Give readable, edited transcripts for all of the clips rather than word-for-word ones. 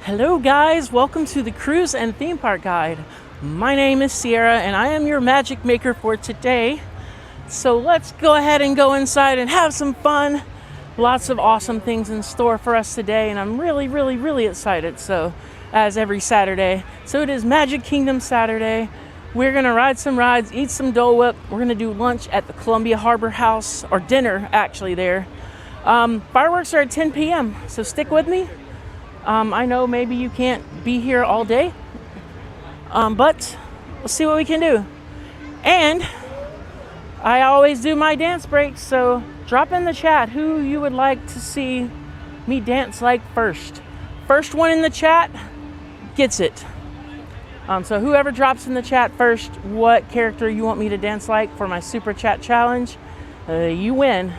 Hello guys, welcome to the Cruise and Theme Park Guide. My name is Sierra and I am your magic maker for today. So let's go ahead and go inside and have some fun. Lots of awesome things in store for us today and I'm really excited. So as every Saturday. So it is Magic Kingdom Saturday. We're gonna ride some rides, eat some Dole Whip. We're gonna do lunch at the Columbia Harbor House, or dinner actually there. Fireworks are at 10 p.m. so stick with me. I know maybe you can't be here all day, but we'll see what we can do. And I always do my dance breaks, so drop in the chat who you would like to see me dance like first. First one in the chat gets it. So whoever drops in the chat first what character you want me to dance like for my Super Chat Challenge, you win.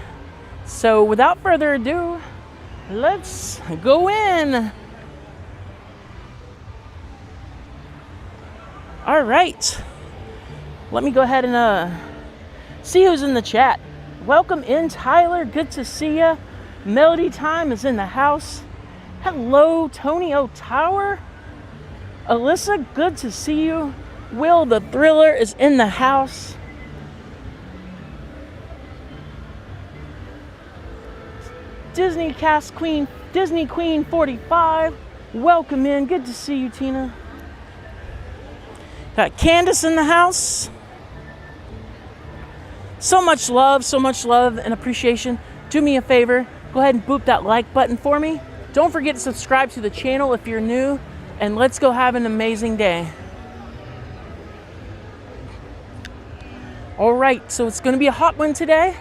So without further ado, let's go in. All right, let me go ahead and see who's in the chat. Welcome in, Tyler, good to see ya. Melody Time is in the house. Hello, Tony O'Tower. Alyssa, good to see you. Will the Thriller is in the house. Disney Cast Queen, Disney Queen 45. Welcome in, good to see you, Tina. Got Candace in the house. So much love and appreciation. Do me a favor, go ahead and boop that like button for me. Don't forget to subscribe to the channel if you're new, and let's go have an amazing day. All right, so it's gonna be a hot one today,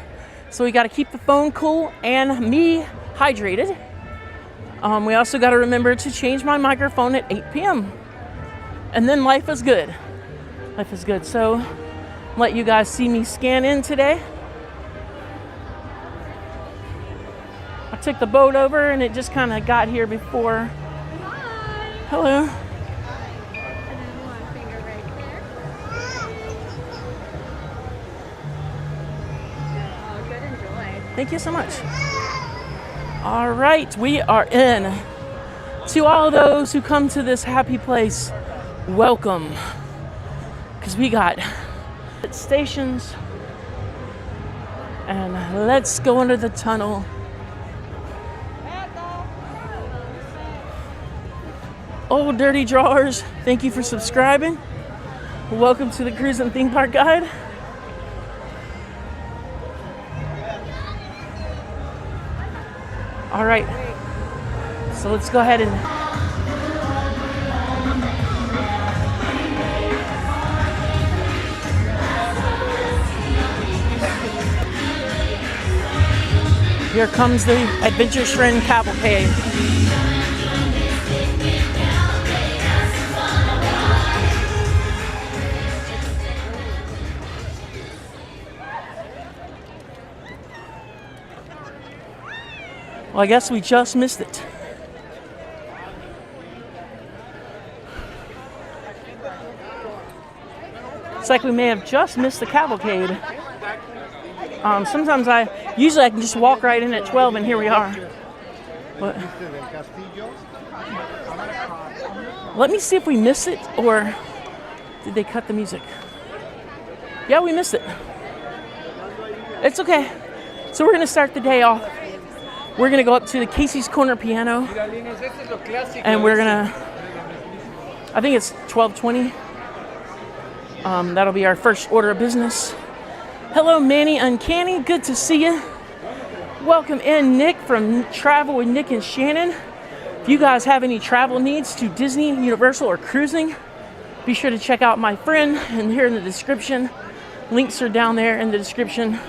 so we gotta keep the phone cool and me hydrated. We also gotta remember to change my microphone at 8 p.m. And then life is good. Life is good. So let you guys see me scan in today. I took the boat over and it just kind of got here before. Hi. Hello. Hi. And then one finger right there. Oh, good, enjoy. Thank you so much. All right, we are in. To all of those who come to this happy place, welcome. Because we got stations. And let's go under the tunnel. Old Dirty Drawers, thank you for subscribing. Welcome to the Cruise and Theme Park Guide. All right, so let's go ahead and here comes the Adventureland cavalcade. Well, I guess we just missed it. It's like we may have just missed the cavalcade. Sometimes usually I can just walk right in at 12 and here we are. But let me see if we missed it or did they cut the music? Yeah, we missed it. It's okay. So we're gonna start the day off. We're gonna go up to the Casey's Corner Piano and we're gonna, I think it's 12:20. That'll be our first order of business. Hello, Manny Uncanny, good to see you. Welcome in, Nick from Travel with Nick and Shannon. If you guys have any travel needs to Disney, Universal, or cruising, be sure to check out my friend and here in the description. Links are down there in the description.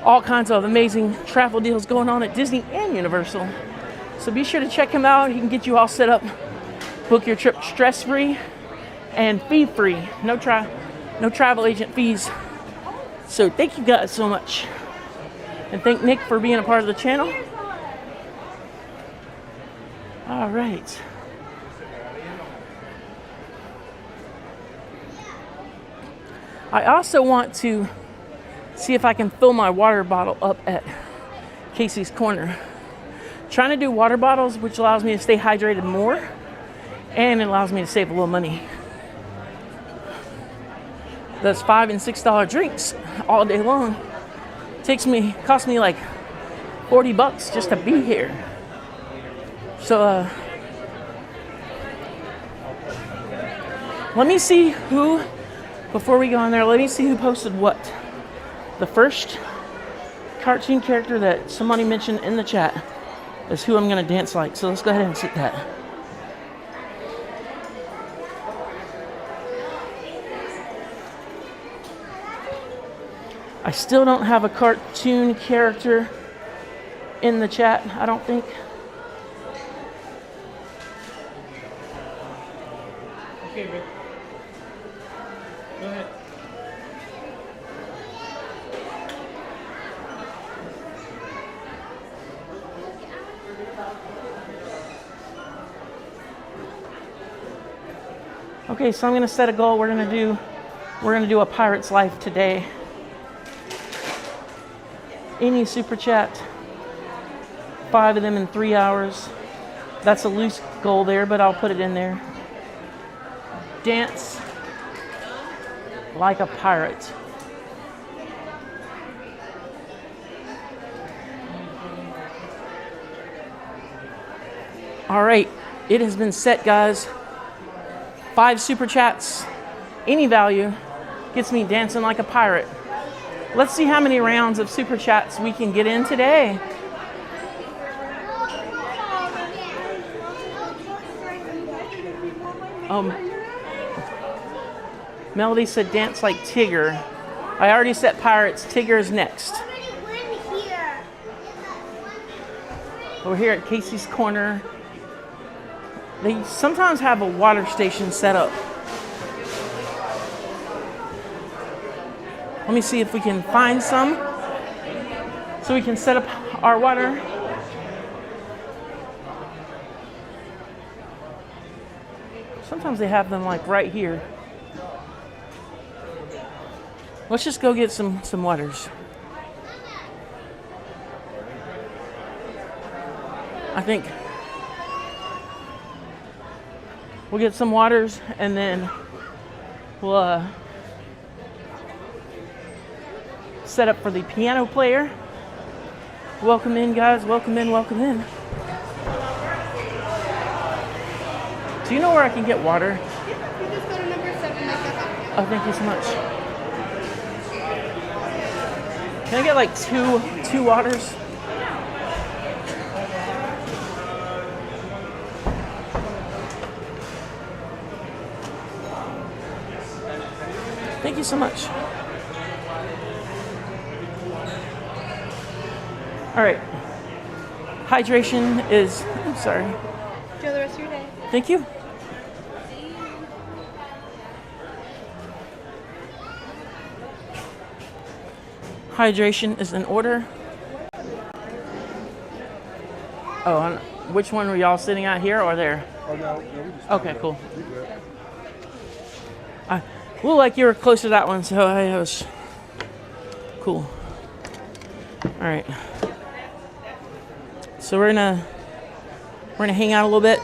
All kinds of amazing travel deals going on at Disney and Universal. So be sure to check him out. He can get you all set up. Book your trip stress-free and fee-free. No travel agent fees. So thank you guys so much. And thank Nick for being a part of the channel. All right. I also want to see if I can fill my water bottle up at Casey's Corner. trying to do water bottles, which allows me to stay hydrated more, and it allows me to save a little money. Those $5 and $6 drinks all day long cost me like $40 just to be here. So let me see who, before we go on there, let me see who posted what. The first cartoon character that somebody mentioned in the chat is who I'm gonna dance like. So let's go ahead and set that. I still don't have a cartoon character in the chat, I don't think. Okay, Rick. Go ahead. Okay, so I'm gonna set a goal. We're gonna do a pirate's life today. Any super chat, 5 of them in 3 hours. That's a loose goal there, but I'll put it in there. Dance like a pirate. All right, it has been set, guys. 5 super chats, any value, gets me dancing like a pirate. Let's see how many rounds of super chats we can get in today. Melody said dance like Tigger. I already set pirates. Tigger is next. We're here at Casey's Corner. They sometimes have a water station set up. Let me see if we can find some so we can set up our water. Sometimes they have them like right here. Let's just go get some waters. I think we'll get some waters and then we'll set up for the piano player. Welcome in, guys. Welcome in, welcome in. Do you know where I can get water? You just go to number 7. Oh, thank you so much. Can I get like two waters? Thank you so much. All right. Hydration is, I'm sorry. Enjoy the rest of your day. Thank you. Hydration is in order. Oh, and which one were y'all sitting at, here or there? Oh, no, we just Okay, cool. Well, like you were close to that one, so I was cool. All right. So we're gonna hang out a little bit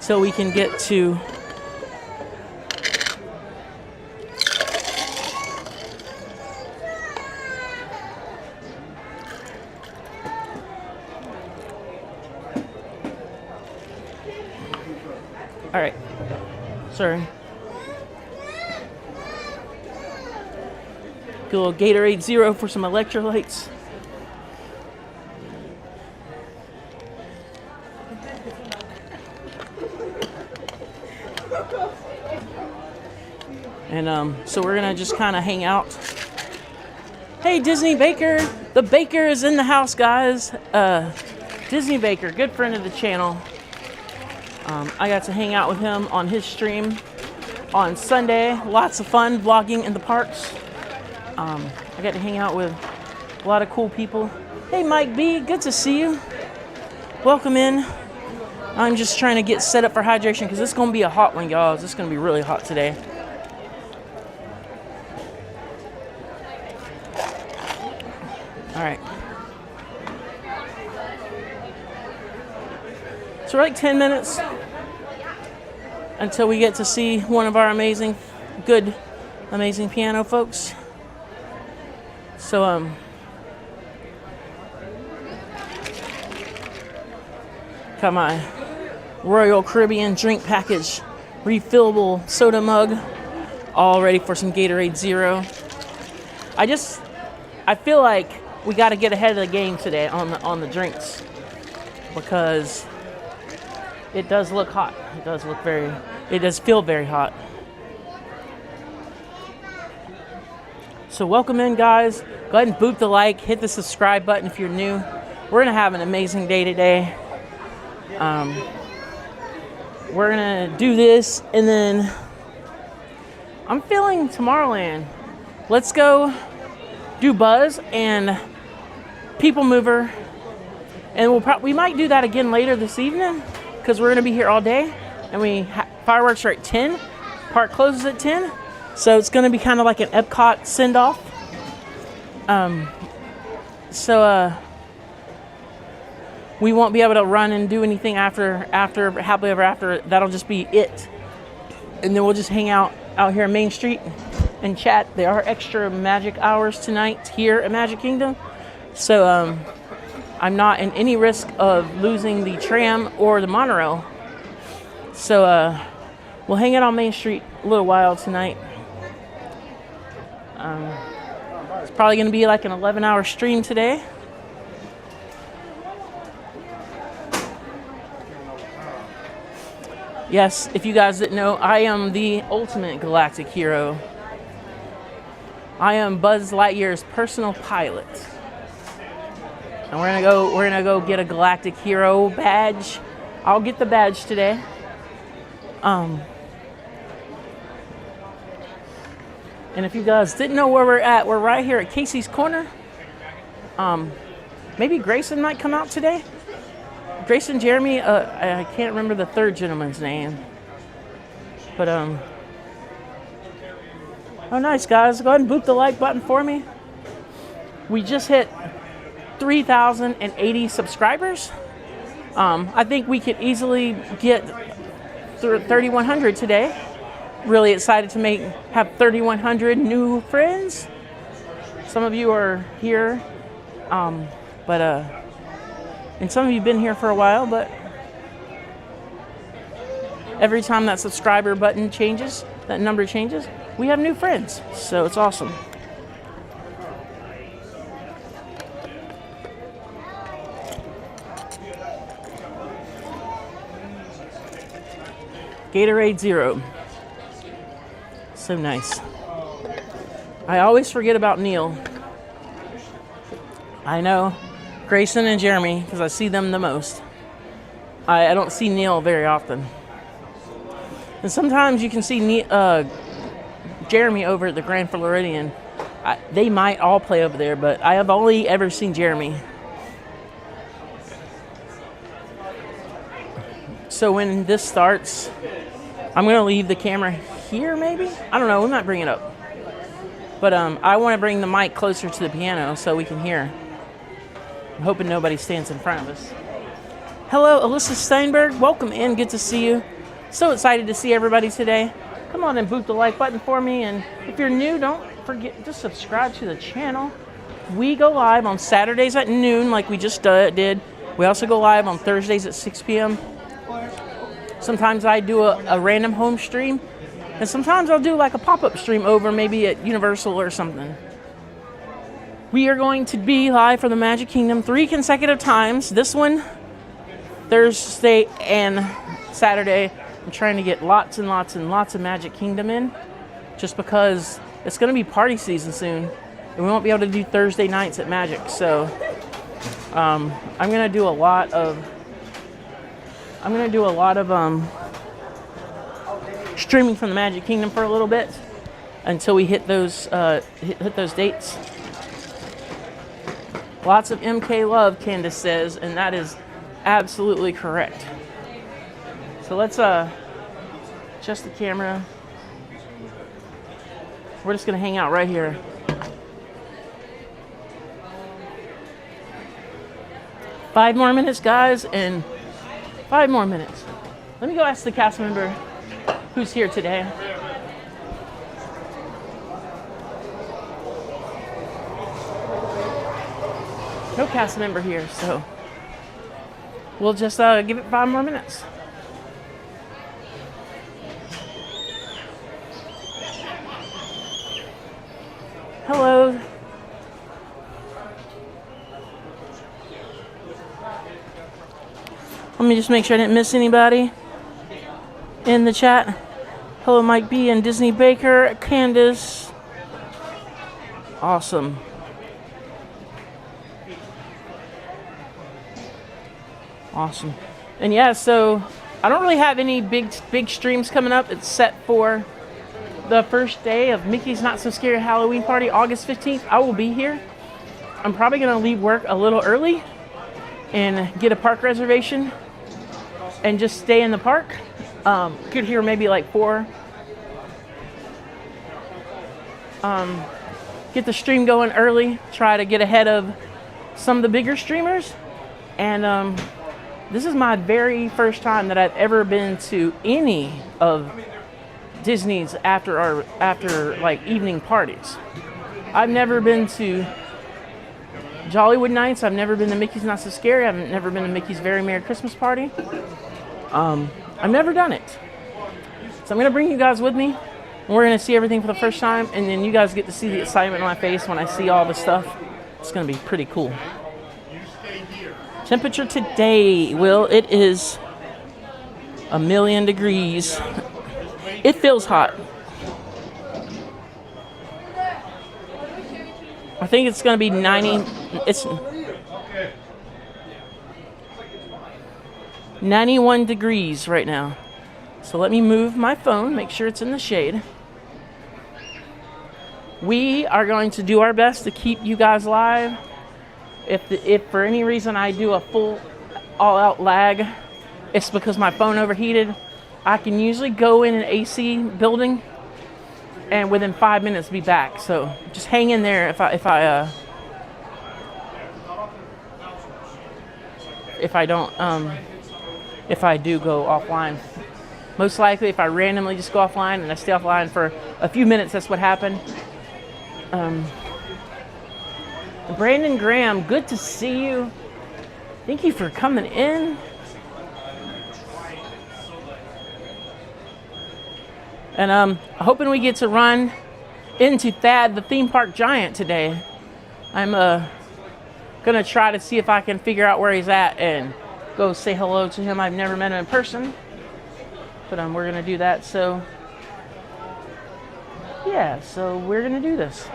so we can get to all right. Sorry. Get a little Gatorade Zero for some electrolytes. And so we're gonna just kind of hang out. Hey, Disney Baker, the baker is in the house, guys. Disney Baker, good friend of the channel. I got to hang out with him on his stream on Sunday. Lots of fun vlogging in the parks. I got to hang out with a lot of cool people. Hey, Mike B, good to see you. Welcome in. I'm just trying to get set up for hydration because it's going to be a hot one, y'all. It's going to be really hot today. All right. So we're like 10 minutes until we get to see one of our amazing piano folks. So got my Royal Caribbean drink package, refillable soda mug, all ready for some Gatorade Zero. I feel like we got to get ahead of the game today on the drinks, because it does look hot. It does feel very hot. So welcome in, guys. Go ahead and boop the like, hit the subscribe button if you're new. We're gonna have an amazing day today. We're gonna do this, and then I'm feeling Tomorrowland. Let's go do Buzz and PeopleMover, and we might do that again later this evening, because we're gonna be here all day, and fireworks are at 10. Park closes at 10, so it's gonna be kind of like an Epcot send-off. We won't be able to run and do anything after Happily Ever After. That'll just be it. And then we'll just hang out here on Main Street and chat. There are extra magic hours tonight here at Magic Kingdom. So I'm not in any risk of losing the tram or the monorail. So we'll hang out on Main Street a little while tonight. It's probably going to be like an 11-hour stream today. Yes, if you guys didn't know, I am the ultimate galactic hero. I am Buzz Lightyear's personal pilot. And we're gonna go get a galactic hero badge. I'll get the badge today. And if you guys didn't know where we're at, we're right here at Casey's Corner. Maybe Grayson might come out today. Grayson, Jeremy, I can't remember the third gentleman's name. But, oh, nice, guys. Go ahead and boop the like button for me. We just hit 3,080 subscribers. I think we could easily get through 3,100 today. Really excited to have 3,100 new friends. Some of you are here, and some of you have been here for a while, but every time that subscriber button changes, that number changes, we have new friends. So it's awesome. Gatorade Zero. So nice. I always forget about Neil. I know Grayson and Jeremy, because I see them the most. I don't see Neil very often. And sometimes you can see Jeremy over at the Grand Floridian. They might all play over there, but I have only ever seen Jeremy. So when this starts, I'm going to leave the camera here, maybe? I don't know. We might bring it up. But I want to bring the mic closer to the piano so we can hear. I'm hoping nobody stands in front of us. Hello, Alyssa Steinberg. Welcome in. Good to see you. So excited to see everybody today. Come on and boop the like button for me. And if you're new, don't forget to subscribe to the channel. We go live on Saturdays at noon like we just did. We also go live on Thursdays at 6 p.m. Sometimes I do a random home stream. And sometimes I'll do like a pop-up stream over maybe at Universal or something. We are going to be live for the Magic Kingdom 3 consecutive times. This one, Thursday and Saturday. I'm trying to get lots and lots and lots of Magic Kingdom in, just because it's going to be party season soon, and we won't be able to do Thursday nights at Magic. So I'm going to do a lot of streaming from the Magic Kingdom for a little bit until we hit those dates. Lots of MK love, Candace says, and that is absolutely correct. So let's adjust the camera. We're just gonna hang out right here. Five more minutes, guys, and 5 more minutes. Let me go ask the cast member who's here today. No cast member here, so we'll just give it 5 more minutes. Hello. Let me just make sure I didn't miss anybody in the chat. Hello, Mike B and Disney Baker, Candace. Awesome. Awesome. And yeah, so I don't really have any big streams coming up. It's set for the first day of Mickey's Not So Scary Halloween Party, August 15th. I will be here. I'm probably going to leave work a little early and get a park reservation and just stay in the park. Get here maybe like 4. Get the stream going early. Try to get ahead of some of the bigger streamers. And this is my very first time that I've ever been to any of Disney's after like evening parties. I've never been to Jollywood Nights. I've never been to Mickey's Not So Scary. I've never been to Mickey's Very Merry Christmas Party. I've never done it. So I'm going to bring you guys with me. And we're going to see everything for the first time. And then you guys get to see the excitement on my face when I see all the stuff. It's going to be pretty cool. Temperature today, Will, it is 1,000,000 degrees. It feels hot. I think it's going to be 90. It's 91 degrees right now. So let me move my phone, make sure it's in the shade. We are going to do our best to keep you guys live. If for any reason I do a full all-out lag, it's because my phone overheated. I can usually go in an AC building and within 5 minutes be back. So just hang in there if I do go offline. Most likely if I randomly just go offline and I stay offline for a few minutes, that's what happened. Brandon Graham, good to see you. Thank you for coming in. And I'm hoping we get to run into Thad, the theme park giant today. I'm gonna try to see if I can figure out where he's at and go say hello to him. I've never met him in person, but we're gonna do that. So yeah, so we're gonna do this.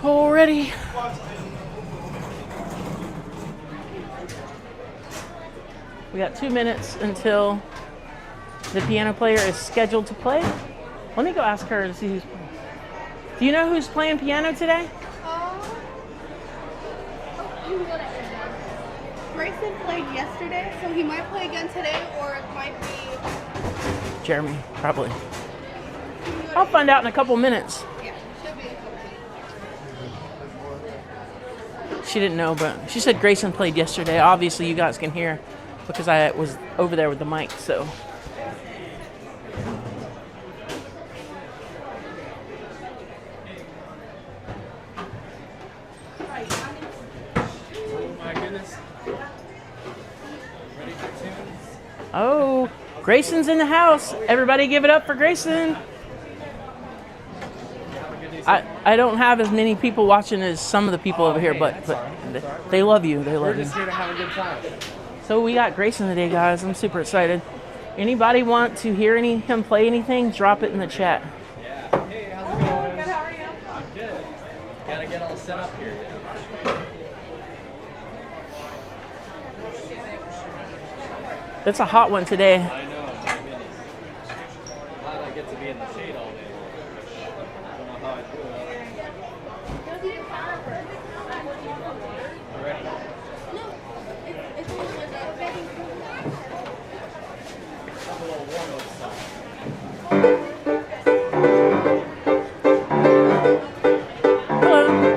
Already. We got 2 minutes until the piano player is scheduled to play. Let me go ask her to see who's playing. Do you know who's playing piano today? You can go to Grayson played yesterday, so he might play again today, or it might be Jeremy, probably. I'll find out in a couple minutes. Yeah, should be. She didn't know, but she said Grayson played yesterday. Obviously, you guys can hear because I was over there with the mic, so. Oh my goodness. Ready for tunes? Oh, Grayson's in the house. Everybody give it up for Grayson. I don't have as many people watching as some of the people over here, but they love you. They love We're you. just here to have a good time. So we got Grayson today, guys. I'm super excited. Anybody want to hear him play anything? Drop it in the chat. Yeah. Hey, how's it going? Good, how are you? I'm good. Gotta get all set up here. It's a hot one today. I know, my goodness. Glad I get to be in the shade all day. I don't know how I do it. Alright. It's a little warm outside. Hello.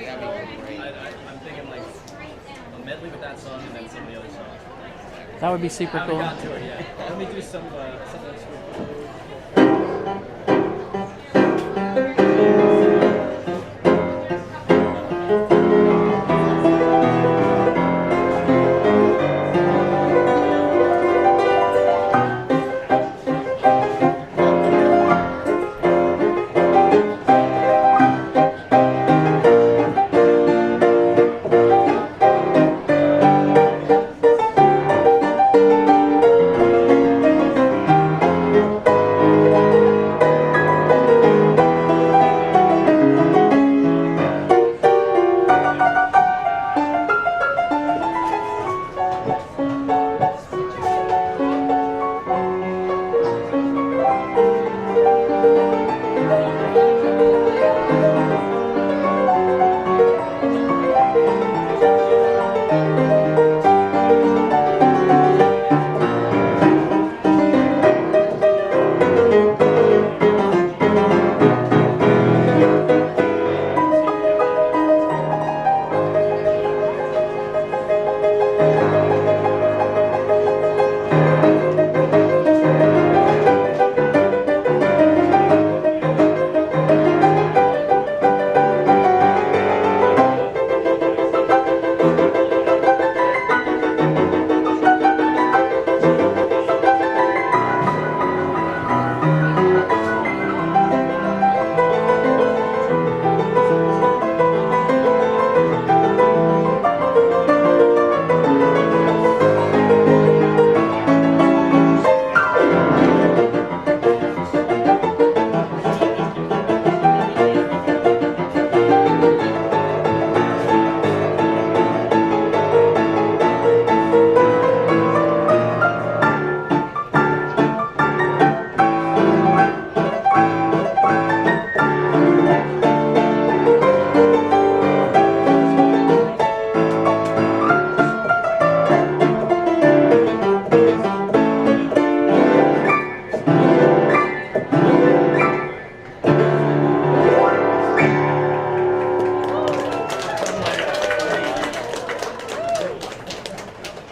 I'm thinking like a medley with that song and then some of the other songs. That would be super I haven't cool. got to it yet. Let me do something else.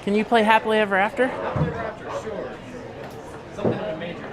Can you play Happily Ever After? Sure. Something in a major.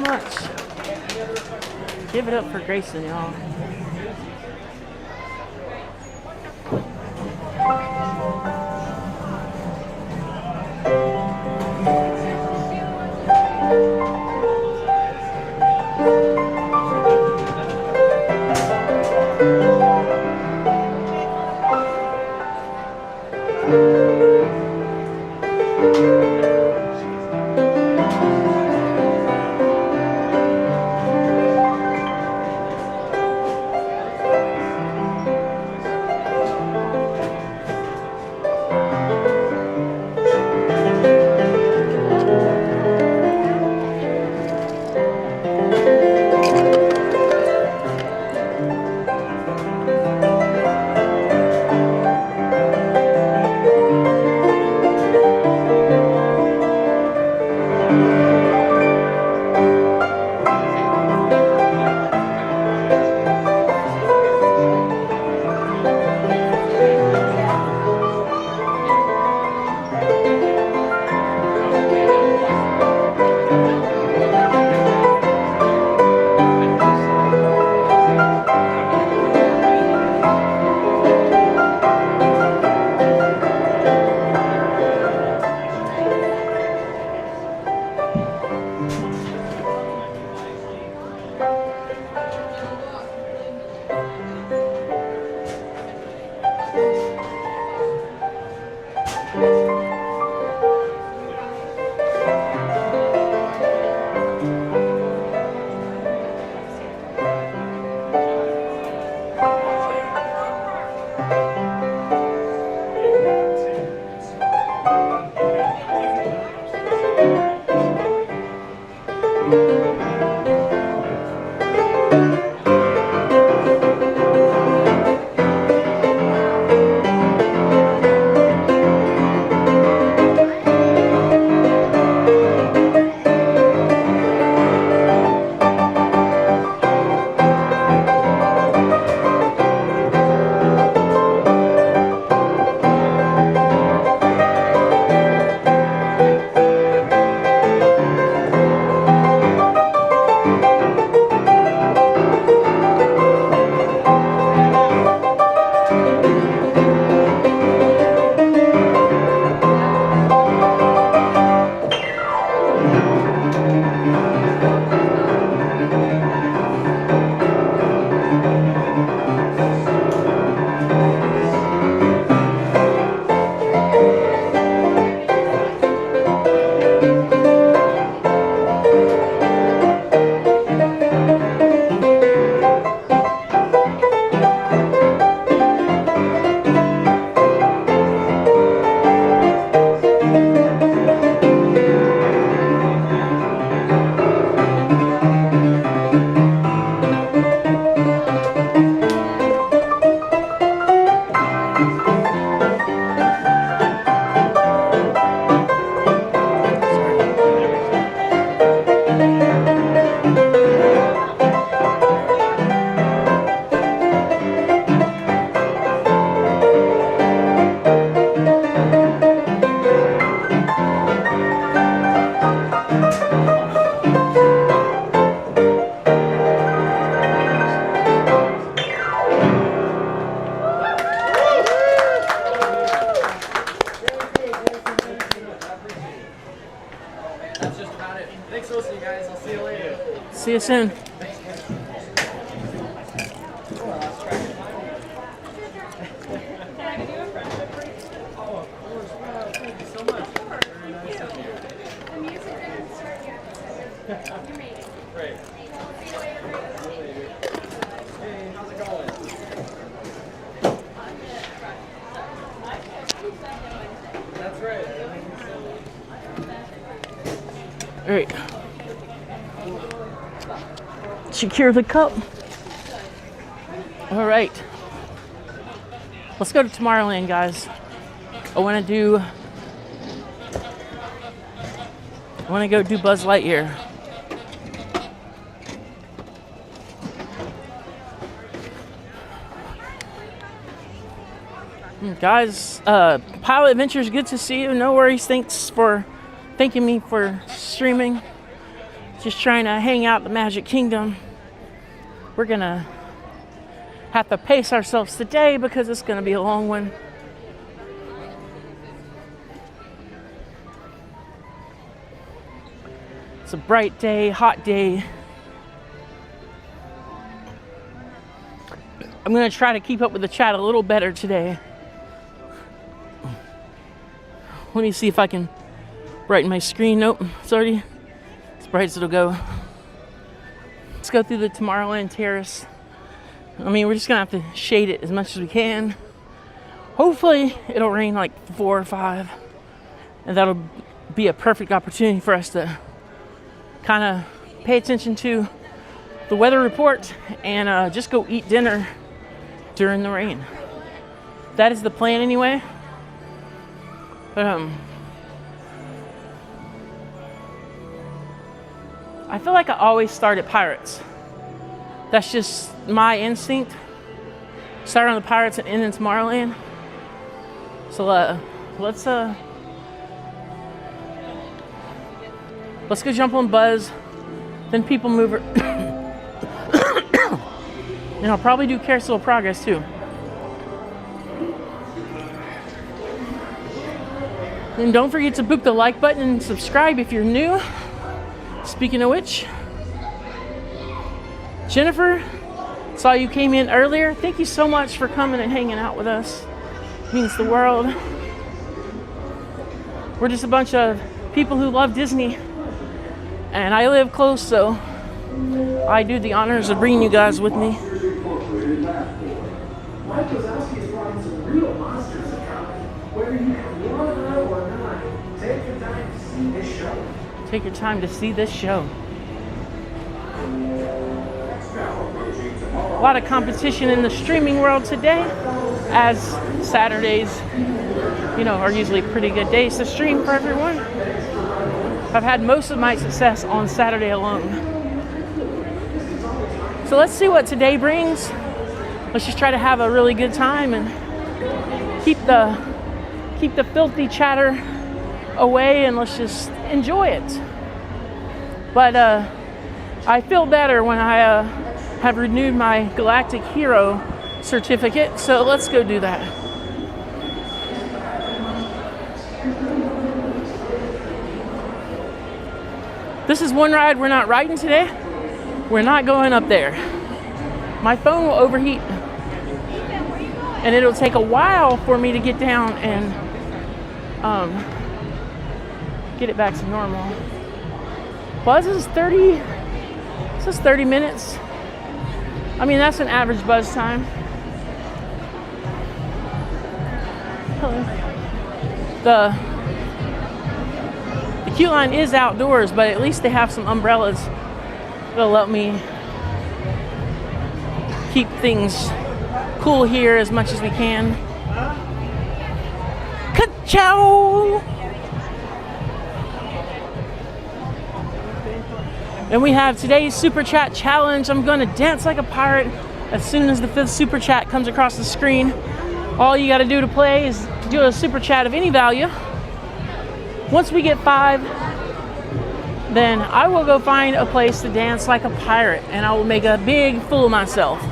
so much. Give it up for Grayson, y'all. See you soon. All right. Secure the cup. All right. Let's go to Tomorrowland, guys. I want to go do Buzz Lightyear. Guys, Pilot Adventures, good to see you. No worries. Thanks for thanking me for streaming. just trying to hang out the Magic Kingdom. We're gonna have to pace ourselves today because it's gonna be a long one. It's a bright day, hot day. I'm gonna try to keep up with the chat a little better today. Let me see if I can brighten my screen. Nope, it's already as bright as it'll go. Let's go through the Tomorrowland terrace. I mean, we're just gonna have to shade it as much as we can. Hopefully it'll rain like 4 or 5, and that'll be a perfect opportunity for us to kind of pay attention to the weather report and just go eat dinner during the rain. That is the plan anyway. But I feel like I always start at Pirates. That's just my instinct. Start on the Pirates and end in Tomorrowland. So let's go jump on Buzz, then PeopleMover, and I'll probably do Carousel of Progress too. And don't forget to boop the like button and subscribe if you're new. Speaking of which, Jennifer, saw you came in earlier. Thank you so much for coming and hanging out with us. It means the world. We're just a bunch of people who love Disney, and I live close, so I do the honors of bringing you guys with me. Take your time to see this show. A lot of competition in the streaming world today, as Saturdays, are usually pretty good days to stream for everyone. I've had most of my success on Saturday alone. So let's see what today brings. Let's just try to have a really good time and keep the filthy chatter away, and let's just enjoy it. But I feel better when I have renewed my Galactic Hero certificate, so let's go do that. This is one ride we're not riding today. We're not going up there. My phone will overheat, and it'll take a while for me to get down and get it back to normal. Buzz is 30 minutes. I mean, that's an average Buzz time. Hello. The queue line is outdoors, but at least they have some umbrellas that'll let me keep things cool here as much as we can. Ka-chow! And we have today's Super Chat Challenge. I'm going to dance like a pirate as soon as the 5th Super Chat comes across the screen. All you got to do to play is do a Super Chat of any value. Once we get 5, then I will go find a place to dance like a pirate, and I will make a big fool of myself.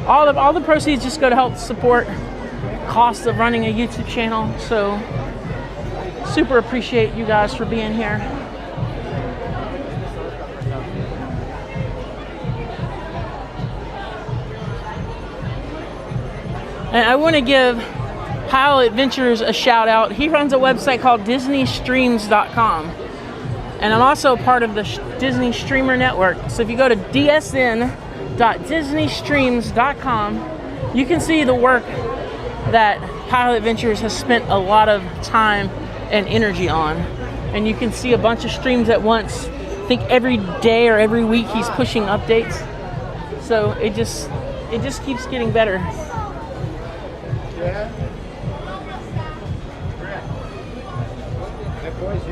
All the proceeds just go to help support cost of running a YouTube channel. So super appreciate you guys for being here. And I want to give Kyle Adventures a shout out. He runs a website called DisneyStreams.com. And I'm also part of the Disney Streamer Network. So if you go to dsn.disneystreams.com, you can see the work that Kyle Adventures has spent a lot of time and energy on. And you can see a bunch of streams at once. I think every day or every week he's pushing updates. So it just keeps getting better. Yeah. That boy's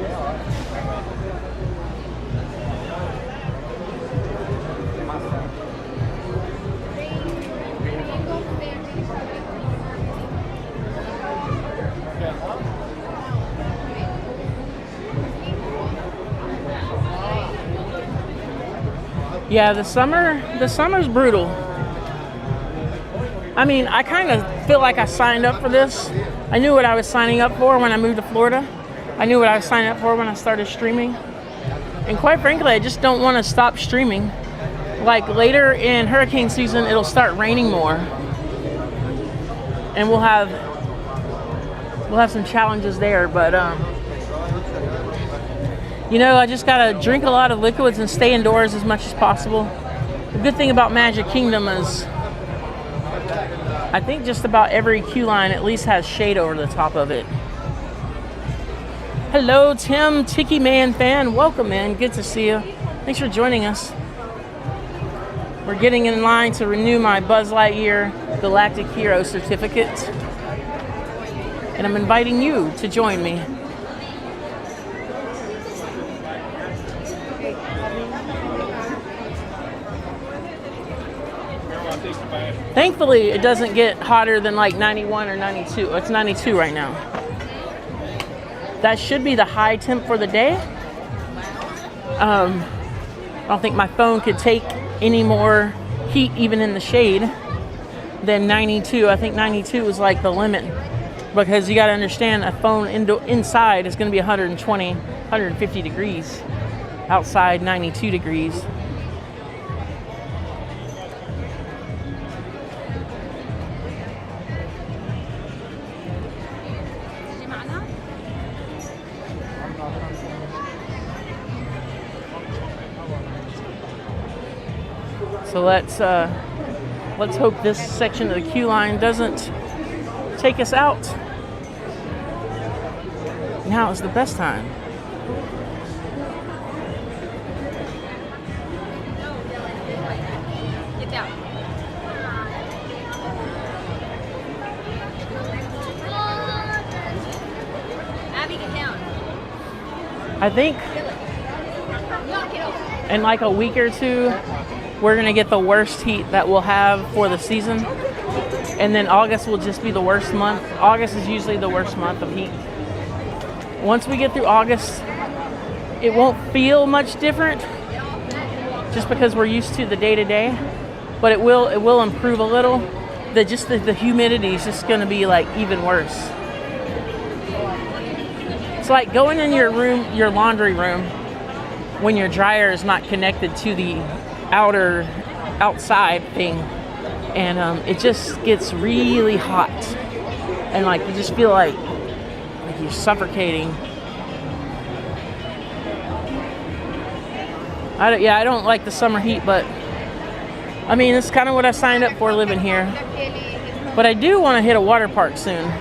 Yeah, the summer's brutal. I mean, I kind of feel like I signed up for this. I knew what I was signing up for when I moved to Florida. I knew what I was signing up for when I started streaming. And quite frankly, I just don't want to stop streaming. Like later in hurricane season, it'll start raining more. And we'll have some challenges there, but you know, I just gotta drink a lot of liquids and stay indoors as much as possible. The good thing about Magic Kingdom is I think just about every queue line at least has shade over the top of it. Hello, Tim, Tiki Man fan. Welcome in. Good to see you. Thanks for joining us. We're getting in line to renew my Buzz Lightyear Galactic Hero certificate. And I'm inviting you to join me. Thankfully, it doesn't get hotter than like 91 or 92. It's 92 right now. That should be the high temp for the day. I don't think my phone could take any more heat even in the shade than 92. I think 92 is like the limit because you got to understand a phone inside is going to be 120, 150 degrees. Outside 92 degrees. So let's hope this section of the queue line doesn't take us out. Now is the best time. Get down. Abby, get down. I think in like a week or two, we're gonna get the worst heat that we'll have for the season. And then August will just be the worst month. August is usually the worst month of heat. Once we get through August, it won't feel much different just because we're used to the day-to-day, but it will improve a little. The humidity is just gonna be like even worse. It's like going in your room, your laundry room, when your dryer is not connected to the outside thing, and it just gets really hot, and like you just feel like you're suffocating. I don't like the summer heat, but I mean it's kind of what I signed up for living here. But I do want to hit a water park soon.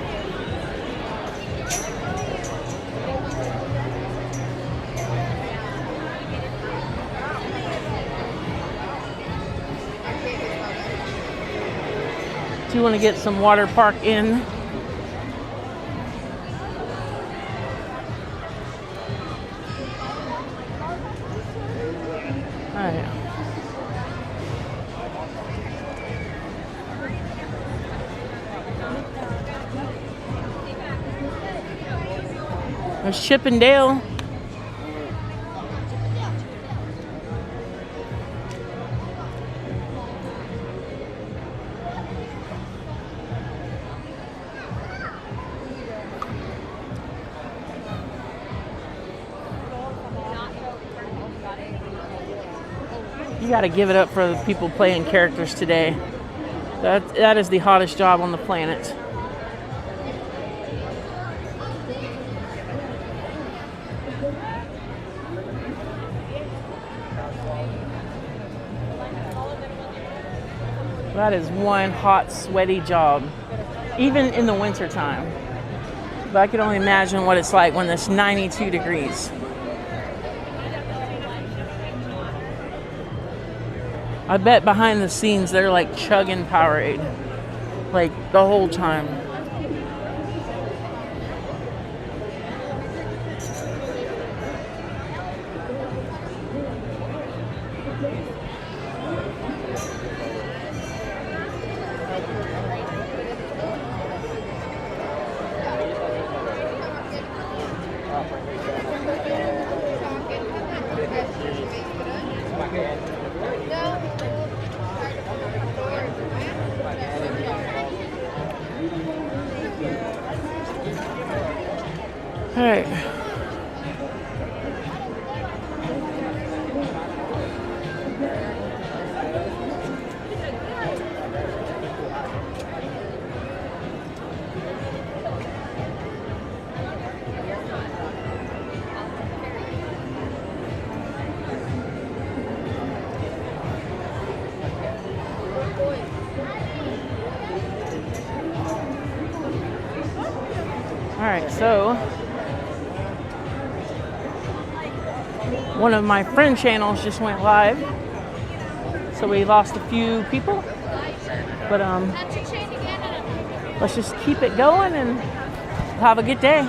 Do want to get some water park in. All right. There's Chip and Dale. You got to give it up for the people playing characters today. That is the hottest job on the planet. That is one hot, sweaty job, even in the winter time. But I can only imagine what it's like when it's 92 degrees. I bet behind the scenes they're like chugging Powerade, like the whole time. All right. All right, so one of my friend channels just went live, so we lost a few people, but let's just keep it going and have a good day.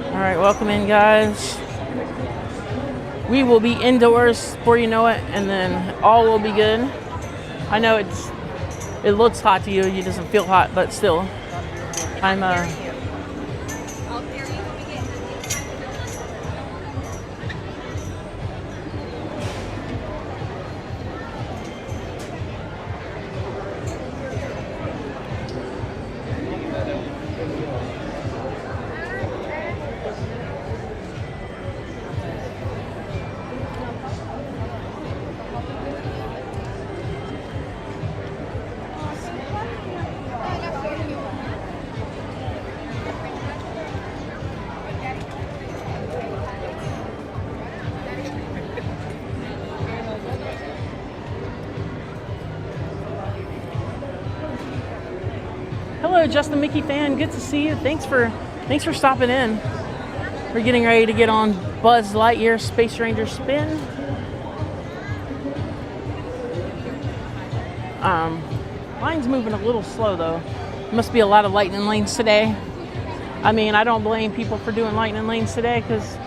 All right, welcome in, guys. We will be indoors before you know it, and then all will be good. I know it looks hot to you, it doesn't feel hot, but still, I'm Hello, Justin Mickey fan. Good to see you. Thanks for stopping in. We're getting ready to get on Buzz Lightyear Space Ranger Spin. Line's moving a little slow though. Must be a lot of lightning lanes today. I mean, I don't blame people for doing lightning lanes today because,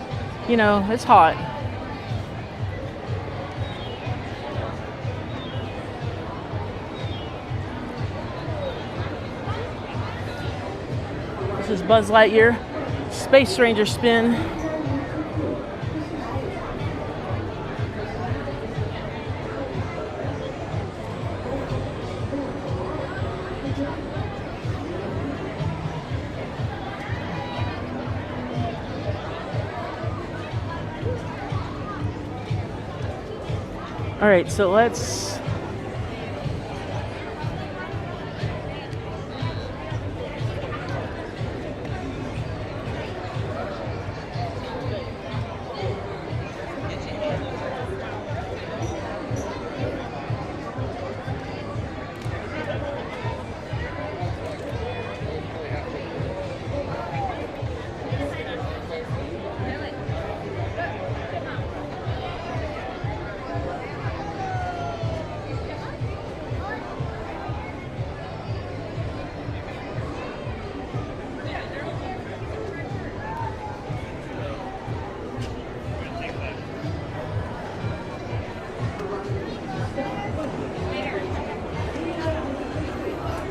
you know, it's hot. This is Buzz Lightyear Space Ranger Spin. All right, so let's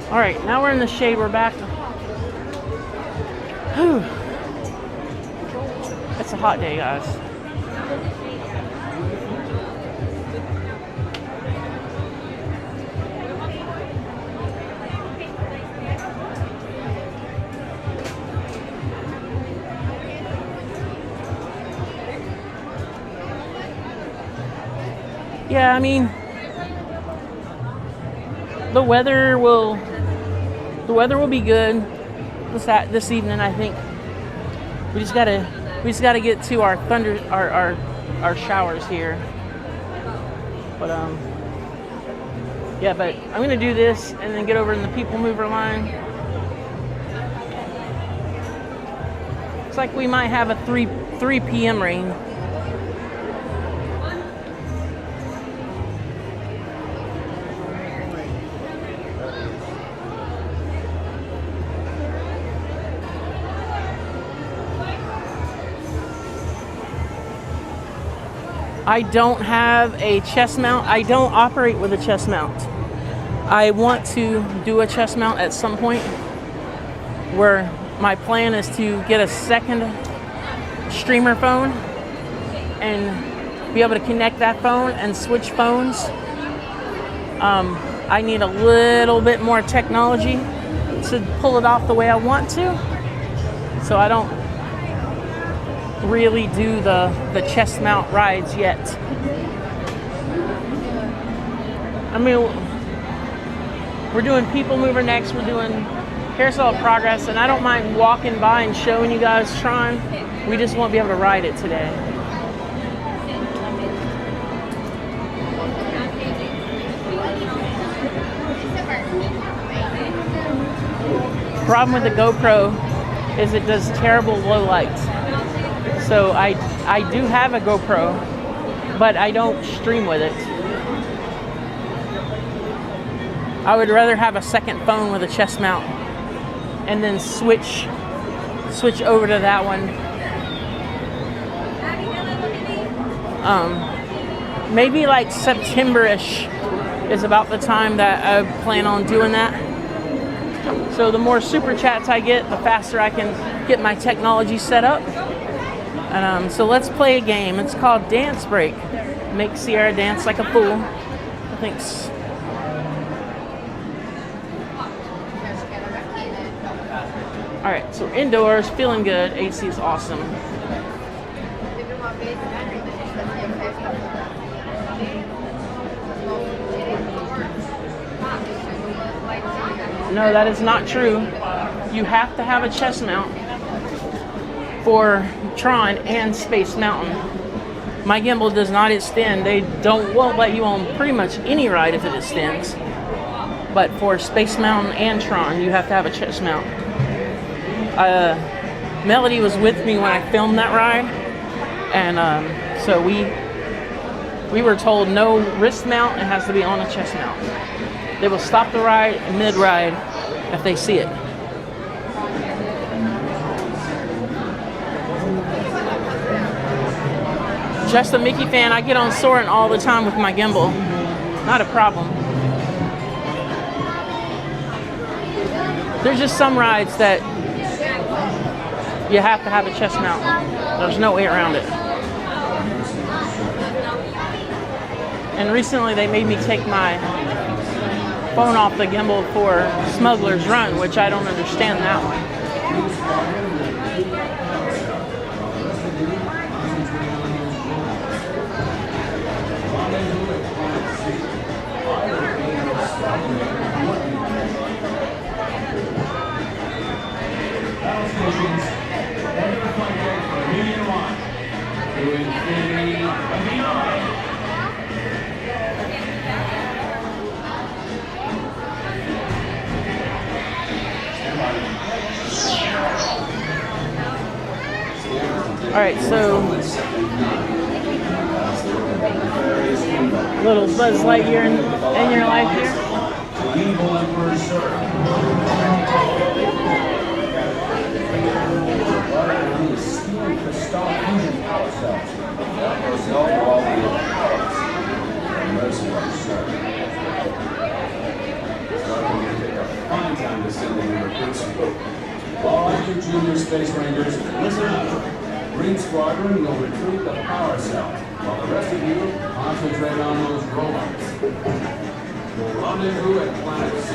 all right, now we're in the shade, we're back. Whew. It's a hot day, guys. Yeah, I mean, the weather will be good this evening. I think we just gotta get to our our showers here. But yeah, but I'm gonna do this and then get over in the PeopleMover line. looks like we might have a 3 p.m. rain. I don't have a chest mount. I don't operate with a chest mount. I want to do a chest mount at some point, where my plan is to get a second streamer phone and be able to connect that phone and switch phones. I need a little bit more technology to pull it off the way I want to, so I don't really do the chest mount rides yet. I mean, we're doing PeopleMover next, we're doing Carousel of Progress, and I don't mind walking by and showing you guys TRON. We just won't be able to ride it today. Problem with the GoPro is it does terrible low lights. So I do have a GoPro, but I don't stream with it. I would rather have a second phone with a chest mount and then switch over to that one. Maybe like September-ish is about the time that I plan on doing that. So the more super chats I get, the faster I can get my technology set up. And so let's play a game. It's called Dance Break. Make Sierra dance like a fool. Thanks. All right, so we're indoors, feeling good. AC is awesome. No, that is not true. You have to have a chest mount for TRON and Space Mountain. My gimbal does not extend. They won't let you on pretty much any ride if it extends. But for Space Mountain and TRON, you have to have a chest mount. Melody was with me when I filmed that ride, and so we were told no wrist mount, it has to be on a chest mount. They will stop the ride mid-ride if they see it. Just a Mickey fan. I get on Soarin' all the time with my gimbal. Not a problem. There's just some rides that you have to have a chest mount. There's no way around it. And recently they made me take my phone off the gimbal for Smuggler's Run, which I don't understand that one. All right, so little Buzz Lightyear in your life here. All your junior space rangers, listen up. Green Squadron will retrieve the power cell, while the rest of you concentrate on those robots. We'll rendezvous at Planet C.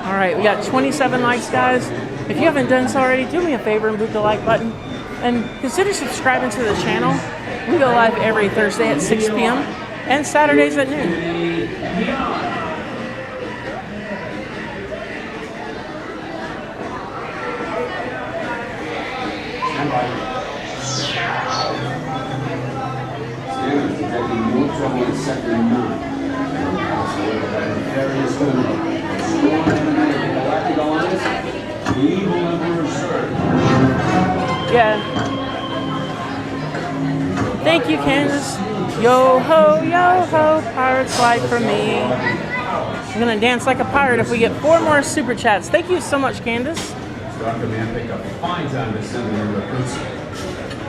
All right, we got 27 likes, guys. If you haven't done so already, do me a favor and boot the like button. And consider subscribing to the channel. We go live every Thursday at 6 p.m. and Saturdays at noon. Trouble in Sector 9. Various Galactic Alliance, the evil Emperor Surge. Yeah. Thank you, Candace. Yo ho, pirates flight for me. I'm gonna dance like a pirate if we get 4 more super chats. Thank you so much, Candace. Star Command picked up a fine time to send the recruits.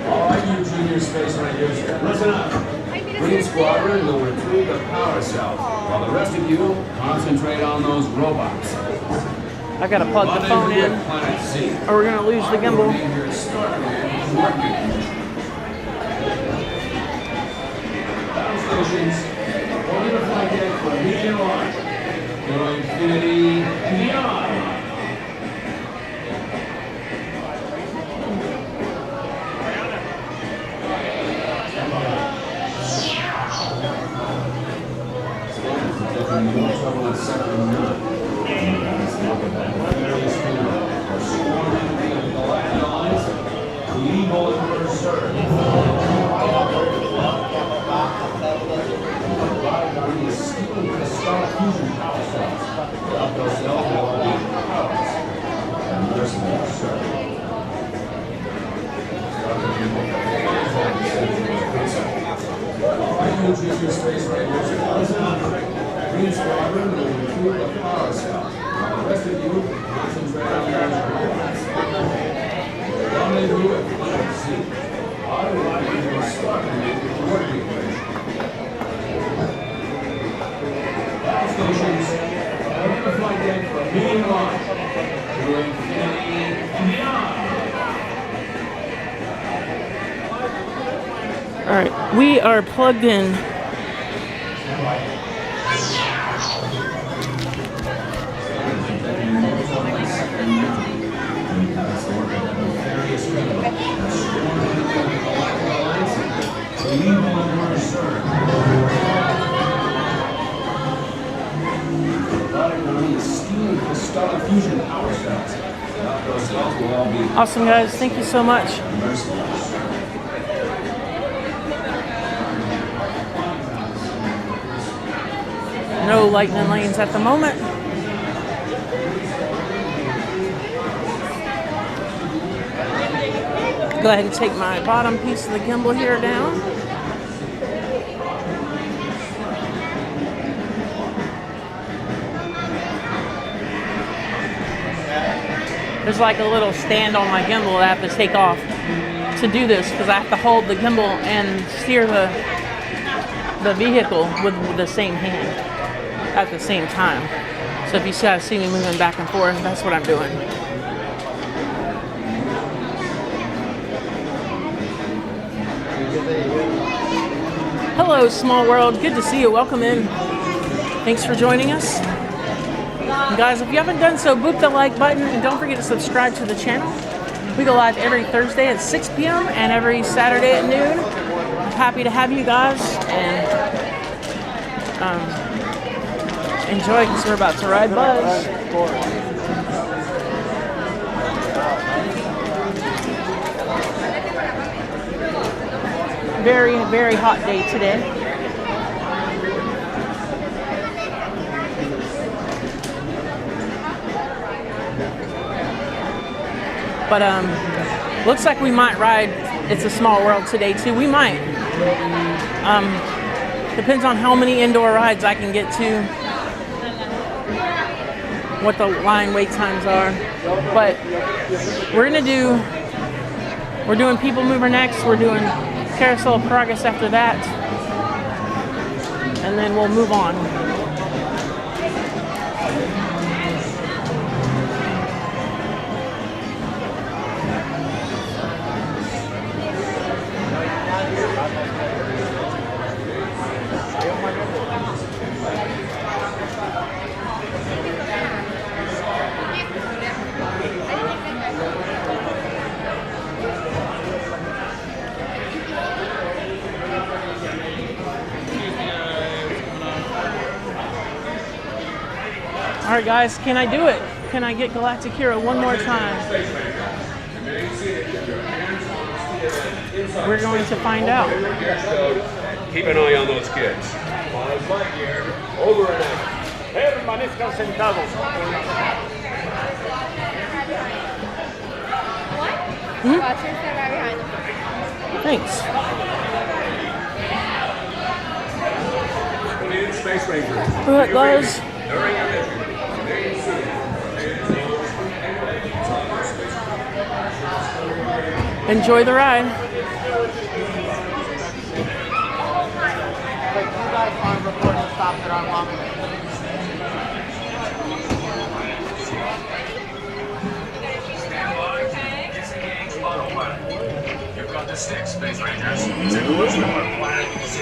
All right, you junior space rangers, listen up. Green Squadron will retrieve the power cell, while the rest of you concentrate on those robots. I gotta plug the phone in, or we're gonna lose the gimbal. Battle stations, order the flight deck for immediate launch. To infinity and beyond. More trouble in Sector 9. Various people are swarming the Galactic Alliance. Lead bulletin surge. Arrived on the stealing crystal fusion power cells. Without those cells, will all be powers. And mercenary surge. All right, you junior space rangers, listen up. Green Squadron will retrieve the power cell, while the rest of you concentrate on those robots. Rendezvous at Planet C. I arrive in your Star Command coordinate bridge. Battle stations, open the flight deck for immediate launch. To infinity and beyond. All right, we are plugged in. Fusion power cells. Those cells will all be Awesome, guys. Thank you so much. No lightning lanes at the moment. Go ahead and take my bottom piece of the gimbal here down. There's like a little stand on my gimbal that I have to take off to do this because I have to hold the gimbal and steer the vehicle with the same hand at the same time. So if you guys see me moving back and forth, that's what I'm doing. Hello, small world. Good to see you. Welcome in. Thanks for joining us. And guys, if you haven't done so, boop the like button and don't forget to subscribe to the channel. We go live every Thursday at 6 p.m. and every Saturday at noon. I'm happy to have you guys and enjoy because we're about to ride Buzz. Very, very hot day today. But looks like we might ride It's a Small World today too. We might. Depends on how many indoor rides I can get to, what the line wait times are. But we're doing PeopleMover next. We're doing Carousel of Progress after that. And then we'll move on. All right, guys, can I do it? Can I get Galactic Hero one more time? We're going to find out. Keep an eye on those kids. Lightyear, over and out. Permanezcan sentados. Watch your step right behind them. Thanks. Space Rangers. All right, guys. During your mission, remain seated. Enjoy the ride. Like, you guys aren't recording stops that aren't long enough. You've got the stick, Space Rangers. Take a look at Planet C.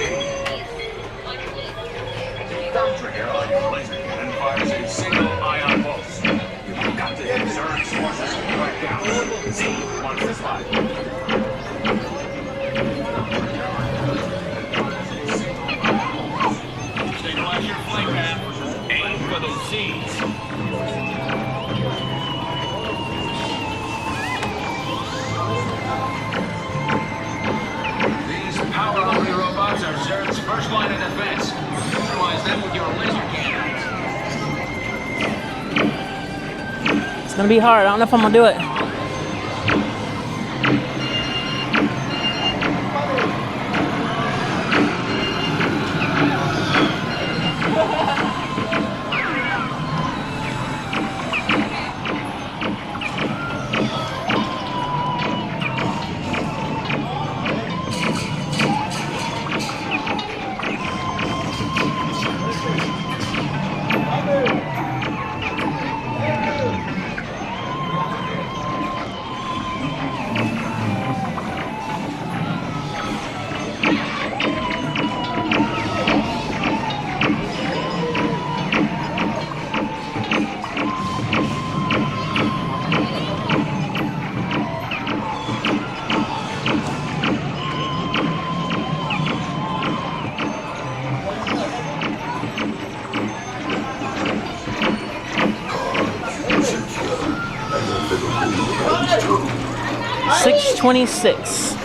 Trigger on your laser cannon fires a single ion pulse. You've got to hit Zern's forces right down. Z wants this spot. Stabilize your flight path. Aim for the Z's. Power-hungry robots are Zern's first line of defense. Neutralize them with your laser cannons. It's gonna be hard. I don't know if I'm gonna do it. $6.26.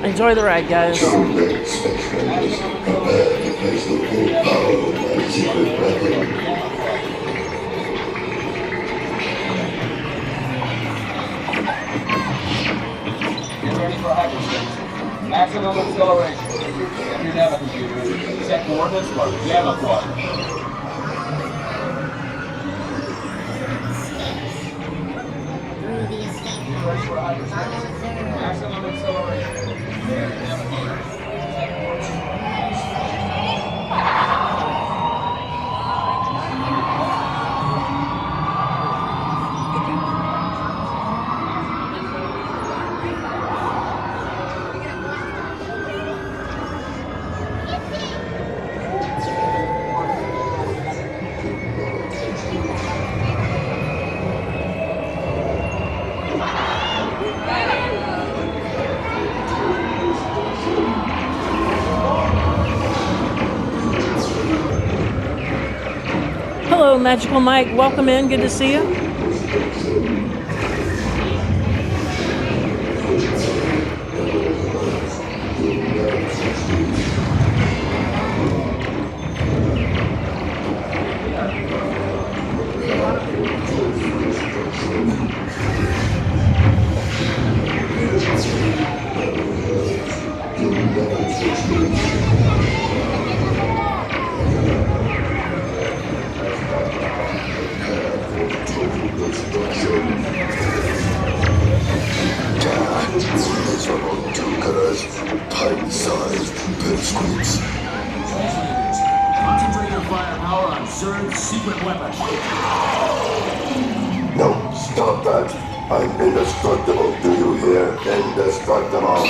Enjoy the ride, guys. Maximum acceleration. Get your navigator. Set coordinates for Gamma Quadrant. Maximum acceleration. Hello, Magical Mike. Welcome in. Good to see you. Pint-sized pipsqueaks. Concentrate your firepower on Zern's secret weapon. No, stop that. I'm indestructible. Do you hear? Indestructible.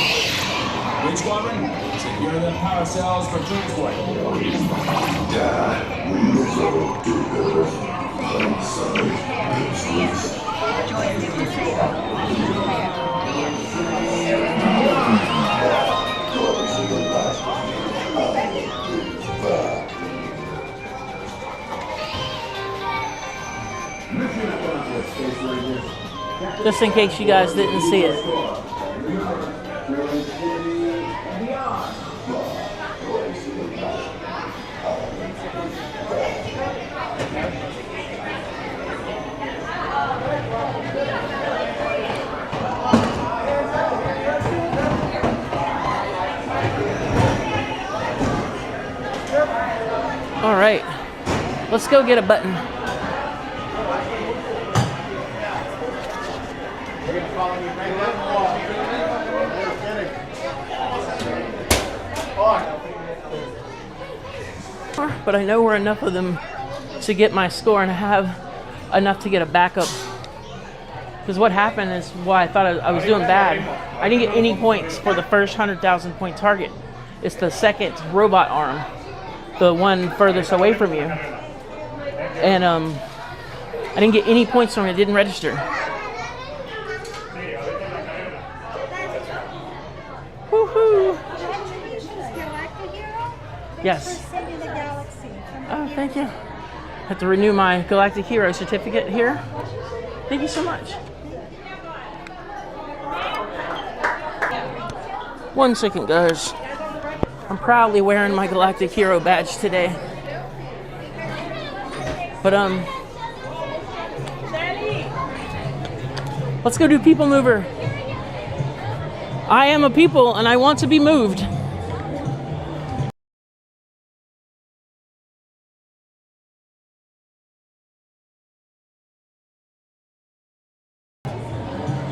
Which squadron? Secure the power cells for transport. Miserable do-gooders. Pint-sized pipsqueaks. Close the last one. just in case you guys didn't see it. All right, let's go get a button. But I know we're enough of them to get my score and have enough to get a backup. Because what happened is why I thought I was doing bad. I didn't get any points for the first 100,000 point target. It's the second robot arm, the one furthest away from you. And I didn't get any points from it. It didn't register. Woohoo! Yes. Oh, thank you. I have to renew my Galactic Hero certificate here. Thank you so much. 1 second, guys. I'm proudly wearing my Galactic Hero badge today. But let's go do PeopleMover. I am a people and I want to be moved.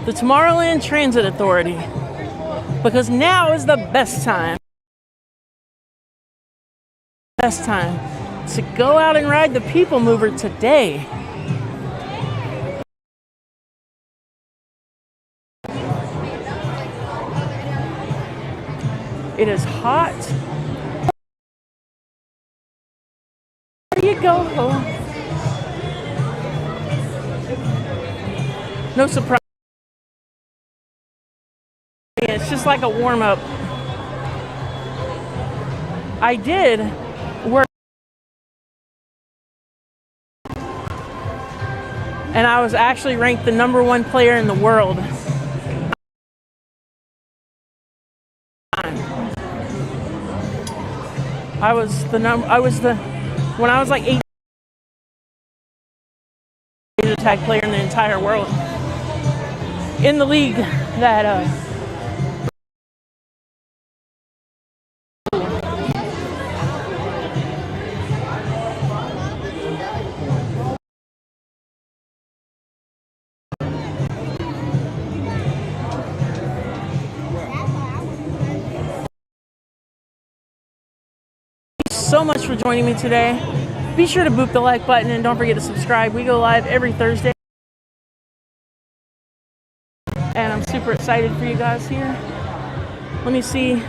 The Tomorrowland Transit Authority, because now is the best time. Best time to go out and ride the PeopleMover today. It is hot. There you go. No surprise. It's just like a warm-up. I did work and I was actually ranked the #1 player in the world. When I was like 8 tag player in the entire world. In the league that so much for joining me today. Be sure to boop the like button and don't forget to subscribe. We go live every Thursday. And I'm super excited for you guys here. Let me see.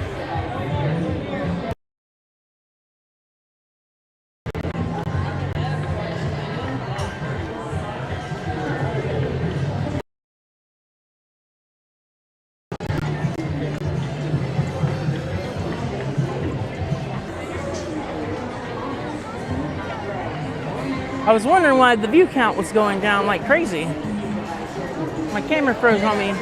I was wondering why the view count was going down like crazy. My camera froze on me.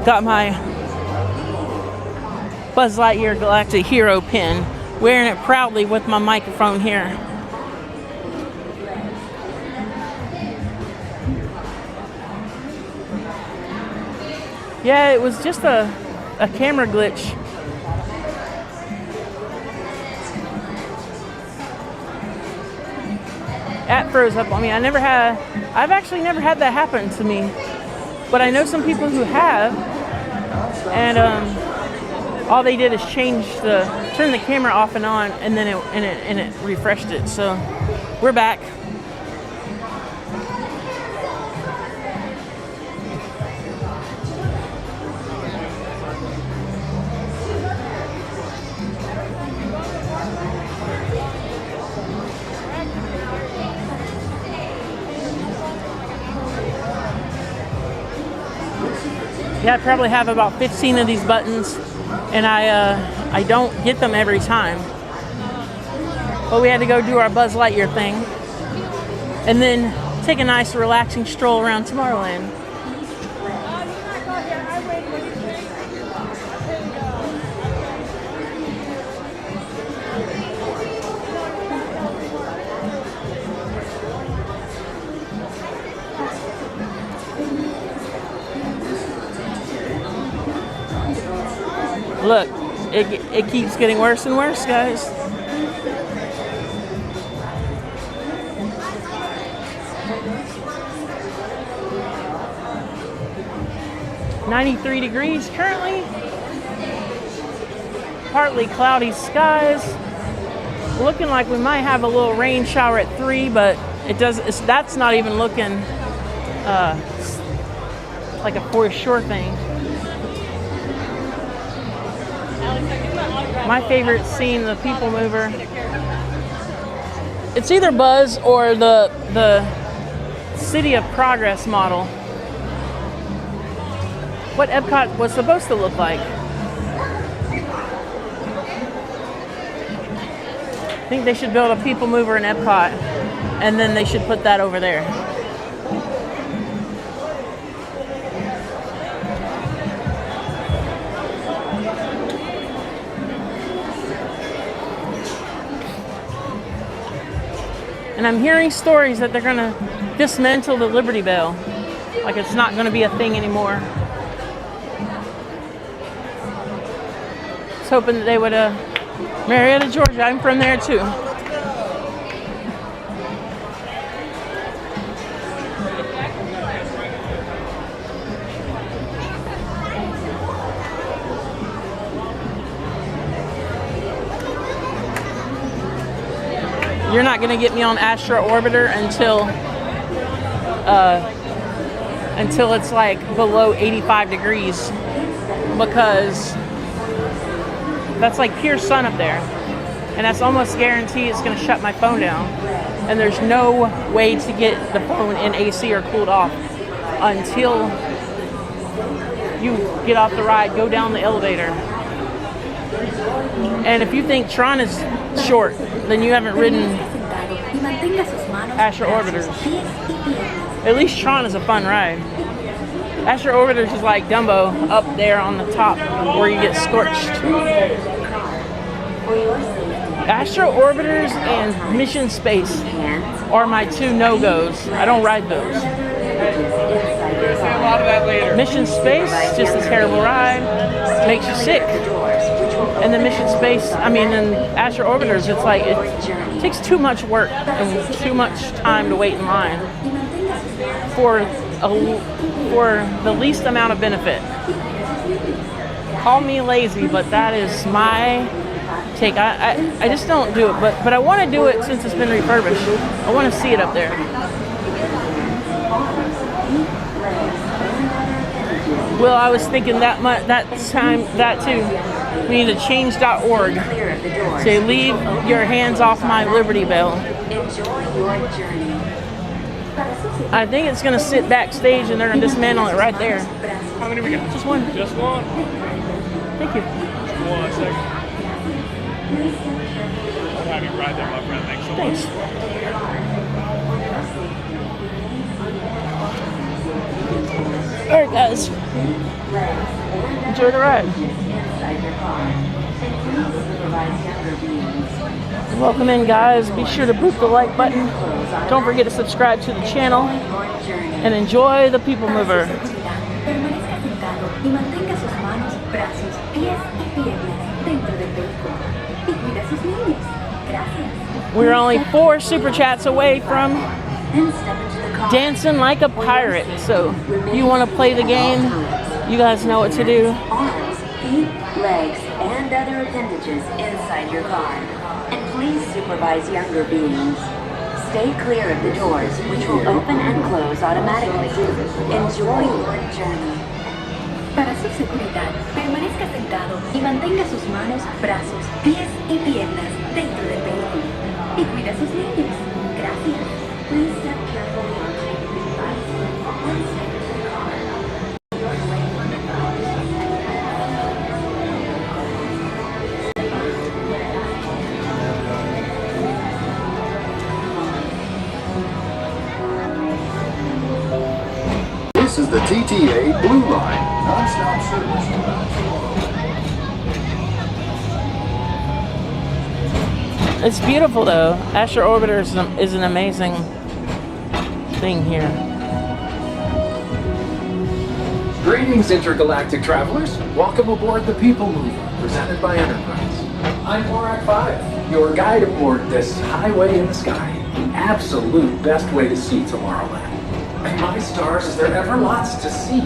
Got my Buzz Lightyear Galactic Hero pin, wearing it proudly with my microphone here. Yeah, it was just a camera glitch. That froze up on me. I've actually never had that happen to me. But I know some people who have. And all they did is turn the camera off and on, and then it refreshed it. So we're back. Yeah, I probably have about 15 of these buttons, and I don't get them every time. But we had to go do our Buzz Lightyear thing, and then take a nice relaxing stroll around Tomorrowland. Look, it keeps getting worse and worse, guys. $93 degrees currently. Partly cloudy skies. Looking like we might have a little rain shower at 3, but that's not even looking like a for sure thing. My favorite scene, the PeopleMover. It's either Buzz or the City of Progress model. What Epcot was supposed to look like. I think they should build a PeopleMover in Epcot, and then they should put that over there. And I'm hearing stories that they're gonna dismantle the Liberty Bell. Like it's not gonna be a thing anymore. I was hoping that they would, Marietta, Georgia, I'm from there too. You're not gonna get me on Astro Orbiter until it's like below 85 degrees, because that's like pure sun up there, and that's almost guaranteed it's gonna shut my phone down, and there's no way to get the phone in AC or cooled off until you get off the ride, go down the elevator. And if you think Tron is short, then you haven't ridden Astro Orbiters. At least Tron is a fun ride. Astro Orbiters is like Dumbo up there on the top where you get scorched. Astro Orbiters and Mission Space are my two no-goes. I don't ride those. Mission Space, just a terrible ride. Makes you sick. And the Mission Space, and Astro Orbiters, it's like it takes too much work and too much time to wait in line for the least amount of benefit. Call me lazy, but that is my take. I just don't do it, but I want to do it since it's been refurbished. I want to see it up there. Well, I was thinking that too. We need to change.org. Say, leave your hands off my Liberty Bell. I think it's going to sit backstage and they're going to dismantle it right there. How many we got? Just one. Just one? Thank you. Just 1 second. I'll have you ride there, my friend. Thanks so much. Thanks. Alright, guys. Enjoy the ride. Welcome in, guys. Be sure to boot the like button. Don't forget to subscribe to the channel. And enjoy the PeopleMover. We're only 4 super chats away from dancing like a pirate. So if you want to play the game, you guys know what to do. Arms, feet, legs, and other appendages inside your car. And please supervise younger beings. Stay clear of the doors, which will open and close automatically. Enjoy your journey. Para su seguridad, permanezca sentado y mantenga sus manos, brazos, pies y piernas dentro del vehículo. Y cuida a sus niños. Gracias. Please step carefully onto your device. Once in the car. ETA Blue Line, non-stop service around tomorrow. It's beautiful though. Astro Orbiter is an amazing thing here. Greetings, intergalactic travelers. Welcome aboard the PeopleMover, presented by Enterprise. I'm Morak 5, your guide aboard this highway in the sky, the absolute best way to see Tomorrowland. And my stars, is there ever lots to see?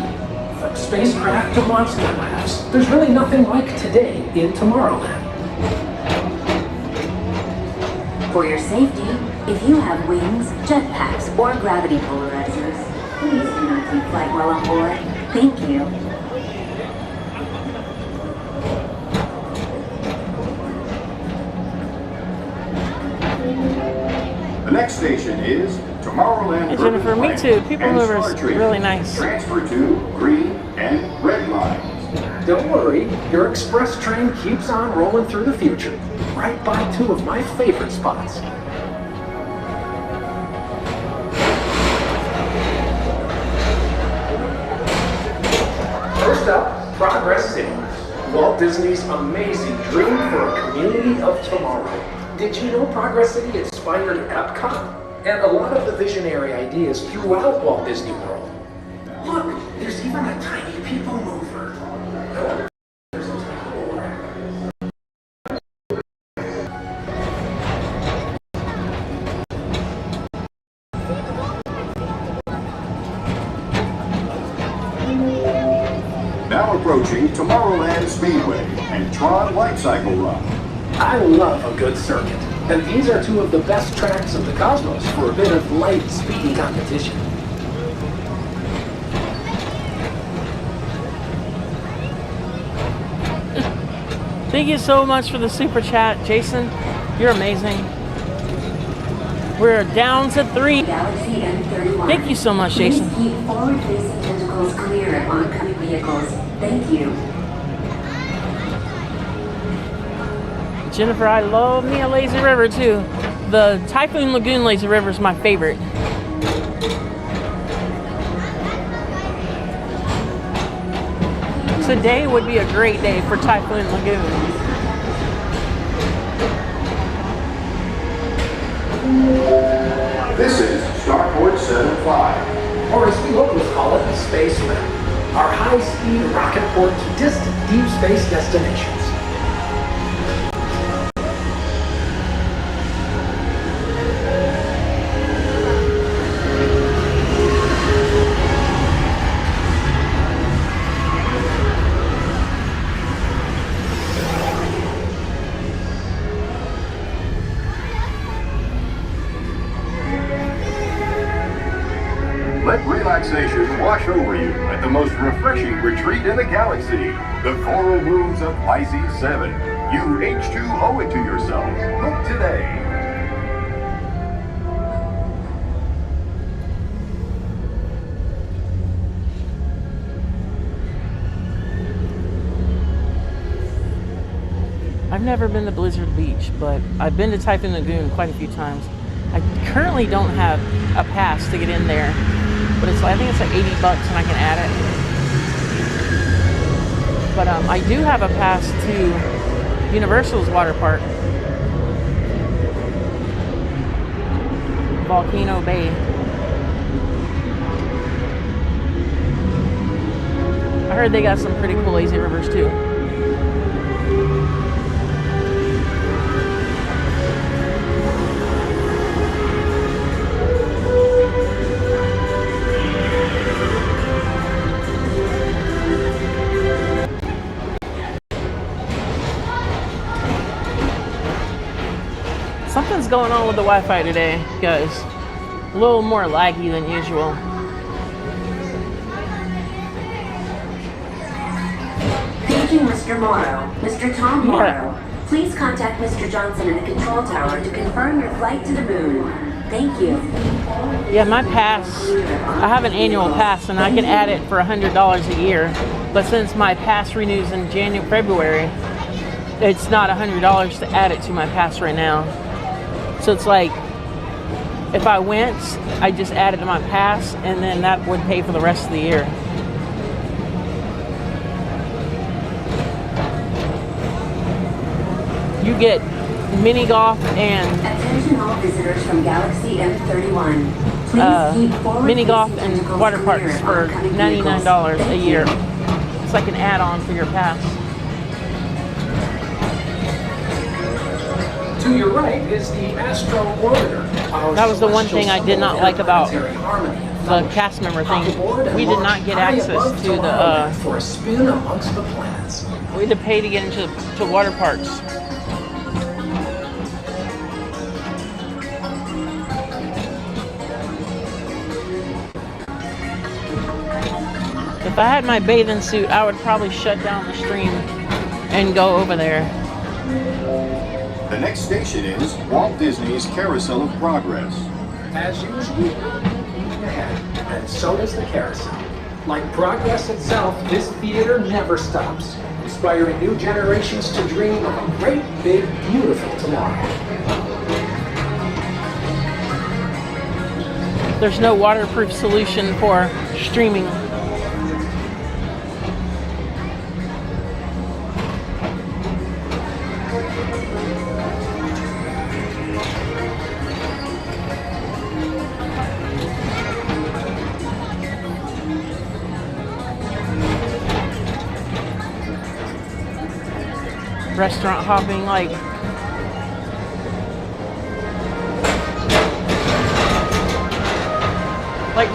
From spacecraft to monster labs, there's really nothing like today in Tomorrowland. For your safety, if you have wings, jetpacks, or gravity polarizers, please do not take flight while on board. Thank you. The next station is Tomorrowland. Hey, Jennifer, me too. PeopleMover is really nice. Transfer to green and red lines. Don't worry, your express train keeps on rolling through the future, right by two of my favorite spots. First up, Progress City, Walt Disney's amazing dream for a community of tomorrow. Did you know Progress City inspired Epcot? And a lot of the visionary ideas throughout Walt Disney World. Look, there's even a tiny PeopleMover. There's a tiny board. Now approaching Tomorrowland Speedway and TRON Lightcycle Run. I love a good circuit, and these are two of the best tracks of the cosmos for a bit of light, speedy competition. Thank you so much for the super chat, Jason. You're amazing. We're down to 3. Galaxy M31. Thank you so much, Please Jason. keep forward-facing tentacles clear of oncoming vehicles. Thank you. Jennifer, I love me a lazy river too. The Typhoon Lagoon lazy river is my favorite. Today would be a great day for Typhoon Lagoon. This is Starport 75. Or as we locals call it, Space Rim. Our high-speed rocket port to distant deep space destinations. Let relaxation wash over you at the most refreshing retreat in the galaxy, the coral moons of Pisces 7. You H2 owe it to yourself. Book today. I've never been to Blizzard Beach, but I've been to Typhoon Lagoon quite a few times. I currently don't have a pass to get in there, but I think it's like $80 and I can add it. But I do have a pass to Universal's water park, Volcano Bay. I heard they got some pretty cool lazy rivers too. Something's going on with the Wi-Fi today, guys. A little more laggy than usual. Thank you, Mr. Morrow. Mr. Tom Morrow. Please contact Mr. Johnson in the control tower to confirm your flight to the moon. Thank you. Yeah, my pass, I have an annual pass and I can add it for $100 a year. But since my pass renews in February, it's not $100 to add it to my pass right now. So it's like, if I went, I just add it to my pass and then that would pay for the rest of the year. you get mini golf and Attention all visitors from Galaxy M31. Please keep forward mini golf facing and vehicles water clear parks of for oncoming $99 vehicles. a year. It's like an add-on for your pass. To your right is the Astro Orbiter. That was the one thing I did not like about the cast member thing. We did not get access to the for a spin amongst the planets. we had to pay to get into water parks. If I had my bathing suit, I would probably shut down the stream and go over there. The next station is Walt Disney's Carousel of Progress. As usual, and so does the carousel. Like progress itself, this theater never stops, inspiring new generations to dream of a great, big, beautiful tomorrow. There's no waterproof solution for streaming. Restaurant hopping, like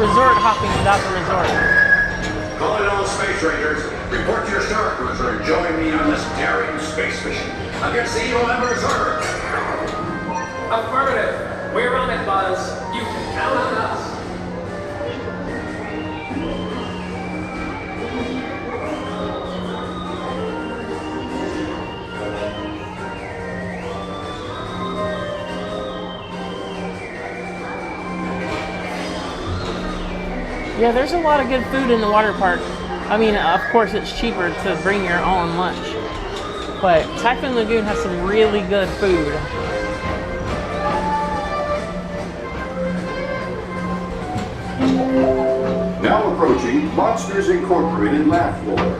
resort hopping without the resort. Calling all space rangers. Report to your star cruiser and join me on this daring space mission against the evil members of Earth. Affirmative. We're on it, Buzz. You can count on us. Yeah, there's a lot of good food in the water park. I mean, of course, it's cheaper to bring your own lunch. But Typhoon Lagoon has some really good food. Now approaching Monsters Incorporated Laugh Floor.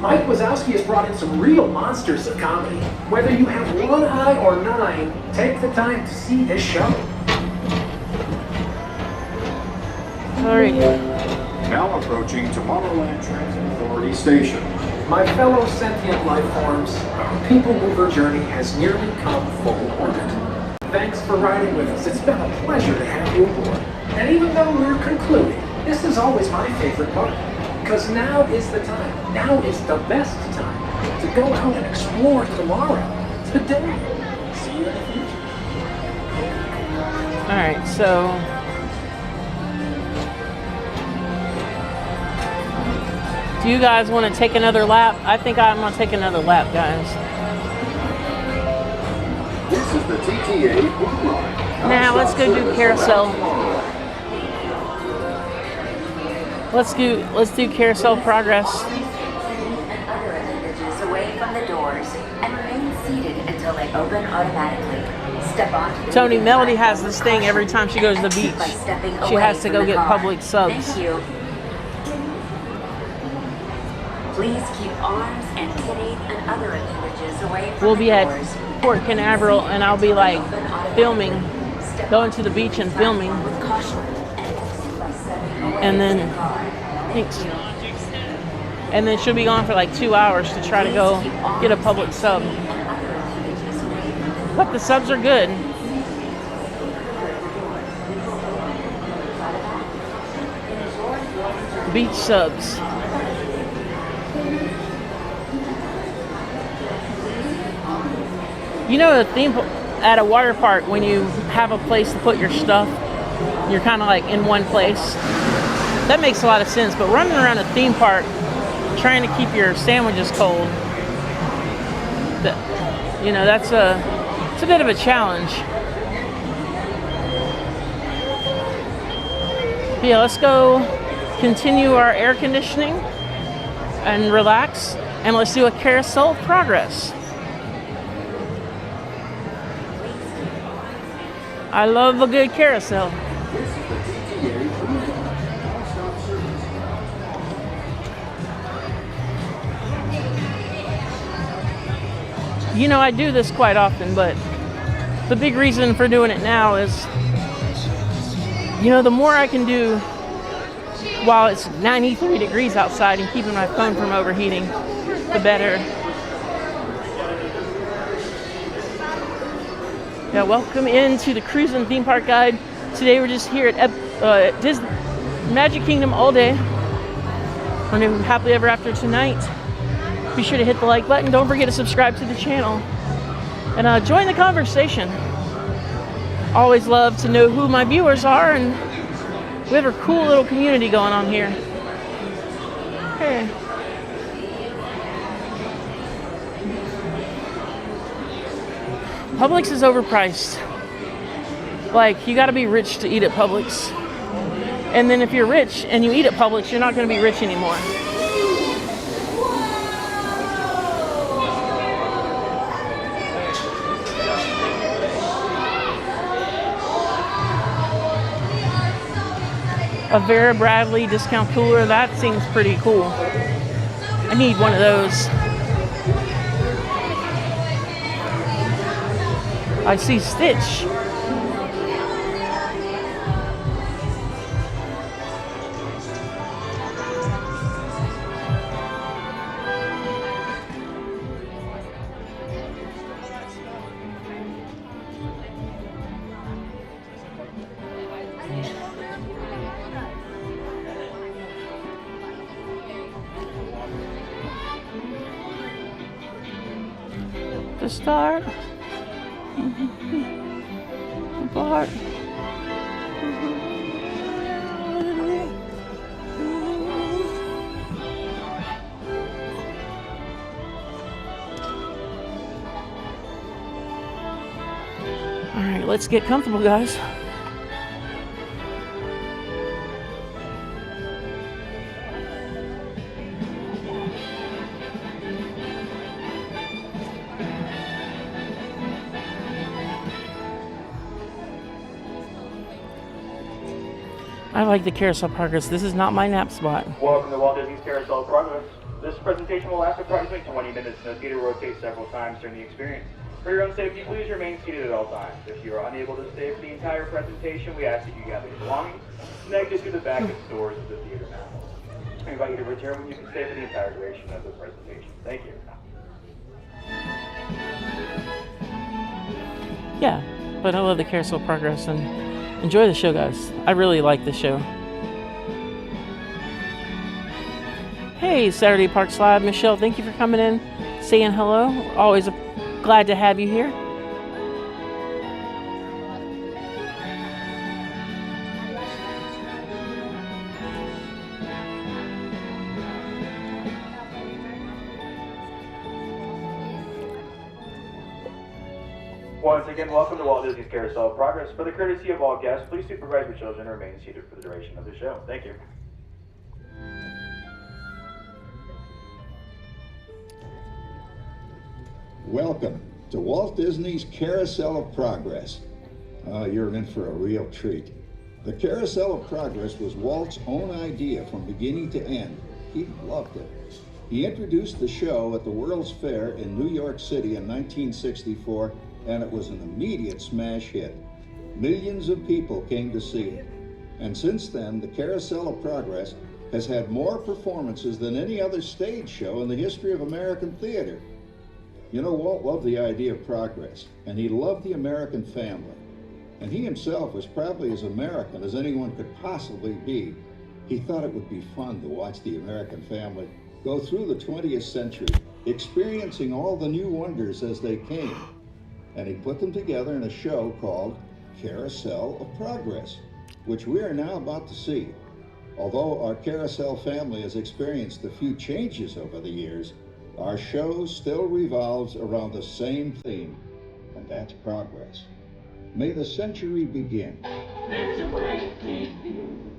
Mike Wazowski has brought in some real monsters of comedy. Whether you have one eye or 9, take the time to see this show. All right. Now approaching Tomorrowland Transit Authority Station. My fellow sentient life forms, our PeopleMover journey has nearly come full orbit. Thanks for riding with us. It's been a pleasure to have you aboard. And even though we're concluding, this is always my favorite part. Because now is the time. Now is the best time to go out and explore tomorrow. Today. See you in the future. All right, so do you guys want to take another lap? I think I'm going to take another lap, guys. This is the TTA Blue Line. Now let's go do carousel. Let's do Carousel of Progress. And other appendages away from the doors and remain seated until they open automatically. Step onto the Tony, Melody has this thing every time she goes to the beach. She has to go get public subs. Thank you. Please keep arms and kidney and other appendages away from We'll the be at doors. Port Canaveral and I'll be like filming, going to the beach and filming. With caution and exit by stepping away And then, from the car. thanks. And then she'll be gone for like 2 hours to try to go get a public sub. And other appendages away from the But the subs are good. Beach subs. You know, the theme at a water park, when you have a place to put your stuff, you're kind of like in one place. That makes a lot of sense. But running around a theme park, trying to keep your sandwiches cold, you know, it's a bit of a challenge. Yeah, let's go continue our air conditioning and relax, and let's do a Carousel of Progress. I love a good carousel. This is the TTA Blue Line. Non-stop service. You know, I do this quite often, but the big reason for doing it now is, you know, the more I can do while it's 93 degrees outside and keeping my phone from overheating, the better. Yeah, welcome into the Cruise and Theme Park Guide. Today we're just here at Disney Magic Kingdom all day. We're going to happily ever after tonight. Be sure to hit the like button. Don't forget to subscribe to the channel. And join the conversation. Always love to know who my viewers are, and we have a cool little community going on here. Hey. Publix is overpriced. Like, you gotta be rich to eat at Publix. And then if you're rich and you eat at Publix, you're not gonna be rich anymore. A Vera Bradley discount cooler, that seems pretty cool. I need one of those. I see Stitch. To start. Apart. All right, let's get comfortable, guys. I like the Carousel of Progress. This is not my nap spot. Welcome to Walt Disney's Carousel of Progress. This presentation will last approximately 20 minutes and is going to rotate several times during the experience. For your own safety, please remain seated at all times. If you are unable to stay for the entire presentation, we ask that you gather your belongings and exit through the back of the doors of the theater now. We invite you to return when you can stay for the entire duration of the presentation. Thank you. Yeah, but I love the Carousel of Progress and enjoy the show, guys. I really like the show. Hey, Saturday Parks Live. Michelle, thank you for coming in, saying hello. Always glad to have you here. Once again, welcome to Walt Disney's Carousel of Progress. For the courtesy of all guests, please supervise your children and remain seated for the duration of the show. Thank you. Welcome to Walt Disney's Carousel of Progress. You're in for a real treat. The Carousel of Progress was Walt's own idea from beginning to end. He loved it. He introduced the show at the World's Fair in New York City in 1964, and it was an immediate smash hit. Millions of people came to see it. And since then, the Carousel of Progress has had more performances than any other stage show in the history of American theater. You know, Walt loved the idea of progress, and he loved the American family. And he himself was probably as American as anyone could possibly be. He thought it would be fun to watch the American family go through the 20th century, experiencing all the new wonders as they came. And he put them together in a show called Carousel of Progress, which we are now about to see. Although our Carousel family has experienced a few changes over the years, our show still revolves around the same theme, and that's progress. May the century begin. There's a great thing.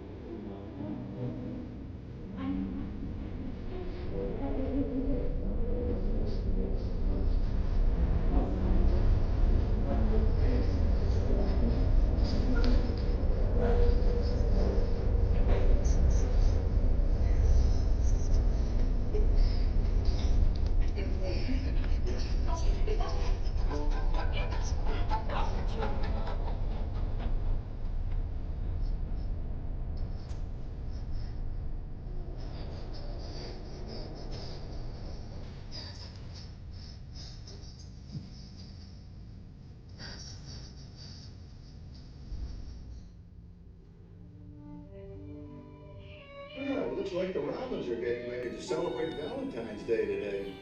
like the Robins are getting ready to celebrate Valentine's Day today.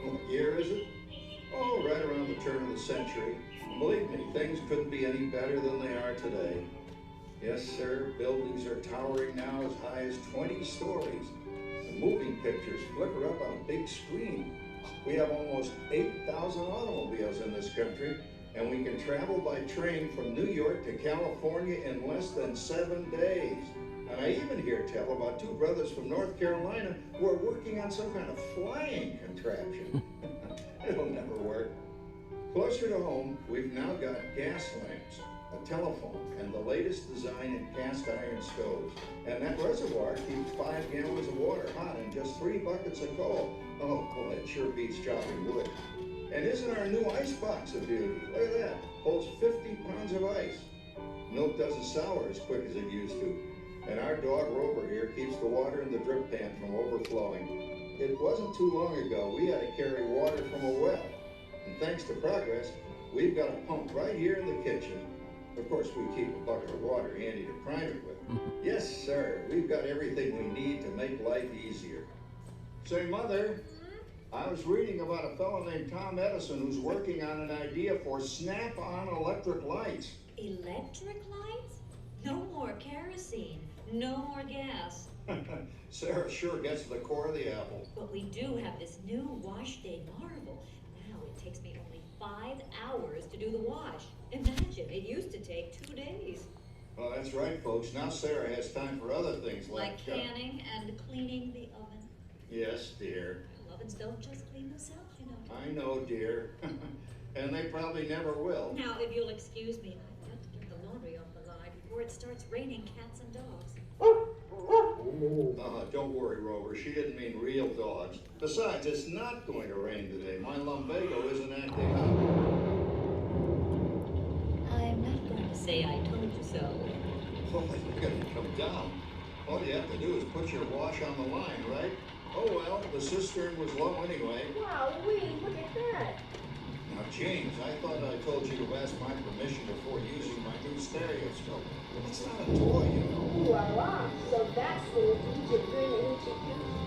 What year is it? Oh, right around the turn of the century. Believe me, things couldn't be any better than they are today. Yes, sir, buildings are towering now as high as 20 stories. The moving pictures flicker up on a big screen. We have almost 8,000 automobiles in this country, and we can travel by train from New York to California in less than 7 days. And I even hear tell about two brothers from North Carolina who are working on some kind of flying contraption. It'll never work. Closer to home, we've now got gas lamps, a telephone, and the latest design in cast iron stoves. And that reservoir keeps 5 gallons of water hot and just 3 buckets of coal. Oh boy, it sure beats chopping wood. And isn't our new ice box a beauty? Look at that, holds 50 pounds of ice. Milk doesn't sour as quick as it used to. And our dog Rover here keeps the water in the drip pan from overflowing. It wasn't too long ago we had to carry water from a well. And thanks to Progress, we've got a pump right here in the kitchen. Of course, we keep a bucket of water handy to prime it with. Yes, sir, we've got everything we need to make life easier. Say, Mother, I was reading about a fellow named Tom Edison who's working on an idea for snap-on electric lights. Electric lights? No more kerosene, no more gas. Sarah sure gets to the core of the apple. But we do have this new wash day marvel. Now it takes me only 5 hours to do the wash. Imagine, it used to take 2 days. Well, that's right, folks. Now Sarah has time for other things Like canning and cleaning the oven. Yes, dear. Well, ovens don't just clean themselves, you know. I know, dear. And they probably never will. Now, if you'll excuse me, I've got to get the laundry off the line before it starts raining cats and dogs. Don't worry, Rover. She didn't mean real dogs. Besides, it's not going to rain today. My lumbago isn't acting up. I'm not going to say I told you so. Oh, you're going to come down. All you have to do is put your wash on the line, right? Oh, well, the cistern was low anyway. Wow, look at that. Now, James, I thought I told you to ask my permission before using my new stereoscope. It's not a toy, you know. Voila! So that's little Egypt dreaming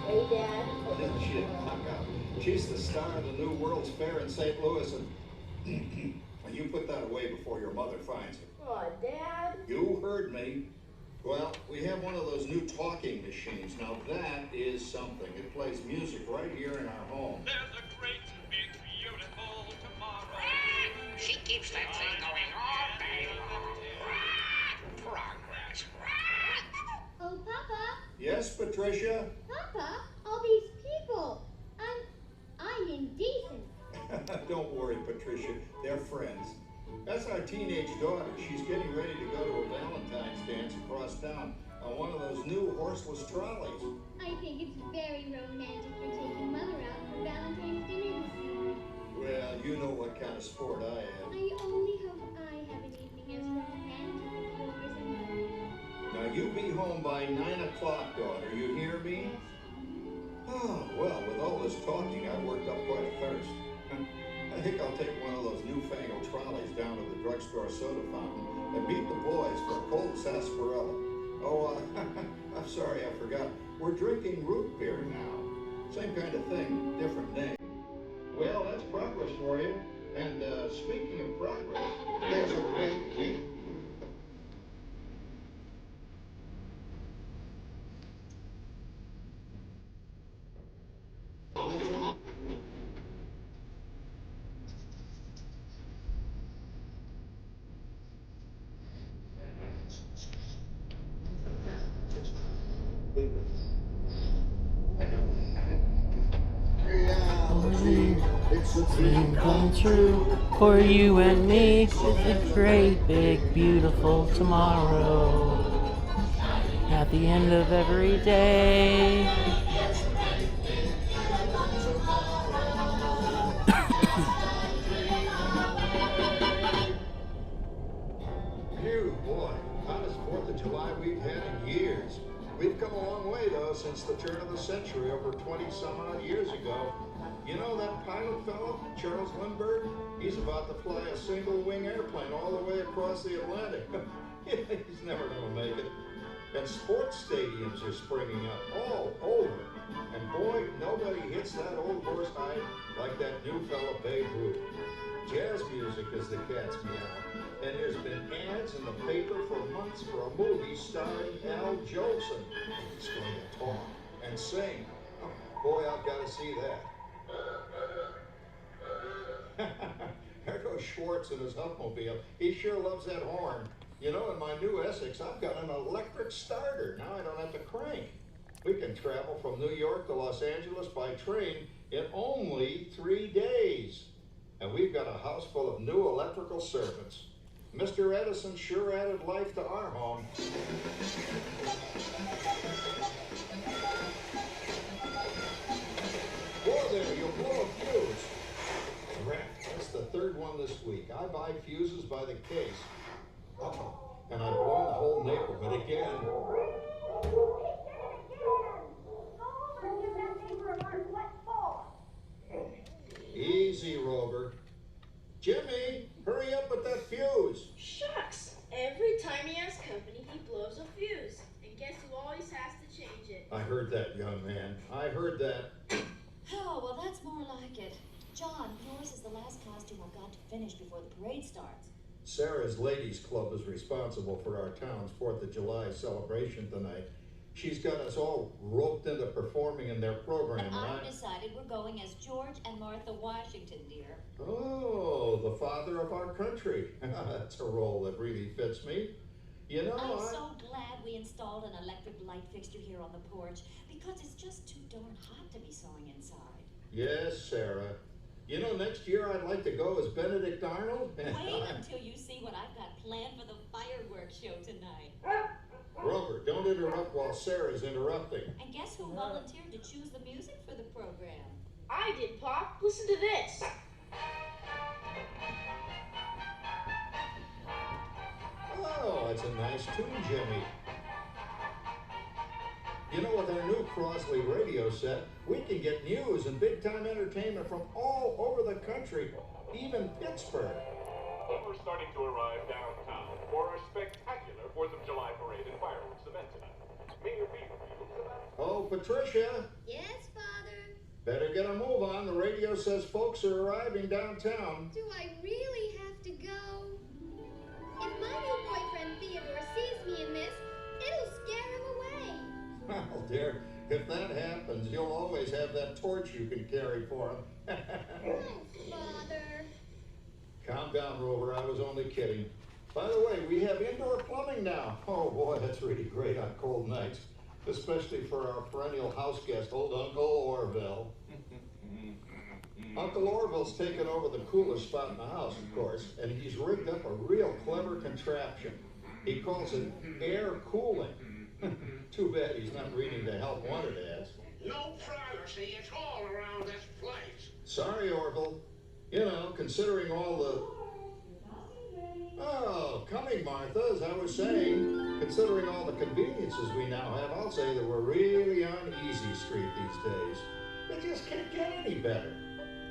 Hey, Dad. Oh, shit, knock out. She's the star of the new World's Fair in St. Louis, and you put that away before your mother finds it. Oh, Dad. You heard me. Well, we have one of those new talking machines. Now, that is something. It plays music right here in our home. There's a great, big, beautiful tomorrow. She keeps that thing going all day long. Progress. Oh, Papa. Yes, Patricia? Papa, all these people. I'm indecent. Don't worry, Patricia. They're friends. That's our teenage daughter. She's getting ready to go to a Valentine's dance across town on one of those new horseless trolleys. I think it's very romantic for taking Mother out for Valentine's dinner this evening. Well, you know what kind of sport I am. I only hope I have an evening as romantic as yours and mine. Now, you be home by 9 o'clock, daughter. You hear me? Oh, well, with all this talking, I've worked up quite a thirst. I think I'll take one of those newfangled trolleys down to the drugstore soda fountain and meet the boys for a cold sarsaparilla. Oh, I'm sorry, I forgot. We're drinking root beer now. Same kind of thing, different name. Well, that's progress for you. And speaking of progress, there's a great... It's a dream come true for you and me. It's a great, big, beautiful tomorrow. At the end of every day. Phew, boy, hottest 4th of July we've had in years. We've come a long way, though, since the turn of the century, over 20-some-odd years ago. You know that pilot fellow, Charles Lindbergh? He's about to fly a single-wing airplane all the way across the Atlantic. He's never going to make it. And sports stadiums are springing up all over. And boy, nobody hits that old horse hide like that new fella Babe Ruth. Jazz music is the cat's meow. And there's been ads in the paper for months for a movie starring Al Jolson. He's going to talk and sing. Oh, boy, I've got to see that. There goes Schwartz in his Huffmobile. He sure loves that horn. You know, in my new Essex, I've got an electric starter. Now I don't have to crank. We can travel from New York to Los Angeles by train in only 3 days. And we've got a house full of new electrical servants. Mr. Edison sure added life to our home. Whoa there, you'll blow a fuse. Rat, that's the third one this week. I buy fuses by the case. Uh-oh, and I've blown the whole neighborhood again. Easy, Rover. Jimmy, hurry up with that fuse. Shucks! Every time he has company, he blows a fuse. And guess who always has to change it? I heard that, young man. I heard that. Oh, well, that's more like it. John, yours is the last costume I've got to finish before the parade starts. Sarah's Ladies Club is responsible for our town's 4th of July celebration tonight. She's got us all roped into performing in their program. And I've decided we're going as George and Martha Washington, dear. Oh, the father of our country. That's a role that really fits me. You know, I'm so glad we installed an electric light fixture here on the porch because it's just too darn hot to be sewing inside. Yes, Sarah. You know, next year I'd like to go as Benedict Arnold. Wait until you see what I've got planned for the fireworks show tonight. Rover, don't interrupt while Sarah's interrupting. And guess who volunteered to choose the music for the program? I did, Pop. Listen to this. Oh, that's a nice tune, Jimmy. You know, with our new Crosley radio set, we can get news and big-time entertainment from all over the country, even Pittsburgh. We're starting to arrive downtown for our spectacular 4th of July parade and fireworks event tonight. Mayor Beaver, Oh, Patricia, Yes, Father? better get a move on. The radio says folks are arriving downtown. Do I really have to go? If my new boyfriend Theodore sees me in this, it'll scare him away. Well, dear, if that happens, you'll always have that torch you can carry for him. Oh, Father. Calm down, Rover. I was only kidding. By the way, we have indoor plumbing now. Oh, boy, that's really great on cold nights, especially for our perennial house guest, old Uncle Orville. Uncle Orville's taken over the coolest spot in the house, of course, and he's rigged up a real clever contraption. He calls it air cooling. Too bad he's not reading the help wanted ads. No privacy at all around this place. Sorry, Orville. You know, considering all the... Oh, coming, Martha, as I was saying, considering all the conveniences we now have, I'll say that we're really on easy street these days. It just can't get any better.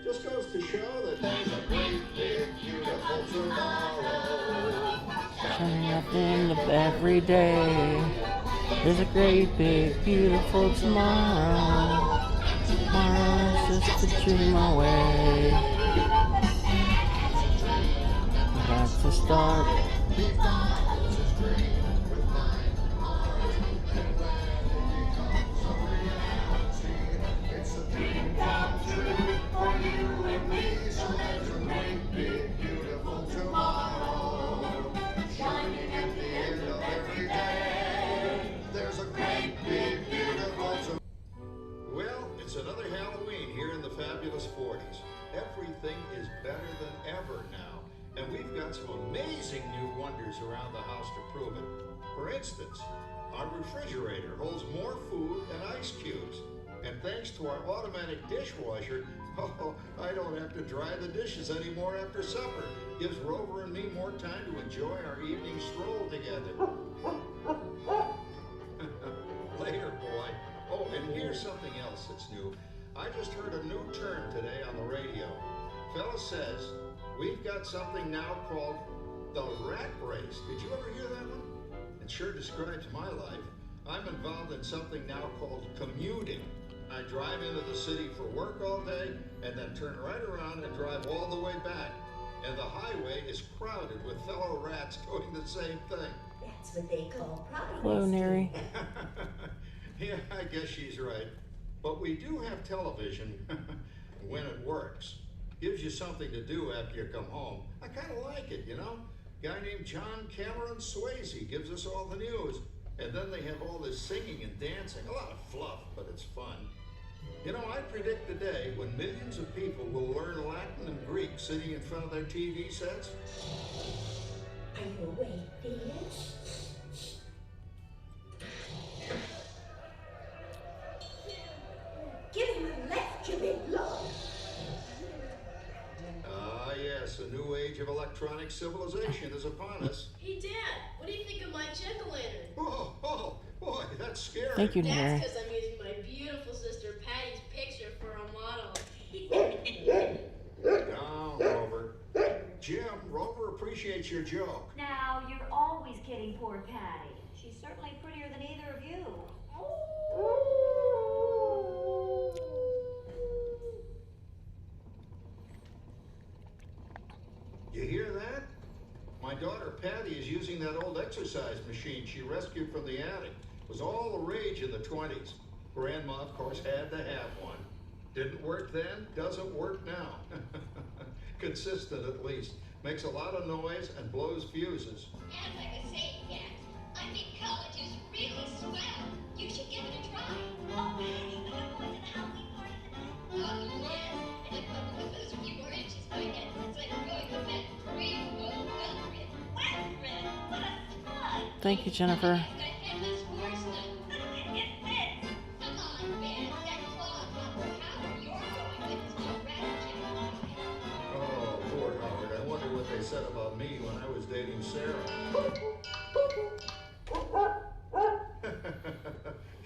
Just goes to show that there's a great, big, beautiful tomorrow. Turning up in the every day. There's a great, big, beautiful tomorrow. Tomorrow's just a dream away. That's the start. Another Halloween here in the fabulous 40s. Everything is better than ever now, and we've got some amazing new wonders around the house to prove it. For instance, our refrigerator holds more food and ice cubes, and thanks to our automatic dishwasher, I don't have to dry the dishes anymore after supper. Gives Rover and me more time to enjoy our evening stroll together. Later, boy. Oh, and here's something else that's new. I just heard a new term today on the radio. Fella says we've got something now called the rat race. Did you ever hear that one? It sure describes my life. I'm involved in something now called commuting. I drive into the city for work all day and then turn right around and drive all the way back. And the highway is crowded with fellow rats doing the same thing. That's what they call progress. Hello, Neri. Yeah, I guess she's right. But we do have television when it works. Gives you something to do after you come home. I kind of like it, you know? Guy named John Cameron Swayze gives us all the news. And then they have all this singing and dancing. A lot of fluff, but it's fun. You know, I predict the day when millions of people will learn Latin and Greek sitting in front of their TV sets. Are you awake, dear? Give him a left, you big lord. Ah, yes, a new age of electronic civilization is upon us. Hey, Dad, what do you think of my jack-o'-lantern? Oh, boy, that's scary. Thank you, Neri. That's because I'm using my beautiful sister Patty's picture for a model. Down, Rover. Jim, Rover appreciates your joke. Now, you're always kidding poor Patty. She's certainly prettier than either of you. You hear that? My daughter Patty is using that old exercise machine she rescued from the attic. It was all the rage in the 20s. Grandma, of course, had to have one. Didn't work then, doesn't work now. Consistent, at least. Makes a lot of noise and blows fuses. As I was saying, Dad, I think college is really swell. You should give it a try. Oh, Patty, are you going to the Halloween party tonight? Oh, yes. And if I put those few more inches by then, it's like going to bed real well-red. Well-red? What a fun! Thank you, Jennifer. What they said about me when I was dating Sarah.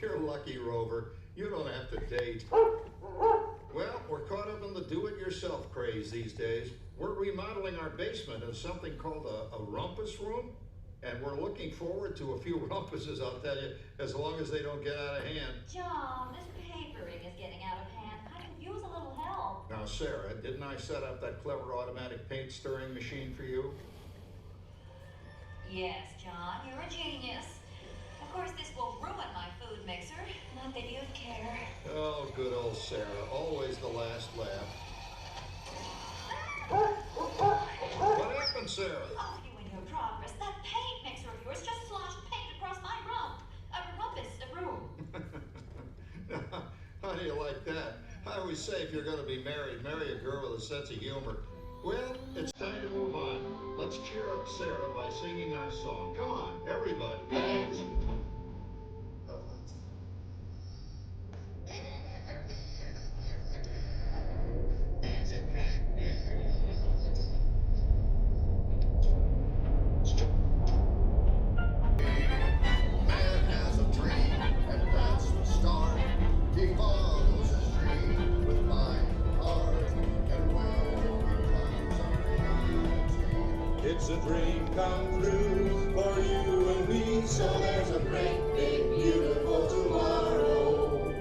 You're lucky, Rover. You don't have to date. Well, we're caught up in the do-it-yourself craze these days. We're remodeling our basement in something called a rumpus room, and we're looking forward to a few rumpuses, I'll tell you, as long as they don't get out of hand. John, this papering is getting out of hand. I could use a little help. Now, Sarah, didn't I set up that clever automatic paint stirring machine for you? Yes, John, you're a genius. Of course, this will ruin my food mixer. Not that you'd care. Oh, good old Sarah. Always the last laugh. What happened, Sarah? Oh, you and your progress. That paint mixer of yours just sloshed paint across my rump. A room. How do you like that? I always say if you're going to be married, marry a girl with a sense of humor. Well, it's time to move on. Let's cheer up Sarah by singing our song. Come on, everybody. It's a dream come true for you and me. So there's a great big beautiful tomorrow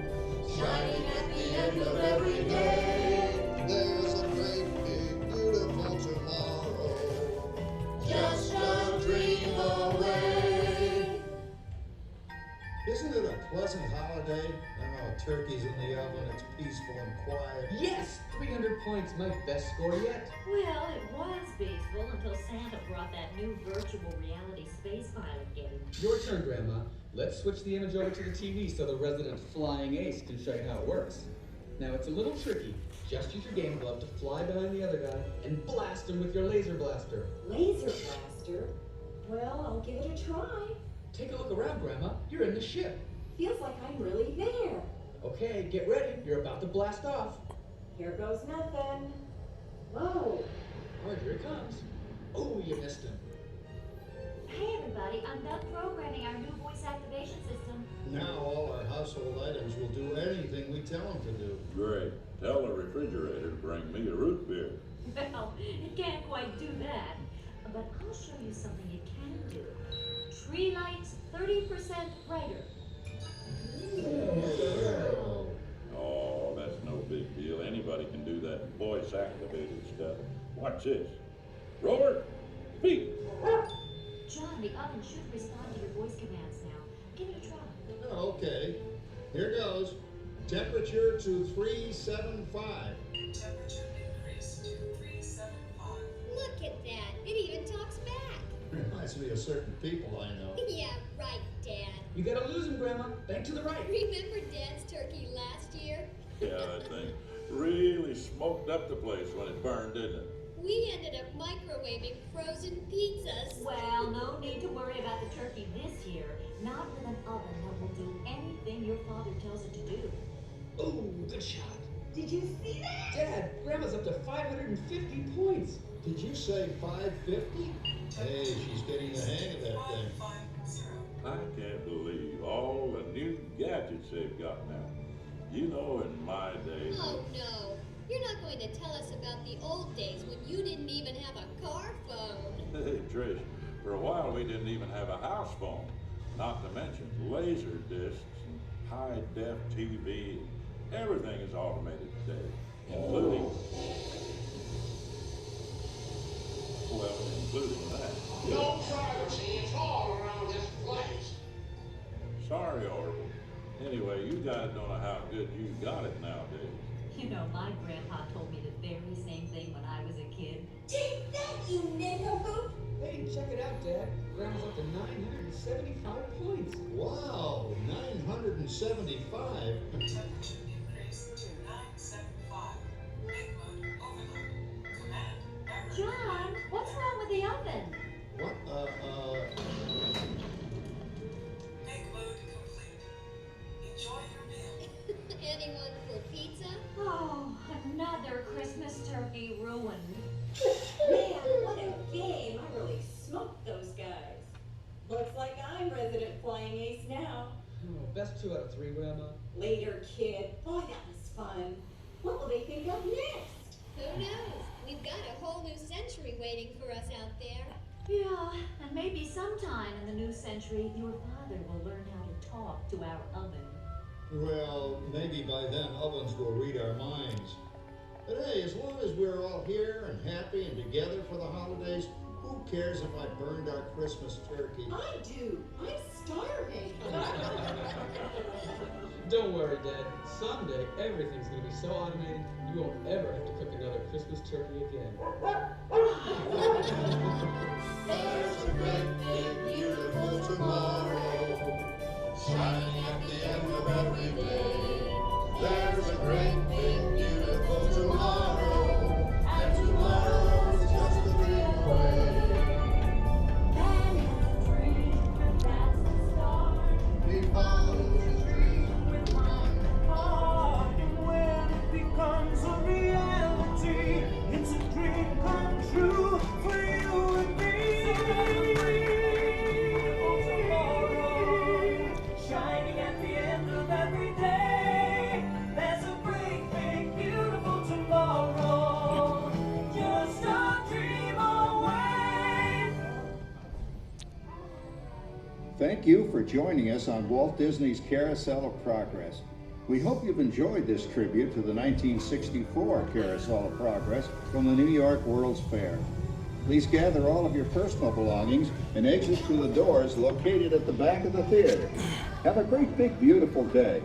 shining at the end of every day. There's a great big beautiful tomorrow, just a dream away. Isn't it a pleasant holiday? Oh, turkey's in the oven, it's peaceful and quiet. Yes! 300 points, my best score yet. Well, it was peaceful until Santa brought that new virtual reality space pilot game. Your turn, Grandma. Let's switch the image over to the TV so the resident flying ace can show you how it works. Now, it's a little tricky. Just use your game glove to fly behind the other guy and blast him with your laser blaster. Laser blaster? Well, I'll give it a try. Take a look around, Grandma. You're in the ship. Feels like I'm really there. Okay, get ready. You're about to blast off. Here goes nothing. Whoa. Oh, here it comes. Oh, you missed him. Hey, everybody. I'm done programming our new voice activation system. Now all our household items will do anything we tell them to do. Great. Tell the refrigerator to bring me a root beer. Well, it can't quite do that. But I'll show you something it can do. tree lights 30% brighter. Oh, that's no big deal. Anybody can do that voice-activated stuff. Watch this. Rover, speak. John, the oven should respond to your voice commands now. Give it a try. Okay, here goes. Temperature to 375. Temperature increase to 375. Look at that. It even talks back. Reminds me of certain people I know. Yeah, right, Dad. You gotta lose him, Grandma. Back to the right. Remember Dad's turkey last year? Yeah, that thing really smoked up the place when it burned, didn't it? We ended up microwaving frozen pizzas. Well, no need to worry about the turkey this year. Not with an oven that will do anything your father tells it to do. Ooh, good shot. Did you see that? Dad, Grandma's up to 550 points. Did you say 550? Hey, she's getting the hang of that thing. I can't believe all the new gadgets they've got now. You know, in my day... Oh, no. You're not going to tell us about the old days when you didn't even have a car phone. Hey, Trish, for a while we didn't even have a house phone. Not to mention laser discs and high-def TV. Everything is automated today, including... Well, including that. No privacy at all around this place. Sorry, Orville. Anyway, you guys don't know how good you got it nowadays. You know, my grandpa told me the very same thing when I was a kid. Take that, you nincompoop! Hey, check it out, Dad. Grandma's up to 975 points. Wow, 975. Temperature increase to 975. Make mode overload. Command error. John, what's wrong with the oven? What, Make mode complete. Enjoy your meal. Anyone for pizza? Oh, another Christmas turkey ruined. Man, what a game. I really smoked those guys. Looks like I'm resident flying ace now. Oh, best 2 out of 3, Grandma. Later, kid. Boy, that was fun. What will they think of next? Who knows? We've got a whole new century waiting for us out there. Yeah, and maybe sometime in the new century, your father will learn how to talk to our oven. well, maybe by then ovens will read our minds. But hey, as long as we're all here and happy and together for the holidays, who cares if I burned our Christmas turkey? I do. I'm starving. Don't worry, Dad. Someday, everything's going to be so automated, you won't ever have to cook another Christmas turkey again. There's a great big beautiful tomorrow, shining at the end of every day. There's a great big beautiful tomorrow, and tomorrow's just a dream away. Man has a dream, and that's the start. He follows his dream With mind and heart. and when it becomes a reality, it's a dream come true for you and me. Shining at the end of every day, there's a great big beautiful tomorrow, just a dream away. Thank you for joining us on Walt Disney's Carousel of Progress. We hope you've enjoyed this tribute to the 1964 Carousel of Progress from the New York World's Fair. Please gather all of your personal belongings and exit through the doors located at the back of the theater. Have a great big beautiful day.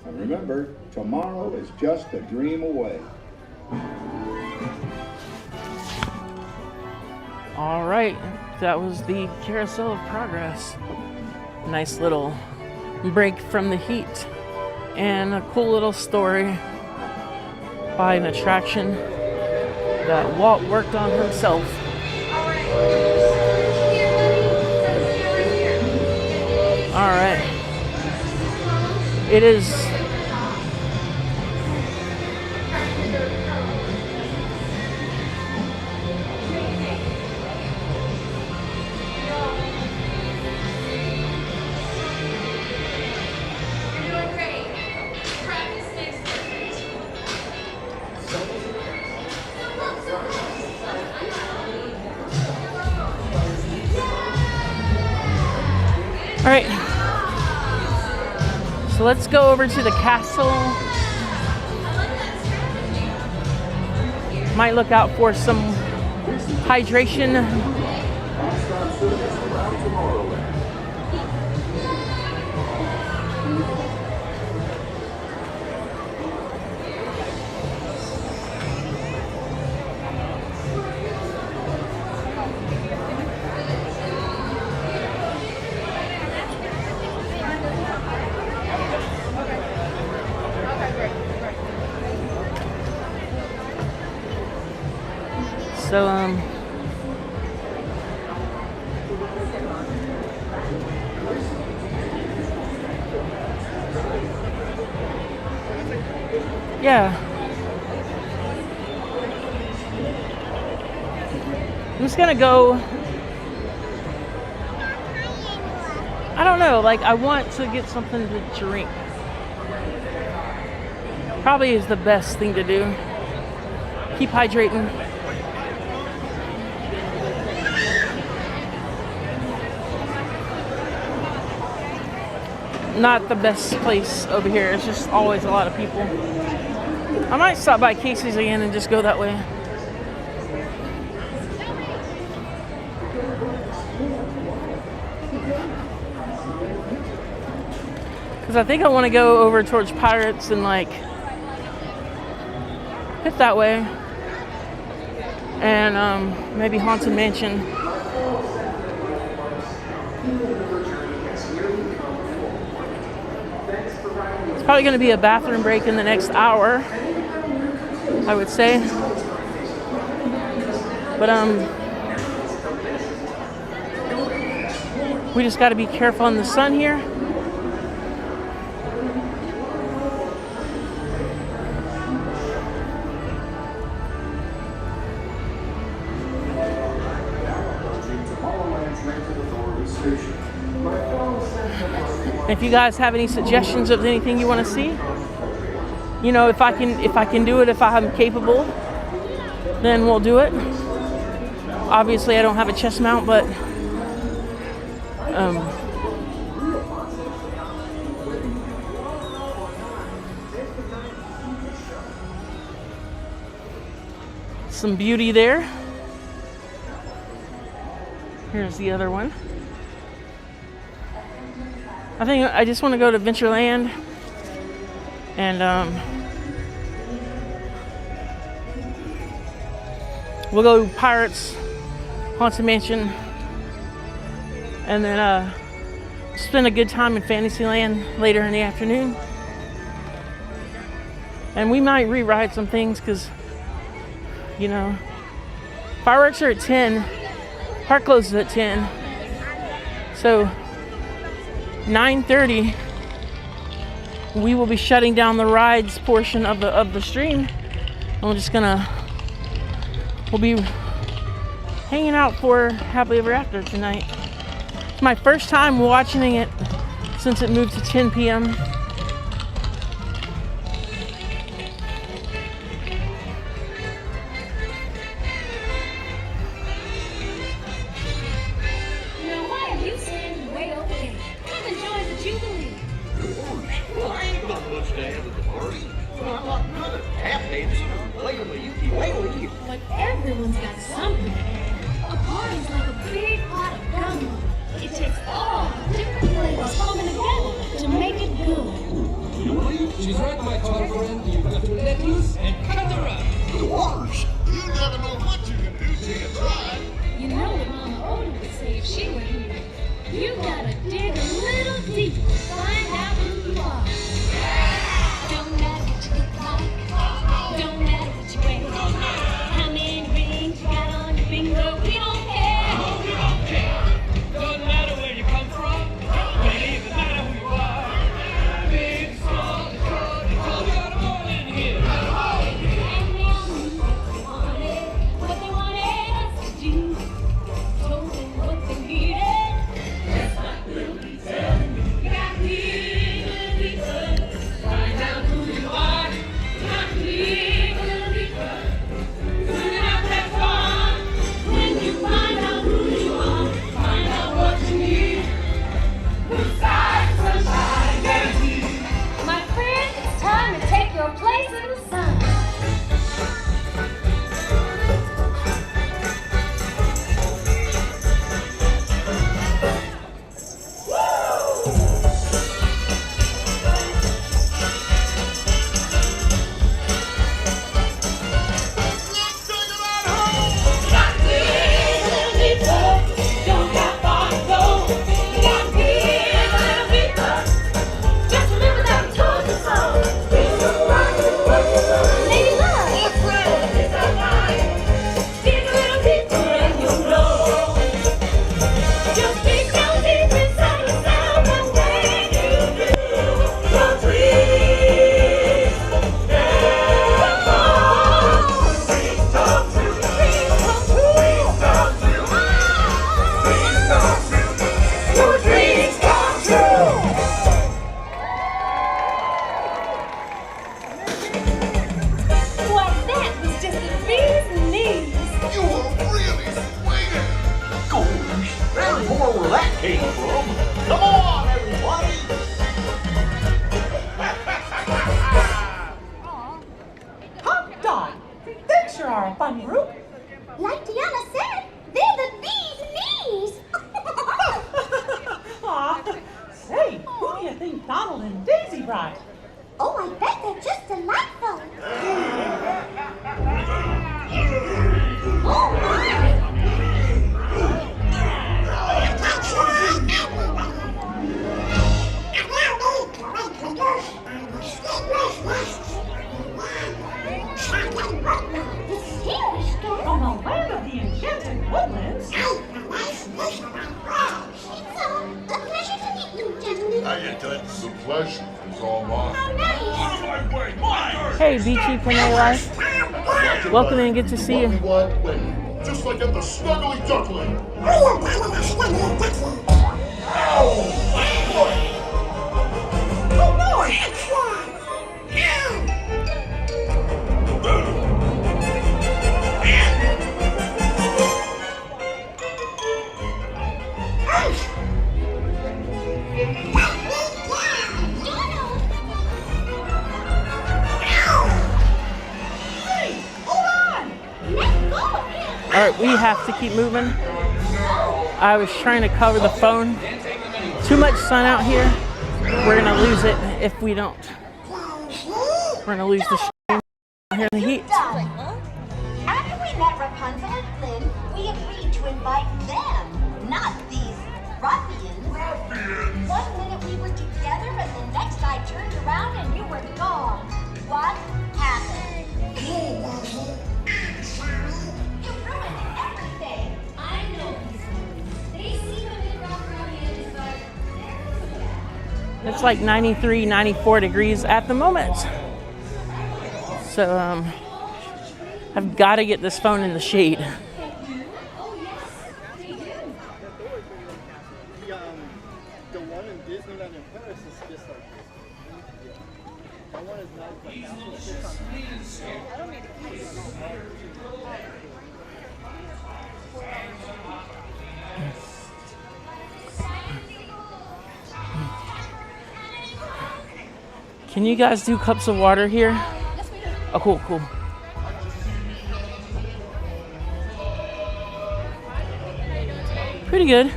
And remember, tomorrow is just a dream away. All right, that was the Carousel of Progress. Nice little break from the heat and a cool little story by an attraction that Walt worked on himself. All right, it is You're doing great. Practice makes perfect. All right. So let's go over to the castle. Might look out for some hydration. So, yeah. I'm just gonna go. I don't know, like, I want to get something to drink. Probably is the best thing to do. Keep hydrating. Not the best place over here. It's just always a lot of people. I might stop by Casey's again and just go that way. Because I think I want to go over towards Pirates and like hit that way. And maybe Haunted Mansion. It's probably going to be a bathroom break in the next hour, I would say. But we just got to be careful in the sun here. If you guys have any suggestions of anything you want to see, you know, if I can do it, if I'm capable, then we'll do it. Obviously, I don't have a chest mount, but some beauty there. Here's the other one. I think I just want to go to Adventureland and we'll go Pirates, Haunted Mansion, and then spend a good time in Fantasyland later in the afternoon. And we might rewrite some things because, you know, fireworks are at 10, park closes at 10, so 9:30 we will be shutting down the rides portion of the stream, and we'll be hanging out for Happily Ever After tonight. It's my first time watching it since it moved to 10 p.m. But everyone's got something. A party's like a big pot of gumbo. It takes all the different flavors coming together to make it good. She's right, my tall friend. You've got to let loose and cut her up. Dwarves? You never know what you can do till you try. You know what Mama Oda would say if she were here. You gotta dig a little deeper to find out who you are. Don't matter what you look like. Don't matter what you wear. How many rings you got on your finger? We don't care. No, we don't care. Doesn't matter where you come from. Don't even matter who you are. Big, small, short, we got them all in here. And they all knew what they wanted us to do. Told them what they needed. escape room. Come on, everybody! Hot dog! They sure are a fun group. Like Tiana said, they're the bee's knees. Aw, say, who do you think Donald and Daisy brought? Oh, I bet they're just delightful. From the land of the enchanted woodlands. It's a pleasure to meet you, gentlemen. How you doing? The pleasure is all mine. Hey, Beachy Panay Life. Welcome and good to see you. Just like at the Snuggly Duckling. Alright, we have to keep moving. I was trying to cover the phone. Too much sun out here. We're gonna lose it if we don't. We're gonna lose the stream out here in the heat. After we met Rapunzel and Flynn, we agreed to invite them, not these ruffians. One minute we were together, but the next I turned around and you were gone. What happened? You ruined everything. I know these ones. They seem a bit rough around the edges, but they're It's like 93, 94 degrees at the moment. So, I've got to get this phone in the shade. The one in Disneyland in Paris is just like this. That one is nice, but that one sits on. I don't need to keep Can you guys do cups of water here? Oh, cool, cool. Pretty good.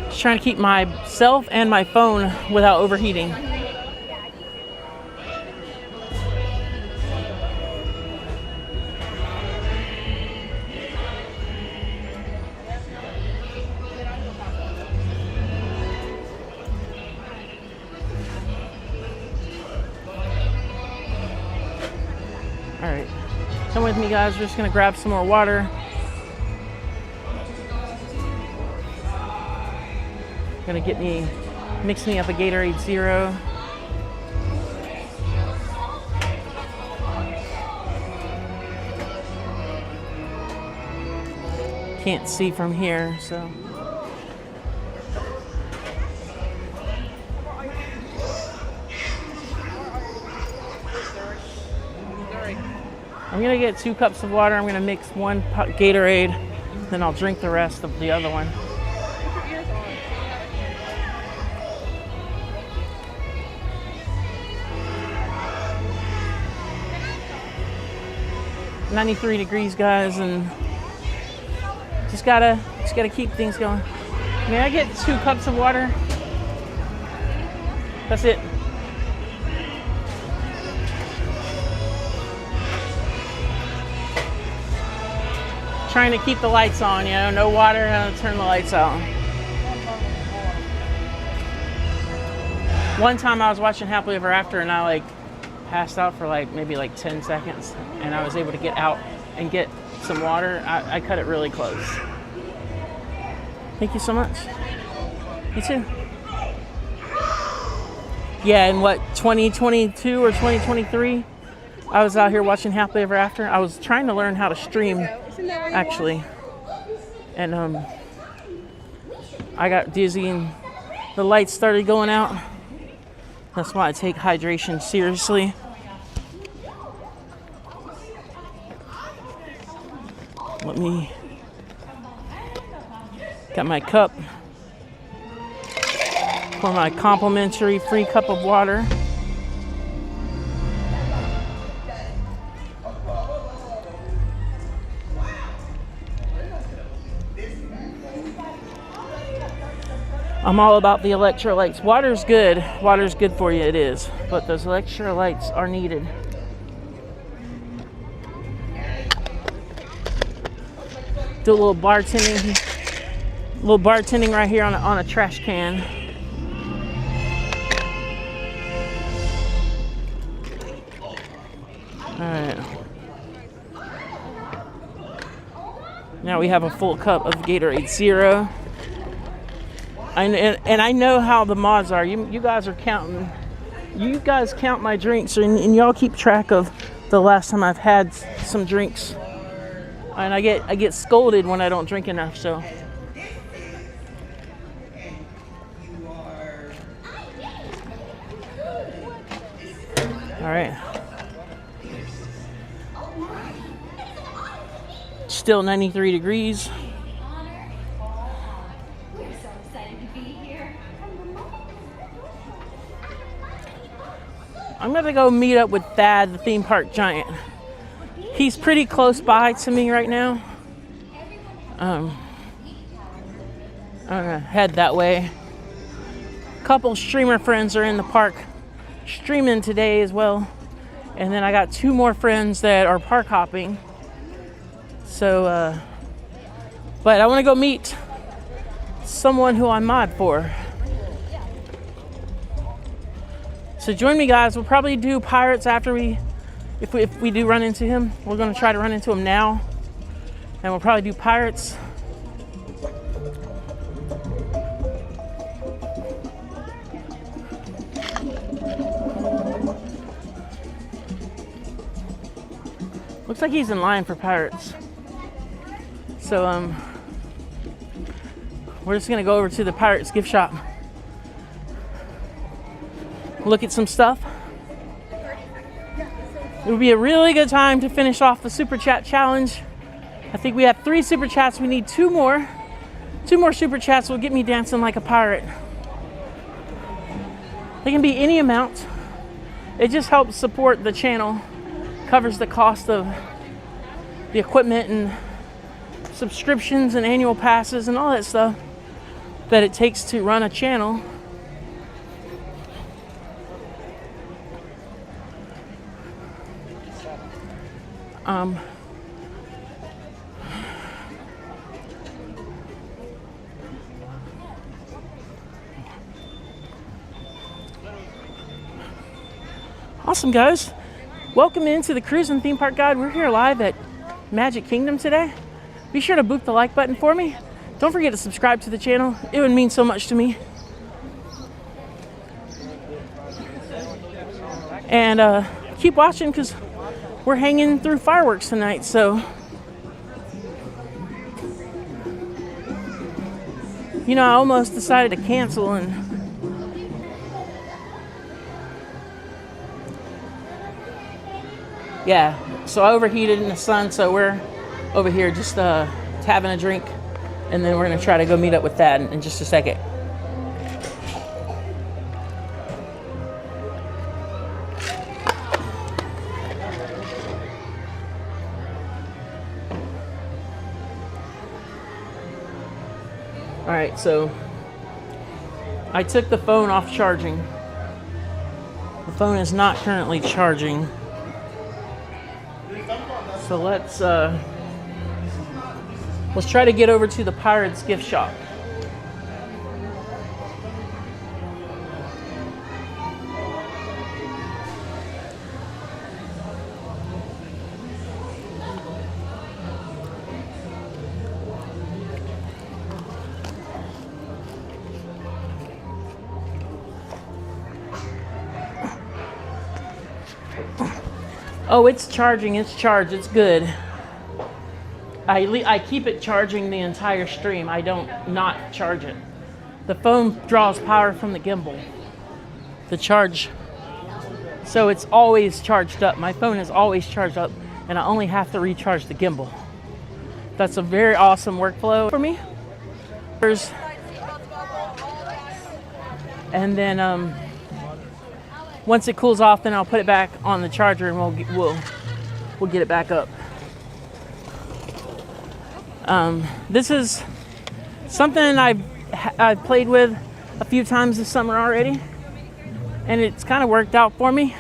Just trying to keep myself and my phone without overheating. All right, come with me, guys. We're just gonna grab some more water. Gonna mix me up a Gatorade Zero. Can't see from here, so. I'm gonna get 2 cups of water. I'm gonna mix 1 Gatorade, then I'll drink the rest of the other one. 93 degrees, guys, and just gotta keep things going. May I get 2 cups of water? That's it. Trying to keep the lights on, you know, no water, turn the lights out. One time I was watching Happily Ever After and I passed out for maybe 10 seconds and I was able to get out and get some water. I cut it really close. Thank you so much. You too. Yeah, in 2022 or 2023, I was out here watching Happily Ever After. I was trying to learn how to stream, actually. And I got dizzy and the lights started going out. That's why I take hydration seriously. Got my cup. for my complimentary free cup of water. I'm all about the electrolytes. Water's good. Water's good for you, it is. But those electrolytes are needed. Do a little bartending. Little bartending right here on a trash can. Alright. Now we have a full cup of Gatorade Zero. And I know how the mods are. You guys are counting. You guys count my drinks, and y'all keep track of the last time I've had some drinks. And I get scolded when I don't drink enough. So. All right. Still 93 degrees. I'm gonna go meet up with Thad, the theme park giant. He's pretty close by to me right now. I'm gonna head that way. A couple streamer friends are in the park streaming today as well. And then I got 2 more friends that are park hopping. So, but I wanna go meet someone who I mod for. So join me, guys. We'll probably do Pirates after if we do run into him. We're gonna try to run into him now, and we'll probably do Pirates. Looks like he's in line for Pirates. So we're just gonna go over to the Pirates gift shop. Look at some stuff. It would be a really good time to finish off the super chat challenge. I think we have 3 super chats. We need 2 more. 2 more super chats will get me dancing like a pirate. They can be any amount. It just helps support the channel, covers the cost of the equipment and subscriptions and annual passes and all that stuff that it takes to run a channel. Awesome, guys. Welcome into the Cruise and Theme Park Guide. We're here live at Magic Kingdom today. Be sure to boop the like button for me. Don't forget to subscribe to the channel. It would mean so much to me. And keep watching because we're hanging through fireworks tonight, so you know, I almost decided to cancel and yeah, so I overheated in the sun, so we're over here just having a drink, and then we're gonna try to go meet up with Thad in just a second. All right, so I took the phone off charging. The phone is not currently charging. So let's try to get over to the Pirates gift shop. Oh, it's charging, it's charged, it's good. I keep it charging the entire stream. I don't not charge it. The phone draws power from the gimbal. The charge, so it's always charged up. My phone is always charged up, and I only have to recharge the gimbal. That's a very awesome workflow for me. and then once it cools off, then I'll put it back on the charger and we'll get it back up. This is something I've played with a few times this summer already, and it's kind of worked out for me.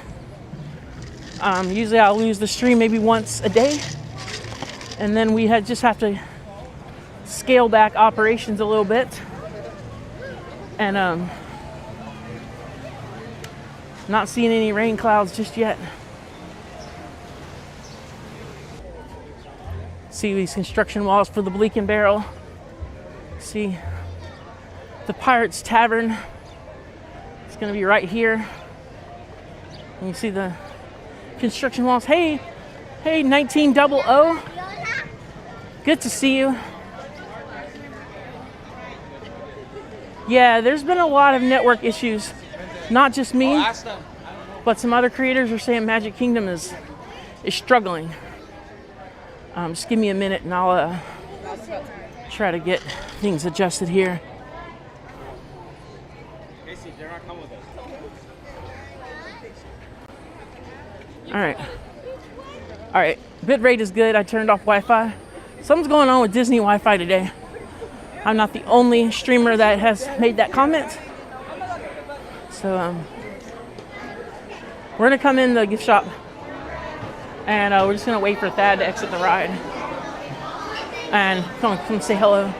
Usually I'll lose the stream maybe once a day, and then we just have to scale back operations a little bit, and not seeing any rain clouds just yet. See these construction walls for the Bleak and Barrel. See the Pirates Tavern. It's gonna be right here. And you see the construction walls. Hey, 1900. Good to see you. Yeah, there's been a lot of network issues. Not just me, but some other creators are saying Magic Kingdom is struggling. Just give me a minute and I'll try to get things adjusted here. All right. Bit rate is good. I turned off Wi-Fi. Something's going on with Disney Wi-Fi today. I'm not the only streamer that has made that comment. So we're gonna come in the gift shop, and we're just gonna wait for Thad to exit the ride and come say hello.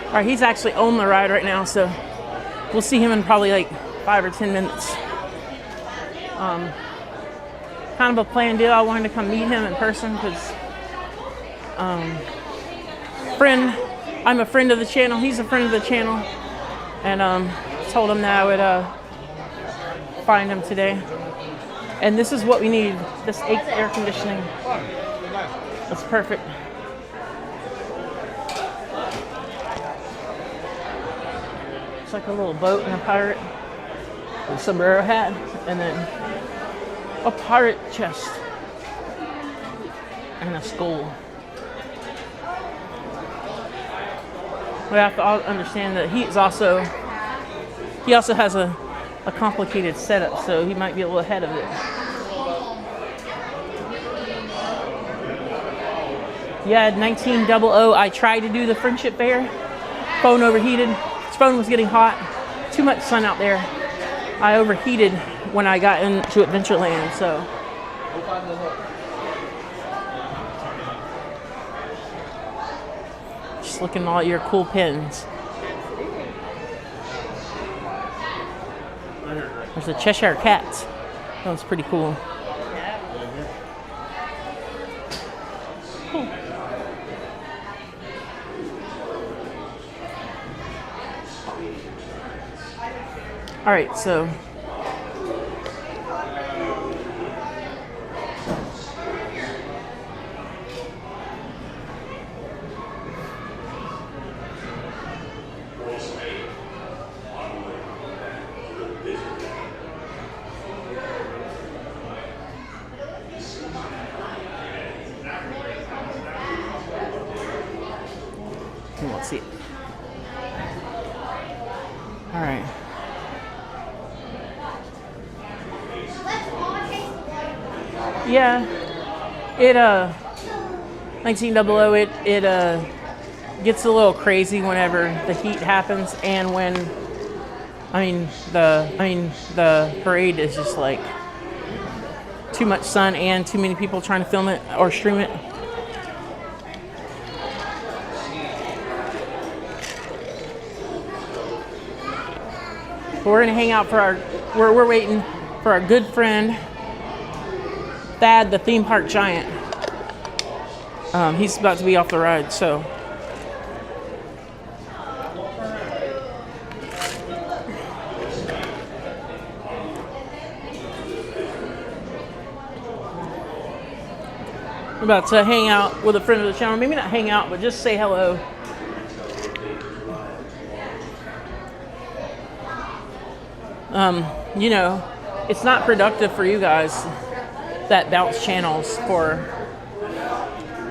All right, he's actually on the ride right now, so we'll see him in probably like 5 or 10 minutes. Kind of a planned deal. I wanted to come meet him in person because I'm a friend of the channel. He's a friend of the channel, and told him that I would find him today. And this is what we need. This 8th air conditioning. That's perfect. It's like a little boat and a pirate, a sombrero hat, and then a pirate chest and a skull. We have to all understand that he also has a complicated setup, so he might be a little ahead of it. Yeah, 1900. I tried to do the Friendship Fair. Phone overheated. Phone was getting hot. Too much sun out there. I overheated when I got into Adventureland, so. Just looking at all your cool pins. There's a Cheshire Cat. That was pretty cool. Cool. All right, so let's see. All right. Yeah, it 1900. It gets a little crazy whenever the heat happens, and when the parade is just like too much sun and too many people trying to film it or stream it. We're gonna hang out for we're waiting for our good friend Thad, the theme park giant. He's about to be off the ride, so. I'm about to hang out with a friend of the channel. Maybe not hang out, but just say hello. You know, it's not productive for you guys that bounce channels for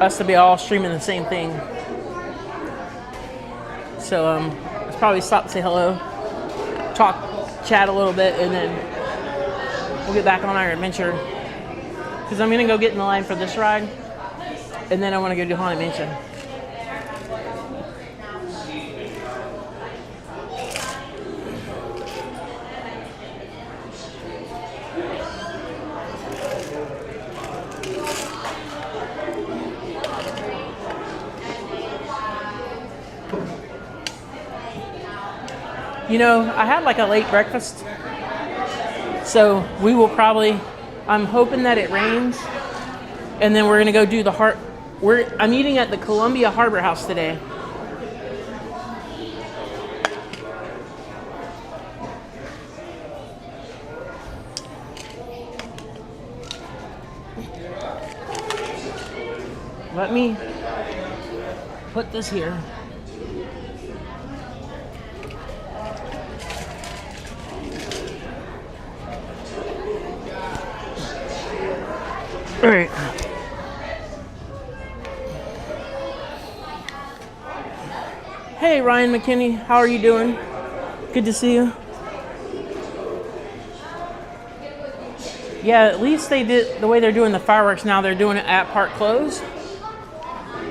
us to be all streaming the same thing. So let's probably stop and say hello, chat a little bit, and then we'll get back on our adventure. Because I'm gonna go get in the line for this ride, and then I want to go do Haunted Mansion. You know, I had like a late breakfast, so we will probably, I'm hoping that it rains, and then we're gonna go do the I'm eating at the Columbia Harbor House today. Let me put this here. All right. Hey, Ryan McKinney, how are you doing? Good to see you. Yeah, at least they did the way they're doing the fireworks now. They're doing it at park close.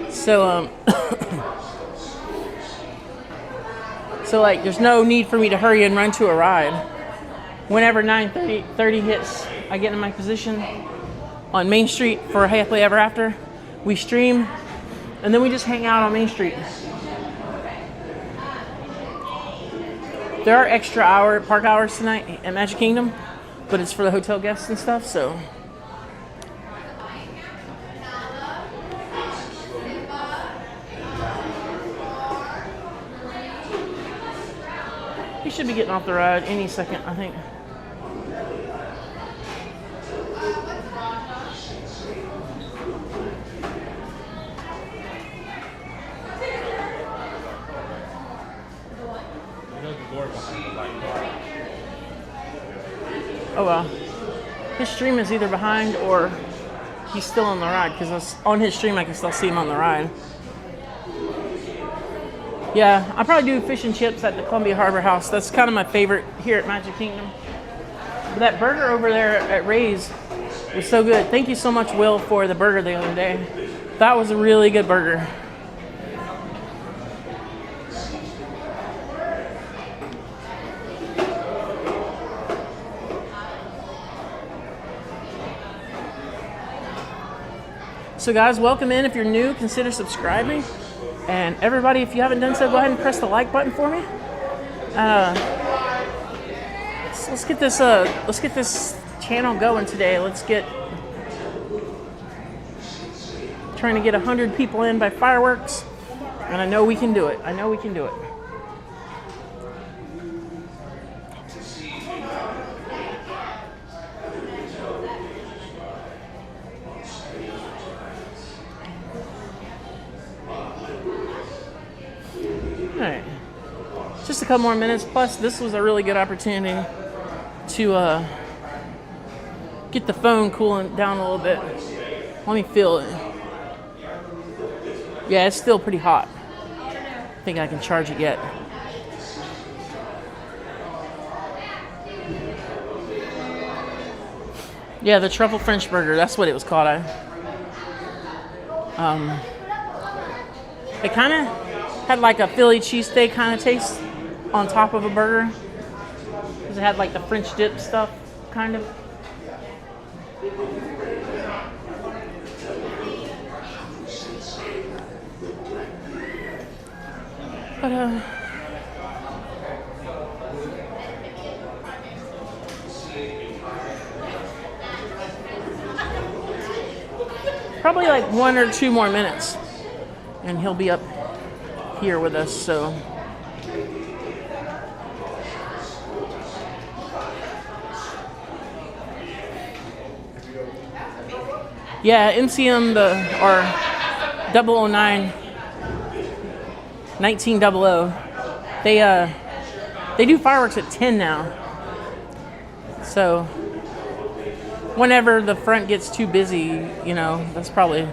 So, so like, there's no need for me to hurry and run to a ride. Whenever 9:30 hits, I get in my position on Main Street for Happily Ever After. We stream, and then we just hang out on Main Street. There are extra park hours tonight at Magic Kingdom, but it's for the hotel guests and stuff, so. He should be getting off the ride any second, I think. Oh well. His stream is either behind or he's still on the ride, because on his stream I can still see him on the ride. Yeah, I probably do fish and chips at the Columbia Harbor House. That's kind of my favorite here at Magic Kingdom. But that burger over there at Ray's was so good. Thank you so much, Will, for the burger the other day. That was a really good burger. So guys, welcome in. If you're new, consider subscribing. And everybody, if you haven't done so, go ahead and press the like button for me. So let's get this channel going today. Trying to get 100 people in by fireworks, and I know we can do it. I know we can do it. Alright, just a couple more minutes. Plus, this was a really good opportunity to get the phone cooling down a little bit. Let me feel it. Yeah, it's still pretty hot. I think I can charge it yet. Yeah, the truffle French burger. That's what it was called. It kind of had like a Philly cheesesteak kind of taste on top of a burger. Because it had like the French dip stuff, kind of. But, probably like 1 or 2 more minutes, and he'll be up here with us, so. Yeah, MCM or 009, 1900. They do fireworks at 10 now. So whenever the front gets too busy, you know, that's probably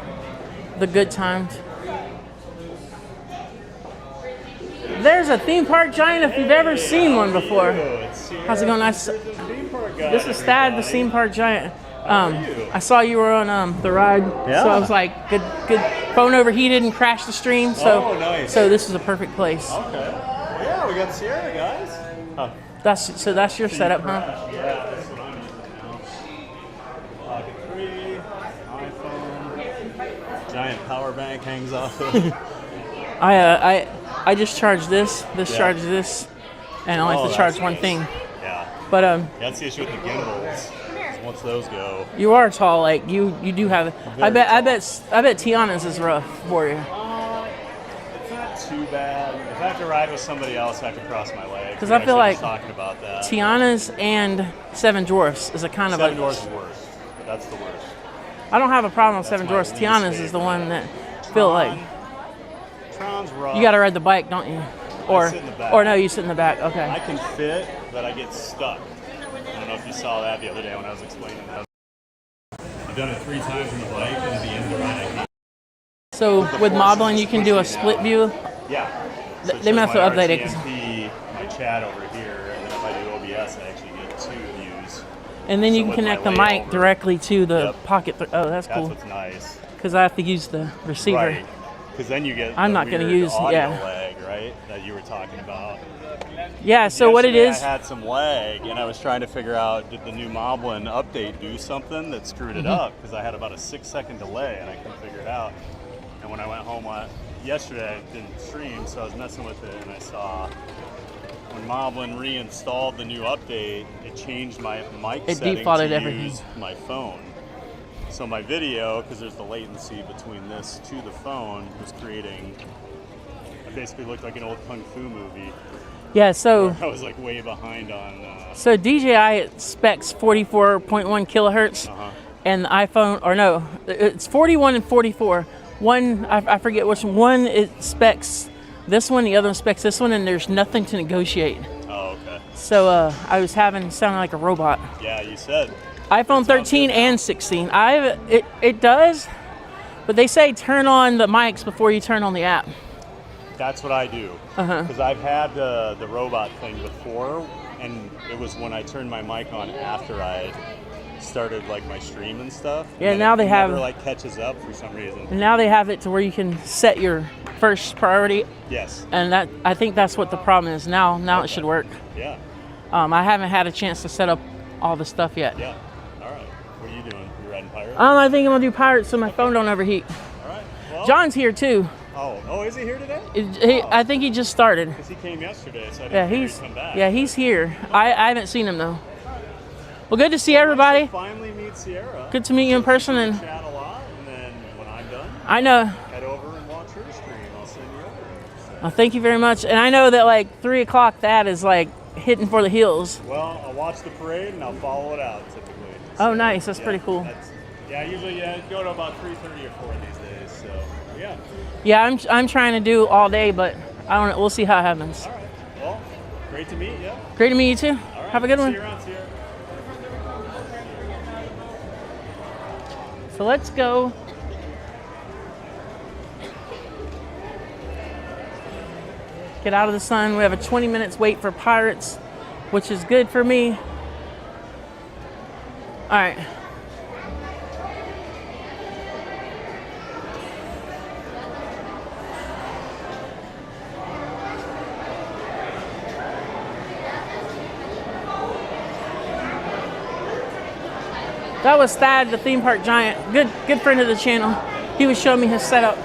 the good times. There's a theme park giant if you've ever seen one before. How's it going? This is Thad, the theme park giant. I saw you were on the ride, so I was like, good. Phone overheated and crashed the stream. So, nice. So this is a perfect place. Okay. Well, yeah, we got Sierra, guys. Oh. That's your setup, huh? Yeah, that's what I'm using now. Pocket 3, iPhone, giant power bank hangs off of. I just charge this. This charges this, and I only have to charge one thing. Yeah. But that's the issue with the gimbals. Once those go, you are tall. Like you do have. I bet Tiana's is rough for you. It's not too bad. If I have to ride with somebody else, I have to cross my legs. Because I feel like talking about that. Tiana's and Seven Dwarfs is a kind of Seven like. Dwarfs is worst. That's the worst. I don't have a problem with Seven Dwarfs. Tiana's is the one that feel like. Tron's rough. You got to ride the bike, don't you? Or sit in the back. Or no, you sit in the back. Okay. I can fit, but I get stuck. I don't know if you saw that the other day when I was explaining that. I've done it 3 times on the bike, and at the end of the ride, I can't. So with modeling, you can do a split view. Yeah. So They may have to update it. RTMP, my chat over here, and then if I do OBS, I actually get 2 views. And then you So can with connect my the mic layover- directly to the Yep. pocket. Oh, that's cool. That's what's nice. Because I have to use the receiver. Right. Because then you get I'm the not going to weird use audio lag, right? That you were talking about. Yeah. So what it is? I had some lag, and I was trying to figure out, did the new Moblin update do something that screwed it up? Because I had about a 6-second delay, and I couldn't figure it out. And when I went home yesterday, I didn't stream, so I was messing with it, and I saw when Moblin reinstalled the new update, it changed my mic It setting defaulted to everything. use my phone. So my video, because there's the latency between this to the phone, was creating. I basically looked like an old kung fu movie. Yeah. So. where I was like way behind on. So DJI specs 44.1 kilohertz, and the iPhone, or no, it's 41 and 44. One, I forget which one. It specs this one, the other one specs this one, and there's nothing to negotiate. Oh, okay. So I was sounding like a robot. Yeah, you said. iPhone 13 and 16. It does, but they say turn on the mics before you turn on the app. That's what I do. Because I've had the robot thing before, and it was when I turned my mic on after I started like my stream and stuff. Yeah, and now it they have. never, like catches up for some reason. And now they have it to where you can set your first priority. Yes. And I think that's what the problem is now. Now it should work. Yeah. I haven't had a chance to set up all the stuff yet. Yeah. All right. What are you doing? You riding pirate? I think I'm gonna do pirates so my phone don't overheat. All right. Well, John's here too. Oh, is he here today? I think he just started. Because he came yesterday, so I didn't think he'd come back. Yeah, he's here. I haven't seen him though. Well, good to see everybody. Finally meet Sierra. Good to meet you in person. And chat a lot, and then when I'm done, I know. Head over and watch her stream. I'll send you over. So. Well, thank you very much. And I know that like 3 o'clock that is like hitting for the hills. Well, I'll watch the parade and I'll follow it out typically. Oh, nice. That's pretty cool. I usually go to about 3:30 or 4 these days. So yeah. Yeah, I'm trying to do all day, but I don't know. We'll see how it happens. All right. Well, great to meet you. Great to meet you too. All right. Have a good one. See you around, Sierra. So let's go. Get out of the sun. We have a 20 minutes wait for Pirates, which is good for me. All right. That was Thad, the theme park giant. Good friend of the channel. He was showing me his setup.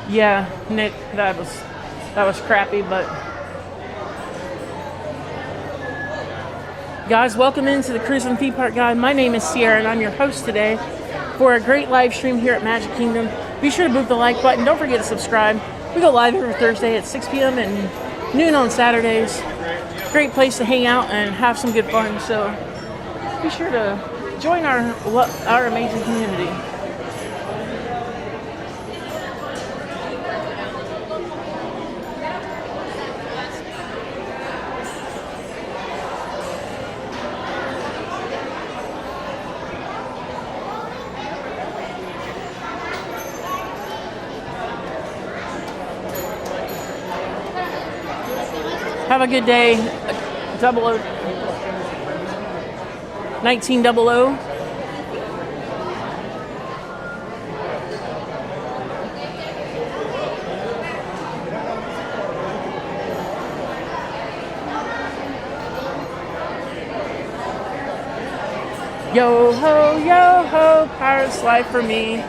Yeah, Nick, that was crappy, but guys, welcome into the Cruise and Theme Park Guide. My name is Sierra, and I'm your host today for a great live stream here at Magic Kingdom. Be sure to move the like button. Don't forget to subscribe. We go live every Thursday at 6 p.m. and noon on Saturdays. Great place to hang out and have some good fun. So be sure to join our amazing community. Have a good day. 1900. Yo ho, pirate's life for me.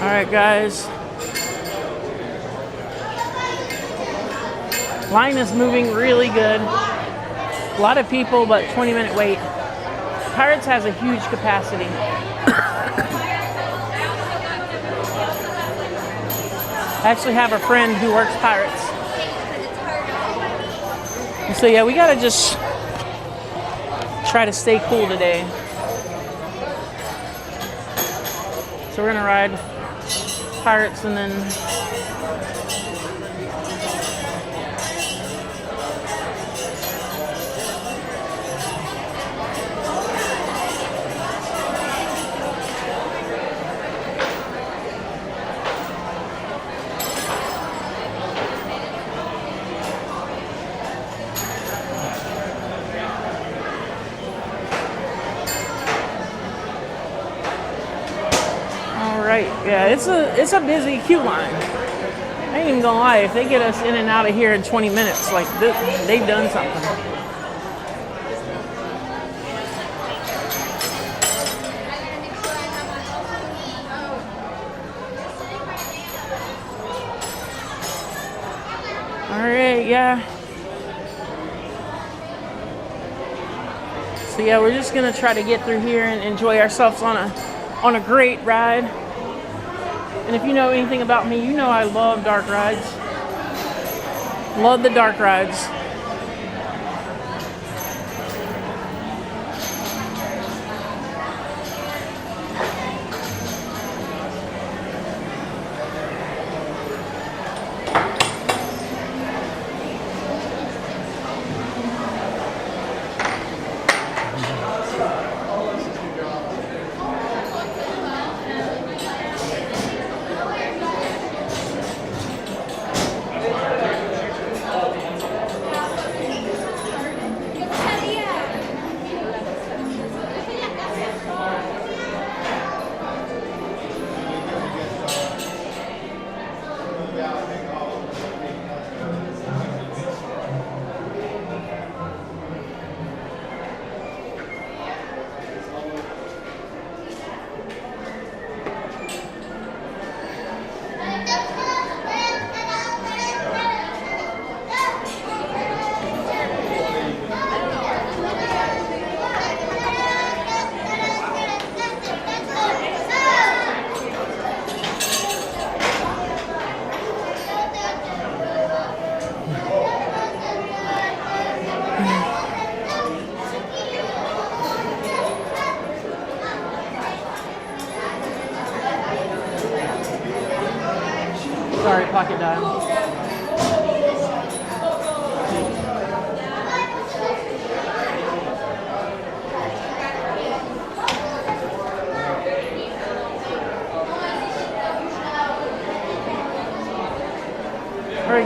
Alright guys, line is moving really good. A lot of people, but 20-minute wait. Pirates has a huge capacity. I actually have a friend who works Pirates. And so yeah, we gotta just try to stay cool today. So we're gonna ride Pirates and then yeah, it's a busy queue line. I ain't even gonna lie, if they get us in and out of here in 20 minutes, like they've done something. All right, yeah. So yeah, we're just gonna try to get through here and enjoy ourselves on a great ride. And if you know anything about me, you know I love dark rides. Love the dark rides.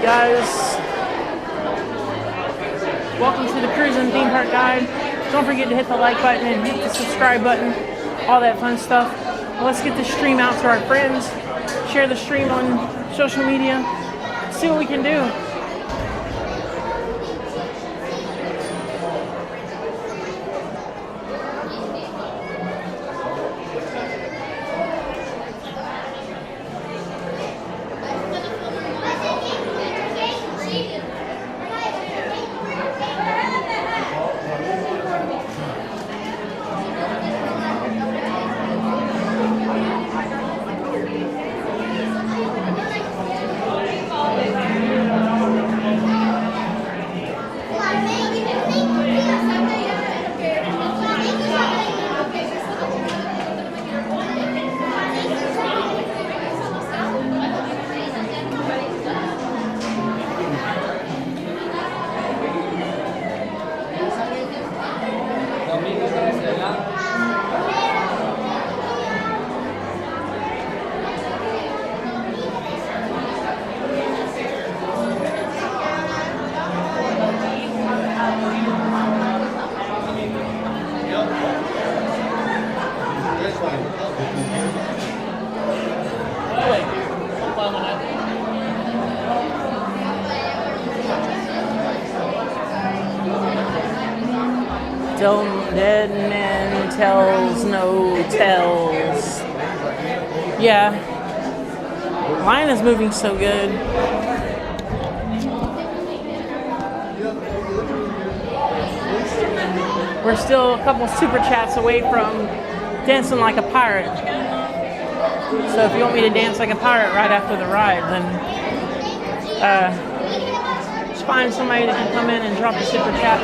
guys. Welcome to the Cruise and Theme Park Guide. Don't forget to hit the like button and hit the subscribe button. All that fun stuff. Well, let's get the stream out to our friends. Share the stream on social media. See what we can do. Dead man tells no tells. Yeah. Line is moving so good. We're still a couple super chats away from dancing like a pirate. So if you want me to dance like a pirate right after the ride, then just find somebody that can come in and drop a super chat.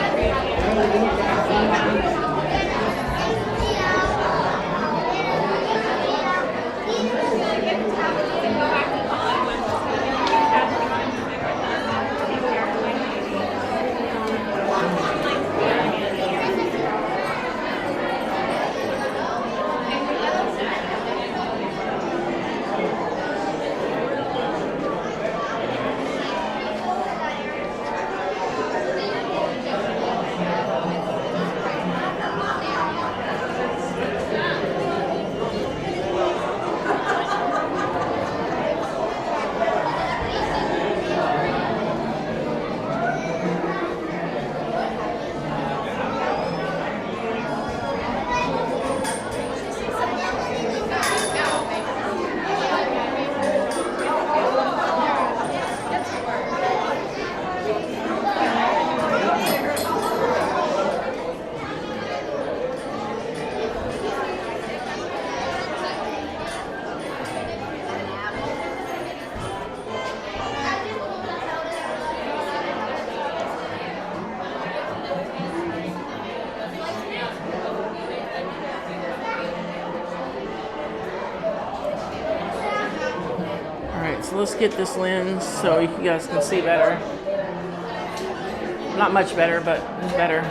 So let's get this lens so you guys can see better. Not much better, but it's better.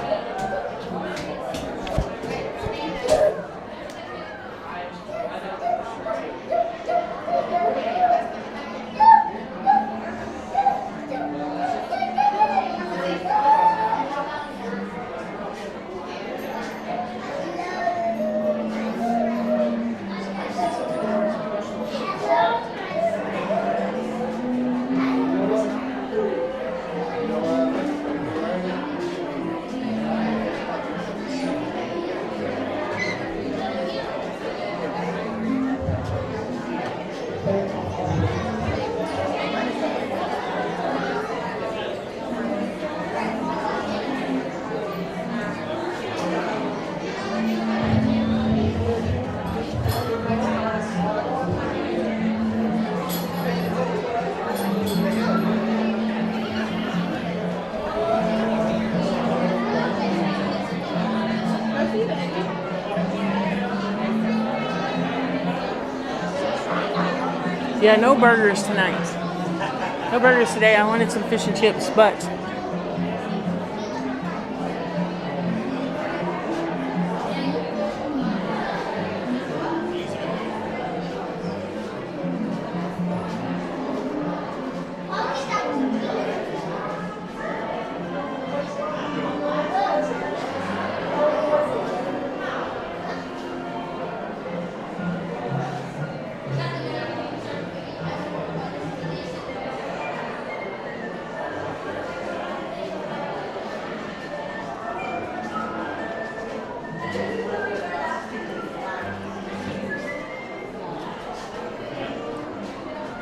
Yeah, no burgers tonight. No burgers today. I wanted some fish and chips, but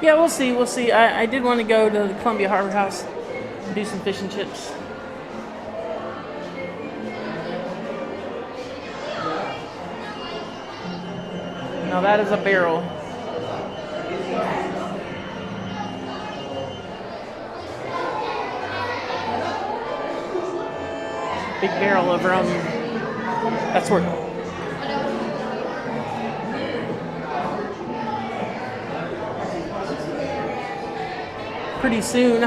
Yeah, we'll see. We'll see. I did want to go to the Columbia Harbor House and do some fish and chips. Now that is a barrel. Big barrel of rum. That's where. Pretty soon,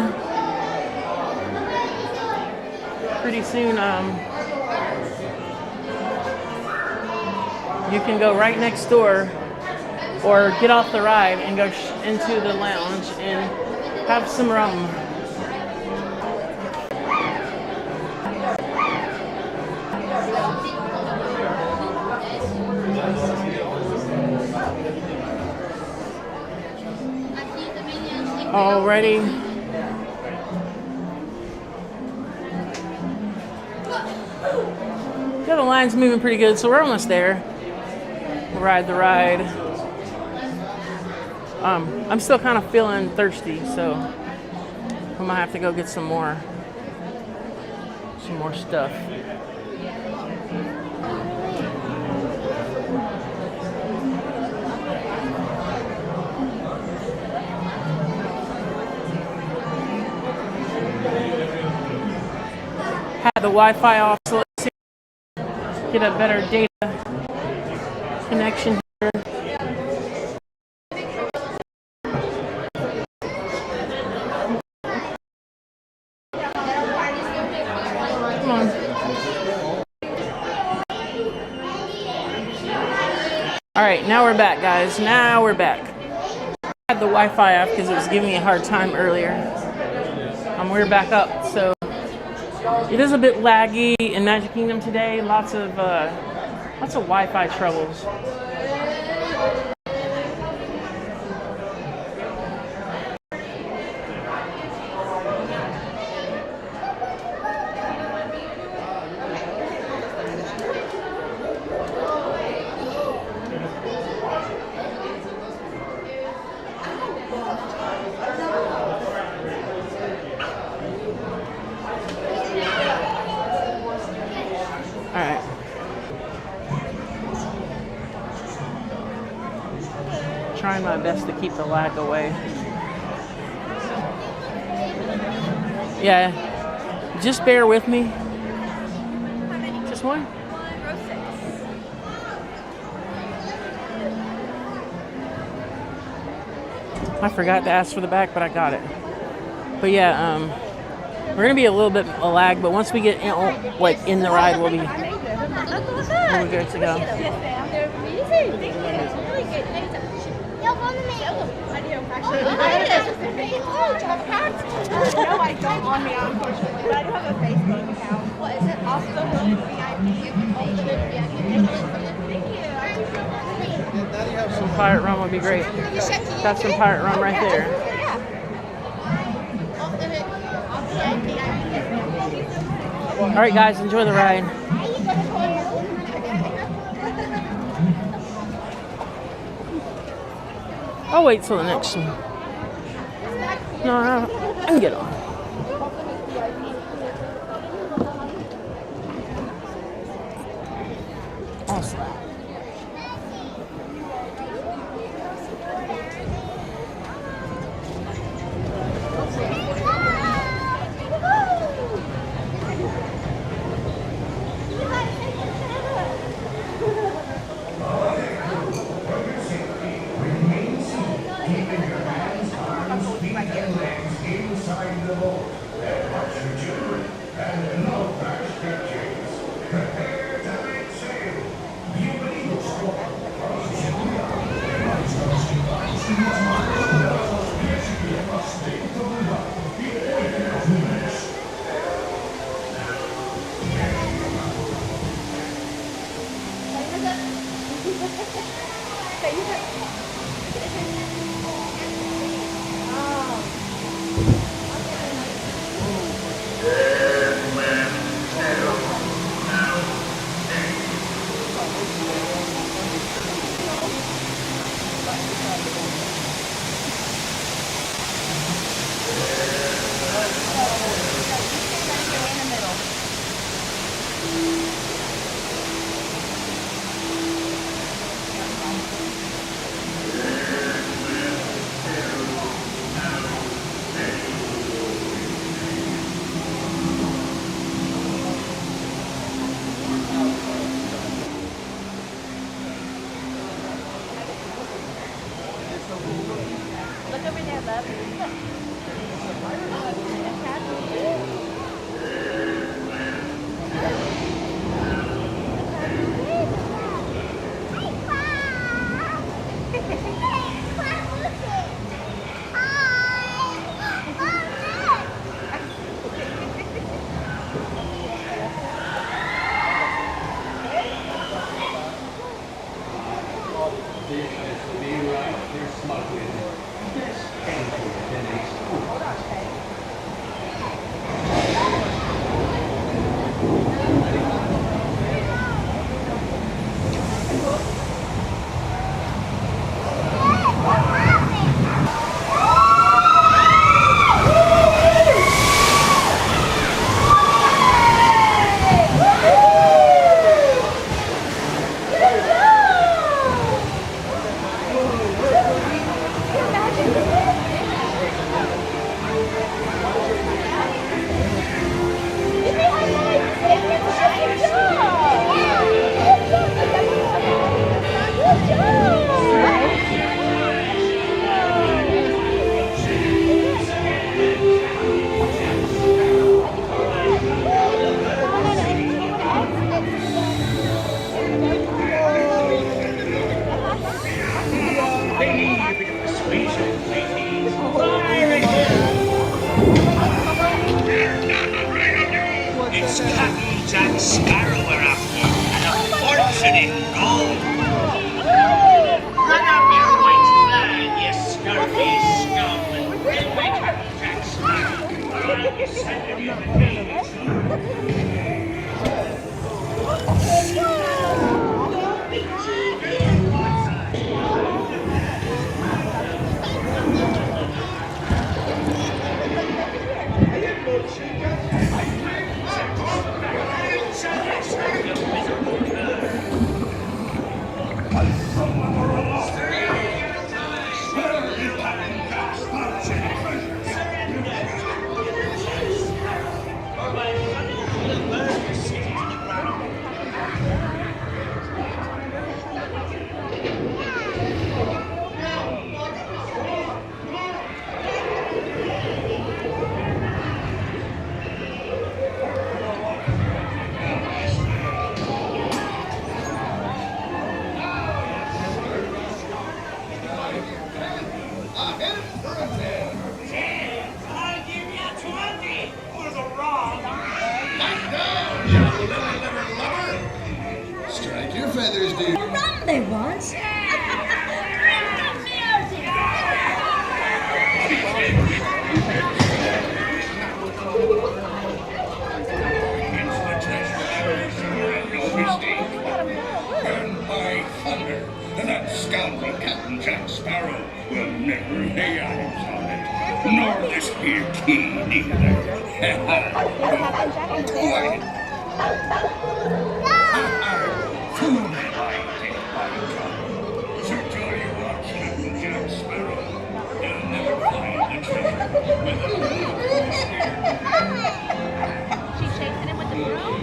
you can go right next door or get off the ride and go into the lounge and have some rum. Already. Yeah, the line's moving pretty good, so we're almost there. We'll ride the ride. I'm still kind of feeling thirsty, so I might have to go get some more stuff. Had the Wi-Fi off, so let's see, get a better data connection here. Come on. All right, now we're back, guys. Now we're back. I had the Wi-Fi off because it was giving me a hard time earlier. We're back up, so it is a bit laggy in Magic Kingdom today. Lots of Wi-Fi troubles. Trying my best to keep the lag away. Yeah, just bear with me. Just one? I forgot to ask for the back, but I got it. But yeah, we're gonna be a little bit a lag, but once we get in, in the ride, we'll be good to go. No, I don't on me, unfortunately, but I do have a Facebook account. What is it? Also, Some pirate rum would be great. That's some pirate rum right there. All right, guys, enjoy the ride. I'll wait till the next one. No, I can get on. Awesome. It's Captain Jack Sparrow we're after, and a fortune in gold. Run up your white flag, you scurvy scum, and kill my Captain Jack Sparrow. I'm sending you the Strike your feathers, dude. Run they want. By thunder, that scoundrel Captain Jack Sparrow will never lay eyes on it. Nor this here key, neither. Quiet. Fool me, Sir Johnny watch Captain Jack Sparrow. He'll never find the treasure. She's chasing him with the broom?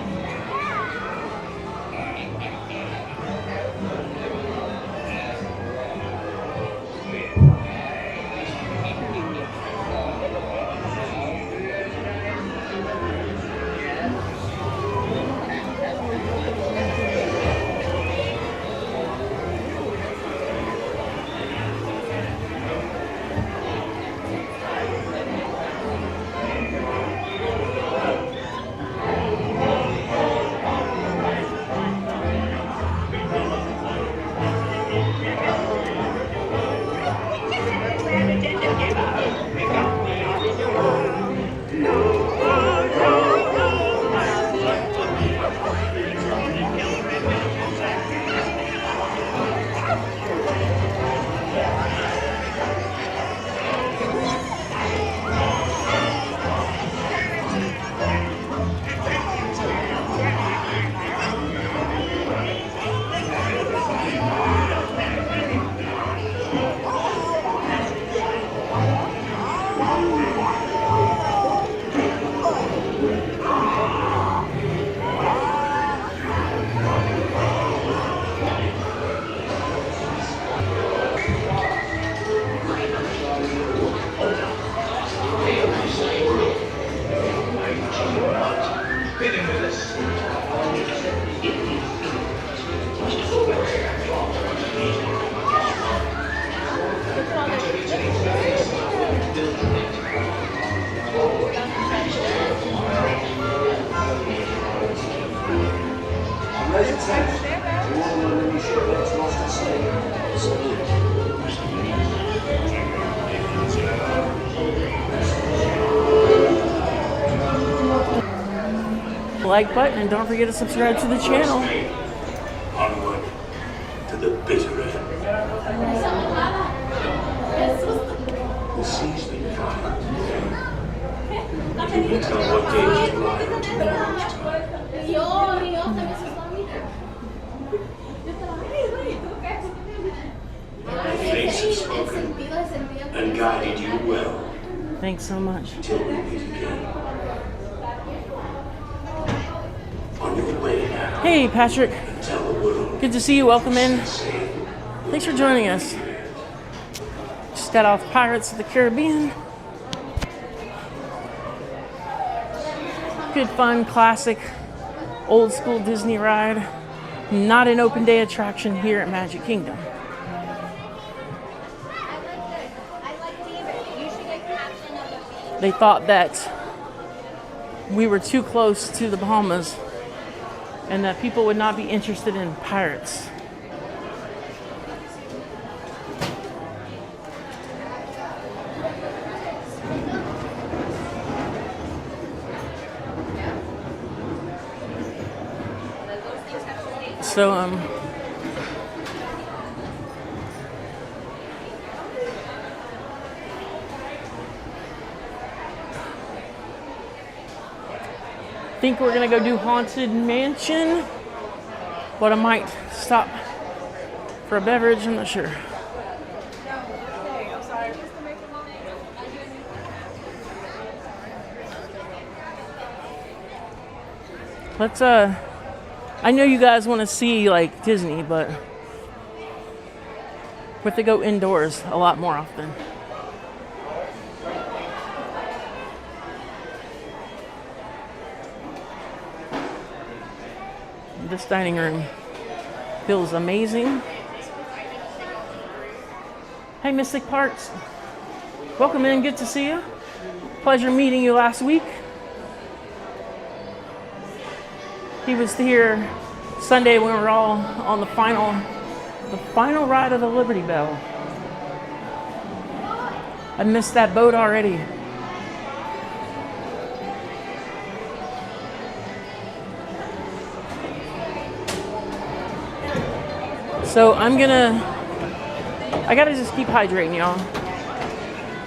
safe. You won't learn any ship that's lost at sea. Salute. Like button and don't forget to subscribe to the channel. Onward to the bitter end. The sea's been kind. If you can tell what day is alive in tomorrow's time. The fates have spoken and guided you well. Thanks so much. Till we meet again. On your way now. Hey, Patrick. Tell the world. Good to see you. Welcome in. Thanks for joining us. Just got off Pirates of the Caribbean. Good, fun, classic, old school Disney ride. Not an open day attraction here at Magic Kingdom. They thought that we were too close to the Bahamas and that people would not be interested in pirates. So, think we're gonna go do Haunted Mansion, but I might stop for a beverage, I'm not sure. Let's, I know you guys want to see like Disney, but we have to go indoors a lot more often. This dining room feels amazing. Hey, Mystic Parts. Welcome in, good to see you. Pleasure meeting you last week. He was here Sunday when we were all on the final ride of the Liberty Bell. I missed that boat already. So I gotta just keep hydrating, y'all.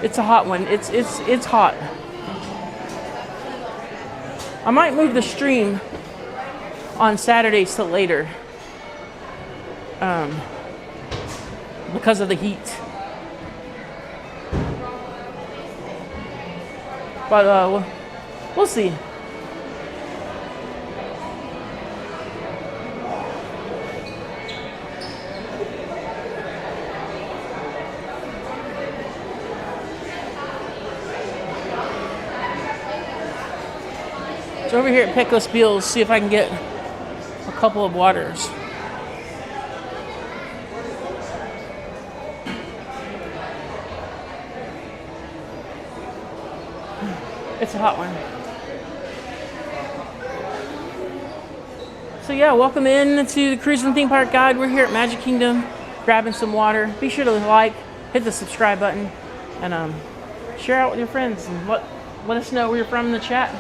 It's a hot one. It's hot. I might move the stream on Saturdays till later, because of the heat. But we'll see. So over here at Pickless Beals, see if I can get a couple of waters. It's a hot one. So yeah, welcome in to the Cruise and Theme Park Guide. We're here at Magic Kingdom, grabbing some water. Be sure to like, hit the subscribe button, and share out with your friends, and let us know where you're from in the chat.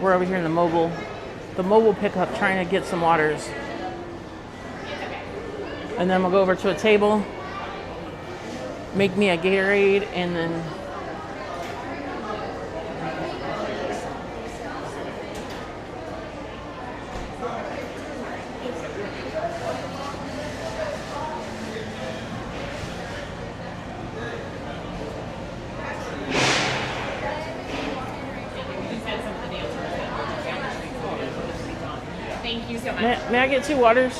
We're over here in the mobile pickup trying to get some waters. And then we'll go over to a table, make me a Gatorade, and then May I get 2 waters?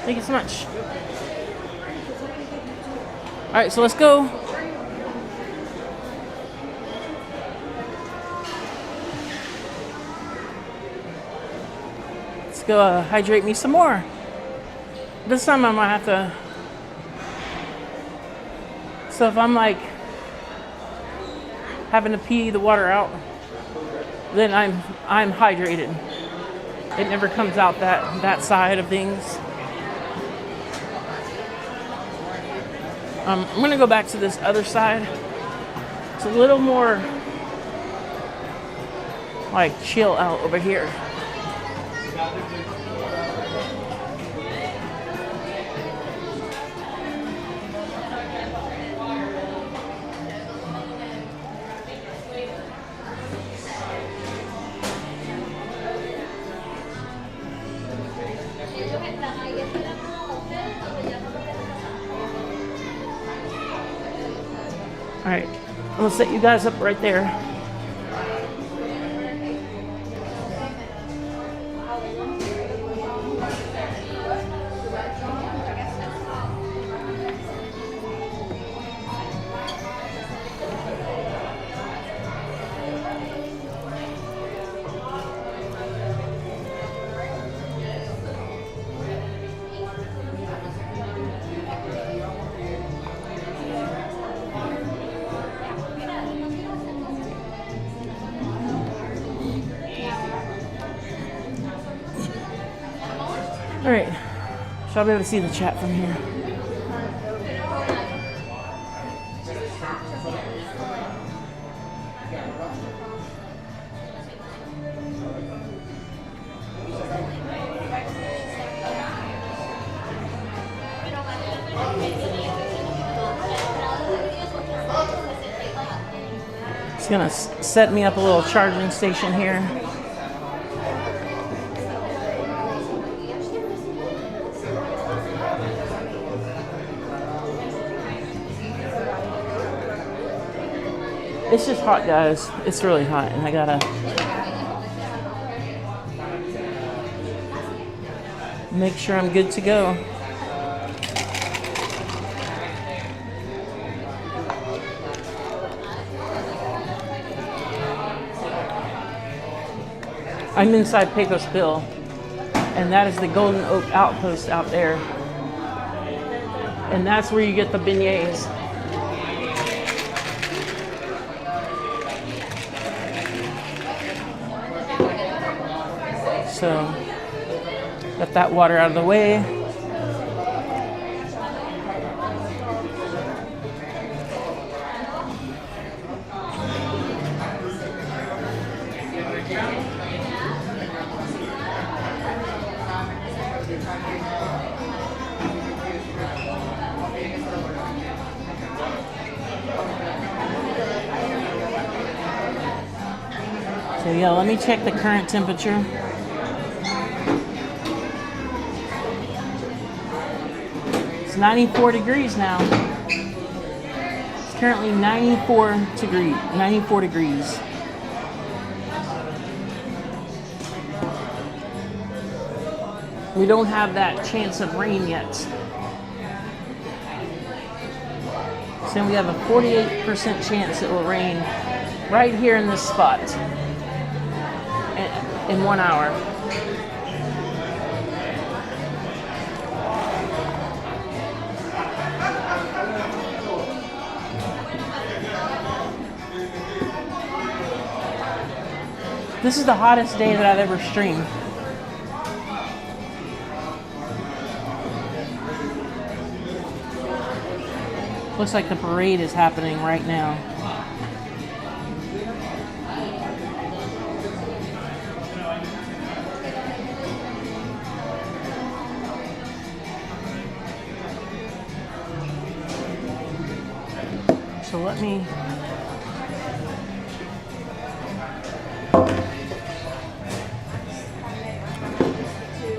Thank you so much. All right, so let's go. Let's go hydrate me some more. This time I might have to. So if I'm like having to pee the water out, then I'm hydrated. It never comes out that side of things. I'm gonna go back to this other side. It's a little more like chill out over here. All right, I'm gonna set you guys up right there. All right, so I'll be able to see the chat from here. It's gonna set me up a little charging station here. It's just hot, guys. It's really hot, and I gotta make sure I'm good to go. I'm inside Pecos Bill, and that is the Golden Oak Outpost out there. And that's where you get the beignets. So, got that water out of the way. So yeah, let me check the current temperature. It's 94 degrees now. It's currently 94 degrees. We don't have that chance of rain yet. So we have a 48% chance it will rain right here in this spot in 1 hour. This is the hottest day that I've ever streamed. Looks like the parade is happening right now. So let me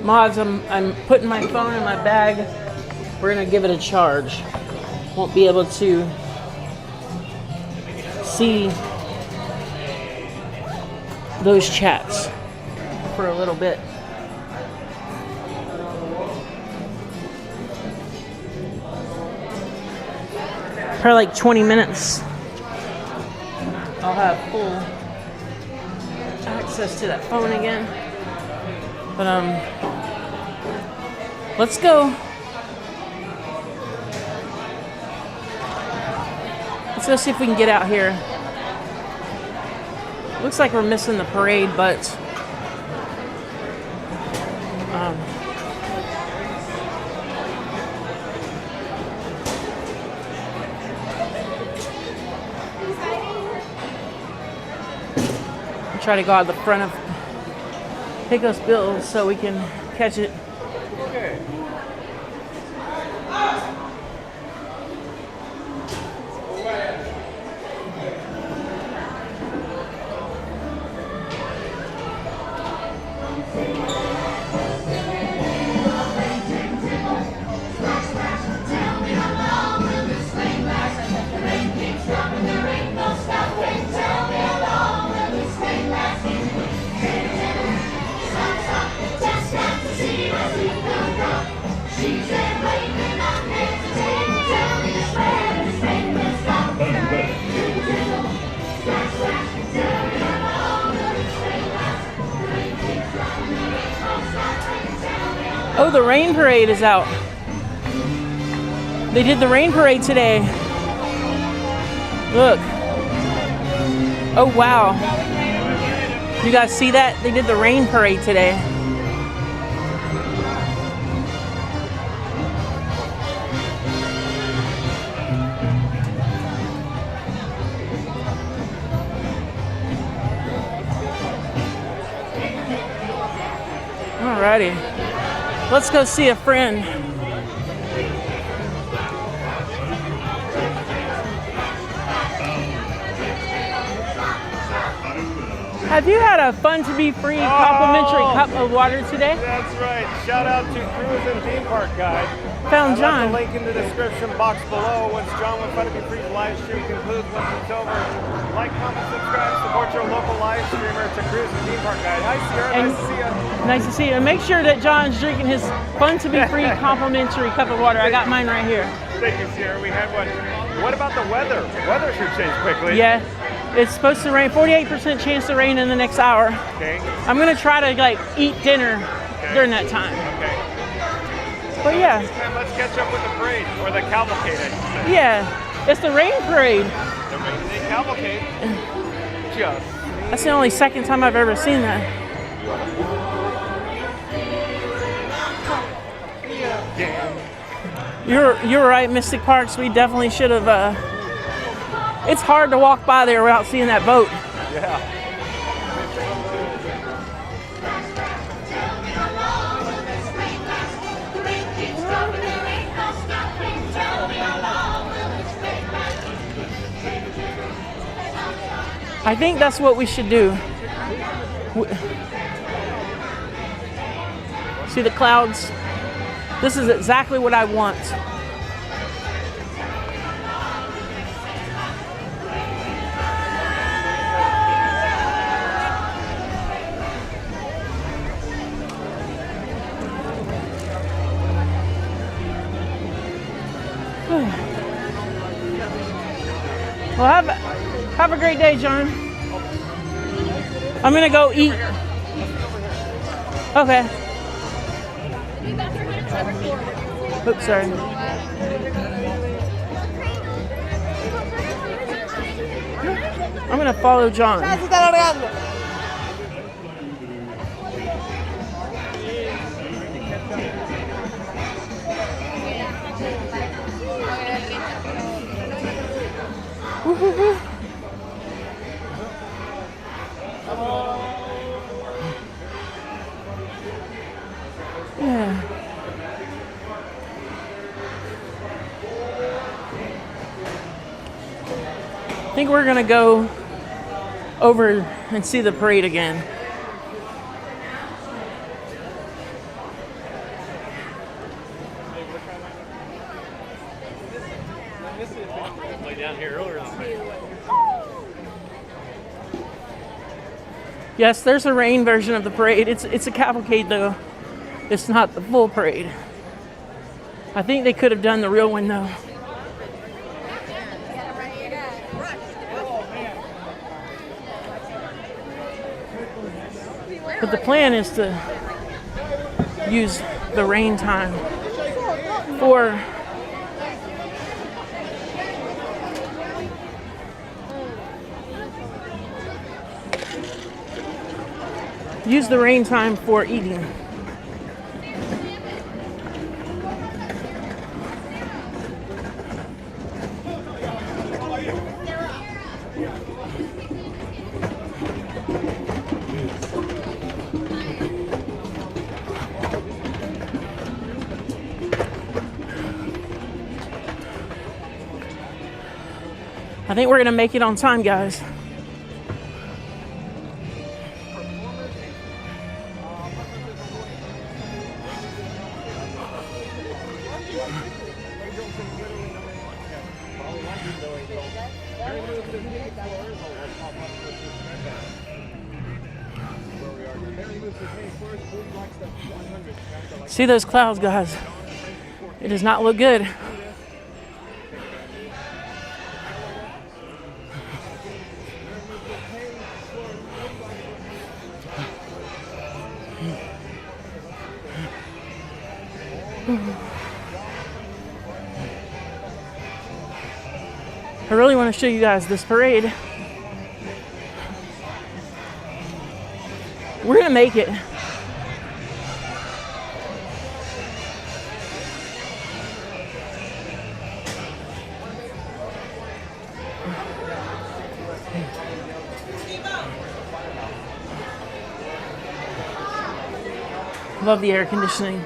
mods, I'm putting my phone in my bag. We're gonna give it a charge. Won't be able to see those chats for a little bit. Probably like 20 minutes. I'll have full access to that phone again. But let's go. Let's go see if we can get out here. Looks like we're missing the parade, but try to go out the front of Pecos Bill so we can catch it. Okay. Oh, the rain parade is out. They did the rain parade today. Look. Oh, wow. You guys see that? They did the rain parade today. Alrighty. Let's go see a friend. Have you had a fun to be free complimentary cup of water today? That's right. Shout out to Cruise and Theme Park Guide. Found John. The link in the description box below. Once John with Fun to Be Free's live stream concludes, once it's over, like, comment, subscribe, support your local live streamer to Cruise and Theme Park Guide. Hi, Sierra. And nice to see you. Nice to see you. And make sure that John's drinking his Fun to Be Free complimentary cup of water. I got mine right here. Thank you, Sierra. We had one. What about the weather? The weather should change quickly. Yeah. It's supposed to rain, 48% chance to rain in the next hour. Okay. I'm gonna try to like eat dinner during that time. Okay. But yeah. And let's catch up with the parade, or the cavalcade, I should say. Yeah, it's the rain parade. The rain cavalcade. Just. That's the only second time I've ever seen that. You're right, Mystic Parks. We definitely should have. It's hard to walk by there without seeing that boat. Yeah. I think that's what we should do. See the clouds? This is exactly what I want. Well, have a great day, John. I'm gonna go eat. Okay. Oops, sorry. I'm gonna follow John. Yeah. I think we're gonna go over and see the parade again. Yes, there's a rain version of the parade. It's a cavalcade though. It's not the full parade. I think they could have done the real one though. But the plan is to use the rain time for eating. I think we're gonna make it on time, guys. See those clouds, guys? It does not look good. I really want to show you guys this parade. We're gonna make it. Love the air conditioning.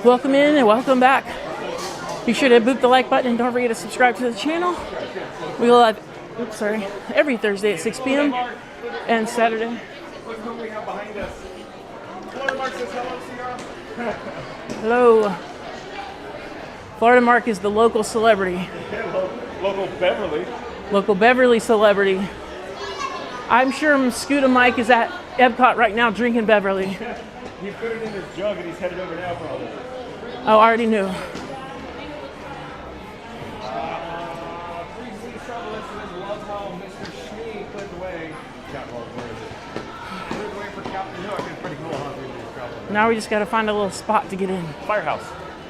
Welcome in and welcome back. Be sure to boop the like button and don't forget to subscribe to the channel. We go live every Thursday at 6 p.m. and Saturday. Hello. Florida Mark is the local celebrity. Local Beverly. Local Beverly celebrity. I'm sure Scooter Mike is at Epcot right now drinking Beverly. He put it in his jug and he's headed over now for all this. Oh, I already knew. Now we just got to find a little spot to get in. Firehouse.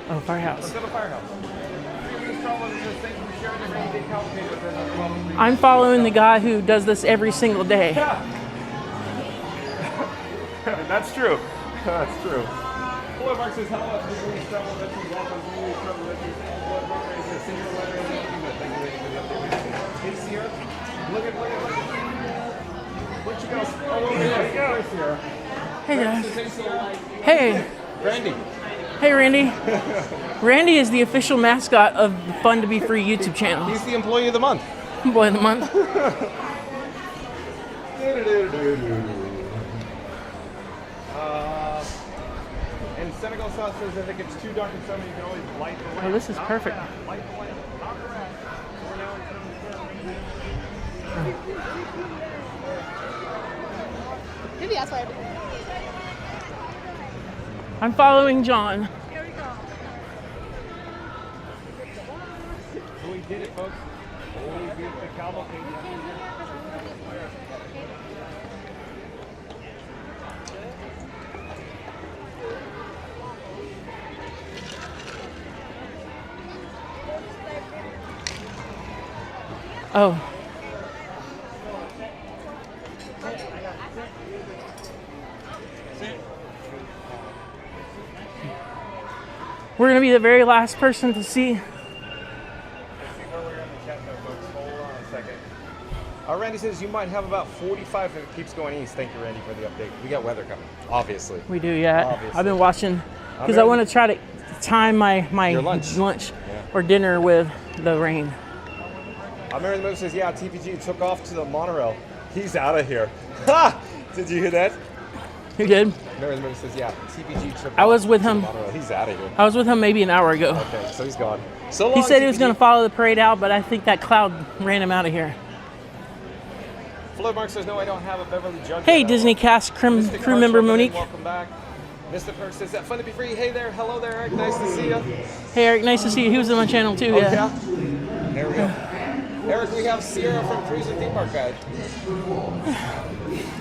Oh, Firehouse. Let's go to Firehouse. I'm following the guy who does this every single day. That's true. That's true. Hello, Mark says hello. Look at. Where'd you go? Oh, there you go. Hey guys. Hey. Randy. Hey Randy. Randy is the official mascot of the Fun to Be Free YouTube channel. He's the employee of the month. Employee of the month. And Senegal sauce says I think it's too dark and summer. You can always light the lamp. Oh, this is perfect. Light the lamp. Not the rat. So we're now in Maybe that's why I'm following John. Here we go. So we did it, folks. Oh, we did the cavalcade. Oh. We're going to be the very last person to see. Randy says you might have about 45 if it keeps going east. Thank you, Randy, for the update. We got weather coming, obviously. We do, yeah. Obviously. I've been watching because I want to try to time my Your lunch. or dinner with the rain. Mary the Moon says, yeah, TPG took off to the monorail. He's out of here. Ha! Did you hear that? You did? Mary the Moon says, yeah, TPG took off I was with to him. the monorail. He's out of here. I was with him maybe an hour ago. Okay, so he's gone. So long, He said TPG. he was going to follow the parade out, but I think that cloud ran him out of here. Floyd Mark says, no, I don't have a Beverly Jug. Hey, Disney cast crew member Monique. Welcome back. Mr. Perk says, that fun to be free. Hey there. Hello there, Eric. Nice to see you. Hey, Eric. Nice to see you. He was on my channel, too. Oh, yeah. There we go. Eric, we have Sierra from Cruise and Theme Park Guide.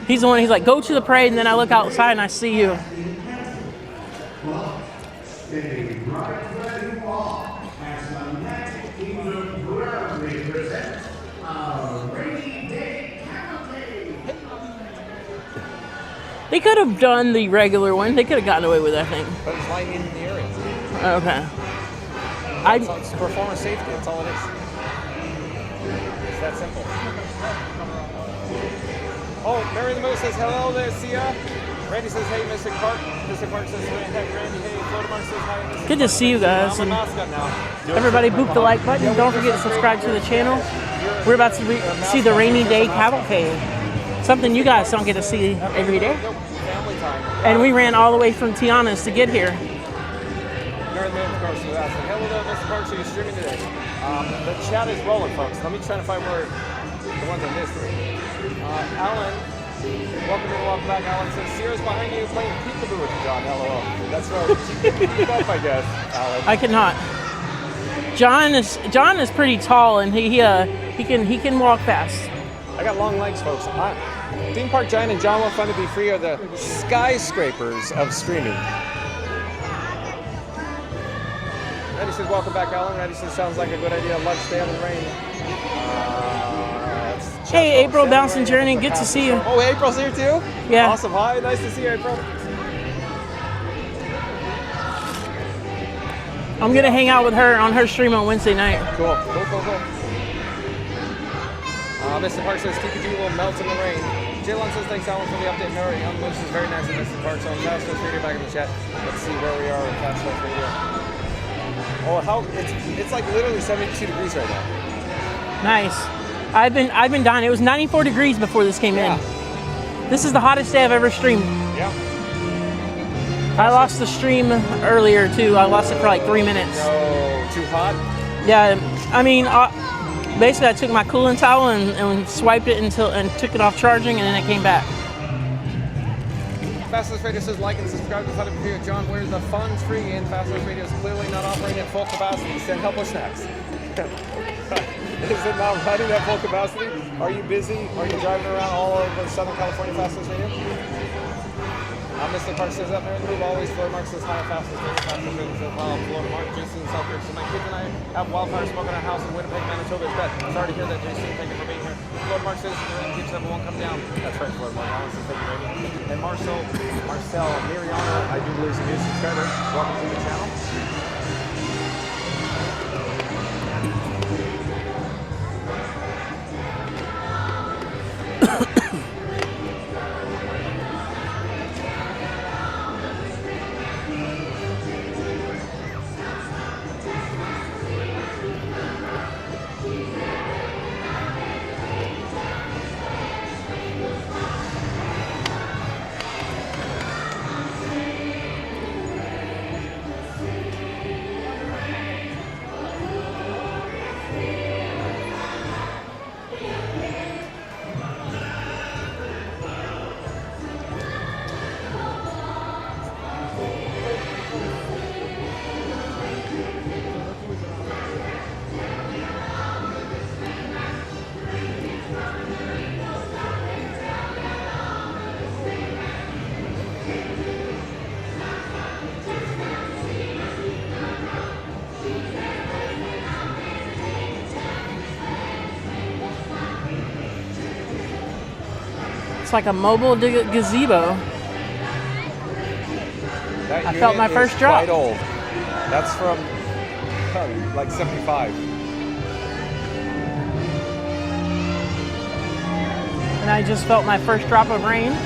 He's the one, he's like, go to the parade, and then I look outside and I see you. They could have done the regular one. They could have gotten away with it, I think. But it's lightning in the area. Okay. It's performance safety. That's all it is. It's that simple. Oh, Mary the Moose says, hello there, see ya. Randy says, hey, Mr. Park. Mr. Park says, hey, Randy, hey. Florida Mark says, hi, Mr. Good to see you guys. I'm a mascot now. Everybody boop the like button. Don't forget to subscribe to the channel. We're about to see the rainy day cavalcade. Something you guys don't get to see every day. Family time. And we ran all the way from Tiana's to get here. Mary the Moose, of course, was asking, hello there, Mr. Park, so you're streaming today. The chat is rolling, folks. Let me try to find where the ones I missed. Alan, welcome back. Alan says, Sierra's behind you playing peekaboo with you, John. LOL. That's right. You can keep up, I guess, Alan. I cannot. John is pretty tall, and he can walk fast. I got long legs, folks. Theme Park Giant and John Will Fun to Be Free are the skyscrapers of streaming. Randy says, welcome back, Alan. Randy says, sounds like a good idea. Lunch day in the rain. Hey, April, Bouncing Journey. Good to see you. Oh, April's here too? Yeah. Awesome. Hi, nice to see you, April. I'm going to hang out with her on her stream on Wednesday night. Cool. Mr. Park says, TPG will melt in the rain. Jaylon says, thanks, Alan, for the update. Mary, on Moose is very nice of Mr. Park. So on Fast Fest Radio back in the chat. Let's see where we are in Fast Fest Radio. Oh, it's like literally 72 degrees right now. Nice. I've been dying. It was 94 degrees before this came in. This is the hottest day I've ever streamed. Yeah. I lost the stream earlier too. I lost it for like 3 minutes. Oh, too hot? Yeah. I mean, basically I took my cooling towel and swiped it and took it off charging, and then it came back. Fastest Radio says, like and subscribe to Fun Video. John, where's the funds free? And Fastest Radio is clearly not operating at full capacity. Send help or snacks. Is it not running at full capacity? Are you busy? Are you driving around all over Southern California, Fastest Radio? Mr. Park says, up there in the move, always. Florida Mark says, hi, Fastest Radio says, wow, Florida Mark, Jason, Selkirk. So my kids and I have wildfire smoke in our house in Winnipeg, Manitoba. It's bad. Sorry to hear that, Jason. Thank you for being here. Florida Mark says, the rain keeps up, it won't come down. That's right, Florida Mark. Alan says, thank you, baby. And Marcel Miriano, I do believe is a new subscriber. Welcome to the channel. It's like a mobile gazebo. I felt my first drop. Quite old. That's from like 75. And I just felt my first drop of rain.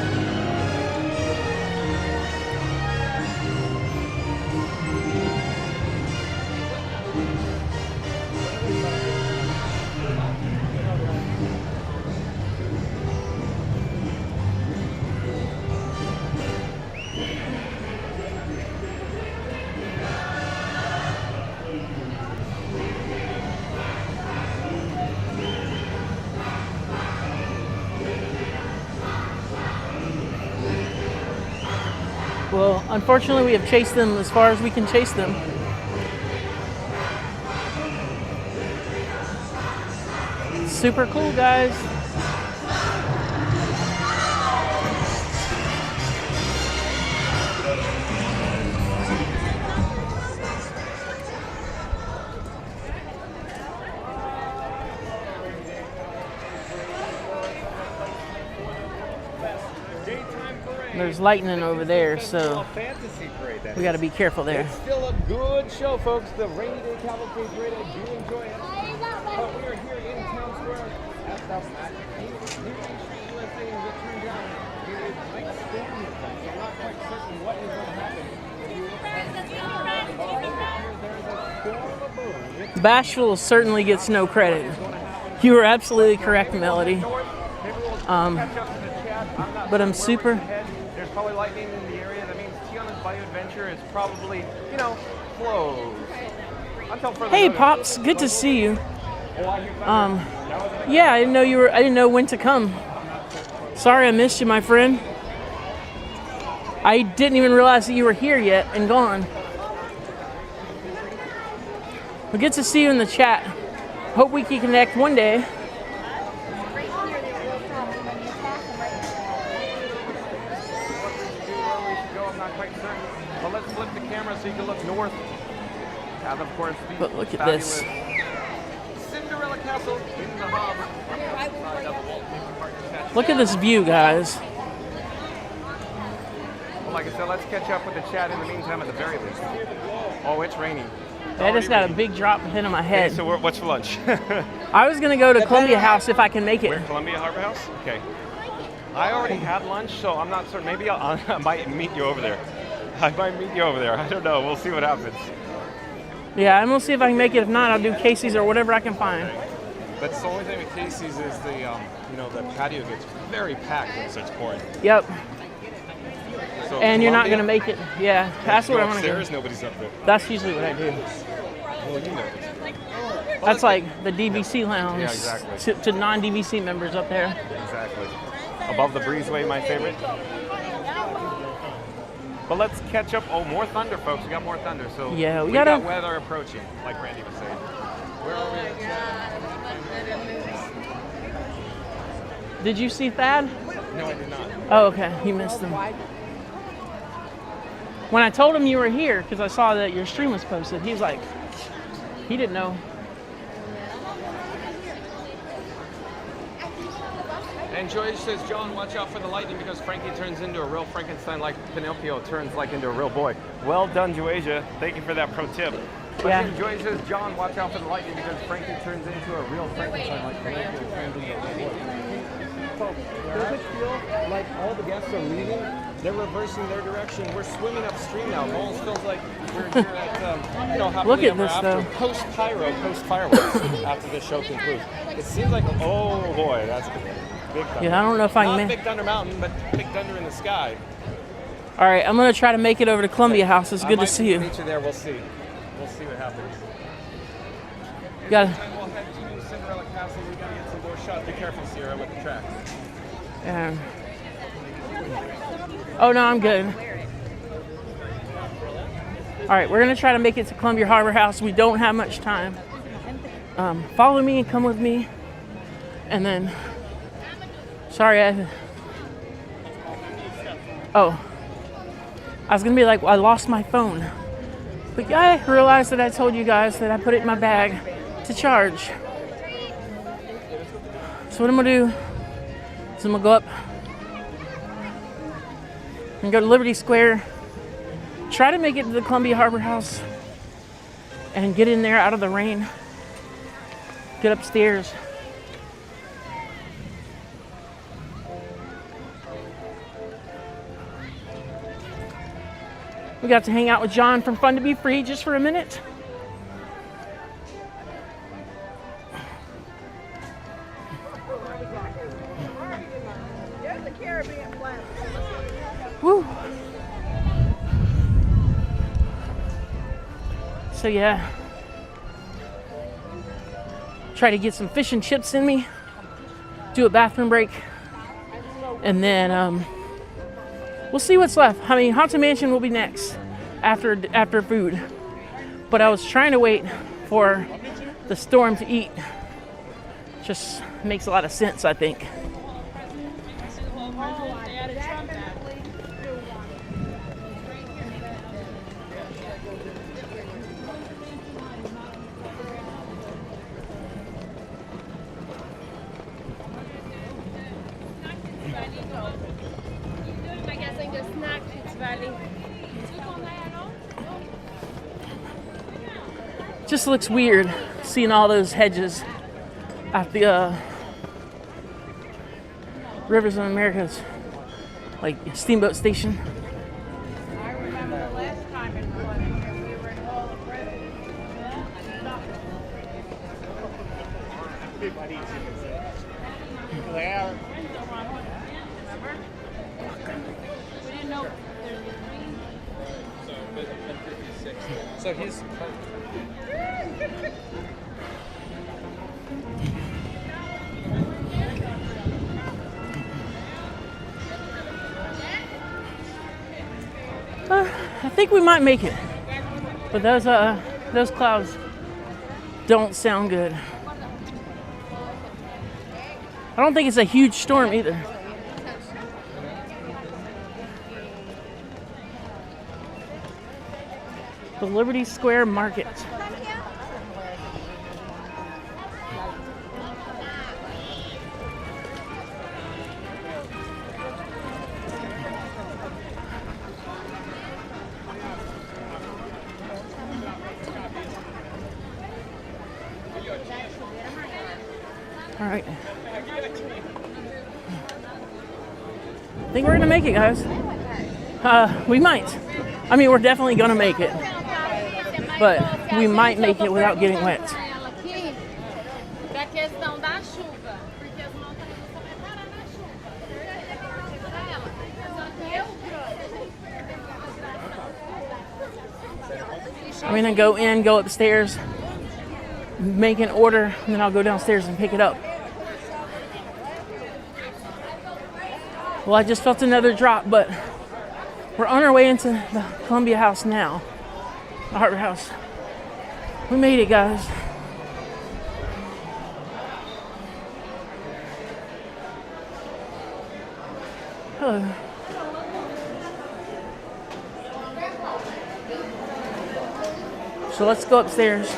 Well, unfortunately, we have chased them as far as we can chase them. Super cool, guys. There's lightning over there, so we got to be careful there. It's still a good show, folks. The Rainy Day Cavalcade Parade. I do enjoy it. But we are here in Town Square at the Magic Street USA, and it turns out there is night storm with them. So I'm not quite certain what is going to happen. If you look at the bar over here, there's a storm of boom. Bashful certainly gets no credit. You were absolutely correct, Melody. But I'm super. There's probably lightning in the area. That means Tiana's Bayou Adventure is probably, you know, closed. Until further Hey, notice. Pops, good to see you. Yeah, I didn't know you were. I didn't know when to come. Sorry, I missed you, my friend. I didn't even realize that you were here yet and gone. Well, good to see you in the chat. Hope we can connect one day. Well, let's flip the camera so you can look north. And of course, the But look at this. Cinderella Castle in the hub. Look at this view, guys. Well, like I said, let's catch up with the chat in the meantime at the very least. Oh, it's raining. I just got a big drop hit on my head. Okay, so what's for lunch? I was gonna go to Columbia House if I can make it. Where, Columbia Harbor House? Okay. I already had lunch, so I'm not certain. Maybe I might meet you over there. I might meet you over there. I don't know. We'll see what happens. Yeah, I'm gonna see if I can make it. If not, I'll do Casey's or whatever I can find. That's the only thing with Casey's is the, you know, the patio gets very packed when it starts pouring. Yep. So And you're not Columbia? gonna make it. Yeah, that's what I want to do. Upstairs, nobody's up there. That's usually what I do. Well, you know. That's like the DVC lounge. Yeah, exactly. To non-DVC members up there. Exactly. Above the breezeway, my favorite. But let's catch up. Oh, more thunder, folks. We got more thunder. So yeah, we got gotta. weather approaching, like Randy was saying. Where are we? Did you see Thad? No, I did not. Oh, okay. You missed him. When I told him you were here, because I saw that your stream was posted, he was like, he didn't know. And Joy says, John, watch out for the lightning because Frankie turns into a real Frankenstein like Pinocchio turns like into a real boy. Well done, Joasia. Thank you for that pro tip. But Yeah. then Joy says, John, watch out for the lightning because Frankie turns into a real Frankenstein like Pinocchio turns into a real boy. Folks, does it feel like all the guests are leaving? They're reversing their direction. We're swimming upstream now. It almost feels like we're here at, you know, happily Look at ever this, after. though. Post-pyro, post-fireworks after this show concludes. It seems like, oh boy, that's good. Big thunder. Yeah, I don't know if I can Not make. Big Thunder Mountain, but Big Thunder in the sky. All right, I'm gonna try to make it over to Columbia House. It's I good to might see you. meet you there. We'll see. We'll see what happens. Got it. We'll head to Cinderella Castle. We gotta get some more shots. Be careful, Sierra, with the tracks. Oh no, I'm good. All right, we're gonna try to make it to Columbia Harbor House. We don't have much time. Follow me and come with me, and then. Sorry, I was gonna be like, well, I lost my phone. But I realized that I told you guys that I put it in my bag to charge. So what I'm gonna do is I'm gonna go up and go to Liberty Square, try to make it to the Columbia Harbor House, and get in there out of the rain, get upstairs. We got to hang out with John from Fun to Be Free just for a minute. There's a Caribbean flag. Woo. So yeah, try to get some fish and chips in me, do a bathroom break, and then we'll see what's left. I mean, Haunted Mansion will be next after food. But I was trying to wait for the storm to eat. Just makes a lot of sense, I think. Just looks weird seeing all those hedges at the Rivers of America's like steamboat station. I remember the last time it was here, we were in Hall of Presidents. We didn't know there's a So he's. I think we might make it, but those clouds don't sound good. I don't think it's a huge storm either. The Liberty Square Market. All right. I think we're gonna make it, guys. We might. I mean, we're definitely gonna make it, but we might make it without getting wet. I'm gonna go in, go upstairs, make an order, and then I'll go downstairs and pick it up. Well, I just felt another drop, but we're on our way into the Columbia House now, the Harbor House. We made it, guys. Hello. So let's go upstairs.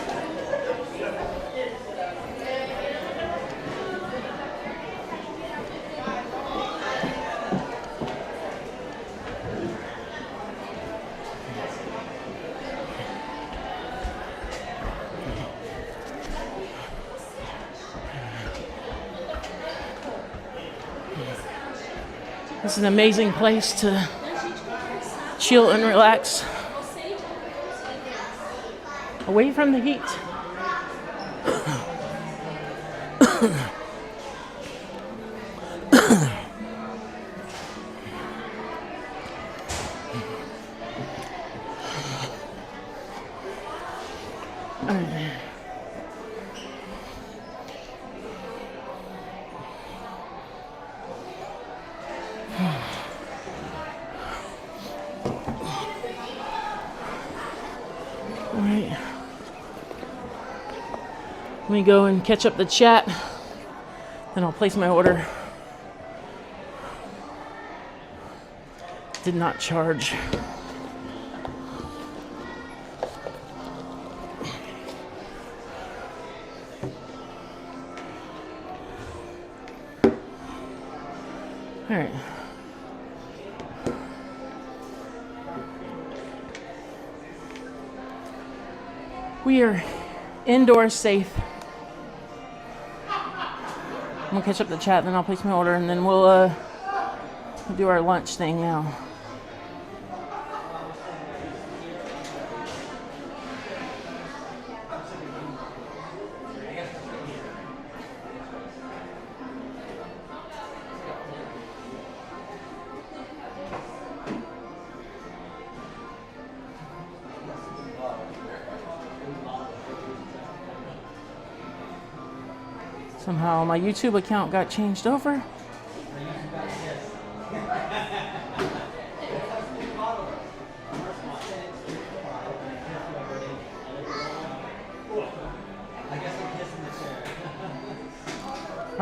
It's an amazing place to chill and relax away from the heat. Alright. Let me go and catch up the chat. Then I'll place my order. Did not charge. Alright. We are indoors safe. I'm gonna catch up the chat, then I'll place my order, and then we'll do our lunch thing now. Somehow my YouTube account got changed over.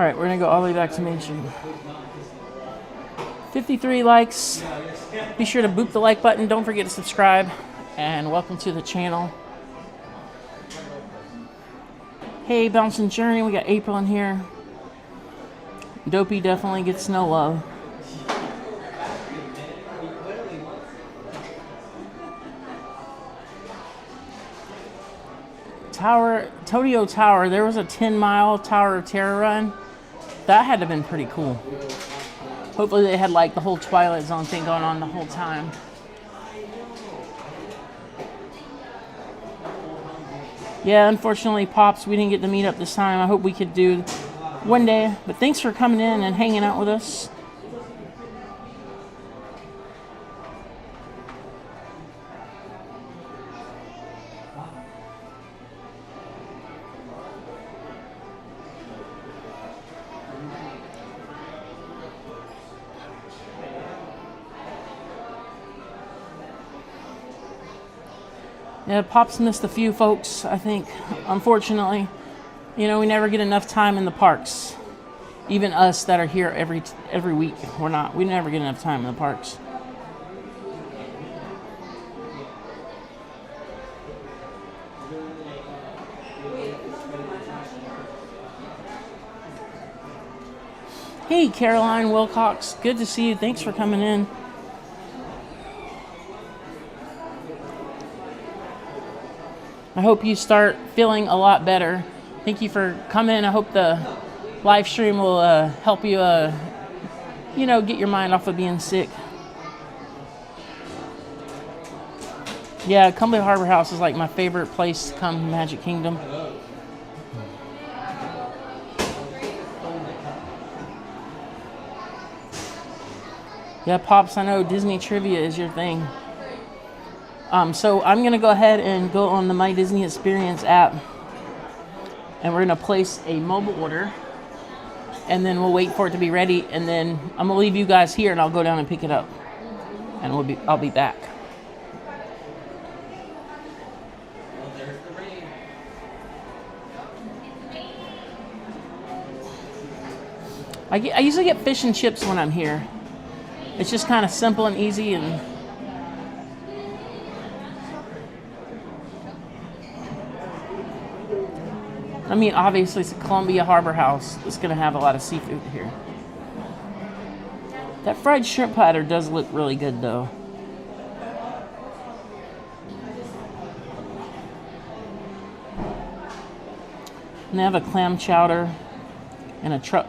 Alright, we're gonna go all the way back to Main Street. 53 likes. Be sure to boop the like button. Don't forget to subscribe. And welcome to the channel. Hey, Bouncing Journey. We got April in here. Dopey definitely gets no love. Tokyo Tower. There was a 10-mile Tower of Terror run. That had to have been pretty cool. Hopefully they had like the whole Twilight Zone thing going on the whole time. Yeah, unfortunately, Pops, we didn't get to meet up this time. I hope we could do one day. But thanks for coming in and hanging out with us. Yeah, Pops missed a few folks, I think, unfortunately. You know, we never get enough time in the parks. Even us that are here every week, we never get enough time in the parks. Hey, Caroline Wilcox, good to see you. Thanks for coming in. I hope you start feeling a lot better. Thank you for coming. I hope the live stream will help you, you know, get your mind off of being sick. Yeah, Cumberland Harbor House is like my favorite place to come to Magic Kingdom. Yeah, Pops, I know Disney trivia is your thing. So I'm going to go ahead and go on the My Disney Experience app. And we're going to place a mobile order. And then we'll wait for it to be ready. And then I'm going to leave you guys here and I'll go down and pick it up. And I'll be back. I usually get fish and chips when I'm here. It's just kind of simple and easy and... I mean, obviously, it's a Columbia Harbor House. It's going to have a lot of seafood here. That fried shrimp platter does look really good, though. And they have a clam chowder and a truck.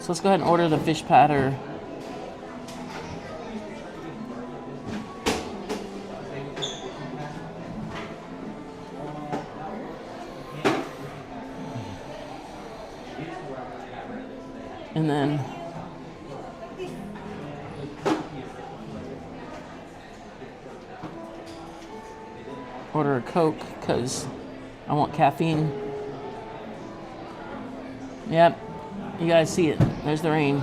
So let's go ahead and order the fish platter. And then order a Coke because I want caffeine. Yep, you guys see it. There's the rain.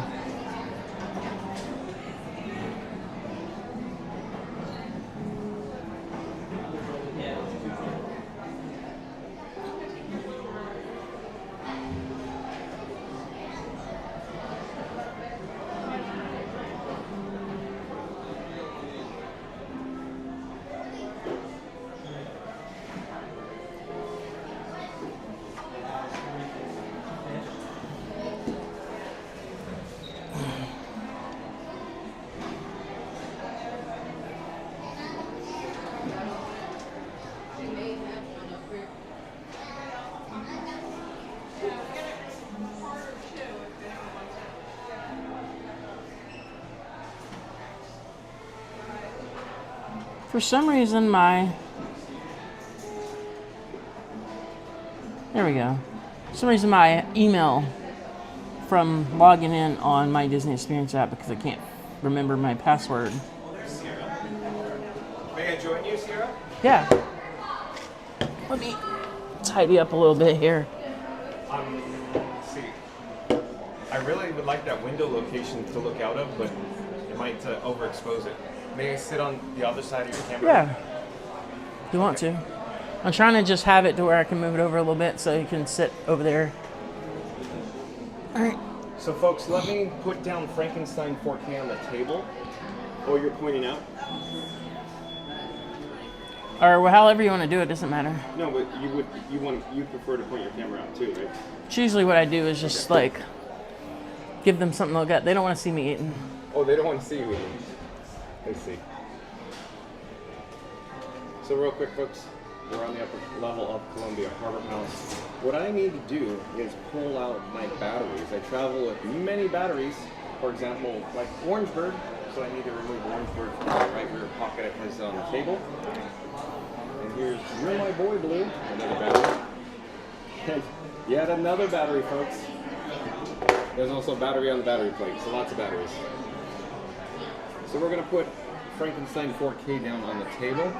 For some reason, there we go. For some reason, my email from logging in on my Disney Experience app because I can't remember my password. May I join you, Sierra? Yeah. Let me tidy up a little bit here. Let's see. I really would like that window location to look out of, but it might overexpose it. May I sit on the other side of your camera? Yeah. You want to? I'm trying to just have it to where I can move it over a little bit so you can sit over there. All right. So folks, let me put down Frankenstein 4K on the table. Oh, you're pointing out? Or however you want to do it, doesn't matter. No, but you prefer to point your camera out too, right? It's usually what I do is just like give them something to look at. They don't want to see me eating. Oh, they don't want to see you eating. I see. So real quick, folks, we're on the upper level of Columbia Harbor House. What I need to do is pull out my batteries. I travel with many batteries. For example, like Orangeburg. So I need to remove Orangeburg from my right rear pocket it has on the table. And here's You're My Boy Blue, another battery. And yet another battery, folks. There's also a battery on the battery plate, so lots of batteries. So we're going to put Frankenstein 4K down on the table.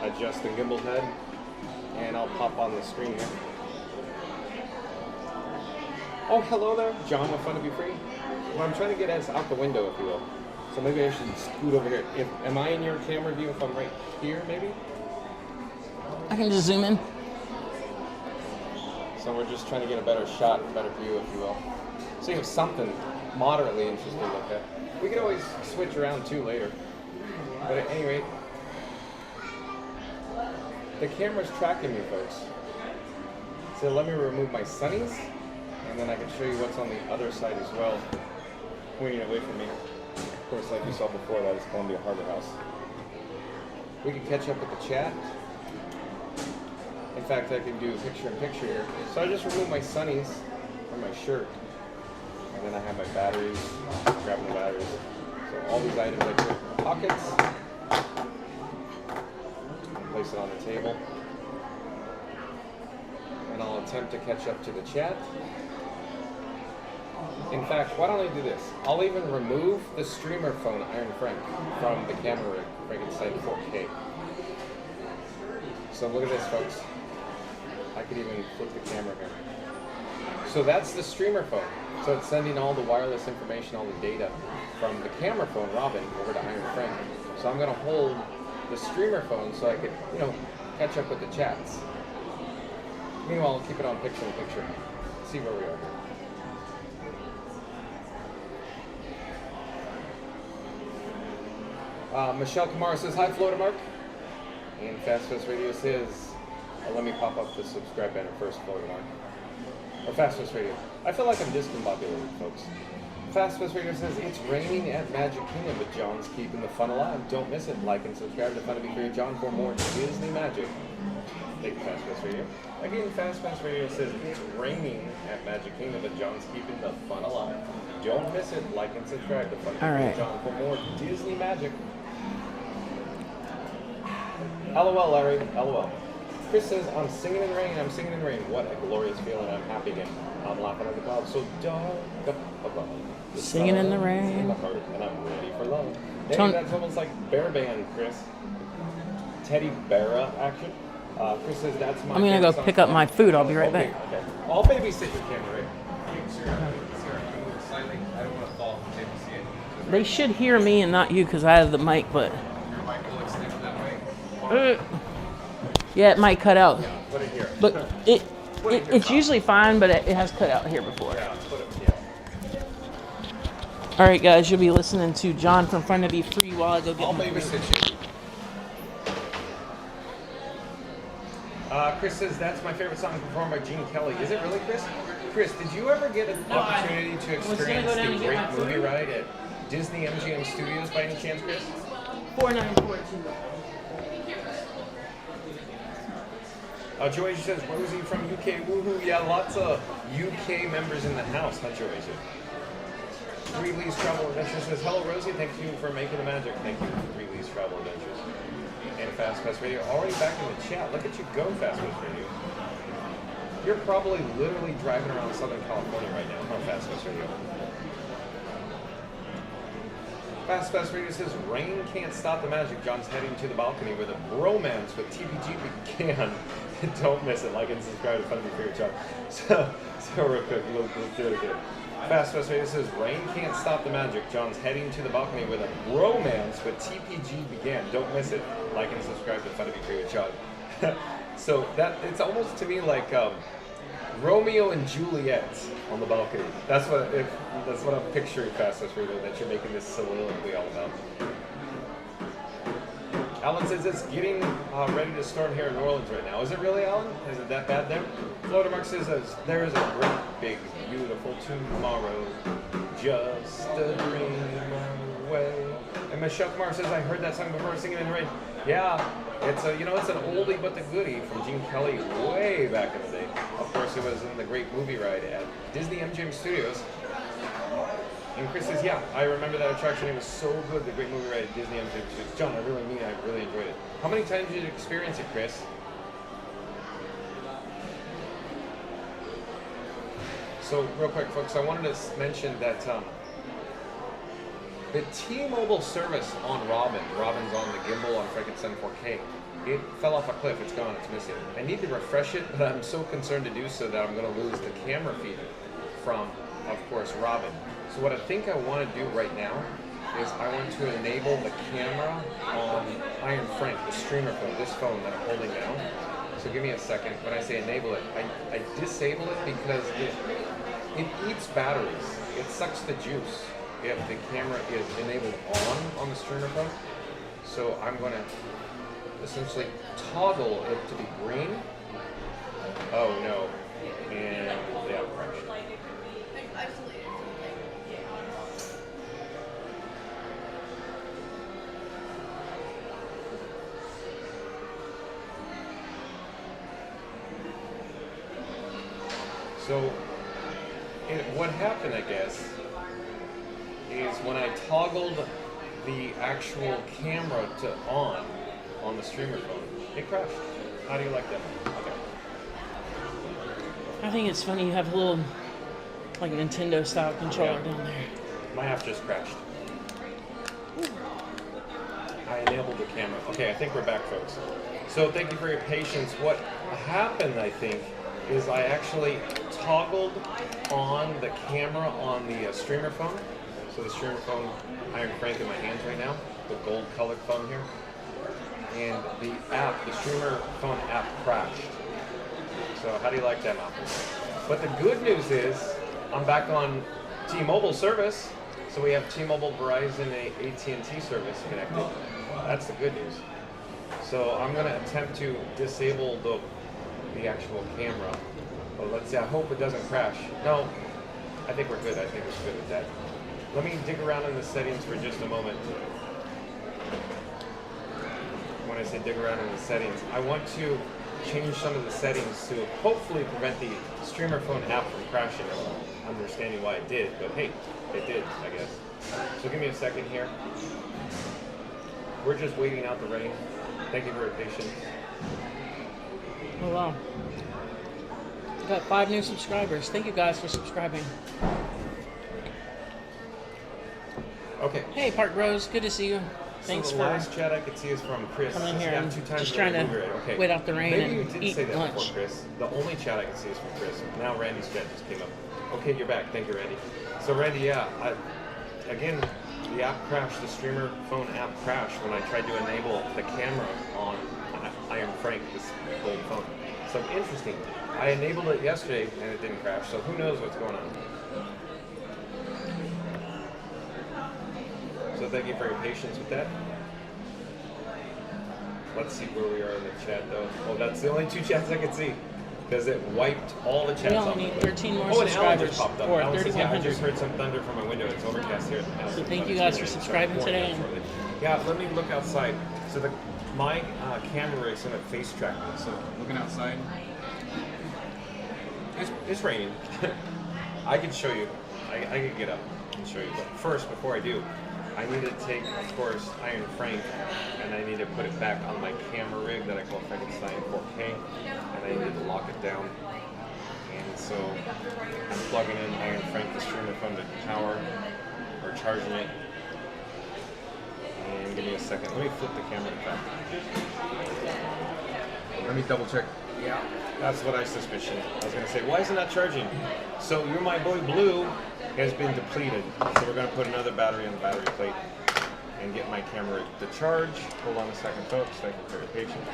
Adjust the gimbal head, and I'll pop on the screen here. Oh, hello there, John with Fun to Be Free. Well, I'm trying to get us out the window, if you will. So maybe I should scoot over here. Am I in your camera view if I'm right here, maybe? I can just zoom in. So we're just trying to get a better shot, better view, if you will. So you have something moderately interesting to look at. We could always switch around too later. But at any rate, the camera's tracking me, folks. So let me remove my sunnies, and then I can show you what's on the other side as well, pointing away from me. Of course, like you saw before, that is Columbia Harbor House. We can catch up with the chat. In fact, I can do picture-in-picture here. So I just remove my sunnies from my shirt, and then I have my batteries, grabbing the batteries. So all these items I put in my pockets. Place it on the table, and I'll attempt to catch up to the chat. In fact, why don't I do this? I'll even remove the streamer phone Iron Frank from the camera rig, Frankenstein 4K. So look at this, folks. I could even flip the camera here. So that's the streamer phone. So it's sending all the wireless information, all the data from the camera phone, Robin, over to Iron Frank. So I'm going to hold the streamer phone so I could, catch up with the chats. Meanwhile, I'll keep it on picture-in-picture. See where we are. Michelle Kamara says, hi, Florida Mark. And Fast Radio says, let me pop up the subscribe banner first, Florida Mark. Or Fast Radio. I feel like I'm discombobulated, folks. Fast Radio says, it's raining at Magic Kingdom, but John's keeping the fun alive. Don't miss it. Like and subscribe to Fun to Be Free John for more Disney magic. Thank you, Fast Radio. Again, Fast Radio says, it's raining at Magic Kingdom, but John's keeping the fun alive. Don't miss it. Like and subscribe to Fun to Be Free John for more Disney magic. LOL, Larry. LOL. Chris says, I'm singing in rain. I'm singing in rain. What a glorious feeling. I'm happy again. I'm laughing at the clouds. So dark up above. Singing in the rain. In the heart, and I'm ready for love. Hey, that's almost like Bear Band, Chris. Teddy Bear action. Chris says, that's my I'm going to go pick up my food. I'll be right back. Okay. I'll babysit your camera, right? Sarah, slightly. I don't want to fall from table C. They should hear me and not you because I have the mic, but... Your mic will extend that way. Yeah, it might cut out. Yeah, put it here. But it's usually fine, but it has cut out here before. Yeah, put it here. All right, guys, you'll be listening to John from Fun to Be Free while I go get my babysit you. Chris says, that's my favorite song performed by Gene Kelly. Is it really, Chris? Chris, did you ever get an opportunity to experience the great movie ride at Disney MGM Studios by any chance, Chris? 4942. Joyce says, Rosie from UK, woohoo. Yeah, lots of UK members in the house, huh, Joyce? Three Lee's Travel Adventures says, hello, Rosie. Thank you for making the magic. Thank you, Three Lee's Travel Adventures. And Fast Radio, already back in the chat. Look at you go, Fast Radio. You're probably literally driving around Southern California right now, huh, Fast Radio? Fast Radio says, rain can't stop the magic. John's heading to the balcony where the bromance with TPG began. Don't miss it. Like and subscribe to Fun Be Favorite Channel. So real quick, let's do it again. Fast Radio says, rain can't stop the magic. John's heading to the balcony with a bromance with TPG began. Don't miss it. Like and subscribe to Fun Be Favorite Channel. So that it's almost to me like Romeo and Juliet on the balcony. That's what I'm picturing, Fast Radio, that you're making this soliloquy all about. Alan says it's getting ready to storm here in New Orleans right now. Is it really, Alan? Is it that bad there? Florida Mark says there is a great, big, beautiful tomorrow, just a dream away. And Michelle Kumar says, I heard that song before, singing in the rain. Yeah, it's a, it's an oldie but the goodie from Gene Kelly way back in the day. Of course, it was in the great movie ride at Disney MGM Studios. And Chris says, yeah, I remember that attraction. It was so good, the great movie ride at Disney MGM Studios. John, I really mean it. I really enjoyed it. How many times did you experience it, Chris? So, real quick, folks, I wanted to mention that the T-Mobile service on Robin's on the gimbal on Frankenstein 4K, it fell off a cliff. It's gone. It's missing. I need to refresh it, but I'm so concerned to do so that I'm going to lose the camera feed from, of course, Robin. So what I think I want to do right now is I want to enable the camera on Iron Frank, the streamer phone, this phone that I'm holding now. So give me a second. When I say enable it, I disable it because it eats batteries. It sucks the juice if the camera is enabled on the streamer phone. So I'm going to essentially toggle it to be green. Oh no. And yeah, crashed. So, what happened, I guess, is when I toggled the actual camera to on the streamer phone, it crashed. How do you like that? Okay. I think it's funny you have a little, like, Nintendo style controller down there. My app just crashed. I enabled the camera. Okay, I think we're back, folks. So thank you for your patience. What happened, I think, is I actually toggled on the camera on the streamer phone. So the streamer phone, Iron Frank in my hands right now, the gold colored phone here. And the app, the streamer phone app crashed. So how do you like that, Malcolm? But the good news is I'm back on T-Mobile service. So we have T-Mobile, Verizon, and AT&T service connected. That's the good news. So I'm going to attempt to disable the actual camera. Well, let's see. I hope it doesn't crash. No, I think we're good. I think it's good with that. Let me dig around in the settings for just a moment. When I say dig around in the settings, I want to change some of the settings to hopefully prevent the streamer phone app from crashing. I'm understanding why it did, but hey, it did, I guess. So give me a second here. We're just waiting out the rain. Thank you for your patience. Oh wow. We got 5 new subscribers. Thank you guys for subscribing. Okay. Hey Park Bros, good to see you. Thanks so for the last chat I could see is from Chris. coming in here and just trying trying to wait out the rain Maybe you and did eat say that lunch. before, Chris. The only chat I could see is from Chris. Now Randy's chat just came up. Okay, you're back. Thank you, Randy. So Randy, yeah, again, the app crashed. The streamer phone app crashed when I tried to enable the camera on Iron Frank, this gold phone. So interesting. I enabled it yesterday and it didn't crash. So who knows what's going on? So thank you for your patience with that. Let's see where we are in the chat though. Oh, that's the only 2 chats I could see because it wiped all the chats We off. only need 13 more Oh, and Alan subscribers just popped up. for Alan says, yeah, I 3,100. just heard some thunder from my window. It's overcast here at the house. So thank you guys for subscribing today. Yeah, let me look outside. So my camera rig is going to face track me. So looking outside, it's raining. I can show you. I can get up and show you. But first, before I do, I need to take, of course, Iron Frank, and I need to put it back on my camera rig that I call Frankenstein 4K, and I need to lock it down. And so I'm plugging in Iron Frank, the streamer phone, to power, or charging it. And give me a second. Let me flip the camera back. Let me double check Yeah, that's what I suspicion. I was gonna say, why is it not charging? So your My Boy Blue has been depleted. So we're gonna put another battery on the battery plate and get my camera to charge. Hold on a second, folks. Thank you for your patience.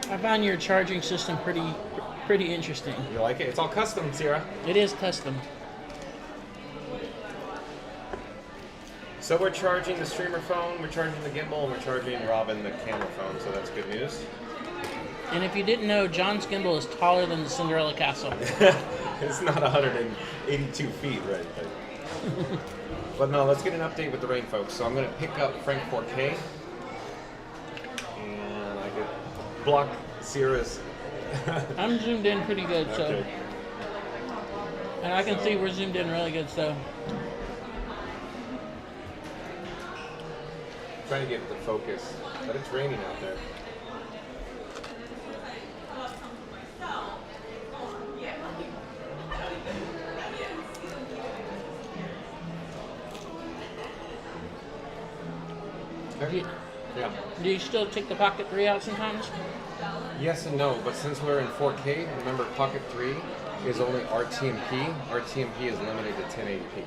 I found your charging system pretty interesting. You like it? It's all custom, Sierra. It is custom. So we're charging the streamer phone, we're charging the gimbal, and we're charging Robin the camera phone, so that's good news. And if you didn't know, John's gimbal is taller than the Cinderella Castle. It's not 182 feet, right? But no, let's get an update with the rain, folks. So I'm going to pick up Frank 4K, and I could block Sierra's. I'm zoomed in pretty good, so. Okay. And I can see we're zoomed in really good, so. Trying to get the focus, but it's raining out there. Yeah. Do you still take the Pocket 3 out sometimes? Yes and no, but since we're in 4K, remember Pocket 3 is only RTMP. RTMP is limited to 1080p.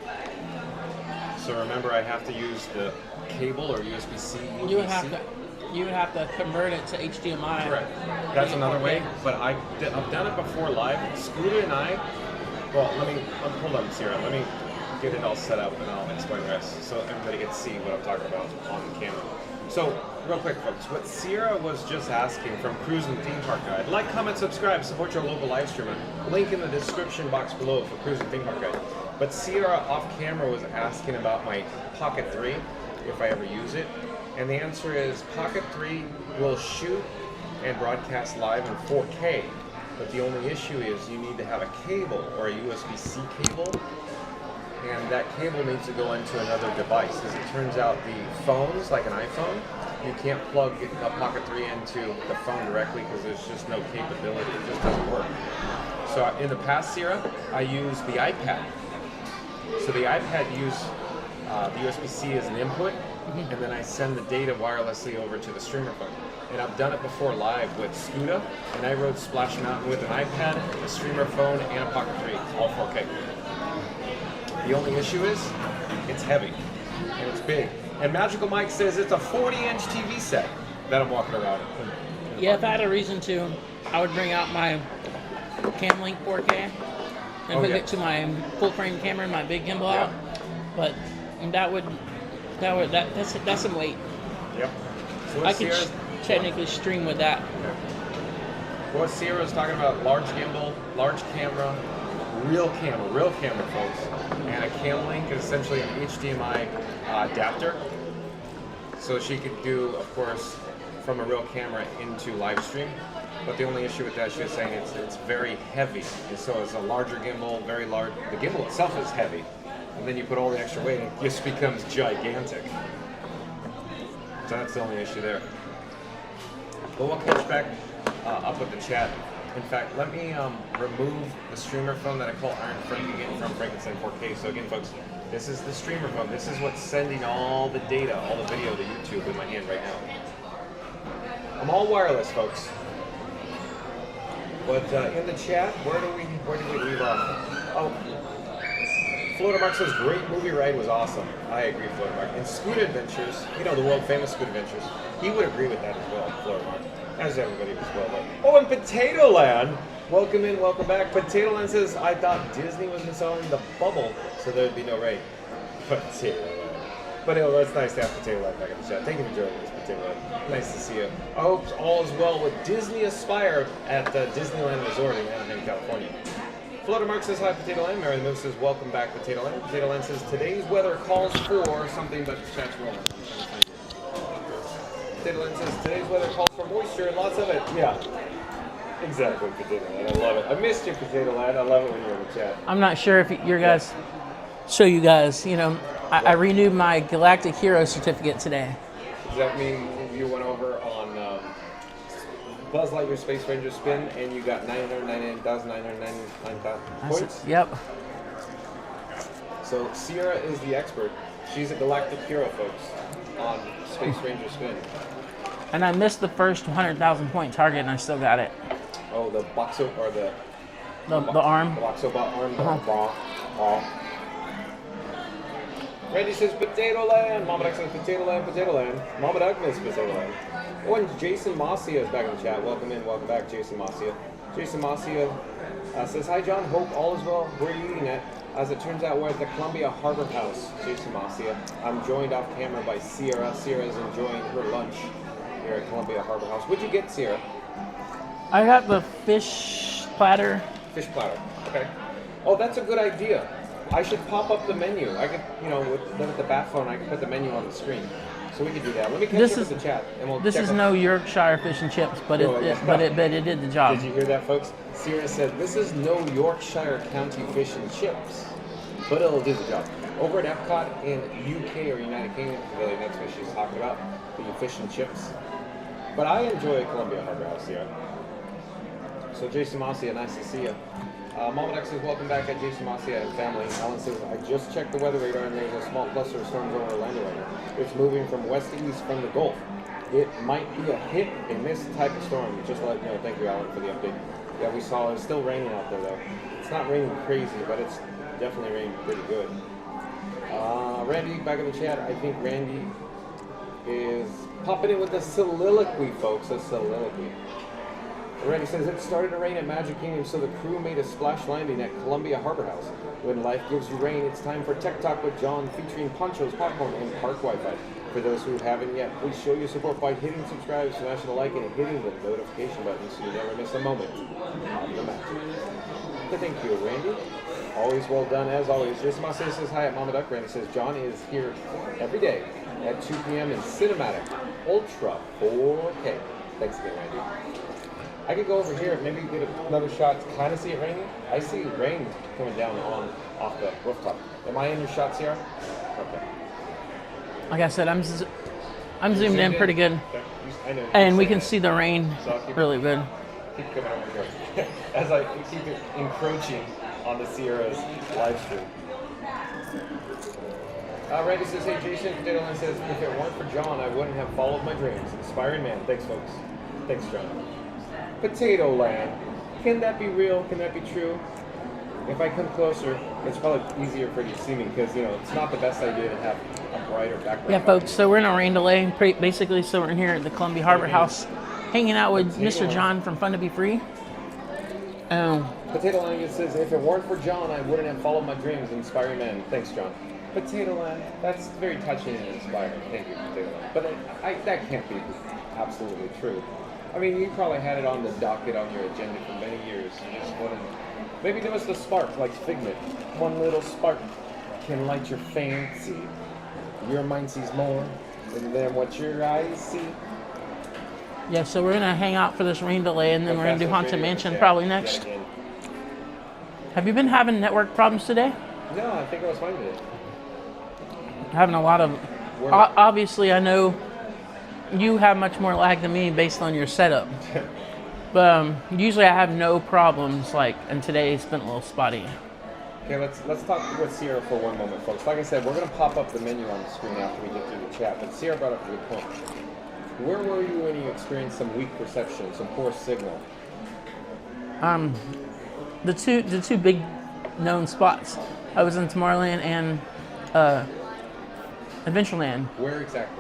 So remember, I have to use the cable or USB-C. You would have to convert it to HDMI. Correct. That's another way, but I've done it before live. Scooter and I, well, hold on, Sierra. Let me get it all set up and I'll explain the rest so everybody can see what I'm talking about on the camera. So, real quick, folks, what Sierra was just asking from Cruise and Theme Park Guide, like, comment, subscribe, support your local live streamer. Link in the description box below for Cruise and Theme Park Guide. But Sierra off camera was asking about my Pocket 3, if I ever use it. And the answer is Pocket 3 will shoot and broadcast live in 4K. But the only issue is you need to have a cable or a USB-C cable. And that cable needs to go into another device. As it turns out, the phones, like an iPhone, you can't plug a Pocket 3 into the phone directly because there's just no capability. It just doesn't work. So in the past, Sierra, I used the iPad. So the iPad used the USB-C as an input, and then I send the data wirelessly over to the streamer phone. And I've done it before live with Scuda, and I rode Splash Mountain with an iPad, a streamer phone, and a Pocket 3, all 4K. The only issue is, it's heavy, and it's big. And Magical Mike says it's a 40-inch TV set that I'm walking around in. Yeah, if I had a reason to, I would bring out my Camlink 4K and hook it to my full-frame camera and my big gimbal out. But that's some weight. Yep. So I could technically stream with that. Okay. What Sierra was talking about, large gimbal, large camera, real camera, folks. And a Camlink is essentially an HDMI adapter. So she could do, of course, from a real camera into live stream. But the only issue with that, she was saying it's very heavy. And so it's a larger gimbal, very large. The gimbal itself is heavy. And then you put all the extra weight and it just becomes gigantic. So that's the only issue there. But we'll catch back up with the chat. In fact, let me remove the streamer phone that I call Iron Frank again from Frankenstein 4K. So again, folks, this is the streamer phone. This is what's sending all the data, all the video to YouTube in my hand right now. I'm all wireless, folks. But in the chat, where do we leave off? Oh, Florida Mark says, great movie ride was awesome. I agree, Florida Mark. And Scoot Adventures, you know, the world famous Scoot Adventures, he would agree with that as well, Florida Mark. As everybody as well. Oh, and Potato Land, welcome in, welcome back. Potato Land says, I thought Disney was installing the bubble, so there'd be no rain. Potato Land. But it's nice to have Potato Land back in the chat. Thank you for joining us, Potato Land. Nice to see you. I hope all is well with Disney Aspire at Disneyland Resort in Anaheim, California. Florida Mark says, hi, Potato Land. Mary Moose says, welcome back, Potato Land. Potato Land says, today's weather calls for something, but the chat's rolling. Potato Land says, today's weather calls for moisture and lots of it. Yeah, exactly, Potato Land. I love it. I missed you, Potato Land. I love it when you're in the chat. I'm not sure if your guys, show you guys, you know, I renewed my Galactic Hero certificate today. Does that mean you went over on Buzz Lightyear Space Ranger spin and you got 999,999 points? Yep. So Sierra is the expert. She's a Galactic Hero, folks, on Space Ranger spin. And I missed the first 100,000 point target and I still got it. Oh, the boxo or the arm. The boxo arm. Uh-huh. Randy says Potato Land. Mama Duck says Potato Land, Potato Land. Mama Duck knows Potato Land. Oh, and Jason Masia is back in the chat. Welcome in, welcome back, Jason Masia. Jason Masia says, hi John, hope all is well. Where are you eating at? As it turns out, we're at the Columbia Harbor House, Jason Masia. I'm joined off camera by Sierra. Sierra is enjoying her lunch here at Columbia Harbor House. What'd you get, Sierra? I got the fish platter. Fish platter, okay. Oh, that's a good idea. I should pop up the menu. I could, with the bat phone, I could put the menu on the screen. So we could do that. Let me catch up with the chat, and we'll This check is out- no Yorkshire fish and chips, but No, it did the job. Did you hear that, folks? Sierra said, this is no Yorkshire County fish and chips, but it'll do the job. Over at Epcot in UK or United Kingdom Pavilion, that's what she's talking about, the fish and chips. But I enjoy Columbia Harbor House, Sierra. So Jason Masia, nice to see you. Mama Duck says, welcome back at Jason Masia and family. Alan says, I just checked the weather radar and there's a small cluster of storms over Orlando right now. It's moving from west to east from the Gulf. It might be a hit and miss type of storm. Just to let you know. Thank you, Alan, for the update. Yeah, we saw it's still raining out there though. It's not raining crazy, but it's definitely raining pretty good. Randy, back in the chat. I think Randy is popping in with a soliloquy, folks. A soliloquy. Randy says, it started to rain at Magic Kingdom, so the crew made a splash landing at Columbia Harbor House. When life gives you rain, it's time for Tech Talk with John, featuring ponchos, popcorn, and park Wi-Fi. For those who haven't yet, please show your support by hitting subscribe, smashing the like, and hitting the notification button so you never miss a moment of the match. So thank you, Randy. Always well done, as always. Jason Massey says, hi at Mama Duck. Randy says, John is here every day at 2 p.m. in Cinematic Ultra 4K. Thanks again, Randy. I could go over here and maybe get another shot to kind of see it raining. I see rain coming down off the rooftop. Am I in your shot, Sierra? Okay. Like I said, I'm zoomed in pretty good, I know. and we can see the rain So I'll keep- really good. Keep coming over here as I keep it encroaching on the Sierra's live stream. Randy says, hey Jason, Potato Land says, if it weren't for John, I wouldn't have followed my dreams. Inspiring man. Thanks, folks. Thanks, John. Potato Land. Can that be real? Can that be true? If I come closer, it's probably easier for you to see me because, it's not the best idea to have a brighter background. Yeah, folks, so we're in a rain delay, basically, so we're in here at the Columbia Harbor House, hanging out with Mr. John from Fun to Be Free. Potato Land says, if it weren't for John, I wouldn't have followed my dreams. Inspiring man. Thanks, John. Potato Land. That's very touching and inspiring. Thank you, Potato Land. But that can't be absolutely true. I mean, you probably had it on the docket on your agenda for many years. You just wanted, maybe there was the spark, like Figment. One little spark can light your fancy. Your mind sees more than what your eyes see. Yeah, so we're gonna hang out for this rain delay, and then we're gonna do Haunted Mansion probably next. Have you been having network problems today? No, I think I was fine today. Having a lot of. Obviously, I know you have much more lag than me based on your setup. But usually I have no problems, and today it's been a little spotty. Okay, let's talk with Sierra for one moment, folks. Like I said, we're going to pop up the menu on the screen after we get through the chat, but Sierra brought up a good point. Where were you when you experienced some weak reception, some poor signal? The two big known spots. I was in Tomorrowland and Adventureland. Where exactly?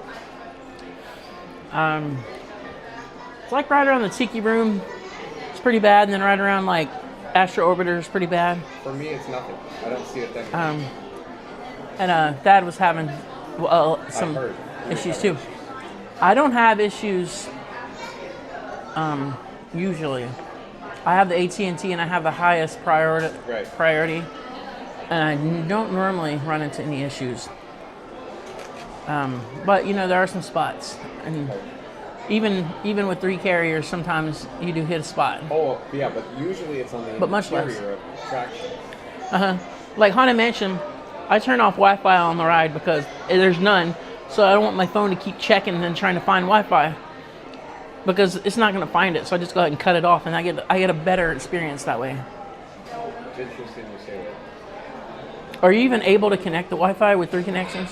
It's right around the Tiki Room. It's pretty bad, and then right around Astro Orbiter is pretty bad. For me, it's nothing. I don't see it that. And Dad was having some issues too. I don't have issues usually. I have the AT&T and I have the highest priority, and I don't normally run into any issues. But there are some spots, and even with 3 carriers, sometimes you do hit a spot. Oh yeah, but usually it's on the interior of attraction. Like Haunted Mansion, I turn off Wi-Fi on the ride because there's none, so I don't want my phone to keep checking and then trying to find Wi-Fi because it's not going to find it. So I just go ahead and cut it off, and I get a better experience that way. It's interesting you say that. Are you even able to connect the Wi-Fi with 3 connections?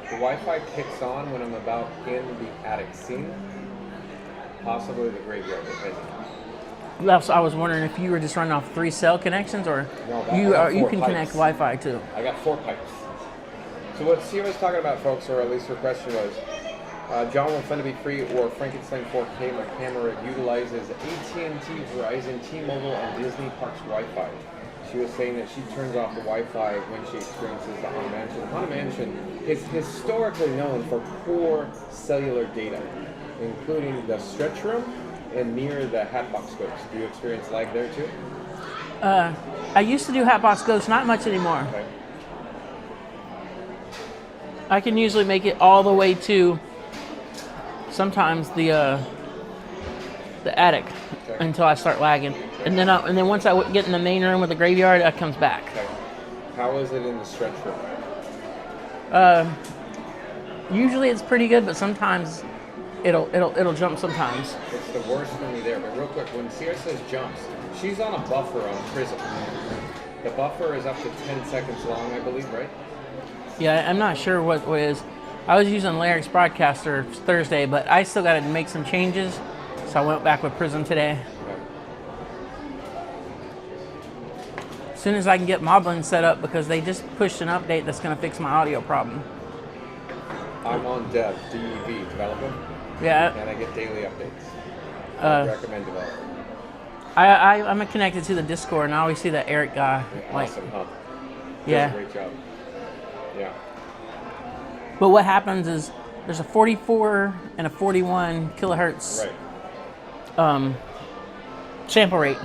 The Wi-Fi kicks on when I'm about in the attic scene, possibly the graveyard, depending. That's, I was wondering if you were just running off 3 cell connections, or No, I you got you 4 can pipes. connect Wi-Fi too. I got 4 pipes. So what Sierra was talking about, folks, or at least her question was, John will fund to be free or Frankenstein 4K. My camera utilizes AT&T, Verizon, T-Mobile, and Disney Parks Wi-Fi. She was saying that she turns off the Wi-Fi when she experiences the Haunted Mansion. Haunted Mansion is historically known for poor cellular data, including the stretch room and near the Hatbox Ghost. Do you experience lag there too? I used to do Hatbox Ghost, not much anymore. Okay. I can usually make it all the way to sometimes the attic until I start lagging, and then once I get in the main room with the graveyard, that comes back. Okay. How is it in the stretch room? Usually it's pretty good, but sometimes it'll jump sometimes. It's the worst for me there. But real quick, when Sierra says jumps, she's on a buffer on Prism. The buffer is up to 10 seconds long, I believe, right? Yeah, I'm not sure what it is. I was using Lyric's Broadcaster Thursday, but I still got to make some changes, so I went back with Prism today. As soon as I can get Moblin set up, because they just pushed an update that's going to fix my audio problem. I'm on Dev, DEV, developer. Yeah. And I get daily updates. I recommend developer. I'm connected to the Discord, and I always see that Eric guy. Awesome, huh? Yeah. Does a great job. Yeah. But what happens is there's a 44 and a 41 kilohertz sample rate,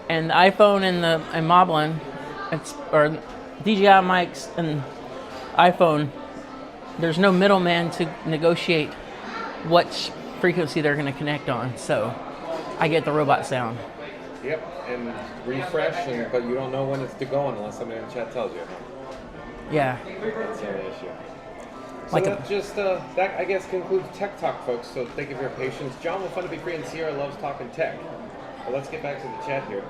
and the iPhone and Moblin, or DJI mics and iPhone, there's no middleman to negotiate what frequency they're going to connect on, so I get the robot sound. Yep, and refresh, but you don't know when it's to go on unless somebody in the chat tells you. Yeah. That's the only issue. So Like that just that I guess concludes Tech Talk, folks. So thank you for your patience. John will fun to be free, and Sierra loves talking tech. Well, let's get back to the chat here.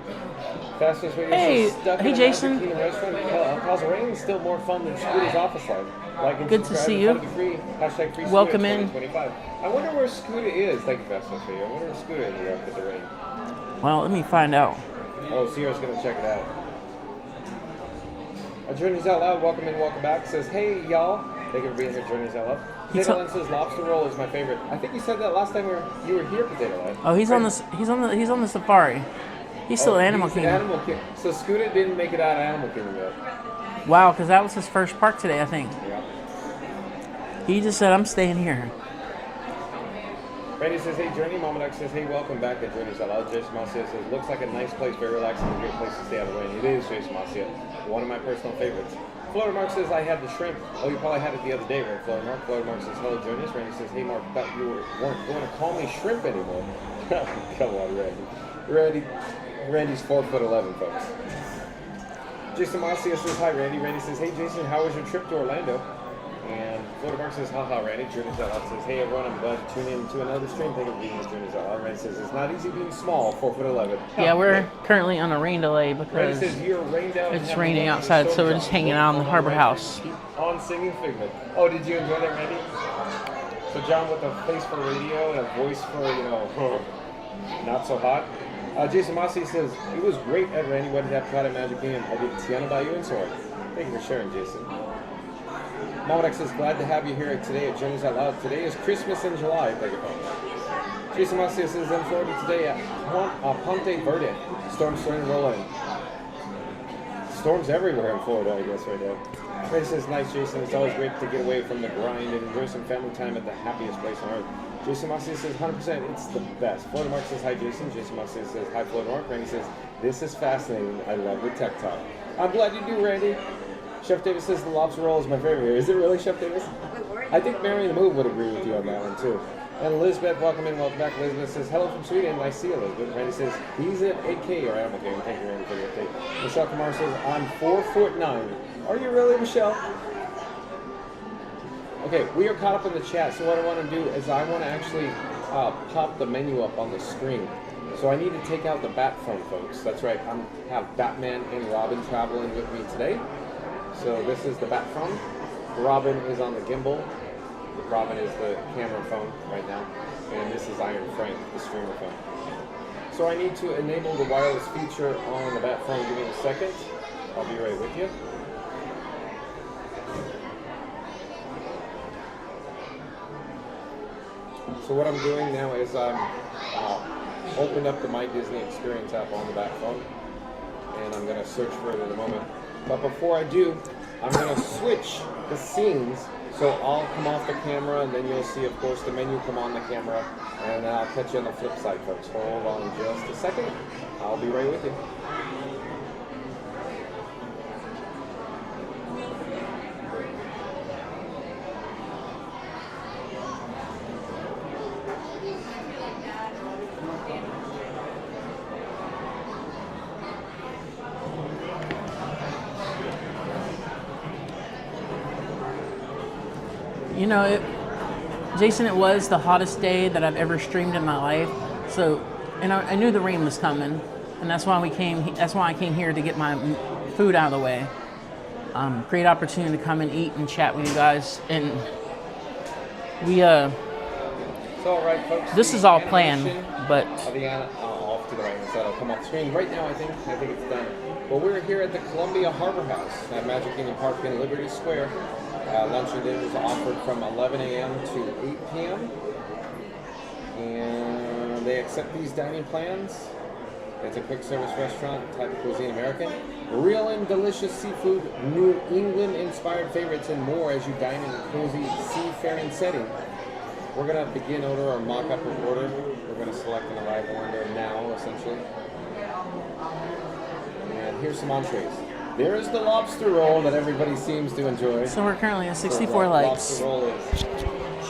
Fastest Radio Hey, says, stuck hey, in a Jason. Magic Kingdom restaurant. Cause rain is still more fun than Scooter's office life. Like and Good to subscribe see and you. Fun to be free. Hashtag free Welcome Scooter in. 2025. I wonder where Scooter is. Thank you, Fastest Radio. I wonder where Scooter ended up with the rain. Well, let me find out. Oh, Sierra's gonna check it out. Journeys Out Loud, welcome in, welcome back. Says, hey y'all. Thank you for being here, Journeys Out Loud. Potato Land says lobster roll is my favorite. I think you said that last time you were here, Potato Land. Oh, he's on the safari. He's still at Animal Kingdom. Animal Kingdom. So Scooter didn't make it out of Animal Kingdom yet. Wow, because that was his first park today, I think. Yeah. He just said, I'm staying here. Randy says, hey Journey. Mama Duck says, hey, welcome back at Journeys Out Loud. Jason Marcia says, looks like a nice place, very relaxing, a great place to stay out of the rain. It is, Jason Marcia. One of my personal favorites. Florida Mark says, I had the shrimp. Oh, you probably had it the other day, right, Florida Mark? Florida Mark says, hello, Journeys. Randy says, hey, Mark, thought you weren't going to call me shrimp anymore. Come on, Randy. Randy's 4'11", folks. Jason Marcia says, hi, Randy. Randy says, hey, Jason, how was your trip to Orlando? And Florida Mark says, haha, Randy. Journeys Out Loud says, hey, everyone, I'm glad to tune in to another stream. Thank you for being with Journeys Out Loud. Randy says, it's not easy being small, 4'11". Yeah, we're currently on a rain delay Randy because says, you're rained out and it's having raining fun. outside, so we're just hanging out in the Harbor House. Keep on singing Figment. Oh, did you enjoy that, Randy? So John with a face for radio and a voice for, not so hot. Jason Mossy says, it was great at Randy Wedded Epcot at Magic Kingdom. I did Tiana Bayou and Soarin'. Thank you for sharing, Jason. Momodex says, glad to have you here today at Journeys Out Loud. Today is Christmas in July. Thank you, Jason Mossy says, in Florida today at Ponte Verde. Storms starting to roll in. Storms everywhere in Florida, I guess, right now. Ray says, nice, Jason. It's always great to get away from the grind and enjoy some family time at the happiest place on earth. Jason Mossy says, 100%, it's the best. Florida Mark says, hi, Jason. Jason Mossy says, hi, Florida Mark. Randy says, this is fascinating. I love the tech talk. I'm glad you do, Randy. Chef Davis says, the lobster roll is my favorite here. Is it really, Chef Davis? I think Mary the Move would agree with you on that one, too. And Elizabeth, welcome in, welcome back. Elizabeth says, hello from Sweden. Nice to see you, Elizabeth. Randy says, he's at 8K or Animal Kingdom. Thank you, Randy, for the update. Michelle Kamar says, I'm 4'9". Are you really, Michelle? Okay, we are caught up in the chat, so what I want to do is I want to actually pop the menu up on the screen. So I need to take out the bat phone, folks. That's right, I have Batman and Robin traveling with me today. So this is the bat phone. Robin is on the gimbal. Robin is the camera phone right now. And this is Iron Frank, the streamer phone. So I need to enable the wireless feature on the bat phone. Give me a second. I'll be right with you. So what I'm doing now is I'm opened up the My Disney Experience app on the bat phone, and I'm going to search for it in a moment. But before I do, I'm going to switch the scenes. So I'll come off the camera, and then you'll see, of course, the menu come on the camera, and then I'll catch you on the flip side, folks. Hold on just a second. I'll be right with you. You know, Jason, it was the hottest day that I've ever streamed in my life. So, and I knew the rain was coming, and that's why I came here to get my food out of the way. Great opportunity to come and eat and chat with you guys, and we It's all right, folks. This is all planned, but off to the right side. I'll come off screen right now. I think it's done. Well, we're here at the Columbia Harbor House at Magic Kingdom Park in Liberty Square. Lunch and dinner is offered from 11 a.m. to 8 p.m. And they accept these dining plans. It's a quick service restaurant, type of cuisine American. Real and delicious seafood, New England inspired favorites, and more as you dine in a cozy seafaring setting. We're going to begin order or mock up an order. We're going to select an arrival order now, essentially. And here's some entrees. There is the lobster roll that everybody seems to enjoy. So we're currently at 64 likes. Lobster roll is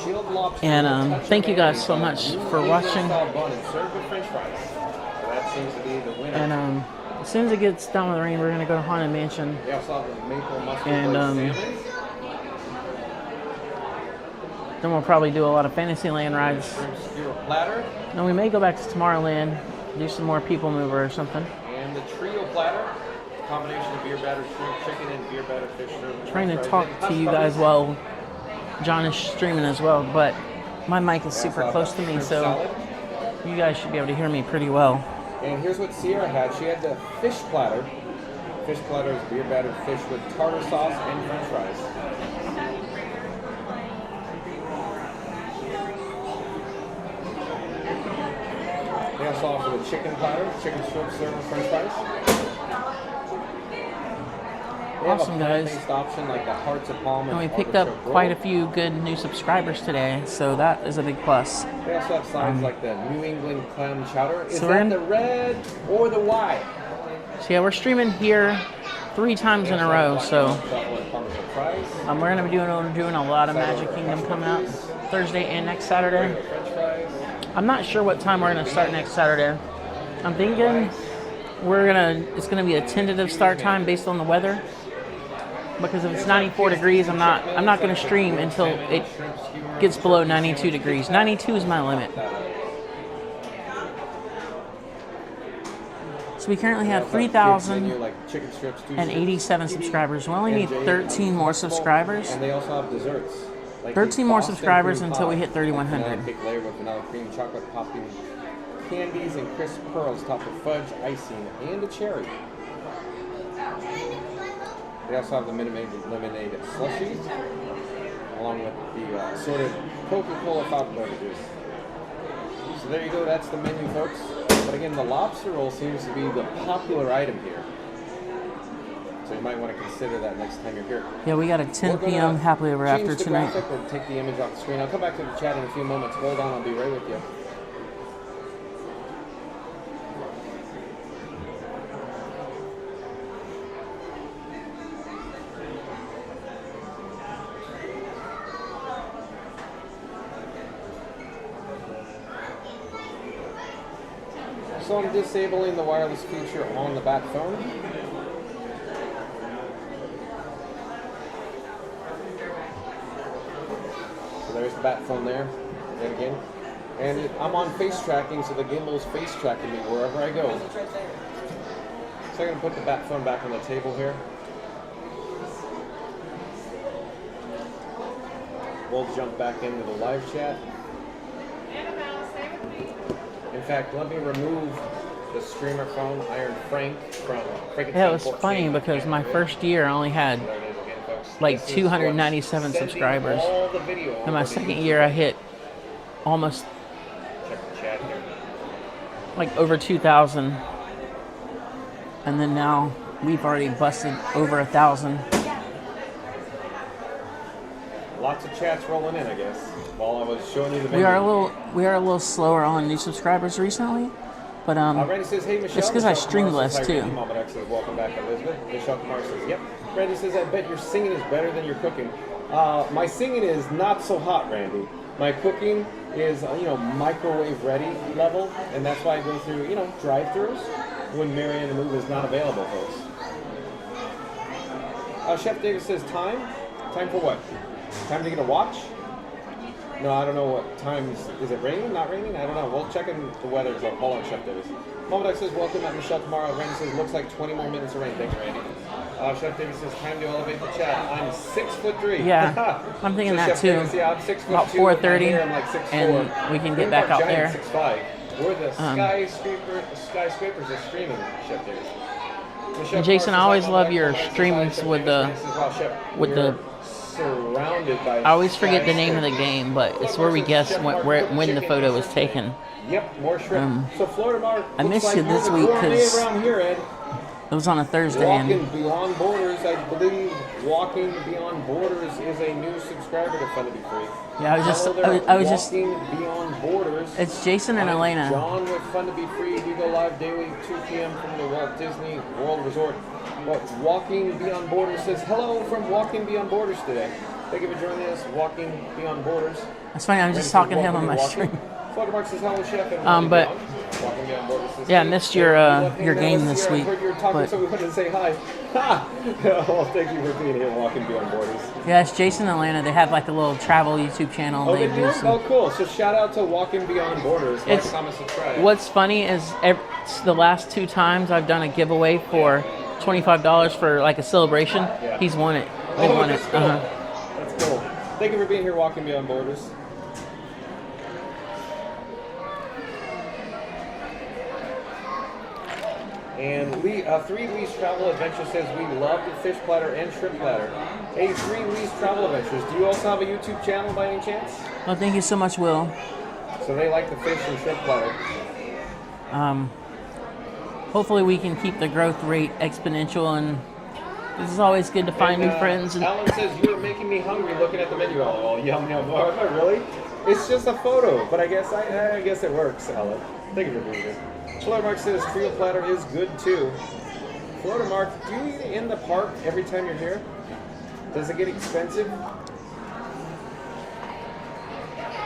chilled lobster. And thank you guys so much for watching. Bun and served with French fries. So that seems to be the winner. And as soon as it gets done with the rain, we're gonna go to Haunted Mansion. They also have the maple mustard And salmon. then we'll probably do a lot of Fantasyland rides. Shrimp skewer platter. And we may go back to Tomorrowland, do some more PeopleMover or something. And the trio platter. Combination of beer battered shrimp chicken and beer battered fish. Trying to talk to you guys while John is streaming as well, but my mic is super close to me, so you guys should be able to hear me pretty well. And here's what Sierra had. She had the fish platter. Fish platter is beer battered fish with tartar sauce and French fries. They also offer the chicken platter, chicken strip served with French fries. Awesome, guys. Option like the hearts of palm and we picked up quite a few good new subscribers today, so that is a big plus. They also have signs like the New England clam chowder. Is so that the red or the white? So yeah, we're streaming here 3 times in a row, so we're gonna be doing a lot of Magic Kingdom coming up Thursday and next Saturday. I'm not sure what time we're gonna start next Saturday. I'm thinking it's gonna be a tentative start time based on the weather. Because if it's 94 degrees, I'm not going to stream until it gets below 92 degrees. 92 is my limit. So we currently have 3,087 subscribers. We only need 13 more subscribers. And they also have desserts. 13 more subscribers until we hit 3,100. Big layer with vanilla cream, chocolate popping candies, and crisp pearls topped with fudge, icing, and a cherry. They also have the lemonade slushies, along with the assorted Coca-Cola fountain beverages. So there you go, that's the menu, folks. But again, the lobster roll seems to be the popular item here. So you might want to consider that next time you're here. Yeah, we got a 10 p.m. happily ever after tonight. Change the graphic or take the image off the screen. I'll come back to the chat in a few moments. Hold on, I'll be right with you. So I'm disabling the wireless feature on the bat phone. So there's the bat phone there, and again. And I'm on face tracking, so the gimbal's face tracking me wherever I go. So I'm going to put the bat phone back on the table here. We'll jump back into the live chat. And fact, let me remove the streamer phone, Iron Frank, from Frankenstein. Yeah, it was funny because my first year I only had like 297 subscribers. And my second year I hit almost like over 2,000. And then now we've already busted over 1,000. Lots of chats rolling in, I guess, while I was showing you the menu. We are a little slower on new subscribers recently, but Randy says, "Hey Michelle." it's because I Michelle stream Kumar less says, "Hi, too. Randy." Mama X says, "Welcome back, Elizabeth." Michelle Kumar says, "Yep." Randy says, "I bet your singing is better than your cooking." My singing is not so hot, Randy. My cooking is, microwave ready level, and that's why I go through, drive-throughs when Marianne the Move is not available, folks. Chef Davis says, "Time? Time for what? Time to get a watch?" No, I don't know what time. Is it raining? Not raining? I don't know. We'll check in the weather. So hold on, Chef Davis. Momoduck says, "Welcome at Michelle tomorrow." Randy says, "Looks like 20 more minutes of rain." Thanks, Randy. Chef Davis says, "Time to elevate the chat." I'm 6'3". Yeah, I'm thinking that Chef too. Davis, yeah, I'm 6'2". About 4:30, I'm like 6'4". and we can get back out there. 6'5". We're the skyscrapers are streaming, Chef Davis. And Jason, I always love your streams with the surrounded by. I always forget the name of the game, but it's where we guess when the photo was taken. Yep, more shrimp. So Florida Mark, I missed you this week because around here, Ed. It was on a Thursday. Walking Beyond Borders, I believe Walking Beyond Borders is a new subscriber to Fun to Be Free. Yeah, I was just. Walking Beyond Borders. It's Jason and Elena. John with Fun to Be Free. We go live daily, 2 p.m. from the Walt Disney World Resort. But Walking Beyond Borders says, "Hello from Walking Beyond Borders today. Thank you for joining us, Walking Beyond Borders." That's funny. I'm just talking to him on my stream. Florida Mark says, "Hello, Chef." But yeah, I missed your game this week. I heard you were talking, so we wanted to say hi. Ha! Well, thank you for being here, Walking Beyond Borders. Yeah, it's Jason and Atlanta. They have like a little travel YouTube channel. Oh, they do? Oh, cool. So shout out to Walking Beyond Borders. Like, comment, subscribe. What's funny is the last 2 times I've done a giveaway for $25 for like a celebration. Yeah. He's won it. They won it. Cool. That's cool. Thank you for being here, Walking Beyond Borders. And 3 Lee's Travel Adventures says, "We love the fish platter and shrimp platter." Hey, 3 Lee's Travel Adventures, do you also have a YouTube channel by any chance? Well, thank you so much, Will. So they like the fish and shrimp platter. Hopefully we can keep the growth rate exponential, and this is always good to find new friends. And Alan says, "You are making me hungry looking at the menu." Oh, yum yum. Oh, really? It's just a photo, but I guess it works, Alan. Thank you for being here. Florida Mark says, "Trio platter is good too." Florida Mark, do you eat in the park every time you're here? Does it get expensive?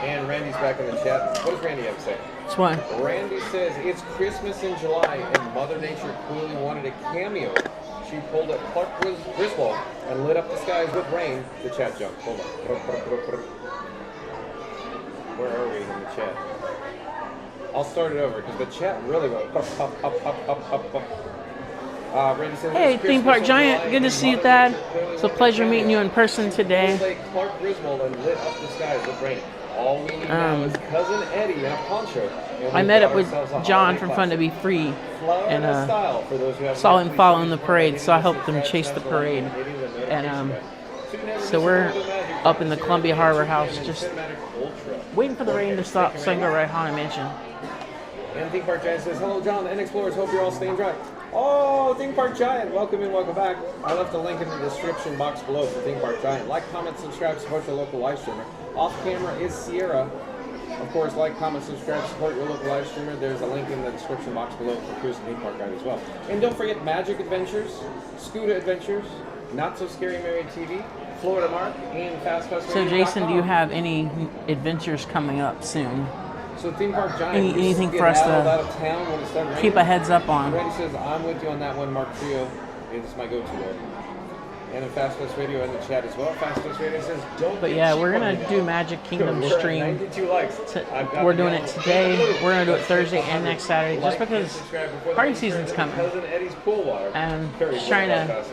And Randy's back in the chat. What does Randy have to say? That's why. Randy says, "It's Christmas in July and Mother Nature clearly wanted a cameo. She pulled a Clark Griswold and lit up the skies with rain." The chat jumped. Hold on. Where are we in the chat? I'll start it over because the chat really went up. Randy says, Hey, Theme Park Giant. Good to see you, Thad. It's a pleasure meeting you in person today. Clark Griswold and lit up the skies with rain. All we need now is Cousin Eddie in a poncho. I met up with John from Fun to Be Free, and saw him following the parade, so I helped him chase the parade. And so we're up in the Columbia Harbor House, just waiting for the rain to stop so I can go right Haunted Mansion. And Theme Park Giant says, "Hello, John and Explorers. Hope you're all staying dry." Oh, Theme Park Giant, welcome in, welcome back. I left a link in the description box below for Theme Park Giant. Like, comment, subscribe, support your local live streamer. Off camera is Sierra. Of course, like, comment, subscribe, support your local live streamer. There's a link in the description box below for Cruise and Theme Park Guide as well. And don't forget Magic Adventures, Scooter Adventures, Not So Scary Mary TV, Florida Mark, and FastPass. So, Jason, do you have any adventures coming up soon? So Theme Park Giant, anything for us to keep a heads up on? Randy says, "I'm with you on that one, Mark Trio. It's my go-to there." And then FastPass Radio in the chat as well. FastPass Radio says, "Don't." But yeah, we're gonna do Magic Kingdom stream. 92 likes. We're doing it today. We're gonna do it Thursday and next Saturday, just because party season's coming. And just trying to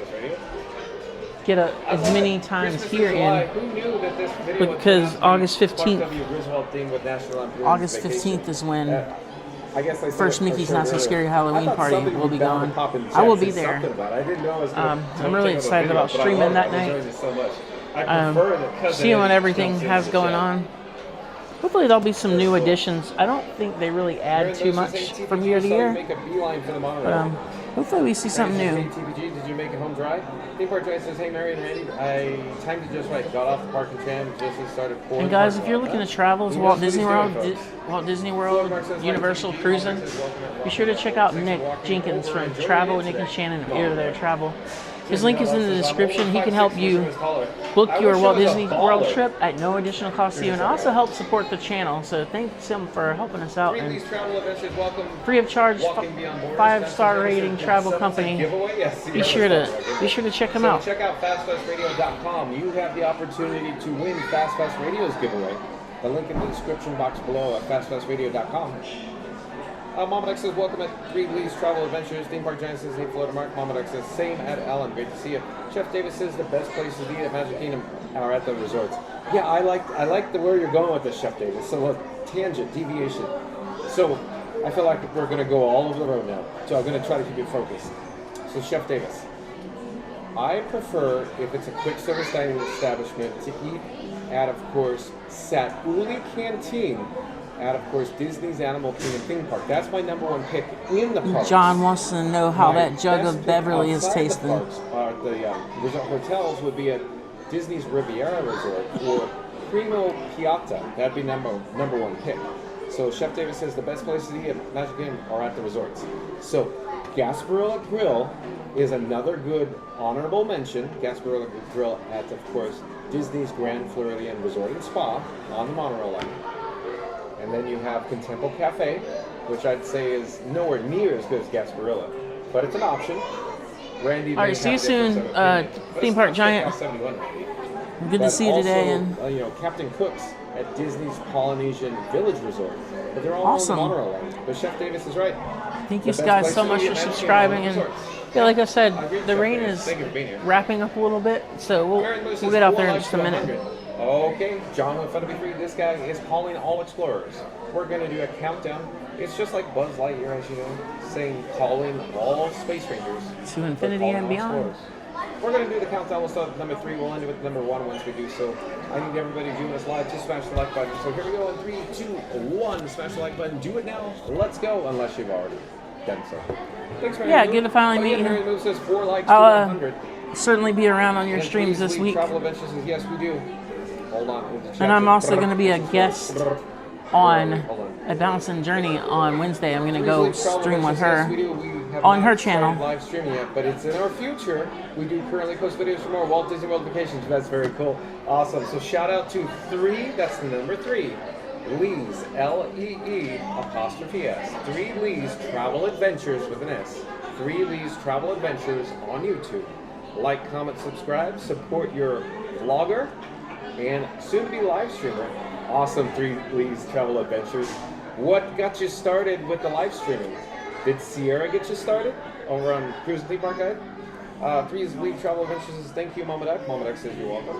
get as many times here in, because August 15th is when I guess I said first it Mickey's for Not So earlier. Scary I Halloween thought party somebody will be bound to going. pop in I will chat be and say there. something about it. I didn't know I was gonna I'm really take up a excited video, about but I streaming love that it. I night. enjoyed it so much. I prefer that cousin Seeing what Eddie everything jumps in has the going chat. on. Hopefully there'll be some new additions. I don't think they really add too much from year to year. Make a beeline for the But monorail. hopefully we see something new. Hey, TPG, did you make it home dry? Theme Park Giant says, hey, Mary and Randy, I timed it just right. Got off the parking tram just as started pouring. And guys, if you're looking to travel to Walt Disney World, Universal Cruising, be sure to check out Nick Jenkins from Travel with Nick and Shannon over there, Travel. His link is in the description. He can help you book your Walt Disney World trip at no additional cost to you, and also help support the channel. So thanks him for helping us out. And free of charge, 5-star rating travel company. Be sure to check him out. Check out FastFastRadio.com. You have the opportunity to win Fast Fast Radio's giveaway. The link in the description box below at FastFastRadio.com. Mama Duck says, welcome at 3 Lee's Travel Adventures. Theme Park Giant says, hey, Florida Mark. Mama Duck says, same at Allen. Great to see you. Chef Davis says, the best places to eat at Magic Kingdom are at the resorts. Yeah, I like where you're going with this, Chef Davis. So a tangent, deviation. So I feel like we're going to go all over the road now. So I'm going to try to keep it focused. So Chef Davis, I prefer, if it's a quick service dining establishment, to eat at, of course, Satuli Canteen. At, of course, Disney's Animal Kingdom theme park. That's my #1 pick in the park. John wants to know how that jug of Beverly is tasting. The resort hotels would be at Disney's Riviera Resort or Primo Piatta. That'd be number one pick. So Chef Davis says the best places to eat at Magic Kingdom are at the resorts. So Gasparilla Grill is another good honorable mention. Gasparilla Grill at, of course, Disney's Grand Floridian Resort and Spa on the monorail line. And then you have Contempo Cafe, which I'd say is nowhere near as good as Gasparilla, but it's an option. Randy, all right, see you soon, Theme Park Giant. Good to see you today. And Captain Cook's at Disney's Polynesian Village Resort, but they're all awesome. on the monorail line. But Chef Davis is right. Thank you guys so much for subscribing. And yeah, like I said, the rain is wrapping up a little bit, so we'll get out there in just a minute. Okay, John with Fun to Be Free. This guy is calling all explorers. We're going to do a countdown. It's just like Buzz Lightyear, as you know, saying calling all space rangers to infinity and beyond. We're going to do the countdown. We'll start with number 3. We'll end it with number 1 once we do so. I need everybody doing this live. Just smash the like button. So here we go in 3, 2, 1. Smash the like button. Do it now. Let's go. Unless you've already done so. Thanks for good to finally meet you. Mary says 4 likes to 100. Certainly be around on your streams this week. Travel Adventures says yes, we do. Hold on. And I'm also going to be a guest on A Bouncing Journey on Wednesday. I'm going to go stream with her on her channel. Live streaming yet, but it's in our future. We do currently post videos for more Walt Disney World vacations. That's very cool. Awesome. So shout out to 3. That's number 3. Lee's LEE''S 3 Lee's Travel Adventures with an S. 3 Lee's Travel Adventures on YouTube. Like, comment, subscribe, support your vlogger and soon to be live streamer. Awesome 3 Lee's Travel Adventures. What got you started with the live streaming? Did Sierra get you started over on Cruise and Theme Park Guide? 3 Lee's Travel Adventures says thank you, Mama Duck. Mama Duck says you're welcome.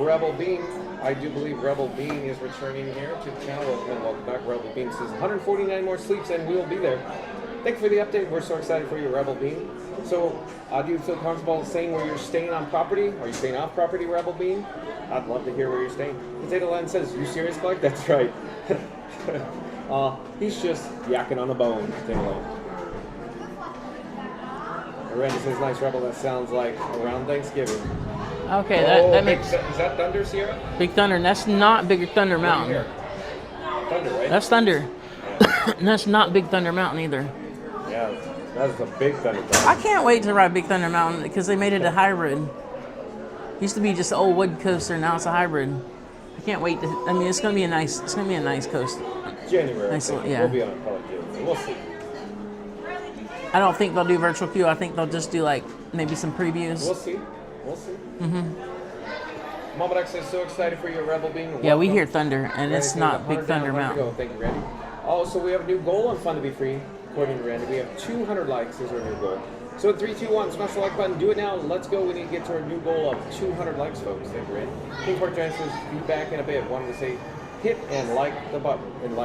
Rebel Bean, I do believe Rebel Bean is returning here to the channel. Welcome back. Rebel Bean says 149 more sleeps and we'll be there. Thank you for the update. We're so excited for you, Rebel Bean. So, do you feel comfortable saying where you're staying on property? Are you staying off property, Rebel Bean? I'd love to hear where you're staying. Potato Land says, you serious, Clark? That's right. He's just yakking on the bone, Potato Land. Randy says, nice, Rebel. That sounds like around Thanksgiving. Okay, that makes... Is that Thunder, Sierra? Big Thunder. That's not Big Thunder Mountain. Thunder, right? That's Thunder. And that's not Big Thunder Mountain either. Yeah, that's a Big Thunder Mountain. I can't wait to ride Big Thunder Mountain because they made it a hybrid. It used to be just an old wood coaster, now it's a hybrid. I can't wait to. I mean, it's gonna be a nice coaster. January. Nice, yeah. We'll be on it probably January. We'll see. I don't think they'll do virtual queue. I think they'll just do like maybe some previews. We'll see. We'll see. Mama Duck says so excited for your Rebel Bean. Yeah, we hear thunder, and it's not Big Thunder Mountain. Thank you, Randy. Oh, so we have a new goal on Fun to Be Free, according to Randy. We have 200 likes is our new goal. So 3, 2, 1, smash the like button. Do it now. Let's go. We need to get to our new goal of 200 likes, folks. Thank you, Randy. Theme Park Giant says, be back in a bit. Wanted to say hit and like the button. And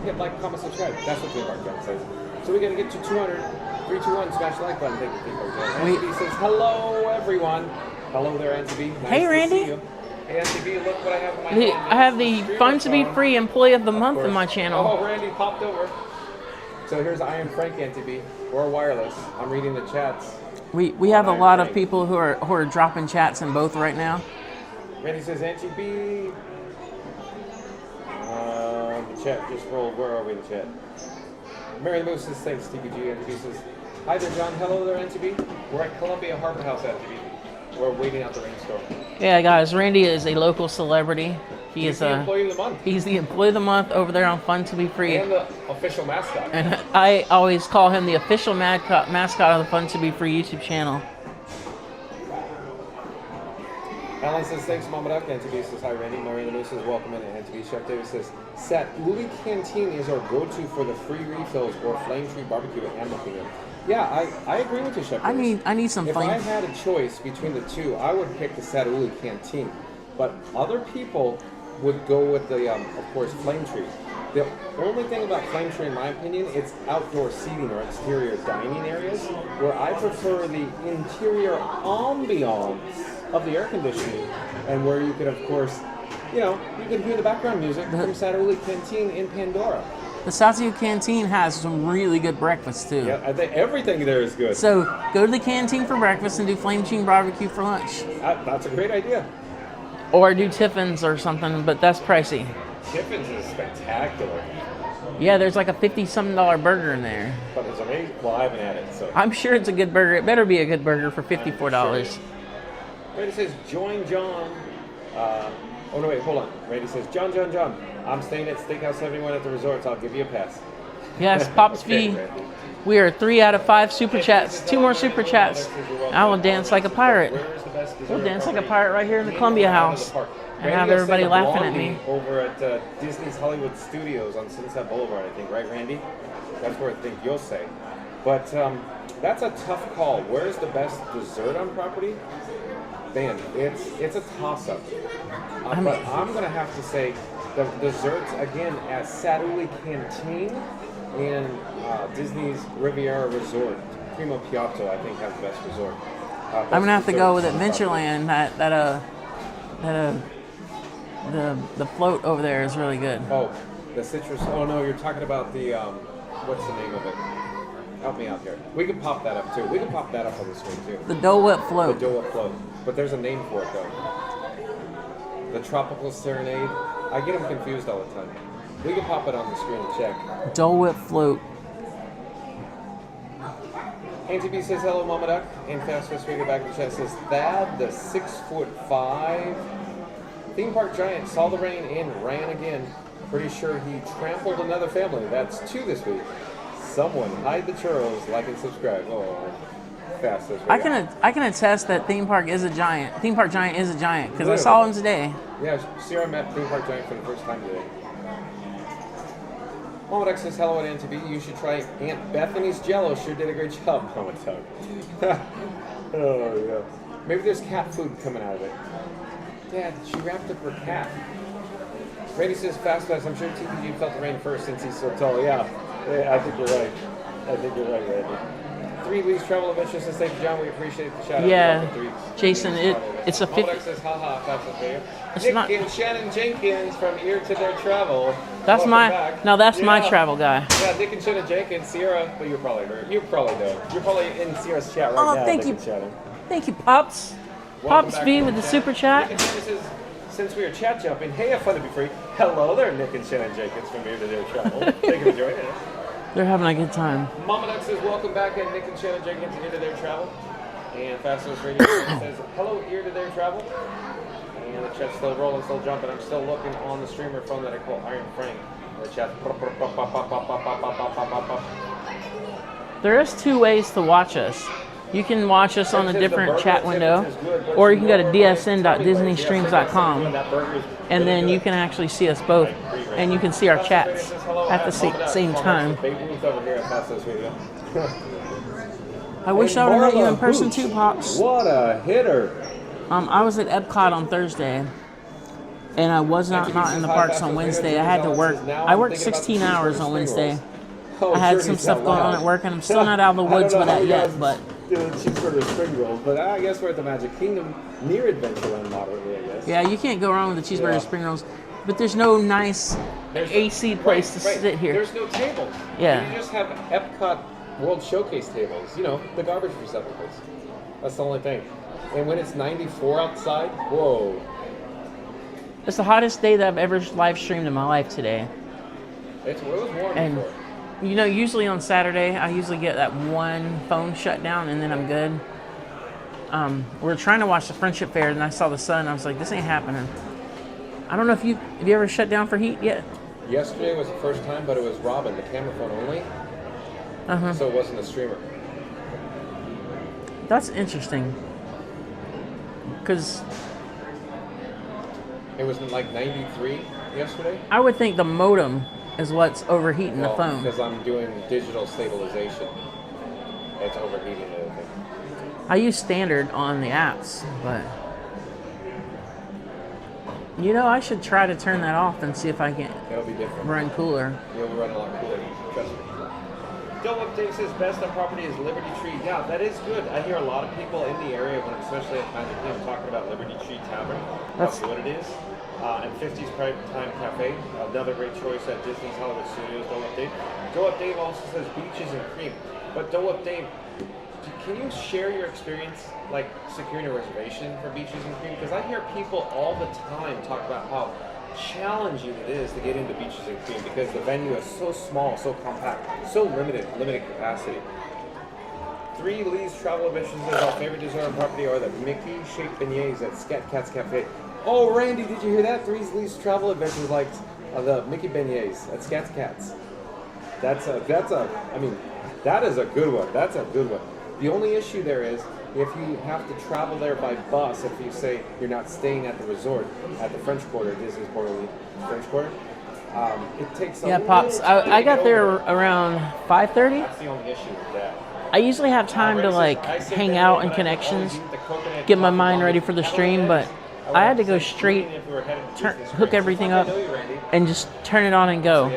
hit like, comment, subscribe. That's what Theme Park Giant says. So we're going to get to 200. 3, 2, 1, smash the like button. Thank you, Theme Park Giant. Auntie B says, hello, everyone. Hello there, Auntie B. Nice Hey, Randy. To see you. Hey, Auntie B, look what I have in my hand. I have the Fun to Be Free Employee of the Month in my channel. Oh, Randy popped over. So here's I Am Frank, Auntie B, or wireless. I'm reading the chats. We have a lot of people who are dropping chats in both right now. Randy says, Auntie B. The chat just rolled. Where are we in the chat? Mary Moose says, thanks, TBG. Auntie B says, hi there, John. Hello there, Auntie B. We're at Columbia Harbor House, Auntie B. We're waiting out the rainstorm. Yeah, guys, Randy is a local celebrity. He's the employee of the month. He's the employee of the month over there on Fun to Be Free. And the official mascot. And I always call him the official mascot of the Fun to Be Free YouTube channel. Alan says, thanks, Mama Duck. Auntie B says, hi, Randy. Marina Moose says, welcome in. Auntie B. Chef Davis says, Sat, Louis Canteen is our go-to for the free refills or Flame Tree Barbecue at Animal Kingdom. Yeah, I agree with you, Chef Davis. I need some flame. If I had a choice between the two, I would pick the Satauli Canteen. But other people would go with the, of course, Flame Tree. The only thing about Flame Tree, in my opinion, it's outdoor seating or exterior dining areas, where I prefer the interior ambiance of the air conditioning, and where you could, of course, you can hear the background music from Satauli Canteen in Pandora. The Satauli Canteen has some really good breakfast too. Yeah, I think everything there is good. So go to the canteen for breakfast and do Flame Tree Barbecue for lunch. That's a great idea. Or do Tiffin's or something, but that's pricey. Tiffin's is spectacular. Yeah, there's like a $50-something burger in there. But it's amazing. Well, I haven't had it, so. I'm sure it's a good burger. It better be a good burger for $54. Sure. Randy says, join John. Oh, no, wait, hold on. Randy says, John. I'm staying at Steakhouse 71 at the resort, so I'll give you a pass. Yes, Pops Okay, V. Randy. We are 3 out of 5 super chats. 2 more super chats. I will dance like a pirate. We'll dance like a pirate right here in the Columbia House. And have everybody laughing at me. Over at Disney's Hollywood Studios on Sunset Boulevard, I think, right, Randy? That's where I think you'll say. But that's a tough call. Where's the best dessert on property? Man, it's a toss-up. But I'm going to have to say the desserts, again, at Satauli Canteen and Disney's Riviera Resort. Primo Piatto, I think, has the best resort. I'm going to have to go with Adventureland. The float over there is really good. Oh, the citrus. Oh, no, you're talking about the, what's the name of it? Help me out here. We can pop that up, too. We can pop that up on the screen, too. The Dole Whip float. The Dole Whip float. But there's a name for it, though. The Tropical Serenade. I get them confused all the time. We can pop it on the screen and check. Dole Whip float. Auntie B says, hello, Mama Duck. And Fast Radio back in the chat says, Thad, the 6'5" theme park giant, saw the rain and ran again. Pretty sure he trampled another family. That's 2 this week. Someone hide the churros, like and subscribe. Oh, Fast Radio. I can attest that Theme Park is a giant. Theme Park Giant is a giant because I saw him today. Yeah, Sierra met Theme Park Giant for the first time today. Mama Duck says, hello at Auntie B. You should try Aunt Bethany's Jello. Sure did a great job, Mama Duck. Oh, yeah. Maybe there's cat food coming out of it. Dad, she wrapped up her cat. Randy says, Fast. I'm sure TPG felt the rain first since he's so tall. Yeah, I think you're right. Randy. 3 weeks travel adventures to St. John. We appreciate the shout out. Yeah, Jason, it's a 50. Mama Duck says, haha, Fast and Fair. It's Nick not- and Shannon Jenkins from Ear to Their Travel. That's Welcome my back. my travel guy. Yeah, Nick and Shannon Jenkins, Sierra, but you're probably heard. You probably know. You're probably in Sierra's chat right now. Thank Nick you. and Shannon. Thank you, Pops. Welcome Pops back V to with the chat. super chat. Nick and Shannon says, since we are chat jumping, hey, have fun to be free. Hello there, Nick and Shannon Jenkins from Ear to Their Travel. Thank you for joining us. They're having a good time. Mama Duck says, welcome back at Nick and Shannon Jenkins Ear to Their Travel. And Fastest Radio says, hello, Ear to Their Travel. And the chat's still rolling, still jumping. I'm still looking on the streamer phone that I call Iron Frank. The chat's There is 2 ways to watch us. You can watch us on a different chat window, or you can go to dsn.disneystreams.com, and then you can actually see us both, and you can see our chats at the same time. I wish I would have met you in person too, Pops. What a hitter! I was at Epcot on Thursday. And I was not in the parks on Wednesday. I had to work. I worked 16 hours on Wednesday. I had some stuff going on at work, and I'm still not out of the woods with that yet. But doing cheeseburger spring rolls, but I guess we're at the Magic Kingdom near Adventureland moderately, I guess. yeah, you can't go wrong with the cheeseburger spring rolls. But there's no nice AC place to sit here. There's no tables. Yeah. You just have Epcot World Showcase tables. You know, the garbage receptacles. That's the only thing. And when it's 94 outside, whoa. It's the hottest day that I've ever live streamed in my life today. It was warm And before. you know, usually on Saturday, I usually get that one phone shut down and then I'm good. We were trying to watch the Friendship Fair and I saw the sun. I was like, this ain't happening. I don't know if have you ever shut down for heat yet? Yesterday was the first time, but it was Robin, the camera phone only. So it wasn't a streamer. That's interesting. Because it was like 93 yesterday. I would think the modem is what's overheating the phone. Because I'm doing digital stabilization. It's overheating it, I think. I use standard on the apps, but you know, I should try to turn that off and see if I can It'll be different. run cooler. You'll run a lot cooler, trust me. Dole Whip Dave says best on property is Liberty Tree. Yeah, that is good. I hear a lot of people in the area, when especially at Magic Kingdom, talking about Liberty Tree Tavern. That's what it is. And 50's Prime Time Cafe, another great choice at Disney's Hollywood Studios. Dole Whip Dave. Dole Whip Dave also says beaches and cream. But Dole Whip Dave, can you share your experience, like securing a reservation for beaches and cream? Because I hear people all the time talk about how challenging it is to get into beaches and cream because the venue is so small, so compact, so limited capacity. 3 Lee's travel adventures is our favorite dessert on property are the Mickey-shaped beignets at Scat Cat's Cafe. Oh, Randy, did you hear that? 3 Lee's travel adventures like the Mickey beignets at Scat Cat's. That is a good one. That's a good one. The only issue there is if you have to travel there by bus, if you say you're not staying at the resort at the French Quarter, Disney's French Quarter, it takes a Pops. I got there around 5:30. That's the only issue with that. I usually have time to like hang out in Connections, get my mind ready for the stream, but I had to go straight, hook everything up, and just turn it on and go.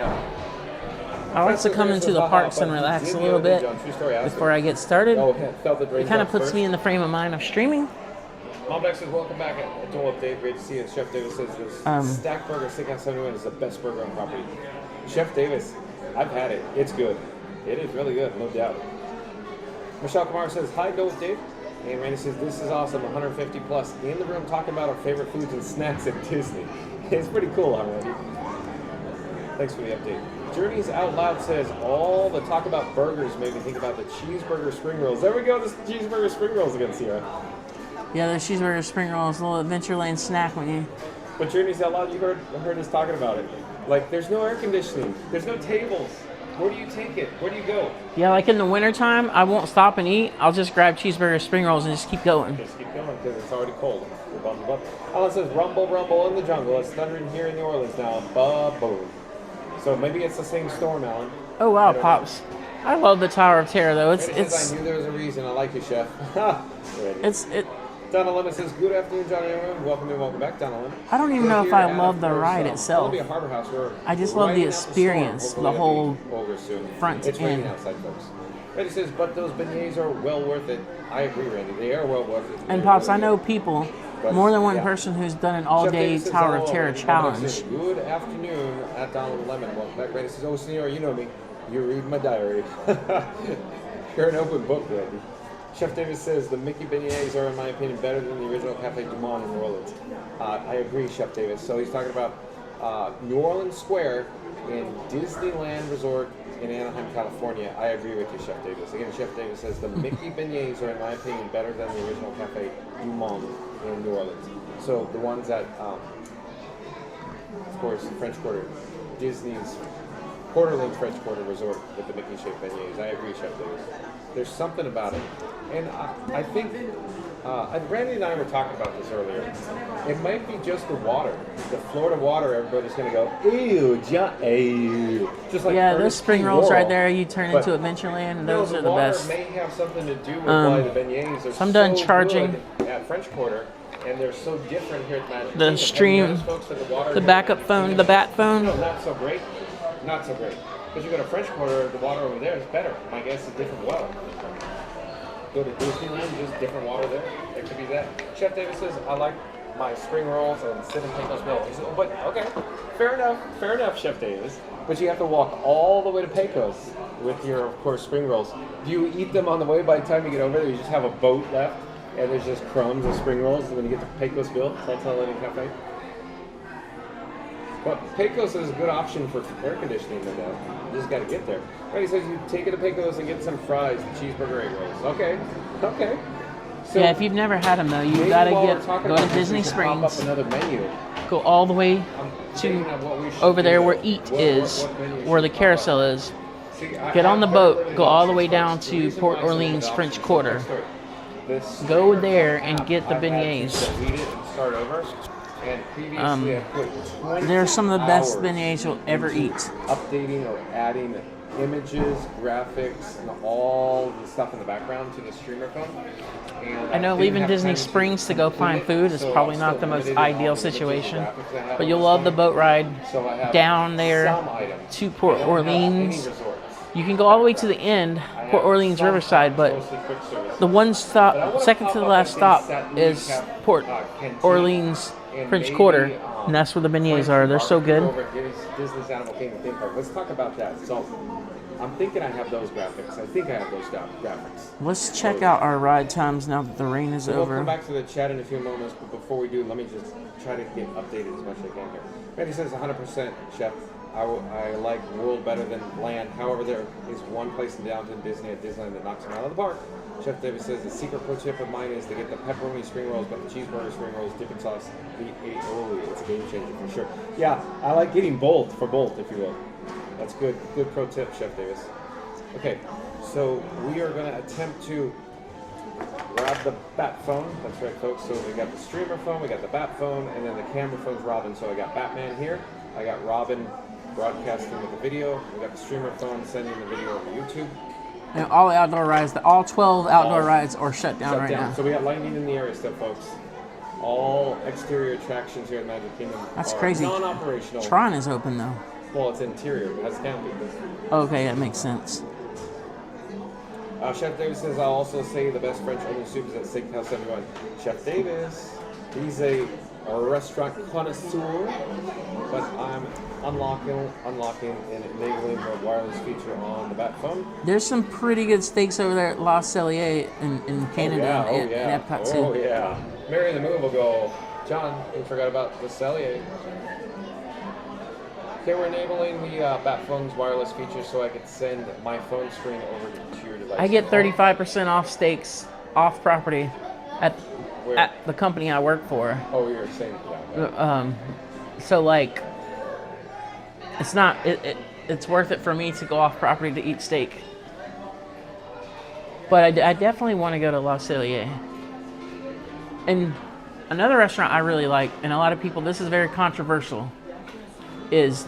I like to come into the parks and relax a little bit before I get started. It kind of puts me in the frame of mind of streaming. Mom Beck says, welcome back at Dole Whip Dave. Great to see you. Chef Davis says this Stack Burger Steakhouse 71 is the best burger on property. Chef Davis, I've had it. It's good. It is really good, no doubt. Michelle Kamara says, hi, Dole Whip Dave. And Randy says, this is awesome. 150 plus in the room talking about our favorite foods and snacks at Disney. It's pretty cool, huh, Randy? Thanks for the update. Journeys Out Loud says, all the talk about burgers made me think about the cheeseburger spring rolls. There we go, the cheeseburger spring rolls again, Sierra. Yeah, the cheeseburger spring rolls, a little Adventureland snack when you... But Journeys Out Loud, you heard us talking about it. Like, there's no air conditioning. There's no tables. Where do you take it? Where do you go? Yeah, like in the wintertime, I won't stop and eat. I'll just grab cheeseburger spring rolls and just keep going. Just keep going because it's already cold. Alan says, rumble, rumble in the jungle. It's thundering here in New Orleans now. Ba-boom. So maybe it's the same storm, Alan. Oh wow, Pops. I love the Tower of Terror though. It's I knew there was a reason. I like you, Chef. it. Donna Lemon says, good afternoon, Johnny. Welcome and welcome back, Donna Lemon. I don't even know if I love the ride itself. Harbor House. I just love the experience, the whole front It's to end. raining outside, folks. Randy says, but those beignets are well worth it. I agree, Randy. They are well worth it. And Pops, I know people, more than one person who's done an all-day Tower of Terror challenge. Good afternoon at Donald Lemon. Welcome back. Randy says, oh, Senor, you know me. You read my diary. You're an open book, Randy. Chef Davis says, the Mickey beignets are, in my opinion, better than the original Cafe Du Monde in New Orleans. I agree, Chef Davis. So he's talking about New Orleans Square in Disneyland Resort in Anaheim, California. I agree with you, Chef Davis. Again, Chef Davis says, the Mickey beignets are, in my opinion, better than the original Cafe Du Monde in New Orleans. So the ones at, of course, French Quarter, Disney's Port Orleans French Quarter Resort with the Mickey-shaped beignets. I agree, Chef Davis. There's something about it. And I think, Randy and I were talking about this earlier. It might be just the water. The Florida water, everybody's going to go, ew, ew. Just like those spring rolls right there, you turn into Adventureland, those are the best. The water may have something to do with why the beignets are I'm done charging. Good at French Quarter. and they're so different here at Magic The Kingdom. stream, Have you noticed, folks, that the water the here backup at Magic phone, Kingdom the bat phone. No, not so great. Not so great. Because you go to French Quarter, the water over there is better. My guess is different well. Go to Disneyland, just different water there. It could be that. Chef Davis says, I like my spring rolls and sit and take those meals. He says, oh, but okay, fair enough, Chef Davis. But you have to walk all the way to Pecos with your, of course, spring rolls. Do you eat them on the way by the time you get over there? You just have a boat left and there's just crumbs of spring rolls when you get to Pecos Bill, Saltillo Landing Cafe? But Pecos is a good option for air conditioning, no doubt. You just got to get there. Right, he says you take it to Pecos and get some fries, cheeseburger, egg rolls. Okay. So Yeah, if you've never had them though, you maybe gotta while we're go talking to about this, Disney we should pop up Springs, another menu. go all the way Thinking to of what we should over there do, where though. Eat What is, menu where should the we pop carousel up? is. See, Get on the I've boat, limited go all the options, way down folks. The to reason Port why I say Orleans limited French options, Quarter. I'll start. This Go there and get the I've had to beignets. delete it and start over. And previously I put 20 They're some of the best hours beignets you'll ever into eat. Updating or adding images, graphics, and all the stuff in the background to the streamer phone. And I know didn't leaving have Disney time to Springs to go complete find it, food is so probably I'm not still the most limited in all ideal the visual situation, graphics I have but on you'll this love the phone. boat ride So I have down there some items. to Port I don't have any Orleans. resorts. You can go all the way to the end, Port Orleans Riverside, but the one stop, second to the last stop is Port Orleans French Quarter, and that's where the beignets are. They're so good. Over at Disney's Animal Kingdom theme park. Let's talk about that. So I'm thinking I have those graphics. I think I have those graphics. Let's check out our ride times now that the rain is We'll come over. back to the chat in a few moments, but before we do, let me just try to get updated as much as I can here. Randy says 100%, Chef. I like World better than Land. However, there is one place in downtown Disney at Disneyland that knocks them out of the park. Chef Davis says the secret pro tip of mine is to get the pepperoni spring rolls, but the cheeseburger spring rolls, dipping sauce, it's a game changer for sure. Yeah, I like getting both, if you will. That's good pro tip, Chef Davis. Okay, so we are going to attempt to grab the bat phone. That's right, folks. So we got the streamer phone, we got the bat phone, and then the camera phone's Robin. So I got Batman here, I got Robin broadcasting with the video, we got the streamer phone sending the video over YouTube. And all outdoor rides, all 12 outdoor rides are shut down right now. So we got lightning in the area still, folks. All exterior attractions here at Magic Kingdom That's are crazy. non-operational. Tron is open though. Well, it's interior. It has canopy. Okay, that makes sense. Chef Davis says, I'll also say the best French onion soup is at Steakhouse 71. Chef Davis, he's a restaurant connoisseur, but I'm unlocking and enabling the wireless feature on the bat phone. There's some pretty good steaks over there at La Cellier in Canada and Epcot too. Oh yeah. Mary the Move will go, John, you forgot about the Cellier. Okay, we're enabling the bat phone's wireless feature so I could send my phone screen over to your device. I get 35% off steaks off property at the company I work for. Oh, you're saying that. So like, it's not it's worth it for me to go off property to eat steak. But I definitely want to go to La Cellier. And another restaurant I really like, and a lot of people, this is very controversial, is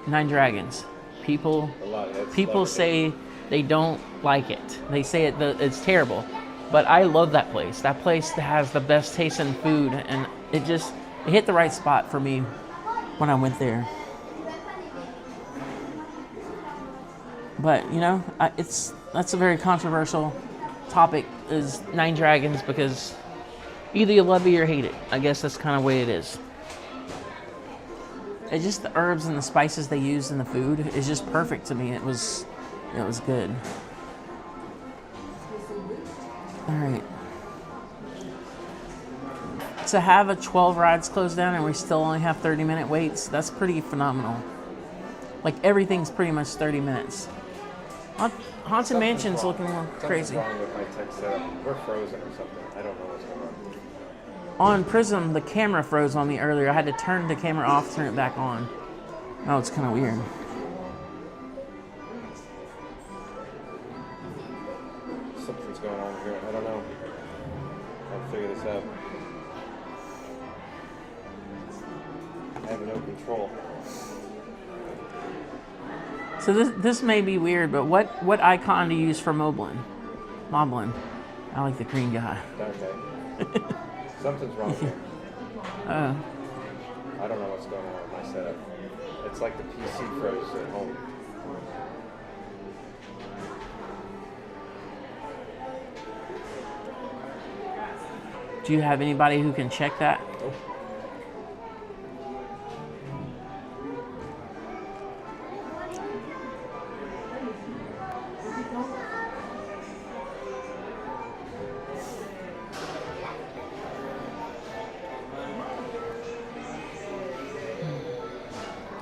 Nine Dragons. People say they don't like it. They say it's terrible. But I love that place. That place has the best tasting food, and it hit the right spot for me when I went there. But you know, that's a very controversial topic, is Nine Dragons, because either you love it or hate it. I guess that's kind of the way it is. It's just the herbs and the spices they used in the food is just perfect to me. It was good. All right. To have a 12 rides closed down and we still only have 30-minute waits, that's pretty phenomenal. Like everything's pretty much 30 minutes. Haunted Mansion's looking crazy. Something's wrong with my tech setup. We're frozen or something. I don't know what's going on. On Prism, the camera froze on me earlier. I had to turn the camera off, turn it back on. Oh, it's kind of weird. Something's going on here. I don't know. I'll figure this out. I have no control. So this may be weird, but what icon to use for Moblin? I like the green guy. Okay. Something's wrong here. Oh. I don't know what's going on with my setup. It's like the PC froze at home. Do you have anybody who can check that? Nope.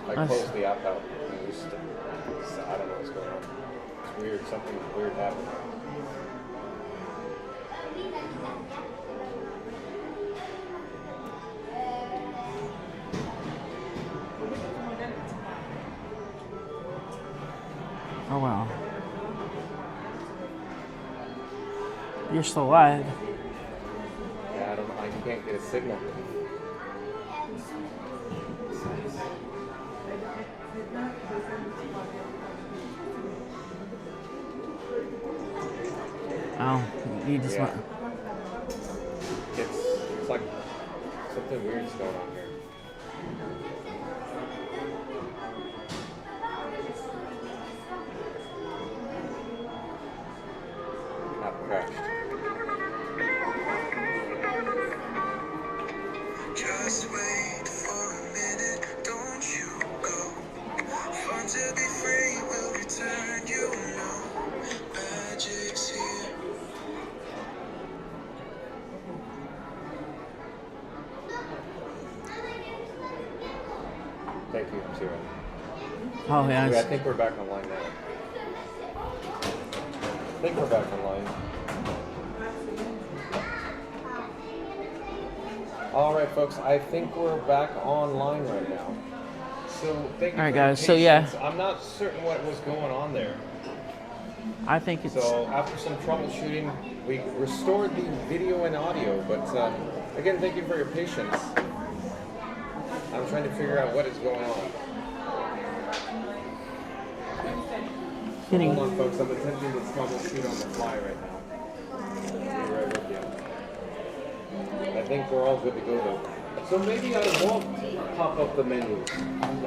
I closed the app out and used it. So I don't know what's going on. It's weird. Something weird happened. Oh wow. You're still alive. Yeah, I don't know. I can't get a signal. Oh, you just Yeah. went. It's like something weird's going on here. App crashed. Just wait for a minute, don't you go. Fun to be free will return, you know. Magic's here. Thank you, Zero. Oh yeah. I think we're back online now. I think we're back online. All right, folks. I think we're back online right now. So thank you. All right, for your guys. So yeah, patience. I'm not certain what was going on there. I think it's. So after some troubleshooting, we restored the video and audio. But again, thank you for your patience. I'm trying to figure out what is going on. Hold on, folks. I'm attempting to troubleshoot on the fly right now. I'll be right with you. I think we're all good to go though. So maybe I won't pop up the menus. I'm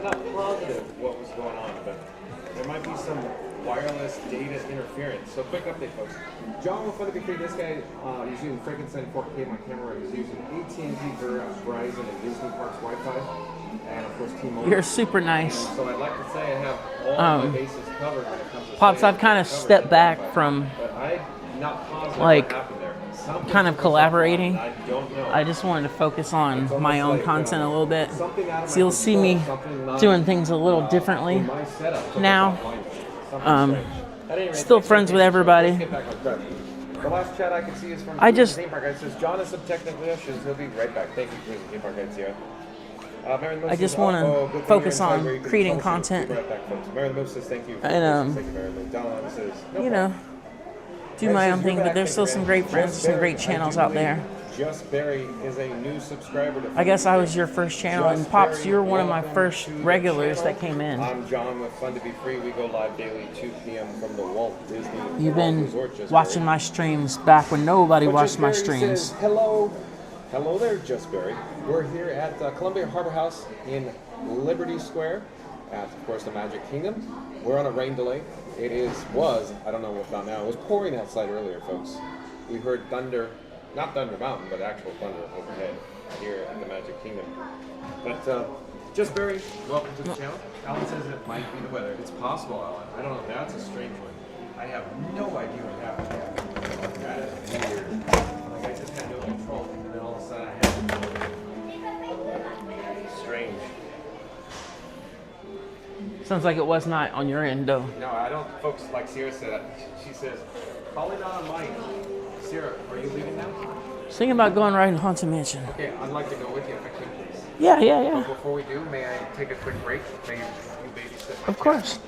not positive what was going on, but there might be some wireless data interference. So quick update, folks. John will fund to be free. This guy is using Frankenstein 4K. My camera is using AT&T, Verizon, and Disney Parks Wi-Fi, and of course T-Mobile. You're super nice. So I'd like to say I have all my bases covered when it comes to Pops, I've kind of stepped back from but I'm not positive like what happened there. Something kind of collaborating. I don't know. I just wanted to focus on my own content a little bit. Something out of So my you'll see me control, something not, doing things a little differently in my setup, now. Something strange. At any rate, Still thanks for friends your with patience. everybody. Let's get back on track. The last chat I can see is from I just- Theme Park Guide. It says John has some technical issues. He'll be right back. Thank you, Cruising Theme Park Guide, Sierra. Mary Lou I just says, want "Oh, to good thing focus you're inside on where you can creating troubleshoot." content Be right back, folks. Mary Lou says thank you. and Thank you, Mary Lou. Don says no you problem. know, do my own thing. But there's still some great friends, some great channels out there. Just Barry is a new subscriber to I guess I was your first channel, and Pops, you were one of my first regulars that came in. I'm John with Fun to Be Free. We go live daily 2 p.m. from the Walt Disney You've World been Resort. Just watching Barry. my streams back when nobody But watched Just my Barry streams. says, hello there, Just Barry. We're here at Columbia Harbor House in Liberty Square, at of course the Magic Kingdom. We're on a rain delay. It was I don't know about now. It was pouring outside earlier, folks. We heard thunder. Not Thunder Mountain, but actual thunder overhead here at the Magic Kingdom. But Just Barry, welcome to the channel. Alan says it might be the weather. It's possible, Alan. I don't know. That's a strange one. I have no idea what happened. That is weird. Like I just had no control, and then all of a sudden I had strange. Sounds like it was not on your end, though. No, I don't. Folks, like Sierra said, she says, calling on Mike. Sierra, are you leaving now? Thinking about going right in Haunted Mansion. Okay, I'd like to go with you if I can, please. Yeah. But before we do, may I take a quick break? May you babysit my Of course.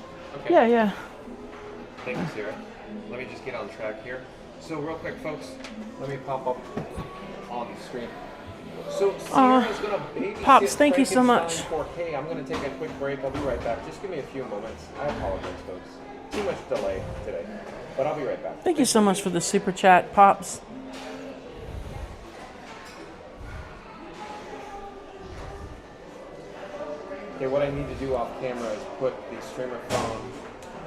Okay. Yeah. Thank you, Sierra. Let me just get on track here. So real quick, folks, let me pop up on the screen. So Sierra's going to babysit Pops, thank you so much. Frankenstein 4K. I'm going to take a quick break. I'll be right back. Just give me a few moments. I apologize, folks. Too much delay today. But I'll be right back. Thank you so much for the super chat, Pops. Okay, what I need to do off camera is put the streamer from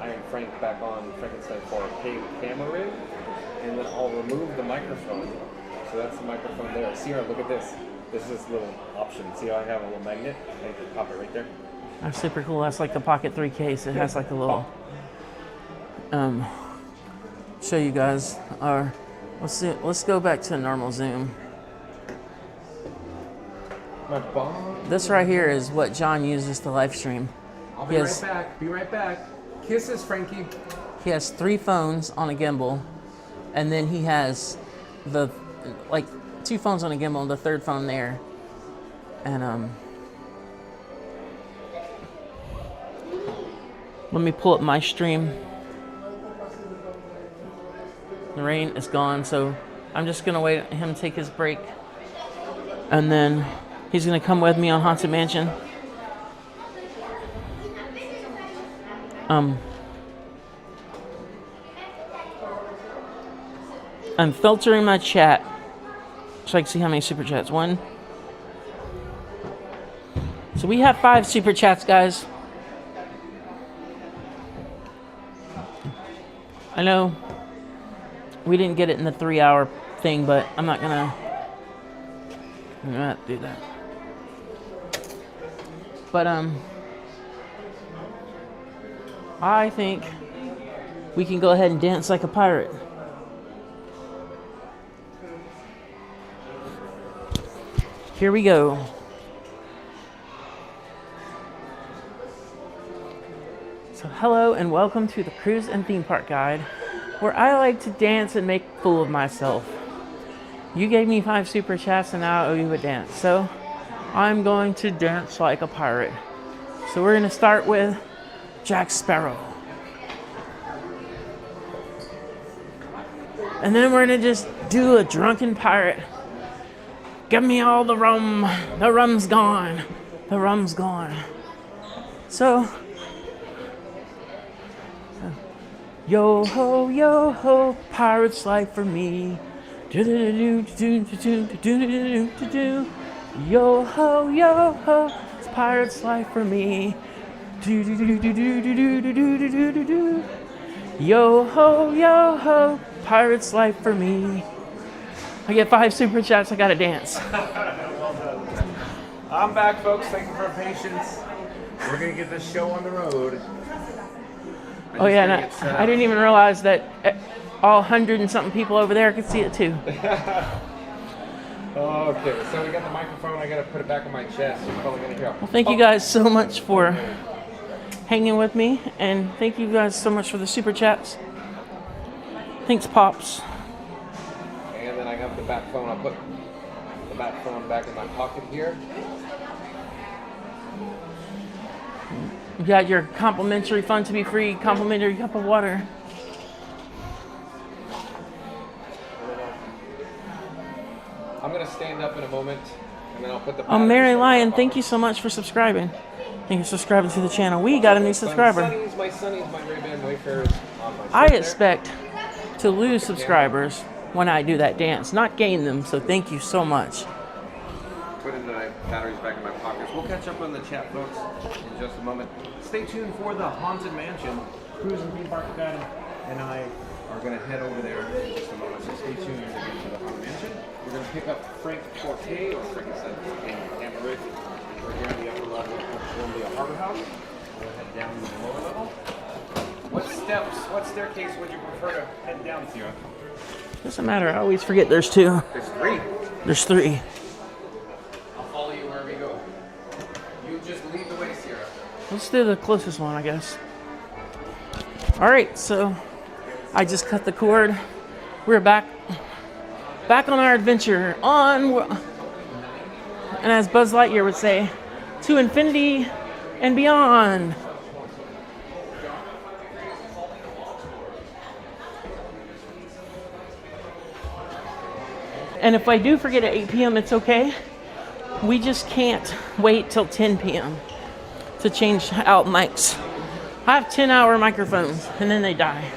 Iron Frank back on Frankenstein 4K camera rig, and then I'll remove the microphone. So that's the microphone there. Sierra, look at this. This is this little option. See how I have a little magnet? I can pop it right there. That's super cool. That's like the Pocket 3 case. It has like a little show you guys our. Let's go back to normal zoom. My bomb. This right here is what John uses to live stream. I'll be right back. Be right back. Kisses, Frankie. He has 3 phones on a gimbal, and then he has the 2 phones on a gimbal and the 3rd phone there. And let me pull up my stream. The rain is gone, so I'm just gonna wait for him to take his break, and then he's gonna come with me on Haunted Mansion. I'm filtering my chat so I can see how many super chats. 1. So we have 5 super chats, guys. I know we didn't get it in the 3-hour thing, but I'm not gonna do that. But I think we can go ahead and dance like a pirate. Here we go. So hello and welcome to the Cruise and Theme Park Guide, where I like to dance and make a fool of myself. You gave me 5 super chats and now I owe you a dance. So I'm going to dance like a pirate. So we're going to start with Jack Sparrow. And then we're going to just do a drunken pirate. Give me all the rum. The rum's gone. The rum's gone. So, yo ho, pirate's life for me. Yo ho, it's pirate's life for me. Yo ho, pirate's life for me. I get 5 super chats, I gotta dance. Well done. I'm back, folks. Thank you for your patience. We're gonna get this show on the road. Oh yeah, and I didn't even realize that all 100 and something people over there could see it too. Okay, so we got the microphone. I gotta put it back on my chest. You're probably gonna hear. Well, thank you guys so much for hanging with me, and thank you guys so much for the super chats. Thanks, Pops. And then I got the bat phone. I'll put the bat phone back in my pocket here. You got your complimentary fun to be free, complimentary cup of water. I'm gonna stand up in a moment, and then I'll put the. Mary Lyon, thank you so much for subscribing. Thank you for subscribing to the channel. We got a new subscriber. My Sonny's, my Ray-Ban Wayfarers on my. I expect to lose subscribers when I do that dance, not gain them. So thank you so much. Putting the batteries back in my pockets. We'll catch up on the chat, folks, in just a moment. Stay tuned for the Haunted Mansion. Cruise and Theme Park Guide and I are going to head over there in just a moment. So stay tuned to get to the Haunted Mansion. We're going to pick up Frank 4K or Frankenstein 4K camera rig. We're here in the upper level of Columbia Harbor House. We'll head down to the lower level. What staircase would you prefer to head down to? Doesn't matter. I always forget there's 2. There's 3. There's 3. I'll follow you wherever you go. You just lead the way, Sierra. Let's do the closest one, I guess. All right, so I just cut the cord. We're back on our adventure on, and as Buzz Lightyear would say, to infinity and beyond. And if I do forget at 8 p.m., it's okay. We just can't wait till 10 p.m. to change out mics. I have 10-hour microphones, and then they die.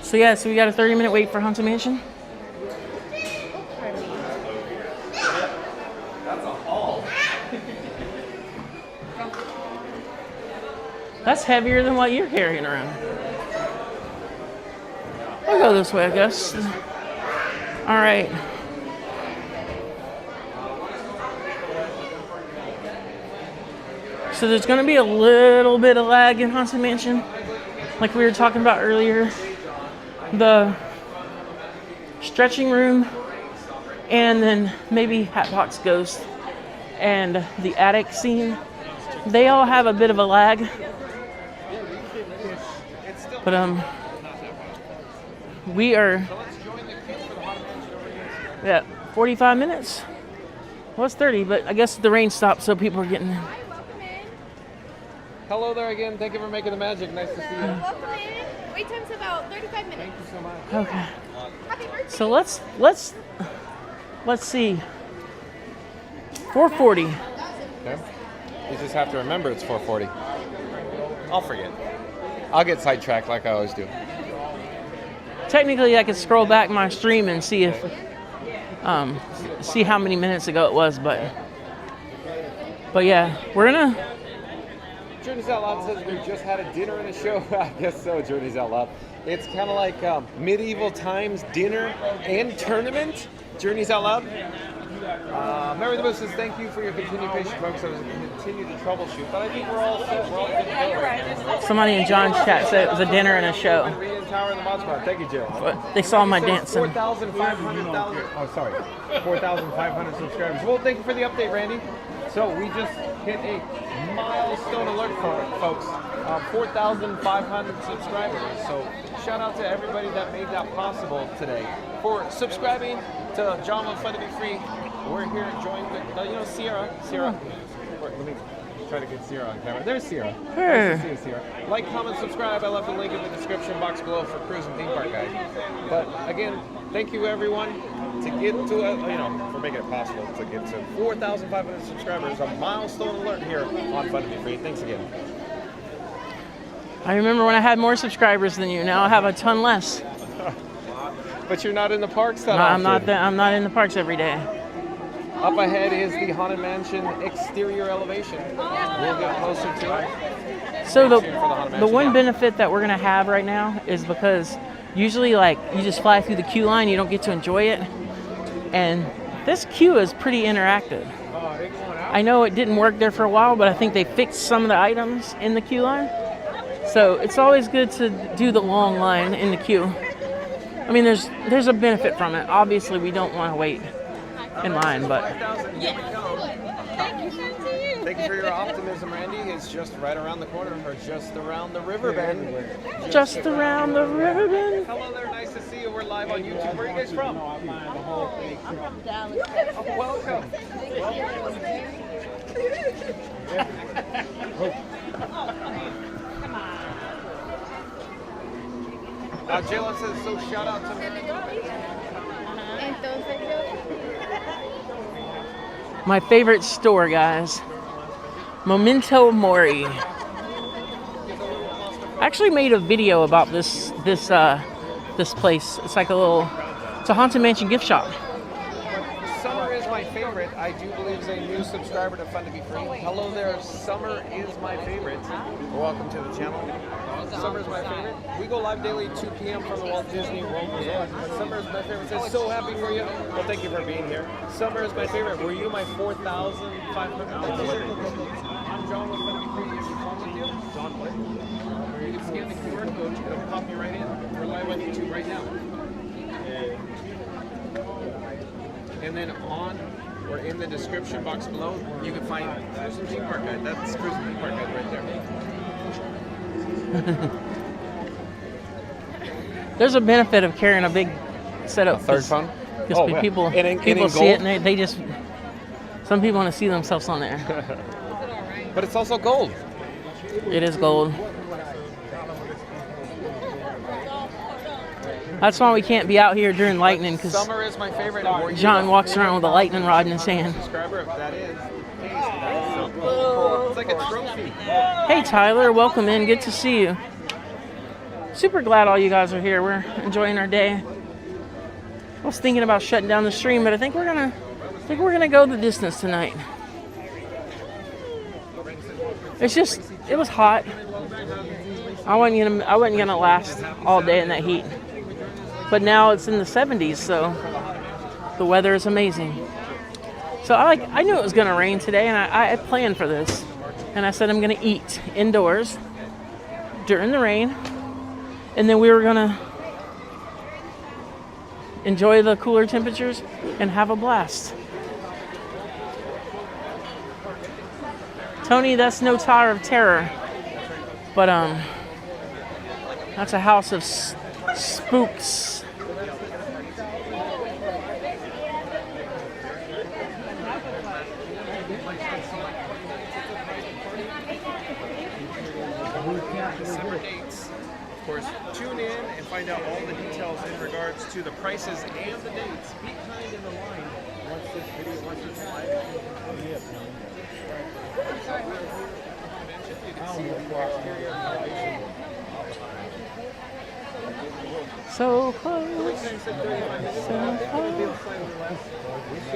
So yeah, so we got a 30-minute wait for Haunted Mansion. That's heavier than what you're carrying around. I'll go this way, I guess. All right. So there's going to be a little bit of lag in Haunted Mansion, like we were talking about earlier. The stretching room, and then maybe Hatbox Ghost and the attic scene, they all have a bit of a lag. But we are at 45 minutes. Well, it's 30, but I guess the rain stopped, so people are getting in. Hello there again. Thank you for making the magic. Nice to see you. Welcome in. Wait time's about 35 minutes. Thank you so much. Okay. Happy birthday. So let's see. 440. Okay. You just have to remember it's 440. I'll forget. I'll get sidetracked like I always do. Technically, I could scroll back my stream and see if see how many minutes ago it was, but yeah, we're gonna. Journeys Out Loud says we just had a dinner and a show. I guess so, Journeys Out Loud. It's kind of like medieval times dinner and tournament. Journeys Out Loud. Mary the Bush says, thank you for your continued patience, folks. I was continue to troubleshoot, but I think we're all set. We're all good to go. Somebody in John's chat said it was a dinner and a show. Tower in the Mod Squad. Thank you, Jill. But they saw my dancing. 4,500 subscribers. Well, thank you for the update, Randy. So we just hit a milestone alert for it, folks. 4,500 subscribers. So shout out to everybody that made that possible today. For subscribing to John Wants Fun to Be Free, we're here enjoying the, Sierra. Let me try to get Sierra on camera. There's Sierra. Hey. Nice to see you, Sierra. Like, comment, subscribe. I left the link in the description box below for Cruise and Theme Park Guide. But again, thank you everyone to get to, for making it possible to get to 4,500 subscribers. A milestone alert here on Fun to Be Free. Thanks again. I remember when I had more subscribers than you. Now I have a ton less. But you're not in the parks that I'm often. I'm not in the parks every day. Up ahead is the Haunted Mansion exterior elevation. We'll get closer to it. So the one benefit that we're gonna have right now is because usually you just fly through the queue line, you don't get to enjoy it. And this queue is pretty interactive. I know it didn't work there for a while, but I think they fixed some of the items in the queue line. So it's always good to do the long line in the queue. I mean, there's a benefit from it. Obviously, we don't want to wait in line, but thank you for your optimism, Randy. It's just right around the corner, or just around the river bend. Just around the river bend. Hello there, nice to see you. We're live on YouTube. Where are you guys from? I'm from Dallas. Welcome. Jalen says, so shout out to me. My favorite store, guys. Memento Mori. I actually made a video about this place. It's like it's a Haunted Mansion gift shop. Summer is my favorite. I do believe is a new subscriber to Fun to Be Free. Hello there, Summer is my favorite. Welcome to the channel. Summer is my favorite. We go live daily at 2 p.m. from the Walt Disney World Resort. Summer is my favorite. Says, so happy for you. Well, thank you for being here. Summer is my favorite. Were you my 4,500? I'm John with Fun to Be Free. Is it fun with you? John what? You can scan the QR code. It'll pop you right in. We're live on YouTube right now. And then or in the description box below, you can find Cruise and Theme Park Guide. That's Cruise and Theme Park Guide right there. There's a benefit of carrying a big setup. Third phone? Because people see it and they just, some people want to see themselves on there. But it's also gold. It is gold. That's why we can't be out here during lightning, because Summer is my favorite. John walks around with a lightning rod in his hand. Subscriber, if that is. It's like a trophy. Hey Tyler, welcome in. Good to see you. Super glad all you guys are here. We're enjoying our day. I was thinking about shutting down the stream, but I think we're gonna go the distance tonight. It was hot. I wasn't gonna last all day in that heat. But now it's in the 70s, so the weather is amazing. So I knew it was gonna rain today, and I planned for this. And I said I'm gonna eat indoors during the rain, and then we were gonna enjoy the cooler temperatures and have a blast. Tony, that's no Tower of Terror, but that's a house of spooks. December dates. Of course, tune in and find out all the details in regards to the prices and the dates. Be kind in the line. Once this video, once it's live, So close. So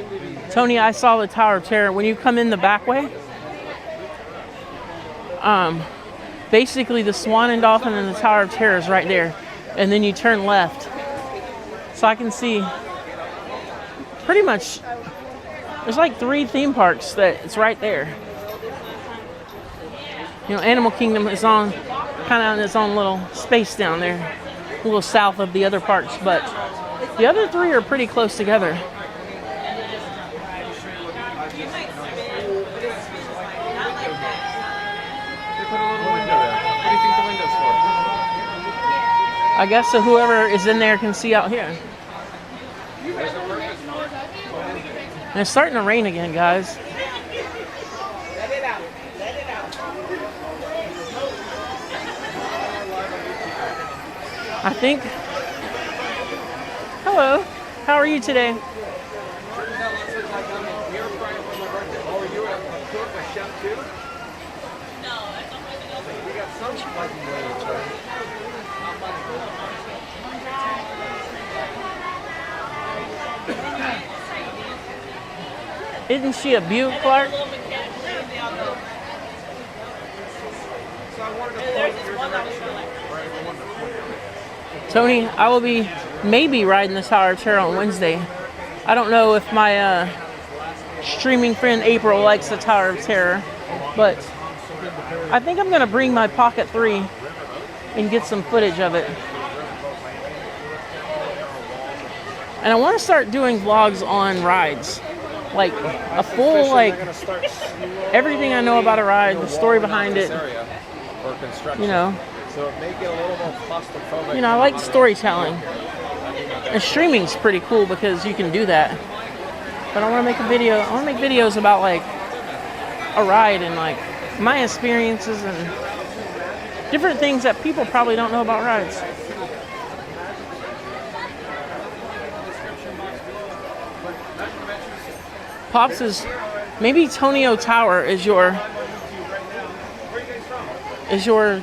close. Tony, I saw the Tower of Terror. When you come in the back way, basically the Swan and Dolphin and the Tower of Terror is right there. And then you turn left. So I can see pretty much, there's like 3 theme parks that it's right there. You know, Animal Kingdom is on kind of in its own little space down there, a little south of the other parks, but the other 3 are pretty close together. I guess so whoever is in there can see out here. And it's starting to rain again, guys. I think. Hello. How are you today? Isn't she a beaut, Clark? Tony, I will be maybe riding the Tower of Terror on Wednesday. I don't know if my streaming friend April likes the Tower of Terror, but I think I'm going to bring my Pocket 3 and get some footage of it. And I want to start doing vlogs on rides. Like a full, like, everything I know about a ride, the story behind it, you know. You know, I like storytelling. And streaming's pretty cool because you can do that. But I want to make a video, I want to make videos about like a ride and like my experiences and different things that people probably don't know about rides. Pops is, maybe Tonio Tower is your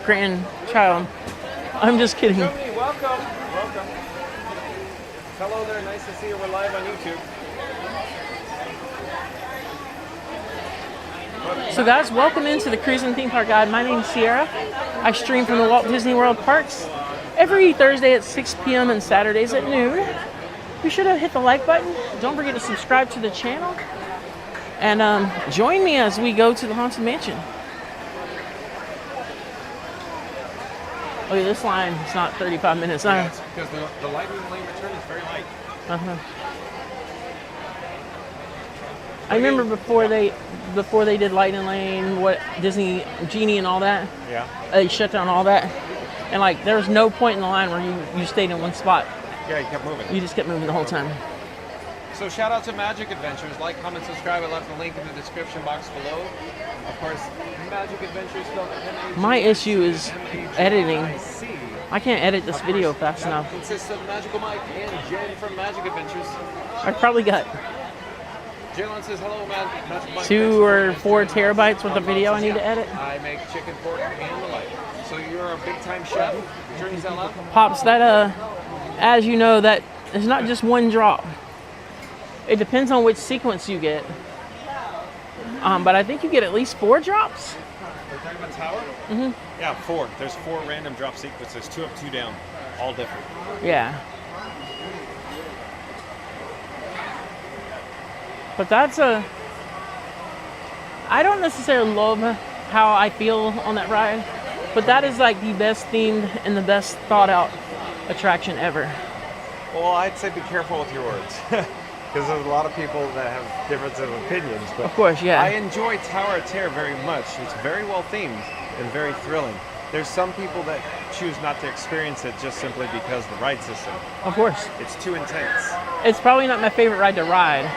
grandchild. I'm just kidding. Welcome. Welcome. Hello there. Nice to see you. We're live on YouTube. So guys, welcome into the Cruise and Theme Park Guide. My name's Sierra. I stream from the Walt Disney World Parks every Thursday at 6 p.m. and Saturdays at noon. Be sure to hit the like button. Don't forget to subscribe to the channel. And join me as we go to the Haunted Mansion. Okay, this line is not 35 minutes. Yeah, because the lightning lane return is very light. I remember before they did Lightning Lane, what Disney Genie and all that. Yeah. They shut down all that, and like there was no point in the line where you stayed in one spot. Yeah, you kept moving. You just kept moving the whole time. So shout out to Magic Adventures. Like, comment, subscribe. I left the link in the description box below. Of course, Magic Adventures spelled M-A-G. My issue is editing. I can't edit this video fast enough. Consists of Magical Mike and Jen from Magic Adventures. I probably got Jalen says hello, Magical Mike. 2 or 4 terabytes worth of video I need to edit. I make chicken, pork, and the like. So you're a big time chef. Journeys out loud. Pops, that as you know, that is not just one drop. It depends on which sequence you get. But I think you get at least 4 drops. Are you talking about tower? Mm-hmm. Yeah, 4. There's 4 random drop sequences, 2 up, 2 down, all different. Yeah. But that's I don't necessarily love how I feel on that ride, but that is like the best themed and the best thought out attraction ever. Well, I'd say be careful with your words. Because there's a lot of people that have difference of opinions. But of course, yeah. I enjoy Tower of Terror very much. It's very well themed and very thrilling. There's some people that choose not to experience it just simply because of the ride system. Of course. It's too intense. It's probably not my favorite ride to ride,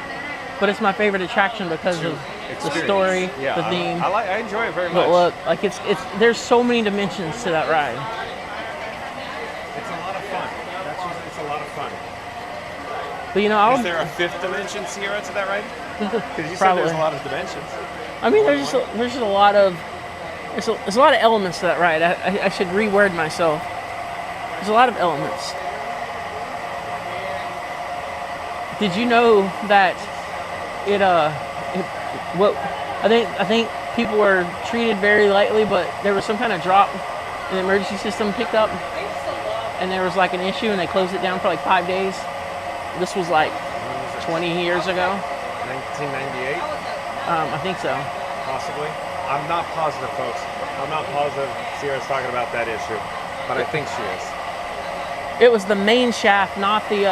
but it's my favorite attraction because of the story, the theme. I enjoy it very much. But look, like it's there's so many dimensions to that ride. It's a lot of fun. It's a lot of fun. But you know, is there a 5th dimension, Sierra, to that ride? Because you said Probably. there's a lot of dimensions. I mean, there's just a lot of there's a lot of elements to that ride. I should reword myself. There's a lot of elements. Did you know that I think people were treated very lightly, but there was some kind of drop and the emergency system picked up, and there was like an issue, and they closed it down for like 5 days. This was like 20 years ago. 1998? I think so. Possibly. I'm not positive, folks. I'm not positive Sierra's talking about that issue, but I think she is. It was the main shaft, not the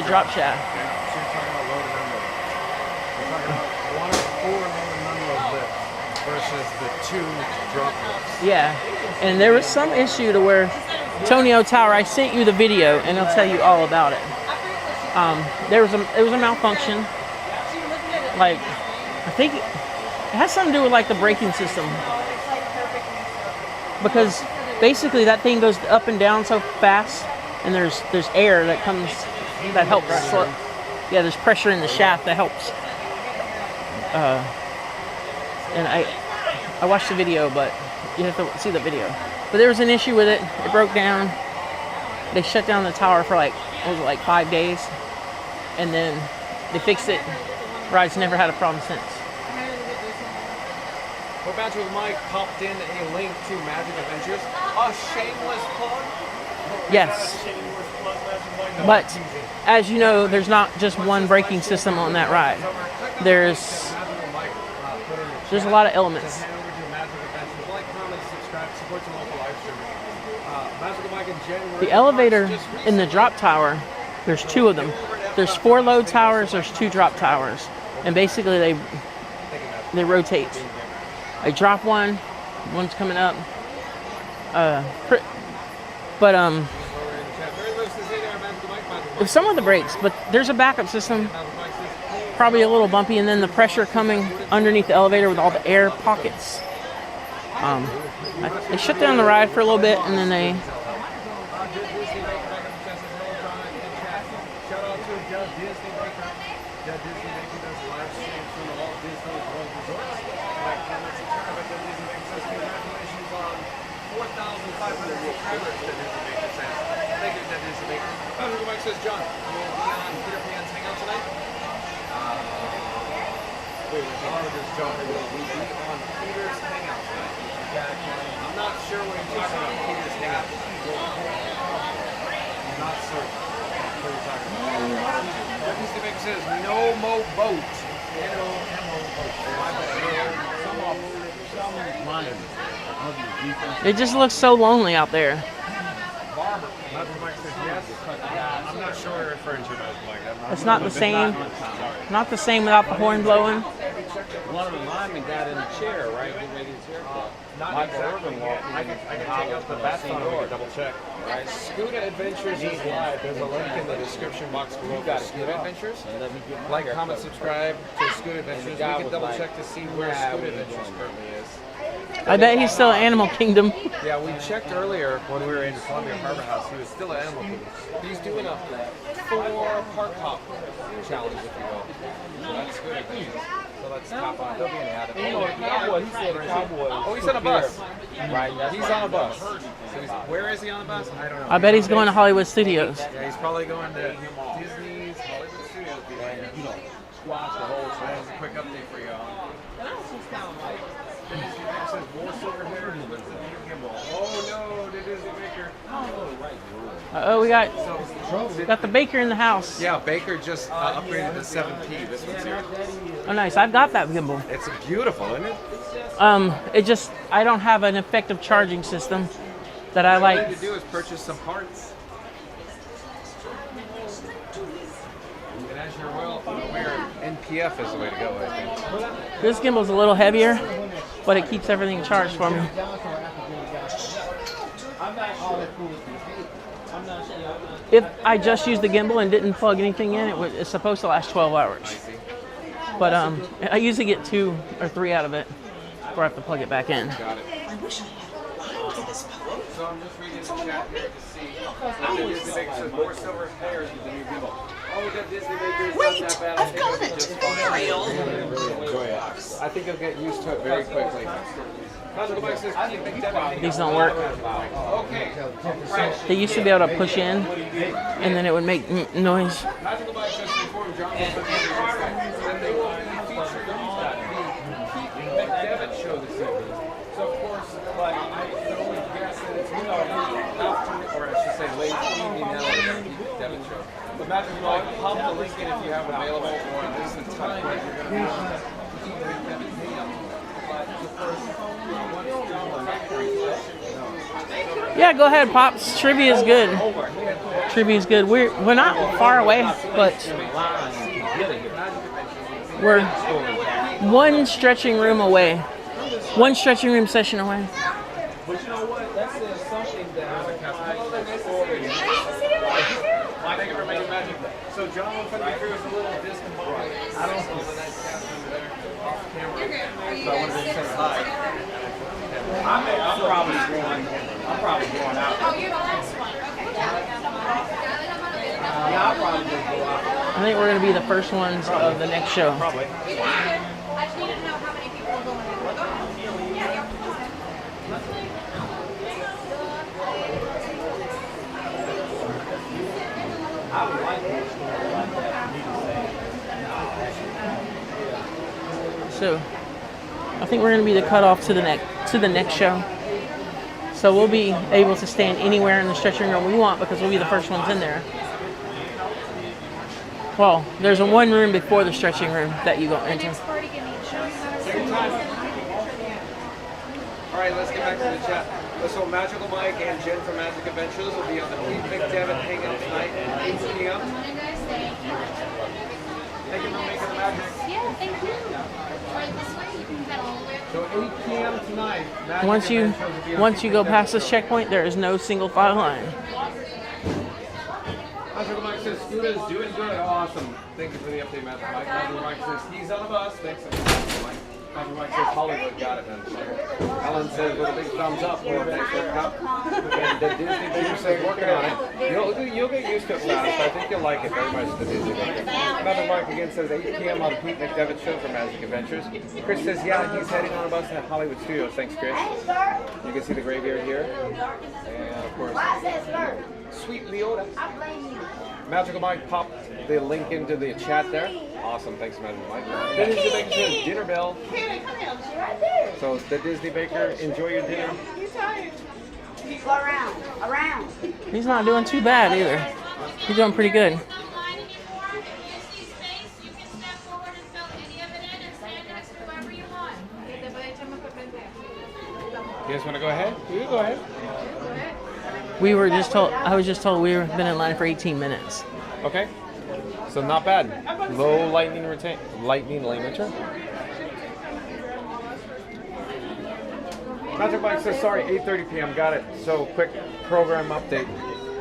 drop shaft. So you're talking about load and unload. We're talking about 1 or 4 load and unload lifts versus the 2 drop lifts. Yeah, and there was some issue to where Tonio Tower. I sent you the video, and I'll tell you all about it. It was a malfunction. Like, I think it has something to do with like the braking system, because basically that thing goes up and down so fast, and there's air that comes that helps. Yeah, there's pressure in the shaft that helps. And I watched the video, but you have to see the video. But there was an issue with it. It broke down. They shut down the tower for like 5 days, and then they fixed it. Ride's never had a problem since. Well, Magic Mike popped in a link to Magic Adventures. A shameless plug? Yes. But as you know, there's not just one braking system on that ride. There's a lot of elements. The elevator in the drop tower, there's 2 of them. There's 4 load towers, there's 2 drop towers. And basically they rotate. I drop one, one's coming up. If some of the brakes, but there's a backup system, probably a little bumpy, and then the pressure coming underneath the elevator with all the air pockets. They shut down the ride for a little bit, and then they. Mike says, John, will you be on Peter Pan's Hangout tonight? Wait, John, will we be on Peter's Hangout tonight? I'm not sure what you're talking about, Peter's Hangout. I'm not certain what you're talking about. Mr. Vic says, no mo boat. It just looks so lonely out there. Mike says yes. I'm not sure what you're referring to, Mike. It's not the same. Not the same without the horn blowing. One of the linemen got in a chair, right? He made his haircut. Not exactly. I can take out the bat phone and double check. Right. Scuda Adventures is live. There's a link in the description box below for Scuda Adventures. Like, comment, subscribe to Scuda Adventures. We can double check to see where Scuda Adventures currently is. I bet he's still at Animal Kingdom. Yeah, we checked earlier when we were in Columbia Harbor House. He was still at Animal Kingdom. He's doing a 4 park hop challenge, if you will. So that's good. So let's top on. He'll be in out of it. Cowboy, he said Cowboy. Oh, he's on a bus. Right, he's on a bus. So where is he on the bus? I don't know. I bet he's going to Hollywood Studios. Yeah, he's probably going to Disney's Hollywood Studios. Squash the whole thing. That's a quick update for y'all. The Disney Maker says more silver hair. Oh no, the Disney Maker. Oh, we got the baker in the house. Yeah, Baker just upgraded to 7P. This one's here. Oh, nice. I've got that gimbal. It's beautiful, isn't it? I don't have an effective charging system that I What like. you need to do is purchase some parts. And as you're well aware, NPF is the way to go, I think. This gimbal's a little heavier, but it keeps everything charged for me. If I just used the gimbal and didn't plug anything in, it's supposed to last 12 hours. But I usually get 2 or 3 out of it before I have to plug it back in. Got it. I wish I had to this pillow. So I'm just reading the chat here to see if the Disney Maker says more silver hairs with the new gimbal. Oh, the Disney Maker is Wait, not that bad. I've got it. Just Ariel. really enjoy it. I think you'll get used to it very quickly. These don't work. Okay. They used to be able to push in, and then it would make noise. Magical Bike just informed John that they will be featured on the McDevitt show this evening. So of course, like I can only guess that it's after, or I should say late evening now at the McDevitt show. But Magical Bike, pop the link in if you have it available, or at least the time that you're going to be on that McDevitt video. But the first Yeah, go ahead, Pops. Trivia is good. Trivia is good. We're not far away, but we're one stretching room away. One stretching room session away. But you know what? That says something that thank you for making magic. So John from the crew is a little discombobulated. I don't know the nice cast over there off camera. So I wanted to say hi. I'm probably going out. Oh, you're the last one. Okay. Yeah, I'll probably just go out. I think we're going to be the first ones of the next show. Probably. I just needed to know how many people are going in. Yeah, you're So, I think we're going to be the cutoff to the next show. So we'll be able to stand anywhere in the stretching room we want because we'll be the first ones in there. Well, there's a one room before the stretching room that you go into. All right, let's get back to the chat. So Magical Mike and Jen from Magic Adventures will be on the Pete McDevitt Hangout tonight at 8 p.m. Thank you for making the magic. Yeah, thank you. Right this way, you can head all the way up. So 8 p.m. tonight. Magic Once Adventures will be on you Pete go McDevitt past this Show. checkpoint, there is no single file line. Magical Mike says Scooter is doing good. Awesome. Thank you for the update, Magical Mike. Magical Mike says he's on the bus. Thanks, Magical Mike. Magical Mike says Hollywood got it then. Ellen says with a big thumbs up. Well, thanks for the cup. And the Disney Baker says working on it. You'll get used to it fast. I think you'll like it very much, the Disney Baker. Magical Mike again says 8 p.m. on the Pete McDevitt Show for Magic Adventures. Chris says, yeah, he's heading on a bus at Hollywood Studios. Thanks, Chris. You can see the graveyard here. And of course, Sweet Leota. Magical Mike popped the link into the chat there. Awesome, thanks, Magical Mike. The Disney Baker says dinner bell. So the Disney Baker, enjoy your dinner. Go around. He's not doing too bad either. He's doing pretty good. You guys want to go ahead? You can go ahead. I was just told we've been in line for 18 minutes. Okay. So not bad. Low lightning limiter. Magic Mike says, sorry, 8:30 p.m. Got it. So quick program update.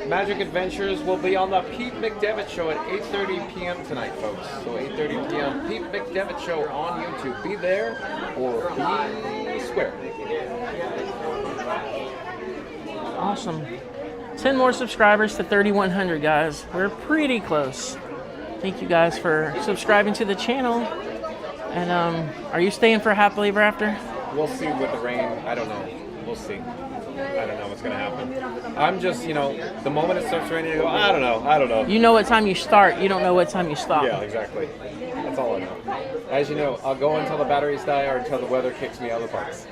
Magic Adventures will be on the Pete McDevitt Show at 8:30 p.m. tonight, folks. So 8:30 p.m. Pete McDevitt Show on YouTube. Be there or be square. Awesome. 10 more subscribers to 3,100, guys. We're pretty close. Thank you guys for subscribing to the channel. And are you staying for Happily Ever After? We'll see with the rain. I don't know. We'll see. I don't know what's gonna happen. I'm just, you know, the moment it starts raining, I go, I don't know. You know what time you start, you don't know what time you stop. Yeah, exactly. That's all I know. As you know, I'll go until the batteries die or until the weather kicks me out of the parks.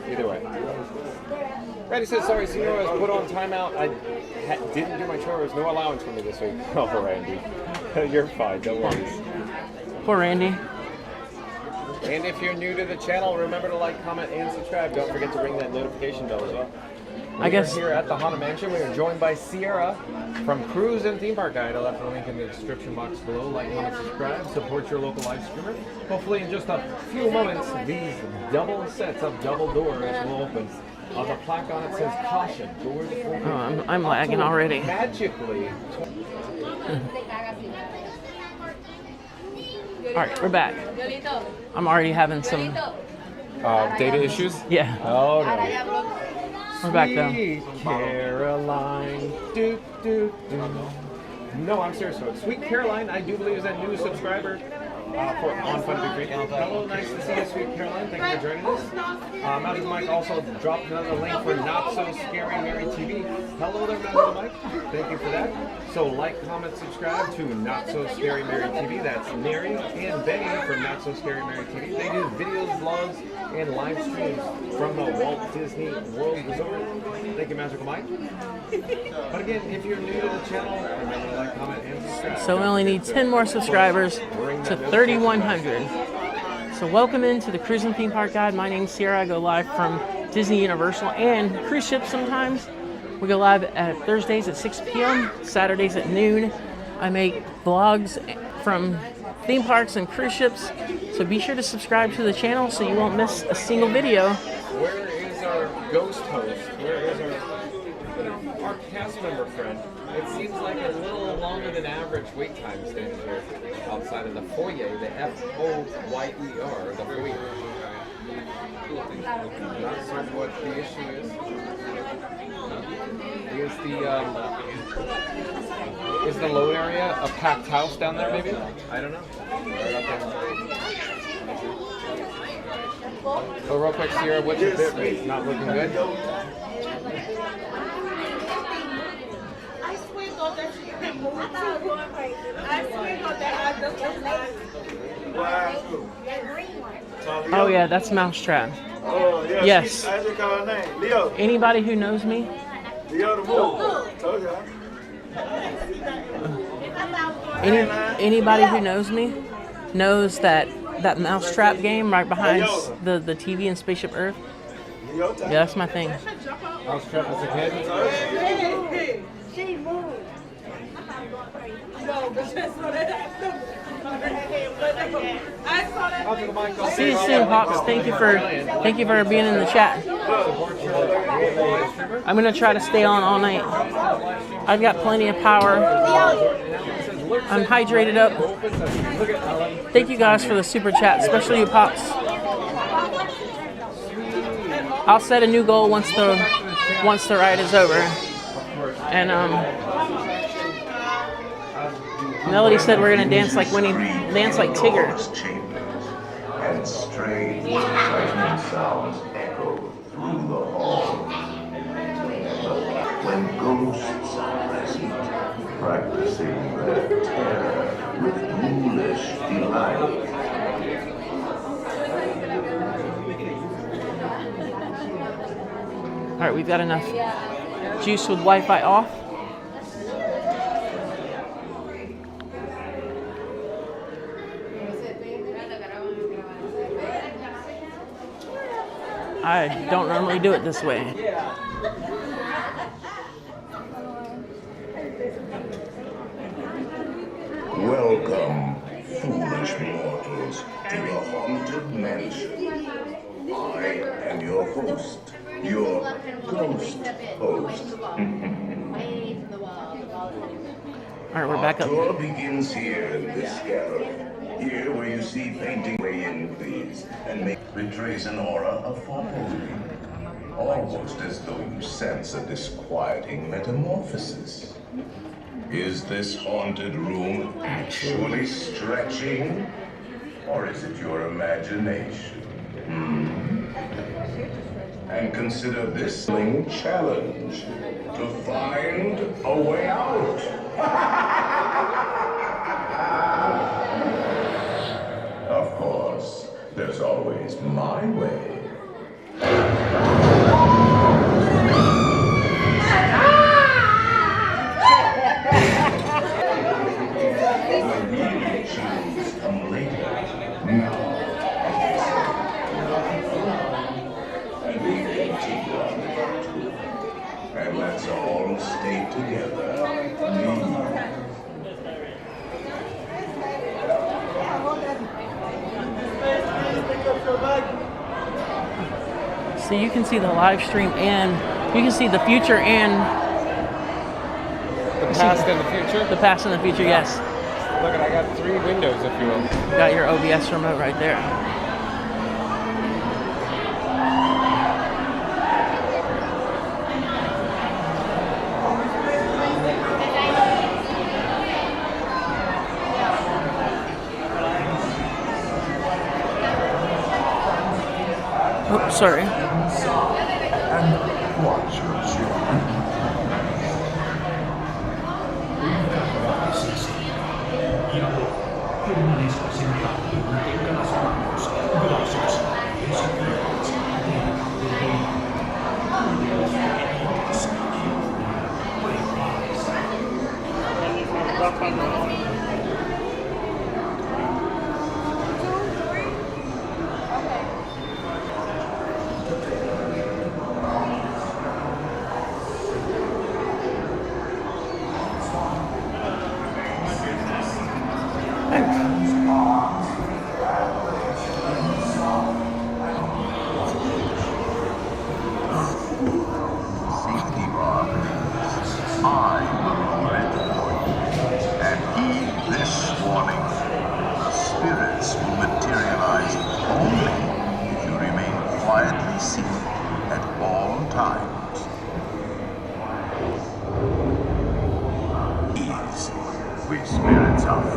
Either way. Randy says, sorry, Senior, I was put on timeout. I didn't do my chores. No allowance for me this week. Oh, Randy. You're fine. Don't worry. Poor Randy. And if you're new to the channel, remember to like, comment, and subscribe. Don't forget to ring that notification bell as well. I guess here at the Haunted Mansion, we are joined by Sierra from Cruise and Theme Park Guide. I'll left the link in the description box below. Like, comment, subscribe, support your local live streamer. Hopefully, in just a few moments, these double sets of double doors will open. On the plaque on it says caution. Doors open. Oh, I'm lagging already. Magically. All right, we're back. I'm already having some data issues. Yeah. Oh no. We're back though. Sweet Caroline. Do, do, do. No, I'm serious folks. Sweet Caroline, I do believe is a new subscriber on Fun to Be Free. Hello, nice to see you, Sweet Caroline. Thank you for joining us. Mountain Mike also dropped another link for Not So Scary Mary TV. Hello there, Mountain Mike. Thank you for that. So like, comment, subscribe to Not So Scary Mary TV. That's Mary and Benny from Not So Scary Mary TV. They do videos, vlogs, and live streams from the Walt Disney World Resort. Thank you, Magical Mike. But again, if you're new to the channel, remember to like, comment, and subscribe. So we only need 10 more subscribers to 3,100. So welcome into the Cruise and Theme Park Guide. My name's Sierra. I go live from Disney Universal and cruise ships sometimes. We go live at Thursdays at 6 p.m., Saturdays at noon. I make vlogs from theme parks and cruise ships. So be sure to subscribe to the channel so you won't miss a single video. Where is our ghost host? Where is our cast member friend? It seems like a little longer than average wait time standing here outside of the foyer, the F-O-Y-E-R, the foyer. I'm not certain what the issue is. Is the load area a packed house down there maybe? I don't know. So real quick, Sierra, what's your bit rate? Not looking good? Oh yeah, that's Mousetrap. Oh, yeah. Yes. I just call her name. Leo. Anybody who knows me? Leo the Move. Told you. Anybody who knows me knows that Mousetrap game right behind the TV in Spaceship Earth. Yeah, that's my thing. Mousetrap as a kid? Hey, she moved. No, but that's what See you soon, Pops. Thank you for being in the chat. I'm gonna try to stay on all night. I've got plenty of power. I'm hydrated up. Thank you guys for the super chat, especially you, Pops. I'll set a new goal once the ride is over. And Melody said we're gonna dance like Tigger. And strange, frightening sounds echo through the hall. When ghosts are present, practicing their terror with ghoulish delight. All right, we've got enough juice with Wi-Fi off. I don't normally do it this way. Welcome, foolish mortals, to the Haunted Mansion. I am your host, your ghost host. Alright, we're back up. Our tour begins here in this gallery. Here where you see painting way in, please, and betrays an aura of foreboding. Almost as though you sense a disquieting metamorphosis. Is this haunted room actually stretching? Or is it your imagination? and consider this challenge to find a way out. Of course, there's always my way. When you choose come later, now. And we continue on the tour. And let's all stay together. So you can see the live stream and you can see the future and the past and the future? The past and the future, yes. Look, I got 3 windows, if you will. Got your OBS remote right there. Oh, sorry. And watch your children.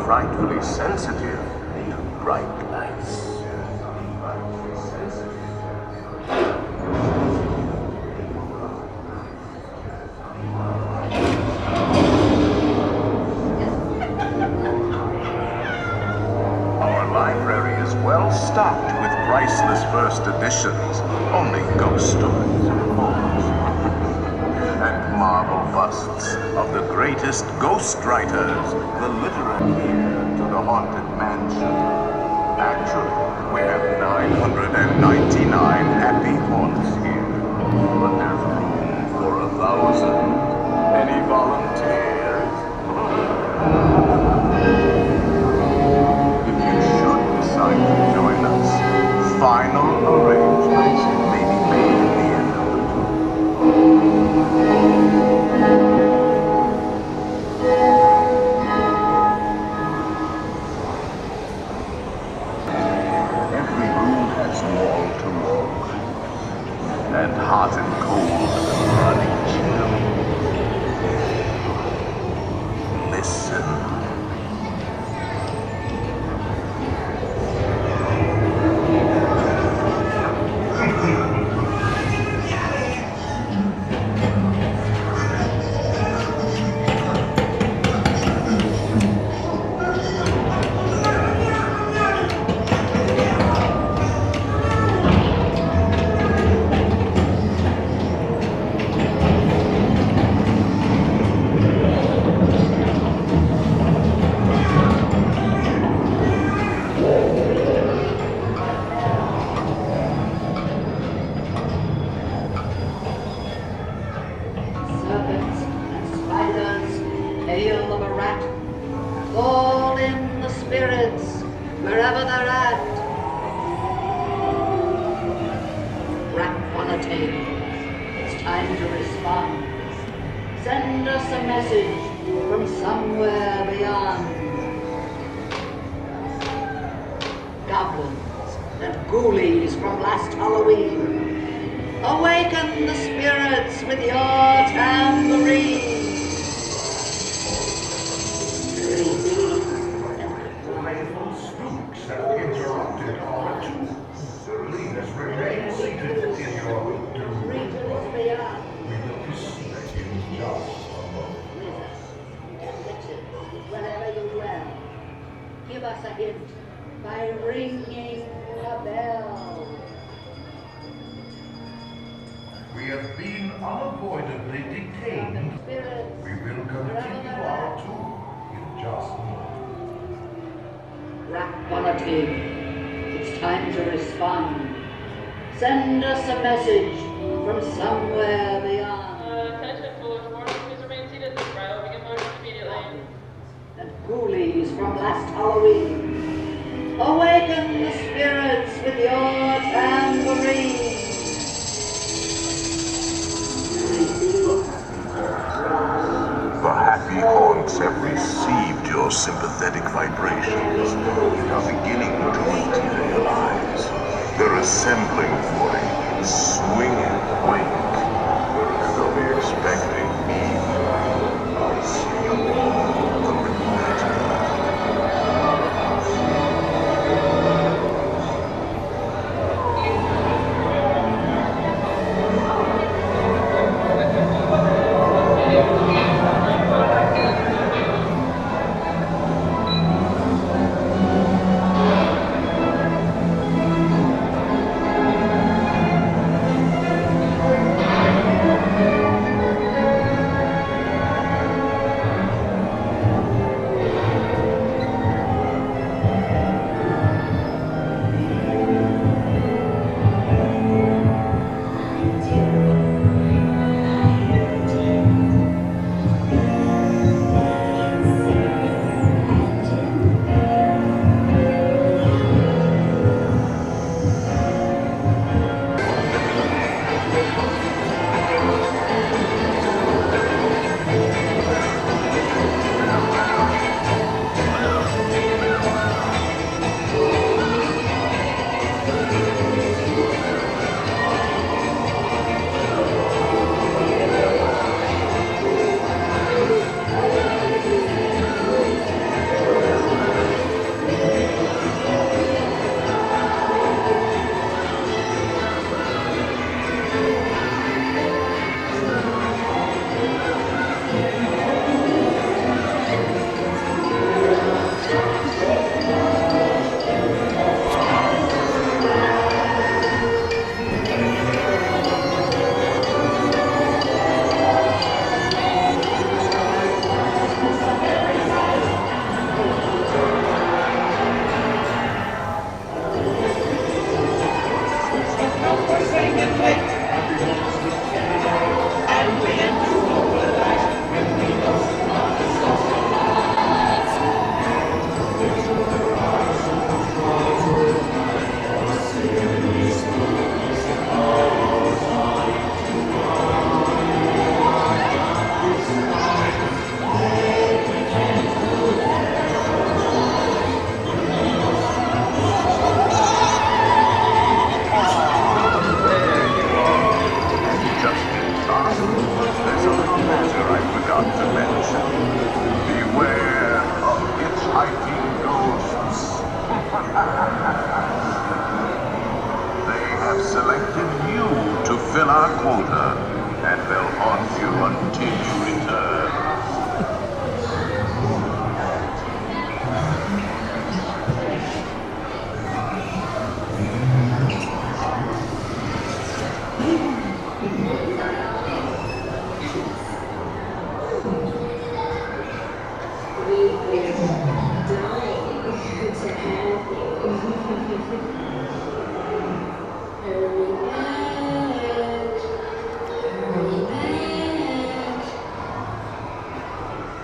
Frightfully sensitive to bright lights. Our library is well stocked with priceless first editions, only ghost stories, of course, and marble busts of the greatest ghostwriters, the literary to the haunted mansion. Actually, we have 999 happy haunts here, but there's room for 1,000. Any volunteers? If you should decide to join us, final arrangements may be made at the end of the tour. And hot and cold, running chill. Listen. spooks have interrupted our tour. Please remain seated in your doom. We will proceed in just a moment. Wherever you dwell, give us a hint by ringing a bell. We have been unavoidably detained. We will continue our tour in just a moment. Rapidity, it's time to respond. Send us a message from somewhere beyond. Attention, foolish mortals, please remain seated. This ride will begin motion immediately. And ghoulies from last Halloween, awaken the spirits with your tambourine. The happy haunts have received your sympathetic vibrations and are beginning to materialize. They're assembling for a swinging wake, and they'll be expecting me. I'll see you all the later.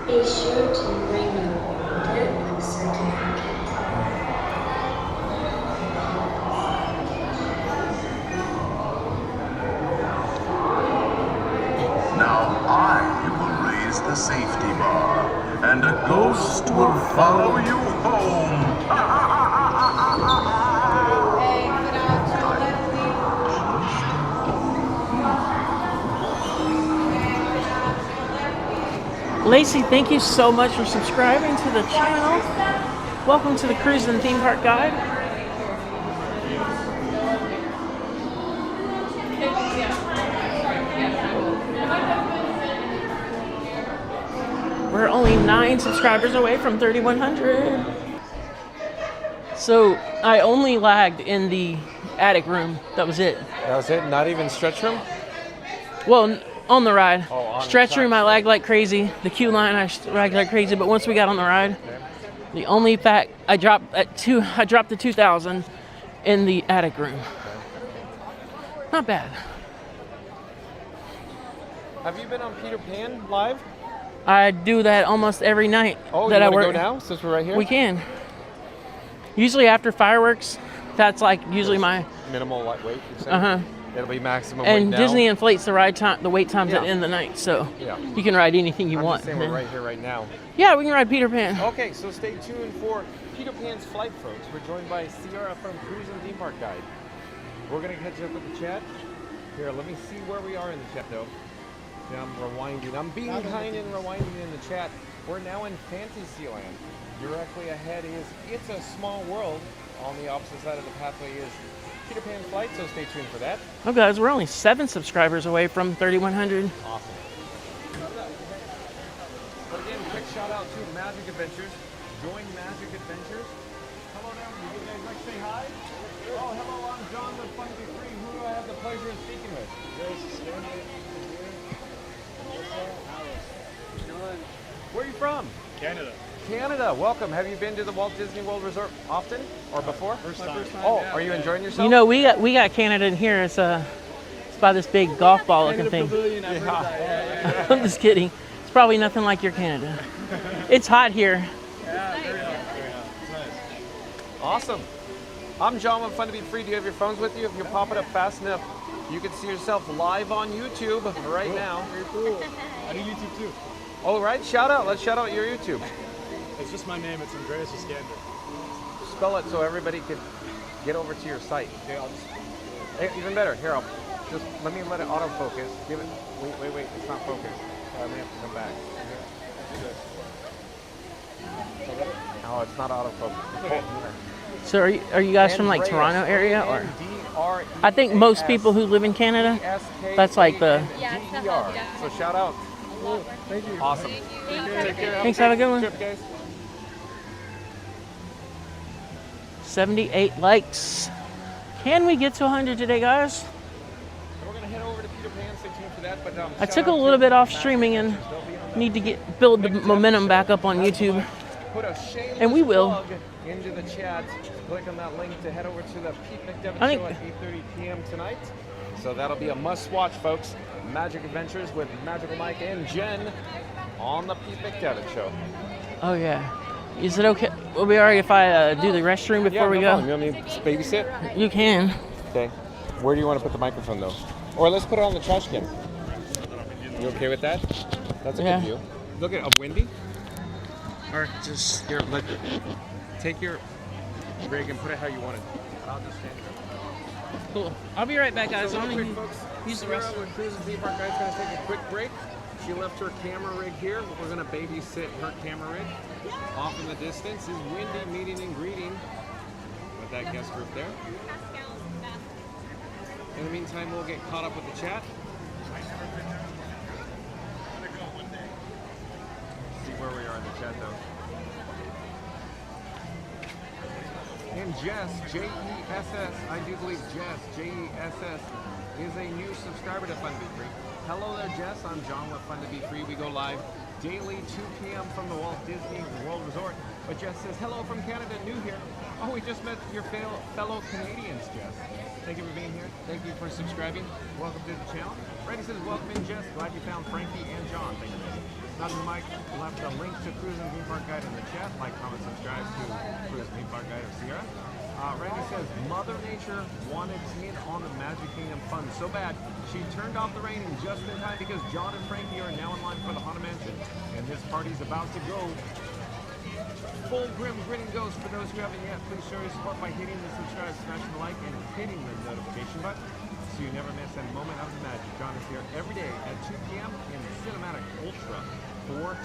Be sure to bring your birth certificate. Now I will raise the safety bar, and a ghost will follow you home. Lacey, thank you so much for subscribing to the channel. Welcome to the Cruise and Theme Park Guide. We're only 9 subscribers away from 3,100. So I only lagged in the attic room. That was it. That was it? Not even stretch room? Well, on the ride. Oh, on Stretch the room, I lagged like crazy. The queue line, I lagged like crazy. But once we got on the ride, the only fact I dropped to 2,000 in the attic room. Not bad. Have you been on Peter Pan live? I do that almost every night. Oh, that you I want to work. go now since we're right here? We can. Usually after fireworks, that's like usually my minimal lightweight. It'll be maximum weight and now. Disney inflates the ride time, the wait times at the end of the night, so you can ride anything you want. I'm just saying we're right here, right now. Yeah, we can ride Peter Pan. Okay, so stay tuned for Peter Pan's flight, folks. We're joined by Sierra from Cruise and Theme Park Guide. We're gonna catch up with the chat. Here, let me see where we are in the chat, though. Yeah, I'm rewinding. I'm being kind and rewinding in the chat. We're now in Fantasyland. Directly ahead is It's a Small World. On the opposite side of the pathway is Peter Pan flight, so stay tuned for that. Oh, guys, we're only 7 subscribers away from 3,100. Awesome. But again, quick shout out to Magic Adventures. Join Magic Adventures. Hello there. Would you guys like to say hi? Oh, hello. I'm John with Fun to Be Free. Who do I have the pleasure of speaking with? Where are you from? Canada. Canada. Welcome. Have you been to the Walt Disney World Resort often or before? First time. Oh, are you enjoying yourself? You know, we got Canada in here. It's by this big golf ball looking thing. I'm just kidding. It's probably nothing like your Canada. It's hot here. Yeah, very hot. Very hot. It's nice. Awesome. I'm John with Fun to Be Free. Do you have your phones with you? If you pop it up fast enough, you can see yourself live on YouTube right now. Very cool. I do YouTube too. All right, shout out. Let's shout out your YouTube. It's just my name. It's Andreas Iskander. Spell it so everybody could get over to your site. Okay, I'll just. Hey, even better. Here, I'll just let me let it autofocus. Give it. Wait. It's not focused. I may have to come back. Oh, it's not autofocus. Okay. So are you guys from like Toronto area or? I think most people who live in Canada, that's like the. So shout out. Thank you. Awesome. Take care. Thanks. Have a good one. Trip, guys. 78 likes. Can we get to 100 today, guys? We're gonna head over to Peter Pan. Stay tuned for that. But I took a little bit off streaming and need to build the momentum back up on YouTube. Put a shameless And we will. plug into the chat. Click on that link to head over to the Pete McDevitt I think- show at 8:30 p.m. tonight. So that'll be a must-watch, folks. Magic Adventures with Magical Mike and Jen on the Pete McDevitt show. Oh yeah. Is it okay? Will it be alright if I do the restroom before we go? You want me to babysit? You can. Okay. Where do you want to put the microphone though? Or let's put it on the trash can. You okay with that? That's a Yeah. good view. Look at a windy. Or just here. Take your rig and put it how you want it. And I'll just stand here. Cool. I'll be right back, guys. So I'm real gonna quick, folks, use the Sierra restroom. with Cruise and Theme Park Guide's gonna take a quick break. She left her camera rig here. We're gonna babysit her camera rig. Off in the distance is Wendy meeting and greeting with that guest group there. In the meantime, we'll get caught up with the chat. See where we are in the chat though. And Jess, J-E-S-S, I do believe Jess, J-E-S-S, is a new subscriber to Fun to Be Free. Hello there, Jess. I'm John with Fun to Be Free. We go live daily, 2 p.m. from the Walt Disney World Resort. But Jess says, hello from Canada, new here. Oh, we just met your fellow Canadians, Jess. Thank you for being here. Thank you for subscribing. Welcome to the channel. Randy says, welcome in, Jess. Glad you found Frankie and John. Thank you. Nothing Mike left a link to Cruise and Theme Park Guide in the chat. Like, comment, subscribe to Cruise and Theme Park Guide of Sierra. Randy says, Mother Nature wanted in on the Magic Kingdom fun so bad, she turned off the raining just in time because John and Frankie are now in line for the Haunted Mansion. And his party's about to go full grinning ghost. For those who haven't yet, please show your support by hitting the subscribe, smashing the like, and hitting the notification button so you never miss a moment of the magic. John is here every day at 2 p.m. in Cinematic Ultra. 4K.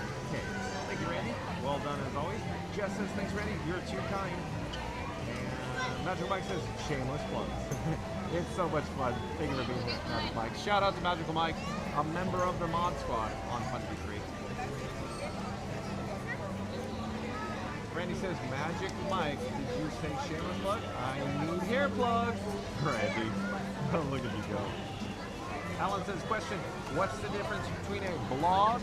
Thank you, Randy. Well done as always. Jess says, thanks, Randy. You're too kind. And Magical Mike says, shameless plugs. It's so much fun. Thank you for being here, Magical Mike. Shout out to Magical Mike, a member of the Mod Squad on Fun to Be Free. Randy says, Magic Mike, did you say shameless plug? I need hair plugs. Randy, oh, look at you go. Alan says, question, what's the difference between a blog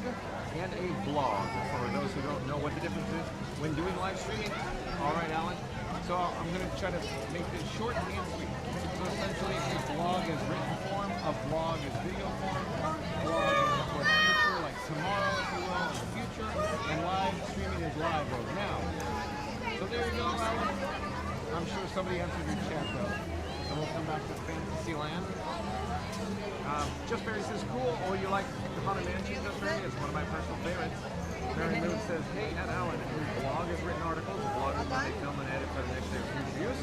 and a blog? For those who don't know what the difference is when doing live streaming. All right, Alan. So I'm going to try to make this short and sweet. So essentially, a blog is written form, a vlog is video form, blog is for the future, like tomorrow, if you will, in the future, and live streaming is live mode now. So there you go, Alan. I'm sure somebody answered your chat, though. So we'll come back to Fantasyland. Just Barry says, cool. Oh, you like the Haunted Mansion, Just Barry? It's one of my personal favorites. Mary Moon says, hey, at Alan, his blog is written articles, a blog is when they film and edit for the next day of future use,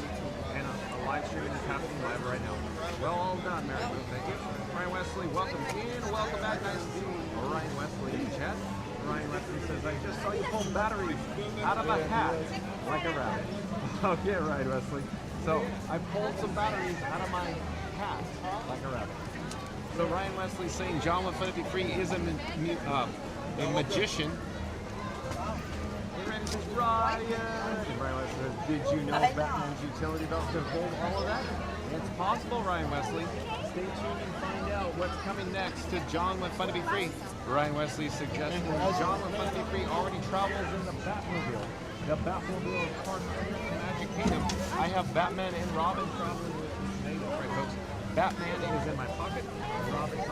and a live streaming is happening live right now. Well, all done, Mary Moon, thank you. Ryan Wesley, welcome in, welcome back, nice to see Ryan Wesley in chat. Ryan Wesley says, I just saw you pull batteries out of a hat like a rabbit. Okay, Ryan Wesley. So, I pulled some batteries out of my hat like a rabbit. So Ryan Wesley saying John with Fun to Be Free is a magician. Ryan Wesley says, did you know Batman's utility belt could hold all of that? It's possible, Ryan Wesley. Stay tuned and find out what's coming next to John with Fun to Be Free. Ryan Wesley suggesting John with Fun to Be Free already travels in the Batmobile. The Batmobile of course in the Magic Kingdom. I have Batman and Robin traveling with me today, right, folks? Batman is in my pocket. Robin is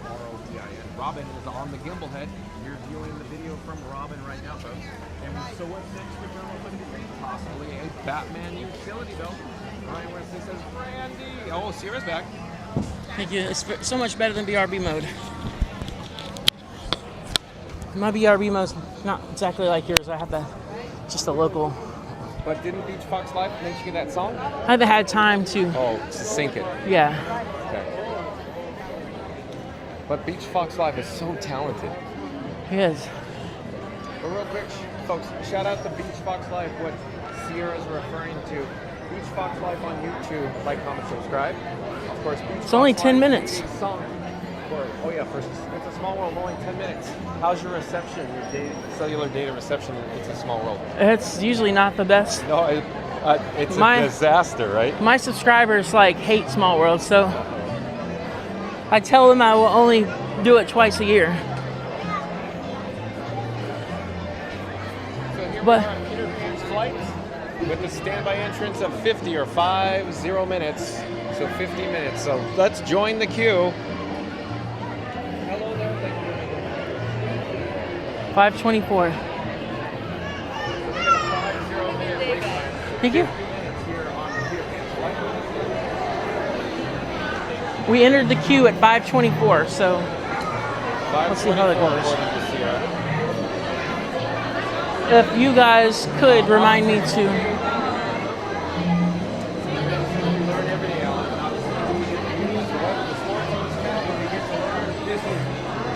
R-O-B-I-N. Robin is on the gimbal head. You're viewing the video from Robin right now, folks. And so what's next for John with Fun to Be Free? Possibly a Batman utility belt. Ryan Wesley says, Randy. Oh, Sierra's back. Thank you. It's so much better than BRB mode. My BRB mode's not exactly like yours. I have just a local. But didn't Beach Fox Live make you that song? I haven't had time to. Oh, to sync it. Yeah. Okay. But Beach Fox Live is so talented. He is. But real quick, folks, shout out to Beach Fox Live, what Sierra's referring to. Beach Fox Live on YouTube, like, comment, subscribe. Of course, Beach it's only 10 Live minutes. Song. Oh yeah, first, It's a Small World, only 10 minutes. How's your reception, your cellular data reception in It's a Small World? It's usually not the best. No, it's a disaster, right? My subscribers hate Small World, so I tell them I will only do it twice a year. So here we are on Peter Pan's flight with a standby entrance of 50 or 50 minutes. So 50 minutes. So let's join the queue. 5:24. Thank you. We entered the queue at 5:24, so let's see how that goes. If you guys could remind me to.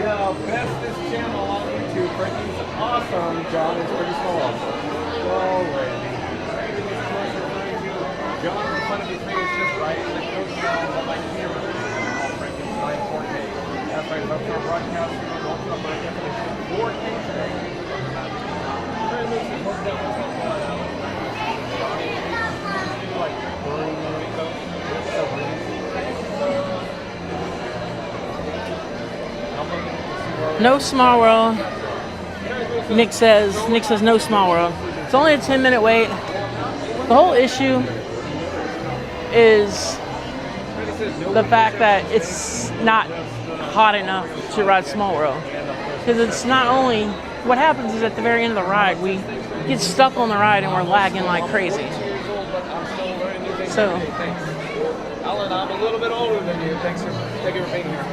The bestest channel on YouTube. Frankie's awesome. John is pretty small. Oh, Randy. John with Fun to Be Free is just right. The coast down the Lightyear all Frankenstein 4K. That's right, folks. We're broadcasting on ultra high definition 4K today. Very loose and hooked up with some like burning Rico. It's so easy. No Small World. Nick says no Small World. It's only a 10-minute wait. The whole issue is the fact that it's not hot enough to ride Small World. Because it's not only, what happens is at the very end of the ride, we get stuck on the ride and we're lagging like crazy. So, Alan, I'm a little bit older than you. Thank you for being here.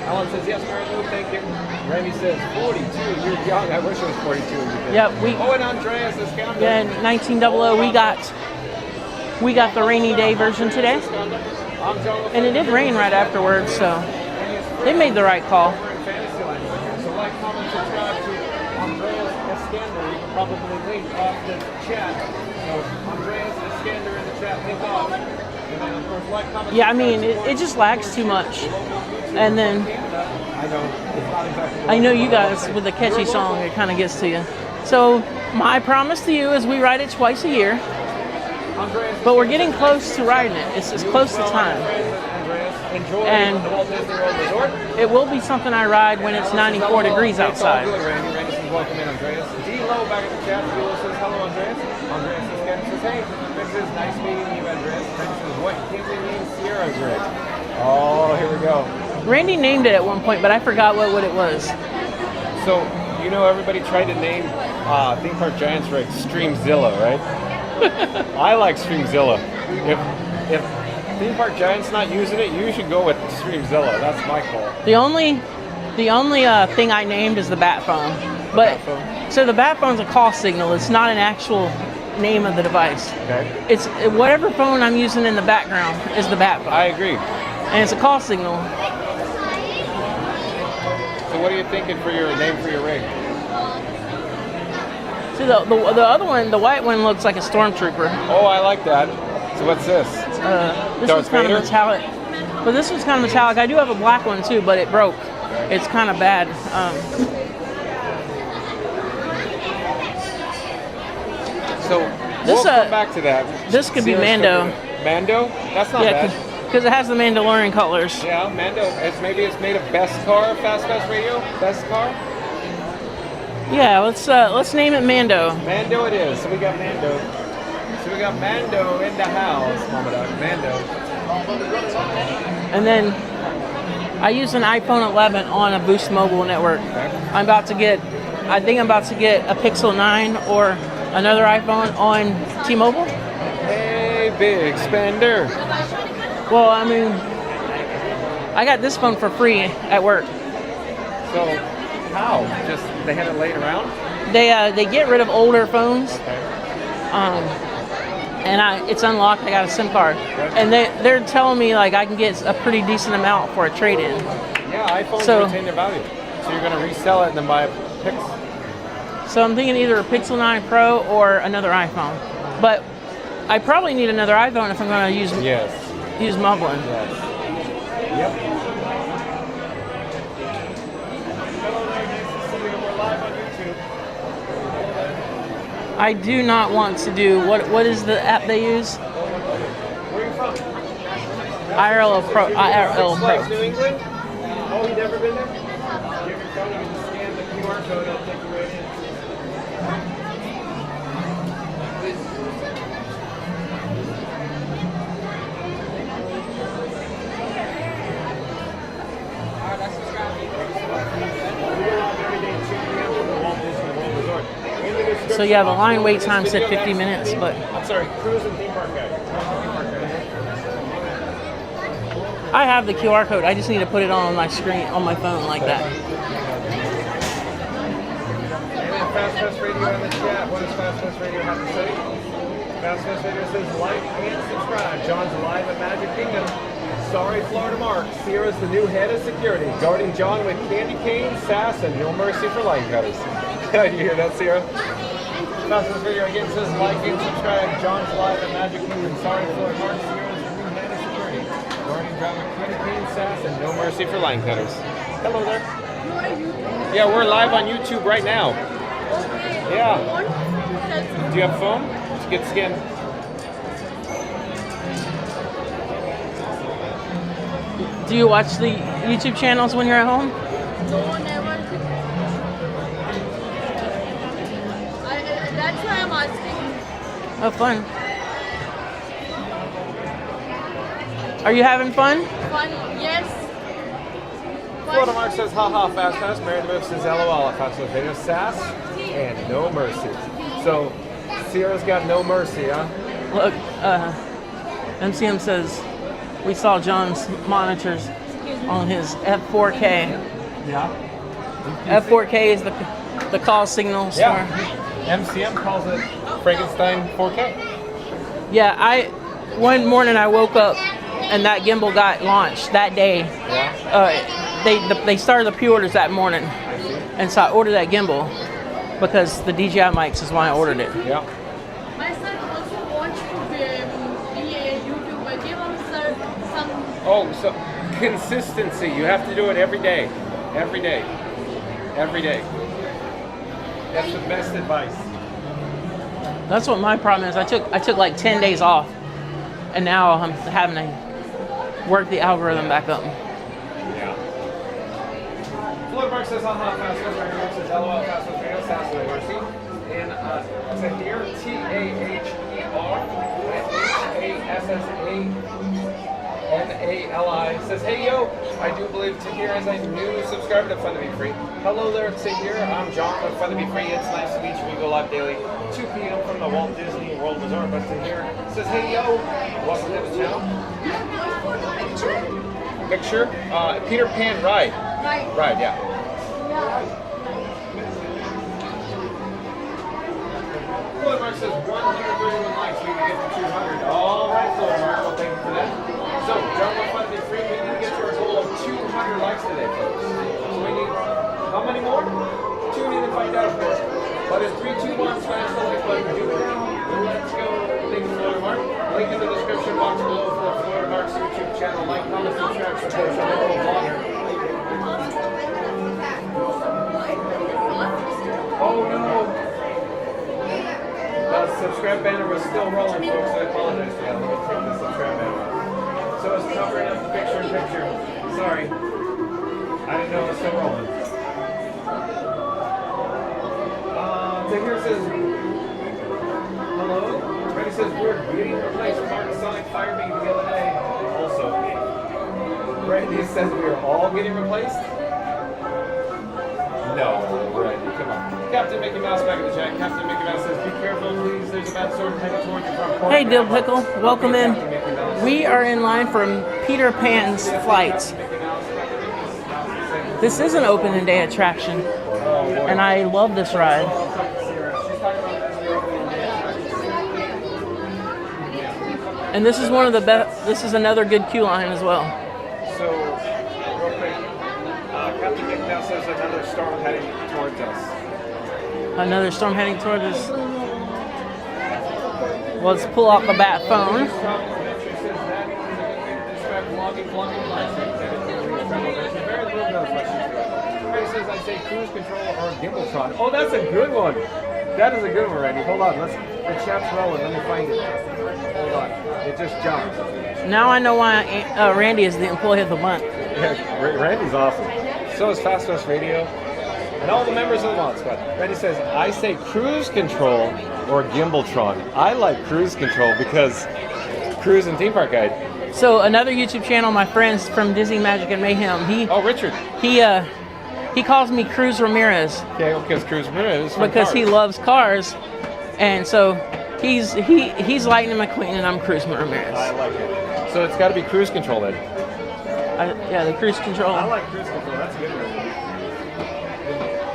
Alan says, yes, Mary Lou, thank you. Randy says, 42, you're young. I wish I was 42 as a kid. Yep, oh, and Andreas is counting. Yeah, 1900, we got the rainy day version today. And it did rain right afterwards, so they made the right call. So like, comment, subscribe. probably linked off the chat. So Andreas and Skander in the chat link off. And then of course like, comment, Yeah, I mean, it just lags too much. And then I know it's not exactly. I know you guys with the catchy song, it kind of gets to you. So my promise to you is we ride it twice a year, but we're getting close to riding it. It's close to time. And it will be something I ride when it's 94 degrees outside. Randy says welcome in, Andreas. D-Lo back in the chat. D-Lo says hello, Andreas. Andreas says, hey, this is nice meeting you, Andreas. Randy says, what can we name Sierra Grid? Oh, here we go. Randy named it at one point, but I forgot what it was. So, you know, everybody tried to name theme park giants for Extremezilla, right? I like Extremezilla. If theme park giants not using it, you should go with Extremezilla. That's my call. The only thing I named is the bat phone. But so the bat phone's a call signal. It's not an actual name of the device. Okay. It's whatever phone I'm using in the background is the bat phone. I agree. And it's a call signal. So what are you thinking for your name for your rig? See the other one, the white one, looks like a stormtrooper. Oh, I like that. So what's this? This Darth one's kind Vader? of metallic. But this one's kind of metallic. I do have a black one too, but it broke. It's kind of bad. So we'll come back to that. This could be Mando. Mando? That's not bad. Because it has the Mandalorian colors. Yeah, Mando. Maybe it's made of Best Car, Fast Radio. Best Car. Yeah, let's name it Mando. Mando it is. So we got Mando. So we got Mando in the house, Mama Dog. Mando. And then I use an iPhone 11 on a Boost Mobile network. I think I'm about to get a Pixel 9 or another iPhone on T-Mobile. Hey, big spender. Well, I mean, I got this phone for free at work. So how? Just they had it laid around? They get rid of older phones. And it's unlocked. I got a SIM card, and they're telling me like I can get a pretty decent amount for a trade-in. Yeah, iPhones retain their value, so you're gonna resell it and then buy a Pixel. So I'm thinking either a Pixel 9 Pro or another iPhone, but I probably need another iPhone if I'm gonna use mobile. Yes. Yep. Hello there, nice to see you. We're live on YouTube. I do not want to do what is the app they use? Where are you from? IRL Pro. New England? Oh, you never been there? You have your phone, you can scan the QR code, it'll take you right in. So yeah, the line wait time said 50 minutes, but I'm sorry, cruise and theme park guide. I have the QR code. I just need to put it on my screen on my phone like that. Fast Radio in the chat. What does Fast Radio have to say? Fast Radio says like and subscribe. John's live at Magic Kingdom. Sorry, Florida Mark. Sierra's the new head of security, guarding John with candy cane, sass, and no mercy for line cutters. You hear that, Sierra? Fast Radio again says like and subscribe. John's live at Magic Kingdom. Sorry, Florida Mark. Sierra's the new head of security, guarding John with candy cane, sass, and no mercy for line cutters. Hello there. Yeah, we're live on YouTube right now. Yeah. Do you have a phone? Let's get scanned. Do you watch the YouTube channels when you're at home? No, never. That's why I'm asking. Oh, fun. Are you having fun? Fun, yes. Florida Mark says, haha, fast. Mary Liv says, LOL at Fast Video. Sass and no mercy. So, Sierra's got no mercy, huh? Look, MCM says we saw John's monitors on his F4K. Yeah. F4K is the call signal. Yeah. MCM calls it Frankenstein 4K. Yeah, one morning I woke up and that gimbal got launched that day. Yeah. They started the pre-orders that morning, and so I ordered that gimbal. because the DJI mics is why I ordered it. Yeah. My son also wants to be a YouTuber. Give him some. Oh, so consistency. You have to do it every day. Every day. Every day. That's the best advice. That's what my problem is. I took like 10 days off, and now I'm having to work the algorithm back up. Yeah. Floyd Mark says, haha, Fast Food Radio says, LOL, Fast Food Radio, sounds like mercy. And Tahir, Taher, Hassassanali says, hey yo, I do believe Tahir is a new subscriber to Fun to Be Free. Hello there, Tahir. I'm John with Fun to Be Free. It's nice to meet you. We go live daily, 2 p.m. from the Walt Disney World Resort. But Tahir says, hey yo, welcome to the channel. Picture? Peter Pan ride. Ride, yeah. Floyd Mark says 131 likes. We can get to 200. All right, Floyd Mark. Well, thank you for that. So, John with Fun to Be Free, we need to get to our goal of 200 likes today, folks. So we need how many more? Tune in and find out, of course. But in 3, 2, 1, smash the like button. Do it now. Let's go. Thank you, Floyd Mark. Link in the description box below for Floyd Mark's YouTube channel. Like, comment, subscribe, support your local blogger. Oh no! The subscribe banner was still rolling, folks. I apologize for that. Let me take the subscribe banner off. So it's covering up the picture-in-picture. Sorry. I didn't know it was still rolling. Tahir says, hello? Randy says, we're getting replaced. Mark Sonic fired me the other day. Also. Randy says we are all getting replaced? No, Randy, come on. Captain Mickey Mouse back in the chat. Captain Mickey Mouse says, be careful, please. There's a bad sword headed towards you from Hey, Dill Pickle, welcome in. We are in line for Peter Pan's flights. This is an opening day attraction, and I love this ride. And this is one of the best. This is another good queue line as well. So, real quick, Captain Mickey Mouse says another storm heading towards us. Another storm heading towards us. Let's pull out the bat phone. Says I say cruise control or gimbal tron. Oh, that's a good one. That is a good one, Randy. Hold on. The chat's rolling. Let me find it. Hold on. It just jumped. Now I know why Randy is the employee of the month. Yeah, Randy's awesome. So is Fast West Radio. And all the members of the Mod Squad. Randy says, I say cruise control or Gimbaltron. I like cruise control because cruise and theme park guide. So another YouTube channel, my friends from Disney Magic and Mayhem. Richard. He calls me Cruz Ramirez. Okay, because Cruz Ramirez. Because he loves cars, and so he's Lightning McQueen and I'm Cruz Ramirez. I like it. So it's got to be cruise control then. Yeah, the cruise control. I like cruise control. That's good.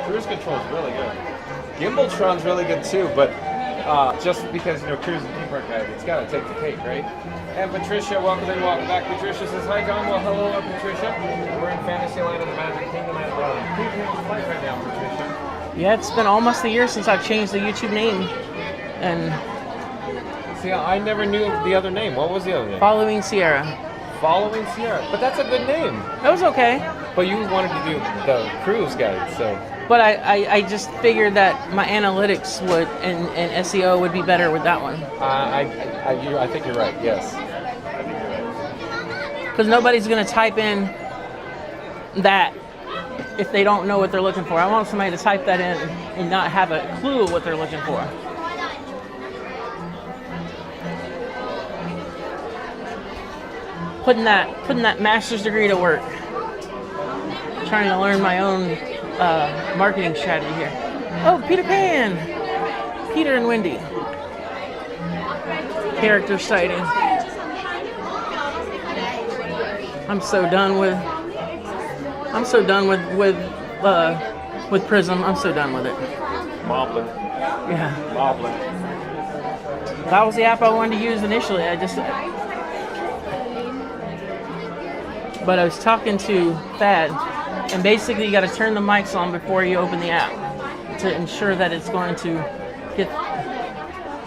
Cruise control is really good. Gimbaltron's really good too, but just because cruise and theme park guide, it's got to take the cake, right? And Patricia, welcome in, welcome back. Patricia says, hi John. Well, hello, Patricia. We're in Fantasyland and the Magic Kingdom and flight right now, Patricia. Yeah, it's been almost a year since I've changed the YouTube name, and see, I never knew the other name. What was the other name? Following Sierra. Following Sierra, but that's a good name. That was okay. But you wanted to do the cruise guide, so. But I just figured that my analytics would and SEO would be better with that one. I think you're right. Yes. Because nobody's gonna type in that if they don't know what they're looking for. I want somebody to type that in and not have a clue what they're looking for. Putting that master's degree to work. Trying to learn my own marketing strategy here. Oh, Peter Pan! Peter and Wendy. Character sighting. I'm so done with Prism. I'm so done with it. Moblin. Yeah. Moblin. That was the app I wanted to use initially. But I was talking to Thad, and basically you got to turn the mics on before you open the app. to ensure that it's going to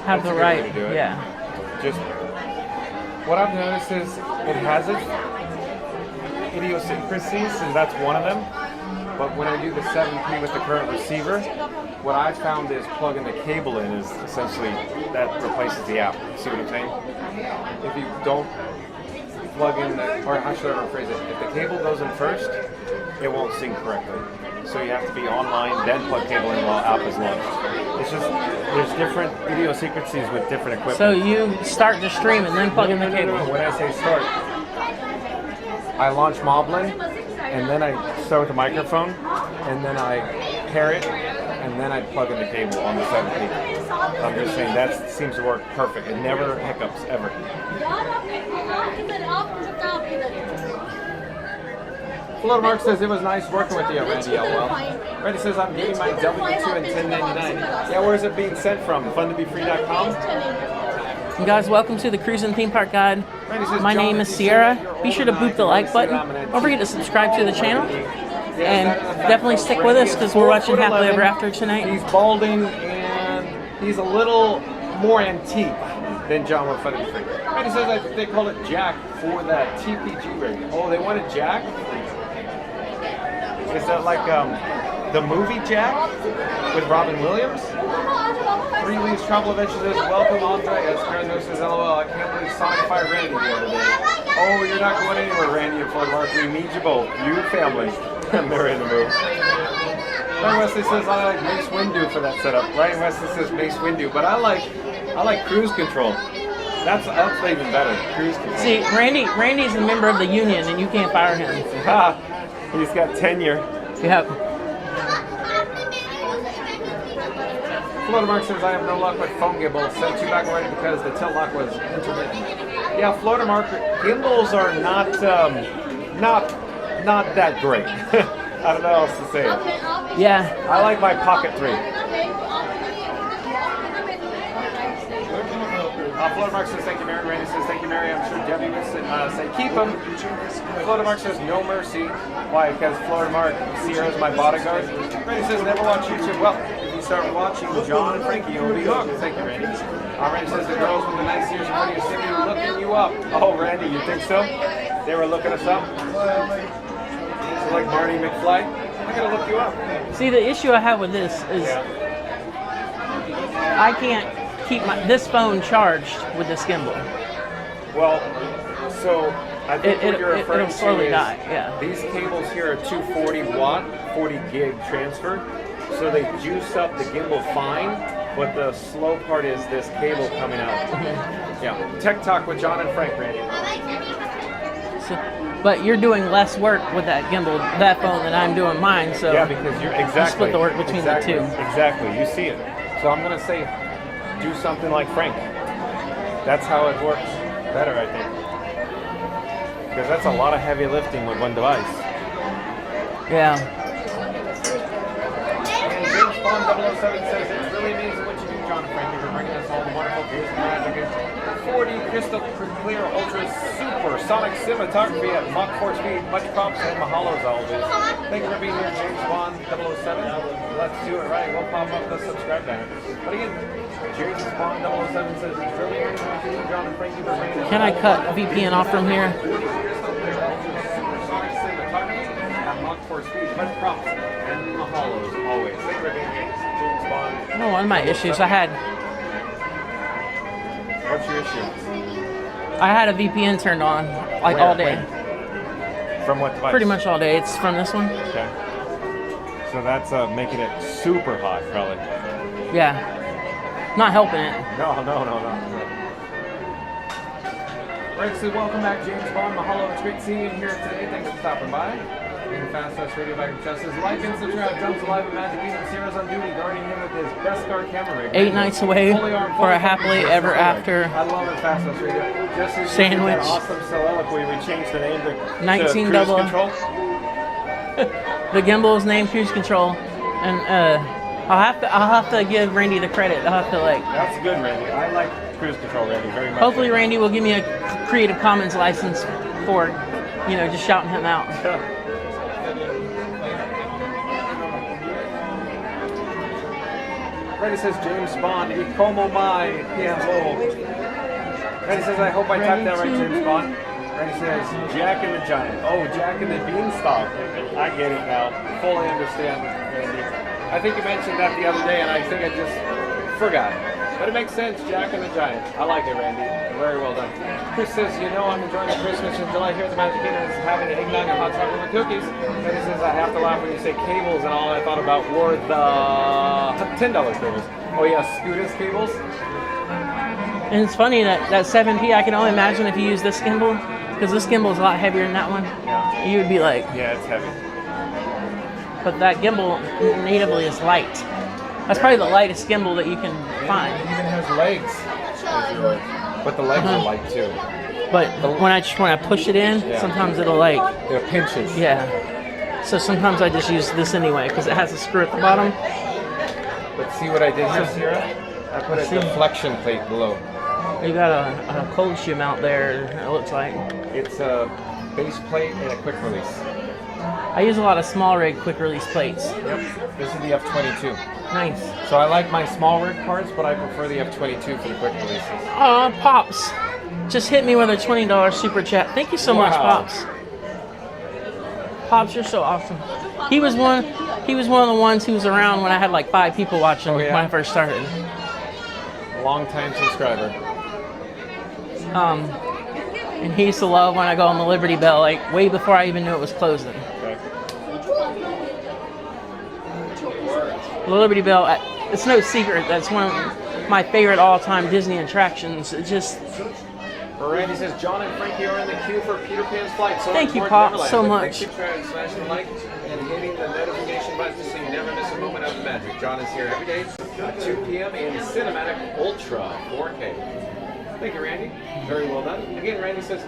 have That's the a good right. way to do it. Yeah. Just what I've noticed is it has its idiosyncrasies, and that's one of them. But when I do the 7P with the current receiver, what I found is plugging the cable in is essentially that replaces the app. See what I'm saying? If you don't plug in, or how should I rephrase it? If the cable goes in first, it won't sync correctly. So you have to be online, then plug cable in while app is launched. It's just, there's different idiosyncrasies with different equipment. So you start the stream and then plug in the cable. When I say start, I launch Moblin, and then I start with the microphone, and then I pair it, and then I plug in the cable on the 7P. I'm just saying that seems to work perfect. It never hiccups, ever. Florida Mark says it was nice working with you, Randy LOL. Randy says I'm getting my W2 and 1099. Yeah, where's it being sent from? Fundtobefree.com? And guys, welcome to the Cruise and Theme Park Guide. My name is Sierra. Be sure to boop the like button. Don't forget to subscribe to the channel. And definitely stick with us because we're watching Happily Ever After tonight. He's balding and he's a little more antique than John with Fun to Be Free. Randy says they call it Jack for that TPG rating. Oh, they wanted Jack? Is that like the movie Jack with Robin Williams? 3 Leaves Travel Adventures says, welcome Andre. As Carlos says, LOL, I can't believe Sonic fired Randy the other day. Oh, you're not going anywhere, Randy and Florida Mark. We need you both. You family. They're in the move. Ryan Wesley says, I like Mace Windu for that setup. Ryan Wesley says Mace Windu, but I like cruise control. That's even better. Cruise control. See, Randy's a member of the union and you can't fire him. He's got tenure. Yep. Florida Mark says, I have no luck with phone gimbals. Sent you back already because the tilt lock was intermittent. Yeah, Florida Mark, gimbals are not that great. I don't know how else to say it. Yeah. I like my Pocket 3. Florida Mark says, thank you, Mary. Randy says, thank you, Mary. I'm sure Debbie would say, keep them. Florida Mark says, no mercy. Why? Because Florida Mark, Sierra's my bodyguard. Randy says, never watch YouTube. Well, if you start watching John and Frankie, you'll be hooked. Thank you, Randy. Randy says, the girls with the nice ears and pretty city looking you up. Oh, Randy, you think so? They were looking us up? So like Marty McFly? I'm going to look you up. See, the issue I have with this is I can't keep this phone charged with this gimbal. Well, so I think what you're referring it'll slowly to die. is Yeah. these cables here are 240 watt, 40 gig transfer, so they juice up the gimbal fine, but the slow part is this cable coming out. Yeah. Tech Talk with John and Frank, Randy. So, but you're doing less work with that gimbal, that phone, than I'm doing mine. So yeah, because you're you split the work between the two. Exactly. You see it. So I'm gonna say, do something like Frank. That's how it works better, I think. Because that's a lot of heavy lifting with one device. Yeah. And James Bond 007 says, it's really amazing what you do, John and Frankie, for bringing us all the wonderful views and magic. 40 crystal clear, ultra super sonic cinematography at Mach 4 speed. Much props and mahalos always. Thank you for being here, James Bond 007. Let's do it right. We'll pop up the subscribe banner. But again, James Bond 007 says, it's really amazing what you do, John and Frankie, for bringing us Can I cut VPN off from here? Mach 4 speed, much props and mahalos always. Thank you for being here, James Bond. No, one of my issues I had. What's your issue? I had a VPN turned on like all day. From what device? Pretty much all day. It's from this one. Okay. So that's making it super hot, probably. Yeah. Not helping it. No. Right, so welcome back, James Bond. Mahalo, it's great seeing you here today. Thanks for stopping by. In Fast Fast Radio back in Justice. Like and subscribe. Drums alive and Magic Eden. Sierra's on duty, guarding him with his best guard camera rig. 8 nights away for a happily ever after I love it, Fast Fast Radio. Just as sandwich. That awesome soliloquy, we changed the name to 19 Cruise double. Control. The gimbal is named Cruise Control, and I'll have to give Randy the credit. I'll have to like. That's good, Randy. I like Cruise Control, Randy, very much. Hopefully, Randy will give me a Creative Commons license for, just shouting him out. Randy says James Bond, y como mai piano. Randy says, I hope I typed that right, James Bond. Randy says, Jack and the Giant. Oh, Jack and the Beanstalk. I get it now. Fully understand, Randy. I think you mentioned that the other day, and I think I just forgot. But it makes sense, Jack and the Giant. I like it, Randy. Very well done. Chris says, you know I'm enjoying the Christmas in July here at the Magic Kingdom is having an eggnog and hot chocolate with cookies. Randy says, I have to laugh when you say cables, and all I thought about were the $10 cables. Oh yeah, Scootus cables. And it's funny that 7P, I can only imagine if you use this gimbal, because this gimbal is a lot heavier than that one. Yeah. You would be like... Yeah, it's heavy. But that gimbal natively is light. That's probably the lightest gimbal that you can find. It even has legs. But the legs are light too. But when I push it in, sometimes it'll like... It pinches. Yeah. So sometimes I just use this anyway, because it has a screw at the bottom. But see what I did here, Sierra? I put a deflection plate below. You got a cold shoe mount there, it looks like. It's a base plate and a quick release. I use a lot of small rig quick release plates. Yep. This is the F22. Nice. So I like my small rig parts, but I prefer the F22 for the quick releases. Pops just hit me with a $20 super chat. Thank you so much, Pops. Pops, you're so awesome. He was one of the ones who was around when I had like 5 people watching when I first started. Long-time subscriber. And he used to love when I go on the Liberty Bell, like way before I even knew it was closing. Okay. The Liberty Bell, it's no secret, that's one of my favorite all-time Disney attractions. It just... Randy says, John and Frankie are in the queue for Peter Pan's flight. So thank you, Pop, so much. Keep trying to smash the like and hitting the notification button so you never miss a moment of the magic. John is here every day at 2 p.m. in Cinematic Ultra 4K. Thank you, Randy. Very well done. Again, Randy says,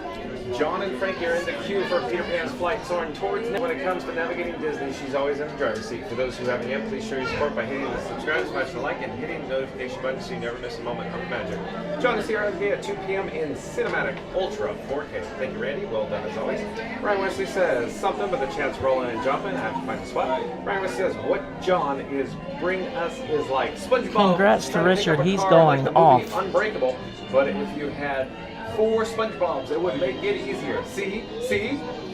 John and Frankie are in the queue for Peter Pan's flight soaring towards... When it comes to navigating Disney, she's always in the driver's seat. For those who haven't yet, please show your support by hitting the subscribe, smash the like, and hitting the notification button so you never miss a moment of the magic. John is here every day at 2 p.m. in Cinematic Ultra 4K. Thank you, Randy. Well done as always. Ryan Wesley says, something but the chance rolling and jumping. I have to find the spot. Ryan Wesley says, what John is bring us is like SpongeBob. Congrats to Richard. He's going off. Unbreakable. But if you had 4 SpongeBobs, it would make it easier. See?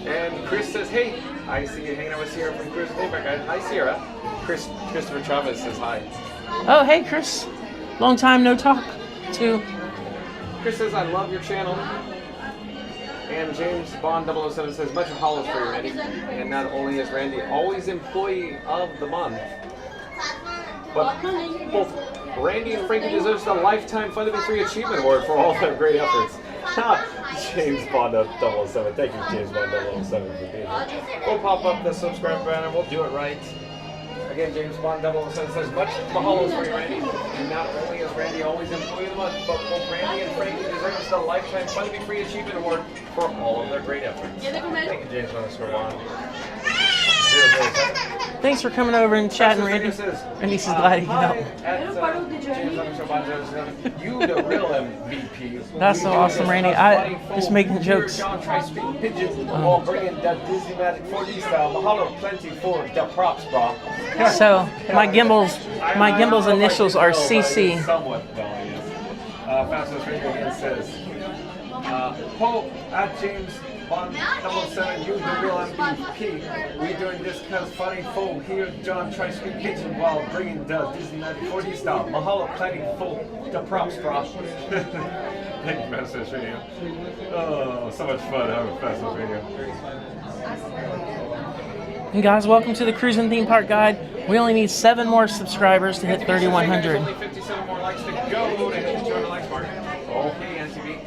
And Chris says, hey, I see you hanging out with Sierra from Carousel of Progress. Hi, Sierra. Christopher Chavez says hi. Oh, hey, Chris. Long time no talk to. Chris says, I love your channel. And James Bond 007 says, much of hollows for you, Randy. And not only is Randy always employee of the month, but both Randy and Frankie deserves the Lifetime Fun to Be Free Achievement Award for all their great efforts. James Bond 007. Thank you, James Bond 007, for being here. We'll pop up the subscribe banner. We'll do it right. Again, James Bond 007 says, much mahalos for you, Randy. And not only is Randy always employee of the month, but both Randy and Frankie deserves the Lifetime Fun to Be Free Achievement Award for all of their great efforts. Thank you, James Bond 007. Thanks for coming over and chatting, Randy. Randy says glad he can help. You the real MVP. That's so awesome, Randy. I just making jokes. While bringing that Disney Magic 4D style. Mahalo plenty for the props, bro. So my gimbal's initials are CC. Somewhat rebellious. Fastest Ranger again says, Pope at James Bond 007, you the real MVP. We doing this cause funny fool. Here John tries to speak kitchen while bringing the Disney Magic 4D style. Mahalo plenty full the props, bro. Thank you, Fastest Radio. Oh, so much fun having Fastest Radio. Hey guys, welcome to the Cruise and Theme Park Guide. We only need 7 more subscribers to hit 3,100. Only 57 more likes to go to hit the 200 likes mark. Okay, NTV.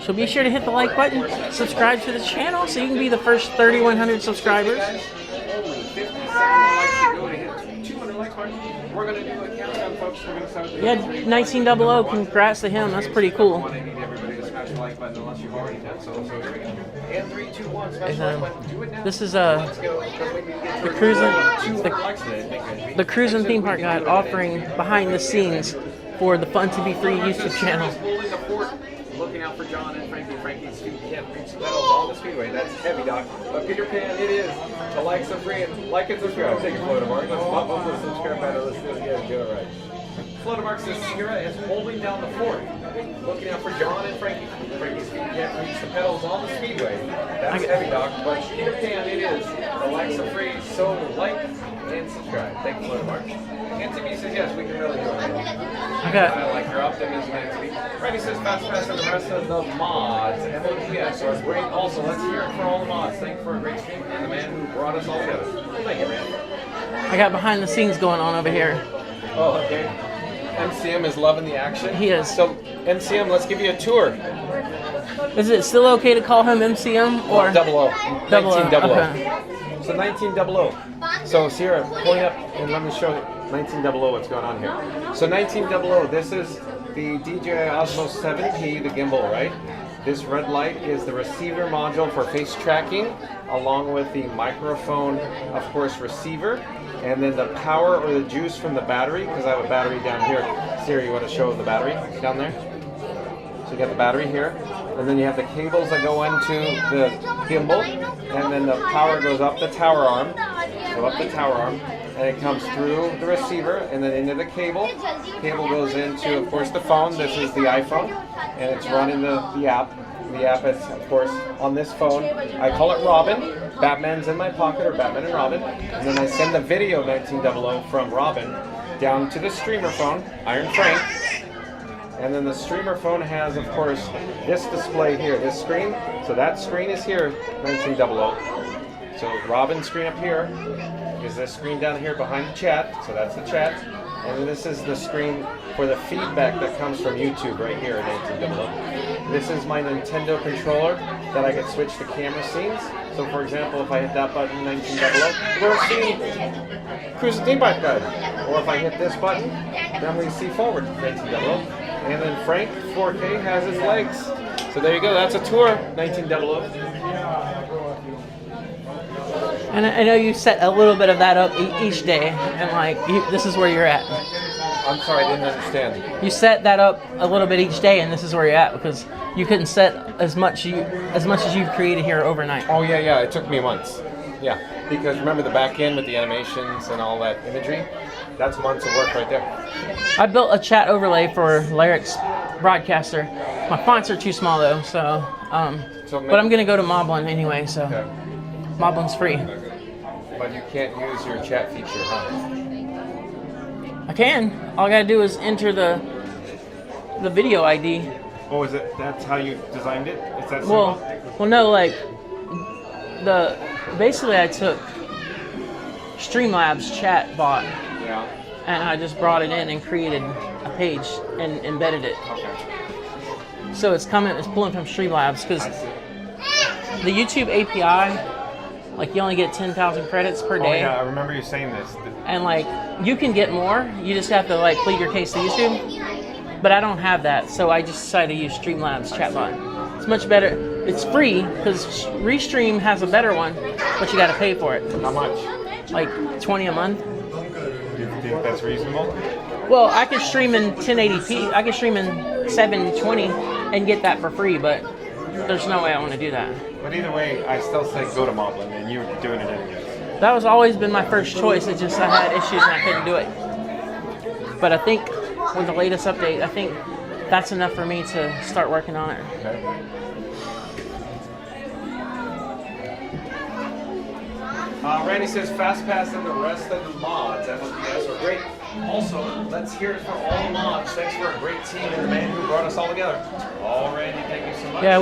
So be sure to hit the like button, subscribe to the channel so you can be the first 3,100 subscribers. Only 57 more likes to go to hit 200 likes mark. We're going to do a countdown, folks. We're going to start with 1900, congrats to him. That's pretty cool. I need everybody to smash the like button unless you've already done so. So here we go. And 3, 2, 1, smash the like button. Do it now. This is the Cruise and Theme Park Guide offering behind the scenes for the Fun to Be Free YouTube channel. looking out for John and Frankie. Frankie's feet can't reach the pedals on the Speedway. That's heavy, Doc. But Peter Pan, it is. The likes of free and like and subscribe. Take your photo, Mark. Let's pop up the subscribe button. Let's do it again. Do it right. Floatermark says Sierra is holding down the fort, looking out for John and Frankie. Frankie's feet can't reach the pedals on the Speedway. That's heavy, Doc. But Peter Pan, it is. The likes of free, so like and subscribe. Thank you, Floatermark. Anthony says yes, we can really do it. I like your optimism, Anthony. Randy says fast pass and the rest of the mods. MOTS are great. Also, let's hear it for all the mods. Thank you for a great stream and the man who brought us all together. Thank you, man. I got behind the scenes going on over here. Oh, okay. MCM is loving the action. He is. So, MCM, let's give you a tour. Is it still okay to call him MCM or 00? 1900. Okay. So 1900. So Sierra, point up and let me show you 1900 what's going on here. So 1900, this is the DJI Osmo 7P, the gimbal, right? This red light is the receiver module for face tracking, along with the microphone, of course, receiver, and then the power or the juice from the battery, because I have a battery down here. Sierra, you want to show the battery down there? So you got the battery here, and then you have the cables that go into the gimbal, and then the power goes up the tower arm, and it comes through the receiver and then into the cable. Cable goes into, of course, the phone. This is the iPhone, and it's running the app. The app is, of course, on this phone. I call it Robin. Batman's in my pocket, or Batman and Robin. And then I send the video 1900 from Robin down to the streamer phone, Iron Frank. And then the streamer phone has, of course, this display here, this screen. So that screen is here, 1900. So Robin's screen up here is this screen down here behind the chat. So that's the chat. And then this is the screen for the feedback that comes from YouTube right here at 1900. This is my Nintendo controller that I can switch the camera scenes. So for example, if I hit that button, 1900, we'll see Cruise and Theme Park Guide. Or if I hit this button, then we see Forward, 1900. And then Frank 4K has his legs. So there you go, that's a tour, 1900. And I know you set a little bit of that up each day, and like this is where you're at. I'm sorry, I didn't understand. You set that up a little bit each day, and this is where you're at because you couldn't set as much as you've created here overnight. Oh yeah, it took me months. Yeah, because remember the back end with the animations and all that imagery? That's months of work right there. I built a chat overlay for Lyric's broadcaster. My fonts are too small though, so but I'm gonna go to Moblin anyway, so okay. Moblin's free. But you can't use your chat feature, huh? I can. All I gotta do is enter the video ID. Oh, is it? That's how you designed it? Is that simple? Well, no, like basically I took Streamlabs chat bot. Yeah. And I just brought it in and created a page and embedded it. Okay. So it's pulling from Streamlabs because the YouTube API, like you only get 10,000 credits per day. Oh yeah, I remember you saying this. And like you can get more, you just have to like plead your case to YouTube. But I don't have that, so I just decided to use Streamlabs chatbot. It's much better. It's free because Restream has a better one, but you got to pay for it. How much? Like $20 a month. Do you think that's reasonable? Well, I could stream in 1080p. I could stream in 720 and get that for free, but there's no way I want to do that. But either way, I still say go to Moblin, and you're doing it anyways. That was always been my first choice. It's just I had issues and I couldn't do it. But I think with the latest update, I think that's enough for me to start working on it. Okay. Randy says FastPass and the rest of the mods at MOTS are great. Also, let's hear it for all the mods. Thanks for a great team and the man who brought us all together. Oh, Randy, thank you so much. Yeah,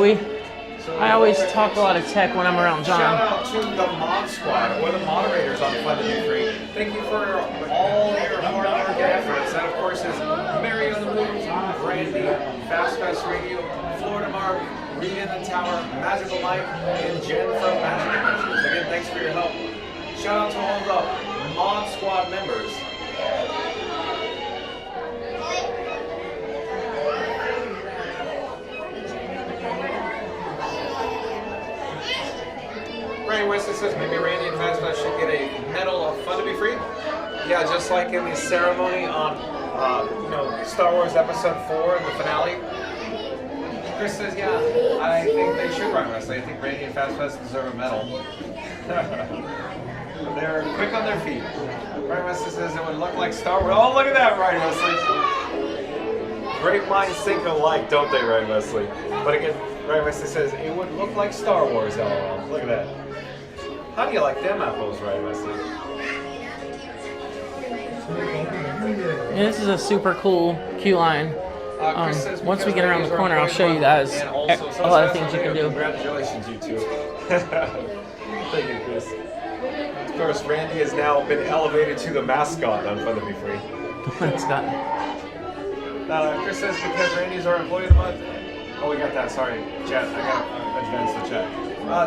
I always talk a lot of tech when I'm around John. Shout out to the mod squad or the moderators on Fun to Be Free. Thank you for all your hard work and efforts. That, of course, is Mary on the Moves, Randy, FastPass Radio, Florida Mark, Reed in the Tower, Magical Mike, and Jen from Magic Adventures. Again, thanks for your help. Shout out to all the mod squad members. Brian Wesley says maybe Randy and FastPass should get a medal of Fun to Be Free. Yeah, just like in the ceremony on Star Wars Episode 4 in the finale. Chris says, yeah, I think they should ride Wesley. I think Randy and Fast Fest deserve a medal. They're quick on their feet. Ryan Wesley says it would look like Star Wars. Oh, look at that, Ryan Wesley. Great minds think alike, don't they, Ryan Wesley? But again, Ryan Wesley says it would look like Star Wars, LOL. Look at that. How do you like them apples, Ryan Wesley? Yeah, this is a super cool queue line. Once we get around the corner, I'll show you guys a lot of things you can do. Congratulations, you two. Thank you, Chris. Of course, Randy has now been elevated to the mascot on Fun to Be Free. Mascot. Chris says because Randy's our employee of the month. Oh, we got that. Sorry, chat. I gotta advance the chat.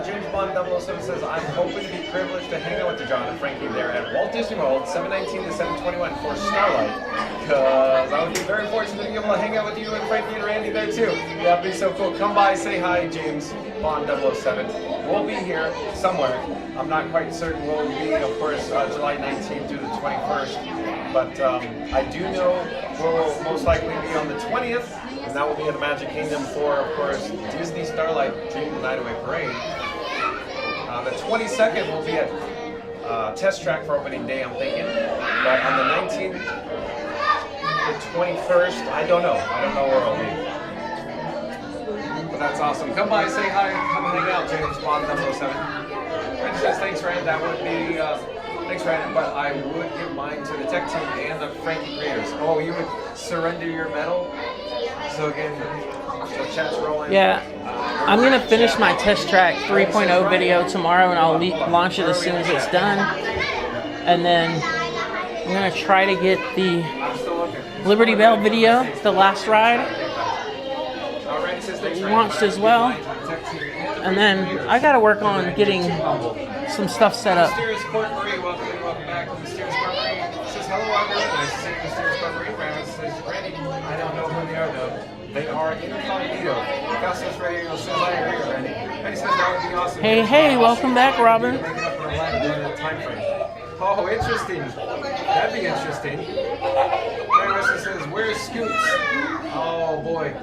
James Bond 007 says, I'm hoping to be privileged to hang out with John and Frankie there at Walt Disney World, 7/19 to 7/21 for Starlight. Because I would be very fortunate to be able to hang out with you and Frankie and Randy there too. That'd be so cool. Come by, say hi, James Bond 007. We'll be here somewhere. I'm not quite certain we'll be, of course, July 19th through the 21st. But I do know we'll most likely be on the 20th. And that will be at the Magic Kingdom for, of course, Disney Starlight Dream the Night Away Parade. The 22nd will be at Test Track for opening day, I'm thinking. But on the 19th, the 21st, I don't know. I don't know where I'll be. But that's awesome. Come by, say hi, come hang out, James Bond 007. Randy says, thanks, Rand. That would be, thanks, Rand, but I would give mine to the tech team and the Frankie creators. Oh, you would surrender your medal? So again, the chat's rolling. Yeah, I'm going to finish my Test Track 3.0 video tomorrow, and I'll launch it as soon as it's done. And then I'm going to try to get the Liberty Bell video, the last ride, launched as well. And then I got to work on getting some stuff set up. Mysterious Court Marie, welcome back to Mysterious Court Marie. Says hello, everyone. Nice to see you, Mysterious Court Marie. Says Randy, I don't know who they are though. They are incognito. Fastest Radio says I agree, Randy. Randy says that would be awesome. Hey, welcome back, Robin. Oh, interesting. That'd be interesting. Randy says, where's Scoots? Oh boy.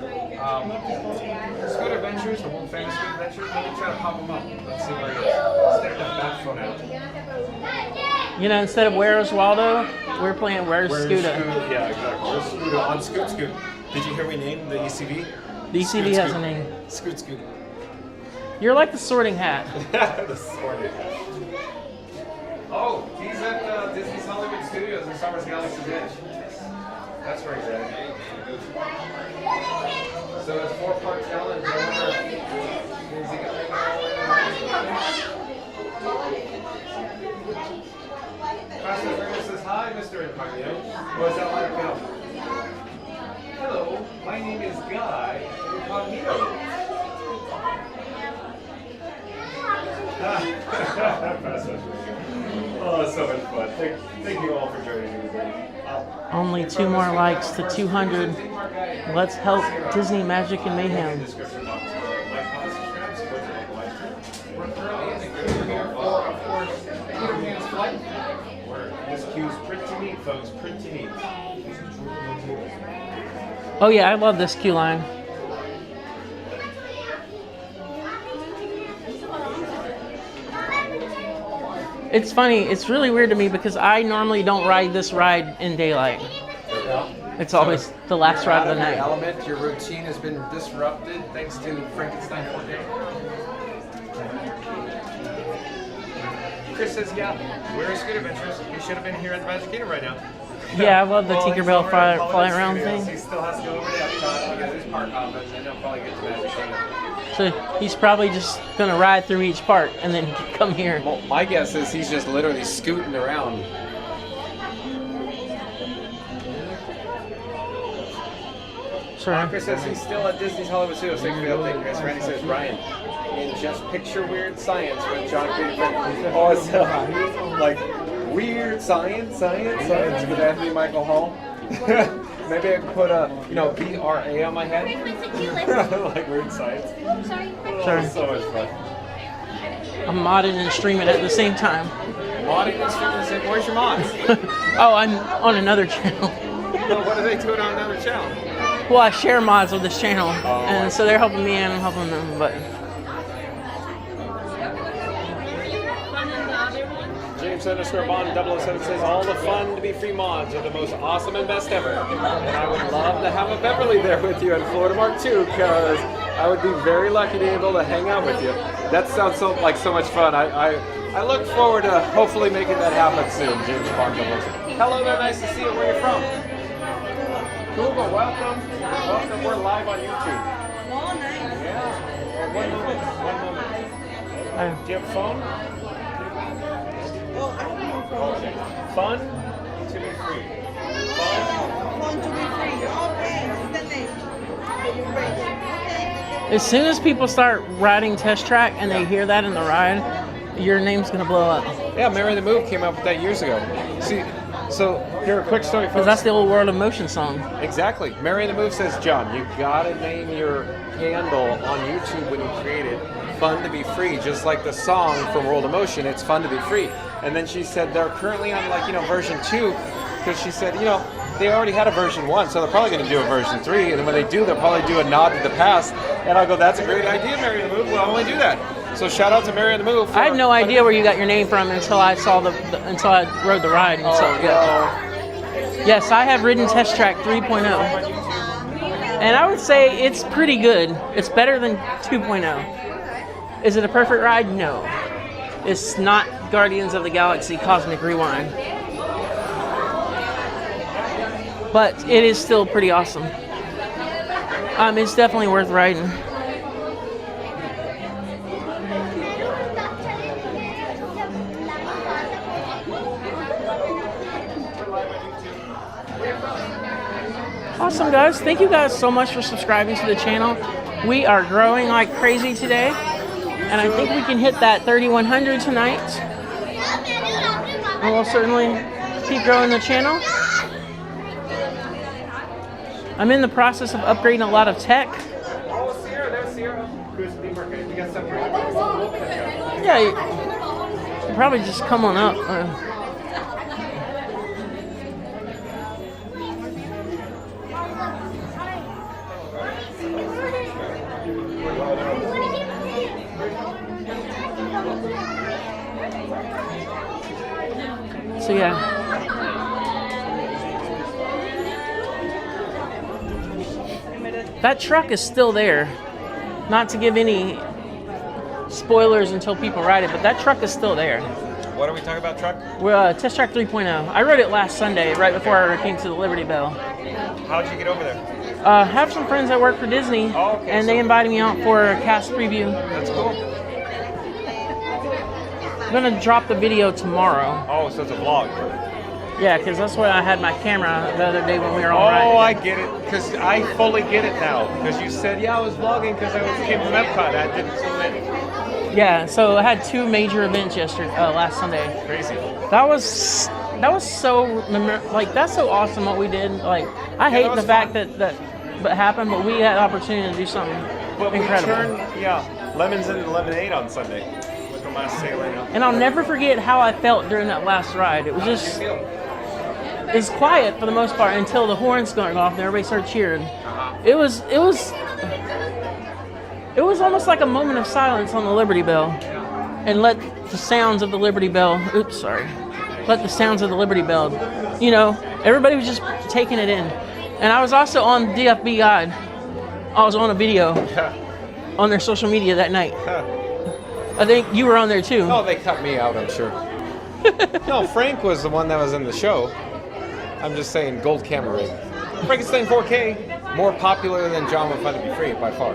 Scoot Adventures, the Walt famous Scoot Adventures. Let me try to pop them up. Let's see where he is. Stick the bat phone out. You know, instead of Where's Waldo, we're playing Where's Scooter. Yeah, exactly. Where's Scooter on Scoot Scoot. Did you hear we named the ECV? The ECV has a name. Scoot Scoot. You're like the Sorting Hat. The Sorting Hat. Oh, he's at Disney's Hollywood Studios in Star Wars Galaxy's Edge. That's where he's at. So it's 4-part challenge. I wonder is he going to Pastor Fergus says, hi, Mr. Incognito. What's that like now? Hello, my name is Guy Incognito. Oh, that's so much fun. Thank you all for joining me today. Only 2 more likes to 200. Let's help Disney Magic and Mayhem. This queue's pretty neat, folks. Pretty neat. Oh yeah, I love this queue line. It's funny, it's really weird to me because I normally don't ride this ride in daylight. It's always the last ride of the night. Element, your routine has been disrupted thanks to Frankenstein 4K. Chris says, yeah, where's Good Adventures? You should have been here at the Magic Kingdom right now. Yeah, I love the Tinkerbell fly around thing. He still has to go over to Epcot, get his park hop, and then he'll probably get to Magic Kingdom. So he's probably just gonna ride through each park and then come here. Well, my guess is he's just literally scooting around. Sure. Chris says he's still at Disney's Hollywood Studios. Thanks for the update, Chris. Randy says, Ryan, in Just Picture Weird Science with John Craig. Oh, it's like weird science with Anthony Michael Hall. Maybe I could put a, BRA on my head. Like weird science. Sure. So much fun. I'm modding and streaming at the same time. Modding and streaming at the same time? Where's your mods? Oh, I'm on another channel. No, what are they doing on another channel? Well, I share mods with this channel, and so they're helping me and I'm helping them. But James _ Bond 007 says all the fun to be free mods are the most awesome and best ever. And I would love to have a Beverly there with you in Florida Mark too, because I would be very lucky to be able to hang out with you. That sounds like so much fun. I look forward to hopefully making that happen soon, James Bond 007. Hello there, nice to see you. Where are you from? Google, welcome. Welcome, we're live on YouTube. Yeah. One moment. Do you have a phone? Okay. Fun to be free. Fun to be free. Okay, as soon as people start riding Test Track and they hear that in the ride, your name's gonna blow up. Yeah, Mary the Move came up with that years ago. See, so here a quick story, folks. Because that's the old World of Motion song. Exactly. Mary the Move says, John, you gotta name your handle on YouTube when you create it Fun to be Free, just like the song from World of Motion, it's Fun to be Free. And then she said they're currently on version 2, because she said, they already had a version 1, so they're probably going to do a version 3, and then when they do, they'll probably do a nod to the past. And I'll go, that's a great idea, Mary the Move, we'll only do that. So shout out to Mary the Move. I had no idea where you got your name from until I saw until I rode the ride. And yes, I have ridden Test Track 3.0. And I would say it's pretty good. It's better than 2.0. Is it a perfect ride? No. It's not Guardians of the Galaxy Cosmic Rewind. But it is still pretty awesome. It's definitely worth riding. Awesome, guys. Thank you guys so much for subscribing to the channel. We are growing like crazy today. And I think we can hit that 3,100 tonight. And we'll certainly keep growing the channel. I'm in the process of upgrading a lot of tech. Oh, Sierra, there's Sierra. You got something. Yeah, you probably just come on up. So yeah. That truck is still there. Not to give any spoilers until people ride it, but that truck is still there. What are we talking about, truck? We're Test Track 3.0. I rode it last Sunday, right before I came to the Liberty Bell. How'd you get over there? Have some friends that work for Disney, and they invited me out for a cast preview. That's cool. I'm gonna drop the video tomorrow. Oh, so it's a vlog. Yeah, because that's where I had my camera the other day when we were on ride. Oh, I get it. Because I fully get it now. Because you said, yeah, I was vlogging because I came from Epcot. I didn't so many. Yeah, so I had 2 major events last Sunday. Crazy. That was so that's so awesome what we did. Like, I hate the fact that happened, but we had the opportunity to do something incredible. We turned, lemons into lemonade on Sunday with the last sailing up. And I'll never forget how I felt during that last ride. It was just, it's quiet for the most part until the horns started off and everybody started cheering. It was almost like a moment of silence on the Liberty Bell, and let the sounds of the Liberty Bell. Let the sounds of the Liberty Bell. Everybody was just taking it in. And I was also on DFB Guide. I was on a video on their social media that night. I think you were on there too. Oh, they cut me out, I'm sure. No, Frank was the one that was in the show. I'm just saying, gold camera rig. Frankenstein 4K, more popular than John with Fun to Be Free by far.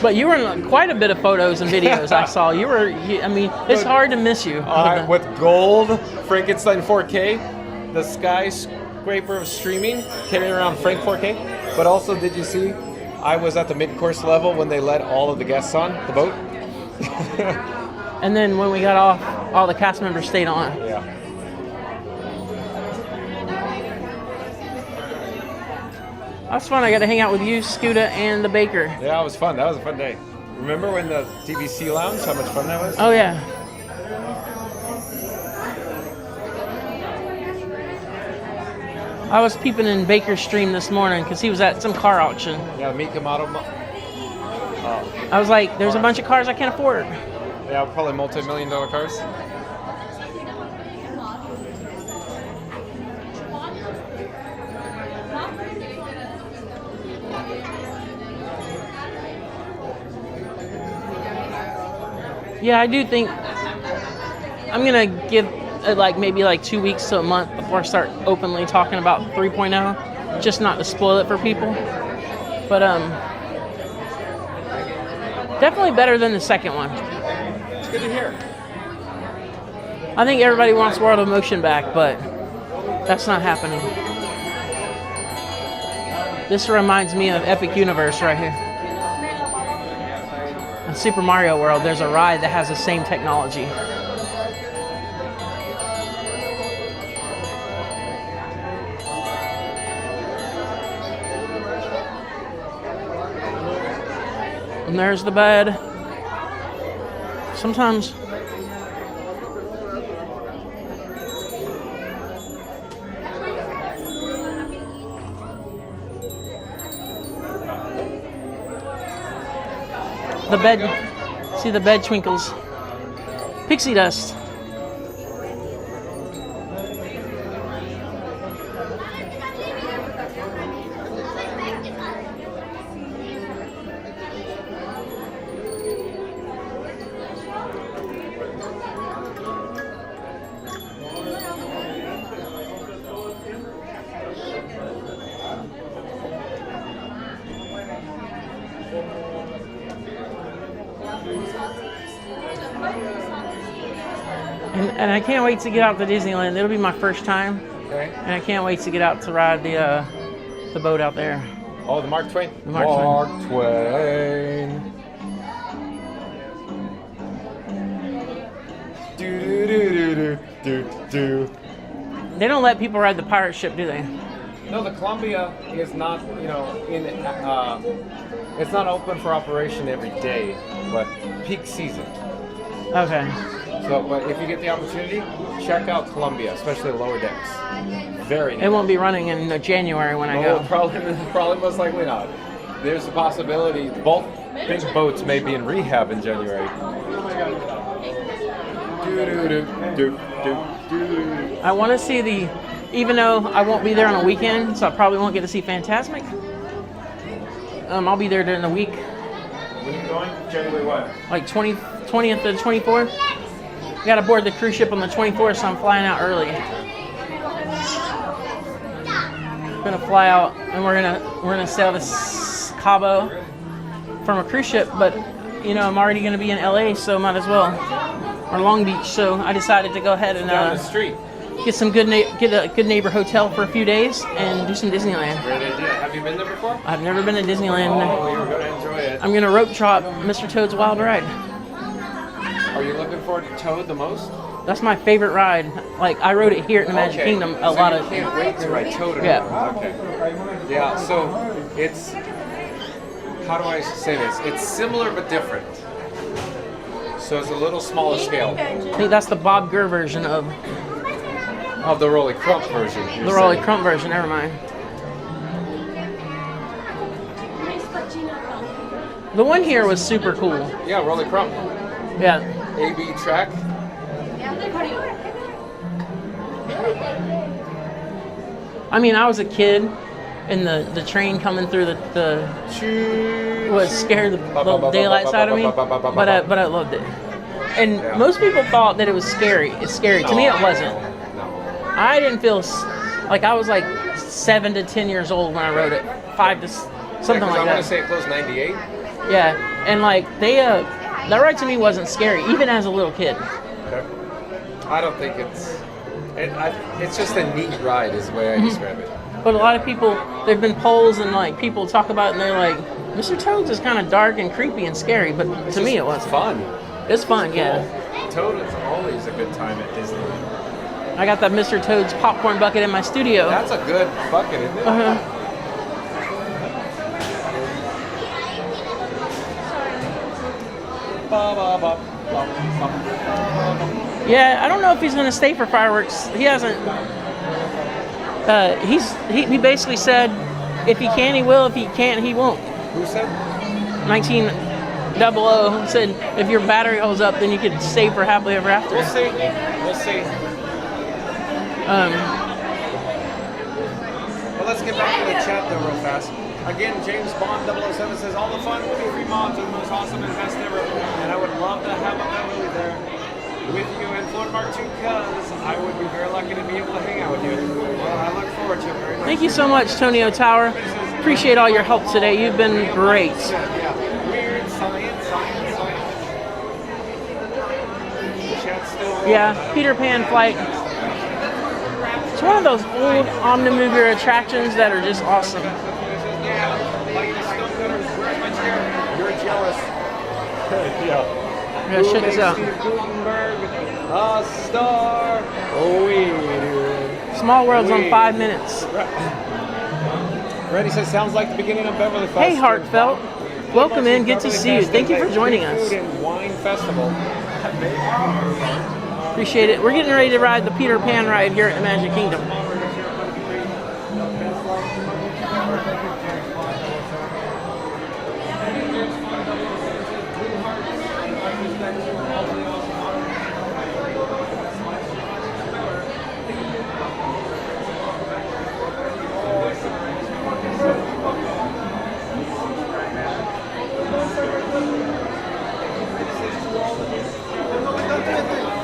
But you were in quite a bit of photos and videos I saw. It's hard to miss you. With gold Frankenstein 4K, the skyscraper of streaming, carrying around Frank 4K. But also, did you see, I was at the mid-course level when they let all of the guests on the boat. And then when we got off, all the cast members stayed on. Yeah. That was fun. I got to hang out with you, Scooter, and the baker. Yeah, it was fun. That was a fun day. Remember when the TBC Lounge, how much fun that was? Oh, yeah. I was peeping in Baker's stream this morning because he was at some car auction. Yeah, Mika model. I was like, there's a bunch of cars I can't afford. Yeah, probably multi-million-dollar cars. Yeah, I do think I'm gonna give it like maybe like 2 weeks to a month before I start openly talking about 3.0, just not to spoil it for people. But definitely better than the second one. It's good to hear. I think everybody wants World of Motion back, but that's not happening. This reminds me of Epic Universe right here. In Super Mario World, there's a ride that has the same technology. And there's the bed. Sometimes the bed, see the bed twinkles. Pixie dust. And I can't wait to get out to Disneyland. It'll be my first time. Okay. And I can't wait to get out to ride the boat out there. Oh, the Mark Twain. The Mark Twain. Do. They don't let people ride the pirate ship, do they? No, the Columbia is not, it's not open for operation every day, but peak season. Okay. So, but if you get the opportunity, check out Columbia, especially lower decks. Very nice. It won't be running in January when I go. Probably most likely not. There's a possibility both big boats may be in rehab in January. I want to see even though I won't be there on a weekend, so I probably won't get to see Fantasmic. I'll be there during the week. When are you going? January what? Like 20th to 24th. I got to board the cruise ship on the 24th, so I'm flying out early. I'm gonna fly out, and we're gonna sail to Cabo from a cruise ship. But I'm already gonna be in LA, so might as well, or Long Beach. So I decided to go ahead and down the street. Get a good neighbor hotel for a few days and do some Disneyland. Great idea. Have you been there before? I've never been to Disneyland. Oh, you're gonna enjoy it. I'm gonna rope drop Mr. Toad's Wild Ride. Are you looking forward to Toad the most? That's my favorite ride. Like, I rode it here at the Magic Kingdom a lot of. Can't wait to ride Toad. Yeah. Okay. Yeah. So it's, how do I say this? It's similar but different. So it's a little smaller scale. I think that's the Bob Gurr version of the Rolly Crump version. The Rolly Crump version. Never mind. The one here was super cool. Yeah, Rolly Crump. Yeah. AB track. I mean, I was a kid, and the train coming through the was scared the daylights out of me, but I loved it. And most people thought that it was scary. It's scary. To me, it wasn't. I didn't feel like I was like 7 to 10 years old when I rode it. 5 to something like that. I want to say it closed 98. Yeah, and like that ride to me wasn't scary, even as a little kid. Okay. I don't think it's just a neat ride is the way I describe it. But a lot of people, there've been polls and like people talk about it and they're like, Mr. Toad's is kind of dark and creepy and scary, but to me it was fun. It's fun, yeah. Toad is always a good time at Disneyland. I got that Mr. Toad's popcorn bucket in my studio. That's a good bucket, isn't it? Uh-huh. Yeah, I don't know if he's going to stay for fireworks. He hasn't He basically said, if he can, he will. If he can't, he won't. Who said? 1900 said, if your battery holds up, then you could stay for happily ever after. We'll see. We'll see. Well, let's get back to the chat though real fast. Again, James Bond 007 says, all the fun with the free mods are the most awesome and best ever. And I would love to have a Beverly there with you and Florida Mark 2 because I would be very lucky to be able to hang out with you. Well, I look forward to it very much. Thank you so much, Tonio Tower. Appreciate all your help today. You've been great. Yeah. Weird science. Chat's still rolling. Yeah, Peter Pan flight. It's one of those old Omnimover attractions that are just awesome. You're jealous. Yeah, check this out. A star. Oh, we do. Small World's on 5 minutes. Randy says, sounds like the beginning of Beverly Fest. Hey, Heartfelt. Welcome in. Good to see you. Thank you for joining us. Food and wine festival. Appreciate it. We're getting ready to ride the Peter Pan ride here at the Magic Kingdom.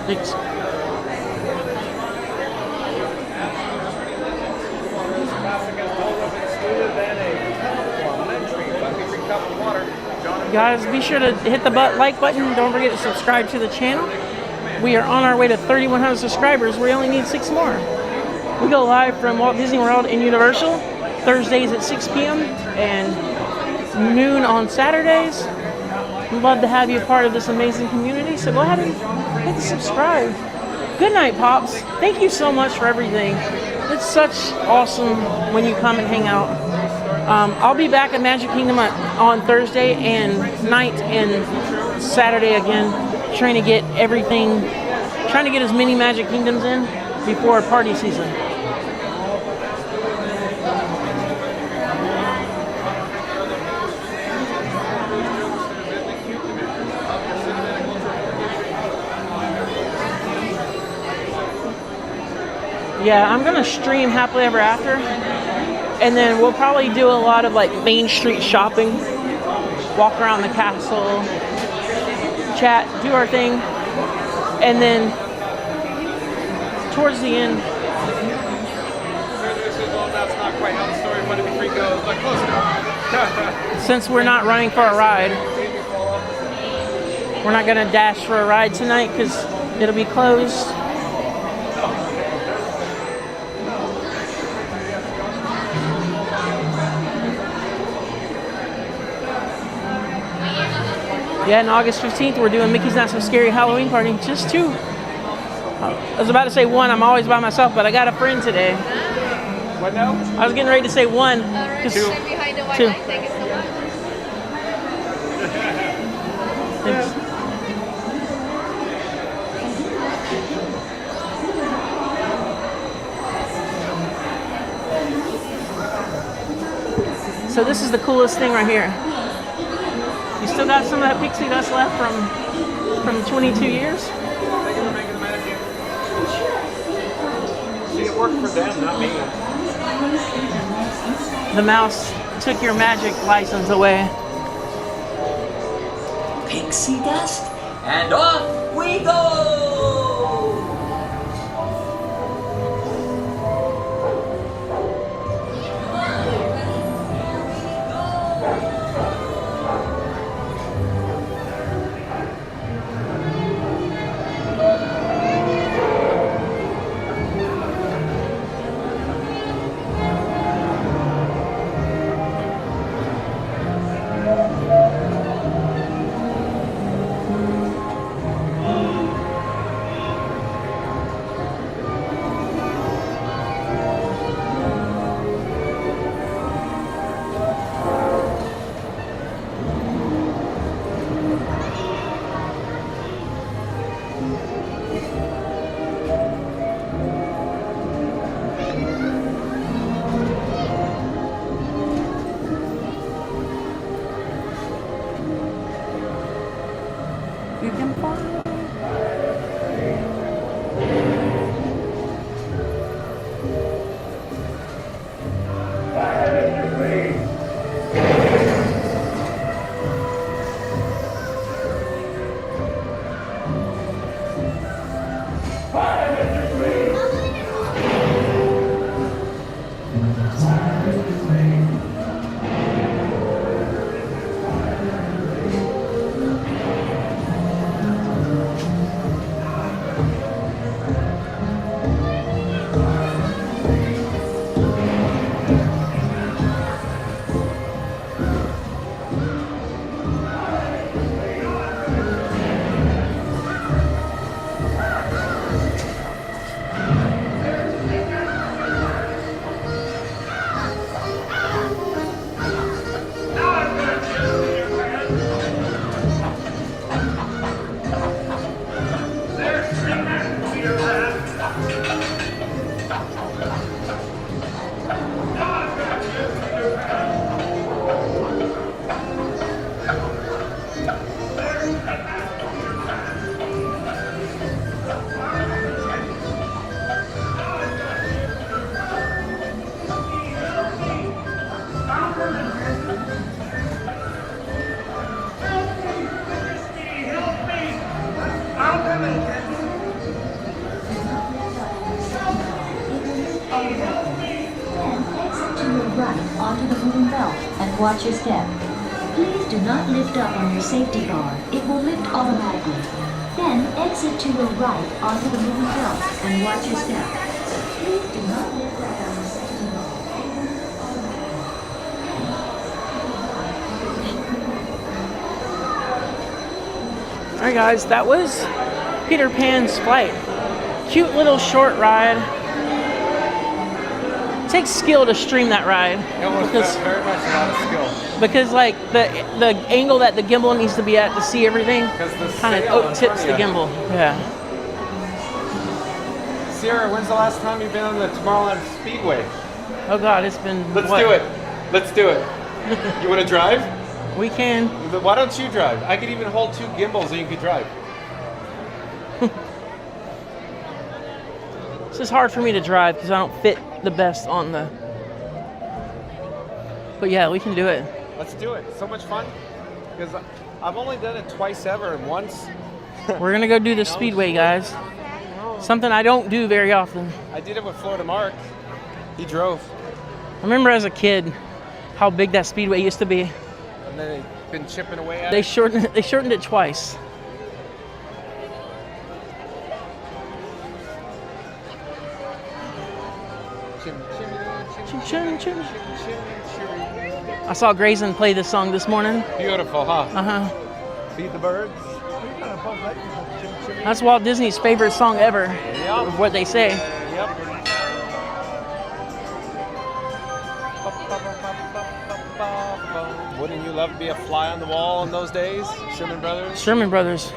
Thanks. Guys, be sure to hit the like button. Don't forget to subscribe to the channel. We are on our way to 3,100 subscribers. We only need 6 more. We go live from Walt Disney World and Universal Thursdays at 6 p.m. and noon on Saturdays. We'd love to have you a part of this amazing community. So go ahead and hit the subscribe. Good night, Pops. Thank you so much for everything. It's such awesome when you come and hang out. I'll be back at Magic Kingdom on Thursday and night and Saturday again, trying to get as many Magic Kingdoms in before party season. Yeah, I'm gonna stream Happily Ever After, and then we'll probably do a lot of like Main Street shopping, walk around the castle, chat, do our thing, and then towards the end. That's not quite how the story of Money Be Free goes, but close enough. Since we're not running for a ride, we're not gonna dash for a ride tonight because it'll be closed. Yeah, on August 15th, we're doing Mickey's Not So Scary Halloween Party. Just 2. I was about to say 1. I'm always by myself, but I got a friend today. What now? I was getting ready to say 1. 2. Behind the white light. Thank you so much. Thanks. So this is the coolest thing right here. You still got some of that pixie dust left from 22 years? Thank you for making the magic. See, it worked for them, not me. The mouse took your magic license away. Pixie dust, and off we go! You can fly. Onto the moving belt and watch your step. Please do not lift up on your safety bar. It will lift automatically. Then exit to your right onto the moving belt and watch your step. Please do not lift up on your safety bar. Alright guys, that was Peter Pan's flight. Cute little short ride. It takes skill to stream that ride. Because very much a lot of skill. Because like the angle that the gimbal needs to be at to see everything kind of tips the gimbal. Yeah. Sierra, when's the last time you've been on the Tomorrowland Speedway? Oh God, it's been. Let's do it. Let's do it. You want to drive? We can. Why don't you drive? I could even hold 2 gimbals and you could drive. It's just hard for me to drive because I don't fit the best on the. But yeah, we can do it. Let's do it. So much fun. Because I've only done it twice ever, and once. We're gonna go do the Speedway, guys. Something I don't do very often. I did it with Florida Mark. He drove. I remember as a kid how big that Speedway used to be. And then they've been chipping away at They it. shortened it twice. I saw Grayson play this song this morning. Beautiful, huh? Uh-huh. Feed the birds. That's Walt Disney's favorite song ever. Yep. Of what they say. Yep. Wouldn't you love to be a fly on the wall in those days? Sherman Brothers? Sherman Brothers.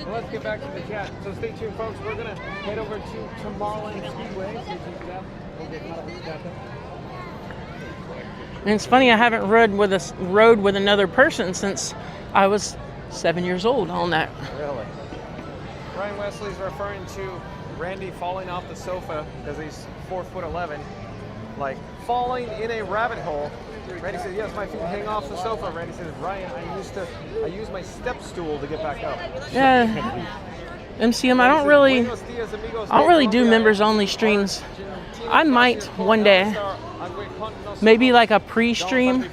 Well, let's get back to the chat. So stay tuned, folks. We're going to head over to Tomorrowland Speedway. Stay tuned for that. We'll get caught up with the chat. And it's funny, I haven't rode with another person since I was 7 years old on that. Really? Ryan Wesley's referring to Randy falling off the sofa because he's 4'11", like falling in a rabbit hole. Randy said, "Yes, my feet hang off the sofa." Randy said, "Ryan, I use my step stool to get back up." Yeah. MCM, I don't really do members only streams. I might one day. Maybe like a pre-stream.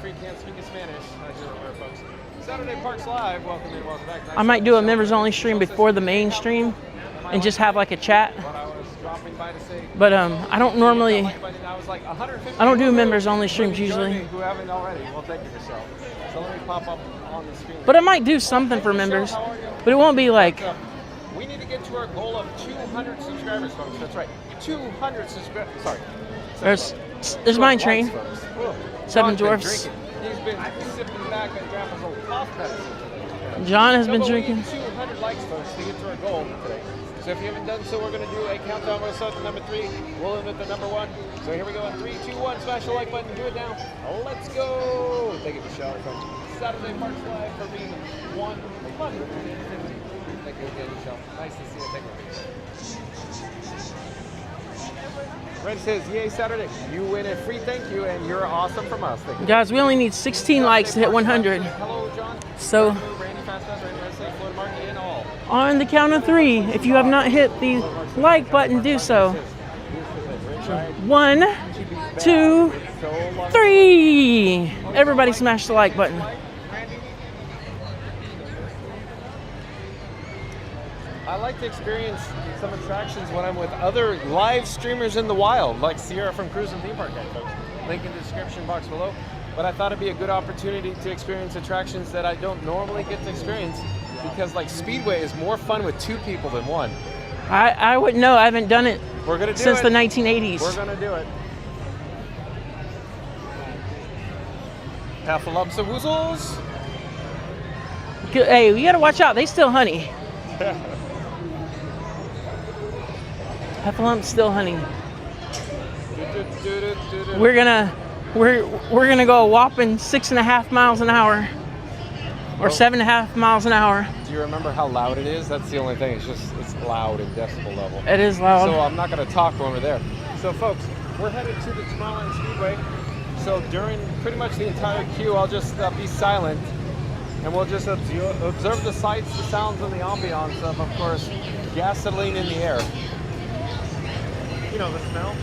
Saturday Parks Live, welcome in, welcome back. I might do a members only stream before the main stream and just have like a chat. But I don't normally, I don't do members only streams usually. Who haven't already, well, thank you for so. So let me pop up on the screen. But I might do something for members, but it won't be like. We need to get to our goal of 200 subscribers, folks. That's right, 200 subscribers. Sorry. There's mine train. 7 Dwarfs. He's been sipping back on Grandpa's old cough medicine. John has been drinking. 200 likes, folks, to get to our goal today. So if you haven't done so, we're going to do a countdown. We'll start at number 3. We'll end at the number 1. So here we go. 3, 2, 1. Smash the like button. Do it now. Let's go. Thank you, Michelle, from Saturday Parks Live for being 150. Thank you again, Michelle. Nice to see you. Thank you. Red says, yay, Saturday. You win a free thank you, and you're awesome from us. Thank you. Guys, we only need 16 likes to hit 100. Hello, John. So, Randy Fast Fast, Randy Red State, Florida Market, and all. on the count of 3, if you have not hit the like button, do so. 1, 2, 3. Everybody smash the like button. I like to experience some attractions when I'm with other live streamers in the wild, like Sierra from Cruise and Theme Park Guide, folks. Link in the description box below. But I thought it'd be a good opportunity to experience attractions that I don't normally get to experience, because like Speedway is more fun with 2 people than 1. I wouldn't know. I haven't done it since the 1980s. We're gonna do it. Half a lumps of woozles. Hey, you gotta watch out. They still honey. Heffalump still honey. We're gonna go a whopping 6.5 miles an hour, or 7.5 miles an hour. Do you remember how loud it is? That's the only thing. It's loud in decibel level. It is loud. So I'm not gonna talk when we're there. So folks, we're headed to the Tomorrowland Speedway. So during pretty much the entire queue, I'll just be silent, and we'll just observe the sights, the sounds, and the ambiance of course, gasoline in the air. You know the smell.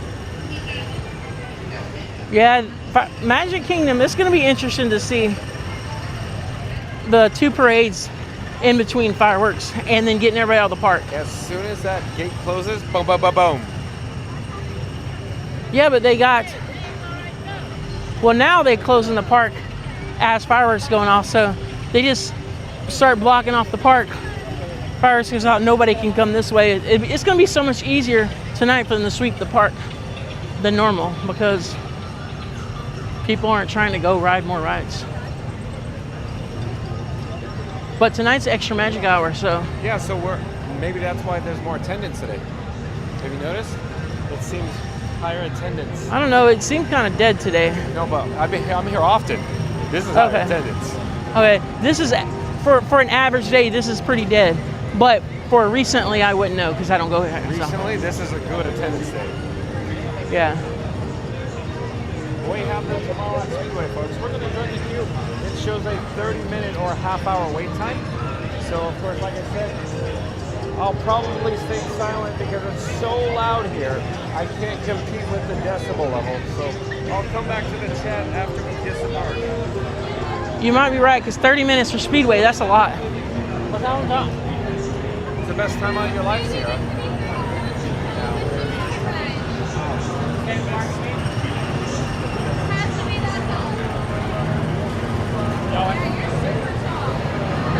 Yeah, Magic Kingdom, it's going to be interesting to see the 2 parades in between fireworks and then getting everybody out of the park. As soon as that gate closes, boom, boom, boom, boom. Yeah, but they got... Well, now they close in the park as fireworks going off, so they just start blocking off the park. Fireworks goes out, nobody can come this way. It's going to be so much easier tonight for them to sweep the park than normal, because people aren't trying to go ride more rides. But tonight's extra magic hour, so... Yeah, so maybe that's why there's more attendance today. Have you noticed? It seems higher attendance. I don't know, it seemed kind of dead today. No, but I'm here often. This is higher attendance. Okay, this is, for an average day, this is pretty dead. But for recently, I wouldn't know, because I don't go here. Recently, this is a good attendance day. Yeah. We have the Tomorrowland Speedway, folks. We're going to join the queue. It shows a 30-minute or half-hour wait time. So, of course, like I said, I'll probably stay silent because it's so loud here. I can't compete with the decibel level. So I'll come back to the chat after we disembark. You might be right, because 30 minutes for Speedway, that's a lot. What's that on top? It's the best time of your life, Sierra.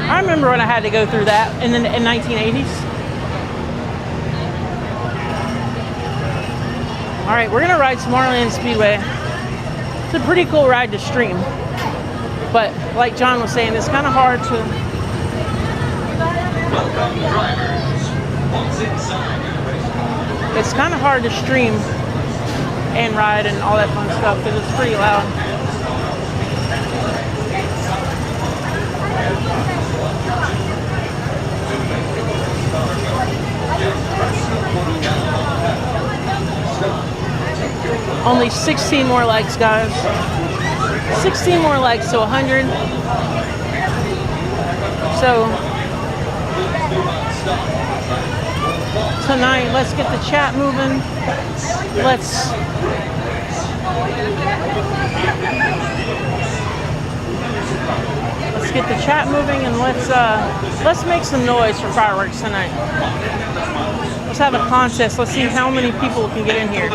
I remember when I had to go through that in the 1980s. All right, we're gonna ride Tomorrowland Speedway. It's a pretty cool ride to stream, but like John was saying, it's kind of hard to. Welcome, drivers. Once inside your race car. It's kind of hard to stream and ride and all that fun stuff because it's pretty loud. Only 16 more likes, guys. 16 more likes to 100. So tonight, let's get the chat moving. Let's get the chat moving, and let's make some noise for fireworks tonight. Let's have a contest. Let's see how many people can get in here.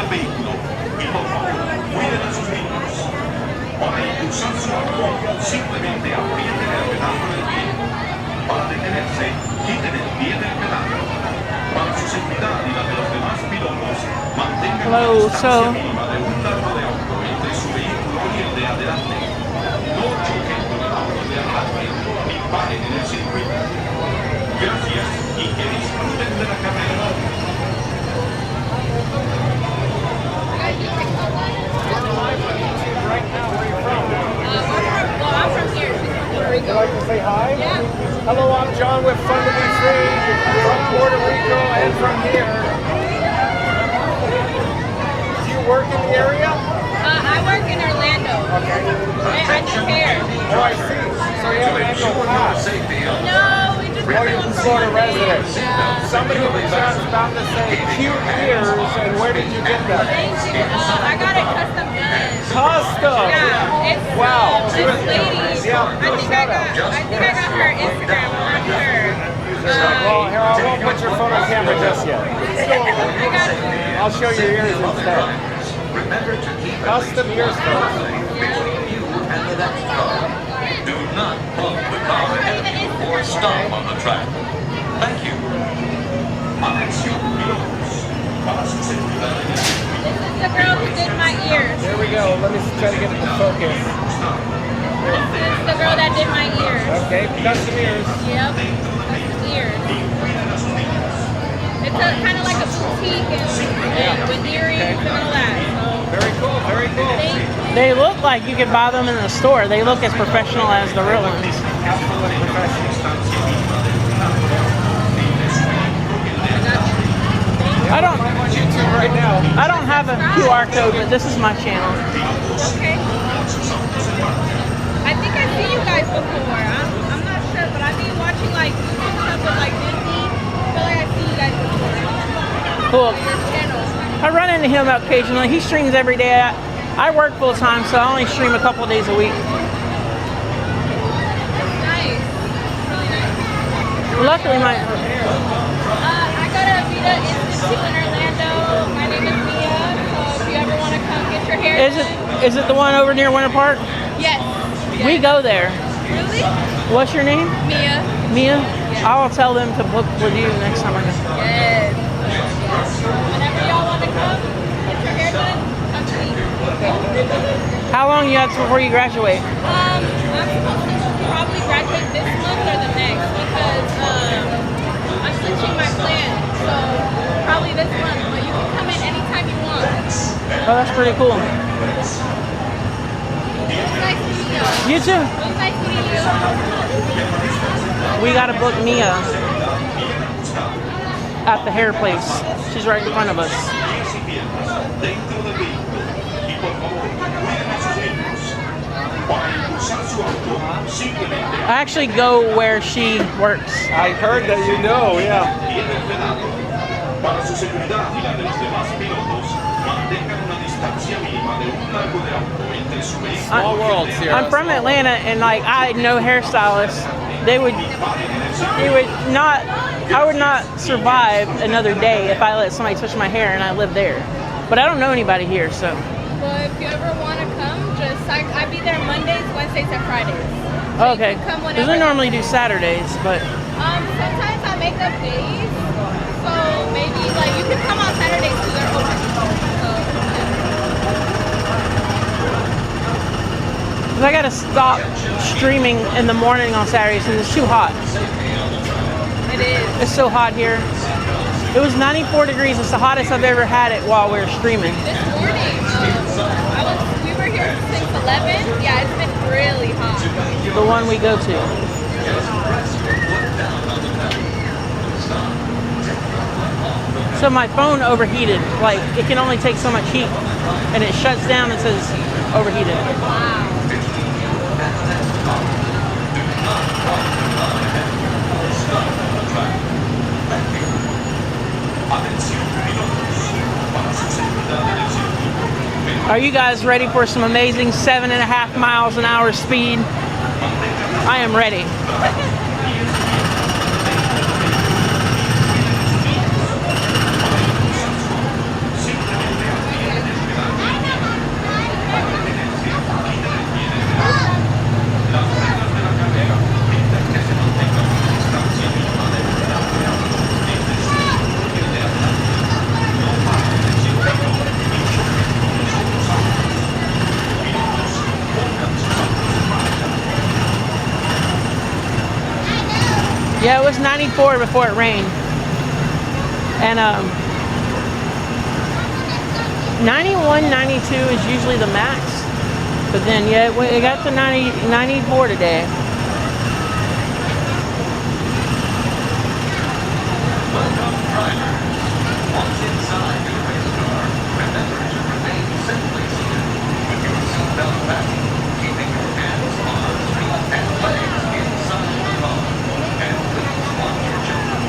Hello, so Gracias y que disfruten de la carrera. Somebody in the chat is about to say cute ears, and where did you get them? Thank you. I got it custom done. Custom? Yeah. It's Wow. this lady. Yeah, I think I got her Instagram. I'm not sure. Well, here, I won't put your phone on camera just yet. I'll show you your ears instead. Remember to keep custom ears first. between you and the next car. Do not bump the car ahead of you or stop on the track. Thank you. Atención, pilotos. Para su seguridad en el circuito. This is the girl who did my ears. There we go. Let me try to get it to focus. This is the girl that did my ears. Okay, custom ears. Yep, custom ears. It's a kind of like a boutique and with earrings and all that. So. Very cool, very cool. They look like you could buy them in the store. They look as professional as the real ones. Absolutely professional. I'm on YouTube right now. I don't have a QR code, but this is my channel. Okay. I think I've seen you guys before. I'm not sure, but I've been watching like stuff with like Disney. I feel like I've seen you guys before. Cool. Your channel. I run into him occasionally. He streams every day. I work full time, so I only stream a couple days a week. Nice. Really nice. Luckily, my I go to Vita Institute in Orlando. My name is Mia. So if you ever want to come get your hair done. is it the one over near Winter Park? Yes. We go there. Really? What's your name? Mia. Mia? Yes. I'll tell them to book with you next time I go. Yes. Whenever y'all want to come, get your hair done, come to me. How long you have before you graduate? I'm supposed to probably graduate this month or the next because I'm switching my plan. So probably this month, but you can come in anytime you want. Oh, that's pretty cool. It was nice meeting you. You too. It was nice meeting you. We gotta book Mia at the hair place. She's right in front of us. I actually go where she works. I heard that you know, yeah. Para su seguridad y la de los demás pilotos, mantengan una distancia mínima de un largo de auto entre su vehículo. Small world, Sierra. I'm from Atlanta, and like I know hairstylists. I would not survive another day if I let somebody touch my hair and I live there. But I don't know anybody here, so. Well, if you ever want to come, I'll be there Mondays, Wednesdays, and Fridays. Okay. Because I normally do Saturdays, but. Sometimes I make up days. So maybe like you can come on Saturdays too. They're open. I gotta stop streaming in the morning on Saturdays because it's too hot. It is. It's so hot here. It was 94 degrees. It's the hottest I've ever had it while we were streaming. This morning, we were here since 11. Yeah, it's been really hot. The one we go to. So my phone overheated. Like it can only take so much heat, and it shuts down and says overheated. Wow. Are you guys ready for some amazing 7.5 miles an hour speed? I am ready. Yeah, it was 94 before it rained. And 91, 92 is usually the max. But then, yeah, it got to 94 today. Once inside your race car, remember to remain simply seated with your seatbelt fastened, keeping your hands, arms, feet, and legs inside the car. And please lock your children.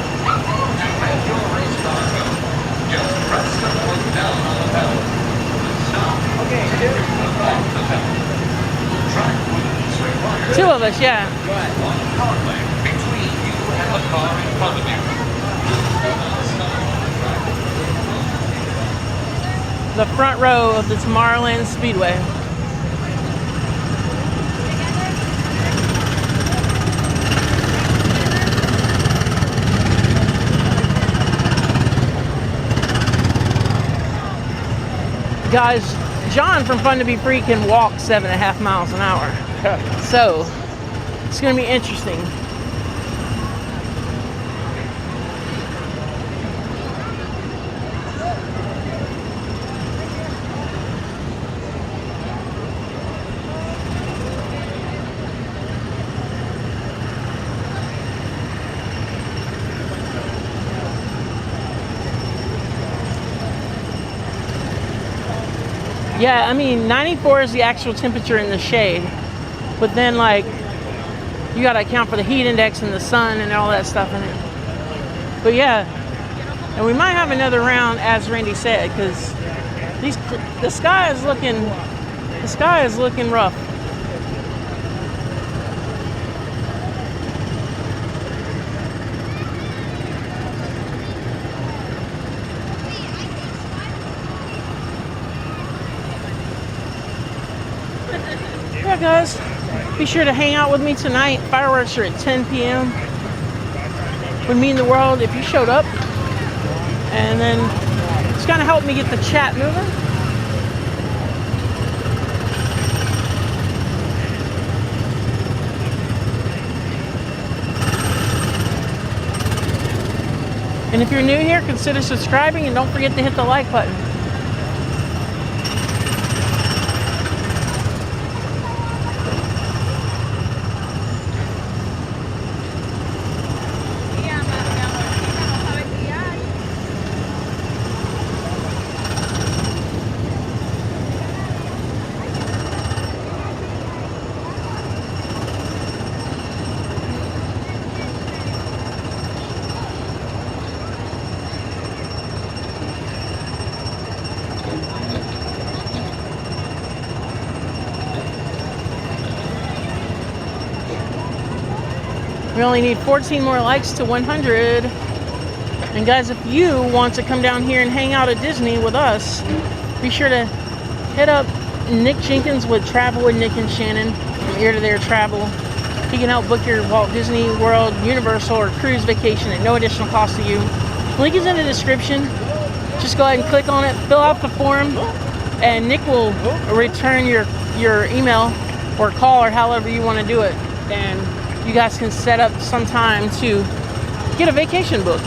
Two of us, yeah. Between you and the car in front of you. The front row of the Tomorrowland Speedway. Guys, John from Fun to Be Free can walk 7.5 miles an hour. So, it's going to be interesting. Yeah, I mean, 94 is the actual temperature in the shade. But then, like, you gotta account for the heat index and the sun and all that stuff in it. But yeah, and we might have another round, as Randy said, because the sky is looking rough. Yeah, guys, be sure to hang out with me tonight. Fireworks are at 10 p.m. Would mean the world if you showed up. And then it's gonna help me get the chat moving. And if you're new here, consider subscribing and don't forget to hit the like button. We only need 14 more likes to 100. And guys, if you want to come down here and hang out at Disney with us, be sure to hit up Nick Jenkins with Travel with Nick and Shannon from Ear to There Travel. He can help book your Walt Disney World, Universal, or cruise vacation at no additional cost to you. Link is in the description. Just go ahead and click on it, fill out the form, and Nick will return your email or call or however you want to do it. And you guys can set up some time to get a vacation booked.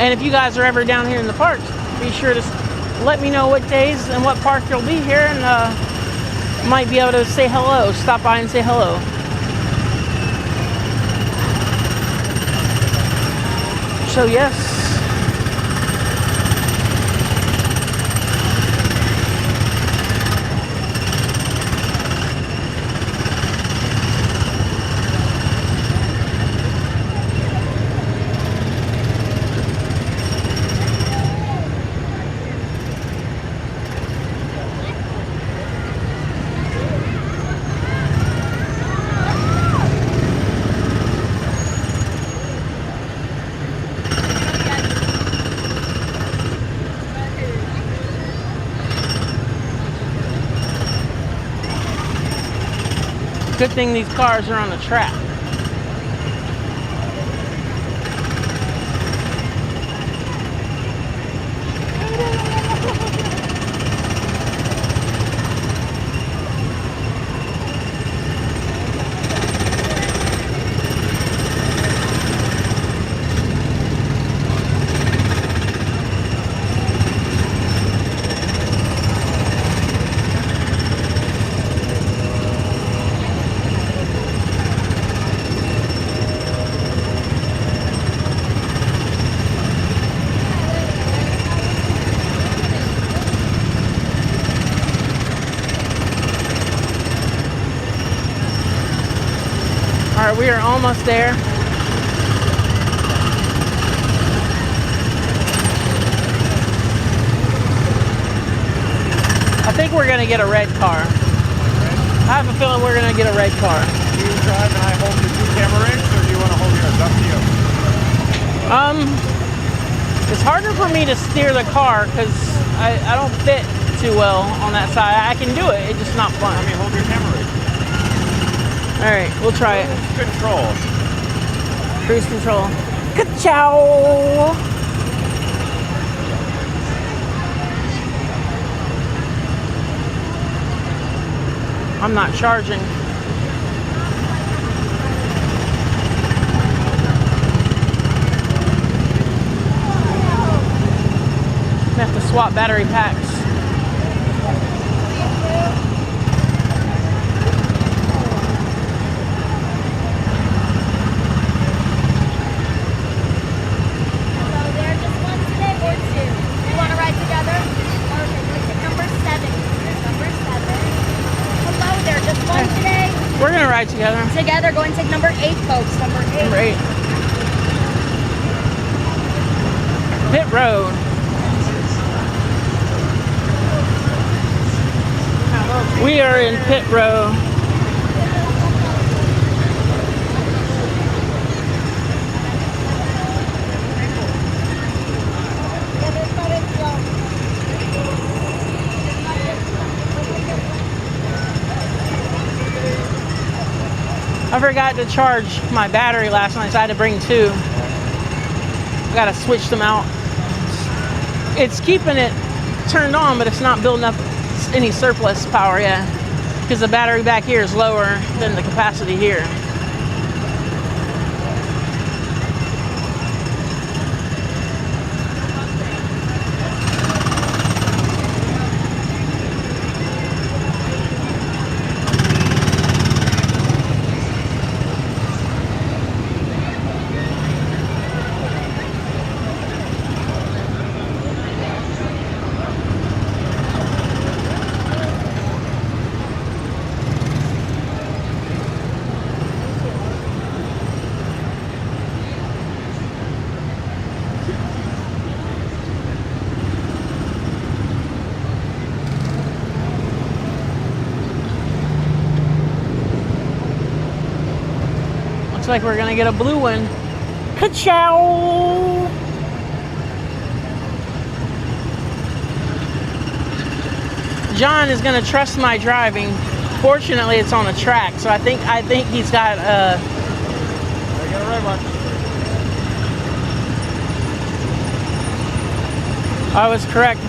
And if you guys are ever down here in the parks, be sure to let me know what days and what park you'll be here, and might be able to say hello, stop by and say hello. So yes. Good thing these cars are on the track. Alright, we are almost there. I think we're gonna get a red car. I have a feeling we're gonna get a red car. Do you drive and I hold the 2 camera rigs, or do you want to hold yours? Up to you. It's harder for me to steer the car because I don't fit too well on that side. I can do it, it's just not fun. Let me hold your camera rig. All right, we'll try it. Control. Cruise control. Ka-chow! I'm not charging. I have to swap battery packs. Hello there, just one today or 2? You want to ride together? Okay, let's take number 7. Here's number 7. Hello there, just one today? We're gonna ride together. Together, go and take number 8, folks. Number 8. Number 8. Pit road. We are in pit row. I forgot to charge my battery last night, so I had to bring 2. I gotta switch them out. It's keeping it turned on, but it's not building up any surplus power yet, because the battery back here is lower than the capacity here. Looks like we're gonna get a blue one. Ka-chow! John is gonna trust my driving. Fortunately, it's on a track, so I think he's got I got a red one. I was correct.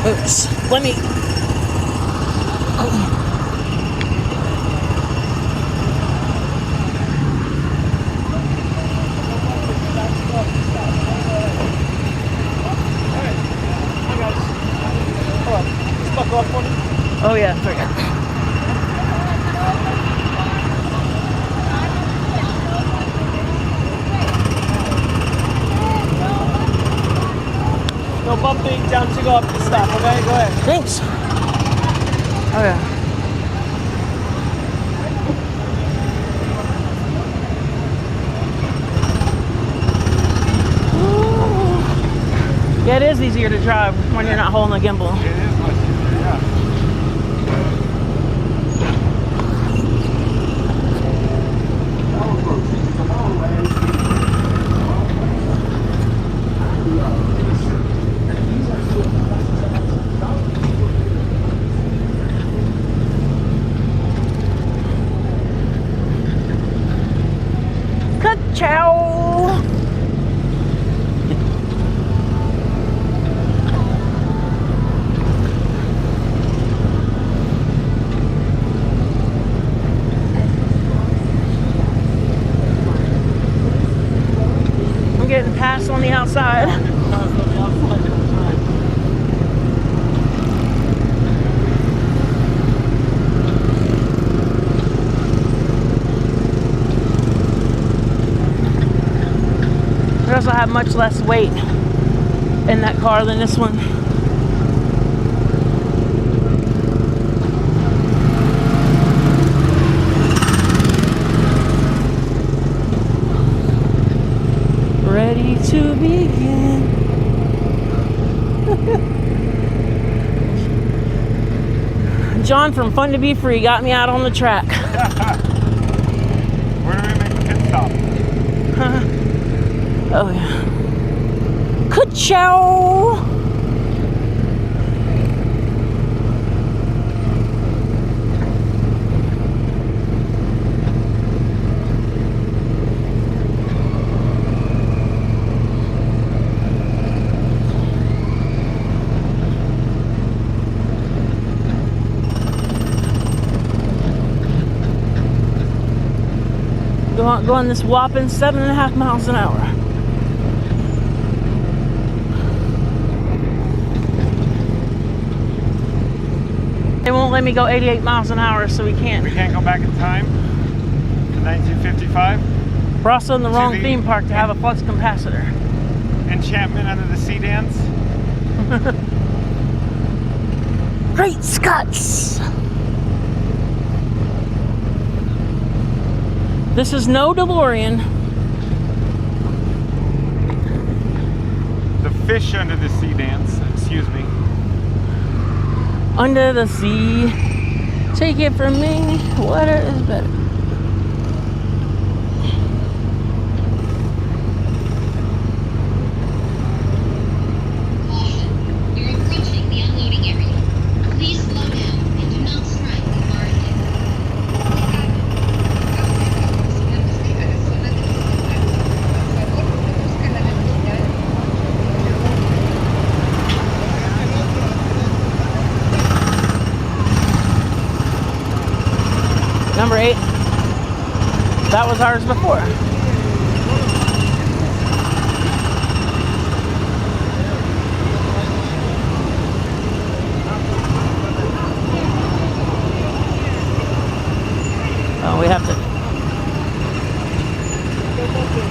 Oops. Let me. Oh yeah, sorry. No bumping down to go up the stop, okay? Go ahead. Thanks. Oh yeah. Yeah, it is easier to drive when you're not holding a gimbal. It is much easier, yeah. Ka-chow! I'm getting passed on the outside. I also have much less weight. in that car than this one. Ready to begin. John from Fun to Be Free got me out on the track. Where do we make the pit stop? Oh yeah. Ka-chow! Going this whopping 7.5 miles an hour. They won't let me go 88 miles an hour, so we can't. We can't go back in time to 1955. We're also in the wrong theme park to have a flux capacitor. Enchantment Under the Sea dance. Great Scots! This is no DeLorean. The Fish Under the Sea dance, excuse me. Under the sea, take it from me, water is better. You're approaching the unloading area. Please slow down and do not strike the bar again. Number 8. That was ours before. Oh, we have to.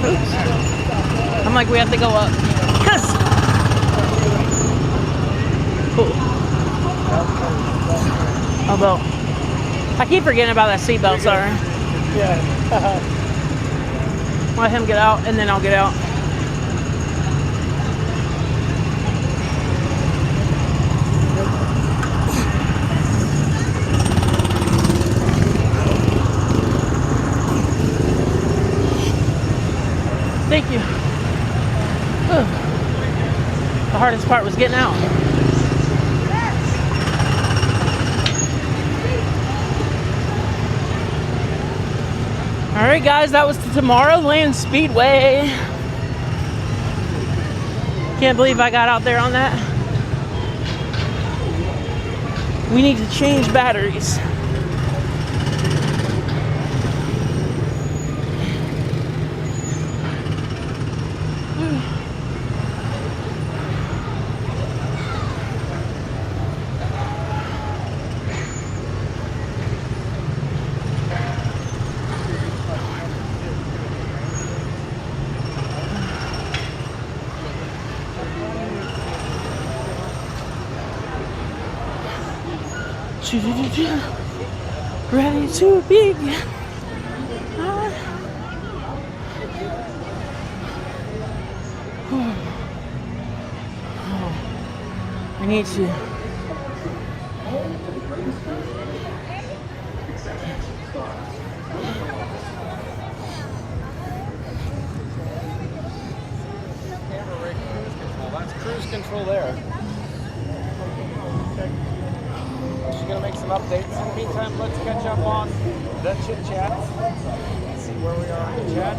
Oops. I'm like, we have to go up. Yes! Cool. Although, I keep forgetting about that seatbelt, sorry. Yeah. Let him get out, and then I'll get out. Thank you. Whew. The hardest part was getting out. Alright guys, that was the Tomorrowland Speedway. Can't believe I got out there on that. We need to change batteries. Ready to begin. I need to. That's cruise control there. She's gonna make some updates. In the meantime, let's catch up on the chit chat. See where we are in the chat.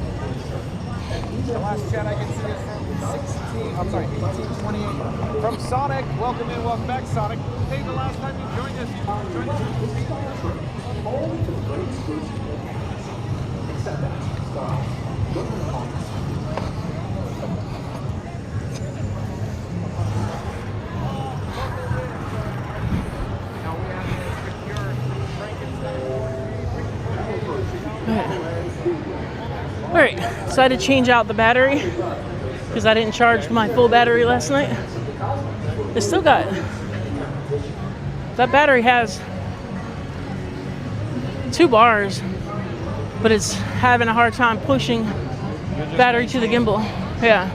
The last chat I can see is from 1828. From Sonic, welcome in, welcome back, Sonic. Hey, the last time you joined us, Except that. Look in the comments. Alright, so I had to change out the battery. because I didn't charge my full battery last night. It's still got, that battery has 2 bars, but it's having a hard time pushing battery to the gimbal. Yeah.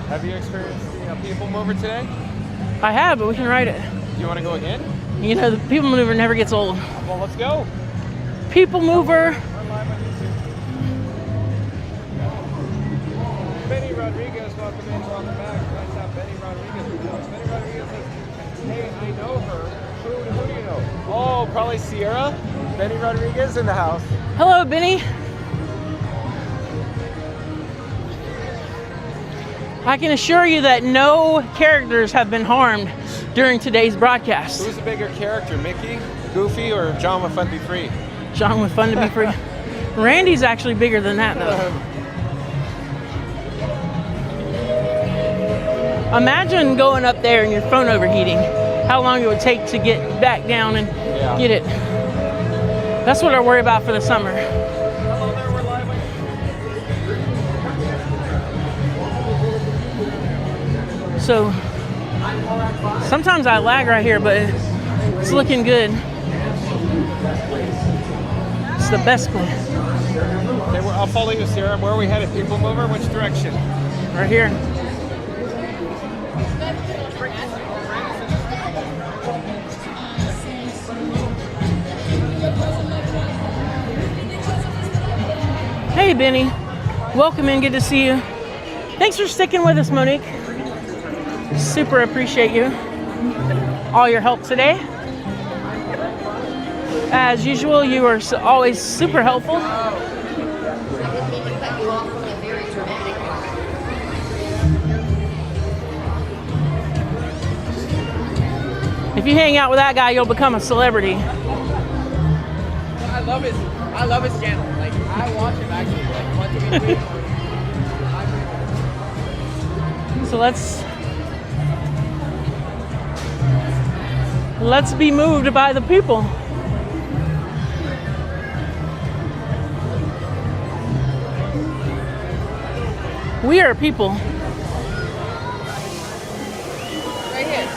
Have you experienced the PeopleMover today? I have, but we can ride it. Do you want to go again? You know, the PeopleMover never gets old. Well, let's go. PeopleMover. Benny Rodriguez, welcome in, welcome back. Nice to have Benny Rodriguez with us. Benny Rodriguez says, hey, I know her. Who do you know? Oh, probably Sierra. Benny Rodriguez in the house. Hello, Benny. I can assure you that no characters have been harmed during today's broadcast. Who's a bigger character, Mickey, Goofy, or John with Fun to Be Free? John with Fun to Be Free. Randy's actually bigger than that, though. Imagine going up there and your phone overheating. How long it would take to get back down and get it. That's what I worry about for the summer. So sometimes I lag right here, but it's looking good. It's the best one. Okay, I'll follow you, Sarah. Where are we headed? PeopleMover? Which direction? Right here. Hey, Benny. Welcome in. Good to see you. Thanks for sticking with us, Monique. Super appreciate you. All your help today. As usual, you are always super helpful. If you hang out with that guy, you'll become a celebrity. I love his channel. Like, I watch him actually like once a week. So let's be moved by the people. We are people. Right here.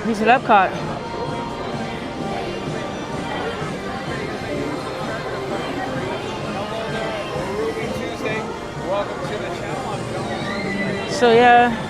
He's at Epcot. Welcome to the channel. So yeah.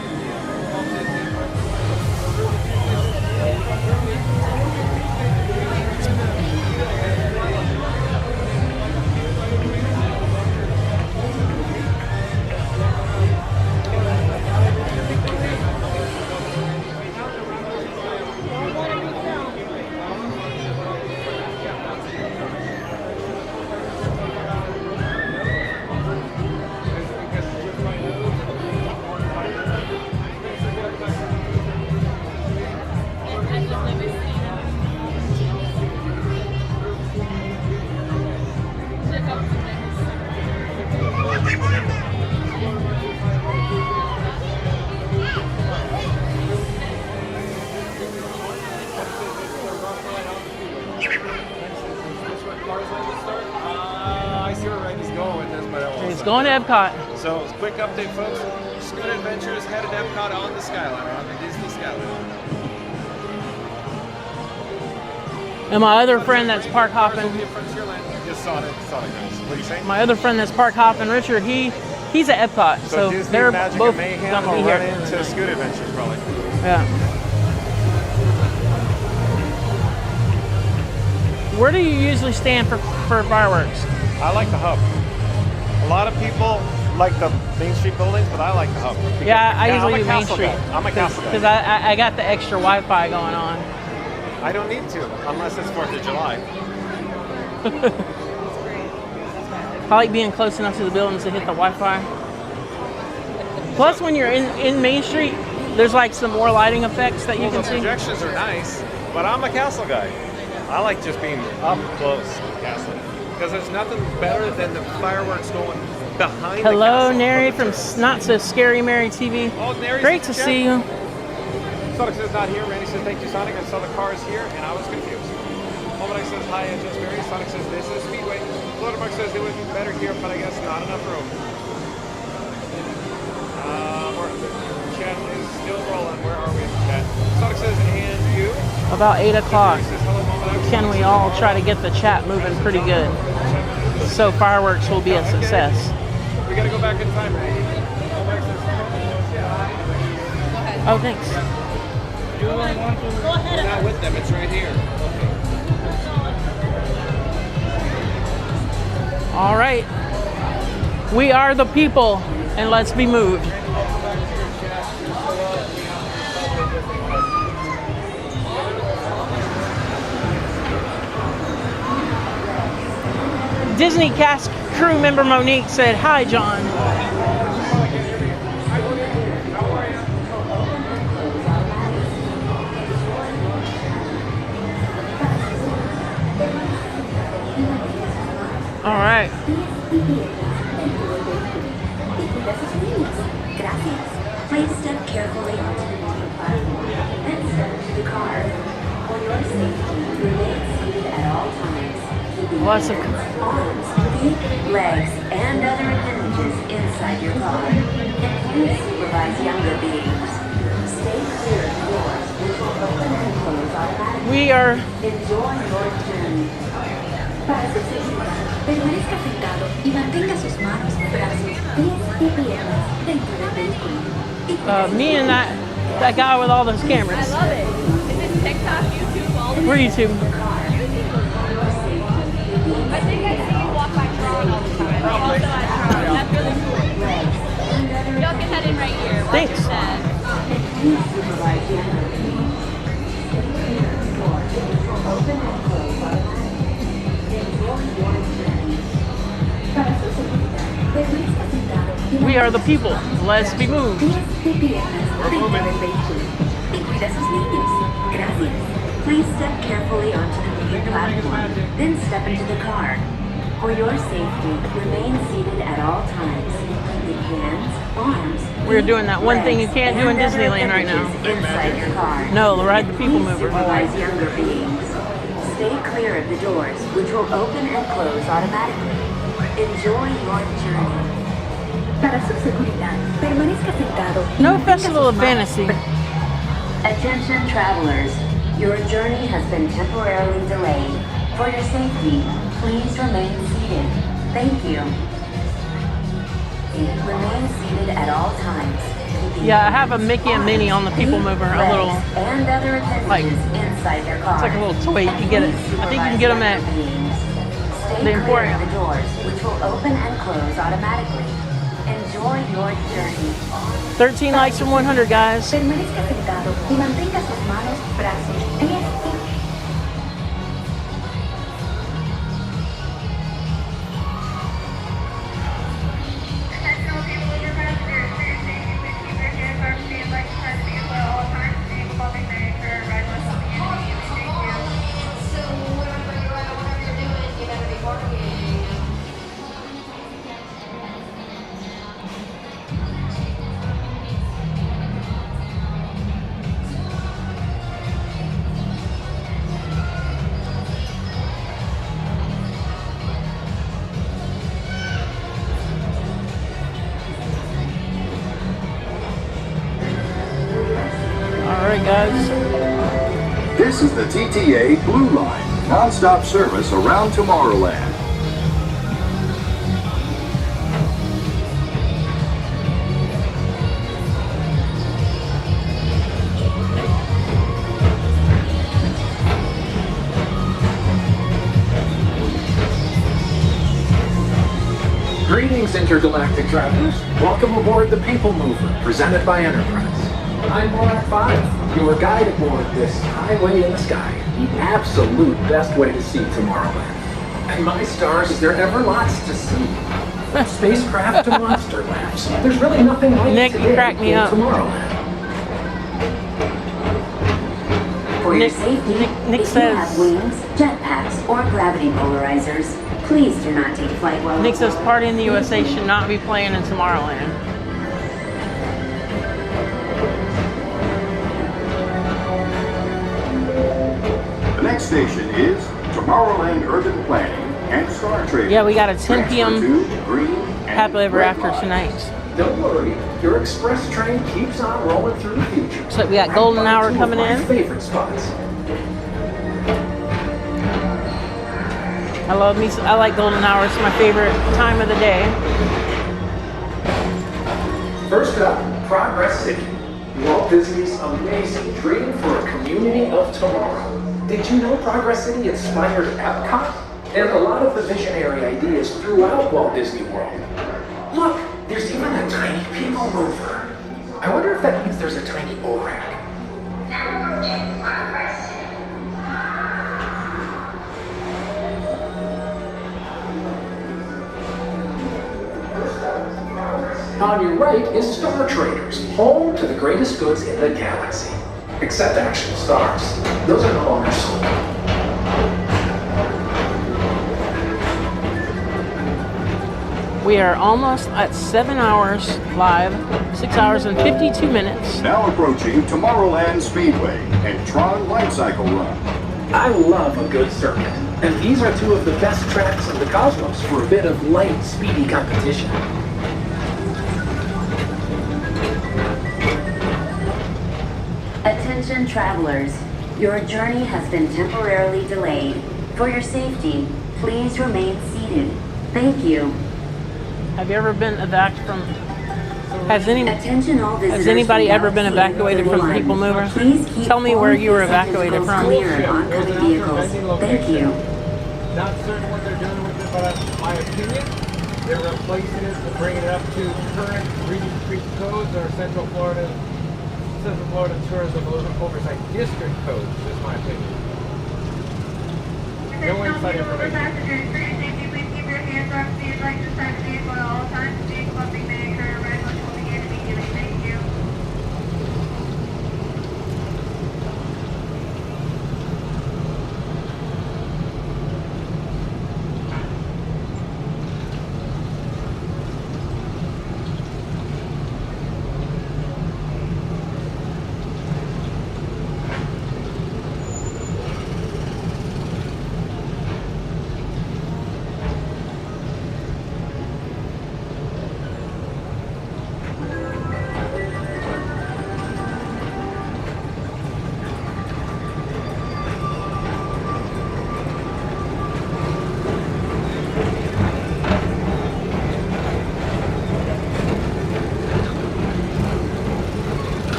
He's going to Epcot. So, quick update, folks. Scoot Adventure is headed to Epcot on the Skyliner, on the Disney Skyliner. And my other friend that's park hopping. Just Sonic Girls. What are you saying? My other friend that's park hopping, Richard, he's at Epcot. So Disney they're Magic both and Mayhem gonna be will here. run into Scoot Adventures probably. Yeah. Where do you usually stand for fireworks? I like the hub. A lot of people like the Main Street buildings, but I like the hub. Because, Yeah, I usually I'm a do Main castle Street. guy. I'm a castle guy. Because I got the extra Wi-Fi going on. I don't need to, unless it's 4th of July. I like being close enough to the buildings to hit the Wi-Fi. Plus, when you're in Main Street, there's like some more lighting effects that you can The see. projections are nice, but I'm a castle guy. I like just being up close to the castle. Because there's nothing better than the fireworks going behind Hello, the castle. Neri from Not So Scary Mary TV. Oh, Neri's Great in to the chat. see you. Sonic says not here. Randy says thank you, Sonic. I saw the cars here and I was confused. Momanek says hi, Just Mary. Sonic says this is Speedway. Floatermark says it would be better here, but I guess not enough room. Chat is still rolling. Where are we, chat? Sonic says, and you? About 8 o'clock. Can we all try to get the chat moving pretty good? So fireworks will be a success. We gotta go back in time, Randy. Oh, thanks. Go ahead. We're not with them. It's right here. All right. We are the people, and let's be moved. Disney cast crew member Monique said, "Hi, John." All right. Gracias. Please step carefully onto the moving platform, then step into the car. For your safety, remain seated at all times. Lots of arms, feet, legs, and other appendages inside your car. And please supervise younger beings. Stay clear of doors, which will open and close automatically. We are. Enjoy your journey. Para su seguridad, permanezca sentado y mantenga sus manos, brazos, pies y piernas dentro del vehículo. Me and that guy with all those cameras. I love it. Is it TikTok, YouTube, all the We're YouTube. I think I see you walk by TRON all the time. Also at TRON. That's really cool. Y'all can head in right here. Thanks. We are the people. Let's be moved. We're moving. Please step carefully onto the moving platform, then step into the car. For your safety, remain seated at all times. Keeping hands, arms. We're doing that one thing you can't do in Disneyland right now. Inside your car. No, ride the PeopleMover. Supervise younger beings. Stay clear of the doors, which will open and close automatically. Enjoy your journey. Para su seguridad, permanezca sentado. No Festival of Fantasy. Attention travelers, your journey has been temporarily delayed. For your safety, please remain seated. Thank you. Remain seated at all times. Yeah, I have a Mickey and Minnie on the PeopleMover. A little, and other like, inside your car. it's like a little toy. You can get it. I think you can get them at the Emporium. The doors, which will open and close automatically. Enjoy your journey. 13 likes from 100, guys. Permanezca sentado y mantenga sus manos, brazos, pies y Alright, guys. This is the TTA Blue Line, non-stop service around Tomorrowland. Greetings, intergalactic travelers. Welcome aboard the PeopleMover, presented by Enterprise. I'm Borak 5, your guide aboard this highway in the sky, the absolute best way to see Tomorrowland. And my stars, is there ever lots to see? Spacecraft to monster labs. There's really nothing like Nick, today crack me in up. Tomorrowland. For your safety, Nick if you says- have wings, jetpacks, or gravity polarizers, please do not take flight while Nick says Party in the USA should not be playing in Tomorrowland. station is Tomorrowland Urban Planning and Star Trade. Yeah, we got a 10 p.m. Green Happily Ever After tonight. Don't worry, your express train keeps on rolling through the future. Looks like we got golden hour coming in. Favorite spots. I like golden hour. It's my favorite time of the day. First up, Progress City. Walt Disney's amazing dream for a community of tomorrow. Did you know Progress City inspired Epcot? And a lot of the visionary ideas throughout Walt Disney World. Look, there's even a tiny PeopleMover. I wonder if that means there's a tiny ORAC. On your right is Star Traders, home to the greatest goods in the galaxy. Except actual stars. Those are no longer sold. We are almost at 7 hours live, 6 hours and 52 minutes. Now approaching Tomorrowland Speedway and TRON Lightcycle Run. I love a good circuit, and these are two of the best tracks in the cosmos for a bit of light, speedy competition. Attention travelers, your journey has been temporarily delayed. For your safety, please remain seated. Thank you. Have you ever been evacuated from? Has anybody ever been evacuated from PeopleMover? Tell me where you were evacuated from. Thank you. Not certain what they're doing with it, but in my opinion, they're replacing it to bring it up to current Reedy Creek codes or Central Florida Tourism Oversight District codes, is my opinion. No inside information. Passengers, for your safety, please keep your hands off the seat like the side of the vehicle at all times. Vehicle bumping may occur. Red light will begin immediately. Thank you.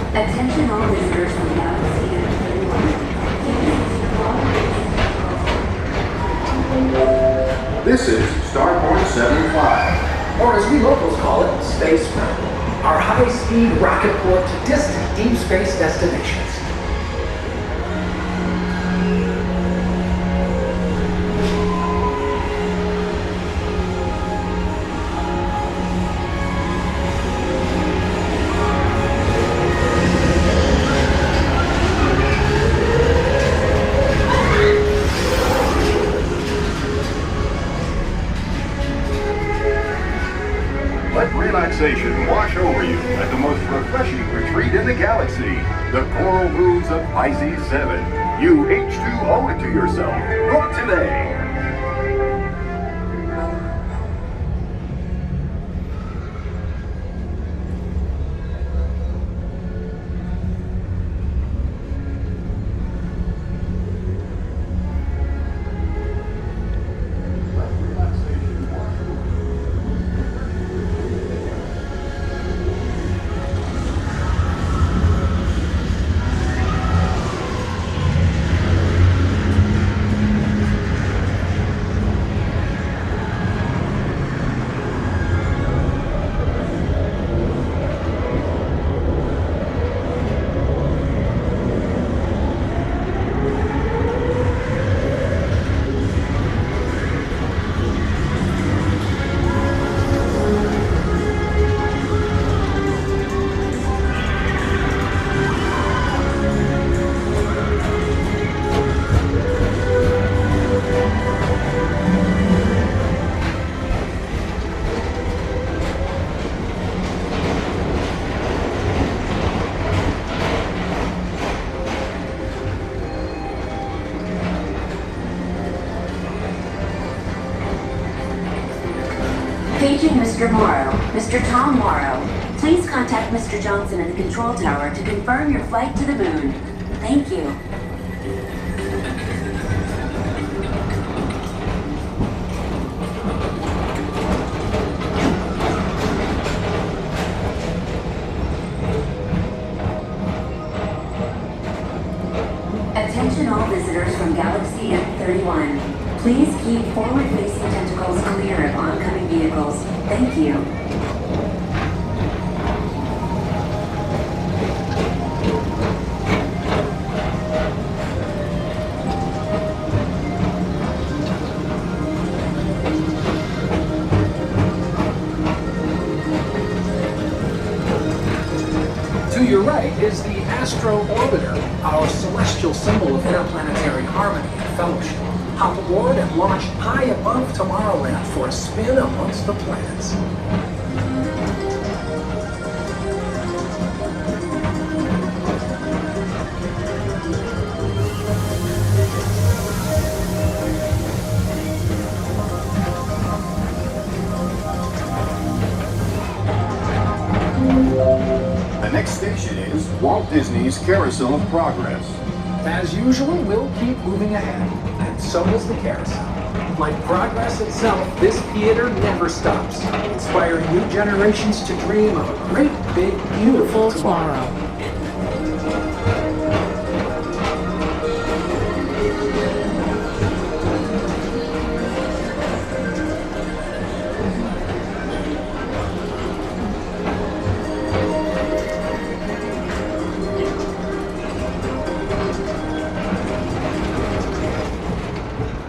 Attention all visitors from Galaxy and This is Starport 75. Or as we locals call it, Space Mountain. Our high-speed rocket port to distant deep space destinations. Let relaxation wash over you at the most refreshing retreat in the galaxy, the coral moons of Pisces 7. You H2O it to yourself. Book today. Paging Mr. Morrow. Mr. Tom Morrow. Please contact Mr. Johnson in the control tower to confirm your flight to the moon. Thank you. Attention all visitors from Galaxy M31. Please keep forward-facing tentacles clear of oncoming vehicles. Thank you. To your right is the Astro Orbiter, our celestial symbol of interplanetary harmony and fellowship. Hop aboard and launch high above Tomorrowland for a spin amongst the planets. The next station is Walt Disney's Carousel of Progress. As usual, we'll keep moving ahead, and so does the carousel. Like progress itself, this theater never stops, inspiring new generations to dream of a great, big, beautiful tomorrow.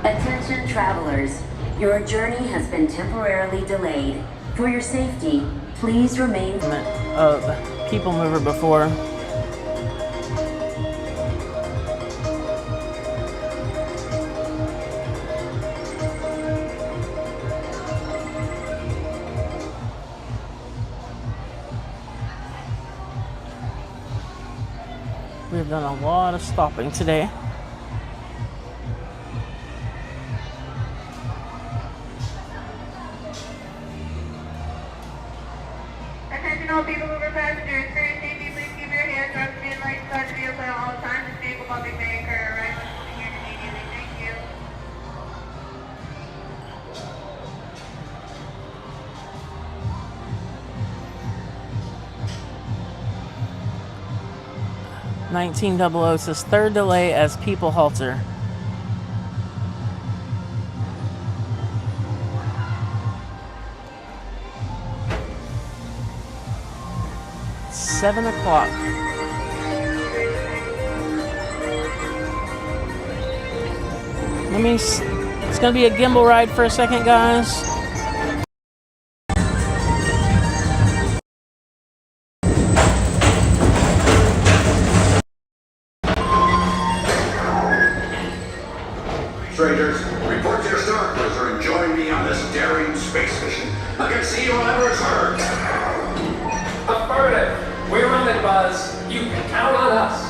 Attention travelers, your journey has been temporarily delayed. For your safety, please remain... PeopleMover before. We've done a lot of stopping today. Attention all PeopleMover passengers, for your safety, please keep your hands on the main lights on the vehicle at all times. This vehicle public may occur. Arrival here immediately. Thank you. $19.00 says third delay as people halter. $7 o'clock. It's gonna be a gimbal ride for a second, guys. Strangers, report to your star cruiser and join me on this daring space mission against the evil Emperor's herd. Affirmative. We're on it, Buzz. You can count on us.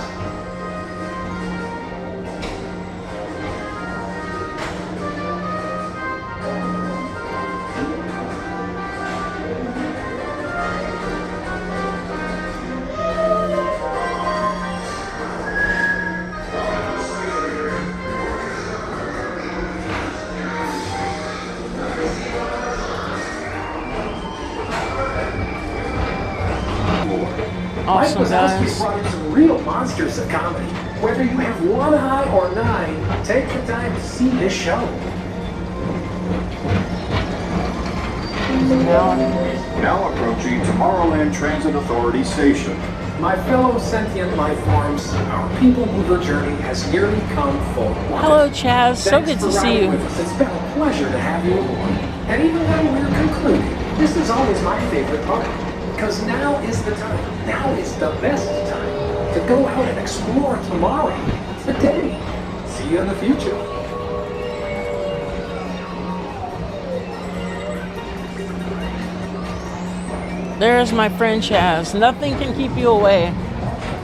Awesome, guys. Brought in some real monsters of comedy. Whether you have one eye or 9, take the time to see this show. Now approaching Tomorrowland Transit Authority Station. My fellow sentient life forms, our PeopleMover journey has nearly come full. Hello, Chaz. So good to see you. It's been a pleasure to have you aboard. And even when we're concluding, this is always my favorite part. Because now is the time, now is the best time to go out and explore tomorrow, today. See you in the future. There's my friend Chaz. Nothing can keep you away.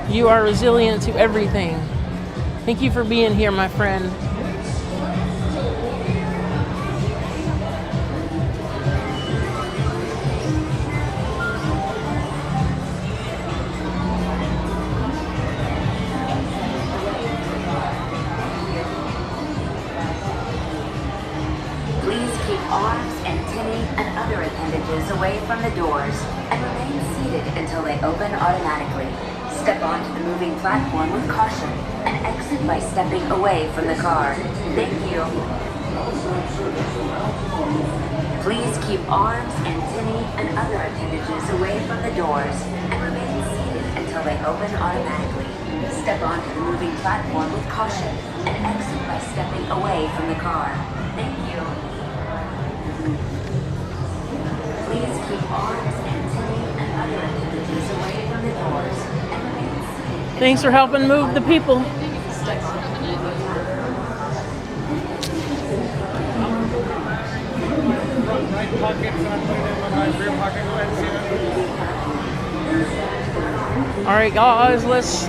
You are resilient to everything. Thank you for being here, my friend. appendages away from the doors and remain seated until they open automatically. Step onto the moving platform with caution and exit by stepping away from the car. Thank you. Please keep arms, antennae, and other appendages away from the doors and remain seated until they open automatically. Step onto the moving platform with caution and exit by stepping away from the car. Thank you. Please keep arms, antennae, and other appendages away from the doors and remain seated. Thanks for helping move the people. Right pocket, so I'm putting it in my rear pocket. Go ahead and see that. All right, guys, let's.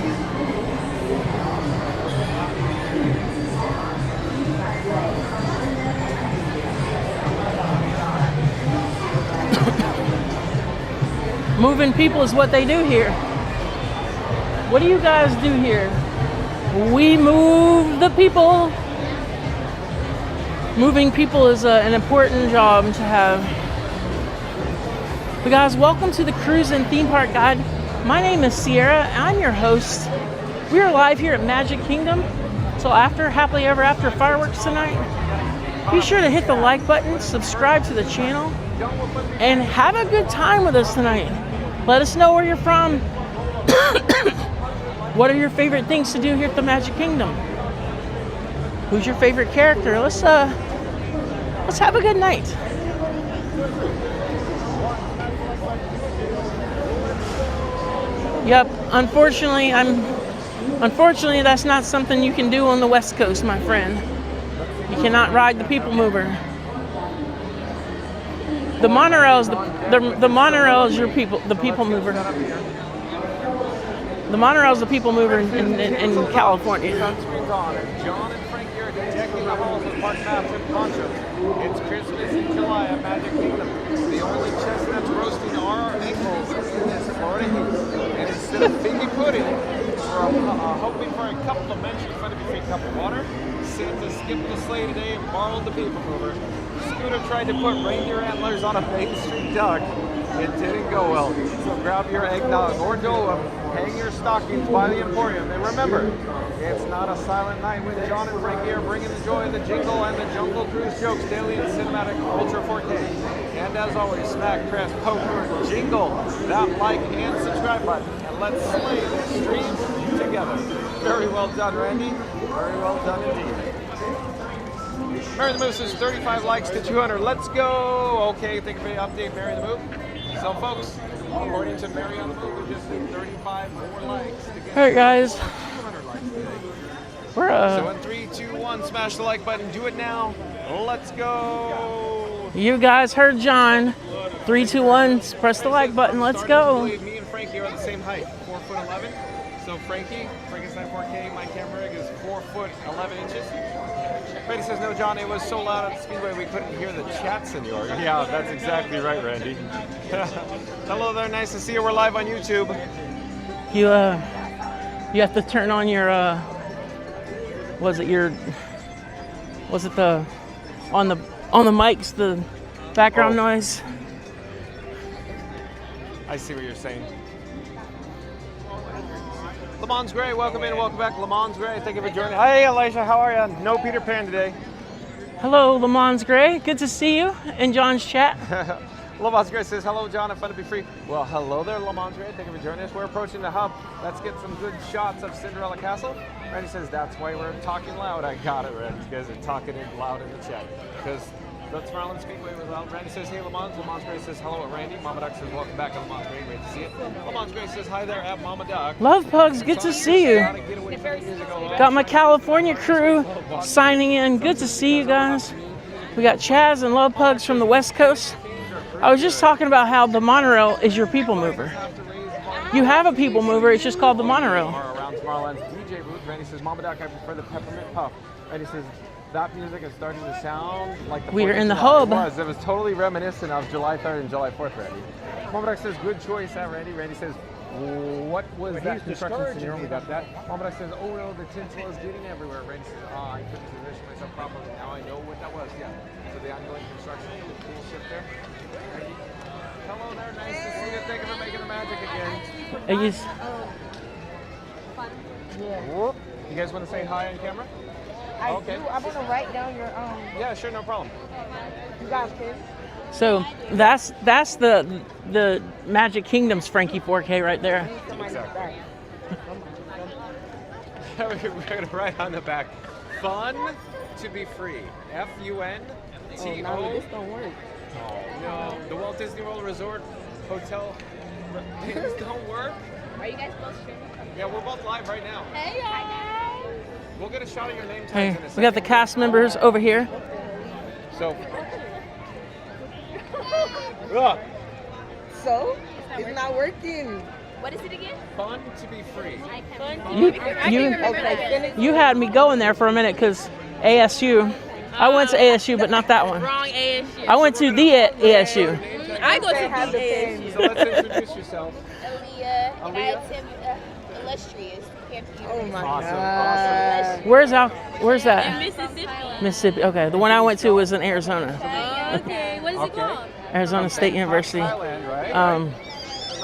Moving people is what they do here. What do you guys do here? We move the people. Moving people is an important job to have. But guys, welcome to the Cruise and Theme Park Guide. My name is Sierra, and I'm your host. We are live here at Magic Kingdom till after Happily Ever After fireworks tonight. Be sure to hit the like button, subscribe to the channel, and have a good time with us tonight. Let us know where you're from. What are your favorite things to do here at the Magic Kingdom? Who's your favorite character? Let's have a good night. Yep, unfortunately that's not something you can do on the West Coast, my friend. You cannot ride the People Mover. The monorail is the monorail is your people, the People Mover. The monorail is the People Mover in California. Sunscreen's on, and John and Frankie are decking the halls with park maps and ponchos. It's Christmas in July at Magic Kingdom. The only chestnuts roasting are our ankles in this Florida heat. And instead of figgy pudding, we're hoping for a complimentary free cup of water. Santa skipped the sleigh today and borrowed the People Mover. Scooter tried to put reindeer antlers on a Main Street duck. It didn't go well. So grab your eggnog or Dole Whip, hang your stockings by the Emporium, and remember, it's not a silent night when John and Frankie are bringing the joy of the jingle and the Jungle Cruise jokes daily in cinematic Ultra 4K. And as always, smack, press, poke, or jingle that like and subscribe button, and let's slay this stream together. Very well done, Randy. Very well done indeed. Mary the Moose is 35 likes to 200. Let's go. Okay, thank you for the update, Mary the Moose. So, folks, according to Mary on the Moose, we just need 35 more likes to get. All right, guys. 200 likes today. We're So in 3, 2, 1, smash the like button. Do it now. Let's go. You guys heard John. 3, 2, 1. Press the like button. Let's go. Me and Frankie are the same height, 4'11". So Frankenstein 4K, my camera rig is 4'11". Randy says, no, John, it was so loud at the Speedway we couldn't hear the chat, senor. Yeah, that's exactly right, Randy. Hello there, nice to see you. We're live on YouTube. You have to turn on your on the mics, the background noise. I see what you're saying. Lamons Gray, welcome in, welcome back. Lamons Gray, thank you for joining. Hey, Elisha, how are you? No Peter Pan today. Hello, Lamons Gray. Good to see you in John's chat. Lamons Gray says, hello, John, I'm fun to be free. Well, hello there, Lamons Gray. Thank you for joining us. We're approaching the hub. Let's get some good shots of Cinderella Castle. Randy says, that's why we're talking loud. I got it, Randy. You guys are talking in loud in the chat. Because the Tomorrowland Speedway was loud. Randy says, hey, Lamons. Lamons Gray says, hello at Randy. Mama Duck says, welcome back at Lamons Gray. Great to see you. Lamons Gray says, hi there at Mama Duck. Love Pugs, good to see you. Got my California crew signing in. Good to see you guys. We got Chaz and Love Pugs from the West Coast. I was just talking about how the monorail is your people mover. You have a people mover, it's just called the monorail. Around Tomorrowland's DJ booth, Randy says, Mama Duck, I prefer the peppermint puff. Randy says, that music is starting to sound like the We are 4th of in the July. hub. It was totally reminiscent of July 3rd and July 4th, Randy. Mama Duck says, good choice, Randy. Randy says, what was that construction syndrome? We got that. Mama Duck says, oh no, the tinsel is getting everywhere. Randy says, I couldn't position myself properly. Now I know what that was. Yeah. So the ongoing construction, the cool ship there. You Whoop. You guys want to say hi on camera? I Okay. do. I want to write down your Yeah, sure, no problem. You guys can. So that's the Magic Kingdom's Frankie 4K right there. Exactly. We're gonna write on the back. Fun to be free. F-U-N-T-O. No, this don't work. Oh no, the Walt Disney World Resort Hotel things don't work. Are you guys both streaming? Yeah, we're both live right now. Hey, y'all. We'll get a shot of your name tags Hey, in a second. we got the cast members over here. So, So, it's not working. What is it again? fun to be free. You had me going there for a minute because ASU. I went to ASU, but not that one. Wrong ASU. I went to the ASU. I go to the ASU. So let's introduce yourself. Aaliyah. Illustrious. Oh my Awesome. Where's that? In Mississippi. Mississippi. Okay, the one I went to was in Arizona. Okay, what is it called? Arizona State University. Thailand, right?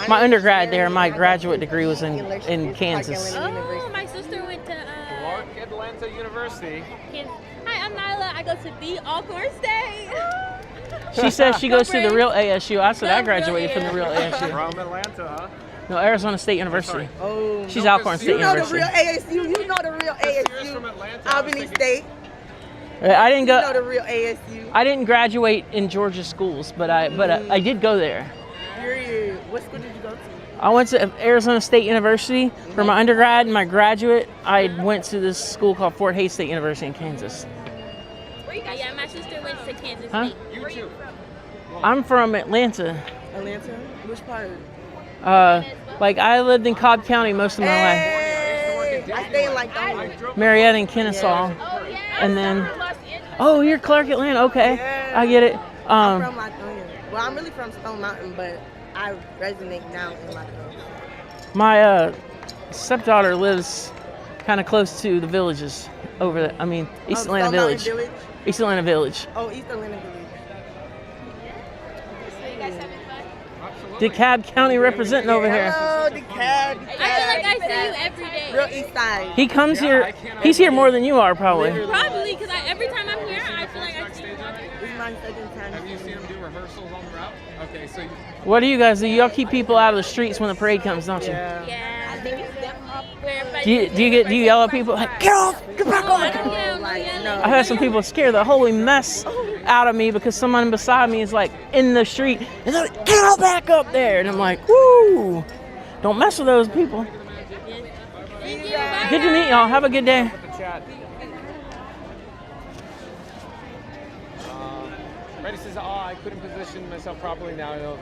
My undergrad there, my graduate degree was in Kansas. Oh, my sister went to Clark Atlanta University. Kansas. Hi, I'm Nyla. I go to the Alcorn State. She says she goes to the real ASU. I said I graduated from the real ASU. From Atlanta, huh? No, Arizona State University. Oh, She's Alcorn State University. You know the real ASU. You know the real ASU. Albany State. I didn't go. You know the real ASU. I didn't graduate in Georgia schools, but I did go there. Period. What school did you go to? I went to Arizona State University for my undergrad, and my graduate, I went to this school called Fort Hays State University in Kansas. Where you guys? Yeah, my sister went to Kansas Huh? State. Where you from? I'm from Atlanta. Atlanta? Which part? Like I lived in Cobb County most of my life. Hey, I stay in like Marietta and Kennesaw, and then you're Clark Atlanta. Okay, Yeah. I get it. I'm from Lithonia. Well, I'm really from Stone Mountain, but I resonate now in Lithonia. My stepdaughter lives kind of close to the villages over there. I mean, East Atlanta Stone Mountain Village. East Atlanta Village. Oh, East Atlanta Village. So you guys having fun? DeKalb County representing over here. Hello, DeKalb. I feel like I see you every day. Real East Side. He comes here. He's here more than you are, probably. Probably, because every time I'm here, I feel like I see you. It's my second time. Have you seen them do rehearsals on the route? Okay, so What do you guys do? Y'all keep people out of the streets when the parade comes, don't you? Yeah, I think it's them up there. Do you yell at people like, get off, get back on? I had some people scare the holy mess out of me because someone beside me is like in the street and they're like, get back up there, and I'm like, woo, don't mess with those people. Good to meet y'all. Have a good day. Randy says, I couldn't position myself properly. Now I know what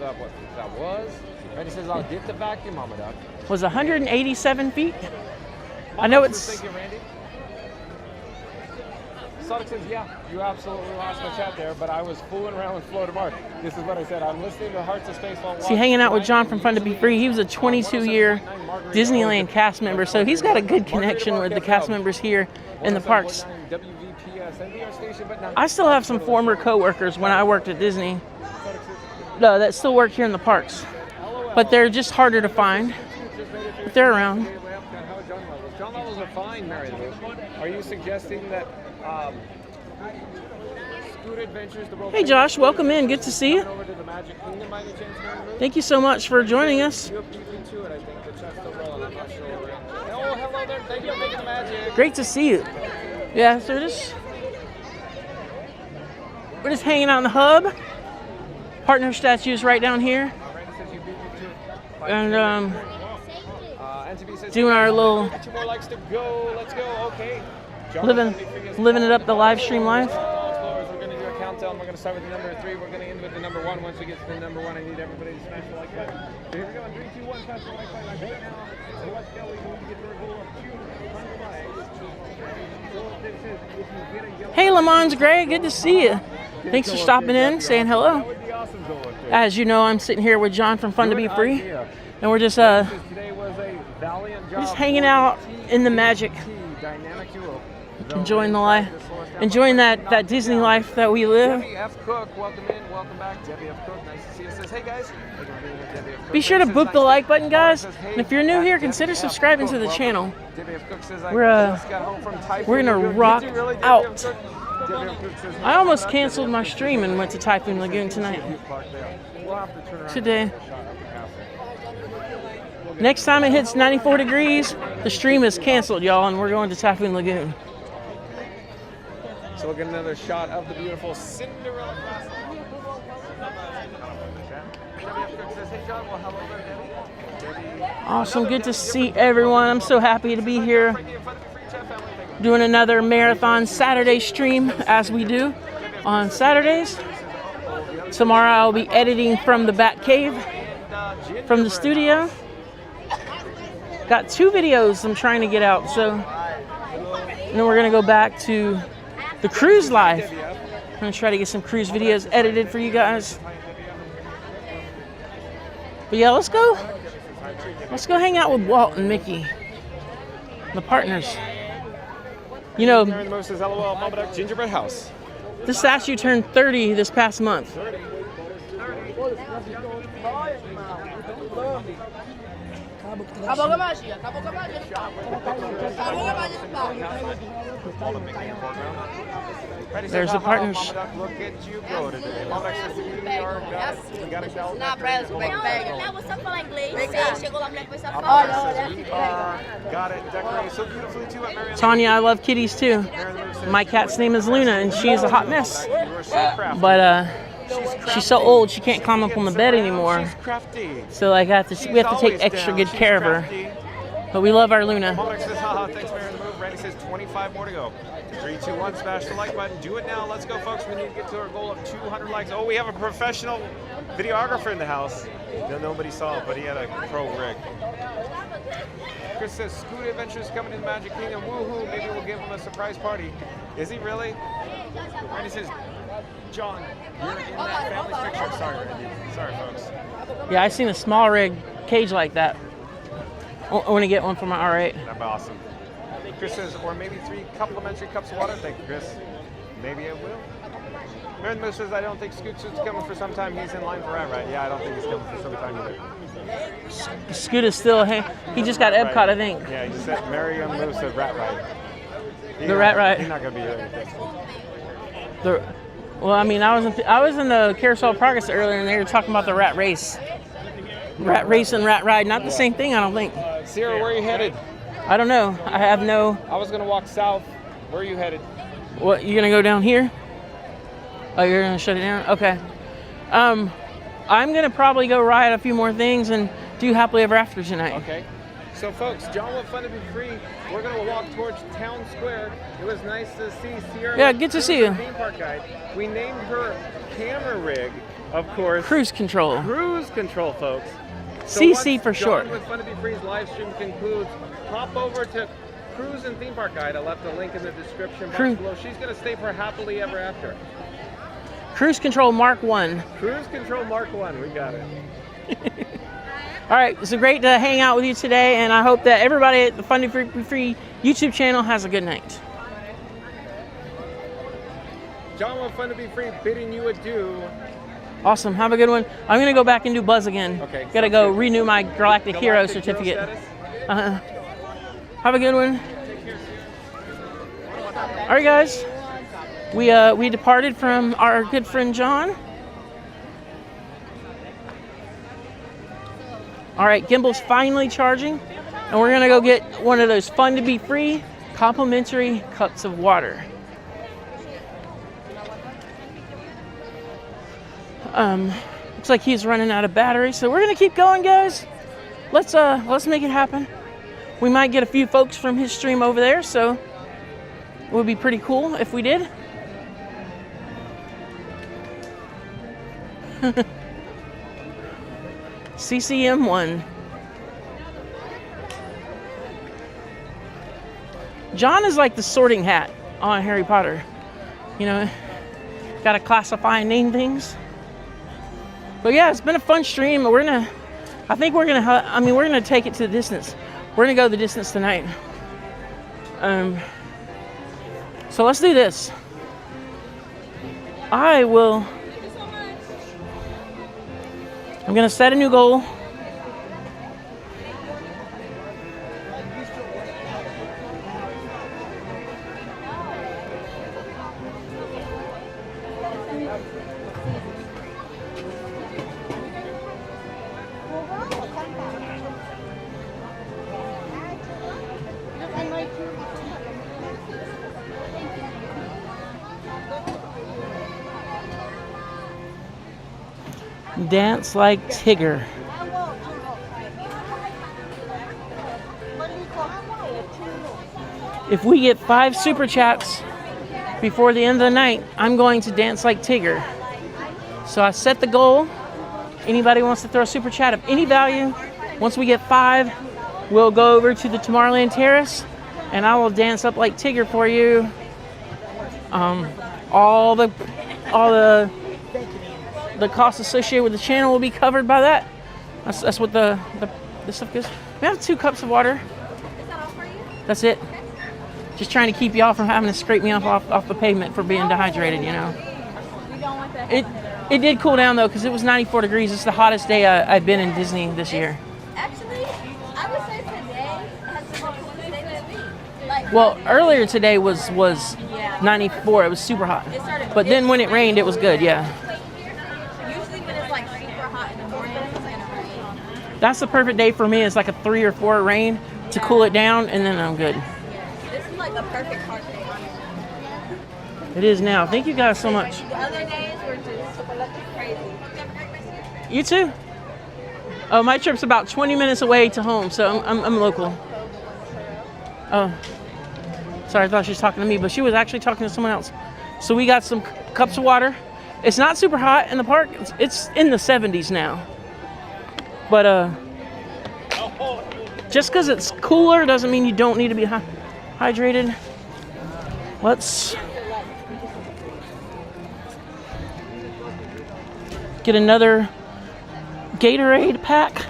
that was. Randy says, I'll get the vacuum, Mama Duck. Was 187 feet? I know it's. Thank you, Randy. Sonic says, yeah, you absolutely lost my chat there, but I was fooling around with Flo Mark. This is what I said. I'm listening to Hearts of Space while See, hanging out with John from Fun to Be Free. He was a 22-year Disneyland cast member, so he's got a good connection with the cast members here in the parks. I still have some former co-workers when I worked at Disney that still work here in the parks, but they're just harder to find. But they're around. John levels are fine, Mary Lou. Are you suggesting that Scoot Adventures, the World Hey Josh, welcome in. Good to see you. over to the Magic Kingdom by any chance, Mary Lou? Thank you so much for joining us. You beat me to it, I think. The chat's still rolling. I'm not sure. Oh, hello there. Thank you for making the magic. Great to see you. Yeah, so we're just hanging out in the hub. Partner statues right down here. And doing our little Two more likes to go. Let's go. Okay. living it up the live stream live. We're going to do a countdown. We're going to start with the number 3. We're going to end with the number 1. Once we get to the number 1, I need everybody to smash the like button. So here we go. 3, 2, 1. Smash the like button. Right now. So let's go. We're going to get the goal of 200 likes. Hey Lamons Gray, good to see you. Thanks for stopping in, saying hello. As you know, I'm sitting here with John from Fun to Be Free, and we're just hanging out in the magic, enjoying the life, enjoying that Disney life that we live. Debbie F. Cook, welcome in, welcome back. Debbie F. Cook, nice to see you. says, hey guys. Be sure to boop the like button, guys. And if you're new here, consider subscribing to the channel. We're gonna rock out. I almost canceled my stream and went to Typhoon Lagoon tonight. Today. Next time it hits 94 degrees, the stream is canceled, y'all, and we're going to Typhoon Lagoon. So we'll get another shot of the beautiful Cinderella castle. Awesome, good to see everyone. I'm so happy to be here doing another marathon Saturday stream as we do on Saturdays. Tomorrow I'll be editing from the Bat Cave, from the studio. Got 2 videos I'm trying to get out, so and then we're gonna go back to the cruise life. I'm gonna try to get some cruise videos edited for you guys. But yeah, let's go hang out with Walt and Mickey, the partners. You know, Gingerbread House. The statue turned 30 this past month. There's the partners. Look at you go today. Got it. Decorated so beautifully too. Tanya, I love kitties too. My cat's name is Luna, and she is a hot mess. But she's so old she can't climb up on the bed anymore. So like we have to take extra good care of her. But we love our Luna. Thanks, Mary. Randy says 25 more to go. 3, 2, 1, smash the like button. Do it now. Let's go, folks. We need to get to our goal of 200 likes. Oh, we have a professional videographer in the house. No, nobody saw it, but he had a pro rig. Chris says, Scoot Adventures coming to the Magic Kingdom. Woohoo. Maybe we'll give him a surprise party. Is he really? Randy says, John, you're in that family picture. Sorry, Randy. Sorry, folks. Yeah, I seen a small rig cage like that. I want to get one for my R8. That'd be awesome. Chris says, or maybe 3 complimentary cups of water. Thank you, Chris. Maybe it will. Mary Moose says, I don't think Scoot Suit's coming for some time. He's in line for Rat Ride. Yeah, I don't think he's coming for some time either. Scoot is still, he just got Epcot, I think. Yeah, he just said, Mary Moose said Rat Ride. The Rat Ride. He's not going to be here. Well, I mean, I was in the Carousel of Progress earlier, and they were talking about the Rat Race. Rat Race and Rat Ride, not the same thing, I don't think. Sierra, where are you headed? I don't know. I have no... I was going to walk south. Where are you headed? What, you going to go down here? Oh, you're going to shut it down? Okay. I'm going to probably go ride a few more things and do Happily Ever After tonight. Okay. So, folks, John Want Fun to Be Free. We're going to walk towards Town Square. It was nice to see Sierra. Yeah, good to see you. Theme park guide. We named her camera rig, of course. Cruise Control. Cruise Control, folks. So CC for short. John Want Fun to Be Free's live stream concludes, hop over to Cruise and Theme Park Guide. I left a link in the description box below. She's going to stay for Happily Ever After. Cruise Control Mark 1. Cruise Control Mark 1. We got it. All right, it's great to hang out with you today, and I hope that everybody at the Fun to Be Free YouTube channel has a good night. John Want Fun to Be Free bidding you adieu. Awesome. Have a good one. I'm going to go back and do Buzz again. Okay. Got to go renew my Galactic Hero certificate. Have a good one. All right, guys. We departed from our good friend John. All right, Gimbal's finally charging, and we're going to go get one of those Fun to Be Free complimentary cups of water. Looks like he's running out of battery, so we're gonna keep going, guys. Let's make it happen. We might get a few folks from his stream over there, so it would be pretty cool if we did. CCM1. John is like the Sorting Hat on Harry Potter. You know, gotta classify and name things. But yeah, it's been a fun stream. We're gonna take it to the distance. We're gonna go the distance tonight. So let's do this. I'm gonna set a new goal. Dance like Tigger. If we get 5 super chats before the end of the night, I'm going to dance like Tigger. So I set the goal. Anybody wants to throw a super chat of any value, once we get 5, we'll go over to the Tomorrowland Terrace and I will dance up like Tigger for you. All the costs associated with the channel will be covered by that. That's what the stuff is. We have 2 cups of water. That's it. Just trying to keep y'all from having to scrape me off the pavement for being dehydrated, you know. It did cool down though, because it was 94 degrees. It's the hottest day I've been in Disney this year. Actually, I would say today has been the coolest day this week. Like, Well, earlier today was 94. It was super hot. But then when it rained, it was good. Yeah. usually when it's like super hot in the morning, it's gonna rain. That's the perfect day for me. It's like a 3 or 4 rain to cool it down, and then I'm good. This is like a perfect hot day. It is now. Thank you guys so much. The other days were just crazy. You too. Oh, my trip's about 20 minutes away to home, so I'm local. Oh, sorry, I thought she was talking to me, but she was actually talking to someone else. So we got some cups of water. It's not super hot in the park. It's in the 70s now. But just because it's cooler doesn't mean you don't need to be hydrated. Let's get another Gatorade pack.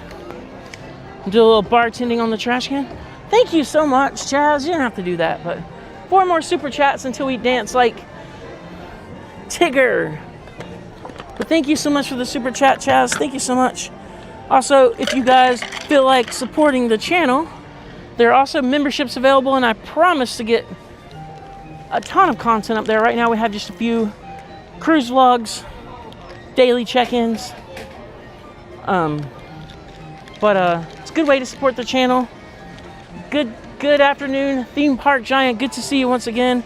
Do a little bartending on the trash can. Thank you so much, Chaz. You don't have to do that, but 4 more super chats until we dance like Tigger. But thank you so much for the super chat, Chaz. Thank you so much. Also, if you guys feel like supporting the channel, there are also memberships available, and I promise to get a ton of content up there. Right now we have just a few cruise vlogs, daily check-ins. But it's a good way to support the channel. Good afternoon, Theme Park Giant. Good to see you once again.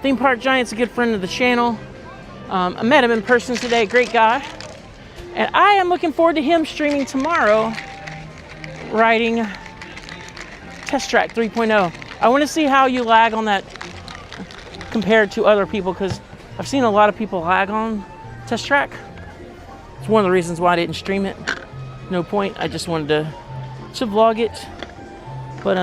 Theme Park Giant's a good friend of the channel. I met him in person today. Great guy. And I am looking forward to him streaming tomorrow, riding Test Track 3.0. I want to see how you lag on that compared to other people, because I've seen a lot of people lag on Test Track. It's one of the reasons why I didn't stream it. No point. I just wanted to vlog it. But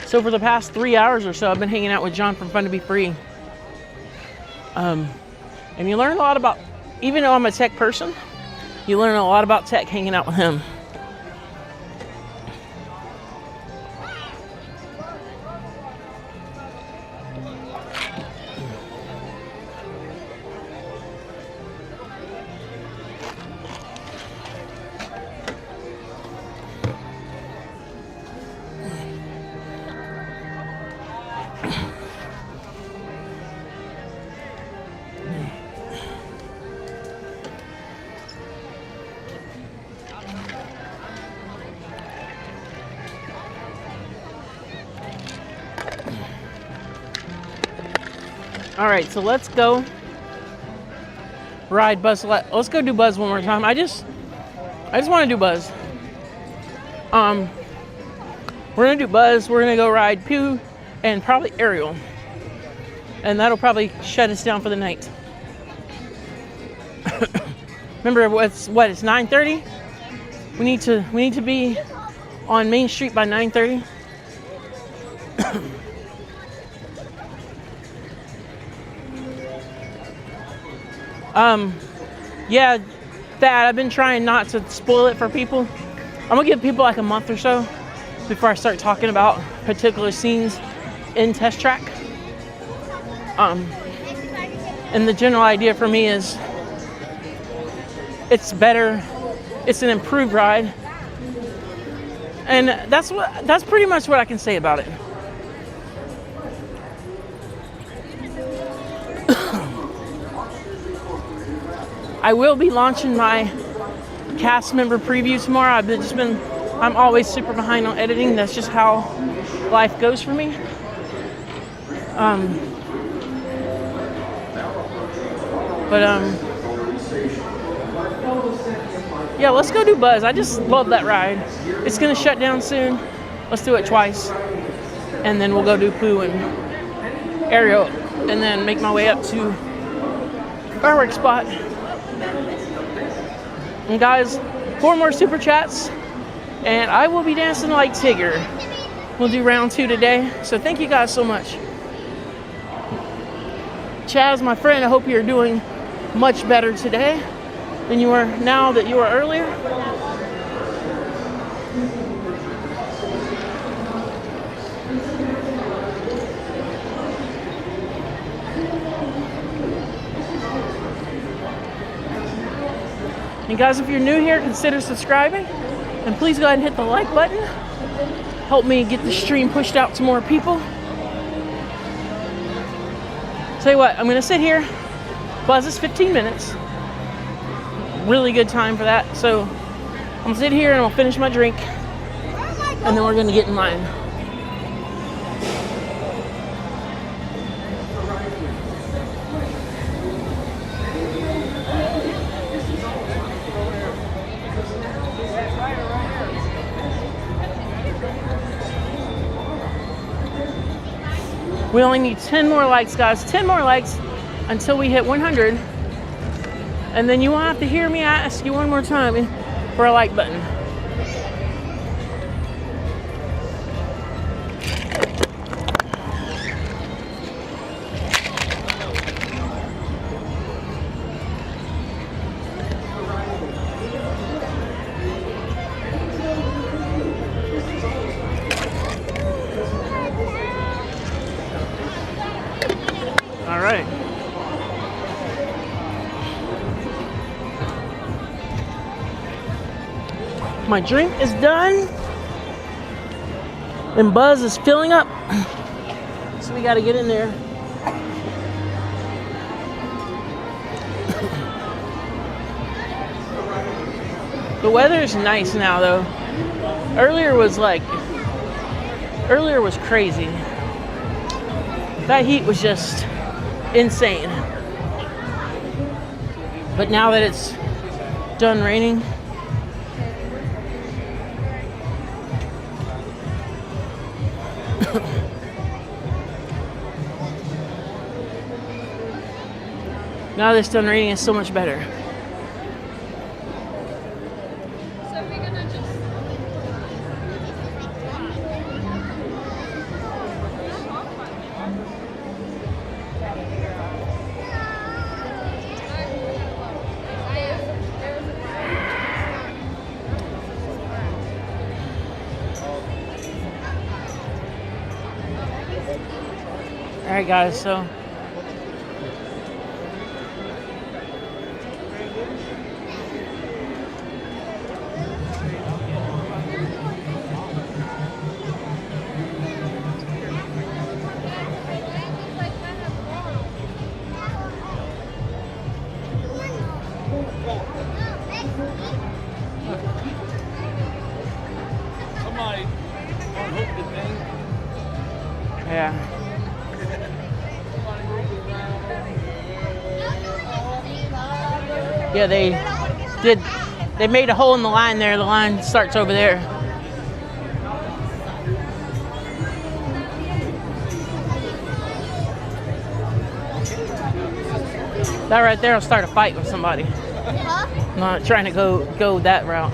so for the past 3 hours or so, I've been hanging out with John from Fun to Be Free. And you learn a lot about, even though I'm a tech person, you learn a lot about tech hanging out with him. All right, so let's go ride Buzz. Let's go do Buzz one more time. I just want to do Buzz. We're gonna do Buzz. We're gonna go ride Pew and probably Ariel, and that'll probably shut us down for the night. Remember, it's 9:30. We need to be on Main Street by 9:30. Yeah, Thad, I've been trying not to spoil it for people. I'm gonna give people like a month or so before I start talking about particular scenes in Test Track. And the general idea for me is it's better, it's an improved ride. And that's pretty much what I can say about it. I will be launching my cast member preview tomorrow. I'm always super behind on editing. That's just how life goes for me. Yeah, let's go do Buzz. I just love that ride. It's gonna shut down soon. Let's do it twice. And then we'll go do Pooh and Ariel, and then make my way up to fireworks spot. And guys, 4 more super chats, and I will be dancing like Tigger. We'll do round 2 today. So thank you guys so much. Chaz, my friend, I hope you're doing much better today than you were now that you were earlier. And guys, if you're new here, consider subscribing. And please go ahead and hit the like button. Help me get the stream pushed out to more people. Tell you what, I'm gonna sit here. Buzz is 15 minutes. Really good time for that. So I'm gonna sit here and I'll finish my drink. And then we're gonna get in line. We only need 10 more likes, guys. 10 more likes until we hit 100. And then you won't have to hear me ask you one more time for a like button. All right. My drink is done. And Buzz is filling up. So we gotta get in there. The weather is nice now though. Earlier was crazy. That heat was just insane. But now that it's done raining, now that it's done raining, it's so much better. So we're gonna just All right, guys, so Somebody unhooked the thing. yeah. Yeah, they made a hole in the line there. The line starts over there. That right there will start a fight with somebody. I'm not trying to go that route.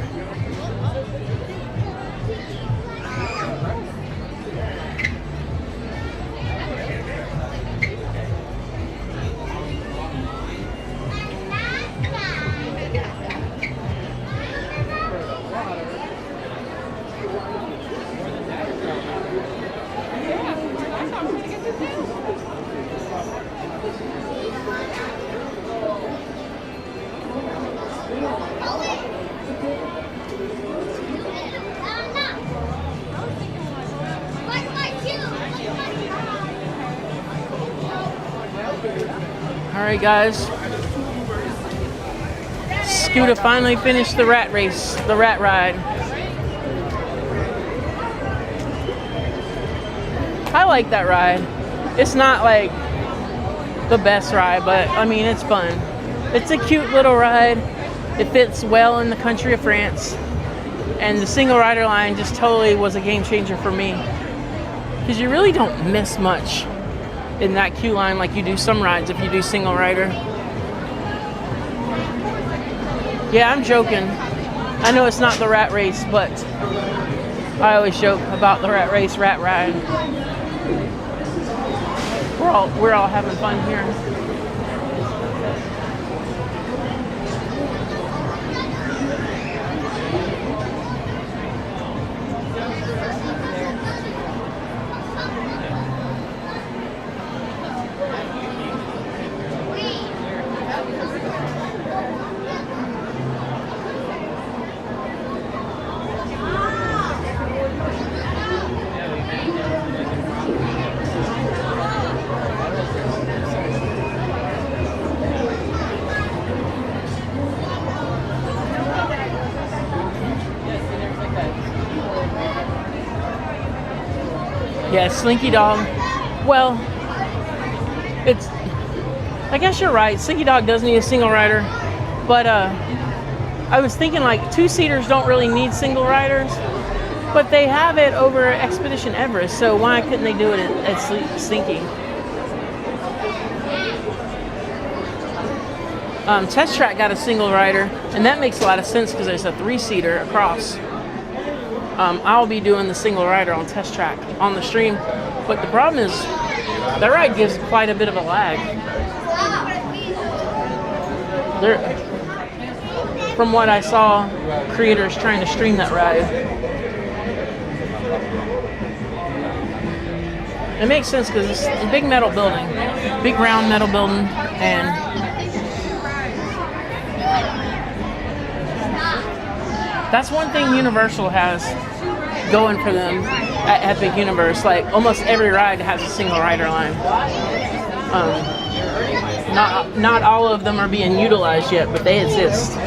Alright guys, Scooter finally finished the rat race, the rat ride. I like that ride. It's not like the best ride, but I mean it's fun. It's a cute little ride. It fits well in the country of France. And the single rider line just totally was a game changer for me. Because you really don't miss much in that queue line like you do some rides if you do single rider. Yeah, I'm joking. I know it's not the rat race, but I always joke about the rat race, rat ride. We're all having fun here. Yeah, Slinky Dog. Well, I guess you're right. Slinky Dog does need a single rider, but I was thinking like two-seaters don't really need single riders, but they have it over Expedition Everest, so why couldn't they do it at Slinky? Test Track got a single rider, and that makes a lot of sense because there's a three-seater across. I'll be doing the single rider on Test Track on the stream, but the problem is that ride gives quite a bit of a lag. From what I saw, creators trying to stream that ride. It makes sense because it's a big metal building, big round metal building, and that's one thing Universal has going for them at Epic Universe. Like almost every ride has a single rider line. Not all of them are being utilized yet, but they exist.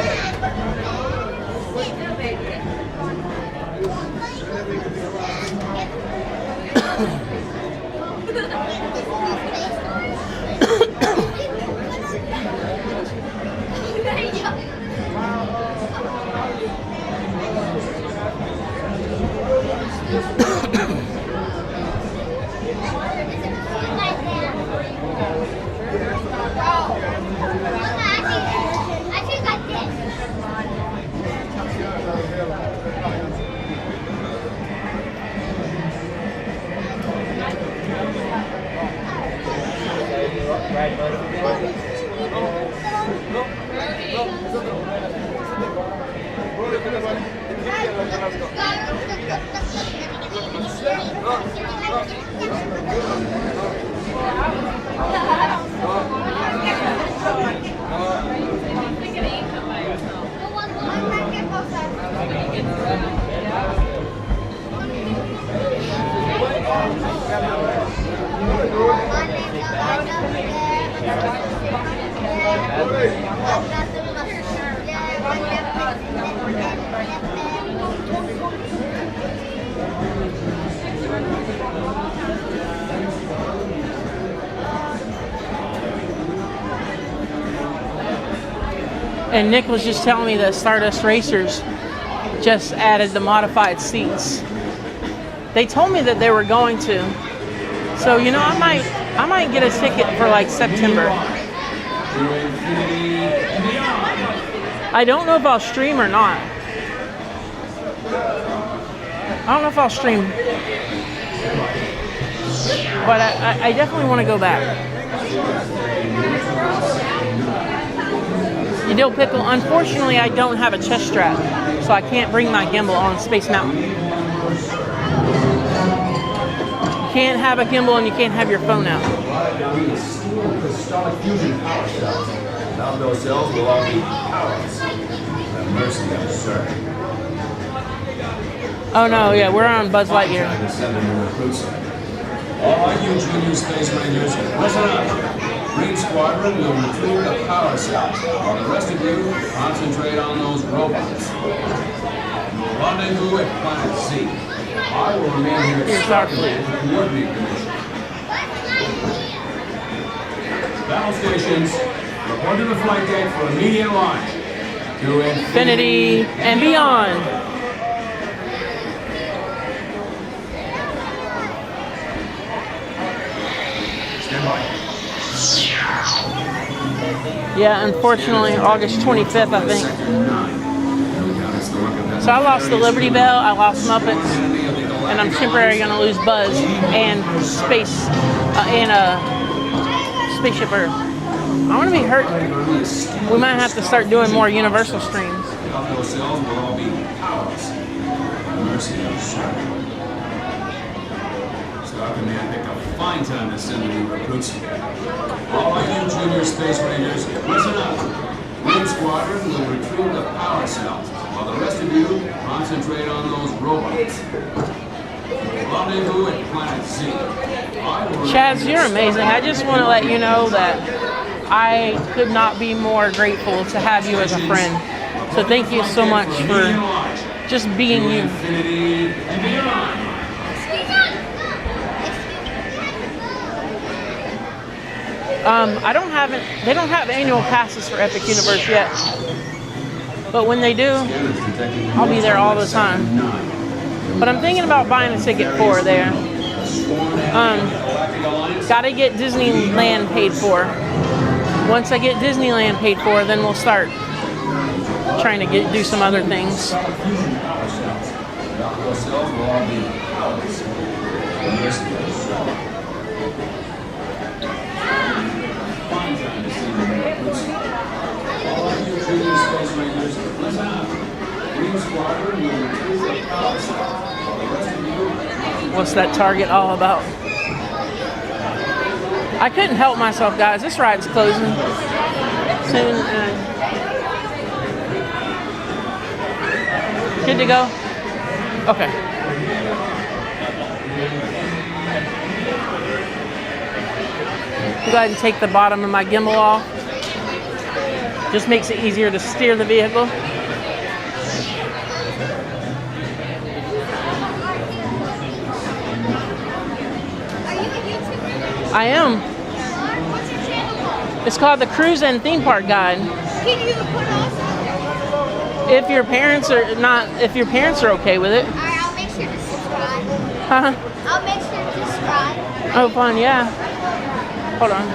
And Nick was just telling me that Stardust Racers just added the modified seats. They told me that they were going to. So, you know, I might get a ticket for like September. I don't know if I'll stream or not. I don't know if I'll stream. But I definitely want to go back. You know, Pickle, unfortunately I don't have a chest strap, so I can't bring my gimbal on Space Mountain. You can't have a gimbal and you can't have your phone out. Now those cells will all be powerless. Have mercy on us, sir. Oh no, yeah, we're on Buzz Lightyear. All you junior space rangers, listen up. Green Squadron will retrieve the power cells, while the rest of you concentrate on those robots. You'll rendezvous at Planet Z. I will remain here at Starkland to coordinate the mission. Battle stations, report to the flight deck for immediate launch. To Infinity and beyond. Stand by. Yeah, unfortunately, August 25th, I think. So I lost the Liberty Bell, I lost Muppets, and I'm temporarily going to lose Buzz and Space and Spaceship Earth. I want to be hurt. We might have to start doing more Universal streams. Those cells will all be powerless. Mercy of Shadow. Star Command picked a fine time to send the new recruits. All right, you junior space rangers, listen up. Green Squadron will retrieve the power cells, while the rest of you concentrate on those robots. Rendezvous at Planet Z. Chaz, you're amazing. I just want to let you know that I could not be more grateful to have you as a friend. So thank you so much for just being you. They don't have annual passes for Epic Universe yet. But when they do, I'll be there all the time. But I'm thinking about buying a ticket for there. Gotta get Disneyland paid for. Once I get Disneyland paid for, then we'll start trying to do some other things. What's that Target all about? I couldn't help myself, guys. This ride's closing soon. Good to go? Okay. Go ahead and take the bottom of my gimbal off. Just makes it easier to steer the vehicle. I am. What's your channel? It's called the Cruise and Theme Park Guide. Can you put us? If your parents are okay with it. Alright, I'll make sure to subscribe. Huh? I'll make sure to subscribe. Oh, fun, yeah. Hold on.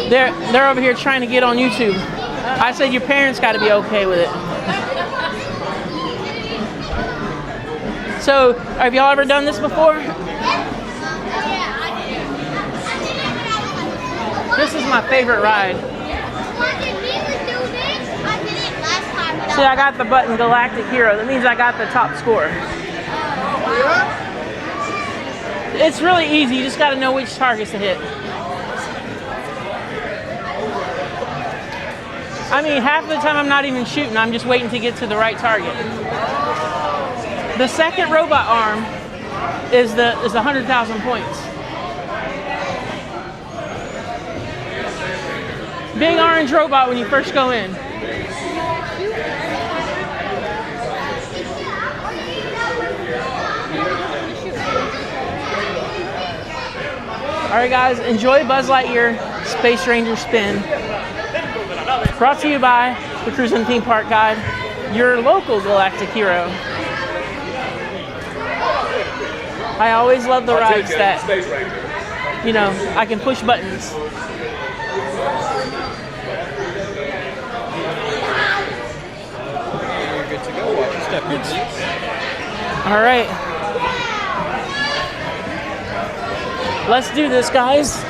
They're over here trying to get on YouTube. I said your parents got to be okay with it. So, have y'all ever done this before? This is my favorite ride. See, I got the button Galactic Hero. That means I got the top score. It's really easy. You just got to know which targets to hit. I mean, half the time I'm not even shooting. I'm just waiting to get to the right target. The second robot arm is 100,000 points. Big orange robot when you first go in. All right, guys, enjoy Buzz Lightyear Space Ranger Spin. Brought to you by the Cruise and Theme Park Guide, your local galactic hero. I always love the rides that, you know, I can push buttons. You're good to go. Watch your step here, please. All right. Let's do this, guys.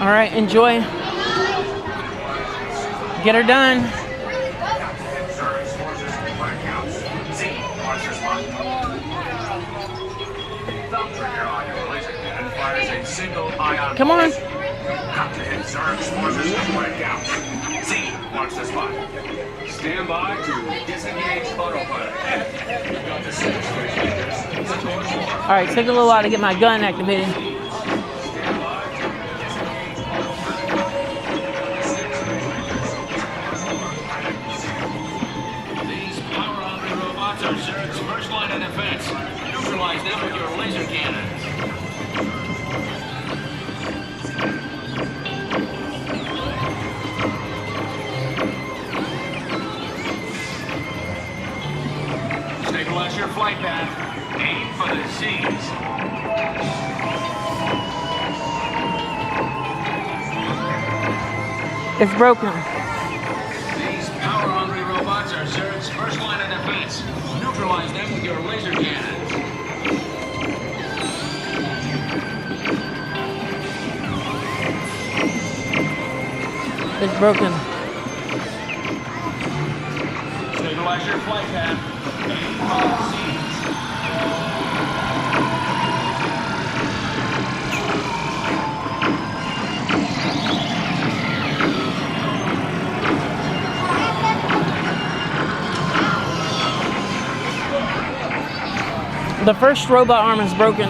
All right, enjoy. Get her done. trigger on your laser cannon fires a single ion. Come on. Have to hit Zerg's forces to break out. Z, watch the spot. Stand by to disengage autopilot. You've got the 6 switch leaders. All right, take a little while to get my gun activated. These power-hungry robots are Zerg's first line of defense. Neutralize them with your laser cannons. Stabilize your flight path. Aim for the Z's. It's broken. These power-hungry robots are Zerg's first line of defense. Neutralize them with your laser cannons. It's broken. Stabilize your flight path. Aim for the Z's. The first robot arm is broken.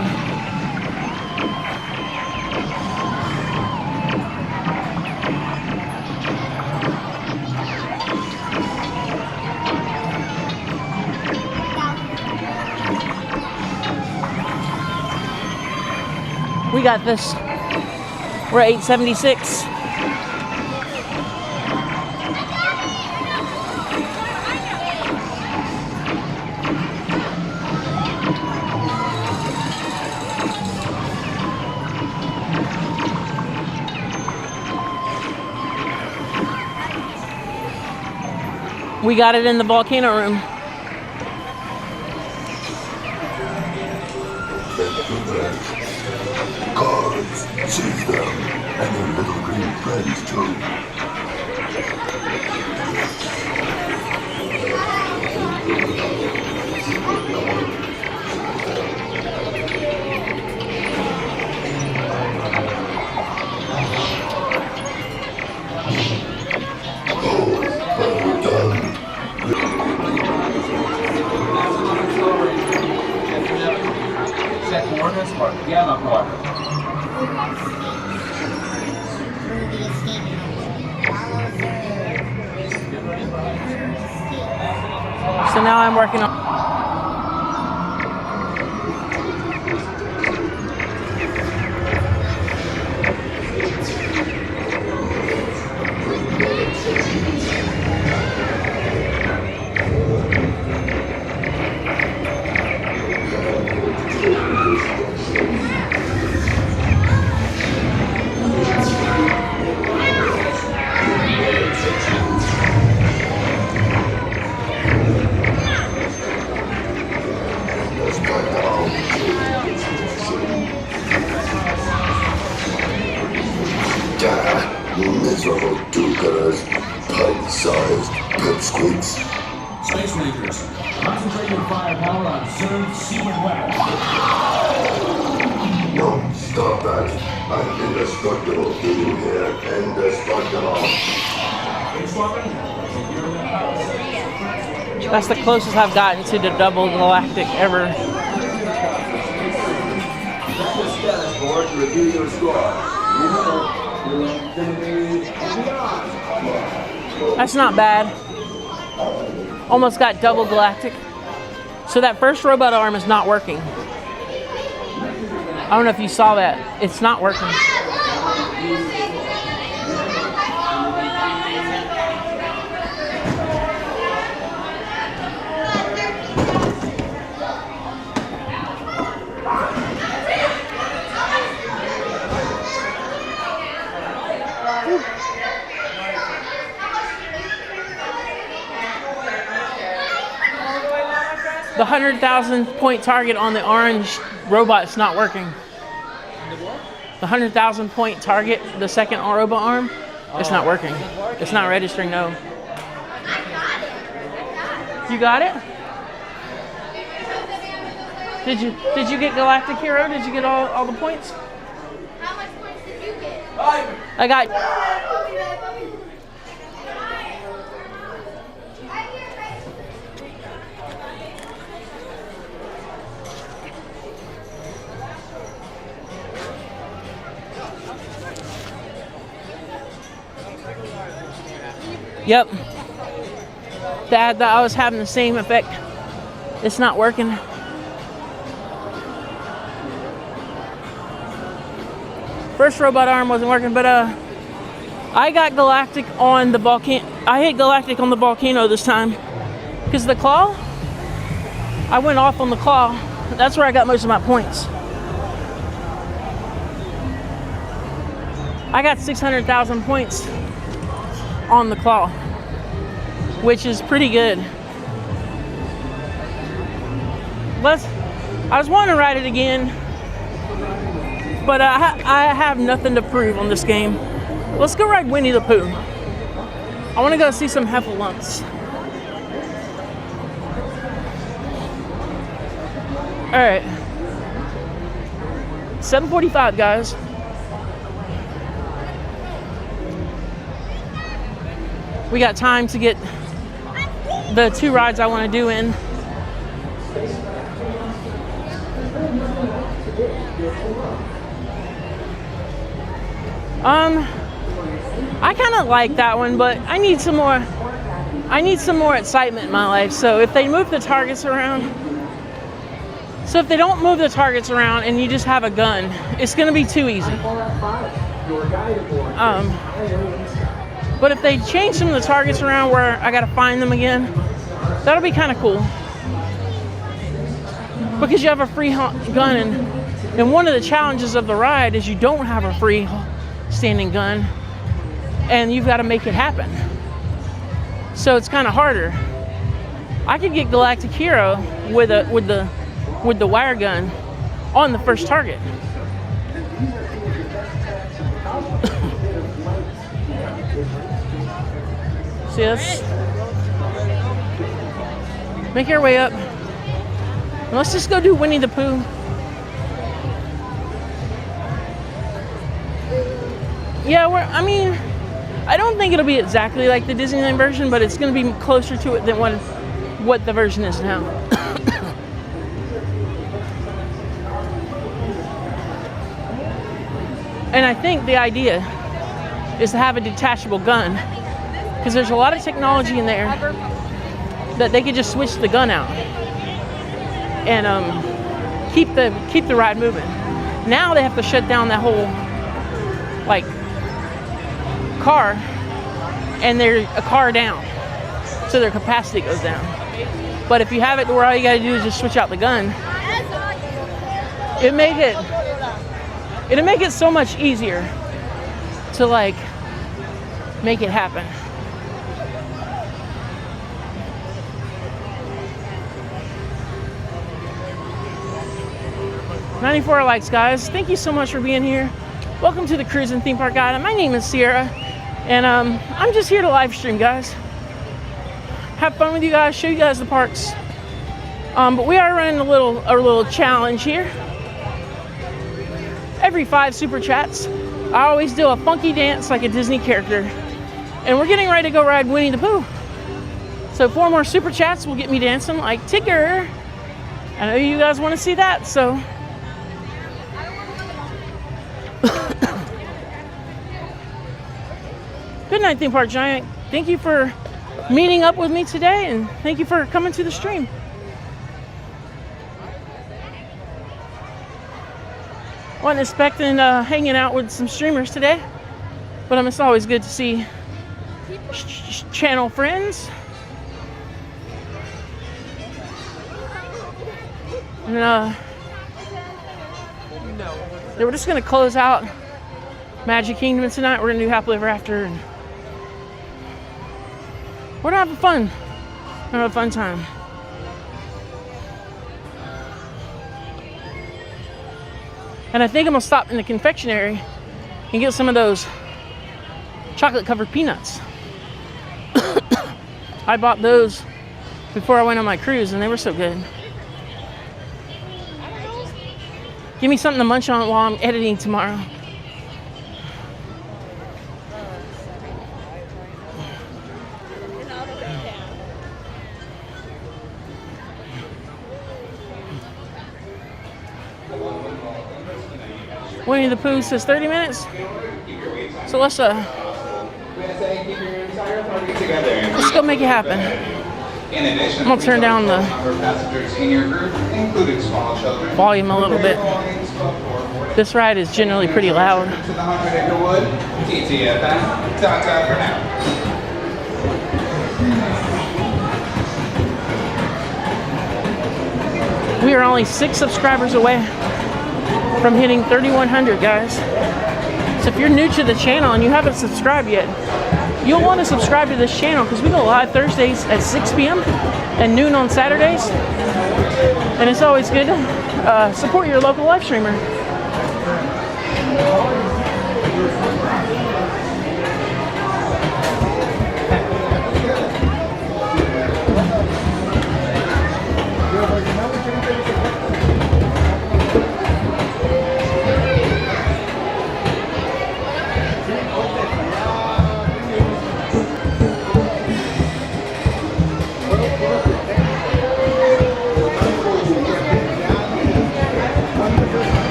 We got this. We're at 876. We got it in the volcano room. Guards, seize them, and their little green friends too. Set coordinates for Gamma Quadrant. So now I'm working on. Miserable do-gooders, pint-sized pipsqueaks. Space Rangers, concentrate your firepower on Zerg's secret weapon. No, stop that. I'm indestructible. Do you hear? Indestructible. That's the closest I've gotten to the double galactic ever. Check the status board to review your score. That's not bad. Almost got double galactic. So that first robot arm is not working. I don't know if you saw that. It's not working. The 100,000 point target on the orange robot is not working. The 100,000 point target, the second robot arm, it's not working. It's not registering, no. You got it? Did you get Galactic Hero? Did you get all the points? How much points did you get? I got. Yep. That I was having the same effect. It's not working. First robot arm wasn't working, but I got Galactic on the volcano. I hit Galactic on the volcano this time because the claw. I went off on the claw. That's where I got most of my points. I got 600,000 points on the claw, which is pretty good. I was wanting to ride it again, but I have nothing to prove on this game. Let's go ride Winnie the Pooh. I want to go see some heffalumps. All right, 7:45, guys. We got time to get the 2 rides I want to do in. I kind of like that one, but I need some more excitement in my life. So if they move the targets around, so if they don't move the targets around and you just have a gun, it's going to be too easy. But if they change some of the targets around where I got to find them again, that'll be kind of cool. Because you have a free gun, and one of the challenges of the ride is you don't have a free standing gun, and you've got to make it happen. So it's kind of harder. I could get Galactic Hero with the wire gun on the first target. See this? Make your way up. And let's just go do Winnie the Pooh. Yeah, I don't think it'll be exactly like the Disneyland version, but it's going to be closer to it than what the version is now. And I think the idea is to have a detachable gun, because there's a lot of technology in there that they could just switch the gun out and keep the ride moving. Now they have to shut down that whole car, and they're a car down, so their capacity goes down. But if you have it to where all you gotta do is just switch out the gun, it'll make it so much easier to make it happen. $94 likes, guys. Thank you so much for being here. Welcome to the Cruise and Theme Park Guide. My name is Sierra, and I'm just here to live stream, guys. Have fun with you guys, show you guys the parks. But we are running a little challenge here. Every 5 super chats, I always do a funky dance like a Disney character, and we're getting ready to go ride Winnie the Pooh. So 4 more super chats will get me dancing like Tigger. I know you guys want to see that, so. Good night, Theme Park Giant. Thank you for meeting up with me today, and thank you for coming to the stream. Wasn't expecting hanging out with some streamers today, but it's always good to see channel friends. And we're just gonna close out Magic Kingdom tonight. We're gonna do Happily Ever After, and we're gonna have fun. We're gonna have a fun time. And I think I'm gonna stop in the confectionery and get some of those chocolate covered peanuts. I bought those before I went on my cruise, and they were so good. Give me something to munch on while I'm editing tomorrow. Winnie the Pooh says 30 minutes. So let's go make it happen. I'm gonna turn down the volume a little bit. This ride is generally pretty loud. We are only 6 subscribers away from hitting 3,100, guys. So if you're new to the channel and you haven't subscribed yet, you'll want to subscribe to this channel because we go live Thursdays at 6 p.m. and noon on Saturdays. And it's always good to support your local live streamer.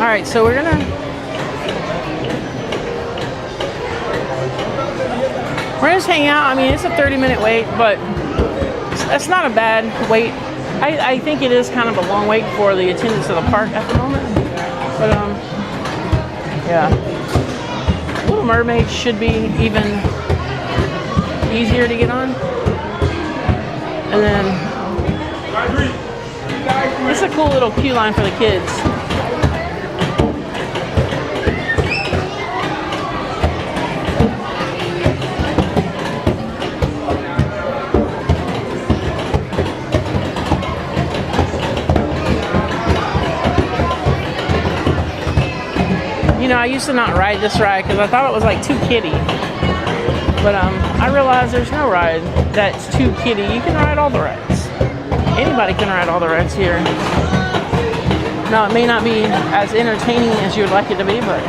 Alright, so we're gonna just hang out. I mean, it's a 30-minute wait, but that's not a bad wait. I think it is kind of a long wait for the attendance of the park at the moment. But yeah. Little Mermaid should be even easier to get on. And then it's a cool little queue line for the kids. You know, I used to not ride this ride because I thought it was like too kiddie. But I realized there's no ride that's too kiddie. You can ride all the rides. Anybody can ride all the rides here. Now, it may not be as entertaining as you would like it to be, but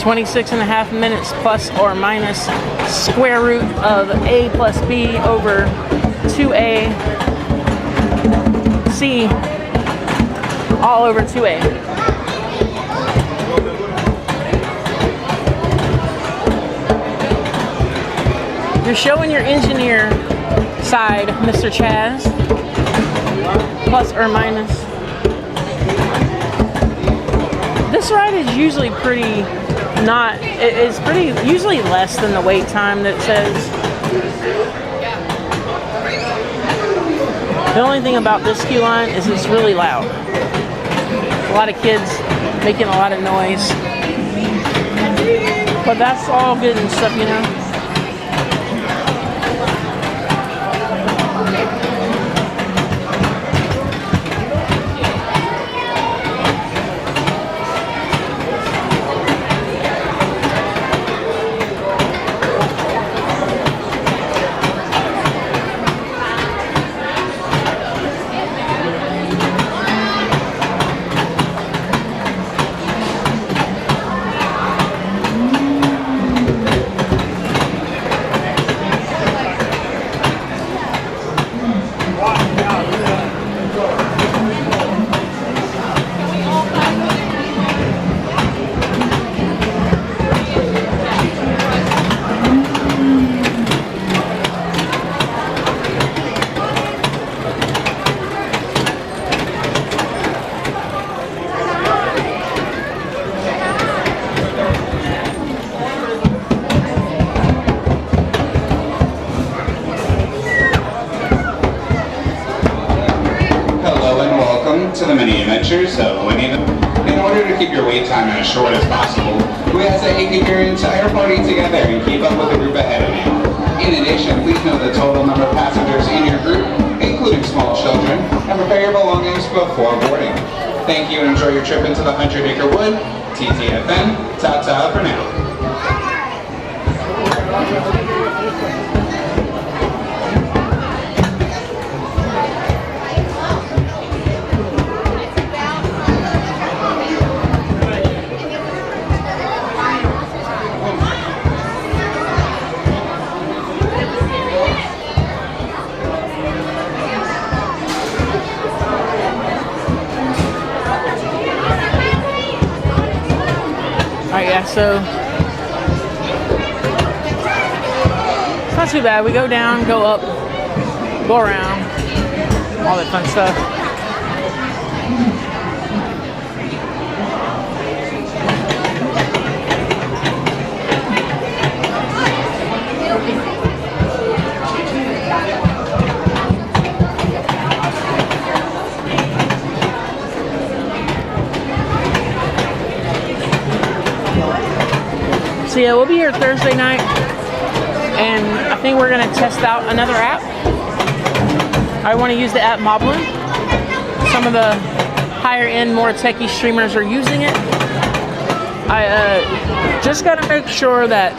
.26.5 minutes plus or minus square root of A plus B over 2A C all over 2A. You're showing your engineer side, Mr. Chaz. Plus or minus. This ride is usually pretty it's pretty usually less than the wait time that it says. The only thing about this queue line is it's really loud. A lot of kids making a lot of noise. But that's all good and stuff, you know. the many adventures of Winnie the Pooh. In order to keep your wait time as short as possible, we ask that you keep your entire party together and keep up with the group ahead of you. In addition, please know the total number of passengers in your group, including small children, and prepare your belongings before boarding. Thank you and enjoy your trip into the 100-acre wood. TTFN, ta-ta for now. So it's not too bad. We go down, go up, go around, all that fun stuff. So yeah, we'll be here Thursday night, and I think we're gonna test out another app. I want to use the app Moblin. Some of the higher end, more techie streamers are using it. I just gotta make sure that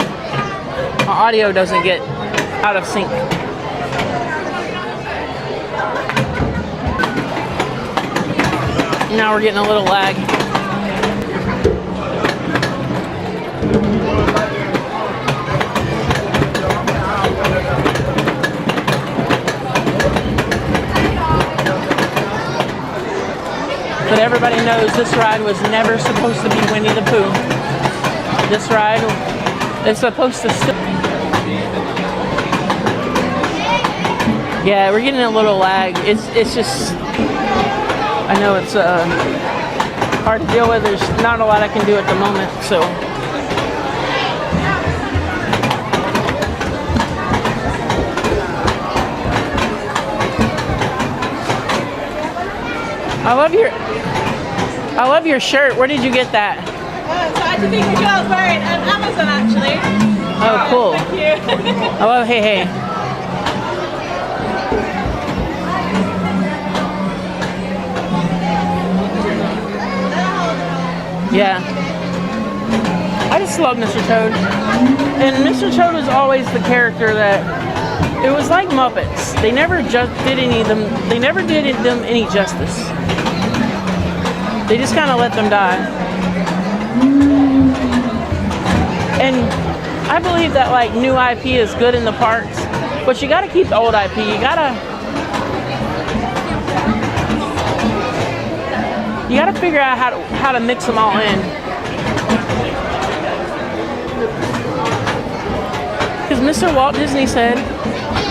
my audio doesn't get out of sync. Now we're getting a little lag. But everybody knows this ride was never supposed to be Winnie the Pooh. This ride is supposed to still... Yeah, we're getting a little lag. It's just... I know it's hard to deal with. There's not a lot I can do at the moment, so... I love your shirt. Where did you get that? So I think the girl's wearing on Amazon actually. Oh, cool. Thank you. I love Hey Hey. Yeah. I just love Mr. Toad. And Mr. Toad was always the character that it was like Muppets. They never just did any of them. They never did them any justice. They just kind of let them die. And I believe that like new IP is good in the parks, but you got to keep the old IP. You gotta figure out how to mix them all in. Because Mr. Walt Disney said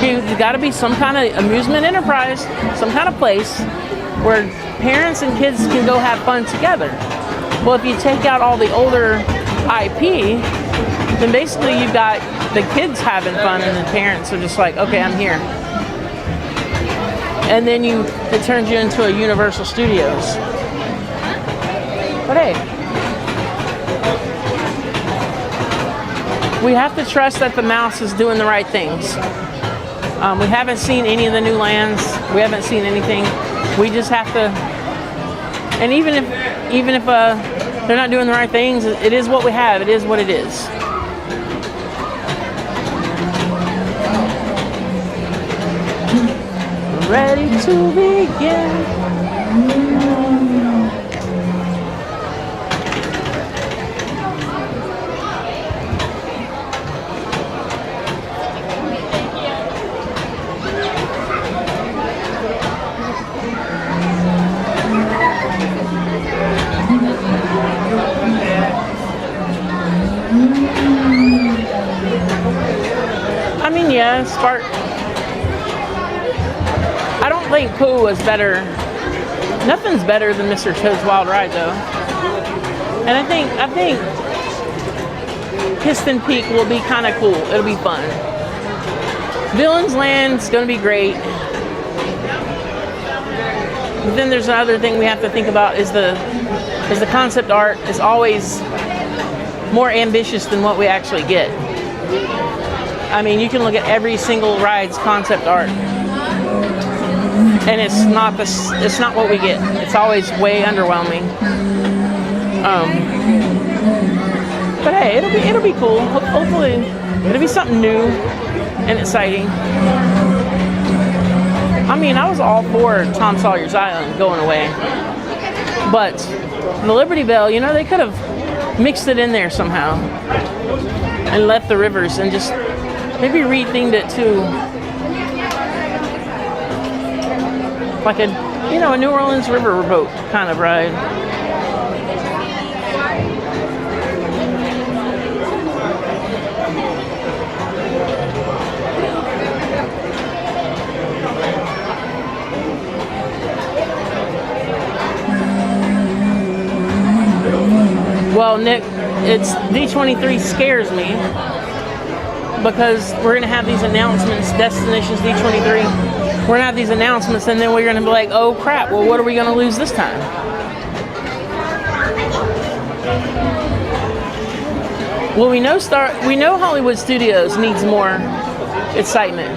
there's got to be some kind of amusement enterprise, some kind of place where parents and kids can go have fun together. Well, if you take out all the older IP, then basically you've got the kids having fun and the parents are just like, okay, I'm here. And then it turns you into a Universal Studios. But hey, we have to trust that the mouse is doing the right things. We haven't seen any of the new lands. We haven't seen anything. We just have to, and even if they're not doing the right things, it is what we have. It is what it is. Ready to begin. I mean, yeah, Spark. I don't think Pooh was better. Nothing's better than Mr. Toad's Wild Ride, though. And I think Piston Peak will be kind of cool. It'll be fun. Villain's Land's gonna be great. But then there's another thing we have to think about is the concept art is always more ambitious than what we actually get. I mean, you can look at every single ride's concept art, and it's not what we get. It's always way underwhelming. But hey, it'll be cool. Hopefully, it'll be something new and exciting. I mean, I was all for Tom Sawyer's Island going away, but the Liberty Bell, you know, they could have mixed it in there somehow and left the rivers and just maybe rethemed it to like a New Orleans riverboat kind of ride. Well, Nick, D23 scares me because we're going to have these announcements, Destinations D23. We're going to have these announcements, and then we're going to be like, oh crap, well, what are we going to lose this time? Well, we know Hollywood Studios needs more excitement.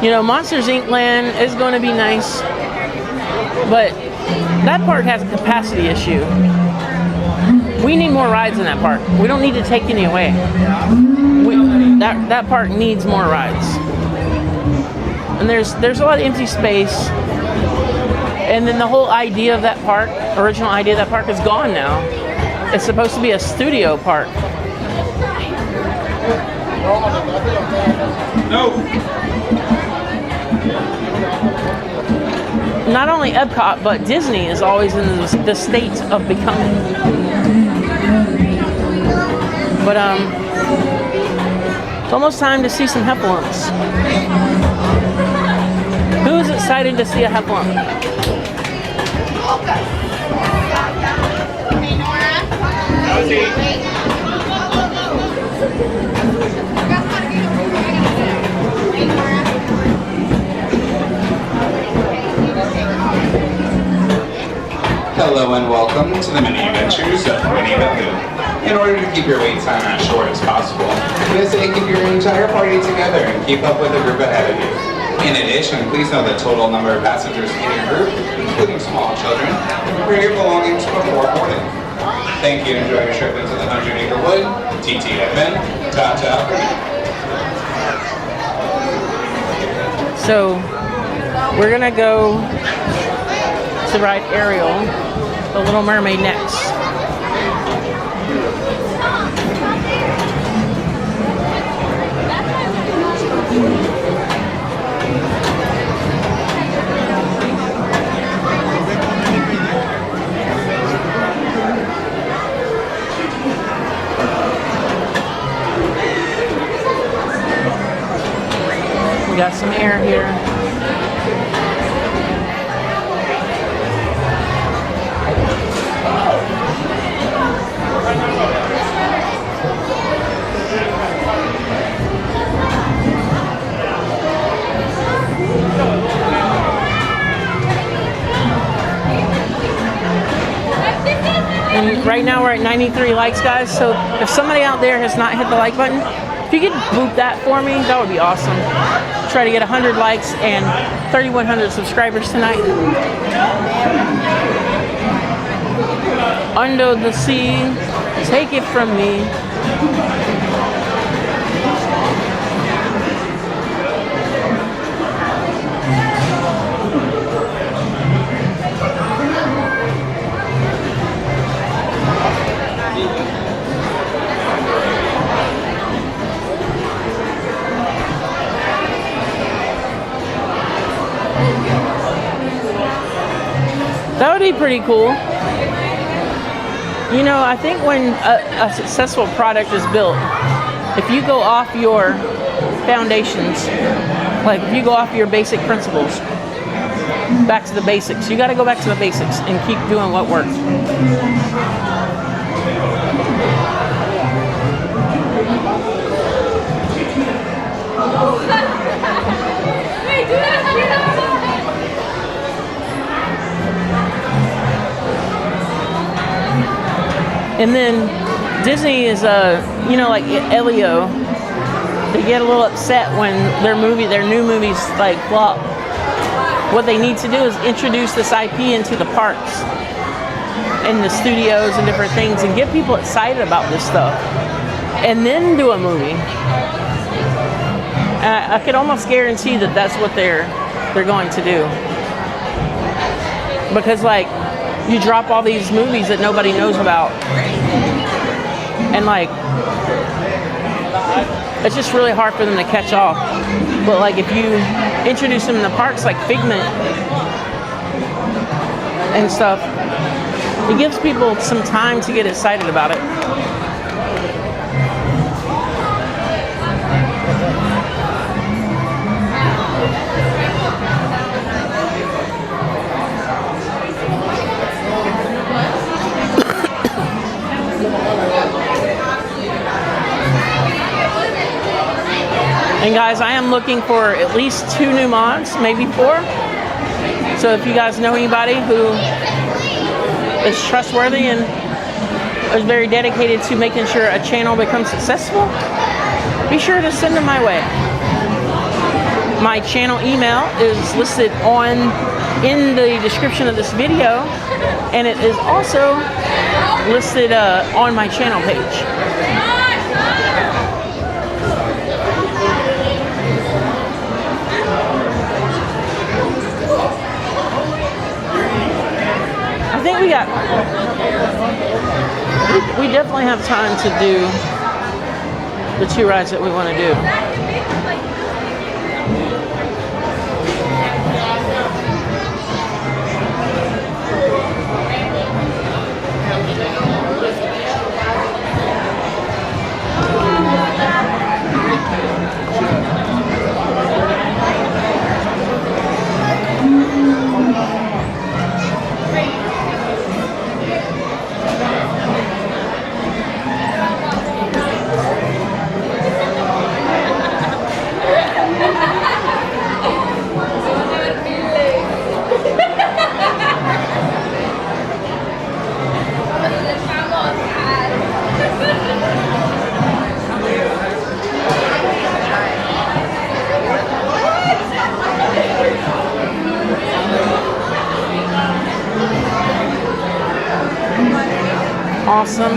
You know, Monsters Inc. Land is going to be nice, but that park has a capacity issue. We need more rides in that park. We don't need to take any away. That park needs more rides. And there's a lot of empty space. And then the whole idea of that park, original idea of that park, is gone now. It's supposed to be a studio park. No. Not only Epcot, but Disney is always in the state of becoming. But it's almost time to see some heffalumps. Who's excited to see a heffalump? Hello and welcome to the mini adventures of Winnie the Pooh. In order to keep your wait time as short as possible, we say keep your entire party together and keep up with the group ahead of you. In addition, please know the total number of passengers in your group, including small children, bring your belongings before boarding. Thank you and enjoy your trip into the 100-acre wood. TTFN, ta-ta. So, we're gonna go to ride Ariel, the Little Mermaid, next. We got some air here. And right now we're at 93 likes, guys, so if somebody out there has not hit the like button, if you could boop that for me, that would be awesome. Try to get 100 likes and 3,100 subscribers tonight. Under the sea, take it from me. That would be pretty cool. You know, I think when a successful product is built, if you go off your foundations, like if you go off your basic principles, back to the basics. You got to go back to the basics and keep doing what works. And then Disney is you know, like Elio. They get a little upset when their new movies like flop. What they need to do is introduce this IP into the parks and the studios and different things, and get people excited about this stuff, and then do a movie. I could almost guarantee that that's what they're going to do, because like you drop all these movies that nobody knows about, and like it's just really hard for them to catch off. But like if you introduce them in the parks, like Figment and stuff, it gives people some time to get excited about it. And guys, I am looking for at least 2 new mods, maybe 4. So if you guys know anybody who is trustworthy and is very dedicated to making sure a channel becomes successful, be sure to send them my way. My channel email is listed in the description of this video, and it is also listed on my channel page. I think we definitely have time to do the 2 rides that we want to do. Awesome.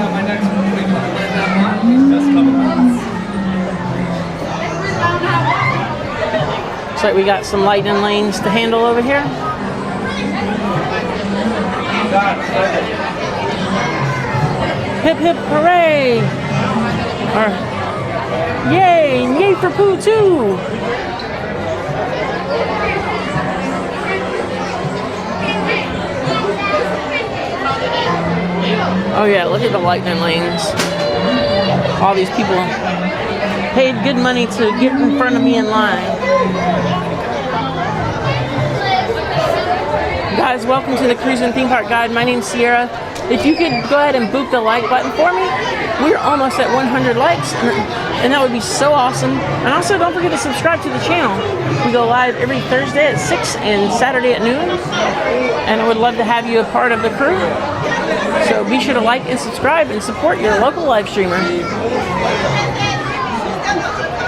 Looks like we got some lightning lanes to handle over here. Hip hip hooray! Or yay! And yay for Pooh too! Oh yeah, look at the lightning lanes. All these people paid good money to get in front of me in line. Guys, welcome to the Cruise and Theme Park Guide. My name's Sierra. If you could go ahead and boop the like button for me, we're almost at 100 likes, and that would be so awesome. And also, don't forget to subscribe to the channel. We go live every Thursday at 6 and Saturday at noon, and I would love to have you a part of the crew. So be sure to like and subscribe and support your local live streamer.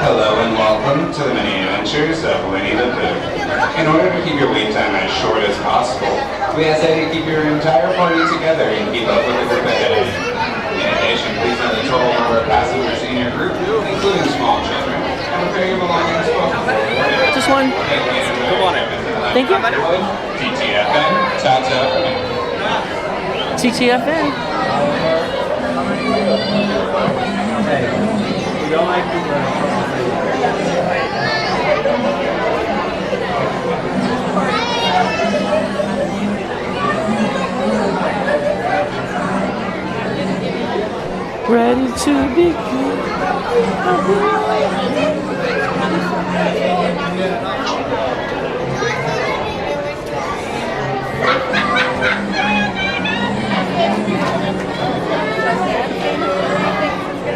Hello and welcome to the mini adventures of Winnie the Pooh. In order to keep your wait time as short as possible, we ask that you keep your entire party together and keep up with the group ahead of you. In addition, please know the total number of passengers in your group, including small children, and prepare your belongings well. Just one. Come on in. Thank you. TTFN, Tata. TTFN. We don't like Ready to be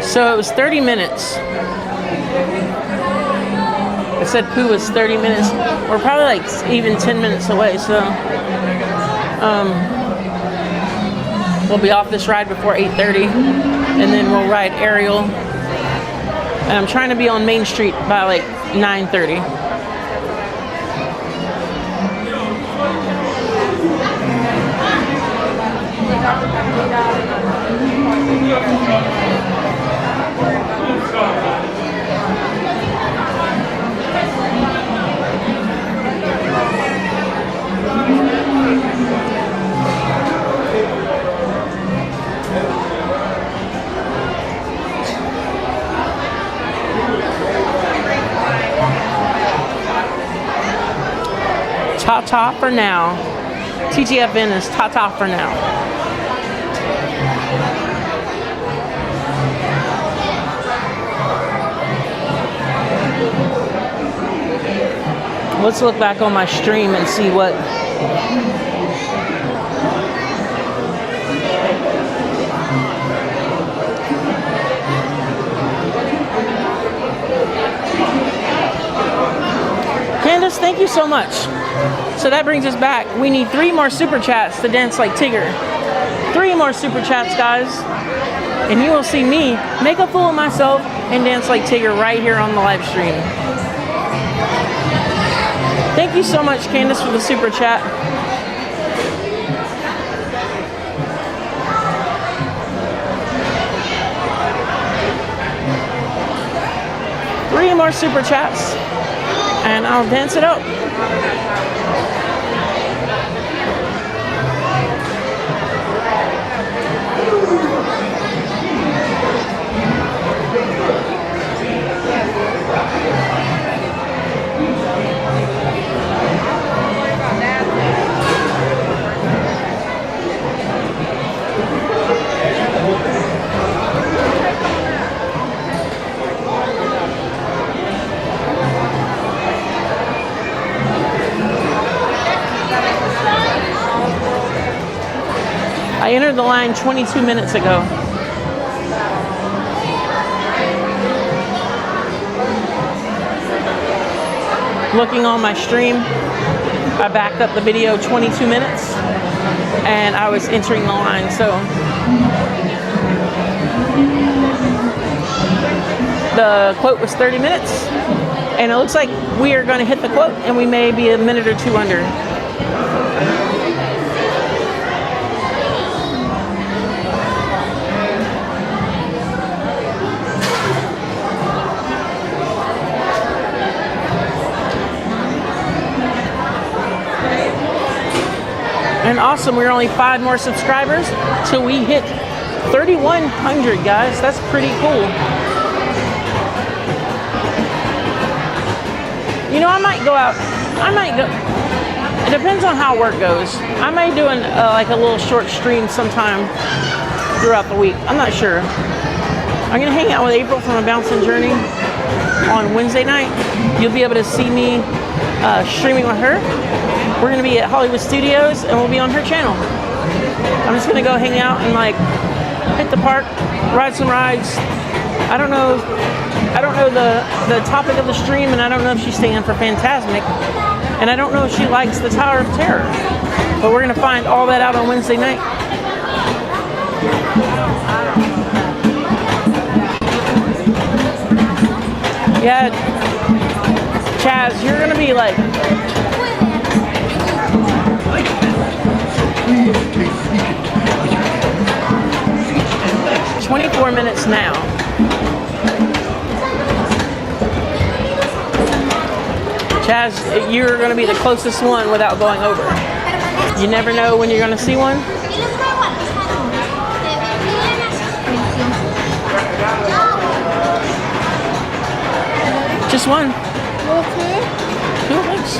So it was 30 minutes. It said Pooh was 30 minutes. We're probably like even 10 minutes away, so We'll be off this ride before 8:30, and then we'll ride Ariel. And I'm trying to be on Main Street by like 9:30. Ta-ta for now. TTFN is ta-ta for now. Let's look back on my stream and see what Candace, thank you so much. So that brings us back. We need 3 more super chats to dance like Tigger. 3 more super chats, guys. And you will see me make a fool of myself and dance like Tigger right here on the live stream. Thank you so much, Candace, for the super chat. Three more super chats, and I'll dance it up. I entered the line 22 minutes ago. Looking on my stream, I backed up the video 22 minutes and I was entering the line. So the quote was 30 minutes and it looks like we are going to hit the quote and we may be a minute or two under. And awesome, we're only 5 more subscribers till we hit 3,100, guys. That's pretty cool. You know, I might go out. It depends on how work goes. I might do like a little short stream sometime throughout the week. I'm not sure. I'm gonna hang out with April from A Bouncing Journey on Wednesday night. You'll be able to see me streaming with her. We're going to be at Hollywood Studios and we'll be on her channel. I'm just going to go hang out and like hit the park, ride some rides. I don't know the topic of the stream, and I don't know if she's staying for Fantasmic, and I don't know if she likes the Tower of Terror. But we're going to find all that out on Wednesday night. Yeah, Chaz, you're going to be like 24 minutes now. Chaz, you're going to be the closest one without going over. You never know when you're going to see one. Just one. Cool, thanks.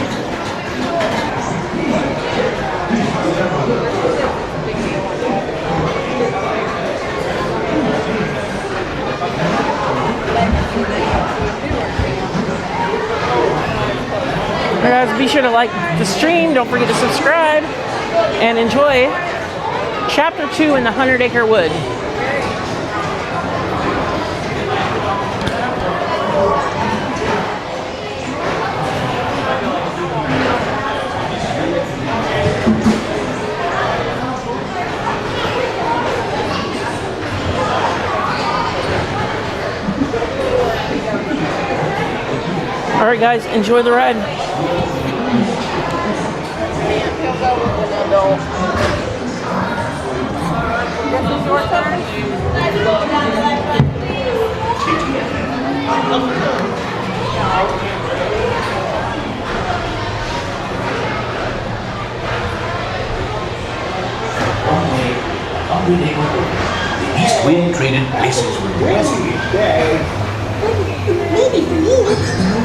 Guys, be sure to like the stream. Don't forget to subscribe and enjoy Chapter 2 in the 100 Acre Wood. right, guys, enjoy the ride. This is your turn. The east wind traded places with Razzie. Maybe for you,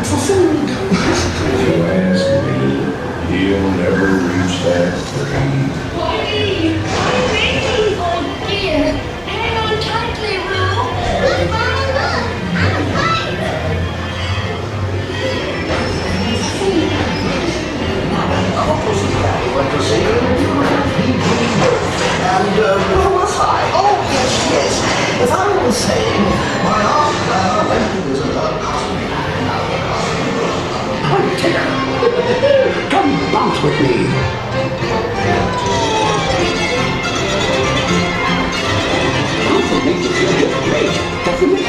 for food. If you ask me, he'll never reach that tree. Wait! Oh dear! Hang on tightly, Roo! Look, Mama, look! I'm fine! And where was I? Oh, yes. As I was saying, my aunt went to visit her cousin. Oh, Tigger, come bounce with me. Bouncing makes you feel just great, doesn't it?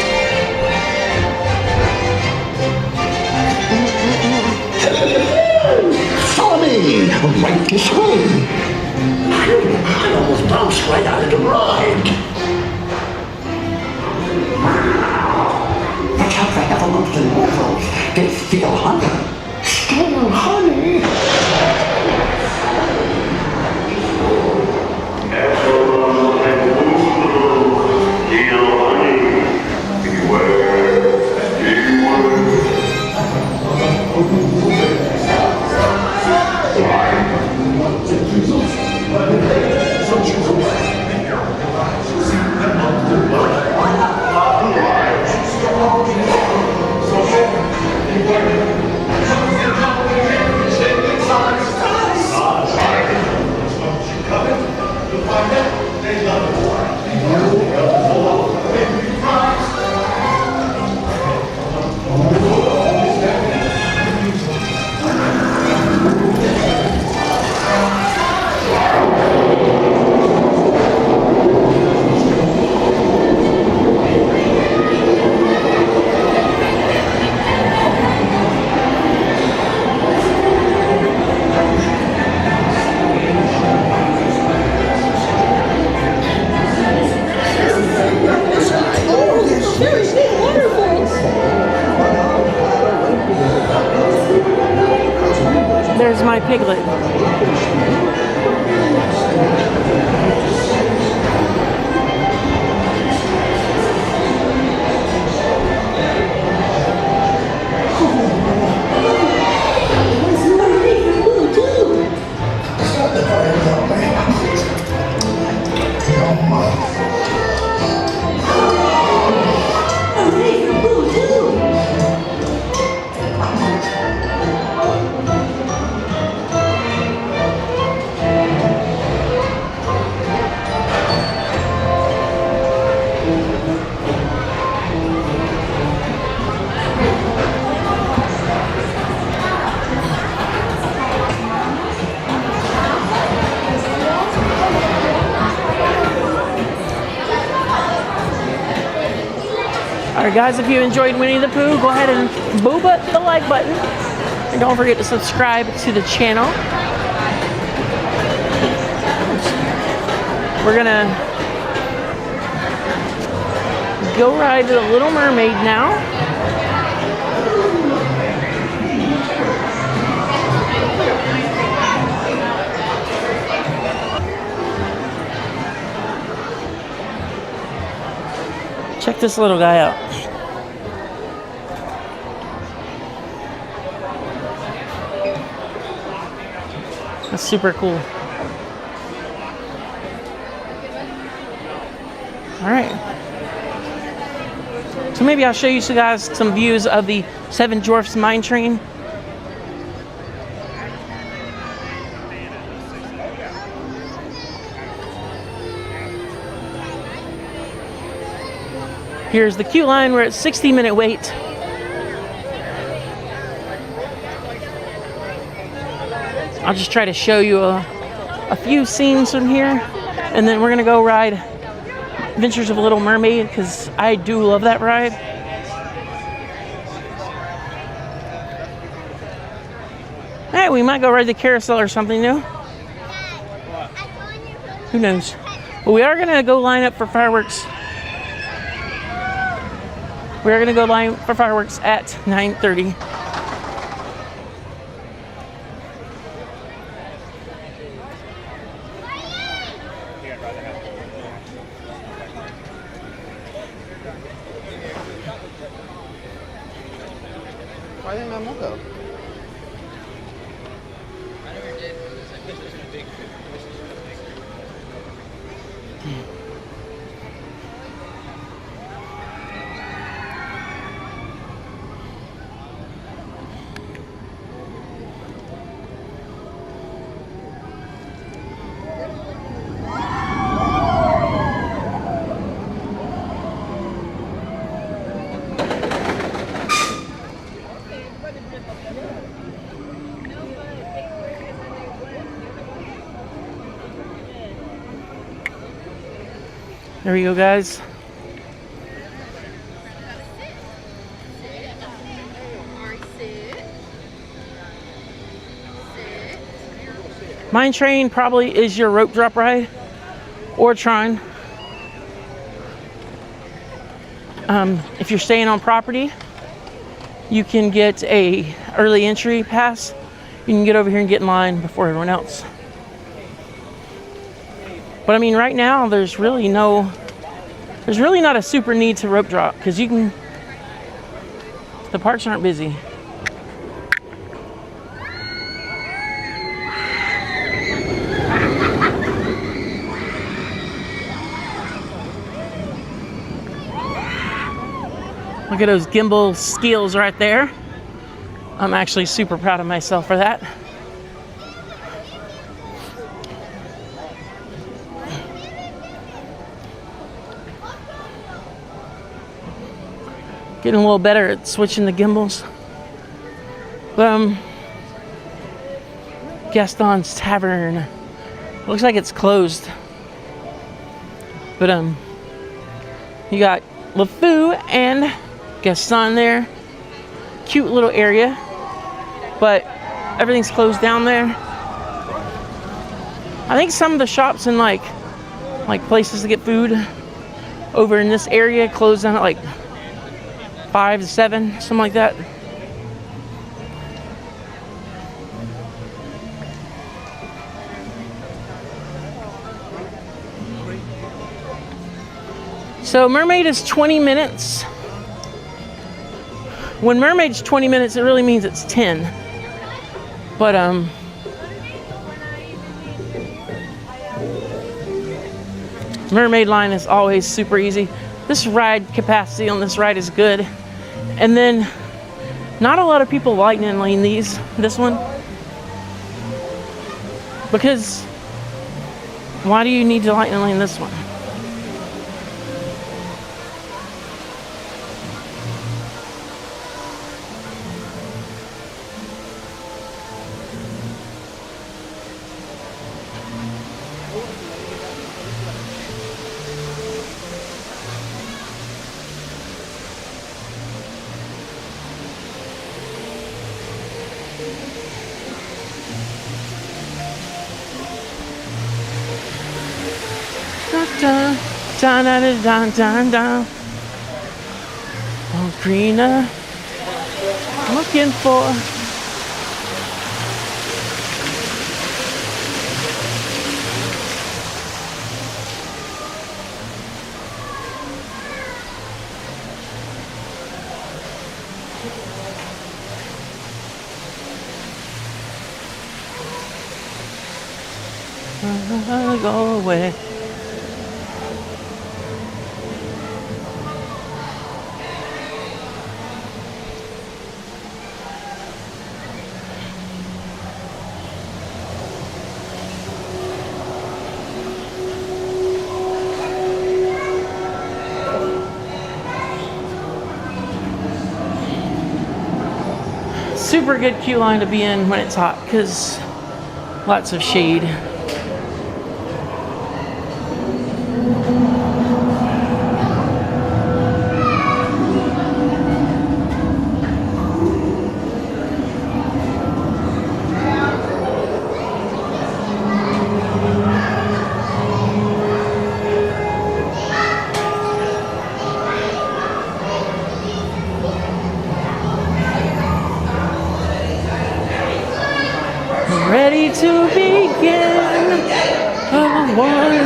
Follow me, right this way. I almost bounced right out of the ride. The cats I have amongst the mortals, they steal honey. Steal honey? There's my piglet. Alright guys, if you enjoyed Winnie the Pooh, go ahead and booba the like button. And don't forget to subscribe to the channel. We're gonna go ride the Little Mermaid now. Check this little guy out. That's super cool. All right. So maybe I'll show you guys some views of the Seven Dwarfs Mine Train. Here's the queue line. We're at 60-minute wait. I'll just try to show you a few scenes from here, and then we're gonna go ride Adventures of Little Mermaid because I do love that ride. we might go ride the carousel or something new. Who knows? But we are gonna go line up for fireworks. We are gonna go line up for fireworks at 9:30. Why didn't I move though? There we go, guys. Mine Train probably is your rope drop ride, or Tron. If you're staying on property, you can get a early entry pass. You can get over here and get in line before everyone else. But I mean, right now there's really not a super need to rope drop because the parks aren't busy. Look at those gimbal skills right there. I'm actually super proud of myself for that. Getting a little better at switching the gimbals. Gaston's Tavern. Looks like it's closed. But you got LeFou and Gaston there. Cute little area. But everything's closed down there. I think some of the shops and like places to get food over in this area closed down at like 5 to 7, something like that. So Mermaid is 20 minutes. When Mermaid's 20 minutes, it really means it's 10. But Mermaid line is always super easy. This ride capacity on this ride is good. And then not a lot of people lightning lane this one. Because why do you need to lightning lane this one? Dun, dun, dun, dun, dun, dun. Oh, greener. I'm looking for. Go away. Super good queue line to be in when it's hot because lots of shade. ready to begin. I wonder.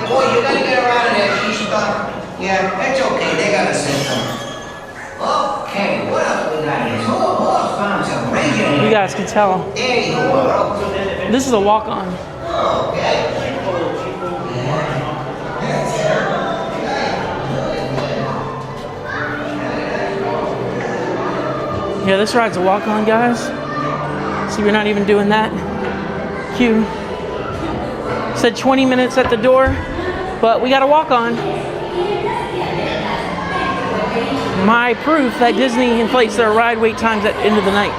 Boy, you gotta get her out of there. She's stuck. Yeah, that's okay. They got a system. Okay, what else we got here? Who else found some raging? You guys can tell. There you go. This is a walk-on. Okay. Yeah, this ride's a walk-on, guys. So you're not even doing that. Cue. Said 20 minutes at the door, but we got a walk-on. My proof that Disney inflates their ride wait times at the end of the night.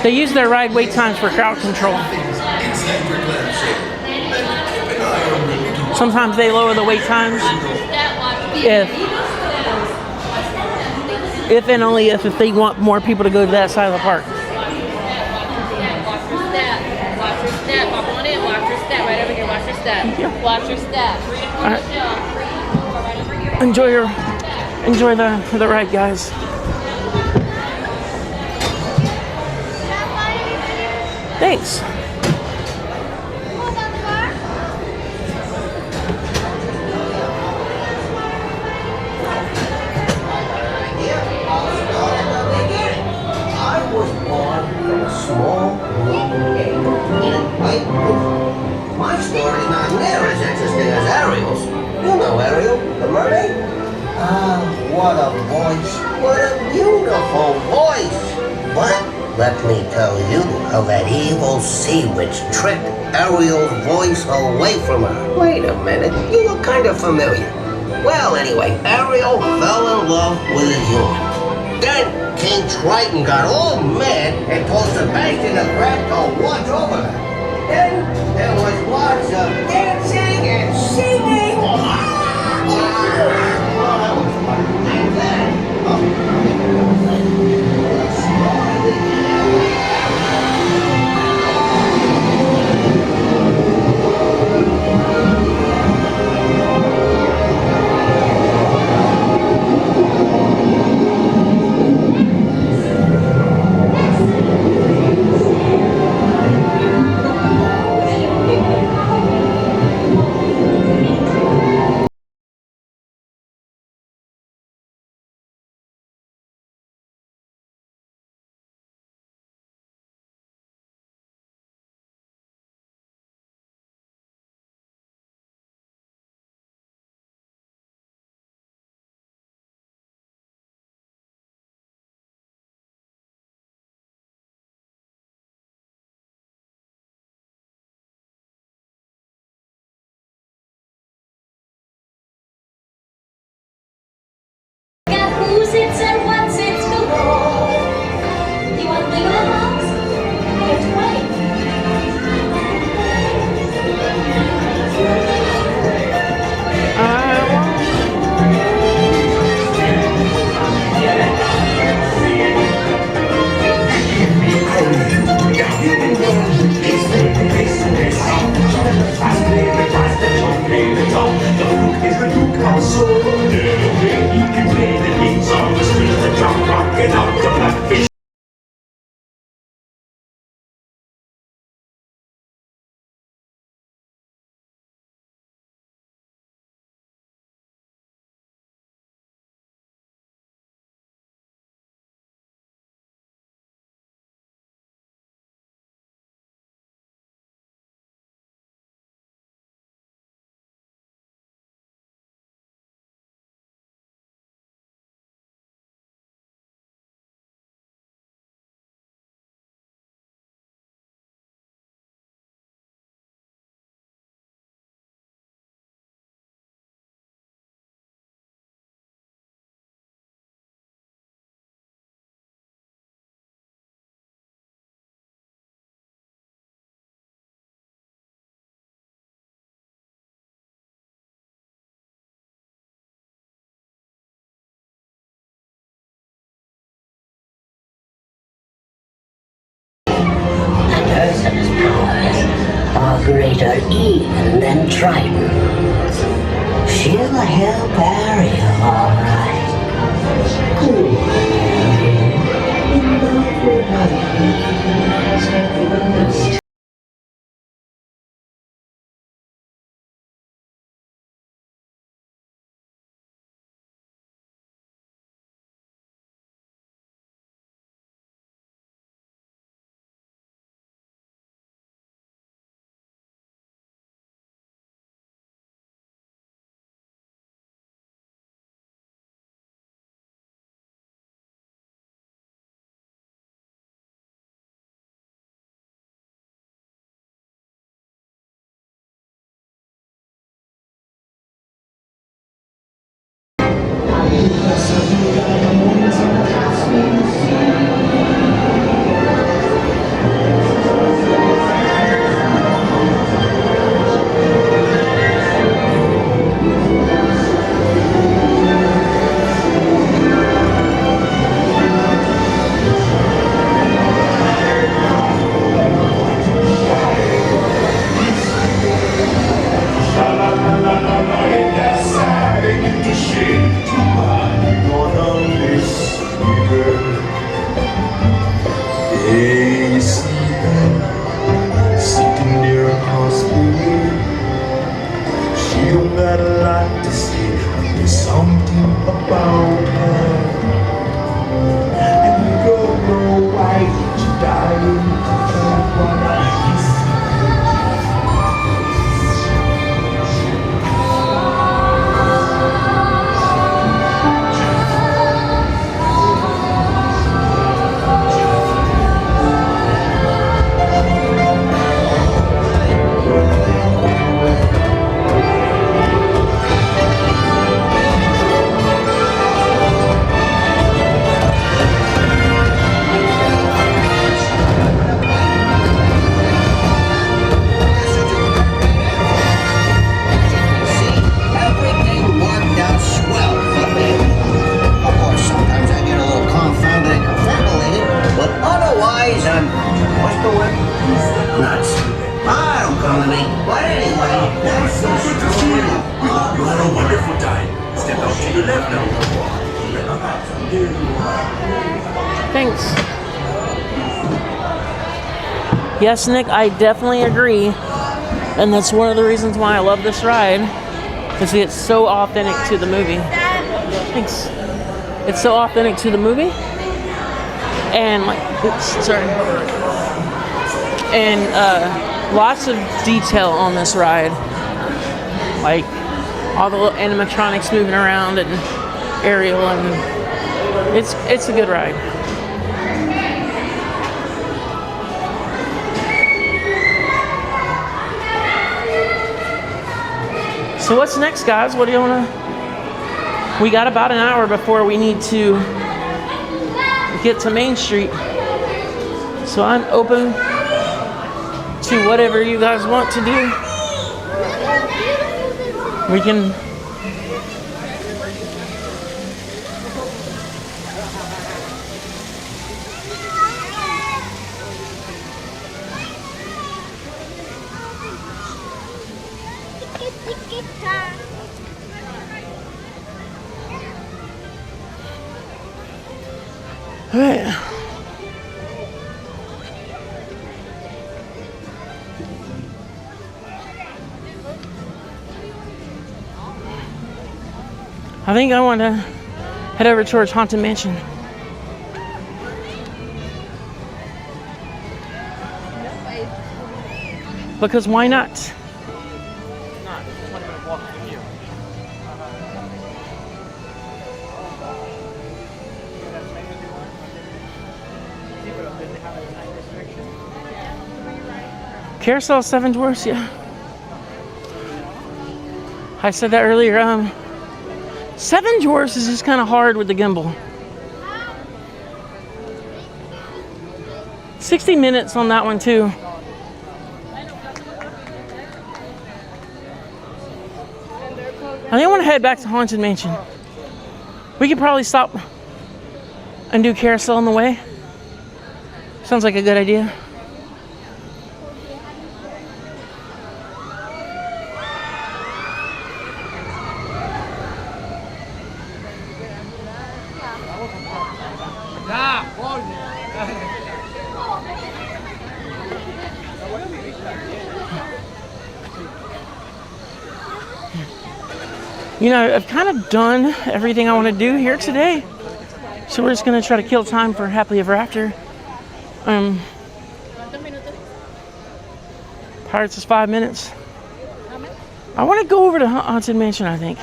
They use their ride wait times for crowd control. Sometimes they lower the wait times if and only if they want more people to go to that side of the park. Watch your step. Hop on in. Watch your step. Right over here. Watch your step. Watch your step. All right. Enjoy the ride, guys. Thanks. Small little egg in a white roof. My story's not near as interesting as Ariel's. You know Ariel, the mermaid? Ah, what a voice. What a beautiful voice. But let me tell you how that evil sea witch tricked Ariel's voice away from her. Wait a minute, you look kind of familiar. Well, anyway, Ariel fell in love with a human. Then King Triton got all mad and told Sebastian the Crab to watch over her. Then there was lots of dancing and singing. Well, that was fun. And then, even than tritons. She'll help Ariel, all right. Cool, Ariel. Thanks. Yes, Nick, I definitely agree. And that's one of the reasons why I love this ride. Because it's so authentic to the movie. Thanks. It's so authentic to the movie. And like, oops, sorry. And lots of detail on this ride. Like all the little animatronics moving around and Ariel, and it's a good ride. So what's next, guys? What do you want to... We got about an hour before we need to get to Main Street. So I'm open to whatever you guys want to do. We can... All right. I think I want to head over towards Haunted Mansion. Because why not? Not 20-minute walk from here. Carousel of 7 Dwarfs, yeah. I said that earlier. 7 Dwarfs is just kind of hard with the gimbal. 60 minutes on that one too. I think I want to head back to Haunted Mansion. We could probably stop and do Carousel on the way. Sounds like a good idea. You know, I've kind of done everything I want to do here today. So we're just going to try to kill time for Happily Ever After. Pirates is 5 minutes. I want to go over to Haunted Mansion, I think.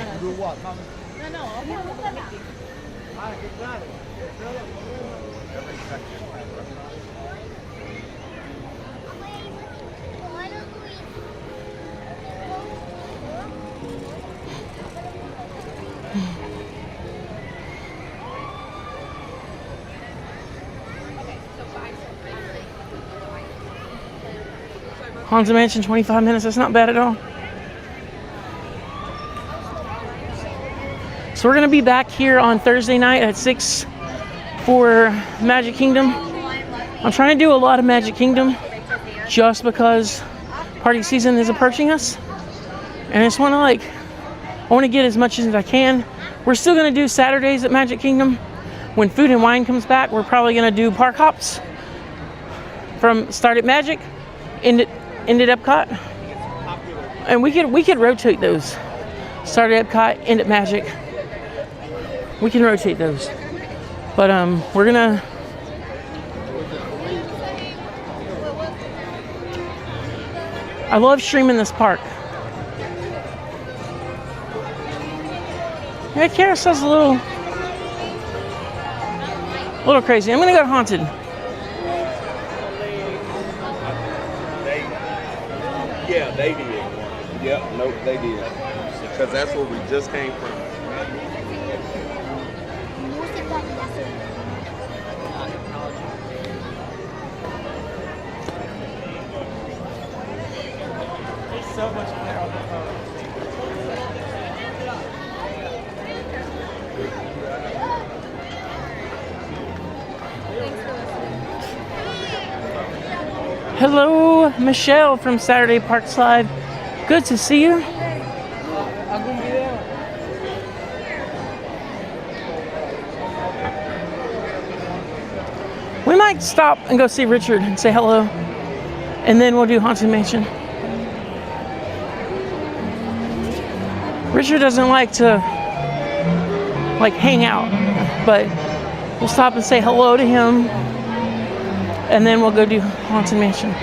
Haunted Mansion, 25 minutes. That's not bad at all. So we're going to be back here on Thursday night at 6 for Magic Kingdom. I'm trying to do a lot of Magic Kingdom just because party season is approaching us. And I just want to I want to get as much as I can. We're still going to do Saturdays at Magic Kingdom. When Food and Wine comes back, we're probably going to do park hops from start at Magic, end at Epcot. And we could rotate those. Start at Epcot, end at Magic. We can rotate those. But we're gonna I love streaming this park. Yeah, Carousel's a little crazy. I'm gonna go Haunted. Yeah, they did. Yep, nope, they did. Because that's where we just came from. There's so much there on the phone. Hello, Michelle from Saturday Parks Live. Good to see you. We might stop and go see Richard and say hello, and then we'll do Haunted Mansion. Richard doesn't like to hang out, but we'll stop and say hello to him, and then we'll go do Haunted Mansion.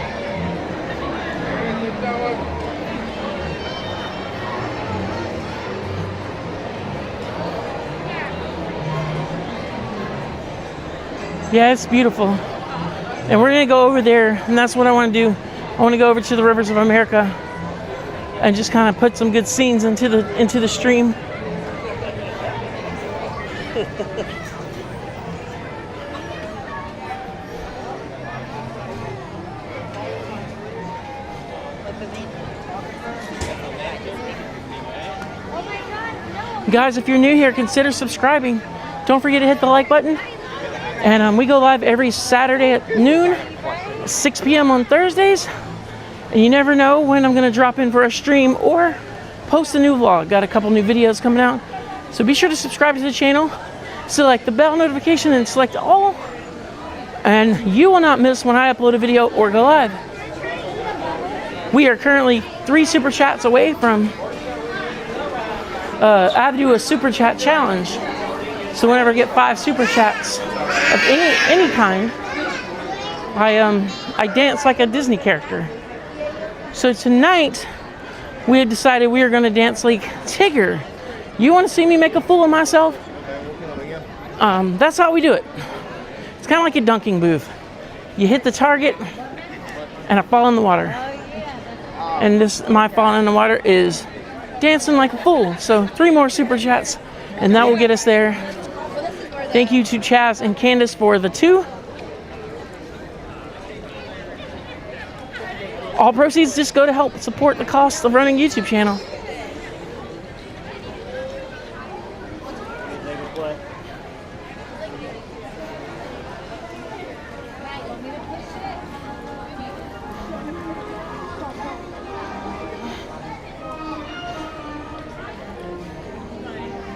Yeah, it's beautiful. And we're gonna go over there, and that's what I want to do. I want to go over to the Rivers of America and just kind of put some good scenes into the stream. Guys, if you're new here, consider subscribing. Don't forget to hit the like button. And we go live every Saturday at noon, 6 p.m. on Thursdays. And you never know when I'm going to drop in for a stream or post a new vlog. Got a couple new videos coming out. So be sure to subscribe to the channel, select the bell notification, and select all. And you will not miss when I upload a video or go live. We are currently 3 super chats away from I have to do a super chat challenge. So whenever I get 5 super chats of any kind, I dance like a Disney character. So tonight we had decided we are going to dance like Tigger. You want to see me make a fool of myself? That's how we do it. It's kind of like a dunking booth. You hit the target, and I fall in the water. And my fall in the water is dancing like a fool. So 3 more super chats, and that will get us there. Thank you to Chaz and Candace for the 2. All proceeds just go to help support the cost of running a YouTube channel.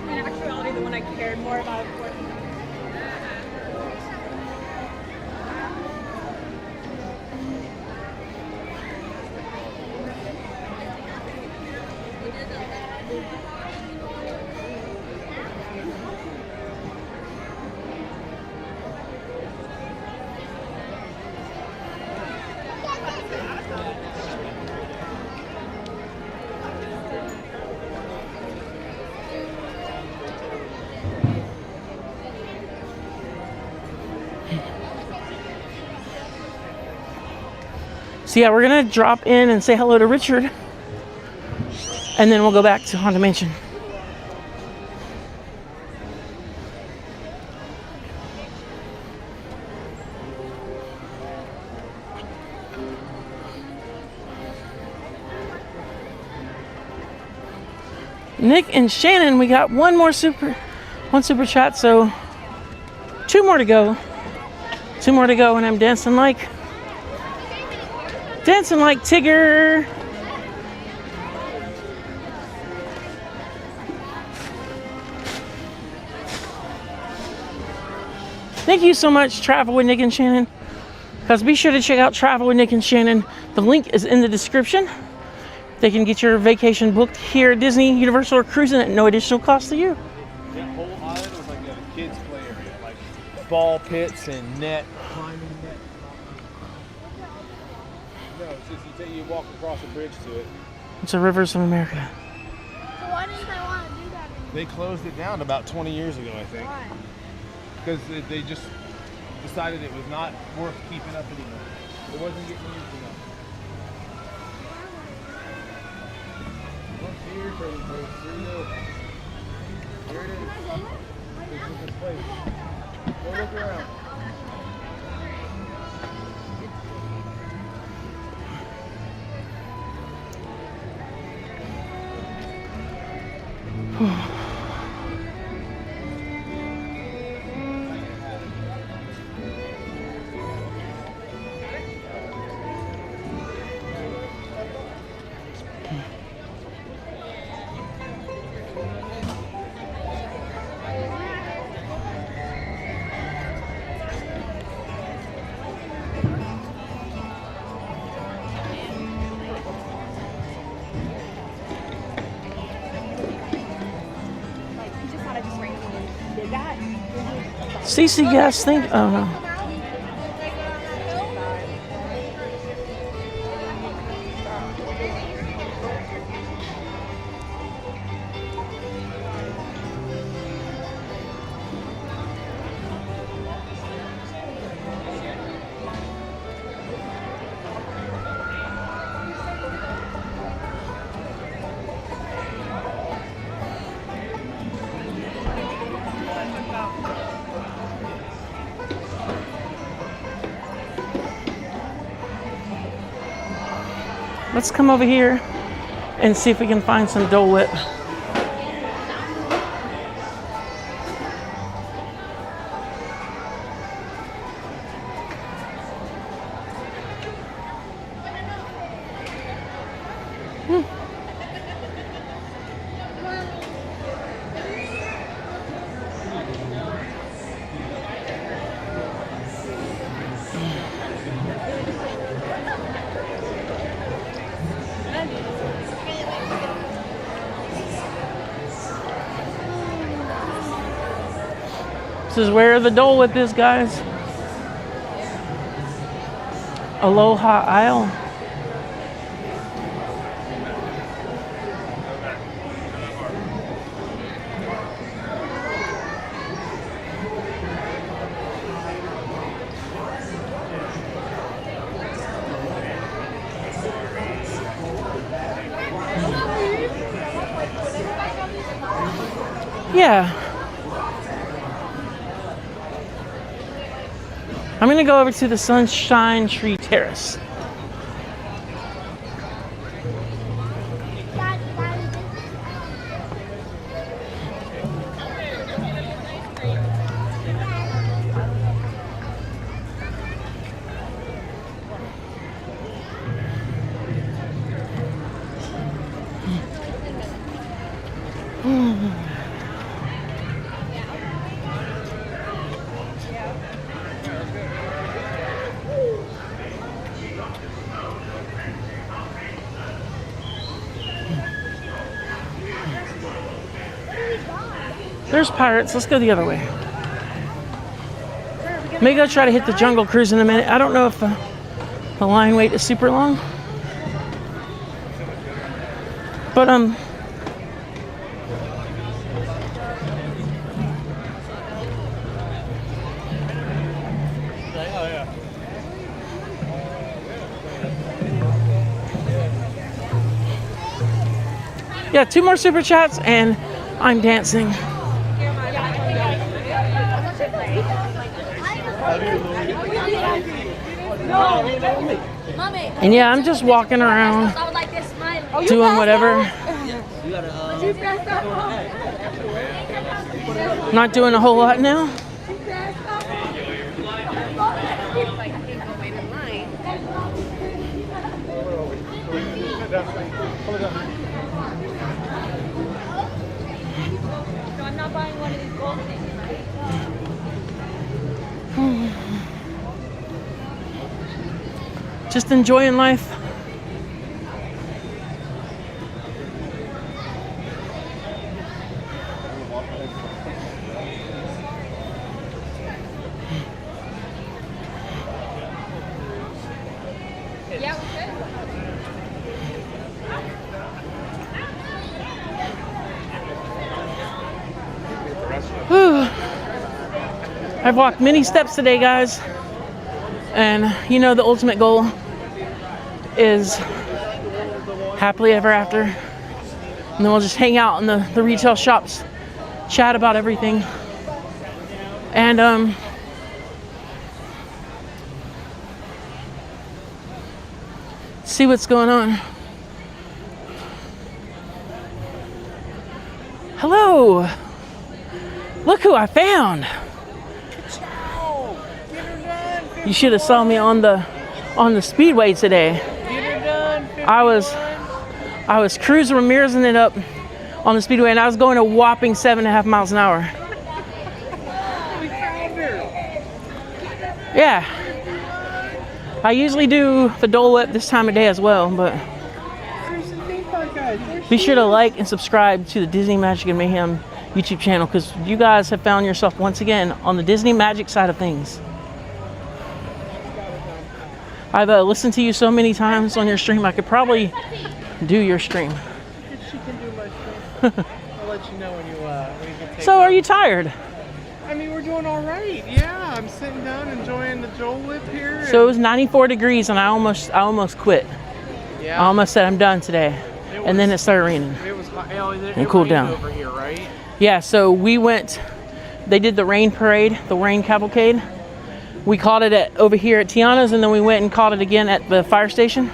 In actuality, the one I cared more about. So yeah, we're gonna drop in and say hello to Richard, and then we'll go back to Haunted Mansion. Nick and Shannon, we got one super chat, so 2 more to go. 2 more to go, and I'm dancing like Tigger. Thank you so much, Travel with Nick and Shannon. Guys, be sure to check out Travel with Nick and Shannon. The link is in the description. They can get your vacation booked here at Disney, Universal, or cruising at no additional cost to you. That whole island was like a kids' play area, like ball pits and net, climbing net. No, it's just you walk across a bridge to it. It's a Rivers of America. So why didn't they want to do that? They closed it down about 20 years ago, I think. Why? Because they just decided it was not worth keeping up anymore. It wasn't getting used enough. Here it is. This is this place. Go look around. CC gas thing. Oh no. Let's come over here and see if we can find some Dole Whip. This is where the Dole Whip is, guys. Aloha Isle. Yeah. I'm gonna go over to the Sunshine Tree Terrace. There's pirates. Let's go the other way. Maybe I'll try to hit the Jungle Cruise in a minute. I don't know if the line wait is super long. But got 2 more super chats and I'm dancing. And yeah, I'm just walking around doing whatever. Not doing a whole lot now. I'm not buying one of these gold things, right? Just enjoying life. Yeah, we Whew. I've walked many steps today, guys. And you know the ultimate goal is happily ever after. And then we'll just hang out in the retail shops, chat about everything. And see what's going on. Hello. Look who I found. You should have saw me on the Speedway today. I was Cruz Ramirezing it up on the Speedway, and I was going a whopping 7.5 miles an hour. Yeah. I usually do the Dole Whip this time of day as well, but be sure to like and subscribe to the Disney Magic and Mayhem YouTube channel, because you guys have found yourself once again on the Disney Magic side of things. I've listened to you so many times on your stream, I could probably do your stream. She can do my stream. I'll let you know when you can take So, are you tired? I mean, we're doing all right. Yeah, I'm sitting down enjoying the Dole Whip here. So it was 94 degrees, and I almost quit. Yeah. I almost said I'm done today, and then it started raining. It was and cooled down over here, right? Yeah. So we went. They did the rain parade, the rain cavalcade. We caught it over here at Tiana's, and then we went and caught it again at the fire station.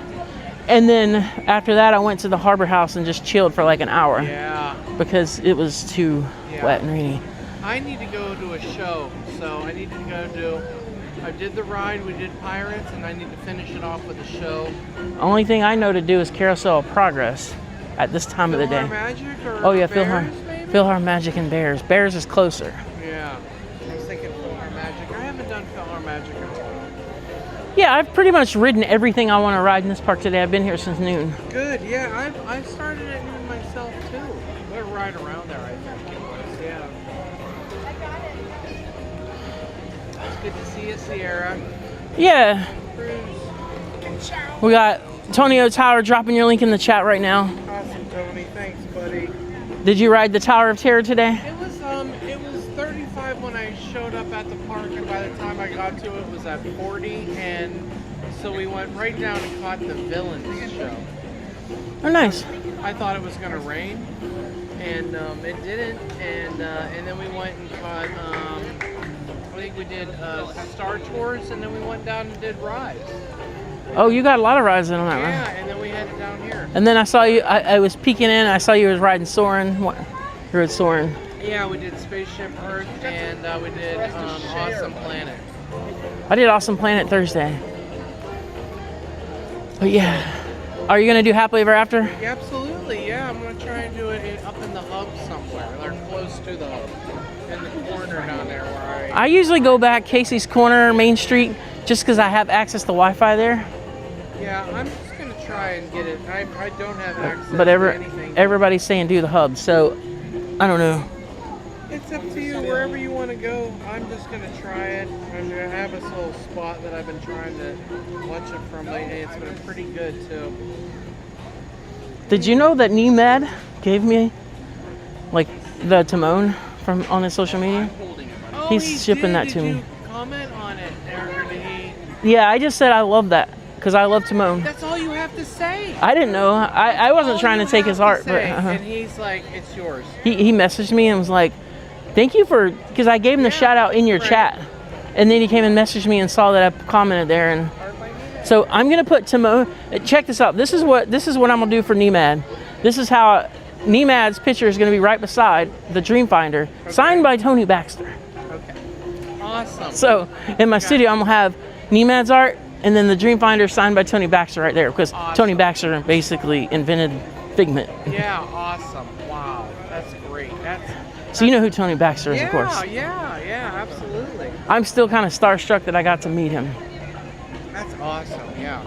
And then after that, I went to the Harbor House and just chilled for like an hour. Yeah. Because it was too wet and rainy. I need to go to a show, so I need to go do. I did the ride, we did Pirates, and I need to finish it off with a show. Only thing I know to do is Carousel of Progress at this time of the day. Magic or Oh yeah, Bears, Philhar Magic and Bears. Bears is closer. Yeah, I was thinking Philhar Magic. I haven't done Philhar Magic in a while. Yeah, I've pretty much ridden everything I want to ride in this park today. I've been here since noon. Good, yeah, I started at noon myself too. We're right around there, I think it was, yeah. It's good to see you, Sierra. Yeah. We got Tonio Tower dropping your link in the chat right now. Awesome, Tony. Thanks, buddy. Did you ride the Tower of Terror today? It was 35 when I showed up at the park, and by the time I got to it, it was at 40, and so we went right down and caught the Villains show. Oh, nice. I thought it was gonna rain, and it didn't, and then we went and caught. I think we did Star Tours, and then we went down and did rides. Oh, you got a lot of rides in on that, Yeah, right? and then we headed down here. And then I saw you. I was peeking in. I saw you was riding Soarin'. What? You rode Soarin'. Yeah, we did Spaceship Earth, and we did Awesome Planet. I did Awesome Planet Thursday. But yeah, are you gonna do Happily Ever After? Yeah, absolutely, yeah. I'm gonna try and do it up in the hub somewhere, or close to the hub, in the corner down there where I usually go back Casey's Corner, Main Street, just because I have access to Wi-Fi there. Yeah, I'm just gonna try and get it. I don't have access But to anything. everybody's saying do the hub, so I don't know. It's up to you, wherever you want to go. I'm just gonna try it. I have this little spot that I've been trying to watch it from lately. It's been pretty good too. Did you know that Nemed gave me like the Timon from on his social media? Oh, He's shipping that to Did me. you comment on it, or did he? Yeah, I just said I love that because I love Timon. That's all you have have to say. I didn't know. I wasn't trying to take his art, but And he's like, it's yours. he messaged me and was like, "Thank you for," because I gave him the shout out in your chat, and then he came and messaged me and saw that I commented there, and so I'm gonna put check this out. This is what I'm gonna do for Nemad. This is how Nemad's picture is gonna be right beside the Dreamfinder, signed by Tony Baxter. Okay. Awesome. So in my studio, I'm gonna have Nemad's art, and then the Dreamfinder signed by Tony Baxter right there, because Tony Baxter basically invented Figment. Yeah, awesome. Wow, that's great. So you know who Tony Baxter is, of course. Yeah, absolutely. I'm still kind of starstruck that I got to meet him. That's awesome, yeah.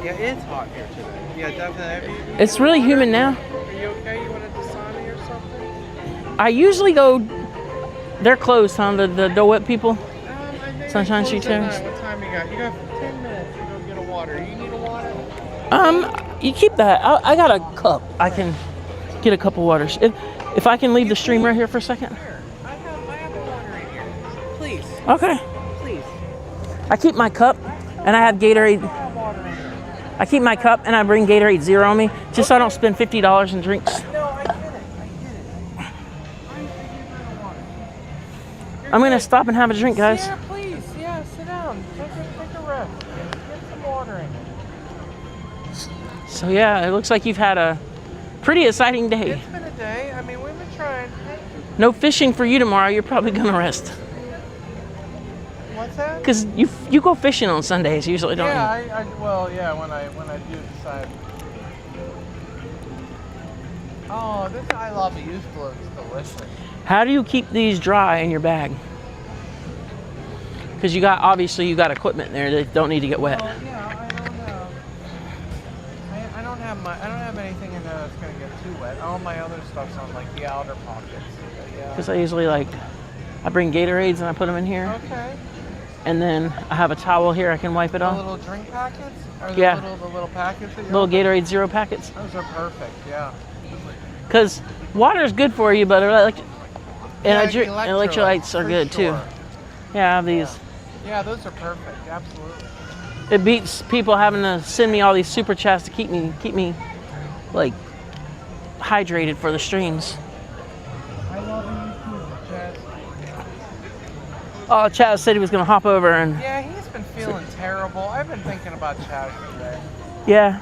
Yeah, it's hot here today. Yeah, definitely. It's really humid now. Are you okay? You wanted the sauna or something? I usually go, they're closed, huh? The Dole Whip people? Sunshine Street Terrace. What time you got? You got 10 minutes to go get a water. You need a water? You keep that. I got a cup. I can get a cup of water. If I can leave the stream right here for a second. I have a water in here. Please. Okay. Please. I keep my cup, and I have Gatorade. I keep my cup, and I bring Gatorade Zero on me, just so I don't spend $50 in drinks. No, I get it. I'm gonna stop and have a drink, guys. Yeah, please. Yeah, sit down. Take a rest. Get some water in it. So yeah, it looks like you've had a pretty exciting day. It's been a day. I mean, we've been trying. No fishing for you tomorrow. You're probably gonna rest. What's that? Because you go fishing on Sundays usually, don't you? Yeah, when I do decide. Oh, this I love it. It's delicious. How do you keep these dry in your bag? Because obviously you got equipment there that don't need to get wet. Yeah, I don't know. I don't have anything in there that's gonna get too wet. All my other stuff's on like the outer pockets. Because I usually I bring Gatorades and I put them in here. Okay. And then I have a towel here I can wipe it The off. little drink packets? Or Yeah. The little packets that Little Gatorade Zero packets. Those are perfect, yeah. Because water is good for you, but Electrolytes electrolytes are for good sure. too. Yeah, I have these. Yeah, those are perfect, absolutely. It beats people having to send me all these super chats to keep me like hydrated for the streams. I love you too, Chad. Oh, Chad said he was gonna hop over and Yeah, he's been feeling terrible. I've been thinking about Chad today. yeah.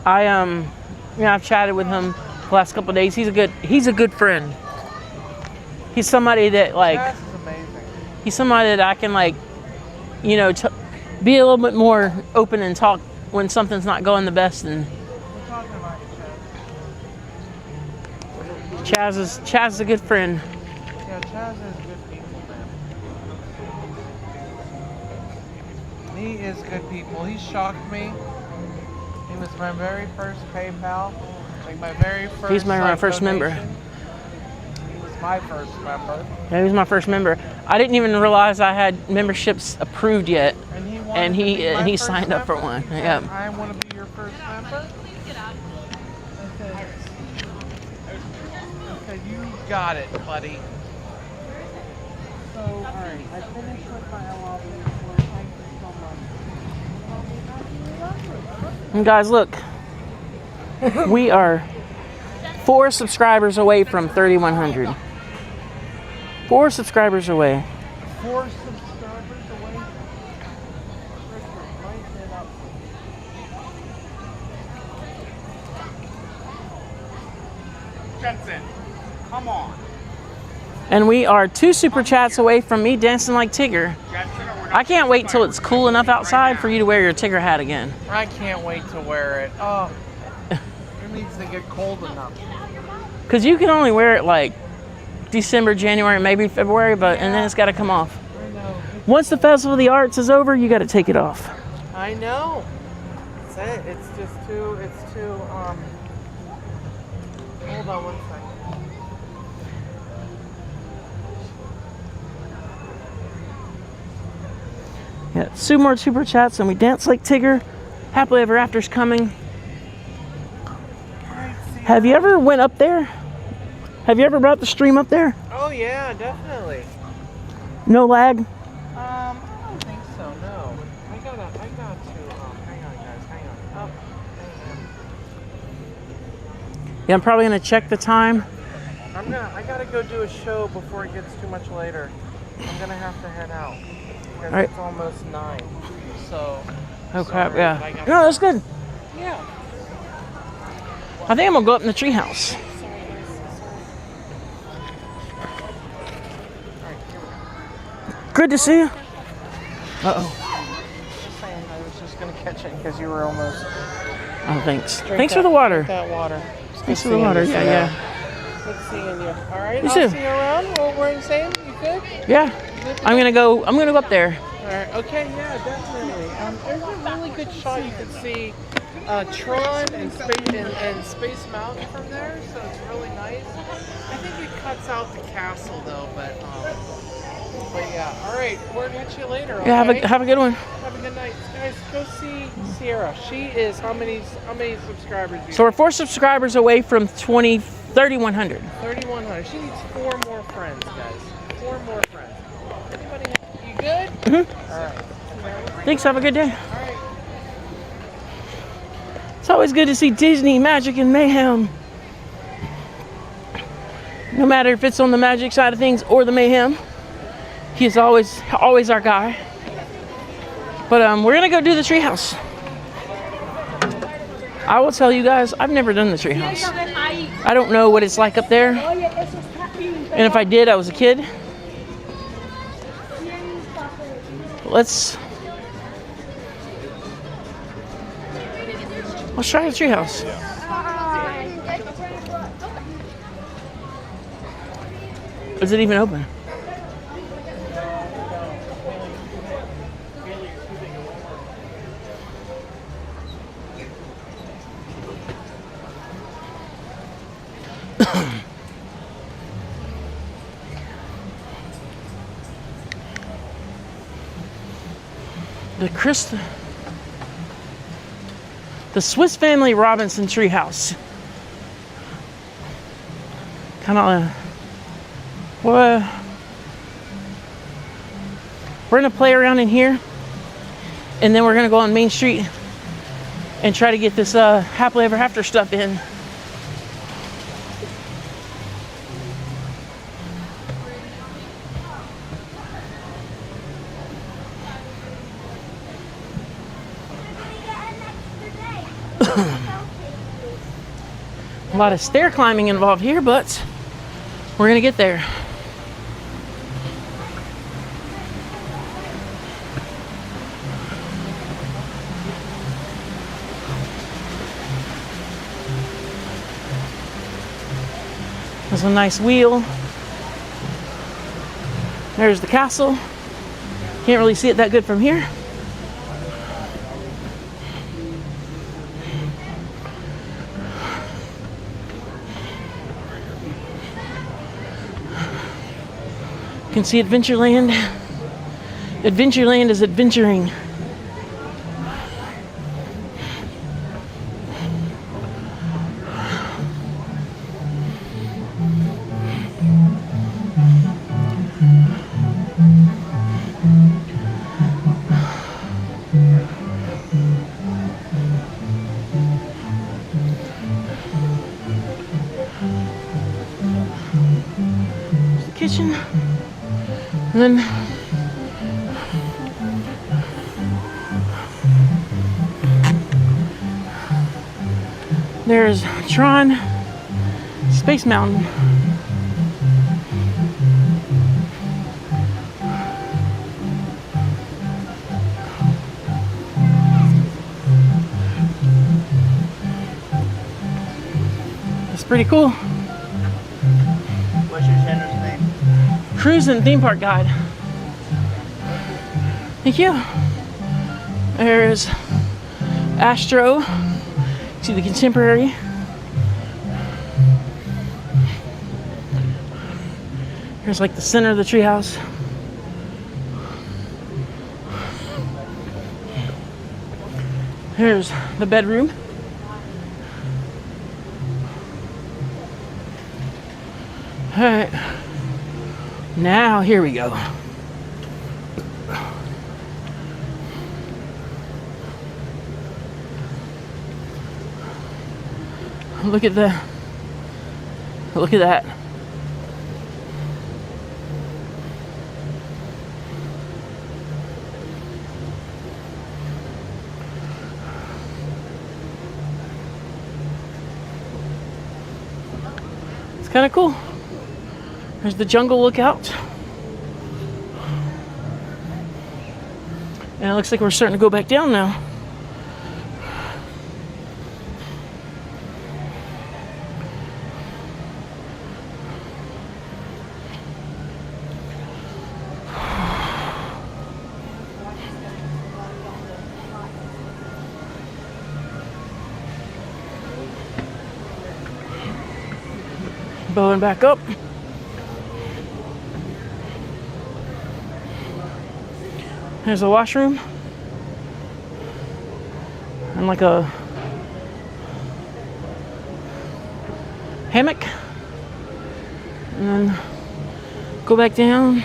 I've chatted with him the last couple of days. He's a good friend. He's somebody that Chad is amazing. he's somebody that I can be a little bit more open and talk when something's not going the best. And We're talking about you, Chaz is a good friend. Yeah, Chaz is good people, man. He is good people. He shocked me. He was my very first PayPal. Like my very first. He's my first member. He was my first member. Yeah, he was my first member. I didn't even realize I had memberships approved yet, and he signed up for one. Yeah. I want to be your first member. Okay, you got it, buddy. So, all right, I finished with my lobby. Thank you so much. And guys, look, we are 4 subscribers away from 3,100. 4 subscribers away. 4 subscribers away. Jensen, come on. And we are 2 super chats away from me dancing like Tigger. I can't wait till it's cool enough outside for you to wear your Tigger hat again. I can't wait to wear it. Oh, it needs to get cold enough. Because you can only wear it like December, January, maybe February, and then it's got to come off. I know. Once the Festival of the Arts is over, you got to take it off. I know. That's it. It's too, hold on one second. Yeah, 2 more super chats and we dance like Tigger. Happily Ever After's coming. Have you ever went up there? Have you ever brought the stream up there? Oh yeah, definitely. No lag? I don't think so, no. I got to, hang on guys, hang on. Yeah, I'm probably gonna check the time. I gotta go do a show before it gets too much later. I'm gonna have to head out because All right. it's almost 9. So. Oh crap! sorry, Yeah. but I gotta- No, that's good. Yeah. I think I'm gonna go up in the treehouse. Good to see you. Uh-oh. Just saying, I was just gonna catch it because you were almost. Oh, thanks. Drink Thanks that- for the water. drink that water. It's good Thanks for the seeing water. you, Yeah, Sarah. yeah. Good seeing you. All right, You I'll too. see you around. Well, we're in same. You good? Yeah. I'm gonna go up there. All right. Okay. Yeah, definitely. There's a really good shot. You can see Tron and Space Mountain from there, so it's really nice. I think it cuts out the castle though, but yeah. All right. We'll catch you later. Yeah. Okay? Have a good one. Have a good night, guys. Go see Sierra. She is how many subscribers? Do you So we're 4 subscribers away from 3,100. 3,100. She needs 4 more friends, guys. 4 more friends. Anybody? You good? Mm-hmm. All right. Thanks. Have a good day. All right. It's always good to see Disney, magic, and mayhem. No matter if it's on the magic side of things or the mayhem, he's always our guy. But we're gonna go do the treehouse. I will tell you guys, I've never done the treehouse. I don't know what it's like up there. And if I did, I was a kid. Let's try the treehouse. Is it even open? The Swiss Family Robinson Treehouse. Kind of, we're gonna play around in here, and then we're gonna go on Main Street and try to get this happily ever after stuff in. A lot of stair climbing involved here, but we're gonna get there. There's a nice wheel. There's the castle. Can't really see it that good from here. You can see Adventureland. Adventureland is adventuring. There's the kitchen. And then there's Tron, Space Mountain. It's pretty cool. What's your center's name? Cruise and Theme Park Guide. Thank you. There's Astro. See the Contemporary. Here's like the center of the treehouse. Here's the bedroom. All right. Now, here we go. Look at the Look at that. It's kind of cool. There's the jungle lookout. And it looks like we're starting to go back down now. Bowing back up. There's a washroom and like a hammock, and then go back down.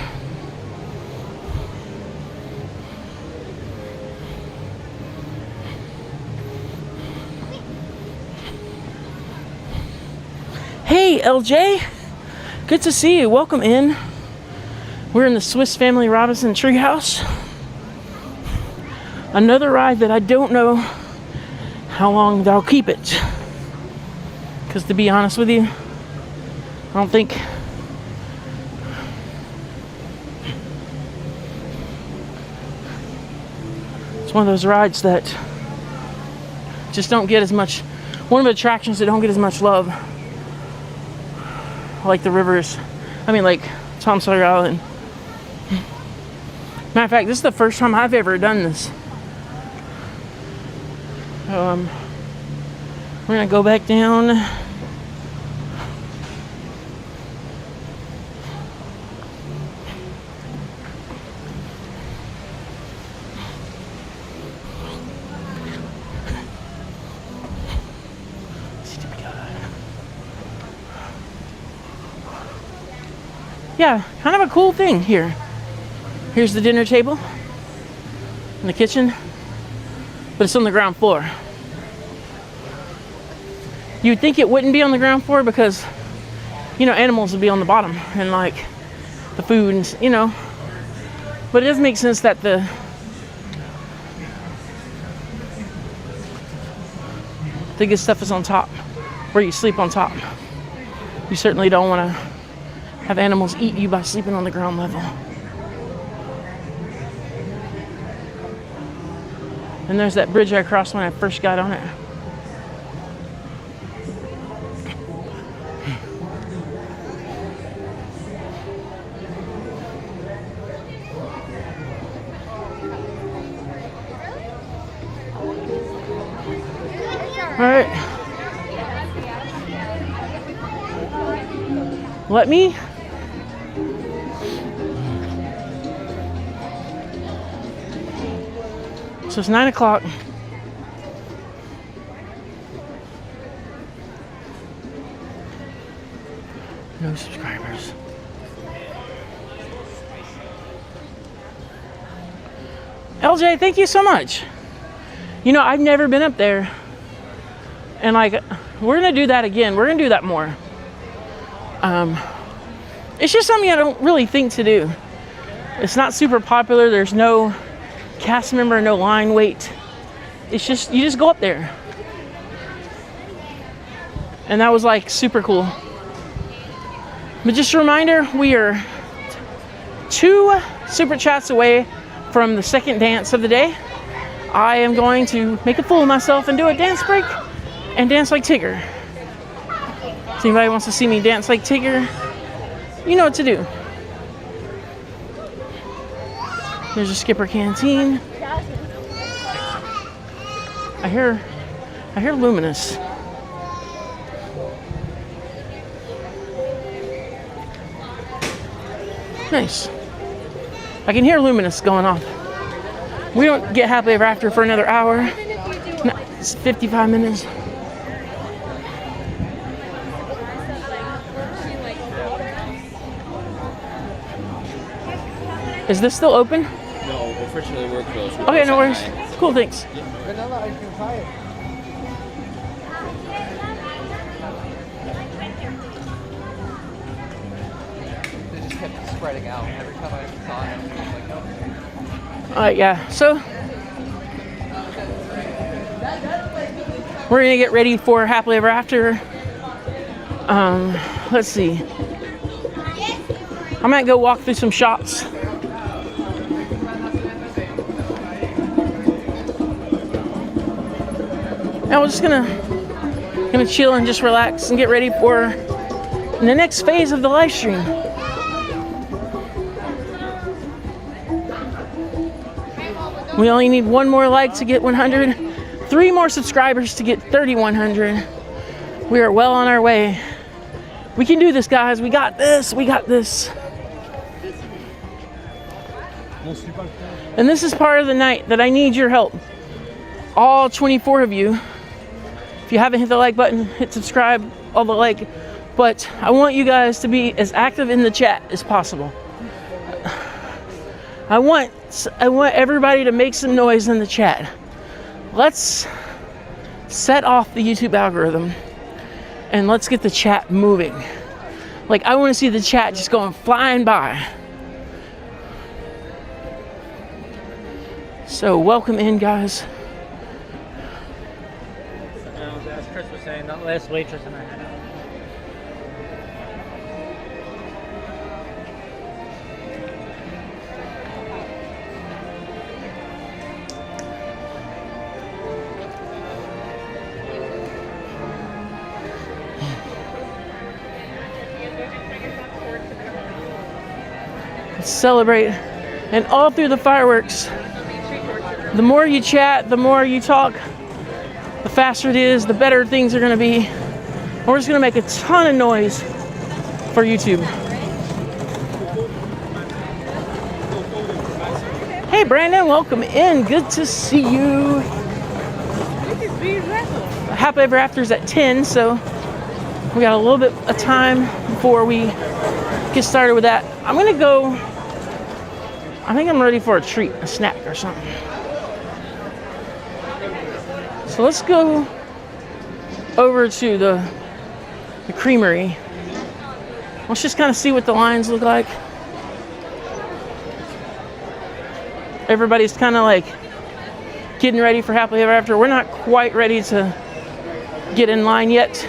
Hey LJ, good to see you. Welcome in. We're in the Swiss Family Robinson Treehouse. Another ride that I don't know how long they'll keep it. Because to be honest with you, I don't think it's one of those rides that just don't get as much, one of the attractions that don't get as much love. Like the rivers, I mean like Tom Sawyer Island. Matter of fact, this is the first time I've ever done this. We're gonna go back down. Yeah, kind of a cool thing here. Here's the dinner table and the kitchen, but it's on the ground floor. You'd think it wouldn't be on the ground floor because, you know, animals would be on the bottom and like the food and, you know, but it does make sense that the good stuff is on top, where you sleep on top. You certainly don't want to have animals eat you by sleeping on the ground level. And there's that bridge I crossed when I first got on it. All right. Let me. So it's 9 o'clock. No subscribers. LJ, thank you so much. You know, I've never been up there. And like, we're gonna do that again. We're gonna do that more. It's just something I don't really think to do. It's not super popular. There's no cast member, no line wait. It's just, you just go up there. And that was like super cool. But just a reminder, we are 2 super chats away from the second dance of the day. I am going to make a fool of myself and do a dance break and dance like Tigger. If anybody wants to see me dance like Tigger, you know what to do. There's a Skipper Canteen. I hear Luminous. Nice. I can hear Luminous going off. We don't get happily ever after for another hour. No, it's 55 minutes. Is this still open? No, unfortunately we're closed. Okay, no worries. Cool, thanks. Vanilla ice cream pie. spreading out. Every time I saw it, I was like, nope. Alright, yeah. So we're gonna get ready for Happily Ever After. Let's see. I might go walk through some shops. Now we're just gonna chill and just relax and get ready for the next phase of the live stream. We only need one more like to get 100, 3 more subscribers to get 3,100. We are well on our way. We can do this, guys. We got this. We got this. And this is part of the night that I need your help. All 24 of you. If you haven't hit the like button, hit subscribe, all the like. But I want you guys to be as active in the chat as possible. I want everybody to make some noise in the chat. Let's set off the YouTube algorithm and let's get the chat moving. Like, I want to see the chat just going flying by. So welcome in, guys. As Chris was saying, that last waitress and I had out. Celebrate, and all through the fireworks, the more you chat, the more you talk, the faster it is, the better things are going to be. We're just going to make a ton of noise for YouTube. Hey Brandon, welcome in. Good to see you. Happy Ever After's at 10, so we got a little bit of time before we get started with that. I'm gonna go, I think I'm ready for a treat, a snack or something. So let's go over to the creamery. Let's just kind of see what the lines look like. Everybody's kind of like getting ready for Happily Ever After. We're not quite ready to get in line yet.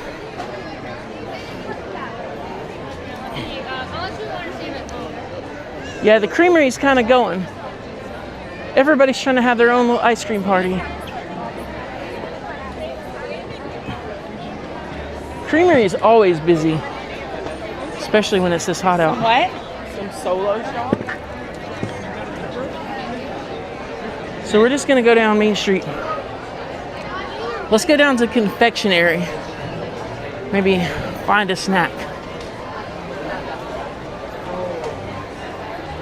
Yeah, the creamery's kind of going. Everybody's trying to have their own little ice cream party. Creamery is always busy, especially when it's this hot out. What? Some solo shop? So we're just gonna go down Main Street. Let's go down to confectionery. Maybe find a snack.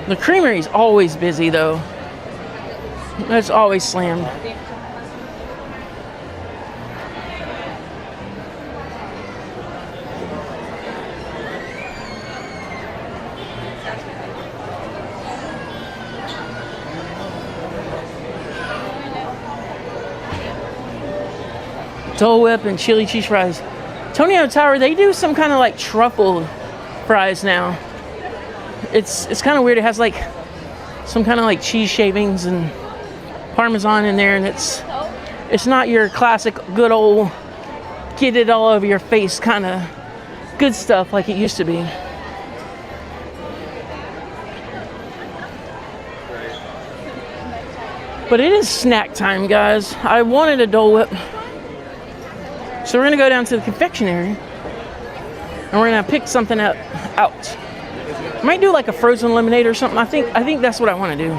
The creamery's always busy though. It's always slammed. Dole Whip and chili cheese fries. Tonio Tower, they do some kind of like truffle fries now. It's kind of weird. It has like some kind of like cheese shavings and Parmesan in there, and it's not your classic good old get it all over your face kind of good stuff like it used to be. But it is snack time, guys. I wanted a Dole Whip. So we're gonna go down to the confectionery and we're gonna pick something out. I might do like a frozen lemonade or something. I think that's what I want to do.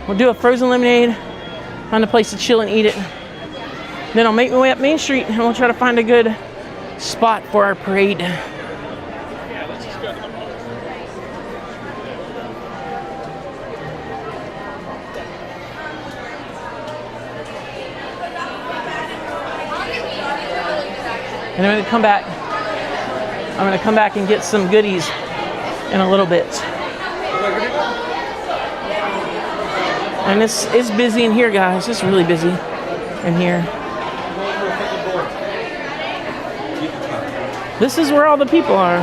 We'll do a frozen lemonade, find a place to chill and eat it. Then I'll make my way up Main Street and we'll try to find a good spot for our parade. And I'm gonna come back and get some goodies in a little bit. And it's busy in here, guys. It's really busy in here. This is where all the people are.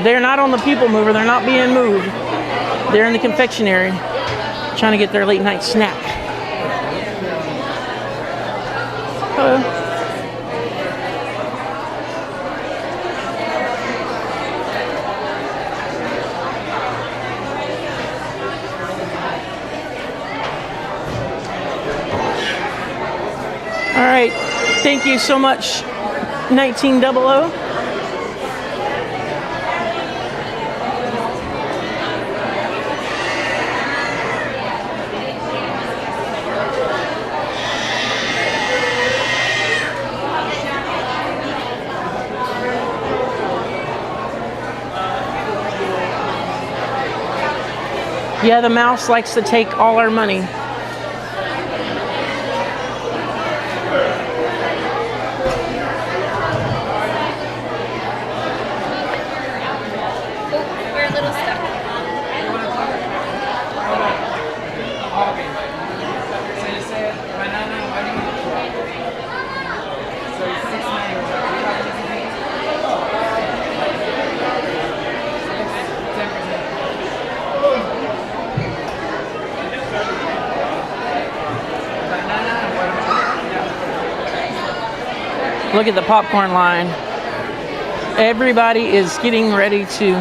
They're not on the people mover. They're not being moved. They're in the confectionery trying to get their late night snack. Hello. All right. Thank you so much, 1900. Yeah, the mouse likes to take all our money. We're a little stuck. So you said banana, what do you want? So it's $6.91. Look at the popcorn line. Everybody is getting ready to.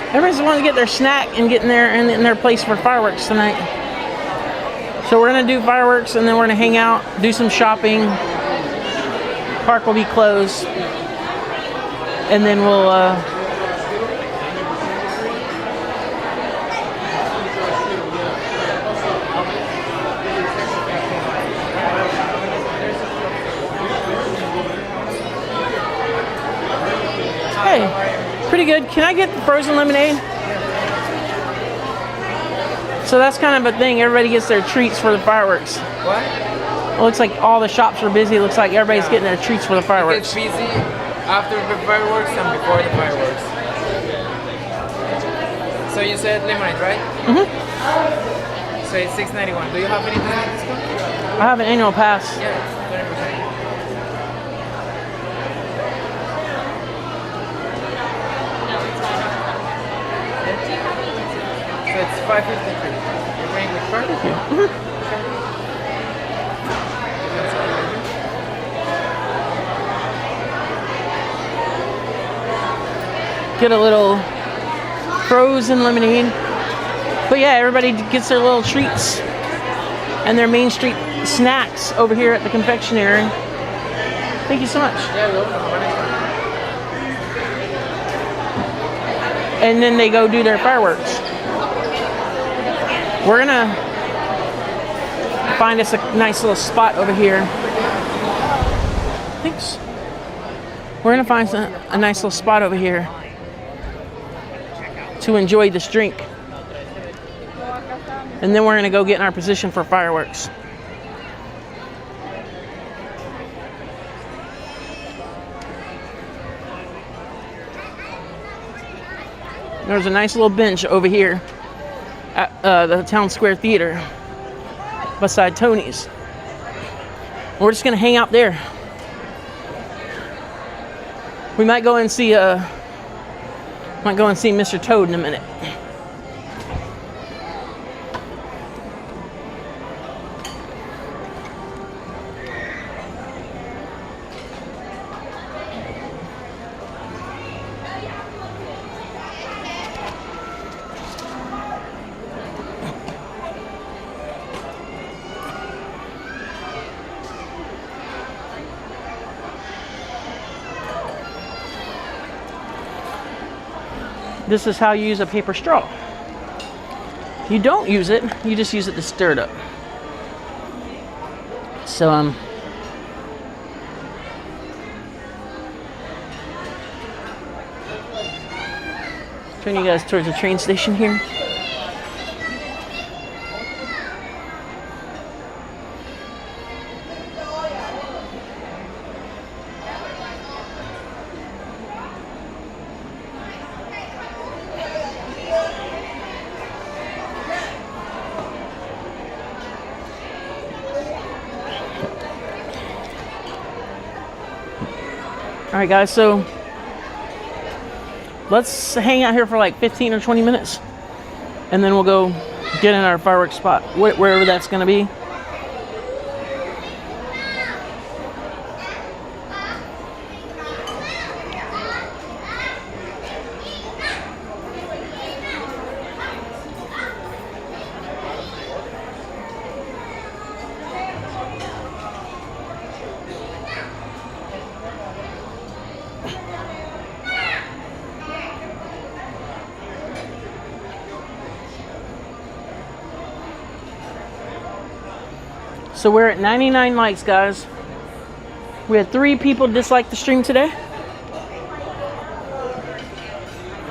Everybody's wanting to get their snack and get in their place for fireworks tonight. So we're gonna do fireworks and then we're gonna hang out, do some shopping. Park will be closed, and then we'll. Hey, pretty good. Can I get the frozen lemonade? So that's kind of a thing. Everybody gets their treats for the fireworks. What? It looks like all the shops are busy. It looks like everybody's getting their treats for the fireworks. It's busy after the fireworks and before the fireworks. So you said lemonade, right? Mm-hmm. So it's $6.91. Do you have any discount? I have an annual pass. Yeah, 20%. So it's $5.53. You're paying with card? Mm-hmm. Get a little frozen lemonade. But yeah, everybody gets their little treats and their Main Street snacks over here at the confectionery. Thank you so much. And then they go do their fireworks. We're gonna find us a nice little spot over here. Thanks. We're gonna find a nice little spot over here to enjoy this drink. And then we're gonna go get in our position for fireworks. There's a nice little bench over here at the Town Square Theater beside Tony's. We're just gonna hang out there. We might go and see Mr. Toad in a minute. This is how you use a paper straw. You don't use it, you just use it to stir it up. So, turn you guys towards the train station here. All right, guys, so let's hang out here for like 15 or 20 minutes, and then we'll go get in our fireworks spot, wherever that's going to be. So we're at 99 likes, guys. We had 3 people dislike the stream today.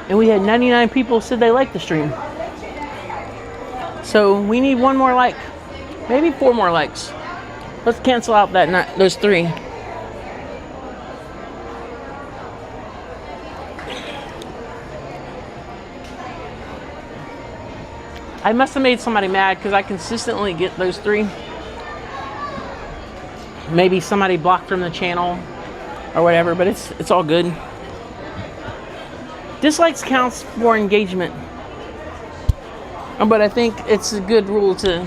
And we had 99 people said they liked the stream. So we need 1 more like. Maybe 4 more likes. Let's cancel out those 3. I must have made somebody mad because I consistently get those 3. Maybe somebody blocked from the channel or whatever, but it's all good. Dislikes counts for engagement, but I think it's a good rule to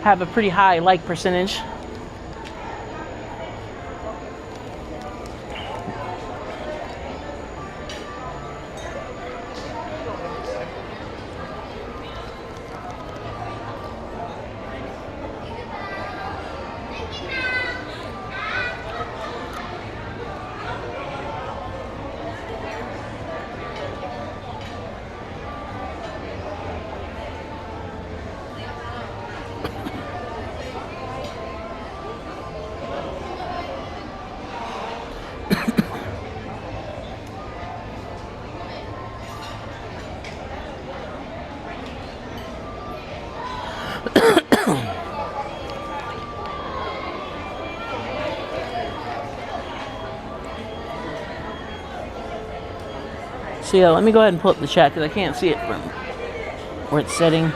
have a pretty high like percentage. So yeah, let me go ahead and pull up the chat because I can't see it from where it's setting.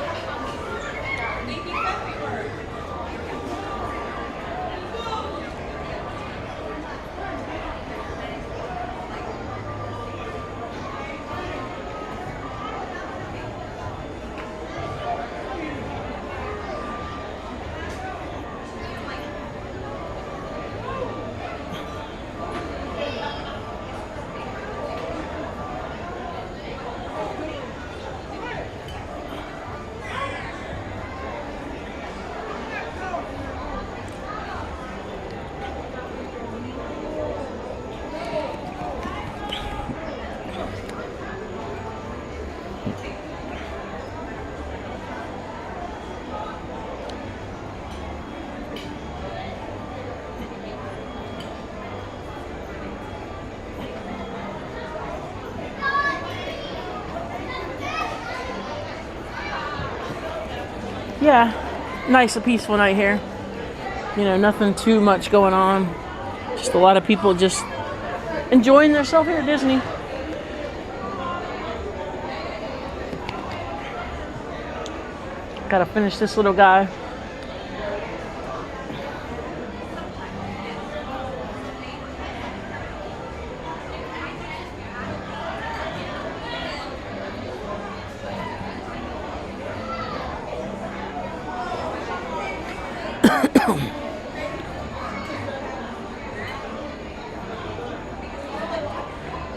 Yeah, nice, a peaceful night here. You know, nothing too much going on. Just a lot of people just enjoying themselves here at Disney. Gotta finish this little guy.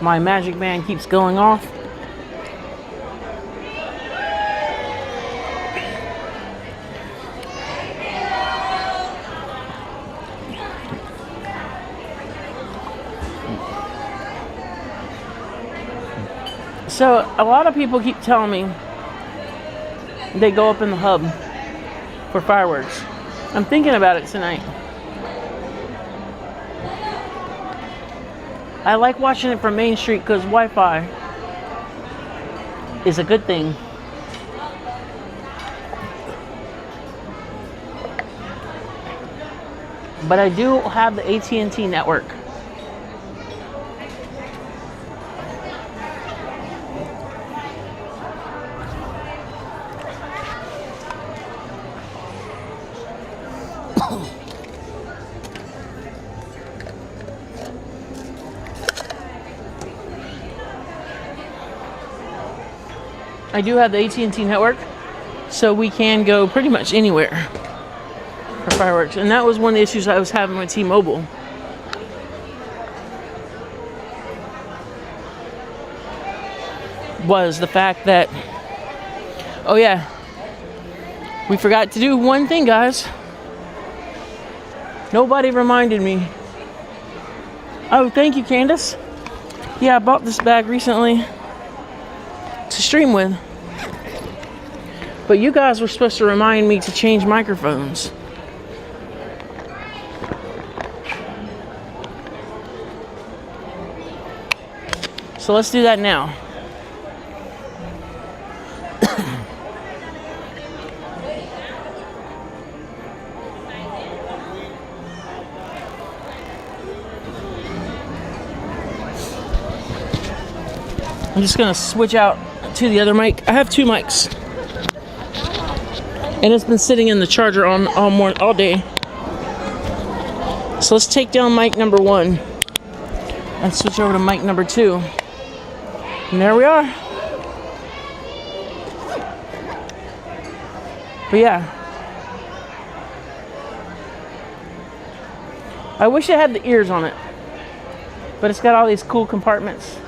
My magic band keeps going off. So a lot of people keep telling me they go up in the hub for fireworks. I'm thinking about it tonight. I like watching it from Main Street because Wi-Fi is a good thing. But I do have the AT&T network. I do have the AT&T network, so we can go pretty much anywhere for fireworks. And that was one of the issues I was having with T-Mobile. Was the fact that, oh yeah, we forgot to do one thing, guys. Nobody reminded me. Oh, thank you, Candace. Yeah, I bought this bag recently to stream with. But you guys were supposed to remind me to change microphones. So let's do that now. I'm just gonna switch out to the other mic. I have two mics, and it's been sitting in the charger all day. So let's take down mic number 1 and switch over to mic number 2. And there we are. But yeah, I wish it had the ears on it, but it's got all these cool compartments.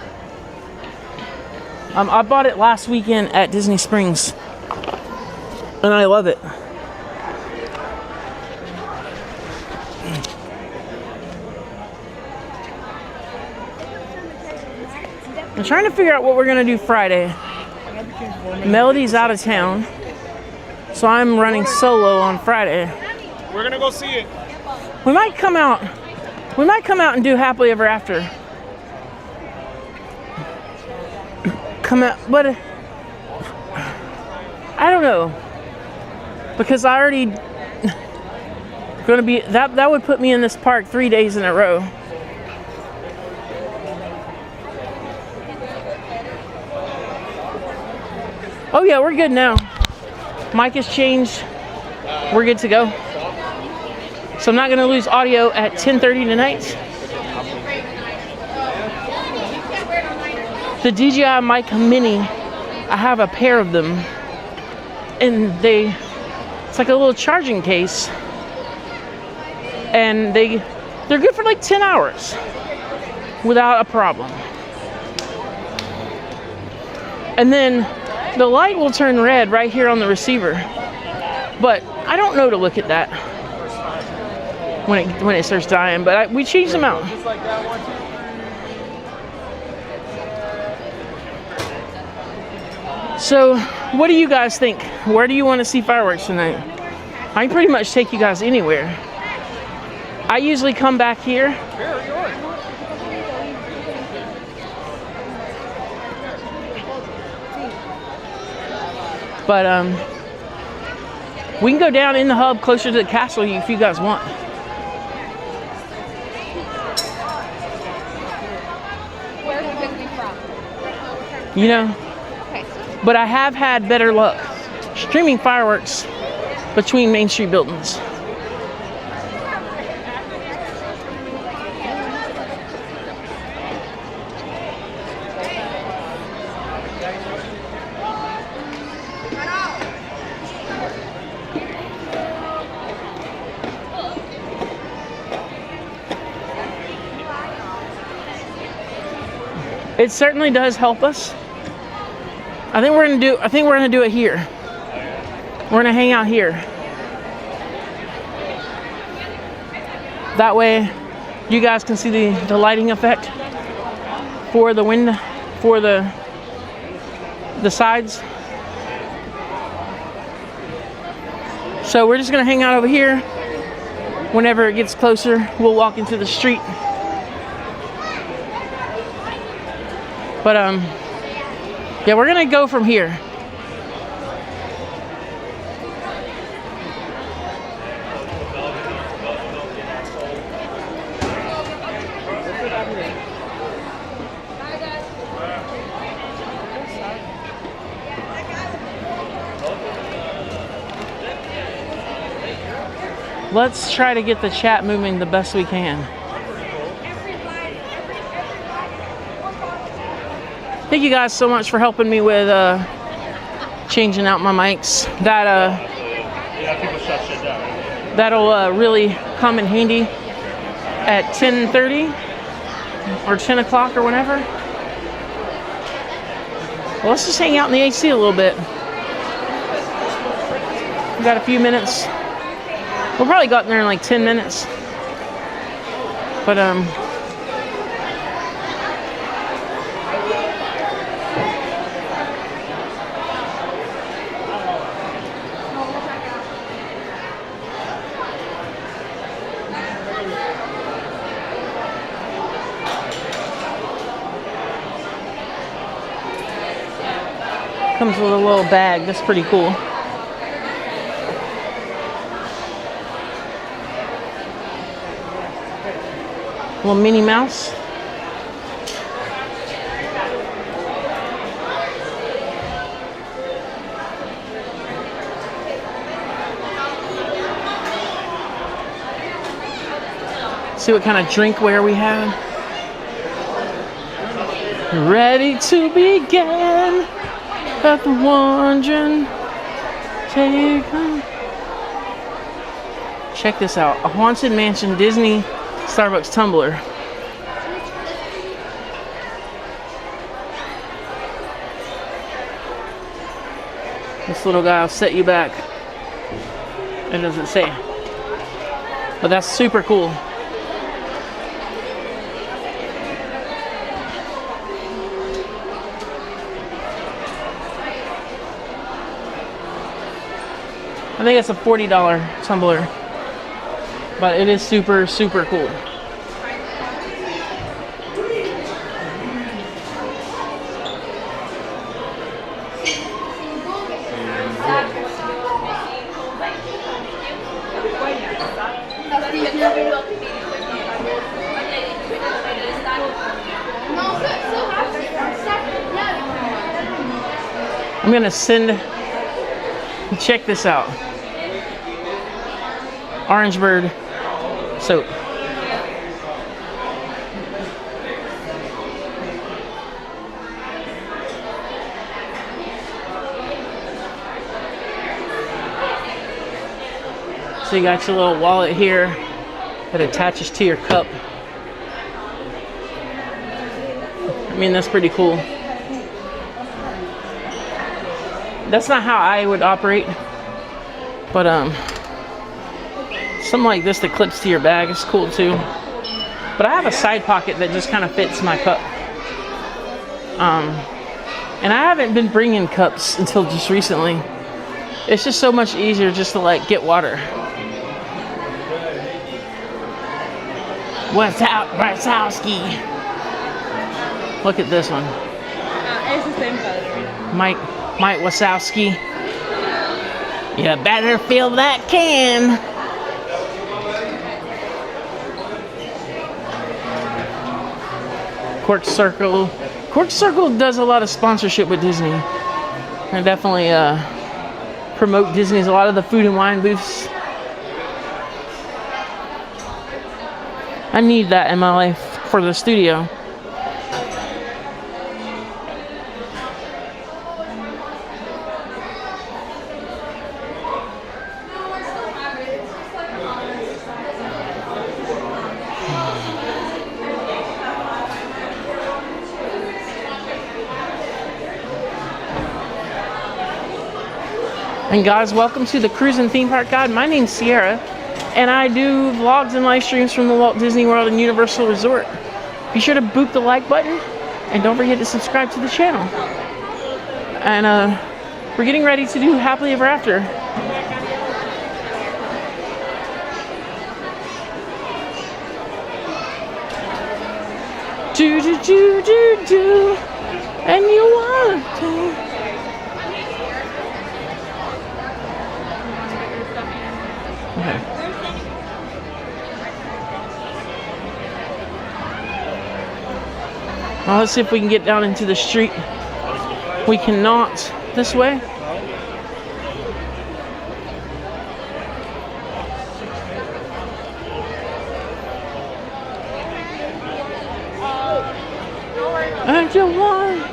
I bought it last weekend at Disney Springs, and I love it. I'm trying to figure out what we're gonna do Friday. Melody's out of town, so I'm running solo on Friday. We're gonna go see it. We might come out and do Happily Ever After. Come out, but I don't know, because I already gonna be that would put me in this park 3 days in a row. Oh yeah, we're good now. Mic has changed. We're good to go. So I'm not gonna lose audio at 10:30 tonight. The DJI Mic Mini, I have a pair of them, and it's like a little charging case, and they're good for like 10 hours without a problem. And then the light will turn red right here on the receiver, but I don't know to look at that when it starts dying, but we changed them out. So, what do you guys think? Where do you want to see fireworks tonight? I can pretty much take you guys anywhere. I usually come back here. But we can go down in the hub closer to the castle if you guys want. Where would this be from? You know, but I have had better luck streaming fireworks between Main Street buildings. It certainly does help us. I think we're gonna do it here. We're gonna hang out here. That way you guys can see the lighting effect for the wind, for the sides. So we're just gonna hang out over here. Whenever it gets closer, we'll walk into the street. But yeah, we're gonna go from here. Let's try to get the chat moving the best we can. Thank you guys so much for helping me with changing out my mics. That Yeah, people shut shit down. that'll really come in handy at 10:30 or 10 o'clock or whenever. Well, let's just hang out in the AC a little bit. We got a few minutes. We'll probably go up there in like 10 minutes. But comes with a little bag. That's pretty cool. Little Minnie Mouse. See what kind of drinkware we have. Ready to begin. At the wondering, take on. Check this out. A Haunted Mansion Disney Starbucks tumbler. This little guy will set you back. It doesn't say. But that's super cool. I think it's a $40 tumbler, but it is super, super cool. I'm gonna check this out. Orange Bird soap. So you got your little wallet here that attaches to your cup. I mean, that's pretty cool. That's not how I would operate, but something like this that clips to your bag is cool too. But I have a side pocket that just kind of fits my cup. And I haven't been bringing cups until just recently. It's just so much easier just to like get water. What's out, Bratzowski? Look at this one. It's the same color. Mike Wazowski. You better fill that can. Cork Circle. Cork Circle does a lot of sponsorship with Disney. And definitely promote Disney's a lot of the food and wine booths. I need that in my life for the studio. And guys, welcome to the Cruise and Theme Park Guide. My name's Sierra, and I do vlogs and live streams from the Walt Disney World and Universal Resort. Be sure to boop the like button, and don't forget to subscribe to the channel. And we're getting ready to do Happily Ever After. Do do do do do, and you want to. Okay. Well, let's see if we can get down into the street. We cannot. This way. And you want.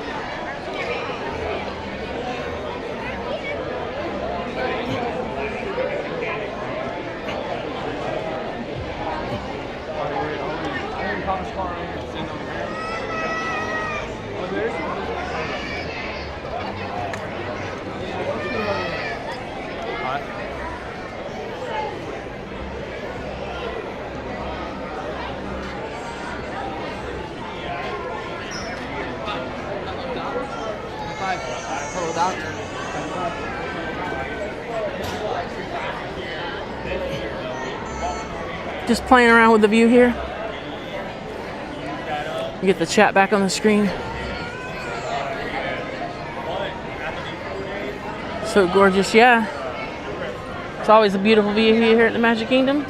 I pulled out. Just playing around with the view here. You get the chat back on the screen. So gorgeous, yeah. It's always a beautiful view here at the Magic Kingdom.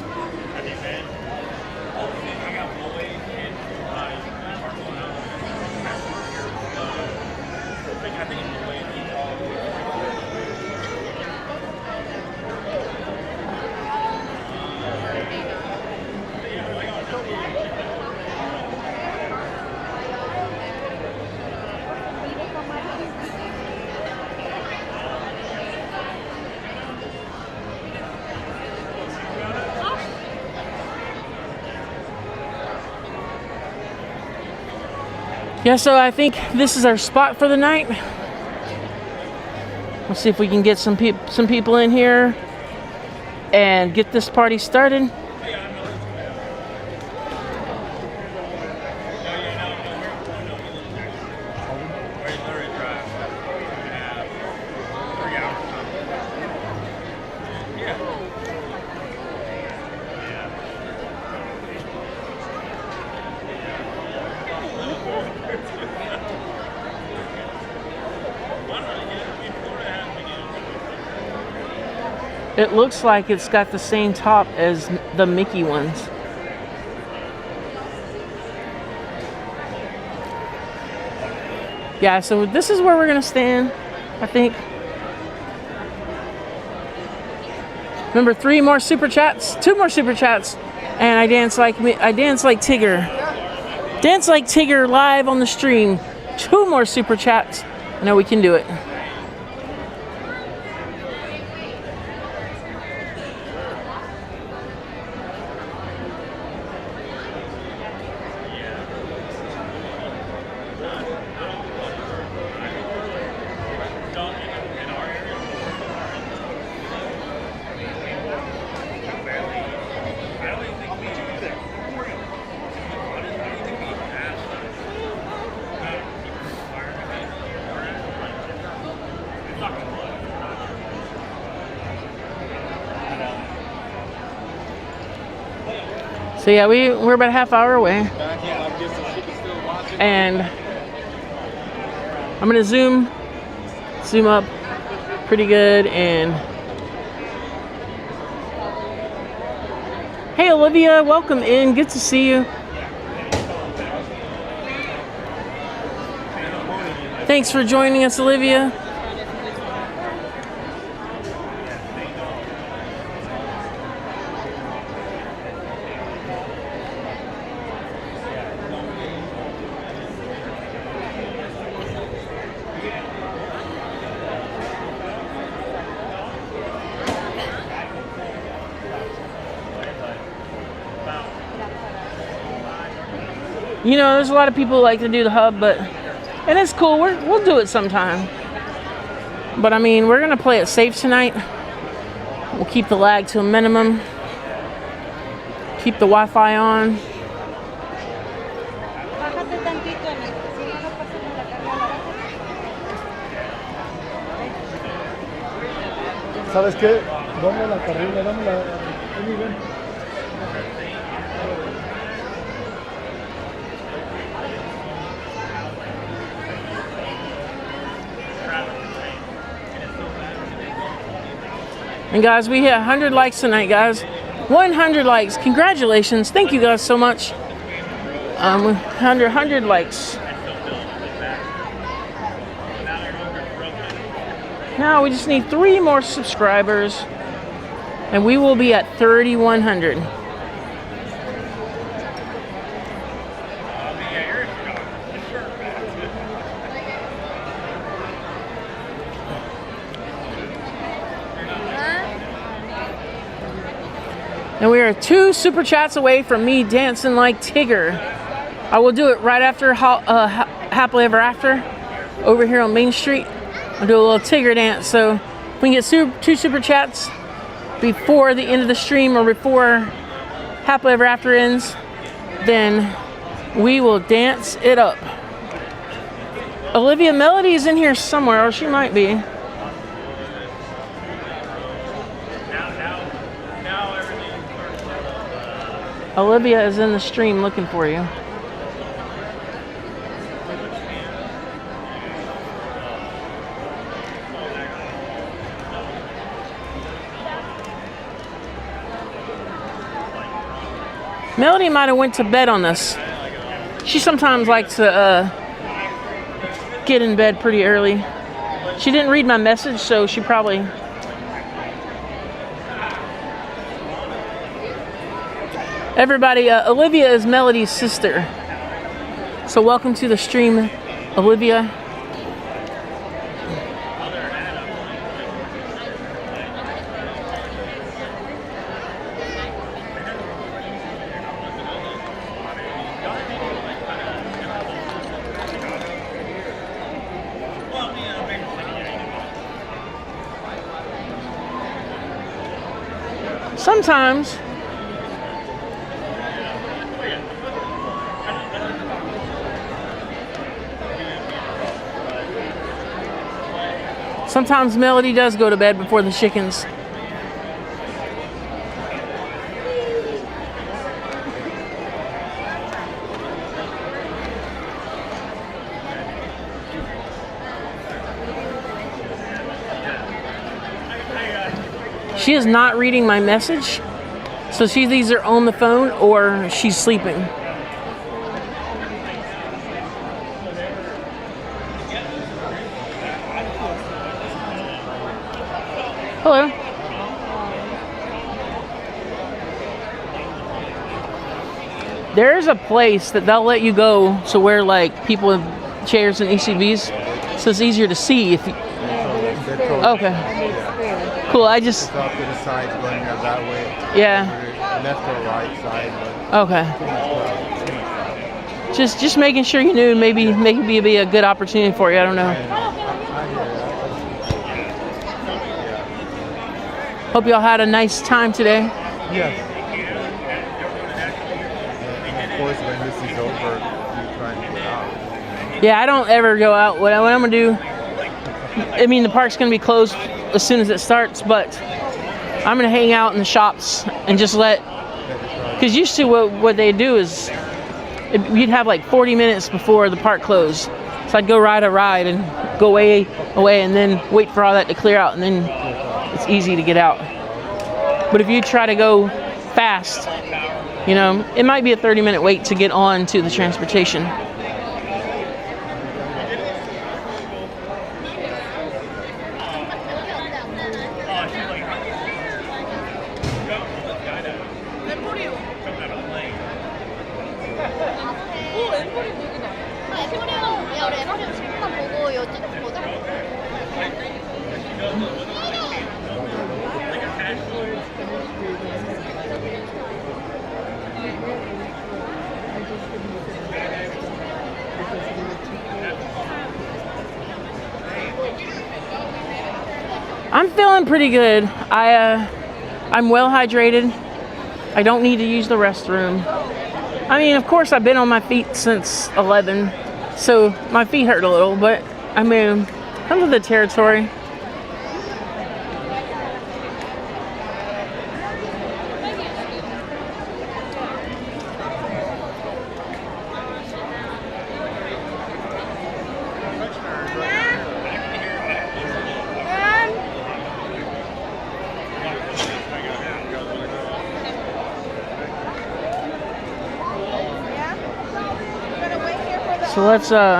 Yeah, so I think this is our spot for the night. Let's see if we can get some people in here and get this party started. It looks like it's got the same top as the Mickey ones. Yeah, so this is where we're gonna stand, I think. Remember, 3 more super chats, 2 more super chats, and I dance like Tigger. Dance like Tigger live on the stream. 2 more super chats. I know we can do it. So yeah, we're about a half hour away, and I'm gonna zoom up pretty good. And hey Olivia, welcome in, good to see you. Thanks for joining us, Olivia. You know, there's a lot of people who like to do the hub, and it's cool. We'll do it sometime. But I mean, we're gonna play it safe tonight. We'll keep the lag to a minimum. Keep the Wi-Fi on. ¿Sabes qué? Dame la carrilla, dame la... And guys, we hit 100 likes tonight, guys. 100 likes. Congratulations. Thank you guys so much. 100 likes. Now we just need 3 more subscribers, and we will be at 3,100. And we are 2 super chats away from me dancing like Tigger. I will do it right after Happily Ever After over here on Main Street. I'll do a little Tigger dance. So if we can get 2 super chats before the end of the stream or before Happily Ever After ends, then we will dance it up. Olivia Melody's in here somewhere, or she might be. Olivia is in the stream looking for you. Melody might have went to bed on us. She sometimes likes to get in bed pretty early. She didn't read my message, so she probably... Everybody, Olivia is Melody's sister. So welcome to the stream, Olivia. Sometimes Melody does go to bed before the chickens. She is not reading my message, so she's either on the phone or she's sleeping. Hello. There's a place that they'll let you go to where like people with chairs and ACVs, so it's easier to see if you... Okay. Cool, I just... It's off to the sides going that way. Yeah. Left or right side. Okay. Just making sure you knew, maybe it'd be a good opportunity for you, I don't know. Hope y'all had a nice time today. Yes. And of course, when this is over, you're trying to get out. Yeah, I don't ever go out. What I'm going to do, I mean, the park's going to be closed as soon as it starts, but I'm going to hang out in the shops and just let, because usually what they do is, you'd have like 40 minutes before the park closed. So I'd go ride a ride and go way away and then wait for all that to clear out, and then it's easy to get out. But if you try to go fast, you know, it might be a 30-minute wait to get on to the transportation. I'm feeling pretty good. I'm well hydrated. I don't need to use the restroom. I mean, of course, I've been on my feet since 11, so my feet hurt a little, but I mean, comes with the territory. So let's Not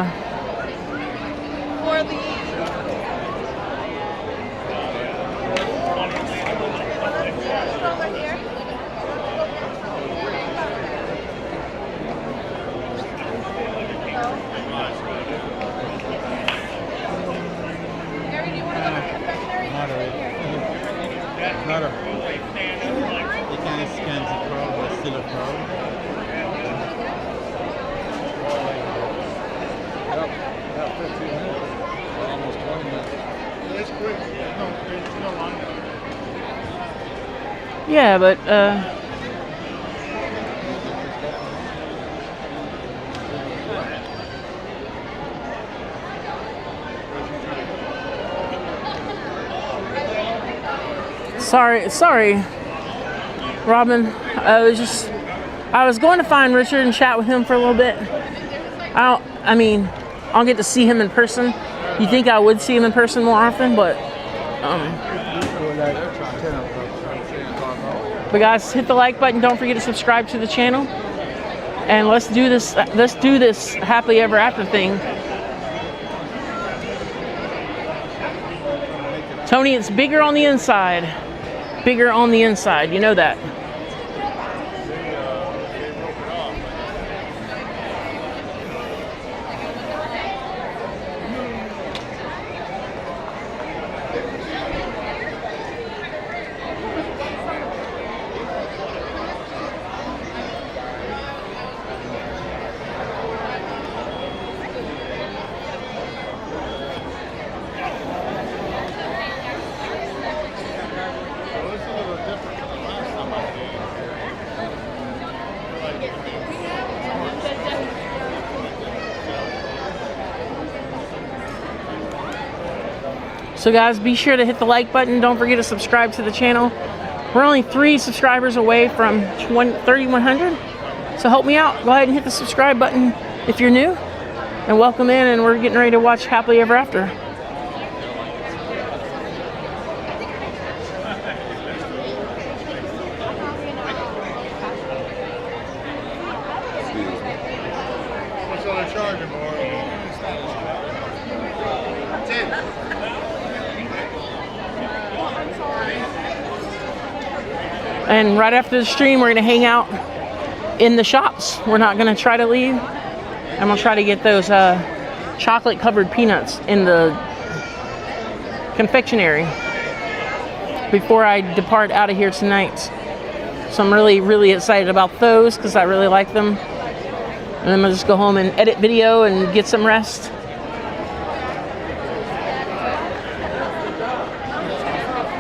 a... You can't scan the pro, but still a pro. About 15 minutes. Almost 20 minutes. It's quick. It's no longer. yeah, but Sorry, Robin. I was going to find Richard and chat with him for a little bit. I'll get to see him in person. You think I would see him in person more often, but guys, hit the like button. Don't forget to subscribe to the channel, and let's do this happily ever after thing. Tony, it's bigger on the inside. Bigger on the inside. You know that. So guys, be sure to hit the like button. Don't forget to subscribe to the channel. We're only 3 subscribers away from 3,100. So help me out. Go ahead and hit the subscribe button if you're new. And welcome in, and we're getting ready to watch Happily Ever After. What's all they're charging for? And right after the stream, we're going to hang out in the shops. We're not going to try to leave. I'm going to try to get those chocolate covered peanuts in the confectionery before I depart out of here tonight. So I'm really, really excited about those because I really like them. And then I'm going to just go home and edit video and get some rest.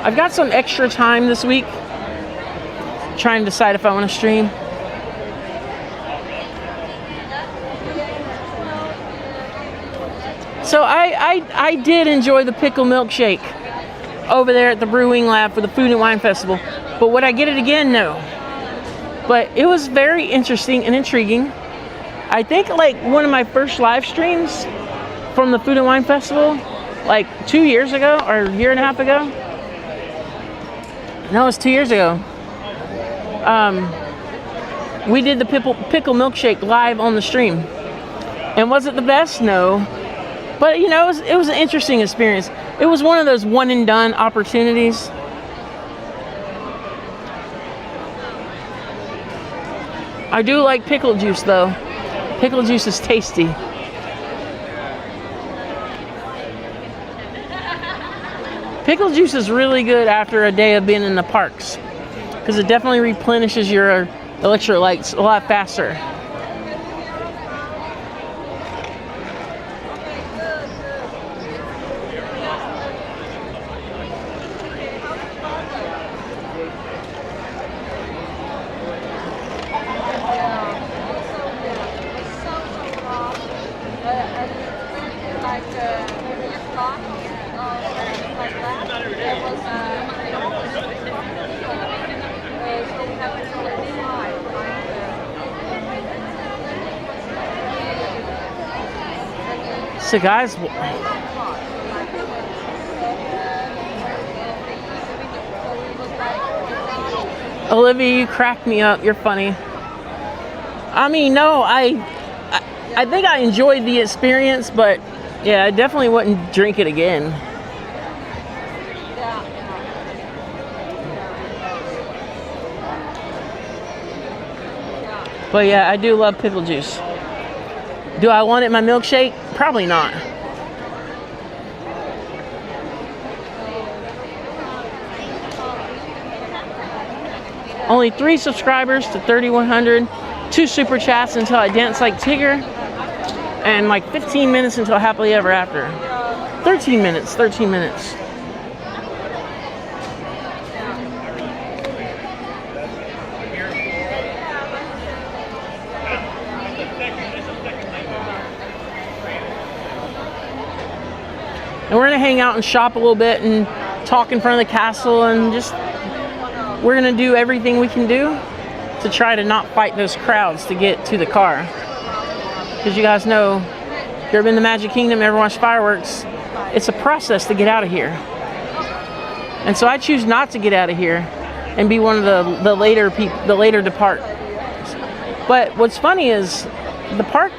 I've got some extra time this week. Trying to decide if I want to stream. So I did enjoy the pickle milkshake over there at the Brewing Lab for the Food and Wine Festival. But would I get it again? No. But it was very interesting and intriguing. I think like one of my first live streams from the Food and Wine Festival, like 2 years ago or a year and a half ago. No, it was 2 years ago. We did the pickle milkshake live on the stream. And was it the best? No. But you know, it was an interesting experience. It was one of those one and done opportunities. I do like pickle juice though. Pickle juice is tasty. Pickle juice is really good after a day of being in the parks, because it definitely replenishes your electrolytes a lot faster. So guys, Olivia, you cracked me up. You're funny. I mean, no, I think I enjoyed the experience, but yeah, I definitely wouldn't drink it again. But yeah, I do love pickle juice. Do I want it in my milkshake? Probably not. Only 3 subscribers to 3,100. 2 super chats until I dance like Tigger. And like 15 minutes until Happily Ever After. 13 minutes, 13 minutes. And we're gonna hang out and shop a little bit and talk in front of the castle and just we're gonna do everything we can do to try to not fight those crowds to get to the car. Because you guys know, if you've ever been to Magic Kingdom, ever watched fireworks, it's a process to get out of here. And so I choose not to get out of here and be one of the later people, the later depart. But what's funny is the park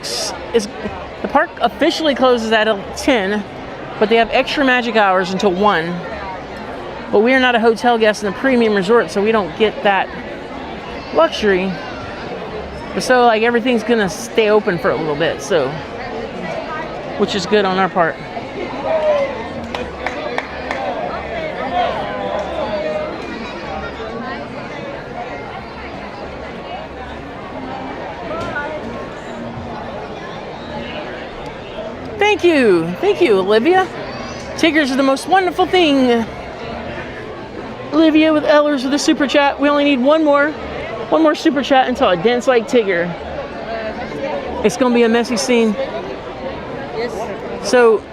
officially closes at 10, but they have extra magic hours until 1. But we are not a hotel guest in a premium resort, so we don't get that luxury. But so like everything's gonna stay open for a little bit, so which is good on our part. Thank you, Olivia. Tiggers are the most wonderful thing. Olivia with Ellers with a super chat. We only need one more super chat until a dance like Tigger. It's gonna be a messy scene. So,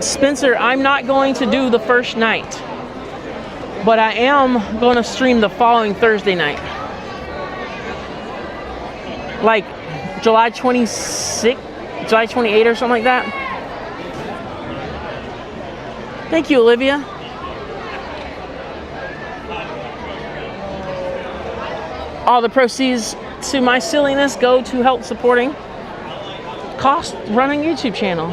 Spencer, I'm not going to do the first night, but I am going to stream the following Thursday night, like July 26th. July 28 or something like that. Thank you, Olivia. All the proceeds to my silliness go to help supporting cost running YouTube channel.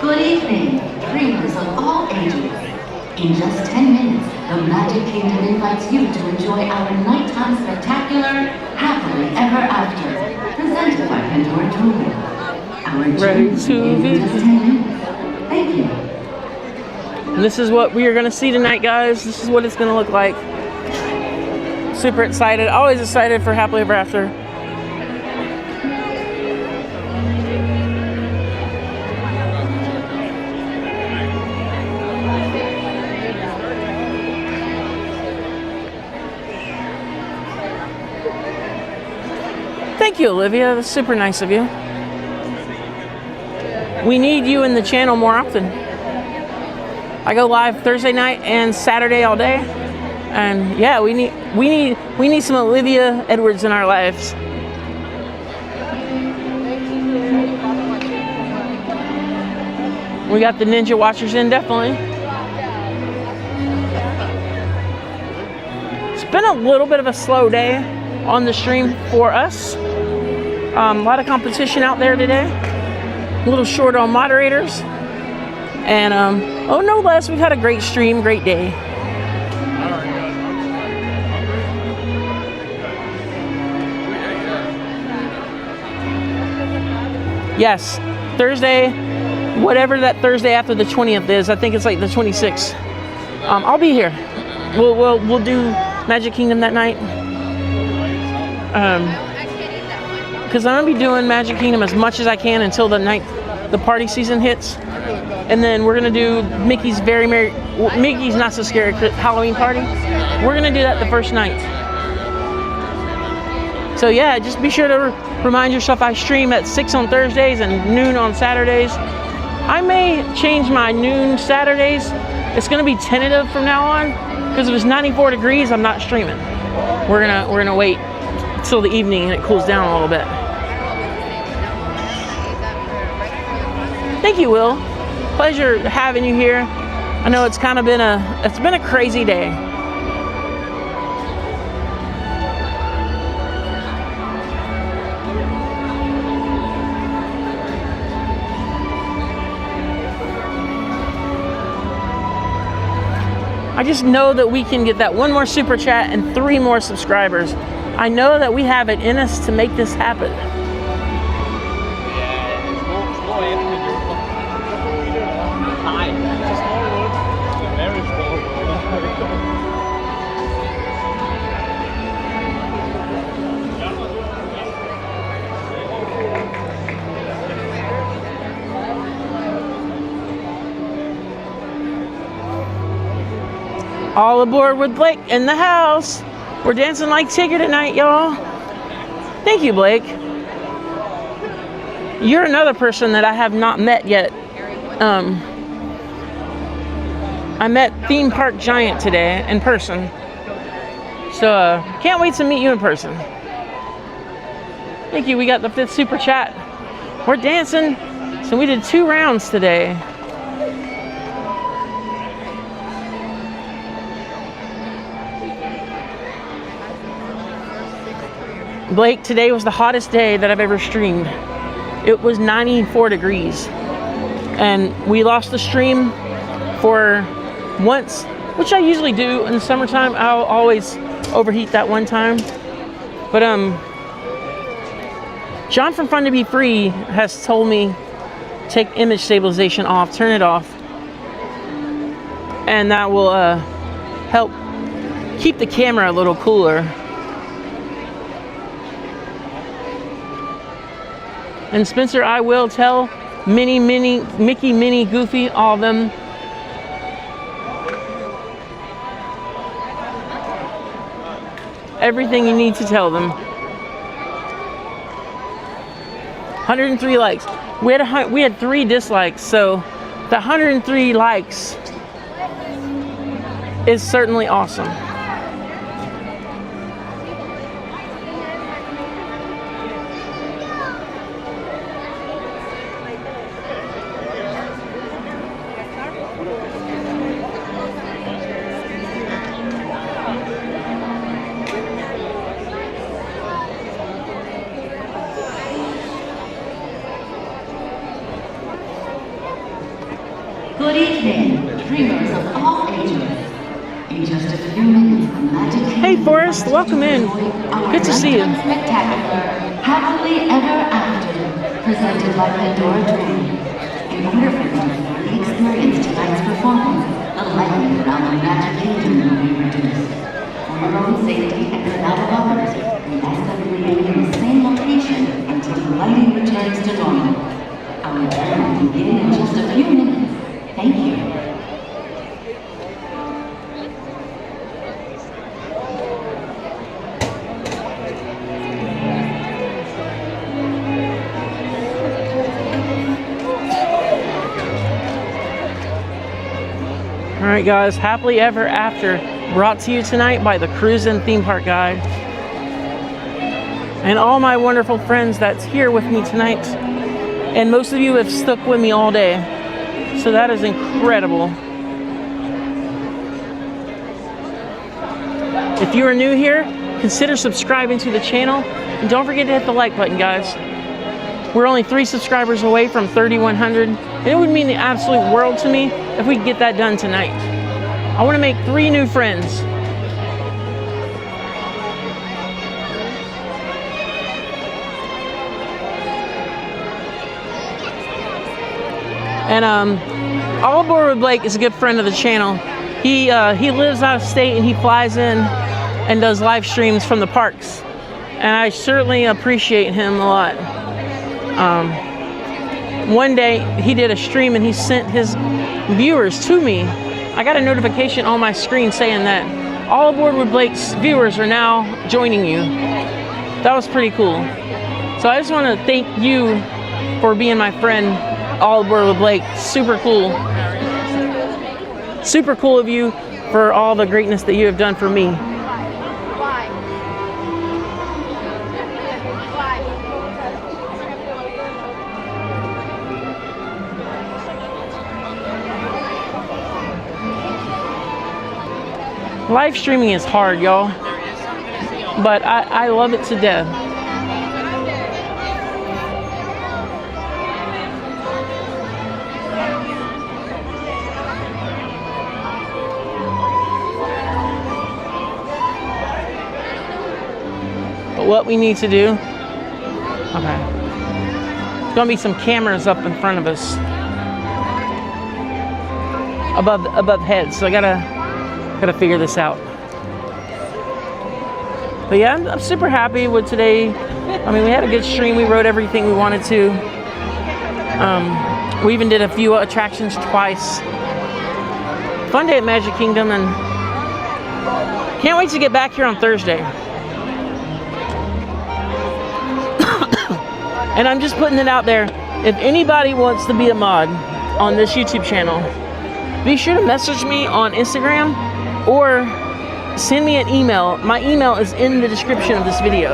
Good evening, dreamers of all ages. In just 10 minutes, the Magic Kingdom invites you to enjoy our nighttime spectacular Happily Ever After, presented by Pandora Jewelry. Our Ready to be. Just 10 minutes. Thank you. And this is what we are going to see tonight, guys. This is what it's going to look like. Super excited. Always excited for Happily Ever After. Thank you, Olivia. That's super nice of you. We need you in the channel more often. I go live Thursday night and Saturday all day, and yeah, we need some Olivia Edwards in our lives. We got the Ninja Watchers in, definitely. It's been a little bit of a slow day on the stream for us. A lot of competition out there today. A little short on moderators. And oh no less, we've had a great stream, great day. Yes, Thursday, whatever that Thursday after the 20th is, I think it's like the 26th. I'll be here. We'll do Magic Kingdom that night. Because I'm gonna be doing Magic Kingdom as much as I can until the party season hits, and then we're gonna do Mickey's Mickey's Not So Scary Halloween party. We're gonna do that the first night. So yeah, just be sure to remind yourself I stream at 6 on Thursdays and noon on Saturdays. I may change my noon Saturdays. It's gonna be tentative from now on because if it's 94 degrees, I'm not streaming. We're gonna wait till the evening and it cools down a little bit. Thank you, Will. Pleasure having you here. I know it's kind of been a crazy day. I just know that we can get that one more super chat and 3 more subscribers. I know that we have it in us to make this happen. All aboard with Blake in the house. We're dancing like Tigger tonight, y'all. Thank you, Blake. You're another person that I have not met yet. I met Theme Park Giant today in person. So, can't wait to meet you in person. Thank you. We got the 5th super chat. We're dancing. So we did 2 rounds today. Blake, today was the hottest day that I've ever streamed. It was 94 degrees. And we lost the stream for once, which I usually do in the summertime. I'll always overheat that one time. But John from Fun to Be Free has told me take image stabilization off, turn it off, and that will help keep the camera a little cooler. And Spencer, I will tell Minnie, Mickey, Minnie, Goofy, all of them. Everything you need to tell them. 103 likes. We had 3 dislikes, so the 103 likes is certainly awesome. Good evening, dreamers of all ages. In just a few minutes, the magic Hey Forrest, welcome in. Good to see you. spectacular Happily Ever After, presented by Pandora Dream. In order for you to fully experience tonight's performance, the lightning around the Magic Kingdom will be reduced. For your own safety and for that of others, we ask that you remain in the same location until the lighting returns to normal. Our journey will begin in just a few minutes. Thank you. All right, guys, Happily Ever After, brought to you tonight by the Cruise and Theme Park Guide. And all my wonderful friends that's here with me tonight. And most of you have stuck with me all day. So that is incredible. If you are new here, consider subscribing to the channel. And don't forget to hit the like button, guys. We're only 3 subscribers away from 3,100. And it would mean the absolute world to me if we could get that done tonight. I want to make 3 new friends. And All Aboard with Blake is a good friend of the channel. He lives out of state and he flies in and does live streams from the parks. And I certainly appreciate him a lot. One day he did a stream and he sent his viewers to me. I got a notification on my screen saying that All Aboard with Blake's viewers are now joining you. That was pretty cool. So I just want to thank you for being my friend, All Aboard with Blake. Super cool. Super cool of you for all the greatness that you have done for me. Live streaming is hard, y'all, but I love it to death. But what we need to do, okay, there's gonna be some cameras up in front of us, above heads, so I gotta figure this out. But yeah, I'm super happy with today. I mean, we had a good stream. We rode everything we wanted to. We even did a few attractions twice. Fun day at Magic Kingdom, and can't wait to get back here on Thursday. And I'm just putting it out there. If anybody wants to be a mod on this YouTube channel, be sure to message me on Instagram or send me an email. My email is in the description of this video.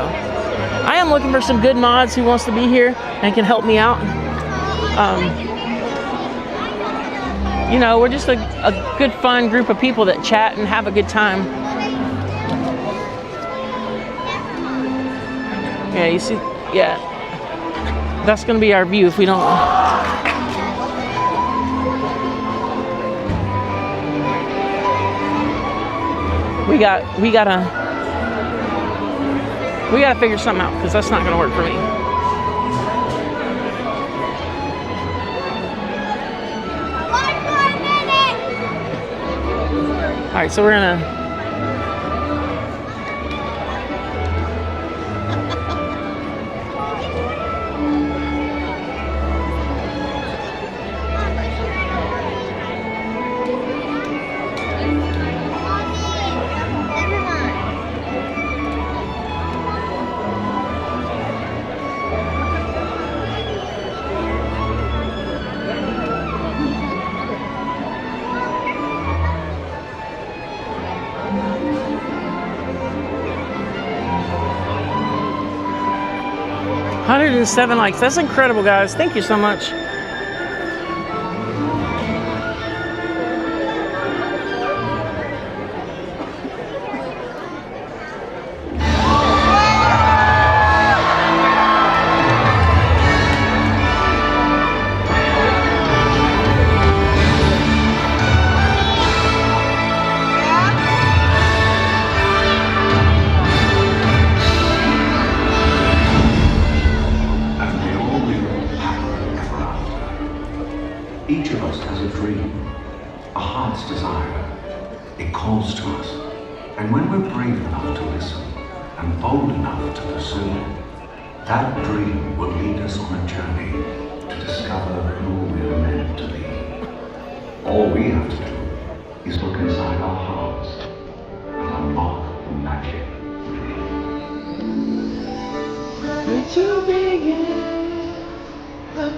I am looking for some good mods who wants to be here and can help me out. You know, we're just a good, fun group of people that chat and have a good time. Yeah, you see, yeah. That's gonna be our view if we don't. We gotta figure something out because that's not gonna work for me. All right, so we're gonna. 107 likes. That's incredible, guys. Thank you so much. Each of us has a dream, a heart's desire. It calls to us. And when we're brave enough to listen and bold enough to pursue, that dream will lead us on a journey to discover who we're meant to be. All we have to do is look inside our hearts and unlock the magic within. To begin the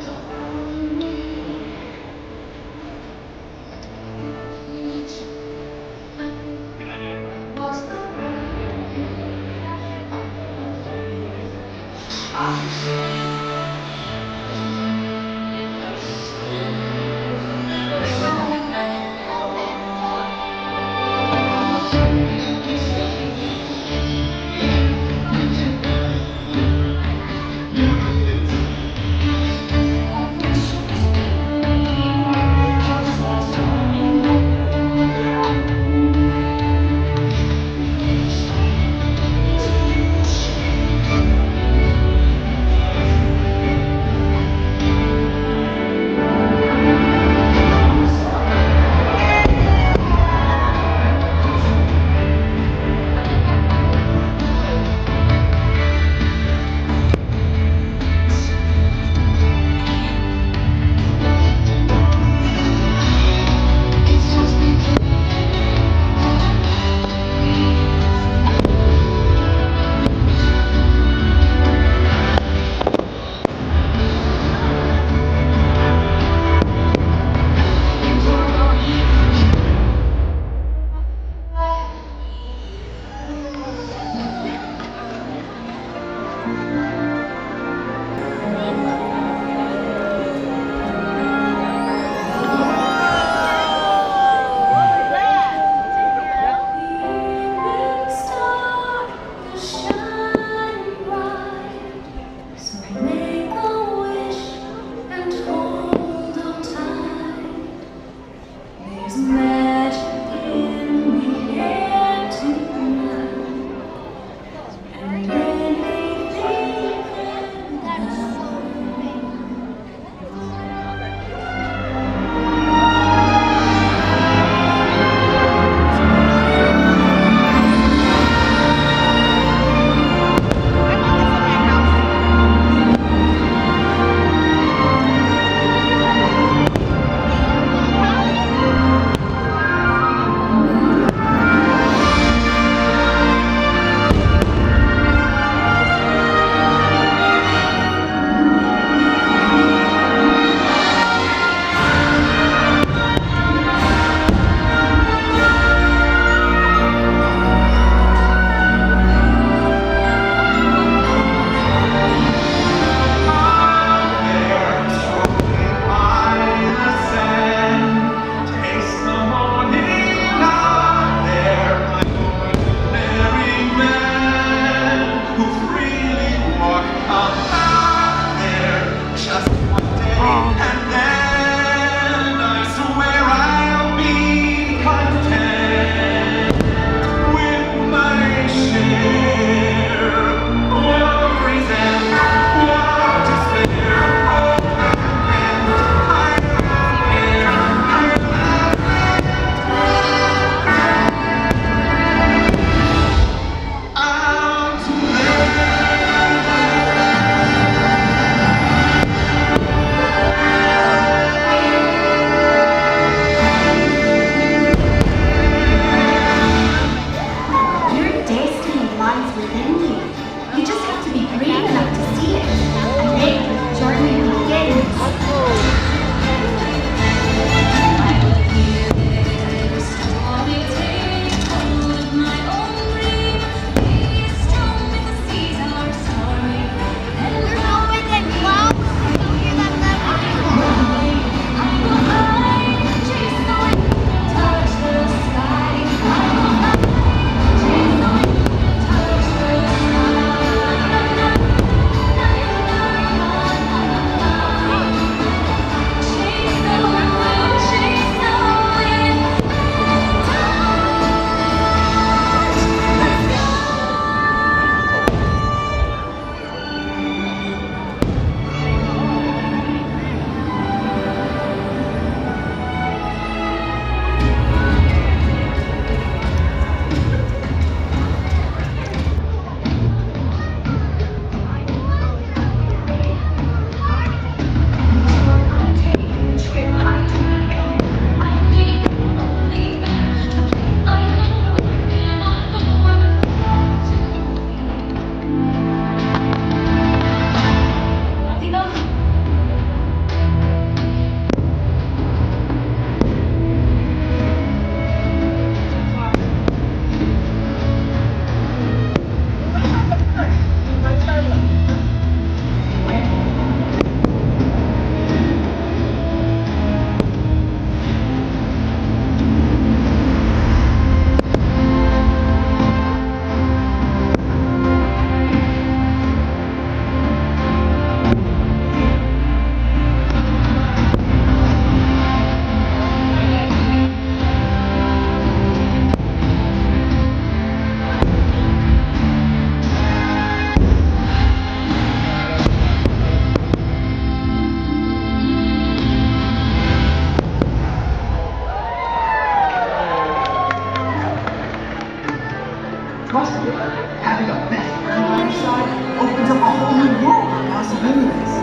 Having a best friend on your side opens up a whole new world of possibilities.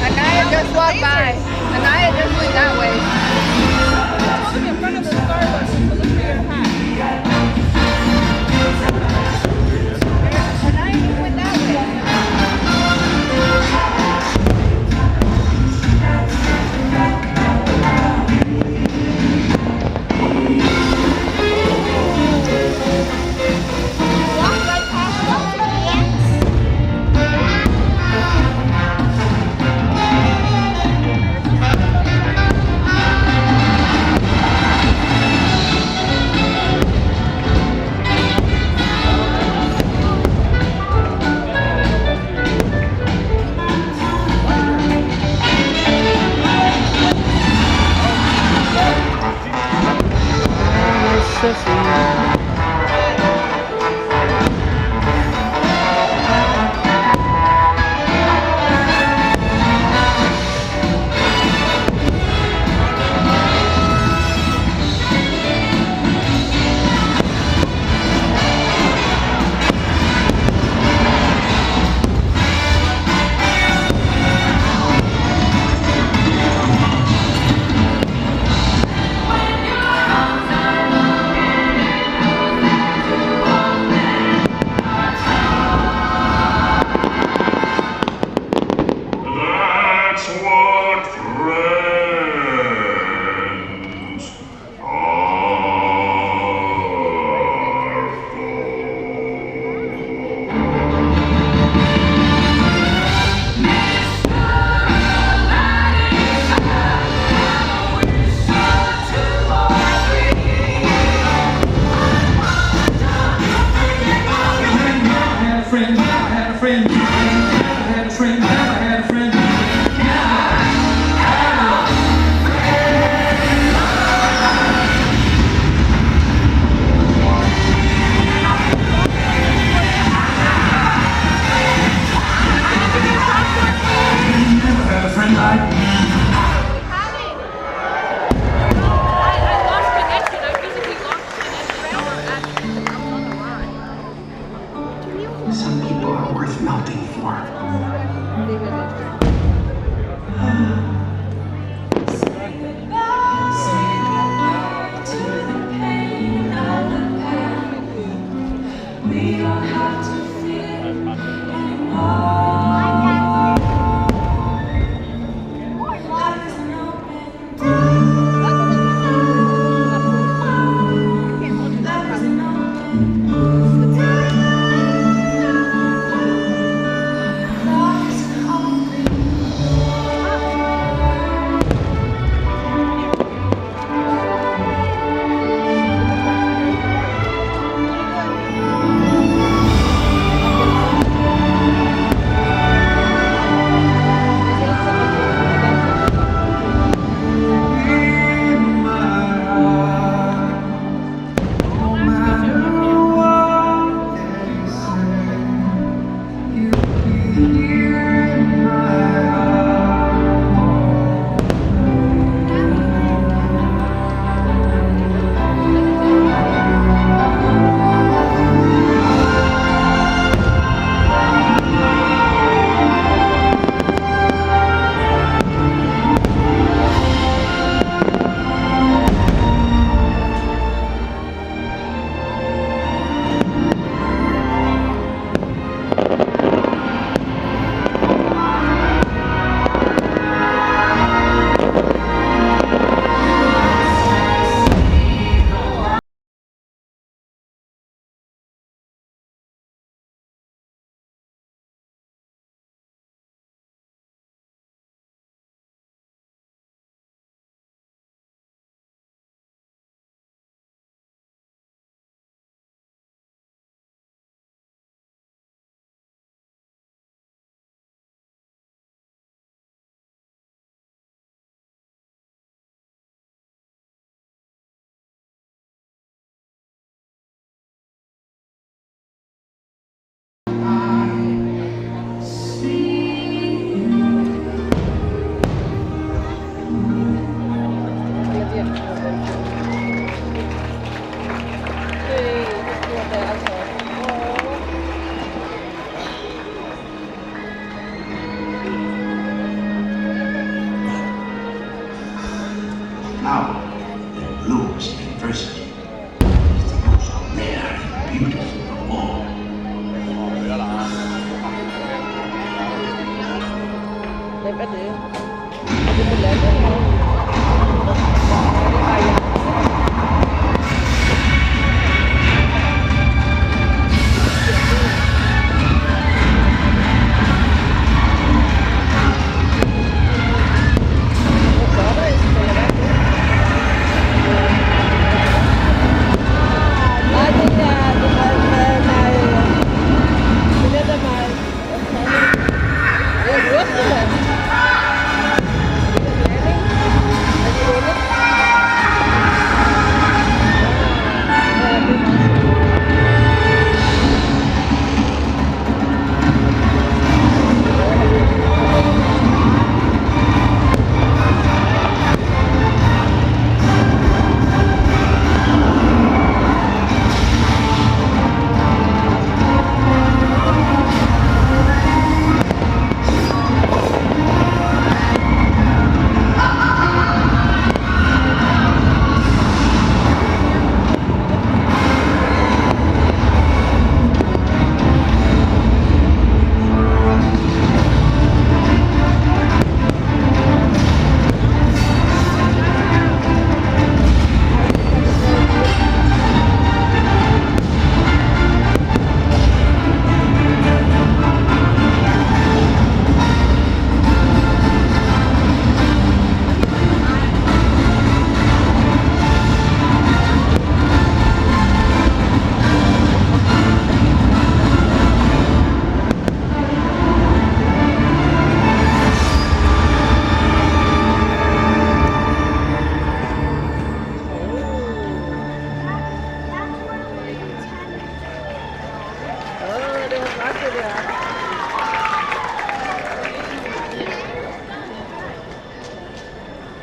Anaya just walked by. Anaya just went that way. I told him in front of the Starbucks to look for your hat. Anaya just went that way. University is the most rare and beautiful of all.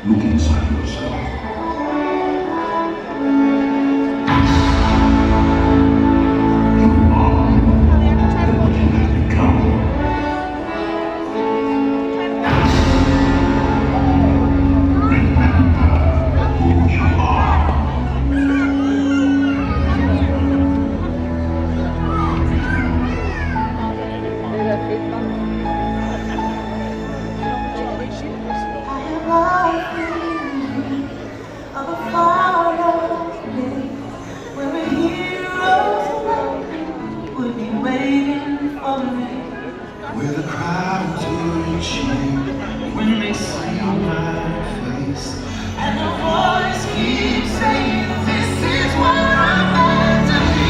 Look inside yourself. You are everything you become. Remember who you are. Where the crowds will cheer when they see my face, and the voice keeps saying, "This is what I'm meant to be."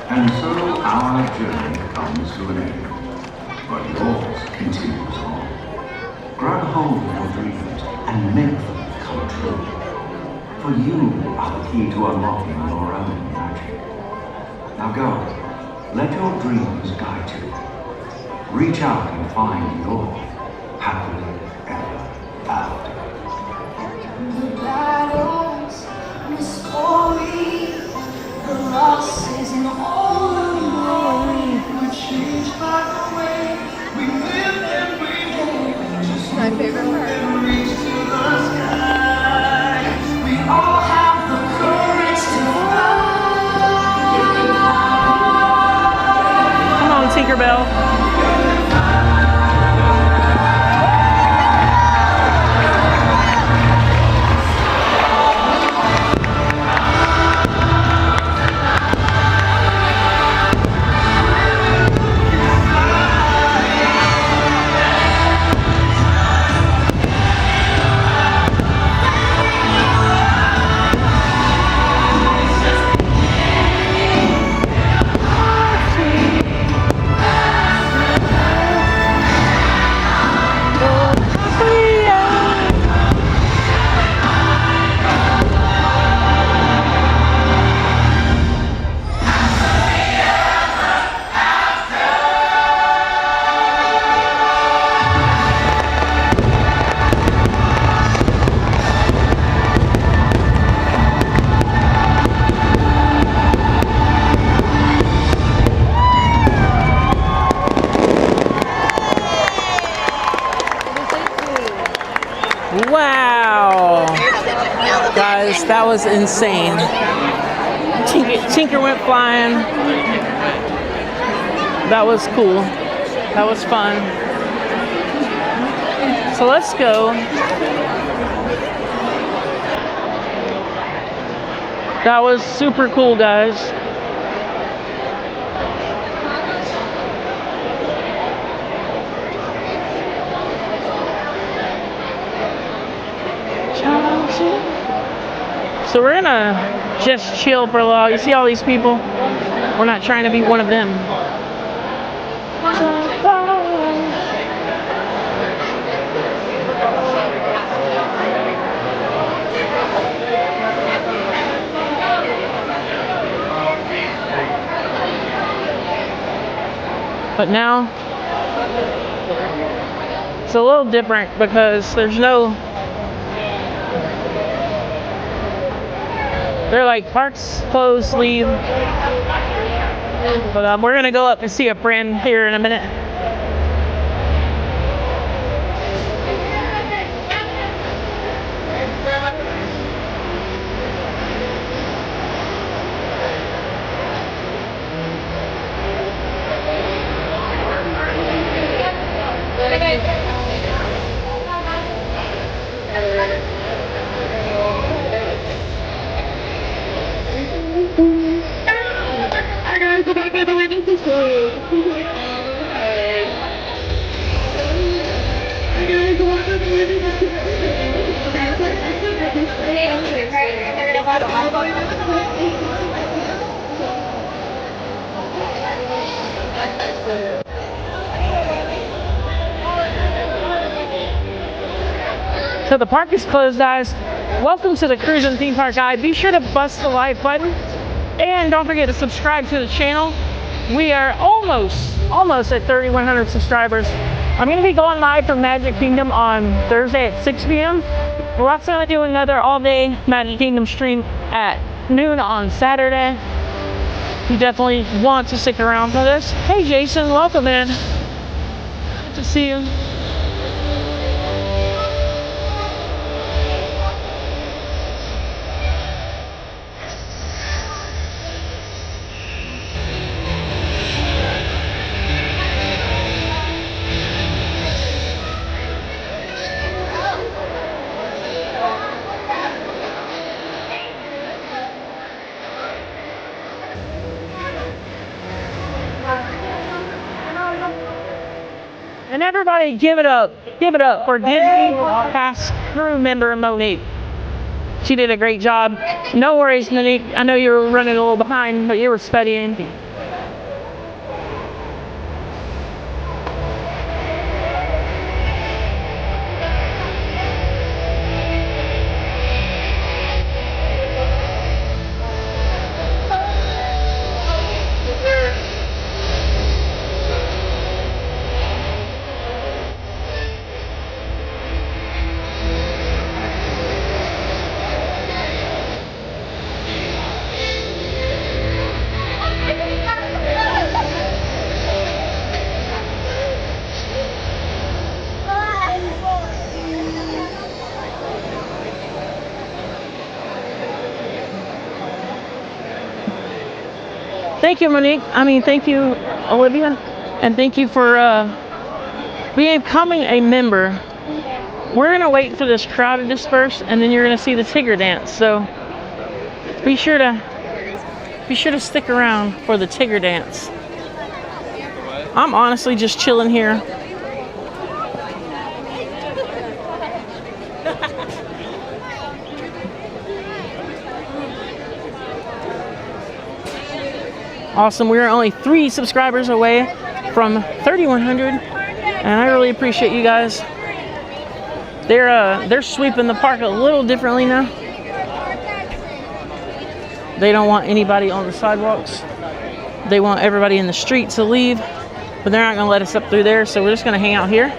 And so our journey comes to an end, but yours continues on. Grab hold of your dreams and make them come true. For you are the key to unlocking your own magic. Now go, let your dreams guide you. Reach out and find your happily ever after. The battles, the stories, the losses and all the glory were changed by the way we live every day. Just my favorite part. Tinkerbell. Wow! Guys, that was insane. Tinker went flying. That was cool. That was fun. So let's go. That was super cool, guys. So we're gonna just chill for a while. You see all these people? We're not trying to be one of them. But now it's a little different because there's no, they're like parks closed, leave. But we're gonna go up and see a friend here in a minute. So the park is closed, guys. Welcome to the Cruise and Theme Park Guide. Be sure to bust the like button and don't forget to subscribe to the channel. We are almost at 3,100 subscribers. I'm going to be going live from Magic Kingdom on Thursday at 6 p.m. We're also going to do another all-day Magic Kingdom stream at noon on Saturday. You definitely want to stick around for this. Hey Jason, welcome in. Good to see you. And everybody give it up for Disney Pass crew member Monique. She did a great job. No worries, Monique. I know you were running a little behind, but you were studying. Thank you, Monique. Thank you, Olivia. And thank you for becoming a member. We're gonna wait for this crowd to disperse, and then you're gonna see the Tigger dance. So be sure to stick around for the Tigger dance. I'm honestly just chilling here. Awesome. We're only 3 subscribers away from 3,100, and I really appreciate you guys. They're sweeping the park a little differently now. They don't want anybody on the sidewalks. They want everybody in the street to leave, but they're not going to let us up through there, so we're just going to hang out here.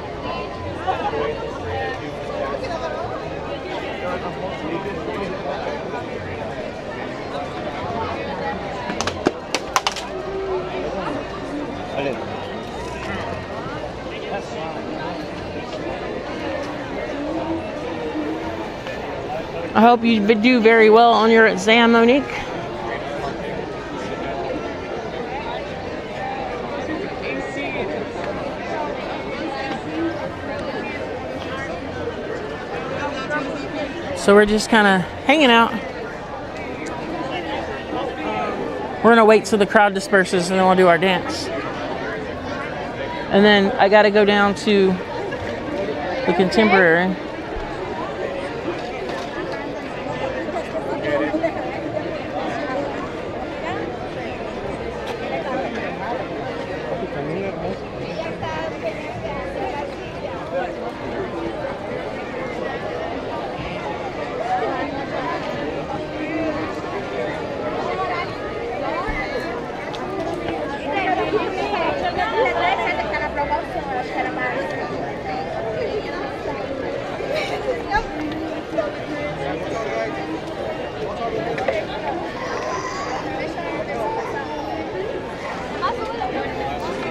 I hope you do very well on your exam, Monique. So we're just kind of hanging out. We're gonna wait till the crowd disperses and then we'll do our dance. And then I gotta go down to the Contemporary.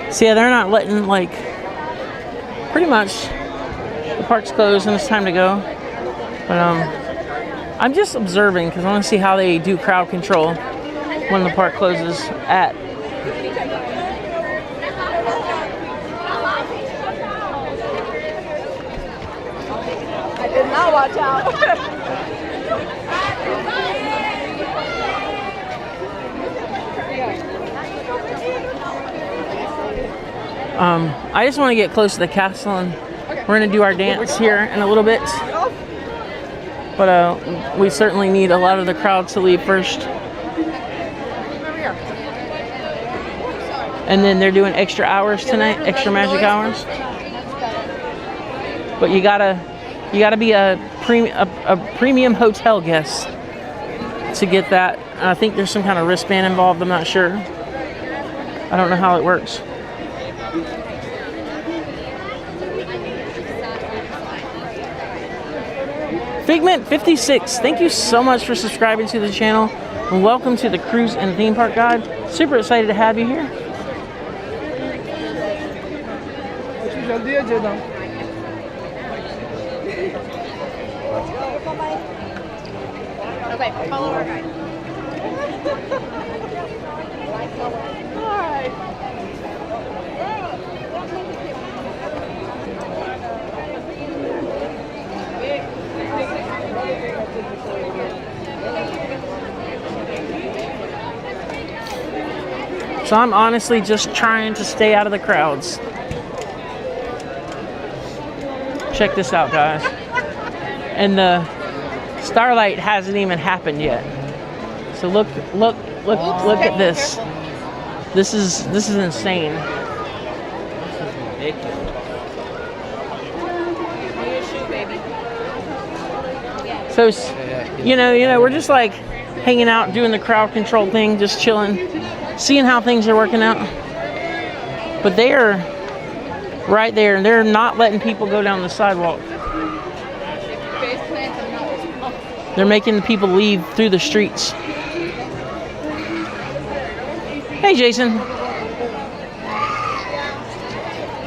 So yeah, they're not letting, like, pretty much the park's closed and it's time to go. But I'm just observing because I want to see how they do crowd control when the park closes at. I did not watch out. I just want to get close to the castle, and we're going to do our dance here in a little bit. But we certainly need a lot of the crowd to leave first. And then they're doing extra hours tonight, extra magic hours. But you gotta be a premium hotel guest to get that. I think there's some kind of wristband involved. I'm not sure. I don't know how it works. Figment 56, thank you so much for subscribing to the channel, and welcome to the Cruise and Theme Park Guide. Super excited to have you here. Okay, follow our guide. So I'm honestly just trying to stay out of the crowds. Check this out, guys. And the Starlight hasn't even happened yet. So look at this. This is insane. So you know, we're just like hanging out, doing the crowd control thing, just chilling, seeing how things are working out. But they are right there, and they're not letting people go down the sidewalk. They're making the people leave through the streets. Hey, Jason.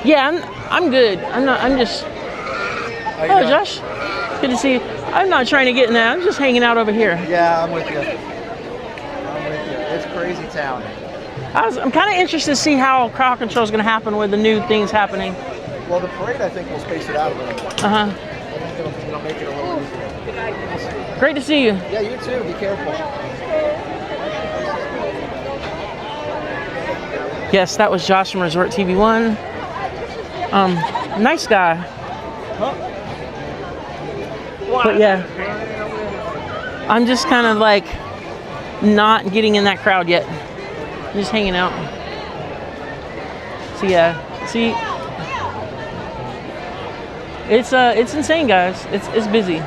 Yeah, I'm good. I'm just. Oh, Josh. Good to see you. I'm not trying to get in that. I'm just hanging out over here. Yeah, I'm with you. It's crazy town. I'm kind of interested to see how crowd control is going to happen with the new things happening. Well, the parade, I think, will space it out a little bit. Uh-huh. I think it'll make it a little easier. Great to see you. Yeah, you too. Be careful. Yes, that was Josh from Resort TV 1. Nice guy. But yeah, I'm just kind of like not getting in that crowd yet. I'm just hanging out. So yeah, see, it's insane, guys. It's busy.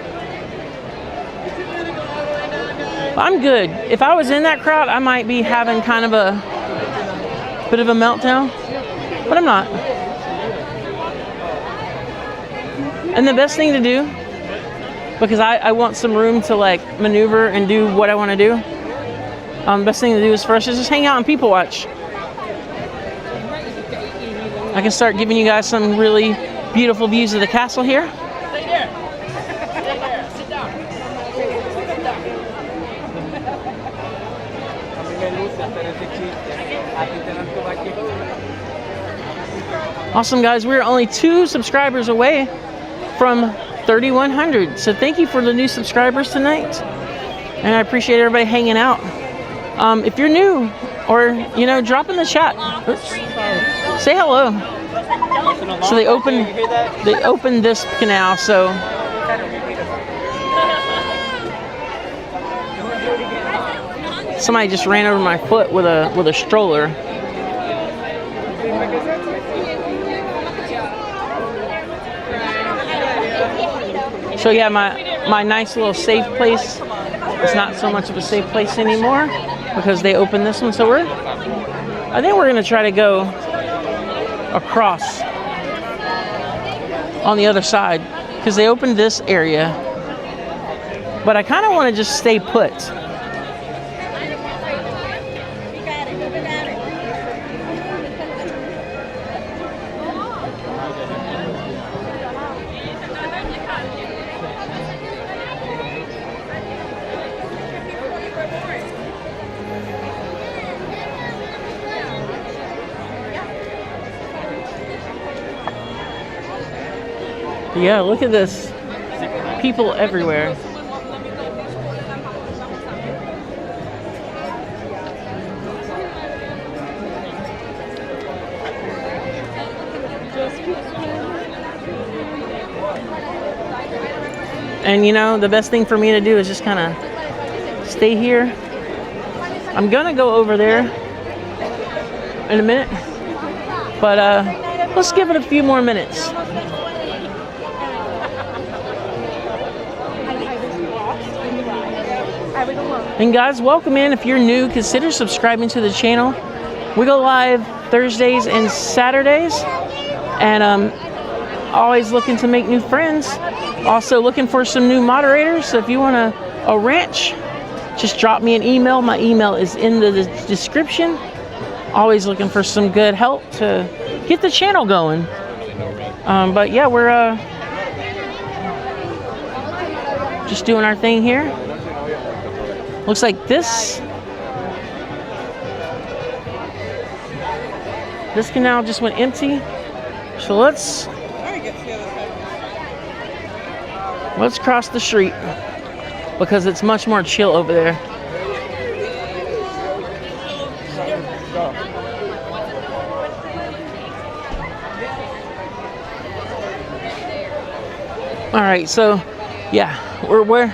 I'm good. If I was in that crowd, I might be having kind of a bit of a meltdown, but I'm not. And the best thing to do, because I want some room to like maneuver and do what I want to do, best thing to do is first is just hang out and people watch. I can start giving you guys some really beautiful views of the castle here. Stay there. Stay there. Sit down. Awesome, guys. We're only 2 subscribers away from 3,100. So thank you for the new subscribers tonight. And I appreciate everybody hanging out. If you're new, or, you know, drop in the chat. Oops. Say hello. So they opened this canal, so somebody just ran over my foot with a stroller. So yeah, my nice little safe place is not so much of a safe place anymore because they opened this one. So I think we're gonna try to go across on the other side because they opened this area, but I kind of want to just stay put. Yeah, look at this. People everywhere. And you know, the best thing for me to do is just kind of stay here. I'm gonna go over there in a minute, but let's give it a few more minutes. And guys, welcome in. If you're new, consider subscribing to the channel. We go live Thursdays and Saturdays, and always looking to make new friends. Also looking for some new moderators. So if you want a ranch, just drop me an email. My email is in the description. Always looking for some good help to get the channel going. But yeah, we're just doing our thing here. Looks like this canal just went empty. So let's cross the street because it's much more chill over there. All right, so yeah, we're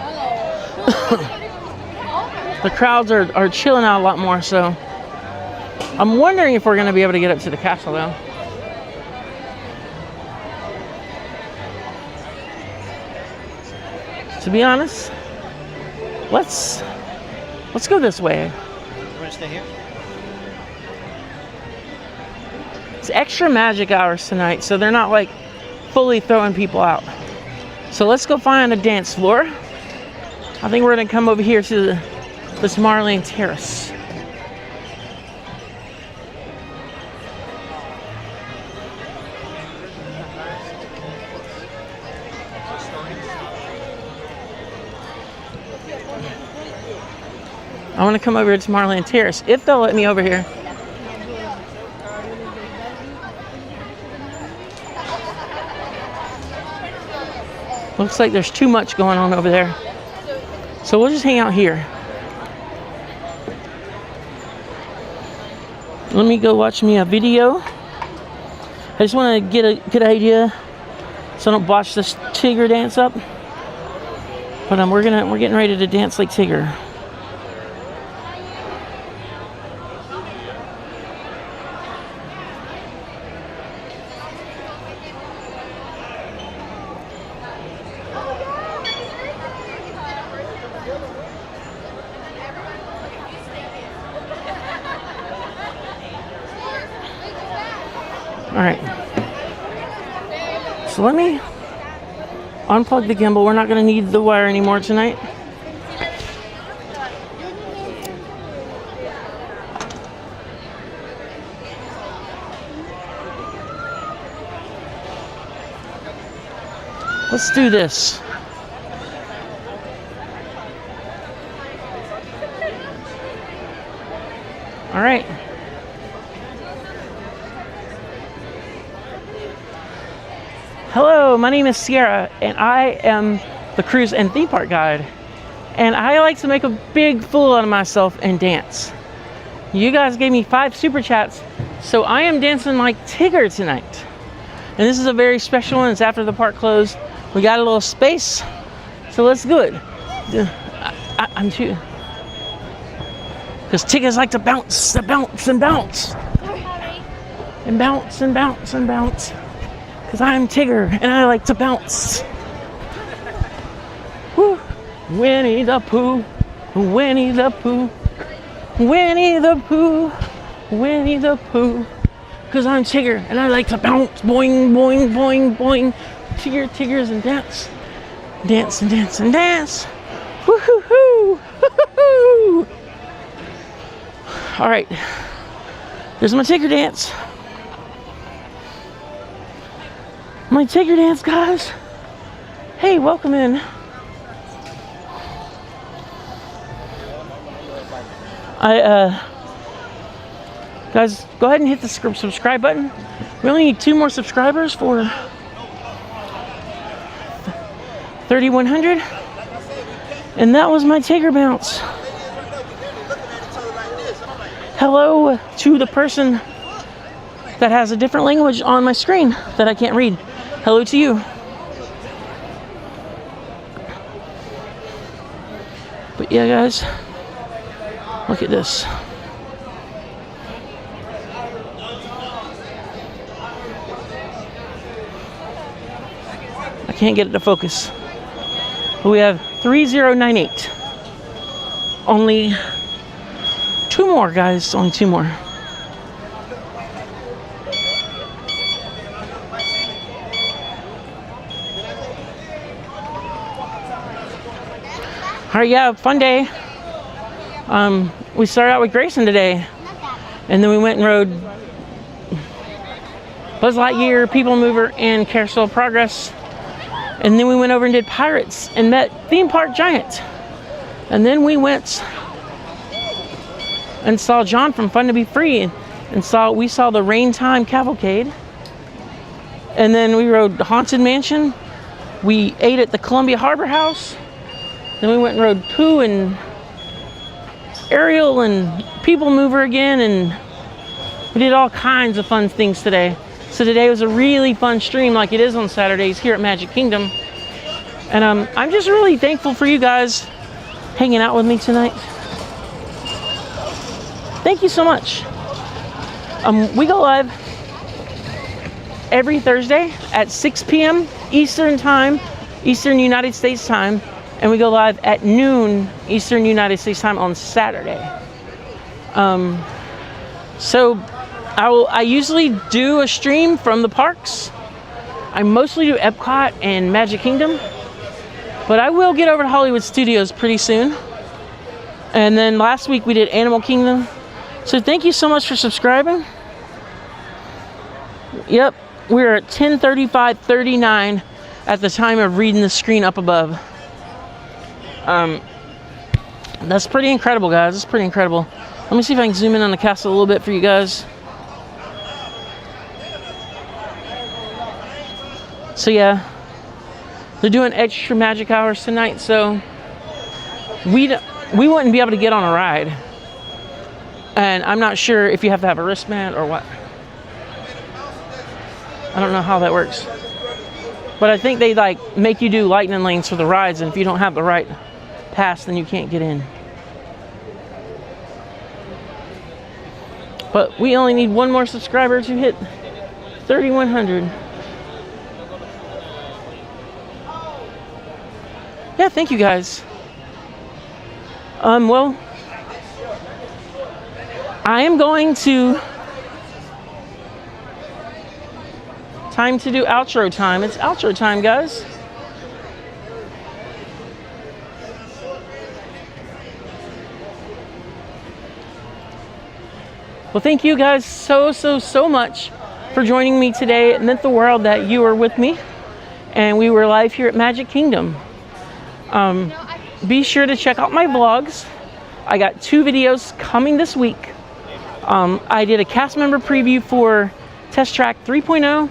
the crowds are chilling out a lot more, so I'm wondering if we're going to be able to get up to the castle though. To be honest, let's go this way. We're gonna stay here. It's extra magic hours tonight, so they're not like fully throwing people out. So let's go find a dance floor. I think we're gonna come over here to the Tomorrowland Terrace. I want to come over to Tomorrowland Terrace if they'll let me over here. Looks like there's too much going on over there. So we'll just hang out here. Let me go watch me a video. I just want to get a good idea so I don't botch this Tigger dance up. But we're getting ready to dance like Tigger. All right. So let me unplug the gimbal. We're not going to need the wire anymore tonight. Let's do this. All right. Hello, my name is Sierra, and I am the cruise and theme park guide. And I like to make a big fool out of myself and dance. You guys gave me 5 super chats, so I am dancing like Tigger tonight. And this is a very special one. It's after the park closed. We got a little space, so let's do it. I'm too. Because Tiggers like to bounce and bounce and bounce. And bounce and bounce and bounce. Because I'm Tigger and I like to bounce. Woo. Winnie the Pooh, Winnie the Pooh, Winnie the Pooh, Winnie the Pooh. Because I'm Tigger and I like to bounce. Boing, boing, boing, boing. Tigger, Tiggers, and dance. Dance and dance and dance. Woo-hoo-hoo. Woo-hoo-hoo. All right. There's my Tigger dance. My Tigger dance, guys. Hey, welcome in. Guys, go ahead and hit the subscribe button. We only need 2 more subscribers for 3,100. And that was my Tigger bounce. Hello to the person that has a different language on my screen that I can't read. Hello to you. But yeah, guys, look at this. I can't get it to focus. But we have 3098. Only 2 more, guys. Only 2 more. All right, yeah, fun day. We started out with Grayson today, and then we went and rode Buzz Lightyear, PeopleMover, and Carousel of Progress. And then we went over and did Pirates and met Theme Park Giant. And then we went and saw John from Fun to Be Free, and we saw the Rain Time Cavalcade. And then we rode Haunted Mansion. We ate at the Columbia Harbor House. Then we went and rode Pooh and Ariel and PeopleMover again, and we did all kinds of fun things today. So today was a really fun stream, like it is on Saturdays here at Magic Kingdom. And I'm just really thankful for you guys hanging out with me tonight. Thank you so much. We go live every Thursday at 6 p.m. Eastern Time, Eastern United States Time. And we go live at noon Eastern United States Time on Saturday. So I usually do a stream from the parks. I mostly do Epcot and Magic Kingdom. But I will get over to Hollywood Studios pretty soon. And then last week we did Animal Kingdom. So thank you so much for subscribing. Yep, we're at 10:35:39 at the time of reading the screen up above. That's pretty incredible, guys. That's pretty incredible. Let me see if I can zoom in on the castle a little bit for you guys. So yeah, They're doing extra magic hours tonight, so we wouldn't be able to get on a ride. And I'm not sure if you have to have a wristband or what. I don't know how that works. But I think they like make you do lightning lanes for the rides, and if you don't have the right pass, then you can't get in. But we only need one more subscriber to hit 3,100. Yeah, thank you guys. Well, I am going to... Time to do outro time. It's outro time, guys. Well, thank you guys so much for joining me today. It meant the world that you were with me, and we were live here at Magic Kingdom. Be sure to check out my vlogs. I got 2 videos coming this week. I did a cast member preview for Test Track 3.0,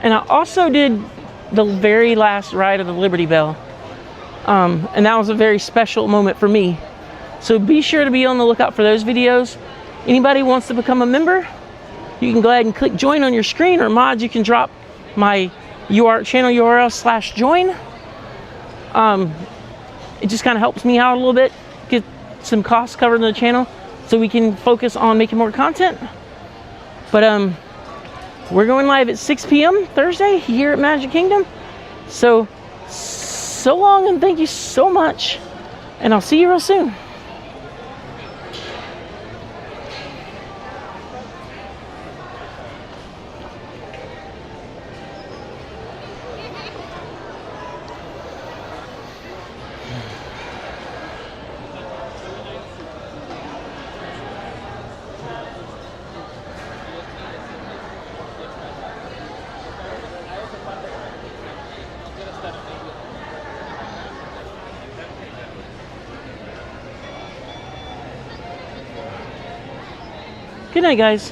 and I also did the very last ride of the Liberty Bell. And that was a very special moment for me. So be sure to be on the lookout for those videos. Anybody wants to become a member, you can go ahead and click join on your screen, or mods, you can drop my channel URL /join. It just kind of helps me out a little bit, get some costs covered in the channel so we can focus on making more content. But we're going live at 6 p.m. Thursday here at Magic Kingdom. So long, and thank you so much, and I'll see you real soon. Good night, guys.